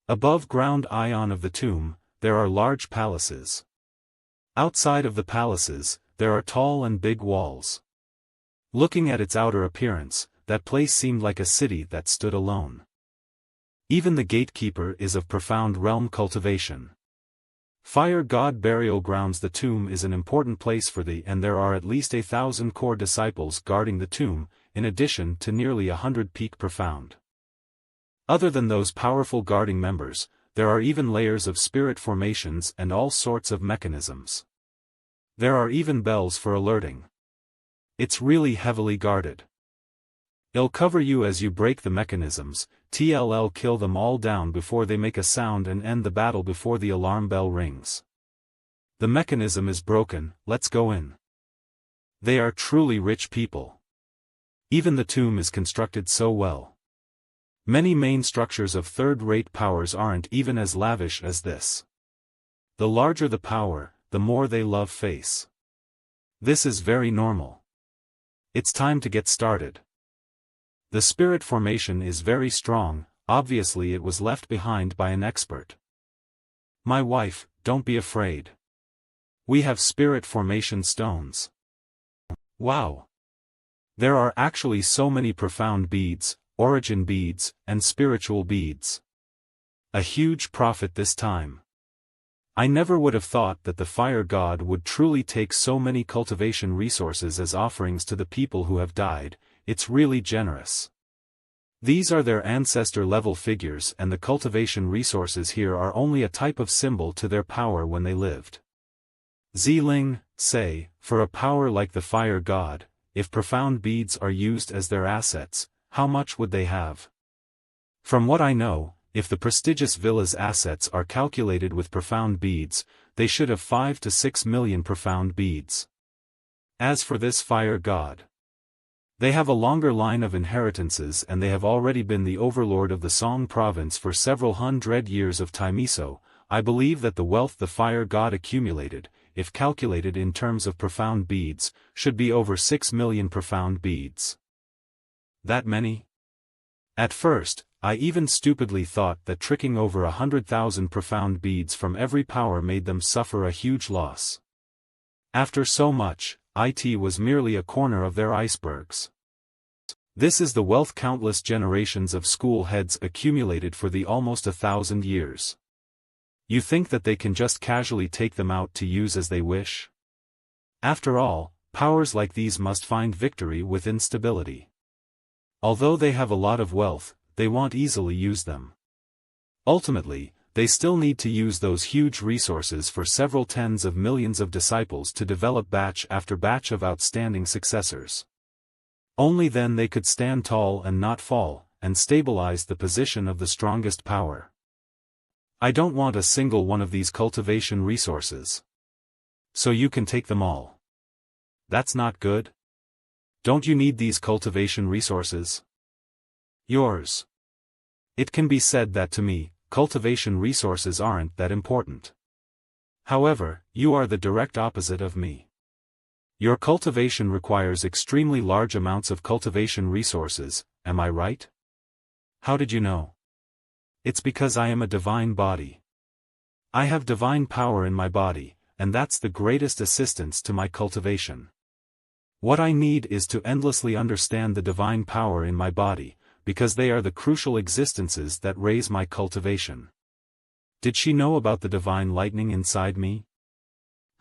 Above ground ion of the tomb, there are large palaces. Outside of the palaces, there are tall and big walls. Looking at its outer appearance, that place seemed like a city that stood alone. Even the gatekeeper is of profound realm cultivation. Fire god burial grounds. The tomb is an important place for thee, and there are at least 1,000 core disciples guarding the tomb, in addition to nearly 100 peak profound. Other than those powerful guarding members, there are even layers of spirit formations and all sorts of mechanisms. There are even bells for alerting. It's really heavily guarded. It'll cover you as you break the mechanisms, kill them all down before they make a sound and end the battle before the alarm bell rings. The mechanism is broken, let's go in. They are truly rich people. Even the tomb is constructed so well. Many main structures of third-rate powers aren't even as lavish as this. The larger the power, the more they love face. This is very normal. It's time to get started. The spirit formation is very strong, obviously it was left behind by an expert. My wife, don't be afraid. We have spirit formation stones. Wow! There are actually so many profound beads, origin beads, and spiritual beads. A huge profit this time. I never would have thought that the fire god would truly take so many cultivation resources as offerings to the people who have died. It's really generous. These are their ancestor-level figures, and the cultivation resources here are only a type of symbol to their power when they lived. Ziling, say, for a power like the fire god, if profound beads are used as their assets, how much would they have? From what I know, if the prestigious villa's assets are calculated with profound beads, they should have 5 to 6 million profound beads. As for this fire god, They have a longer line of inheritances and they have already been the overlord of the Song province for several hundred years of time. So, I believe that the wealth the fire god accumulated, if calculated in terms of profound beads, should be over 6 million profound beads. That many? At first, I even stupidly thought that tricking over 100,000 profound beads from every power made them suffer a huge loss. After so much, it was merely a corner of their icebergs. This is the wealth countless generations of school heads accumulated for the almost 1,000 years. You think that they can just casually take them out to use as they wish? After all, powers like these must find victory with instability. Although they have a lot of wealth, they won't easily use them. Ultimately, they still need to use those huge resources for several tens of millions of disciples to develop batch after batch of outstanding successors. Only then they could stand tall and not fall, and stabilize the position of the strongest power. I don't want a single one of these cultivation resources. So you can take them all. That's not good? Don't you need these cultivation resources? Yours. It can be said that to me, cultivation resources aren't that important. However, you are the direct opposite of me. Your cultivation requires extremely large amounts of cultivation resources, am I right? How did you know? It's because I am a divine body. I have divine power in my body, and that's the greatest assistance to my cultivation. What I need is to endlessly understand the divine power in my body, because they are the crucial existences that raise my cultivation. Did she know about the divine lightning inside me?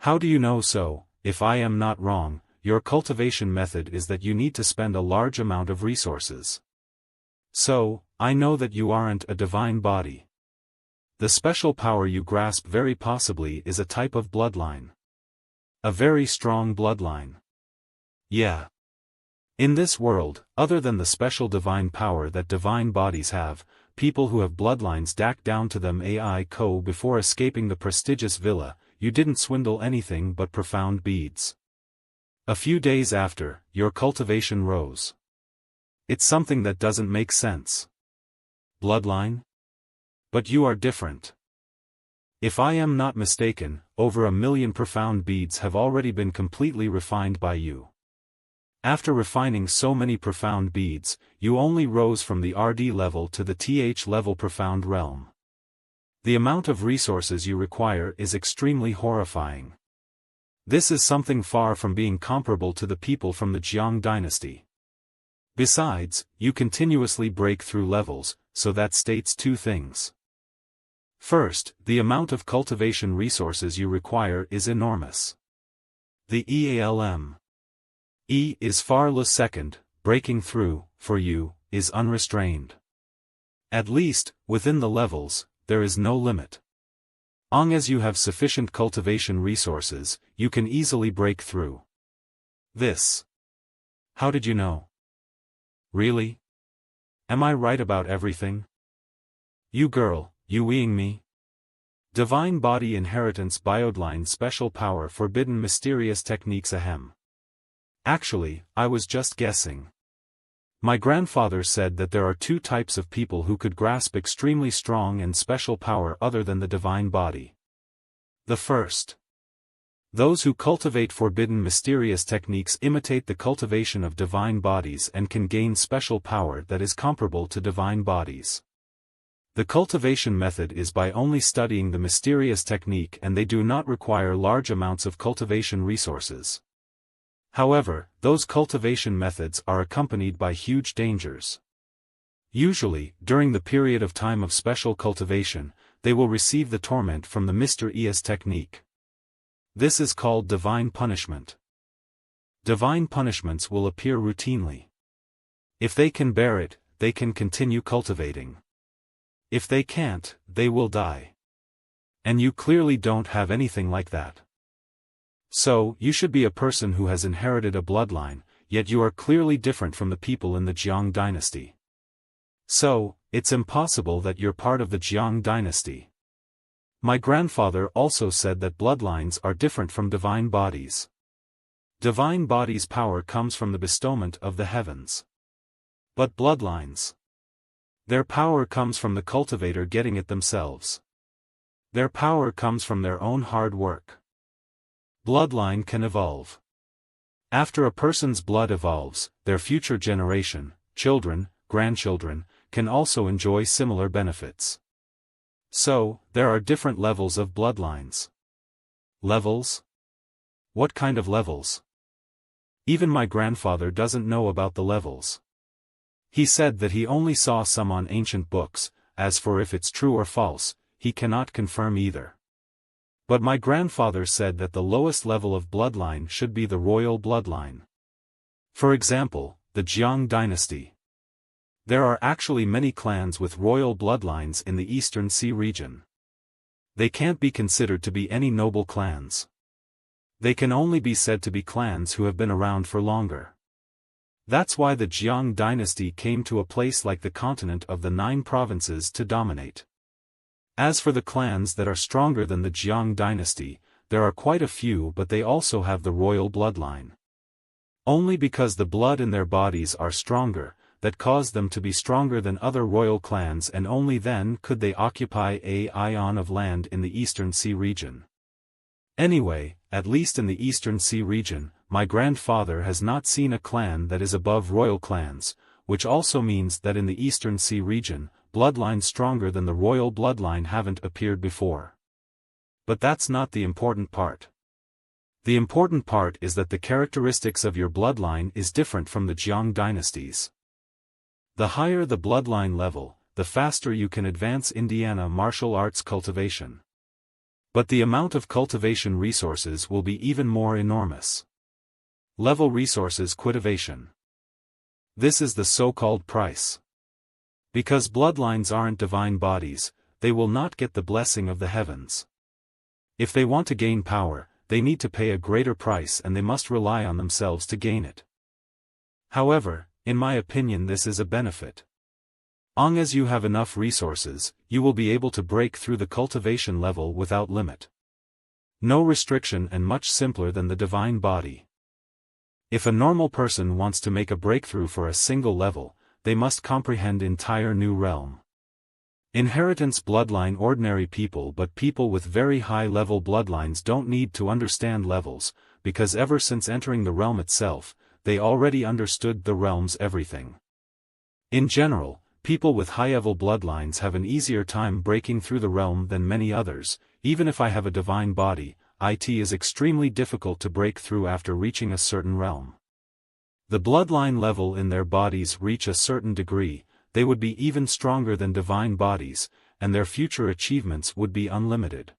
How do you know so? If I am not wrong, your cultivation method is that you need to spend a large amount of resources. So, I know that you aren't a divine body. The special power you grasp very possibly is a type of bloodline. A very strong bloodline. Yeah. In this world, other than the special divine power that divine bodies have, people who have bloodlines dacked down to them before escaping the prestigious villa, you didn't swindle anything but profound beads. A few days after, your cultivation rose. It's something that doesn't make sense. Bloodline? But you are different. If I am not mistaken, over 1 million profound beads have already been completely refined by you. After refining so many profound beads, you only rose from the RD level to the TH level profound realm. The amount of resources you require is extremely horrifying. This is something far from being comparable to the people from the Jiang dynasty. Besides, you continuously break through levels, so that states two things. First, the amount of cultivation resources you require is enormous. The EALM. E is far less. Second, breaking through, for you, is unrestrained. At least, within the levels, there is no limit. Long as you have sufficient cultivation resources, you can easily break through. This. How did you know? Really? Am I right about everything? You girl, you weeing me? Divine body inheritance biodline special power forbidden mysterious techniques ahem. Actually, I was just guessing. My grandfather said that there are two types of people who could grasp extremely strong and special power other than the divine body. The first. Those who cultivate forbidden mysterious techniques imitate the cultivation of divine bodies and can gain special power that is comparable to divine bodies. The cultivation method is by only studying the mysterious technique and they do not require large amounts of cultivation resources. However, those cultivation methods are accompanied by huge dangers. Usually, during the period of time of special cultivation, they will receive the torment from the Mr. I's technique. This is called divine punishment. Divine punishments will appear routinely. If they can bear it, they can continue cultivating. If they can't, they will die. And you clearly don't have anything like that. So, you should be a person who has inherited a bloodline, yet you are clearly different from the people in the Jiang dynasty. So, it's impossible that you're part of the Jiang dynasty. My grandfather also said that bloodlines are different from divine bodies. Divine body's power comes from the bestowment of the heavens. But bloodlines. Their power comes from the cultivator getting it themselves. Their power comes from their own hard work. Bloodline can evolve. After a person's blood evolves, their future generation, children, grandchildren, can also enjoy similar benefits. So, there are different levels of bloodlines. Levels? What kind of levels? Even my grandfather doesn't know about the levels. He said that he only saw some on ancient books, as for if it's true or false, he cannot confirm either. But my grandfather said that the lowest level of bloodline should be the royal bloodline. For example, the Jiang dynasty. There are actually many clans with royal bloodlines in the Eastern Sea region. They can't be considered to be any noble clans. They can only be said to be clans who have been around for longer. That's why the Jiang dynasty came to a place like the continent of the 9 provinces to dominate. As for the clans that are stronger than the Jiang dynasty, there are quite a few, but they also have the royal bloodline. Only because the blood in their bodies are stronger, that caused them to be stronger than other royal clans, and only then could they occupy a ion of land in the Eastern Sea region. Anyway, at least in the Eastern Sea region, my grandfather has not seen a clan that is above royal clans, which also means that in the Eastern Sea region, bloodlines stronger than the royal bloodline haven't appeared before. But that's not the important part. The important part is that the characteristics of your bloodline is different from the Jiang dynasties. The higher the bloodline level, the faster you can advance Indiana martial arts cultivation. But the amount of cultivation resources will be even more enormous. Level resources cultivation. This is the so-called price. Because bloodlines aren't divine bodies, they will not get the blessing of the heavens. If they want to gain power, they need to pay a greater price, and they must rely on themselves to gain it. However, in my opinion, this is a benefit. Long as you have enough resources, you will be able to break through the cultivation level without limit. No restriction, and much simpler than the divine body. If a normal person wants to make a breakthrough for a single level, they must comprehend entire new realm. Inheritance bloodline ordinary people, but people with very high level bloodlines don't need to understand levels, because ever since entering the realm itself, they already understood the realm's everything. In general, people with high-level bloodlines have an easier time breaking through the realm than many others. Even if I have a divine body, it is extremely difficult to break through after reaching a certain realm. The bloodline level in their bodies reach a certain degree, they would be even stronger than divine bodies, and their future achievements would be unlimited.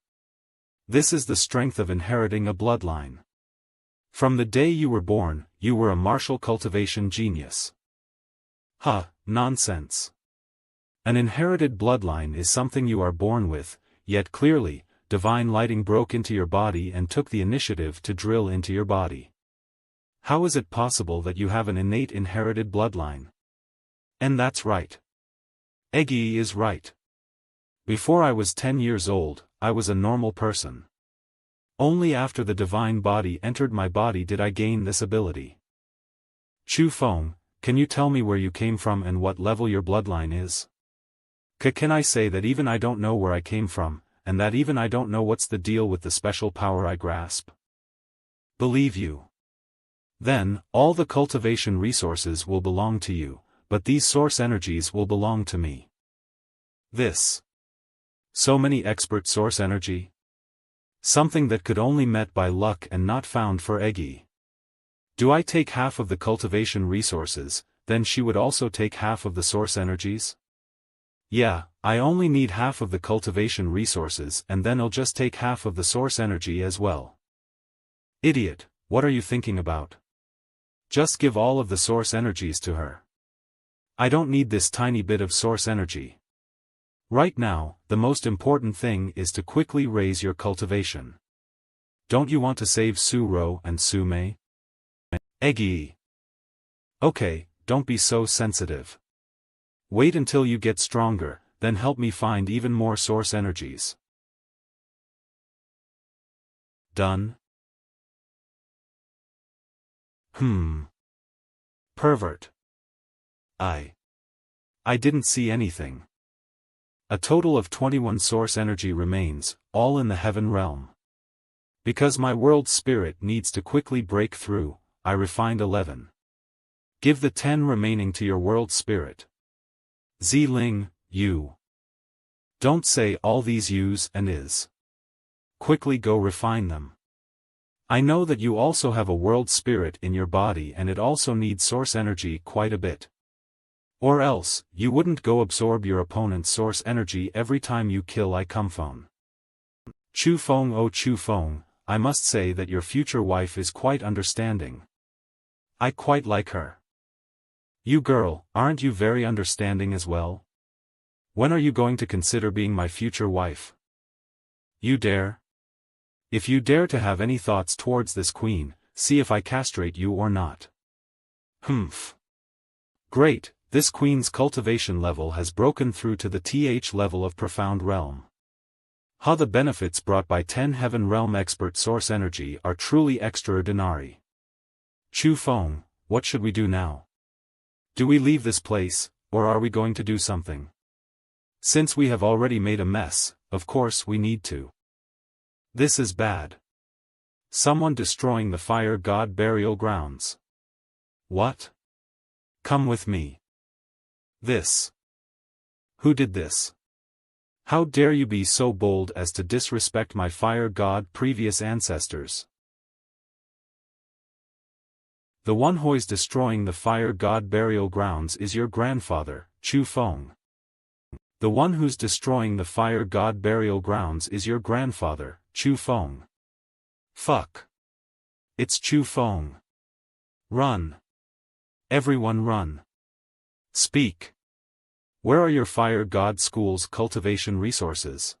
This is the strength of inheriting a bloodline. From the day you were born, you were a martial cultivation genius. Nonsense. An inherited bloodline is something you are born with, yet clearly, divine lighting broke into your body and took the initiative to drill into your body. How is it possible that you have an innate inherited bloodline? And that's right. Egi is right. Before I was 10 years old, I was a normal person. Only after the divine body entered my body did I gain this ability. Chu Feng, can you tell me where you came from and what level your bloodline is? Can I say that even I don't know where I came from, and that even I don't know what's the deal with the special power I grasp? Believe you. Then, all the cultivation resources will belong to you, but these source energies will belong to me. This. So many expert source energy? Something that could only met by luck and not found for Egi. Do I take half of the cultivation resources, then she would also take half of the source energies? Yeah, I only need half of the cultivation resources, and then I'll just take half of the source energy as well. Idiot, what are you thinking about? Just give all of the source energies to her. I don't need this tiny bit of source energy. Right now, the most important thing is to quickly raise your cultivation. Don't you want to save Xiuluo and Su Mei? Egi. Okay, don't be so sensitive. Wait until you get stronger, then help me find even more source energies. Done? Pervert. I didn't see anything. A total of 21 source energy remains, all in the heaven realm. Because my world spirit needs to quickly break through, I refined 11. Give the 10 remaining to your world spirit. Ziling, you. Don't say all these yous and is. Quickly go refine them. I know that you also have a world spirit in your body and it also needs source energy quite a bit. Or else, you wouldn't go absorb your opponent's source energy every time you kill I come phone. Chu Feng, oh Chu Feng, I must say that your future wife is quite understanding. I quite like her. You girl, aren't you very understanding as well? When are you going to consider being my future wife? You dare? If you dare to have any thoughts towards this queen, see if I castrate you or not. Humph. Great. This queen's cultivation level has broken through to the TH level of profound realm. How the benefits brought by 10 heaven realm expert source energy are truly extraordinary. Chu Feng, what should we do now? Do we leave this place, or are we going to do something? Since we have already made a mess, of course we need to. This is bad. Someone destroying the fire god burial grounds. What? Come with me. This. Who did this? How dare you be so bold as to disrespect my fire god previous ancestors? The one who is destroying the fire god burial grounds is your grandfather, Chu Feng. The one who's destroying the fire god burial grounds is your grandfather, Chu Feng. Fuck. It's Chu Feng. Run. Everyone run. Speak. Where are your fire god school's cultivation resources?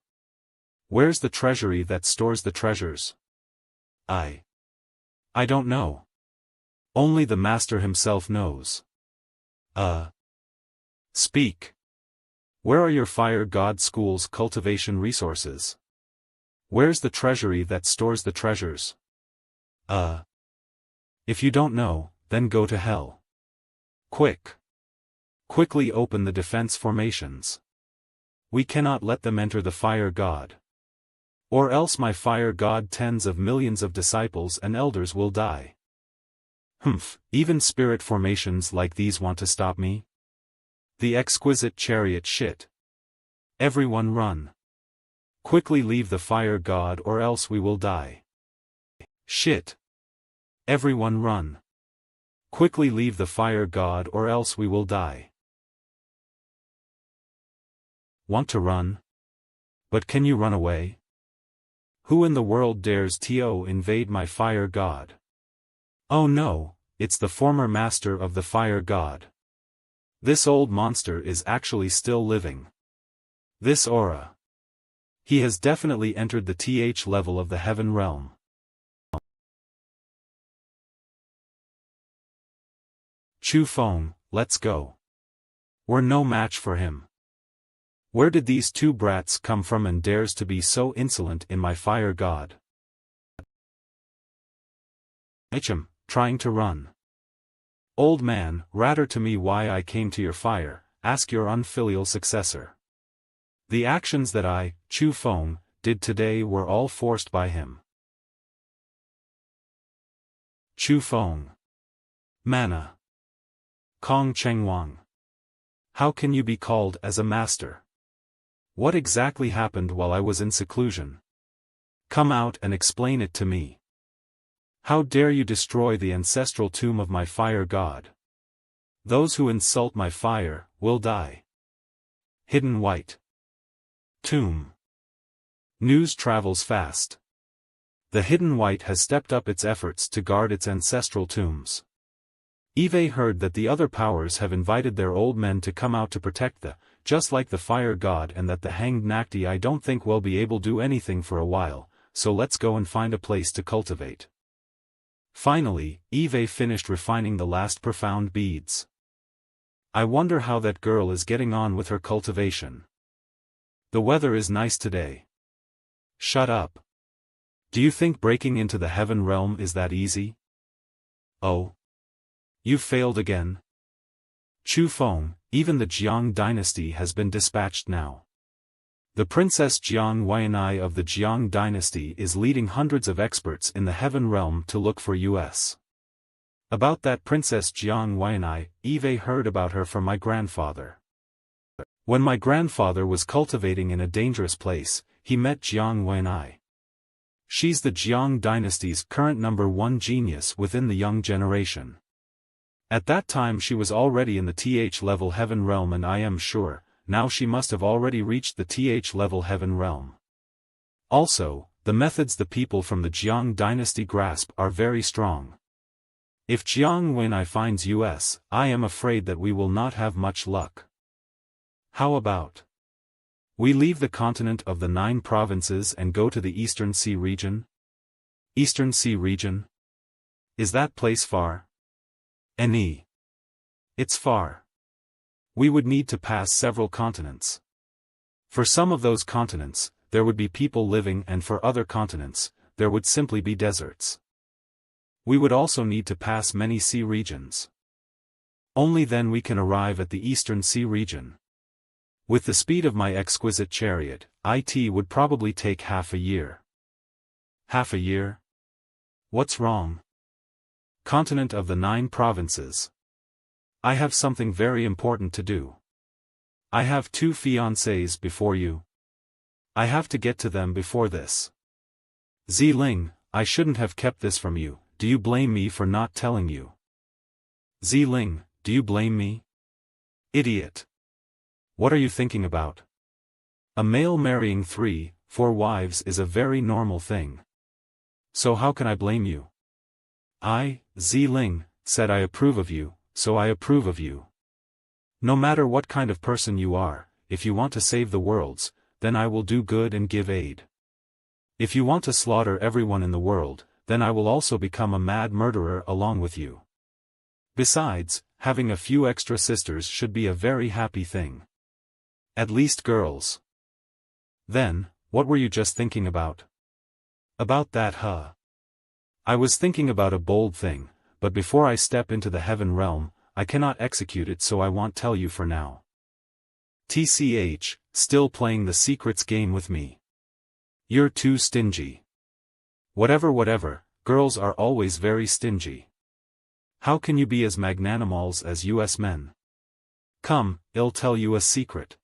Where's the treasury that stores the treasures? I don't know. Only the master himself knows. Speak. Where are your fire god school's cultivation resources? Where's the treasury that stores the treasures? If you don't know, then go to hell. Quick. Quickly open the defense formations. We cannot let them enter the fire god. Or else my fire god tens of millions of disciples and elders will die. Humph, even spirit formations like these want to stop me? The exquisite chariot shit. Everyone run. Quickly leave the fire god or else we will die. Shit. Everyone run. Quickly leave the fire god or else we will die. Want to run? But can you run away? Who in the world dares to invade my fire god? Oh no, it's the former master of the fire god. This old monster is actually still living. This aura. He has definitely entered the TH level of the heaven realm. Chu Feng, let's go. We're no match for him. Where did these two brats come from and dares to be so insolent in my fire god? Hm, trying to run. Old man, rather to me why I came to your fire, ask your unfilial successor. The actions that I, Chu Feng, did today were all forced by him. Chu Feng. Mana. Kong Cheng Wang. How can you be called as a master? What exactly happened while I was in seclusion? Come out and explain it to me. How dare you destroy the ancestral tomb of my fire god? Those who insult my fire, will die. Hidden White. Tomb. News travels fast. The Hidden White has stepped up its efforts to guard its ancestral tombs. Eve heard that the other powers have invited their old men to come out to protect just like the fire god and that the hanged Nakti I don't think will be able to do anything for a while, so let's go and find a place to cultivate. Finally, Eve finished refining the last profound beads. I wonder how that girl is getting on with her cultivation. The weather is nice today. Shut up. Do you think breaking into the heaven realm is that easy? Oh. You failed again? Chu Feng, even the Jiang dynasty has been dispatched now. The Princess Jiang Waiyanai of the Jiang dynasty is leading hundreds of experts in the heaven realm to look for us. About that Princess Jiang Waiyanai, Eve heard about her from my grandfather. When my grandfather was cultivating in a dangerous place, he met Jiang Waiyanai. She's the Jiang dynasty's current #1 genius within the young generation. At that time she was already in the TH level heaven realm, and I am sure, now she must have already reached the TH level heaven realm. Also, the methods the people from the Jiang dynasty grasp are very strong. If Jiang Waiyanai finds us, I am afraid that we will not have much luck. How about we leave the continent of the 9 provinces and go to the Eastern Sea region? Eastern Sea region? Is that place far? Any? It's far. We would need to pass several continents. For some of those continents, there would be people living, and for other continents, there would simply be deserts. We would also need to pass many sea regions. Only then we can arrive at the Eastern Sea region. With the speed of my exquisite chariot, it would probably take half a year. Half a year? What's wrong? Continent of the 9 provinces. I have something very important to do. I have 2 fiancés before you. I have to get to them before this. Ziling, I shouldn't have kept this from you. Do you blame me for not telling you? Ziling, do you blame me? Idiot. What are you thinking about? A male marrying 3, 4 wives is a very normal thing. So how can I blame you? I, Ziling, said I approve of you, so I approve of you. No matter what kind of person you are, if you want to save the worlds, then I will do good and give aid. If you want to slaughter everyone in the world, then I will also become a mad murderer along with you. Besides, having a few extra sisters should be a very happy thing. At least girls. Then, what were you just thinking about? About that, huh? I was thinking about a bold thing, but before I step into the heaven realm, I cannot execute it, so I won't tell you for now. TCH, still playing the secrets game with me. You're too stingy. Whatever, girls are always very stingy. How can you be as magnanimous as us men? Come, I'll tell you a secret.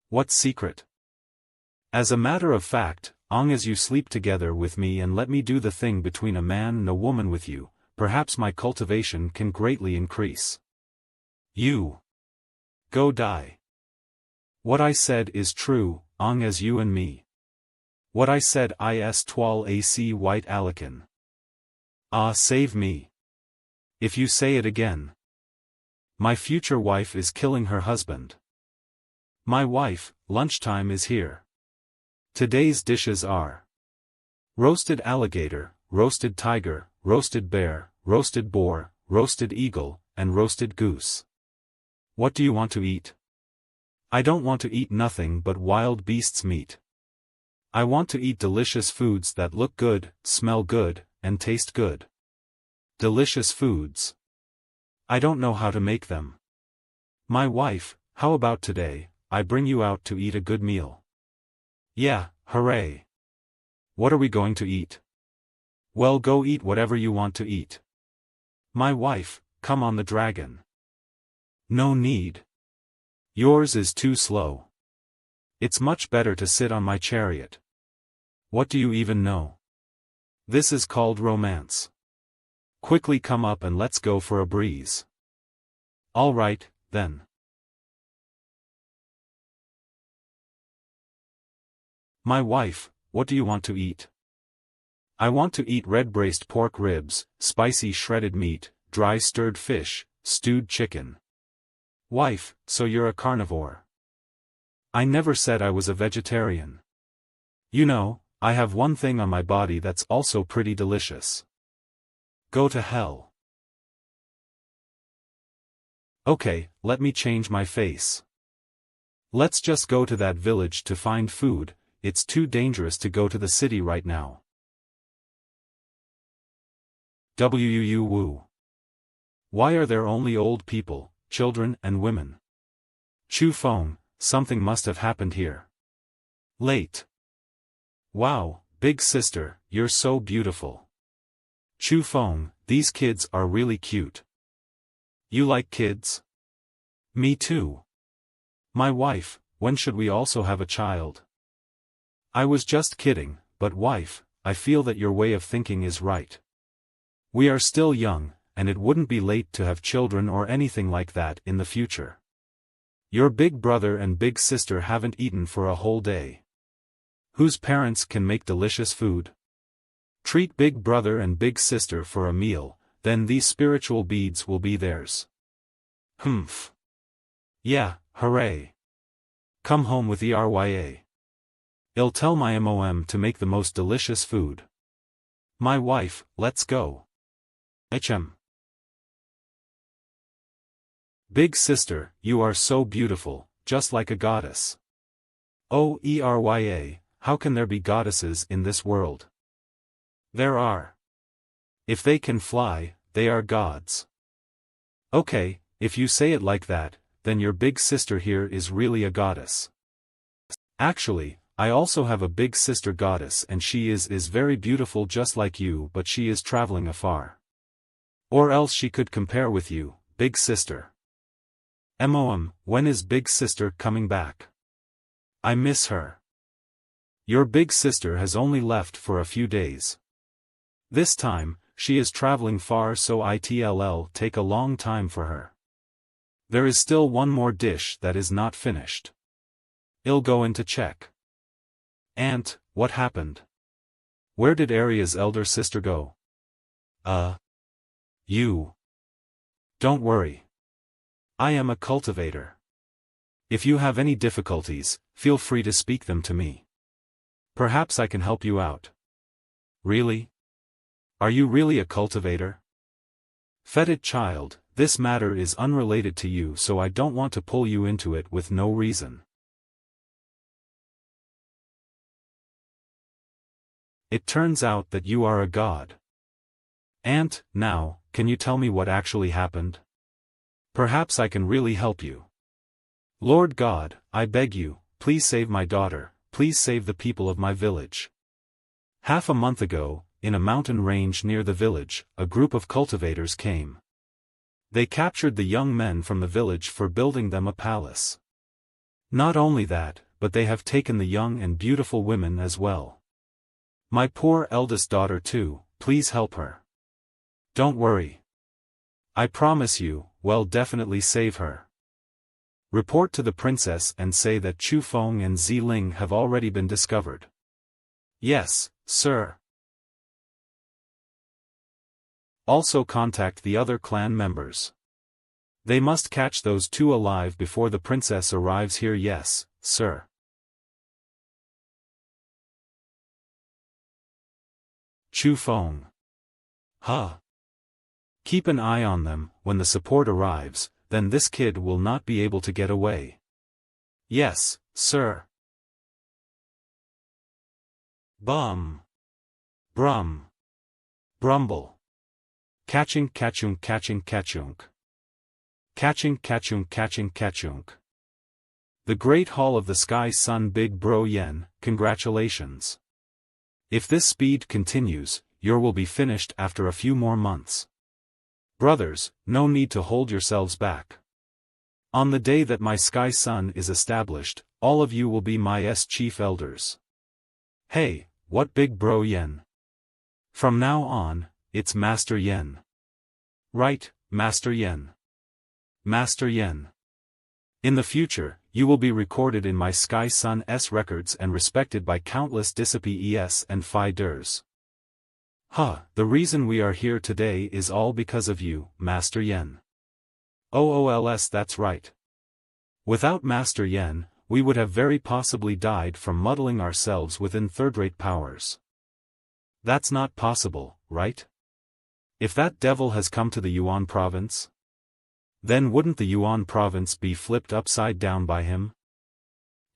What secret? As a matter of fact, as you sleep together with me and let me do the thing between a man and a woman with you, perhaps my cultivation can greatly increase. You go die. What I said is true, as you and me. What I said is twal ac white alican. Ah, save me. If you say it again. My future wife is killing her husband. My wife, lunchtime is here. Today's dishes are roasted alligator, roasted tiger, roasted bear, roasted boar, roasted eagle, and roasted goose. What do you want to eat? I don't want to eat nothing but wild beasts' meat. I want to eat delicious foods that look good, smell good, and taste good. Delicious foods. I don't know how to make them. My wife, how about today, I bring you out to eat a good meal? Yeah, hooray. What are we going to eat? Well, go eat whatever you want to eat. My wife, come on the dragon. No need. Yours is too slow. It's much better to sit on my chariot. What do you even know? This is called romance. Quickly come up and let's go for a breeze. All right, then. My wife, what do you want to eat? I want to eat red braised pork ribs, spicy shredded meat, dry stirred fish, stewed chicken. Wife, so you're a carnivore. I never said I was a vegetarian. You know, I have one thing on my body that's also pretty delicious. Go to hell. Okay, let me change my face. Let's just go to that village to find food. It's too dangerous to go to the city right now. Woo. Why are there only old people, children and women? Chu Feng, something must have happened here. Late. Wow, big sister, you're so beautiful. Chu Feng, these kids are really cute. You like kids? Me too. My wife, when should we also have a child? I was just kidding, but wife, I feel that your way of thinking is right. We are still young, and it wouldn't be late to have children or anything like that in the future. Your big brother and big sister haven't eaten for a whole day. Whose parents can make delicious food? Treat big brother and big sister for a meal, then these spiritual beads will be theirs. Humph. Yeah, hooray. Come home with ERYA. I'll tell my MOM to make the most delicious food. My wife, let's go. HM. Big sister, you are so beautiful, just like a goddess. Oh ERYA, how can there be goddesses in this world? There are. If they can fly, they are gods. Okay, if you say it like that, then your big sister here is really a goddess. Actually, I also have a big sister goddess and she is very beautiful just like you, but she is traveling afar. Or else she could compare with you, big sister. MOM, when is big sister coming back? I miss her. Your big sister has only left for a few days. This time, she is traveling far, so it'll take a long time for her. There is still one more dish that is not finished. I'll go in to check. Aunt, what happened? Where did Arya's elder sister go? You. Don't worry. I am a cultivator. If you have any difficulties, feel free to speak them to me. Perhaps I can help you out. Really? Are you really a cultivator? Fetid child, this matter is unrelated to you, so I don't want to pull you into it with no reason. It turns out that you are a god. Aunt, now, can you tell me what actually happened? Perhaps I can really help you. Lord God, I beg you, please save my daughter, please save the people of my village. Half a month ago, in a mountain range near the village, a group of cultivators came. They captured the young men from the village for building them a palace. Not only that, but they have taken the young and beautiful women as well. My poor eldest daughter too, please help her. Don't worry. I promise you, we'll definitely save her. Report to the princess and say that Chu Feng and Ziling have already been discovered. Yes, sir. Also contact the other clan members. They must catch those two alive before the princess arrives here. Yes, sir. Chu Feng. Huh. Keep an eye on them. When the support arrives, then this kid will not be able to get away. Yes, sir. Bum. Brum. Brumble. Catching catchung catching catchunk. Catching catchung catching catchunk. The Great Hall of the Sky Sun. Big Bro Yen, congratulations. If this speed continues, you will be finished after a few more months. Brothers, no need to hold yourselves back. On the day that my Sky Sun is established, all of you will be my chief elders. Hey, what Big Bro Yen? From now on, it's Master Yen. Right, Master Yen. Master Yen. In the future, you will be recorded in my Sky Sun's records and respected by countless disciples and fighters. The reason we are here today is all because of you, Master Yen. OOLS, that's right. Without Master Yen, we would have very possibly died from muddling ourselves within third-rate powers. That's not possible, right? If that devil has come to the Yuan province, then wouldn't the Yuan province be flipped upside down by him?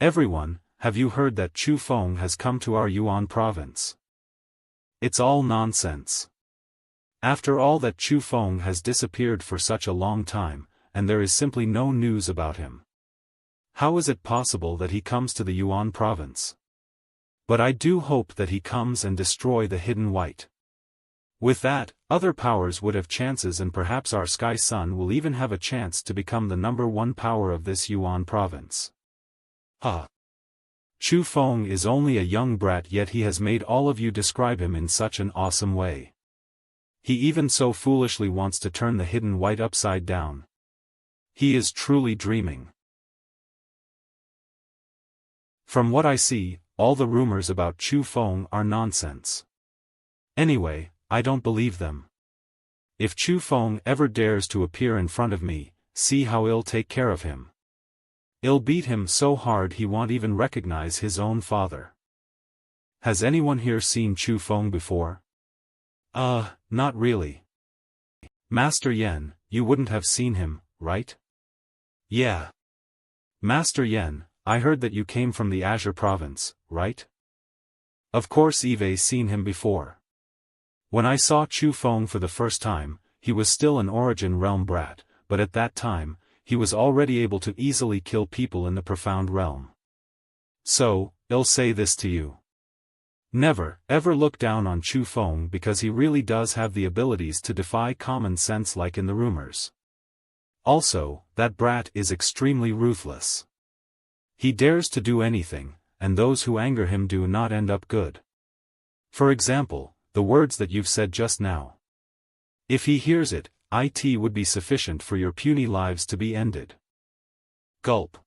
Everyone, have you heard that Chu Feng has come to our Yuan province? It's all nonsense. After all that Chu Feng has disappeared for such a long time, and there is simply no news about him. How is it possible that he comes to the Yuan province? But I do hope that he comes and destroy the hidden white. With that, other powers would have chances, and perhaps our Sky Sun will even have a chance to become the #1 power of this Yuan province. Chu Feng is only a young brat, yet he has made all of you describe him in such an awesome way. He even so foolishly wants to turn the hidden white upside down. He is truly dreaming. From what I see, all the rumors about Chu Feng are nonsense. Anyway, I don't believe them. If Chu Feng ever dares to appear in front of me, see how I'll take care of him. I'll beat him so hard he won't even recognize his own father. Has anyone here seen Chu Feng before? Not really. Master Yen, you wouldn't have seen him, right? Yeah. Master Yen, I heard that you came from the Azure province, right? Of course Eve's seen him before. When I saw Chu Feng for the first time, he was still an Origin Realm brat, but at that time, he was already able to easily kill people in the Profound Realm. So, I'll say this to you. Never, ever look down on Chu Feng, because he really does have the abilities to defy common sense like in the rumors. Also, that brat is extremely ruthless. He dares to do anything, and those who anger him do not end up good. For example, the words that you've said just now. If he hears it, it would be sufficient for your puny lives to be ended. Gulp.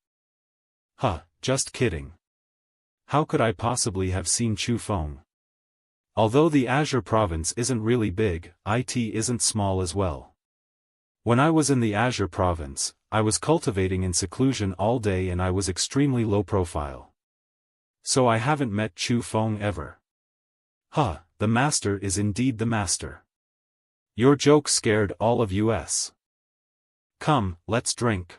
Just kidding. How could I possibly have seen Chu Feng? Although the Azure province isn't really big, it isn't small as well. When I was in the Azure province, I was cultivating in seclusion all day and I was extremely low profile. So I haven't met Chu Feng ever. The master is indeed the master. Your joke scared all of us. Come, let's drink.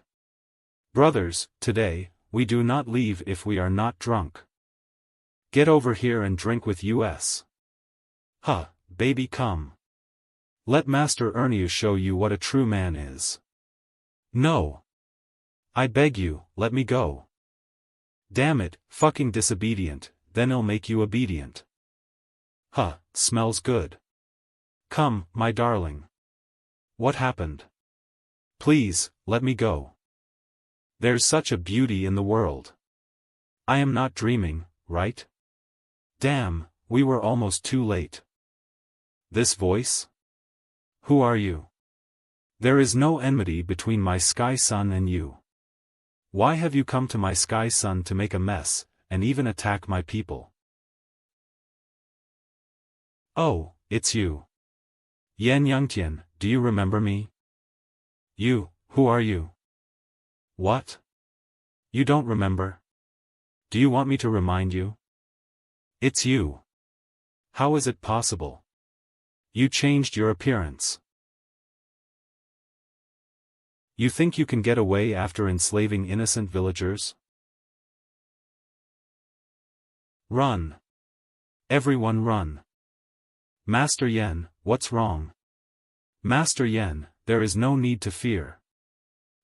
Brothers, today, we do not leave if we are not drunk. Get over here and drink with us. Baby, come. Let Master Erniu show you what a true man is. No. I beg you, let me go. Damn it, fucking disobedient, then I'll make you obedient. Smells good. Come, my darling. What happened? Please, let me go. There's such a beauty in the world. I am not dreaming, right? Damn, we were almost too late. This voice? Who are you? There is no enmity between my Sky Sun and you. Why have you come to my Sky Sun to make a mess, and even attack my people? Oh, it's you. Yan Yangtian, do you remember me? You, who are you? What? You don't remember? Do you want me to remind you? It's you. How is it possible? You changed your appearance. You think you can get away after enslaving innocent villagers? Run. Everyone run. Master Yen, what's wrong? Master Yen, there is no need to fear.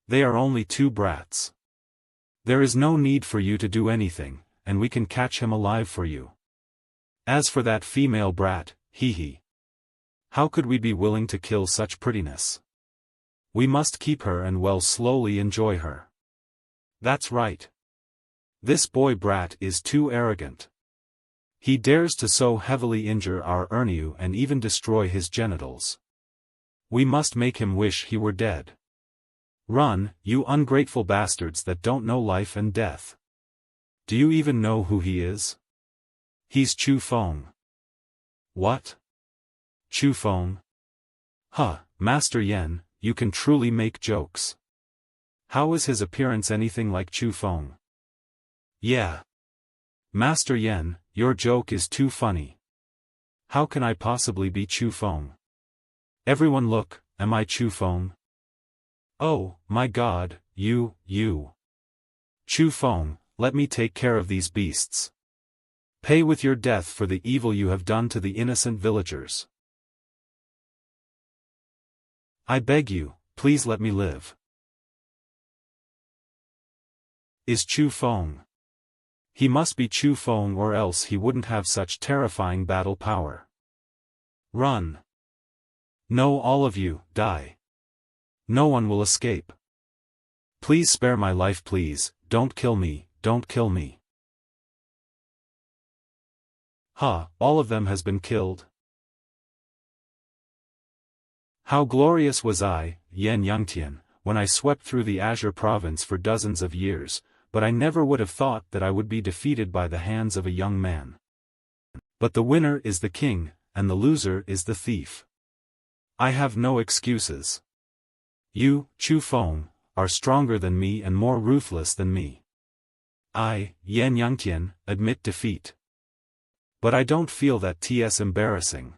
They are only two brats. There is no need for you to do anything, and we can catch him alive for you. As for that female brat, hee. How could we be willing to kill such prettiness? We must keep her and slowly enjoy her. That's right. This boy brat is too arrogant. He dares to so heavily injure our Erniu and even destroy his genitals. We must make him wish he were dead. Run, you ungrateful bastards that don't know life and death. Do you even know who he is? He's Chu Feng. What? Chu Feng? Master Yen, you can truly make jokes. How is his appearance anything like Chu Feng? Yeah. Master Yen, your joke is too funny. How can I possibly be Chu Feng? Everyone look, am I Chu Feng? Oh, my God, you. Chu Feng, let me take care of these beasts. Pay with your death for the evil you have done to the innocent villagers. I beg you, please let me live. Is Chu Feng. He must be Chu Feng or else he wouldn't have such terrifying battle power. Run. No, all of you, die. No one will escape. Please spare my life, please, don't kill me, don't kill me. Ha, all of them has been killed. How glorious was I, Yan Yangtian, when I swept through the Azure province for dozens of years, but I never would have thought that I would be defeated by the hands of a young man. But the winner is the king, and the loser is the thief. I have no excuses. You, Chu Feng, are stronger than me and more ruthless than me. I, Yan Yangtian, admit defeat. But I don't feel that t's embarrassing.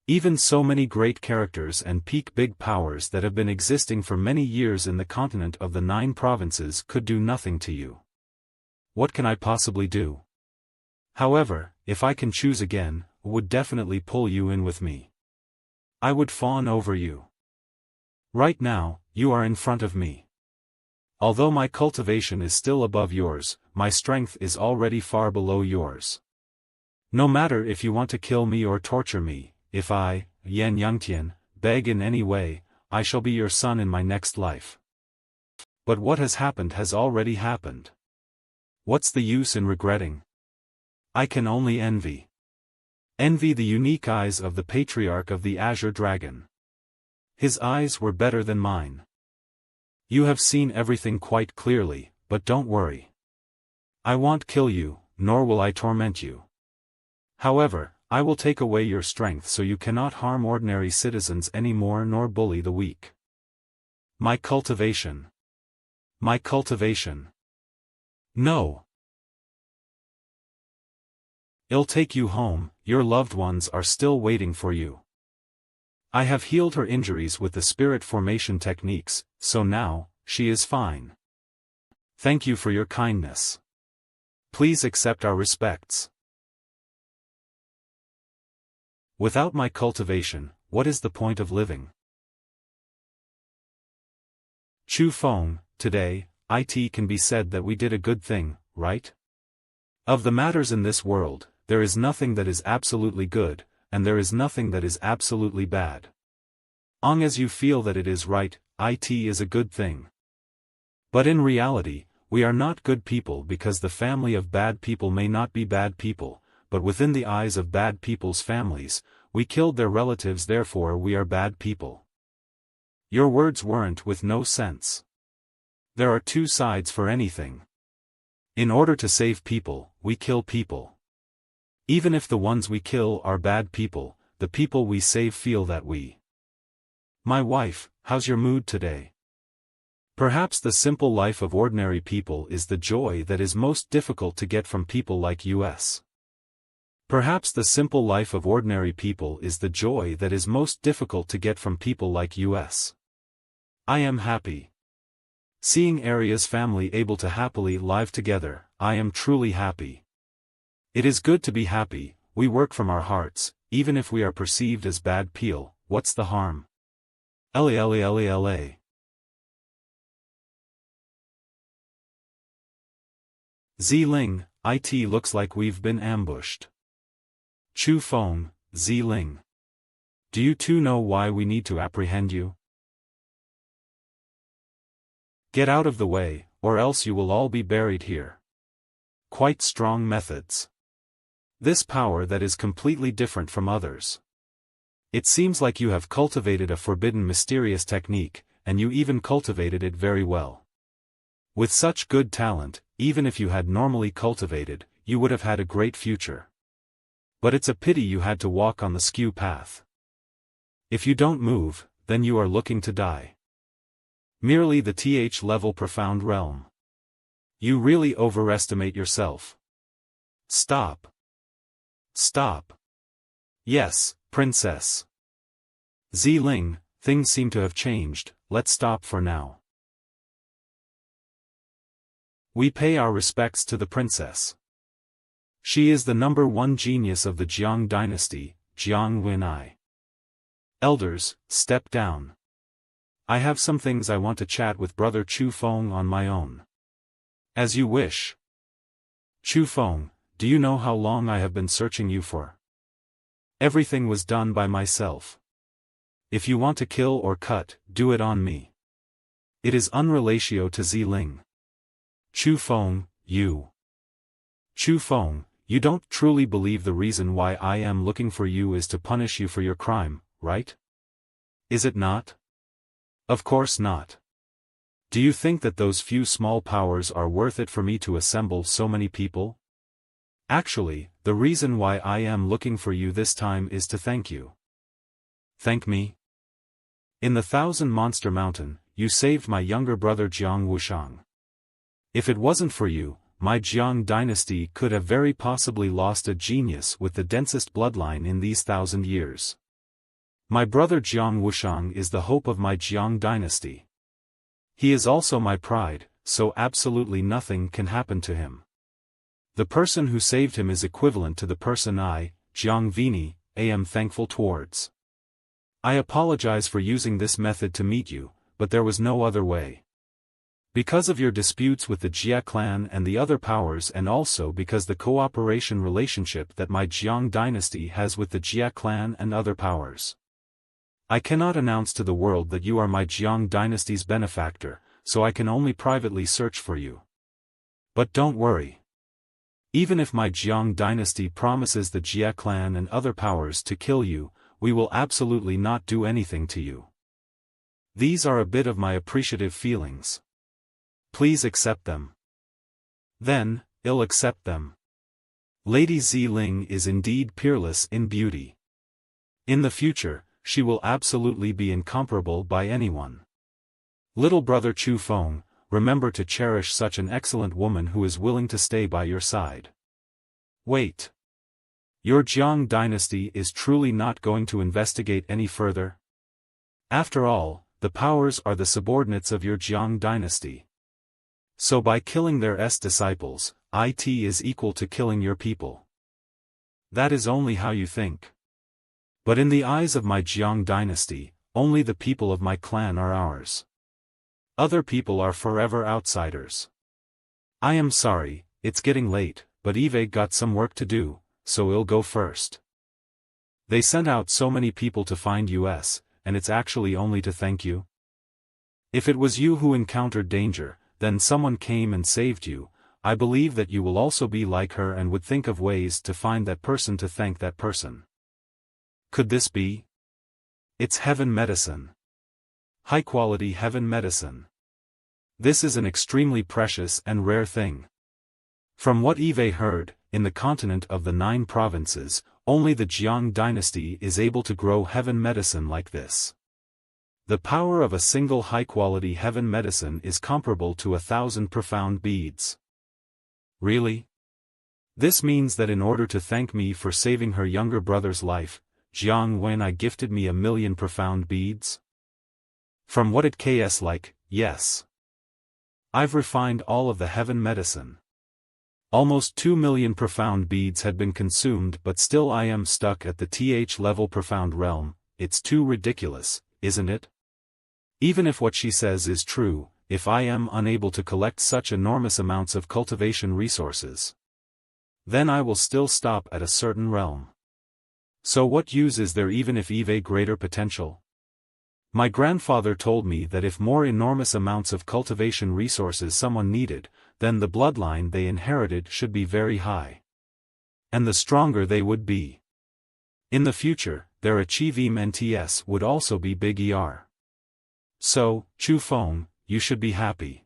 Even so many great characters and peak big powers that have been existing for many years in the continent of the 9 provinces could do nothing to you. What can I possibly do? However, if I can choose again, I would definitely pull you in with me. I would fawn over you. Right now, you are in front of me. Although my cultivation is still above yours, my strength is already far below yours. No matter if you want to kill me or torture me, if I, Yan Yangtian, beg in any way, I shall be your son in my next life. But what has already happened. What's the use in regretting? I can only envy. Envy the unique eyes of the patriarch of the Azure Dragon. His eyes were better than mine. You have seen everything quite clearly, but don't worry. I won't kill you, nor will I torment you. However, I will take away your strength so you cannot harm ordinary citizens anymore nor bully the weak. My cultivation. My cultivation. No. I'll take you home, your loved ones are still waiting for you. I have healed her injuries with the spirit formation techniques, so now, she is fine. Thank you for your kindness. Please accept our respects. Without my cultivation, what is the point of living? Chu Feng, today, it can be said that we did a good thing, right? Of the matters in this world, there is nothing that is absolutely good, and there is nothing that is absolutely bad. Long as you feel that it is right, it is a good thing. But in reality, we are not good people because the family of bad people may not be bad people, but within the eyes of bad people's families, we killed their relatives, therefore we are bad people. Your words weren't with no sense. There are 2 sides for anything. In order to save people, we kill people. Even if the ones we kill are bad people, the people we save feel that we. My wife, how's your mood today? Perhaps the simple life of ordinary people is the joy that is most difficult to get from people like us. Perhaps the simple life of ordinary people is the joy that is most difficult to get from people like us. I am happy. Seeing Arya's family able to happily live together, I am truly happy. It is good to be happy, we work from our hearts, even if we are perceived as bad peel, what's the harm? La. Ziling, it looks like we've been ambushed. Chu Feng, Ziling. Do you 2 know why we need to apprehend you? Get out of the way, or else you will all be buried here. Quite strong methods. This power that is completely different from others. It seems like you have cultivated a forbidden mysterious technique, and you even cultivated it very well. With such good talent, even if you had normally cultivated, you would have had a great future. But it's a pity you had to walk on the skew path. If you don't move, then you are looking to die. Merely the level profound realm. You really overestimate yourself. Stop. Stop. Yes, princess. Ziling, things seem to have changed, let's stop for now. We pay our respects to the princess. She is the #1 genius of the Jiang dynasty, Jiang Wenai. Elders, step down. I have some things I want to chat with brother Chu Feng on my own. As you wish. Chu Feng, do you know how long I have been searching you for? Everything was done by myself. If you want to kill or cut, do it on me. It is unrelatio to Xiling. Chu Feng, you. Chu Feng, you don't truly believe the reason why I am looking for you is to punish you for your crime, right? Is it not? Of course not. Do you think that those few small powers are worth it for me to assemble so many people? Actually, the reason why I am looking for you this time is to thank you. Thank me? In the Thousand Monster Mountain, you saved my younger brother Jiang Wushang. If it wasn't for you, my Jiang dynasty could have very possibly lost a genius with the densest bloodline in these 1,000 years. My brother Jiang Wushang is the hope of my Jiang dynasty. He is also my pride, so absolutely nothing can happen to him. The person who saved him is equivalent to the person I, Jiang Vini, am thankful towards. I apologize for using this method to meet you, but there was no other way. Because of your disputes with the Jia clan and the other powers, and also because the cooperation relationship that my Jiang dynasty has with the Jia clan and other powers. I cannot announce to the world that you are my Jiang dynasty's benefactor, so I can only privately search for you. But don't worry. Even if my Jiang dynasty promises the Jia clan and other powers to kill you, we will absolutely not do anything to you. These are a bit of my appreciative feelings. Please accept them. Then, I'll accept them. Lady Xiling is indeed peerless in beauty. In the future, she will absolutely be incomparable by anyone. Little brother Chu Feng, remember to cherish such an excellent woman who is willing to stay by your side. Wait. Your Jiang dynasty is truly not going to investigate any further? After all, the powers are the subordinates of your Jiang dynasty. So by killing their disciples, it is equal to killing your people. That is only how you think. But in the eyes of my Jiang dynasty, only the people of my clan are ours. Other people are forever outsiders. I am sorry, it's getting late, but Eve got some work to do, so I'll go first. They sent out so many people to find us, and it's actually only to thank you. If it was you who encountered danger, then someone came and saved you. I believe that you will also be like her and would think of ways to find that person to thank that person. Could this be? It's heaven medicine. High-quality heaven medicine. This is an extremely precious and rare thing. From what Eve heard, in the continent of the 9 provinces, only the Jiang dynasty is able to grow heaven medicine like this. The power of a single high-quality heaven medicine is comparable to 1,000 profound beads. Really? This means that in order to thank me for saving her younger brother's life, Jiang Wenyi gifted me 1,000,000 profound beads? From what it KS like, yes. I've refined all of the heaven medicine. Almost 2,000,000 profound beads had been consumed, but still I am stuck at the TH level profound realm. It's too ridiculous, isn't it? Even if what she says is true, if I am unable to collect such enormous amounts of cultivation resources, then I will still stop at a certain realm. So what use is there even if Eve greater potential? My grandfather told me that if more enormous amounts of cultivation resources someone needed, then the bloodline they inherited should be very high. And the stronger they would be. In the future, their achievements would also be big ER. So, Chu Feng, you should be happy.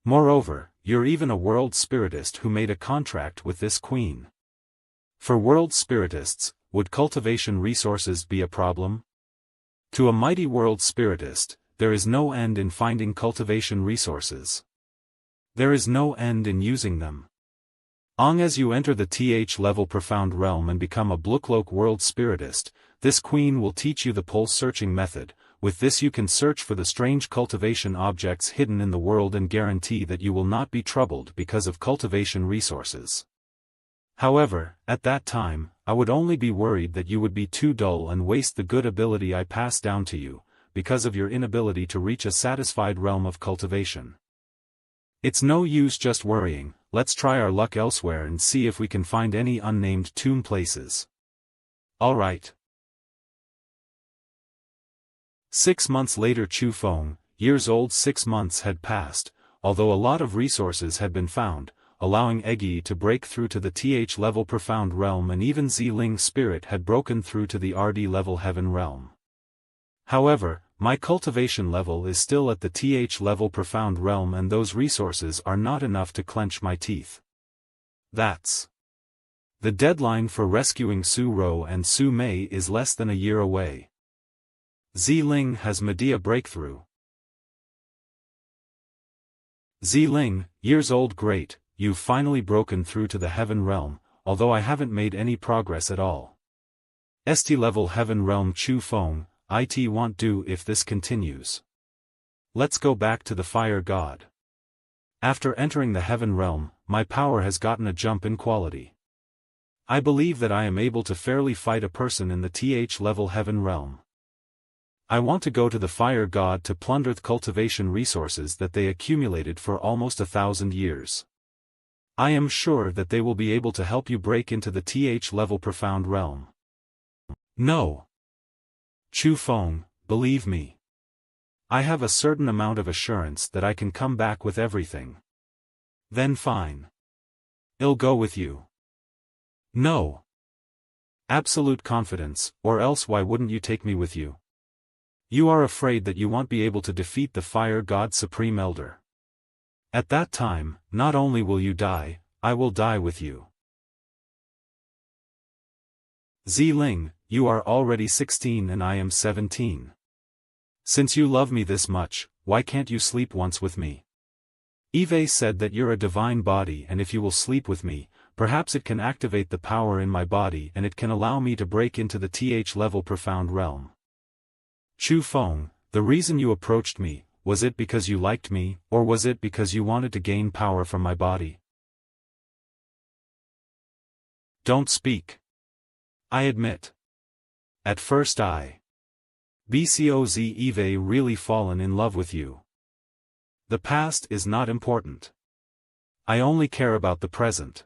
Moreover, you're even a world spiritist who made a contract with this queen. For world spiritists, would cultivation resources be a problem? To a mighty world spiritist, there is no end in finding cultivation resources. There is no end in using them. Long as you enter the TH level profound realm and become a Blucloak world spiritist, this queen will teach you the pulse searching method. With this you can search for the strange cultivation objects hidden in the world and guarantee that you will not be troubled because of cultivation resources. However, at that time, I would only be worried that you would be too dull and waste the good ability I pass down to you, because of your inability to reach a satisfied realm of cultivation. It's no use just worrying, let's try our luck elsewhere and see if we can find any unnamed tomb places. Alright. 6 months later, Chu Feng, years old. 6 months had passed, although a lot of resources had been found, allowing Eggy to break through to the TH level profound realm, and even Ziling's spirit had broken through to the RD level heaven realm. However, my cultivation level is still at the TH level profound realm, and those resources are not enough to clench my teeth. That's the deadline for rescuing Xiuluo and Su Mei is less than a year away. Ziling has Medea breakthrough. Ziling, years old. Great, you've finally broken through to the heaven realm, although I haven't made any progress at all. ST level heaven realm. Chu Feng, it won't do if this continues. Let's go back to the fire god. After entering the heaven realm, my power has gotten a jump in quality. I believe that I am able to fairly fight a person in the TH level heaven realm. I want to go to the fire god to plunder the cultivation resources that they accumulated for almost 1,000 years. I am sure that they will be able to help you break into the TH level profound realm. No. Chu Feng, believe me. I have a certain amount of assurance that I can come back with everything. Then fine. I'll go with you. No. Absolute confidence, or else why wouldn't you take me with you? You are afraid that you won't be able to defeat the Fire God Supreme Elder. At that time, not only will you die, I will die with you. Ziling, you are already 16 and I am 17. Since you love me this much, why can't you sleep once with me? Eve said that you're a divine body, and if you will sleep with me, perhaps it can activate the power in my body and it can allow me to break into the TH level profound realm. Chu Feng, the reason you approached me, was it because you liked me, or was it because you wanted to gain power from my body? Don't speak. I admit. At first BCOZ Eve really fallen in love with you. The past is not important. I only care about the present.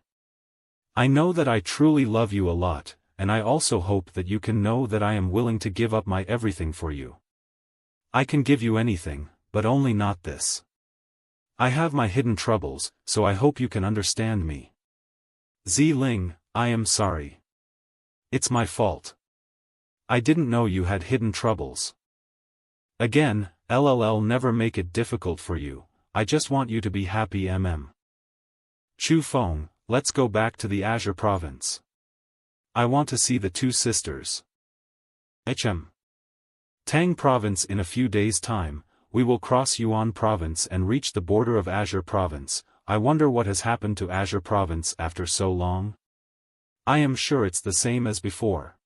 I know that I truly love you a lot, and I also hope that you can know that I am willing to give up my everything for you. I can give you anything, but only not this. I have my hidden troubles, so I hope you can understand me. Ziling, I am sorry. It's my fault. I didn't know you had hidden troubles. Again, LLL never make it difficult for you, I just want you to be happy. Chu Feng, let's go back to the Azure province. I want to see the two sisters. Tang province. In a few days' time, we will cross Yuan province and reach the border of Azure province. I wonder what has happened to Azure province after so long. I am sure it's the same as before.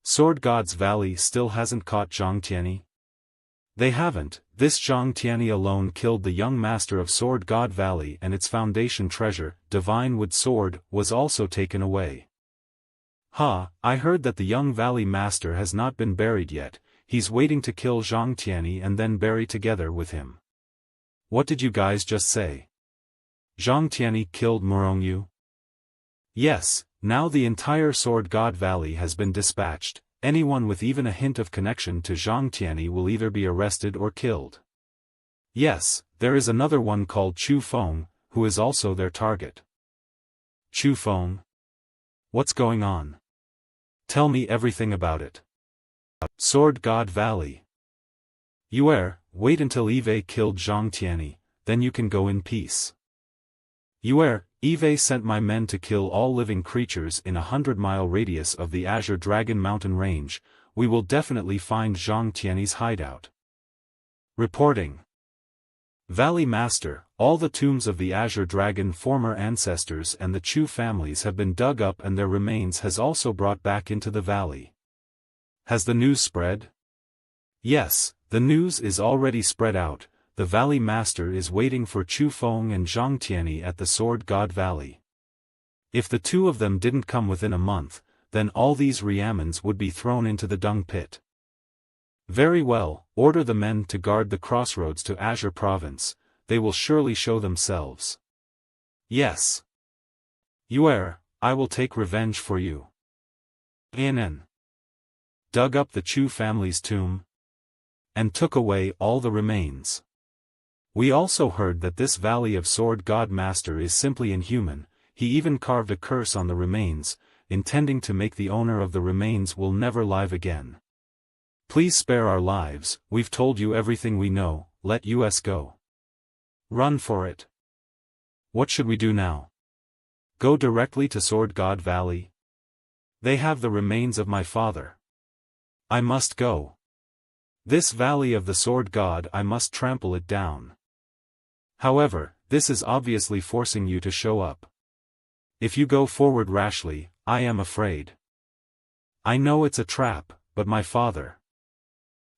Sword God's Valley still hasn't caught Zhang Tianyi? They haven't. This Zhang Tianyi alone killed the young master of Sword God Valley, and its foundation treasure, Divine Wood Sword, was also taken away. I heard that the young valley master has not been buried yet. He's waiting to kill Zhang Tianyi and then bury together with him. What did you guys just say? Zhang Tianyi killed Murongyu? Yes, now the entire Sword God Valley has been dispatched. Anyone with even a hint of connection to Zhang Tianyi will either be arrested or killed. Yes, there is another one called Chu Feng, who is also their target. Chu Feng? What's going on? Tell me everything about it. Sword God Valley. Wait until Eve killed Zhang Tianyi, then you can go in peace. Eve sent my men to kill all living creatures in a 100-mile radius of the Azure Dragon Mountain Range. We will definitely find Zhang Tianyi's hideout. Reporting. Valley Master, all the tombs of the Azure Dragon former ancestors and the Chu families have been dug up, and their remains has also brought back into the valley. Has the news spread? Yes, the news is already spread out. The Valley Master is waiting for Chu Feng and Zhang Tianyi at the Sword God Valley. If the two of them didn't come within a month, then all these Riamans would be thrown into the dung pit. Very well, order the men to guard the crossroads to Azure Province, they will surely show themselves. Yes. Yuer, I will take revenge for you. Nen dug up the Chu family's tomb and took away all the remains. We also heard that this Valley of Sword God Master is simply inhuman. He even carved a curse on the remains, intending to make the owner of the remains will never live again. Please spare our lives, we've told you everything we know, let us go. Run for it. What should we do now? Go directly to Sword God Valley? They have the remains of my father. I must go. This Valley of the Sword God, I must trample it down. However, this is obviously forcing you to show up. If you go forward rashly, I am afraid. I know it's a trap, but my father.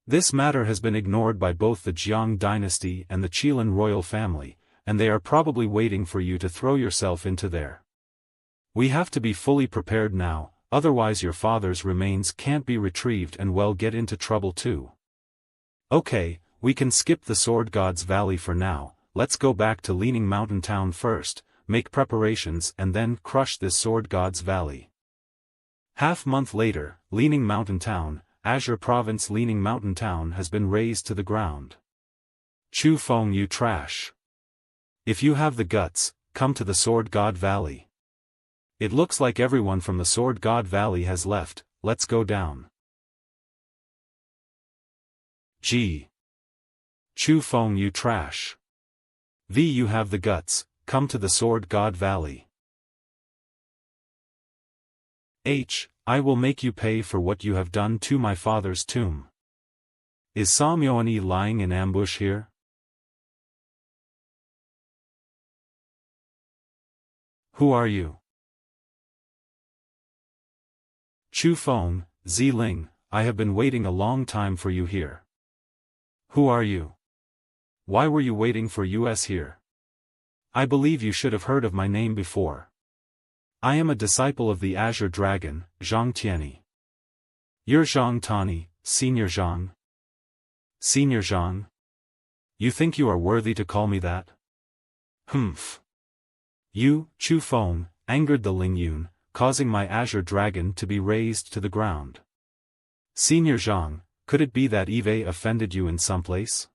This matter has been ignored by both the Jiang dynasty and the Qilin royal family, and they are probably waiting for you to throw yourself into there. We have to be fully prepared now, otherwise your father's remains can't be retrieved and we'll get into trouble too. Okay, we can skip the Sword God's Valley for now, let's go back to Leaning Mountain Town first, make preparations and then crush this Sword God's Valley. Half-month later, Leaning Mountain Town, Azure Province. Leaning Mountain Town has been razed to the ground. Chu Feng, you trash. If you have the guts, come to the Sword God Valley. It looks like everyone from the Sword God Valley has left, let's go down. Gee. Chu Feng, you trash. You have the guts, come to the Sword God Valley. I will make you pay for what you have done to my father's tomb. Is Samyoani lying in ambush here? Who are you? Chu Feng, Ziling, I have been waiting a long time for you here. Who are you? Why were you waiting for us here? I believe you should have heard of my name before. I am a disciple of the Azure Dragon, Zhang Tianyi. You're Zhang Tani, Senior Zhang. Senior Zhang? You think you are worthy to call me that? Humph. You, Chu Feng, angered the Lingyun, causing my Azure Dragon to be razed to the ground. Senior Zhang, could it be that Eve offended you in some place?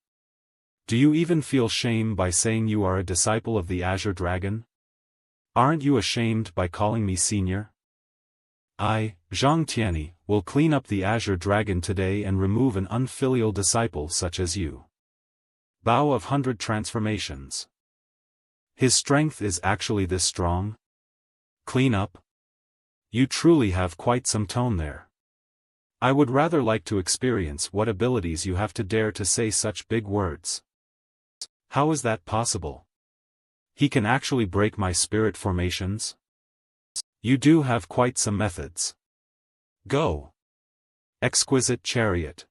Do you even feel shame by saying you are a disciple of the Azure Dragon? Aren't you ashamed by calling me senior? I, Zhang Tianyi, will clean up the Azure Dragon today and remove an unfilial disciple such as you. Bow of 100 transformations. His strength is actually this strong? Clean up? You truly have quite some tone there. I would rather like to experience what abilities you have to dare to say such big words. How is that possible? He can actually break my spirit formations? You do have quite some methods. Go. Exquisite chariot.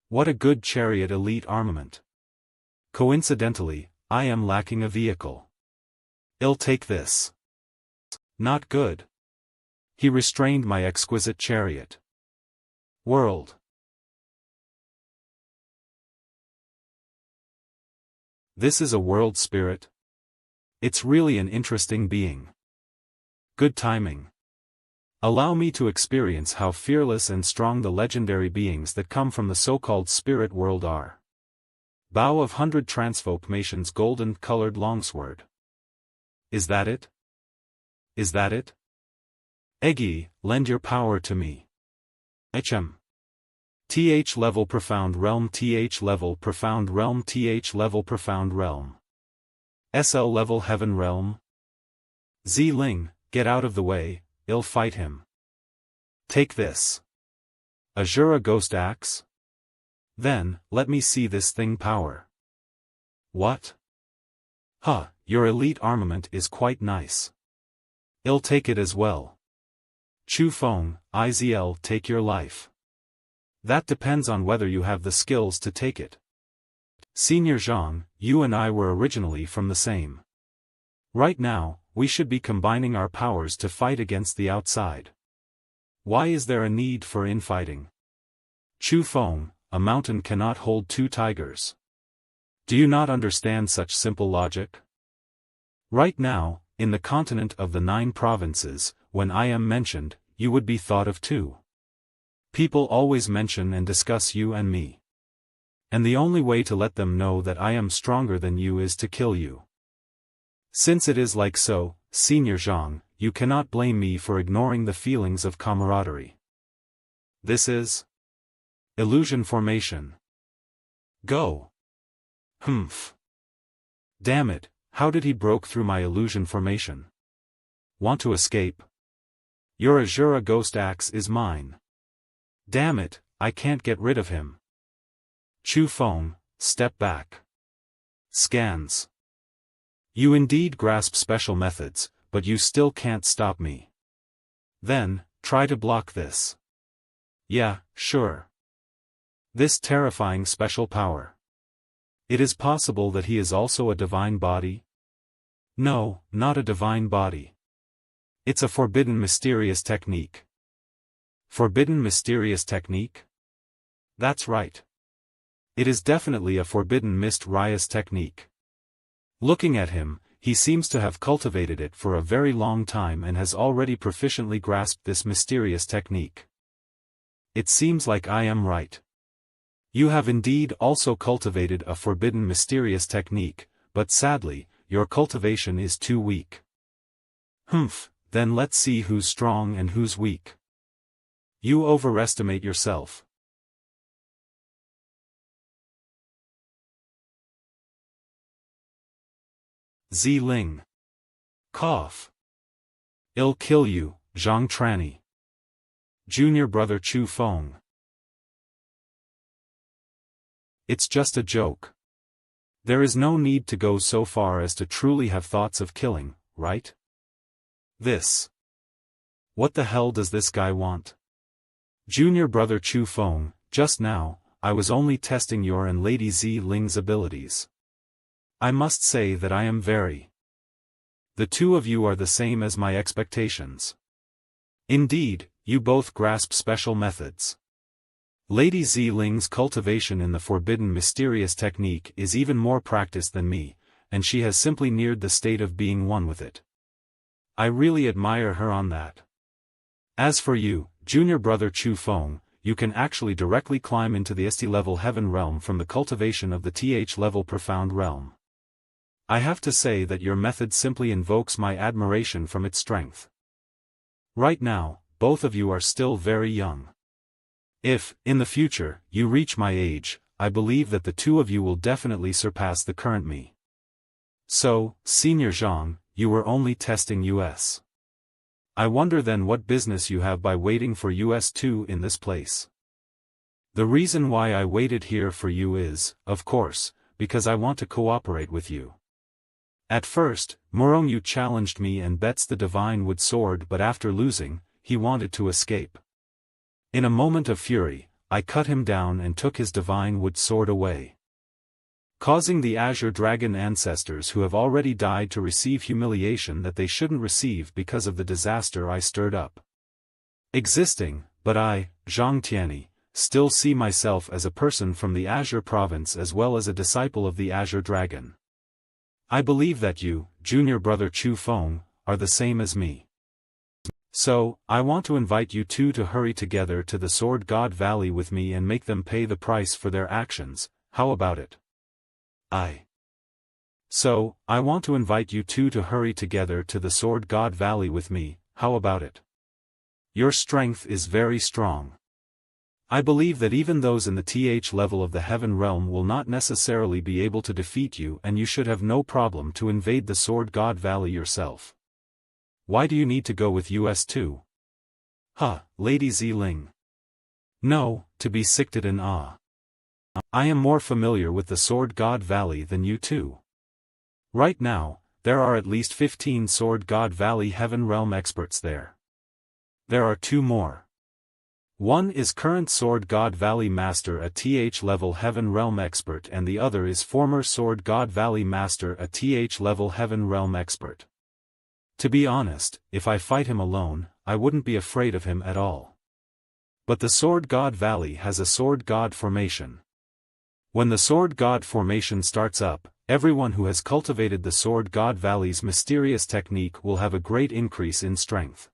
What a good chariot elite armament. Coincidentally, I am lacking a vehicle. I'll take this. Not good. He restrained my exquisite chariot. World. This is a world spirit. It's really an interesting being. Good timing. Allow me to experience how fearless and strong the legendary beings that come from the so-called spirit world are. Bow of 100 transformations. Golden-colored longsword. Is that it? Is that it? Eggy, lend your power to me. TH level profound realm. TH level profound realm. TH level profound realm. SL level heaven realm. Ziling, get out of the way, I'll fight him. Take this. Asura ghost axe? Then, let me see this thing power. What? Huh, your elite armament is quite nice. I'll take it as well. Chu Feng, IZL, take your life. That depends on whether you have the skills to take it. Senior Zhang, you and I were originally from the same. Right now, we should be combining our powers to fight against the outside. Why is there a need for infighting? Chu Feng, a mountain cannot hold two tigers. Do you not understand such simple logic? Right now, in the continent of the 9 provinces, when I am mentioned, you would be thought of too. People always mention and discuss you and me. And the only way to let them know that I am stronger than you is to kill you. Since it is like so, Senior Zhang, you cannot blame me for ignoring the feelings of camaraderie. This is illusion formation. Go. Humph. Damn it, how did he broke through my illusion formation? Want to escape? Your Asura ghost axe is mine. Damn it, I can't get rid of him. Chu Feng, step back. Scans. You indeed grasp special methods, but you still can't stop me. Then, try to block this. Yeah, sure. This terrifying special power. It is possible that he is also a divine body? No, not a divine body. It's a forbidden mysterious technique. Forbidden mysterious technique? That's right. It is definitely a forbidden mysterious technique. Looking at him, he seems to have cultivated it for a very long time and has already proficiently grasped this mysterious technique. It seems like I am right. You have indeed also cultivated a forbidden mysterious technique, but sadly, your cultivation is too weak. Humph, then let's see who's strong and who's weak. You overestimate yourself. Ling. Cough. I'll kill you, Zhang Tranny. Junior brother Chu Feng. It's just a joke. There is no need to go so far as to truly have thoughts of killing, right? This. What the hell does this guy want? Junior brother Chu Feng, just now, I was only testing your and Lady Ling's abilities. I must say that I am very. The two of you are the same as my expectations. Indeed, you both grasp special methods. Lady Ling's cultivation in the forbidden mysterious technique is even more practiced than me, and she has simply neared the state of being one with it. I really admire her on that. As for you, junior brother Chu Feng, you can actually directly climb into the ST level heaven realm from the cultivation of the TH level profound realm. I have to say that your method simply invokes my admiration from its strength. Right now, both of you are still very young. If, in the future, you reach my age, I believe that the two of you will definitely surpass the current me. So, Senior Zhang, you were only testing US. I wonder then what business you have by waiting for US2 in this place. The reason why I waited here for you is, of course, because I want to cooperate with you. At first, Morongyu challenged me and bets the divine wood sword, but after losing, he wanted to escape. In a moment of fury, I cut him down and took his divine wood sword away, causing the Azure Dragon ancestors who have already died to receive humiliation that they shouldn't receive because of the disaster I stirred up. Existing, but I, Zhang Tianyi, still see myself as a person from the Azure province as well as a disciple of the Azure Dragon. I believe that you, junior brother Chu Feng, are the same as me. So, I want to invite you two to hurry together to the Sword God Valley with me and make them pay the price for their actions. How about it? So, I want to invite you two to hurry together to the Sword God Valley with me. How about it? Your strength is very strong. I believe that even those in the TH level of the Heaven Realm will not necessarily be able to defeat you, and you should have no problem to invade the Sword God Valley yourself. Why do you need to go with US2? Lady Ling. No, to be sicked in awe. I am more familiar with the Sword God Valley than you two. Right now, there are at least 15 Sword God Valley Heaven Realm experts there. There are two more. One is current Sword God Valley Master, a TH level Heaven Realm expert, and the other is former Sword God Valley Master, a TH level Heaven Realm expert. To be honest, if I fight him alone, I wouldn't be afraid of him at all. But the Sword God Valley has a Sword God formation. When the Sword God formation starts up, everyone who has cultivated the Sword God Valley's mysterious technique will have a great increase in strength.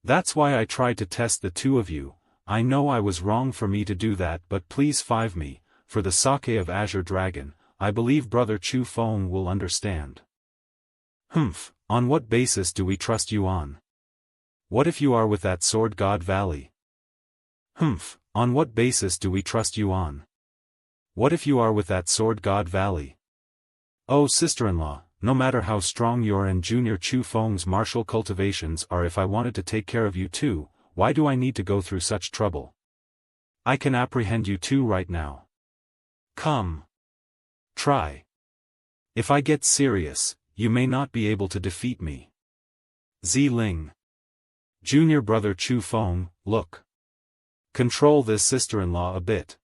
That's why I tried to test the two of you. I know I was wrong for me to do that, but please five me, for the sake of Azure Dragon. I believe brother Chu Feng will understand. Humph, on what basis do we trust you on? What if you are with that Sword God Valley? Humph, on what basis do we trust you on? What if you are with that Sword God Valley? Oh sister-in-law, no matter how strong your and Junior Chu Feng's martial cultivations are, if I wanted to take care of you too, why do I need to go through such trouble? I can apprehend you two right now. Come. Try. If I get serious, you may not be able to defeat me. Ling. Junior brother Chu Feng, look. Control this sister-in-law a bit.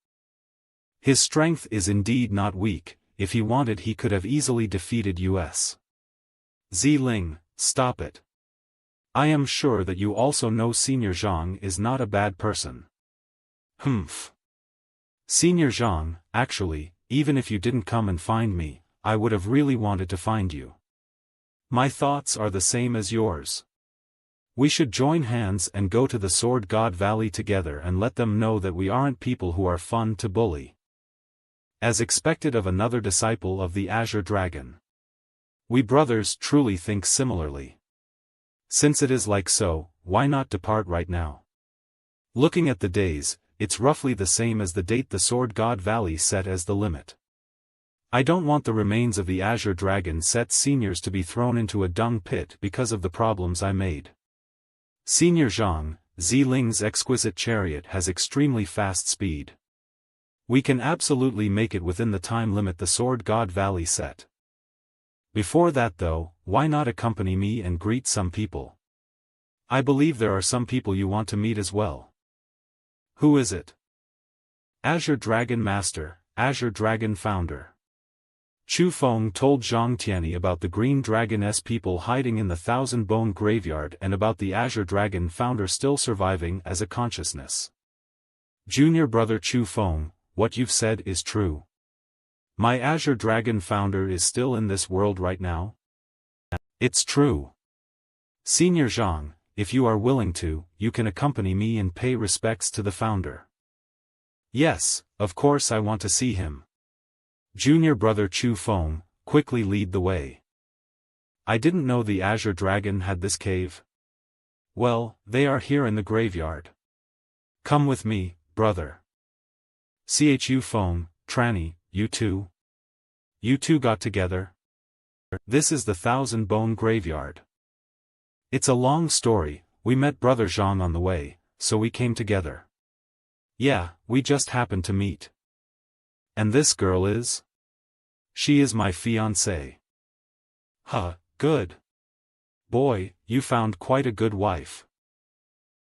His strength is indeed not weak. If he wanted he could have easily defeated us. Ling, stop it. I am sure that you also know Senior Zhang is not a bad person. Humph. Senior Zhang, actually, even if you didn't come and find me, I would have really wanted to find you. My thoughts are the same as yours. We should join hands and go to the Sword God Valley together and let them know that we aren't people who are fun to bully. As expected of another disciple of the Azure Dragon. We brothers truly think similarly. Since it is like so, why not depart right now? Looking at the days, it's roughly the same as the date the Sword God Valley set as the limit. I don't want the remains of the Azure Dragon set seniors to be thrown into a dung pit because of the problems I made. Senior Zhang, Ling's exquisite chariot has extremely fast speed. We can absolutely make it within the time limit the Sword God Valley set. Before that though, why not accompany me and greet some people? I believe there are some people you want to meet as well. Who is it? Azure Dragon Master, Azure Dragon Founder. Chu Feng told Zhang Tianyi about the Green Dragon's people hiding in the Thousand Bone Graveyard and about the Azure Dragon Founder still surviving as a consciousness. Junior brother Chu Feng, what you've said is true. My Azure Dragon Founder is still in this world right now? It's true. Senior Zhang, if you are willing to, you can accompany me and pay respects to the Founder. Yes, of course I want to see him. Junior brother Chu Feng, quickly lead the way. I didn't know the Azure Dragon had this cave. Well, they are here in the graveyard. Come with me, brother. Chu Feng, Tranny, you two? You two got together? This is the Thousand Bone Graveyard. It's a long story, we met brother Zhang on the way, so we came together. Yeah, we just happened to meet. And this girl is? She is my fiancée. Huh, good. Boy, you found quite a good wife.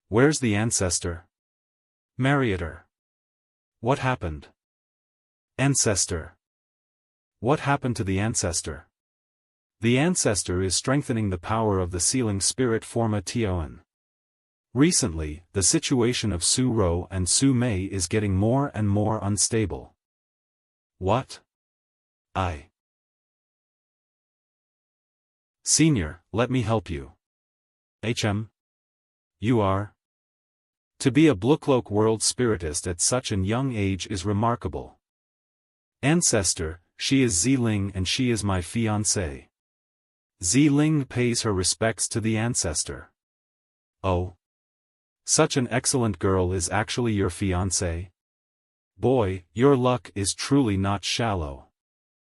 Where's the ancestor? Married her. What happened? Ancestor. What happened to the ancestor? The ancestor is strengthening the power of the sealing spirit Forma Tioan. Recently, the situation of Su Ro and Su Mei is getting more and more unstable. What? Senior, let me help you. You are? To be a Blucloak world spiritist at such an young age is remarkable. Ancestor, she is Ling and she is my fiancée. Ling pays her respects to the ancestor. Oh. Such an excellent girl is actually your fiancée? Boy, your luck is truly not shallow.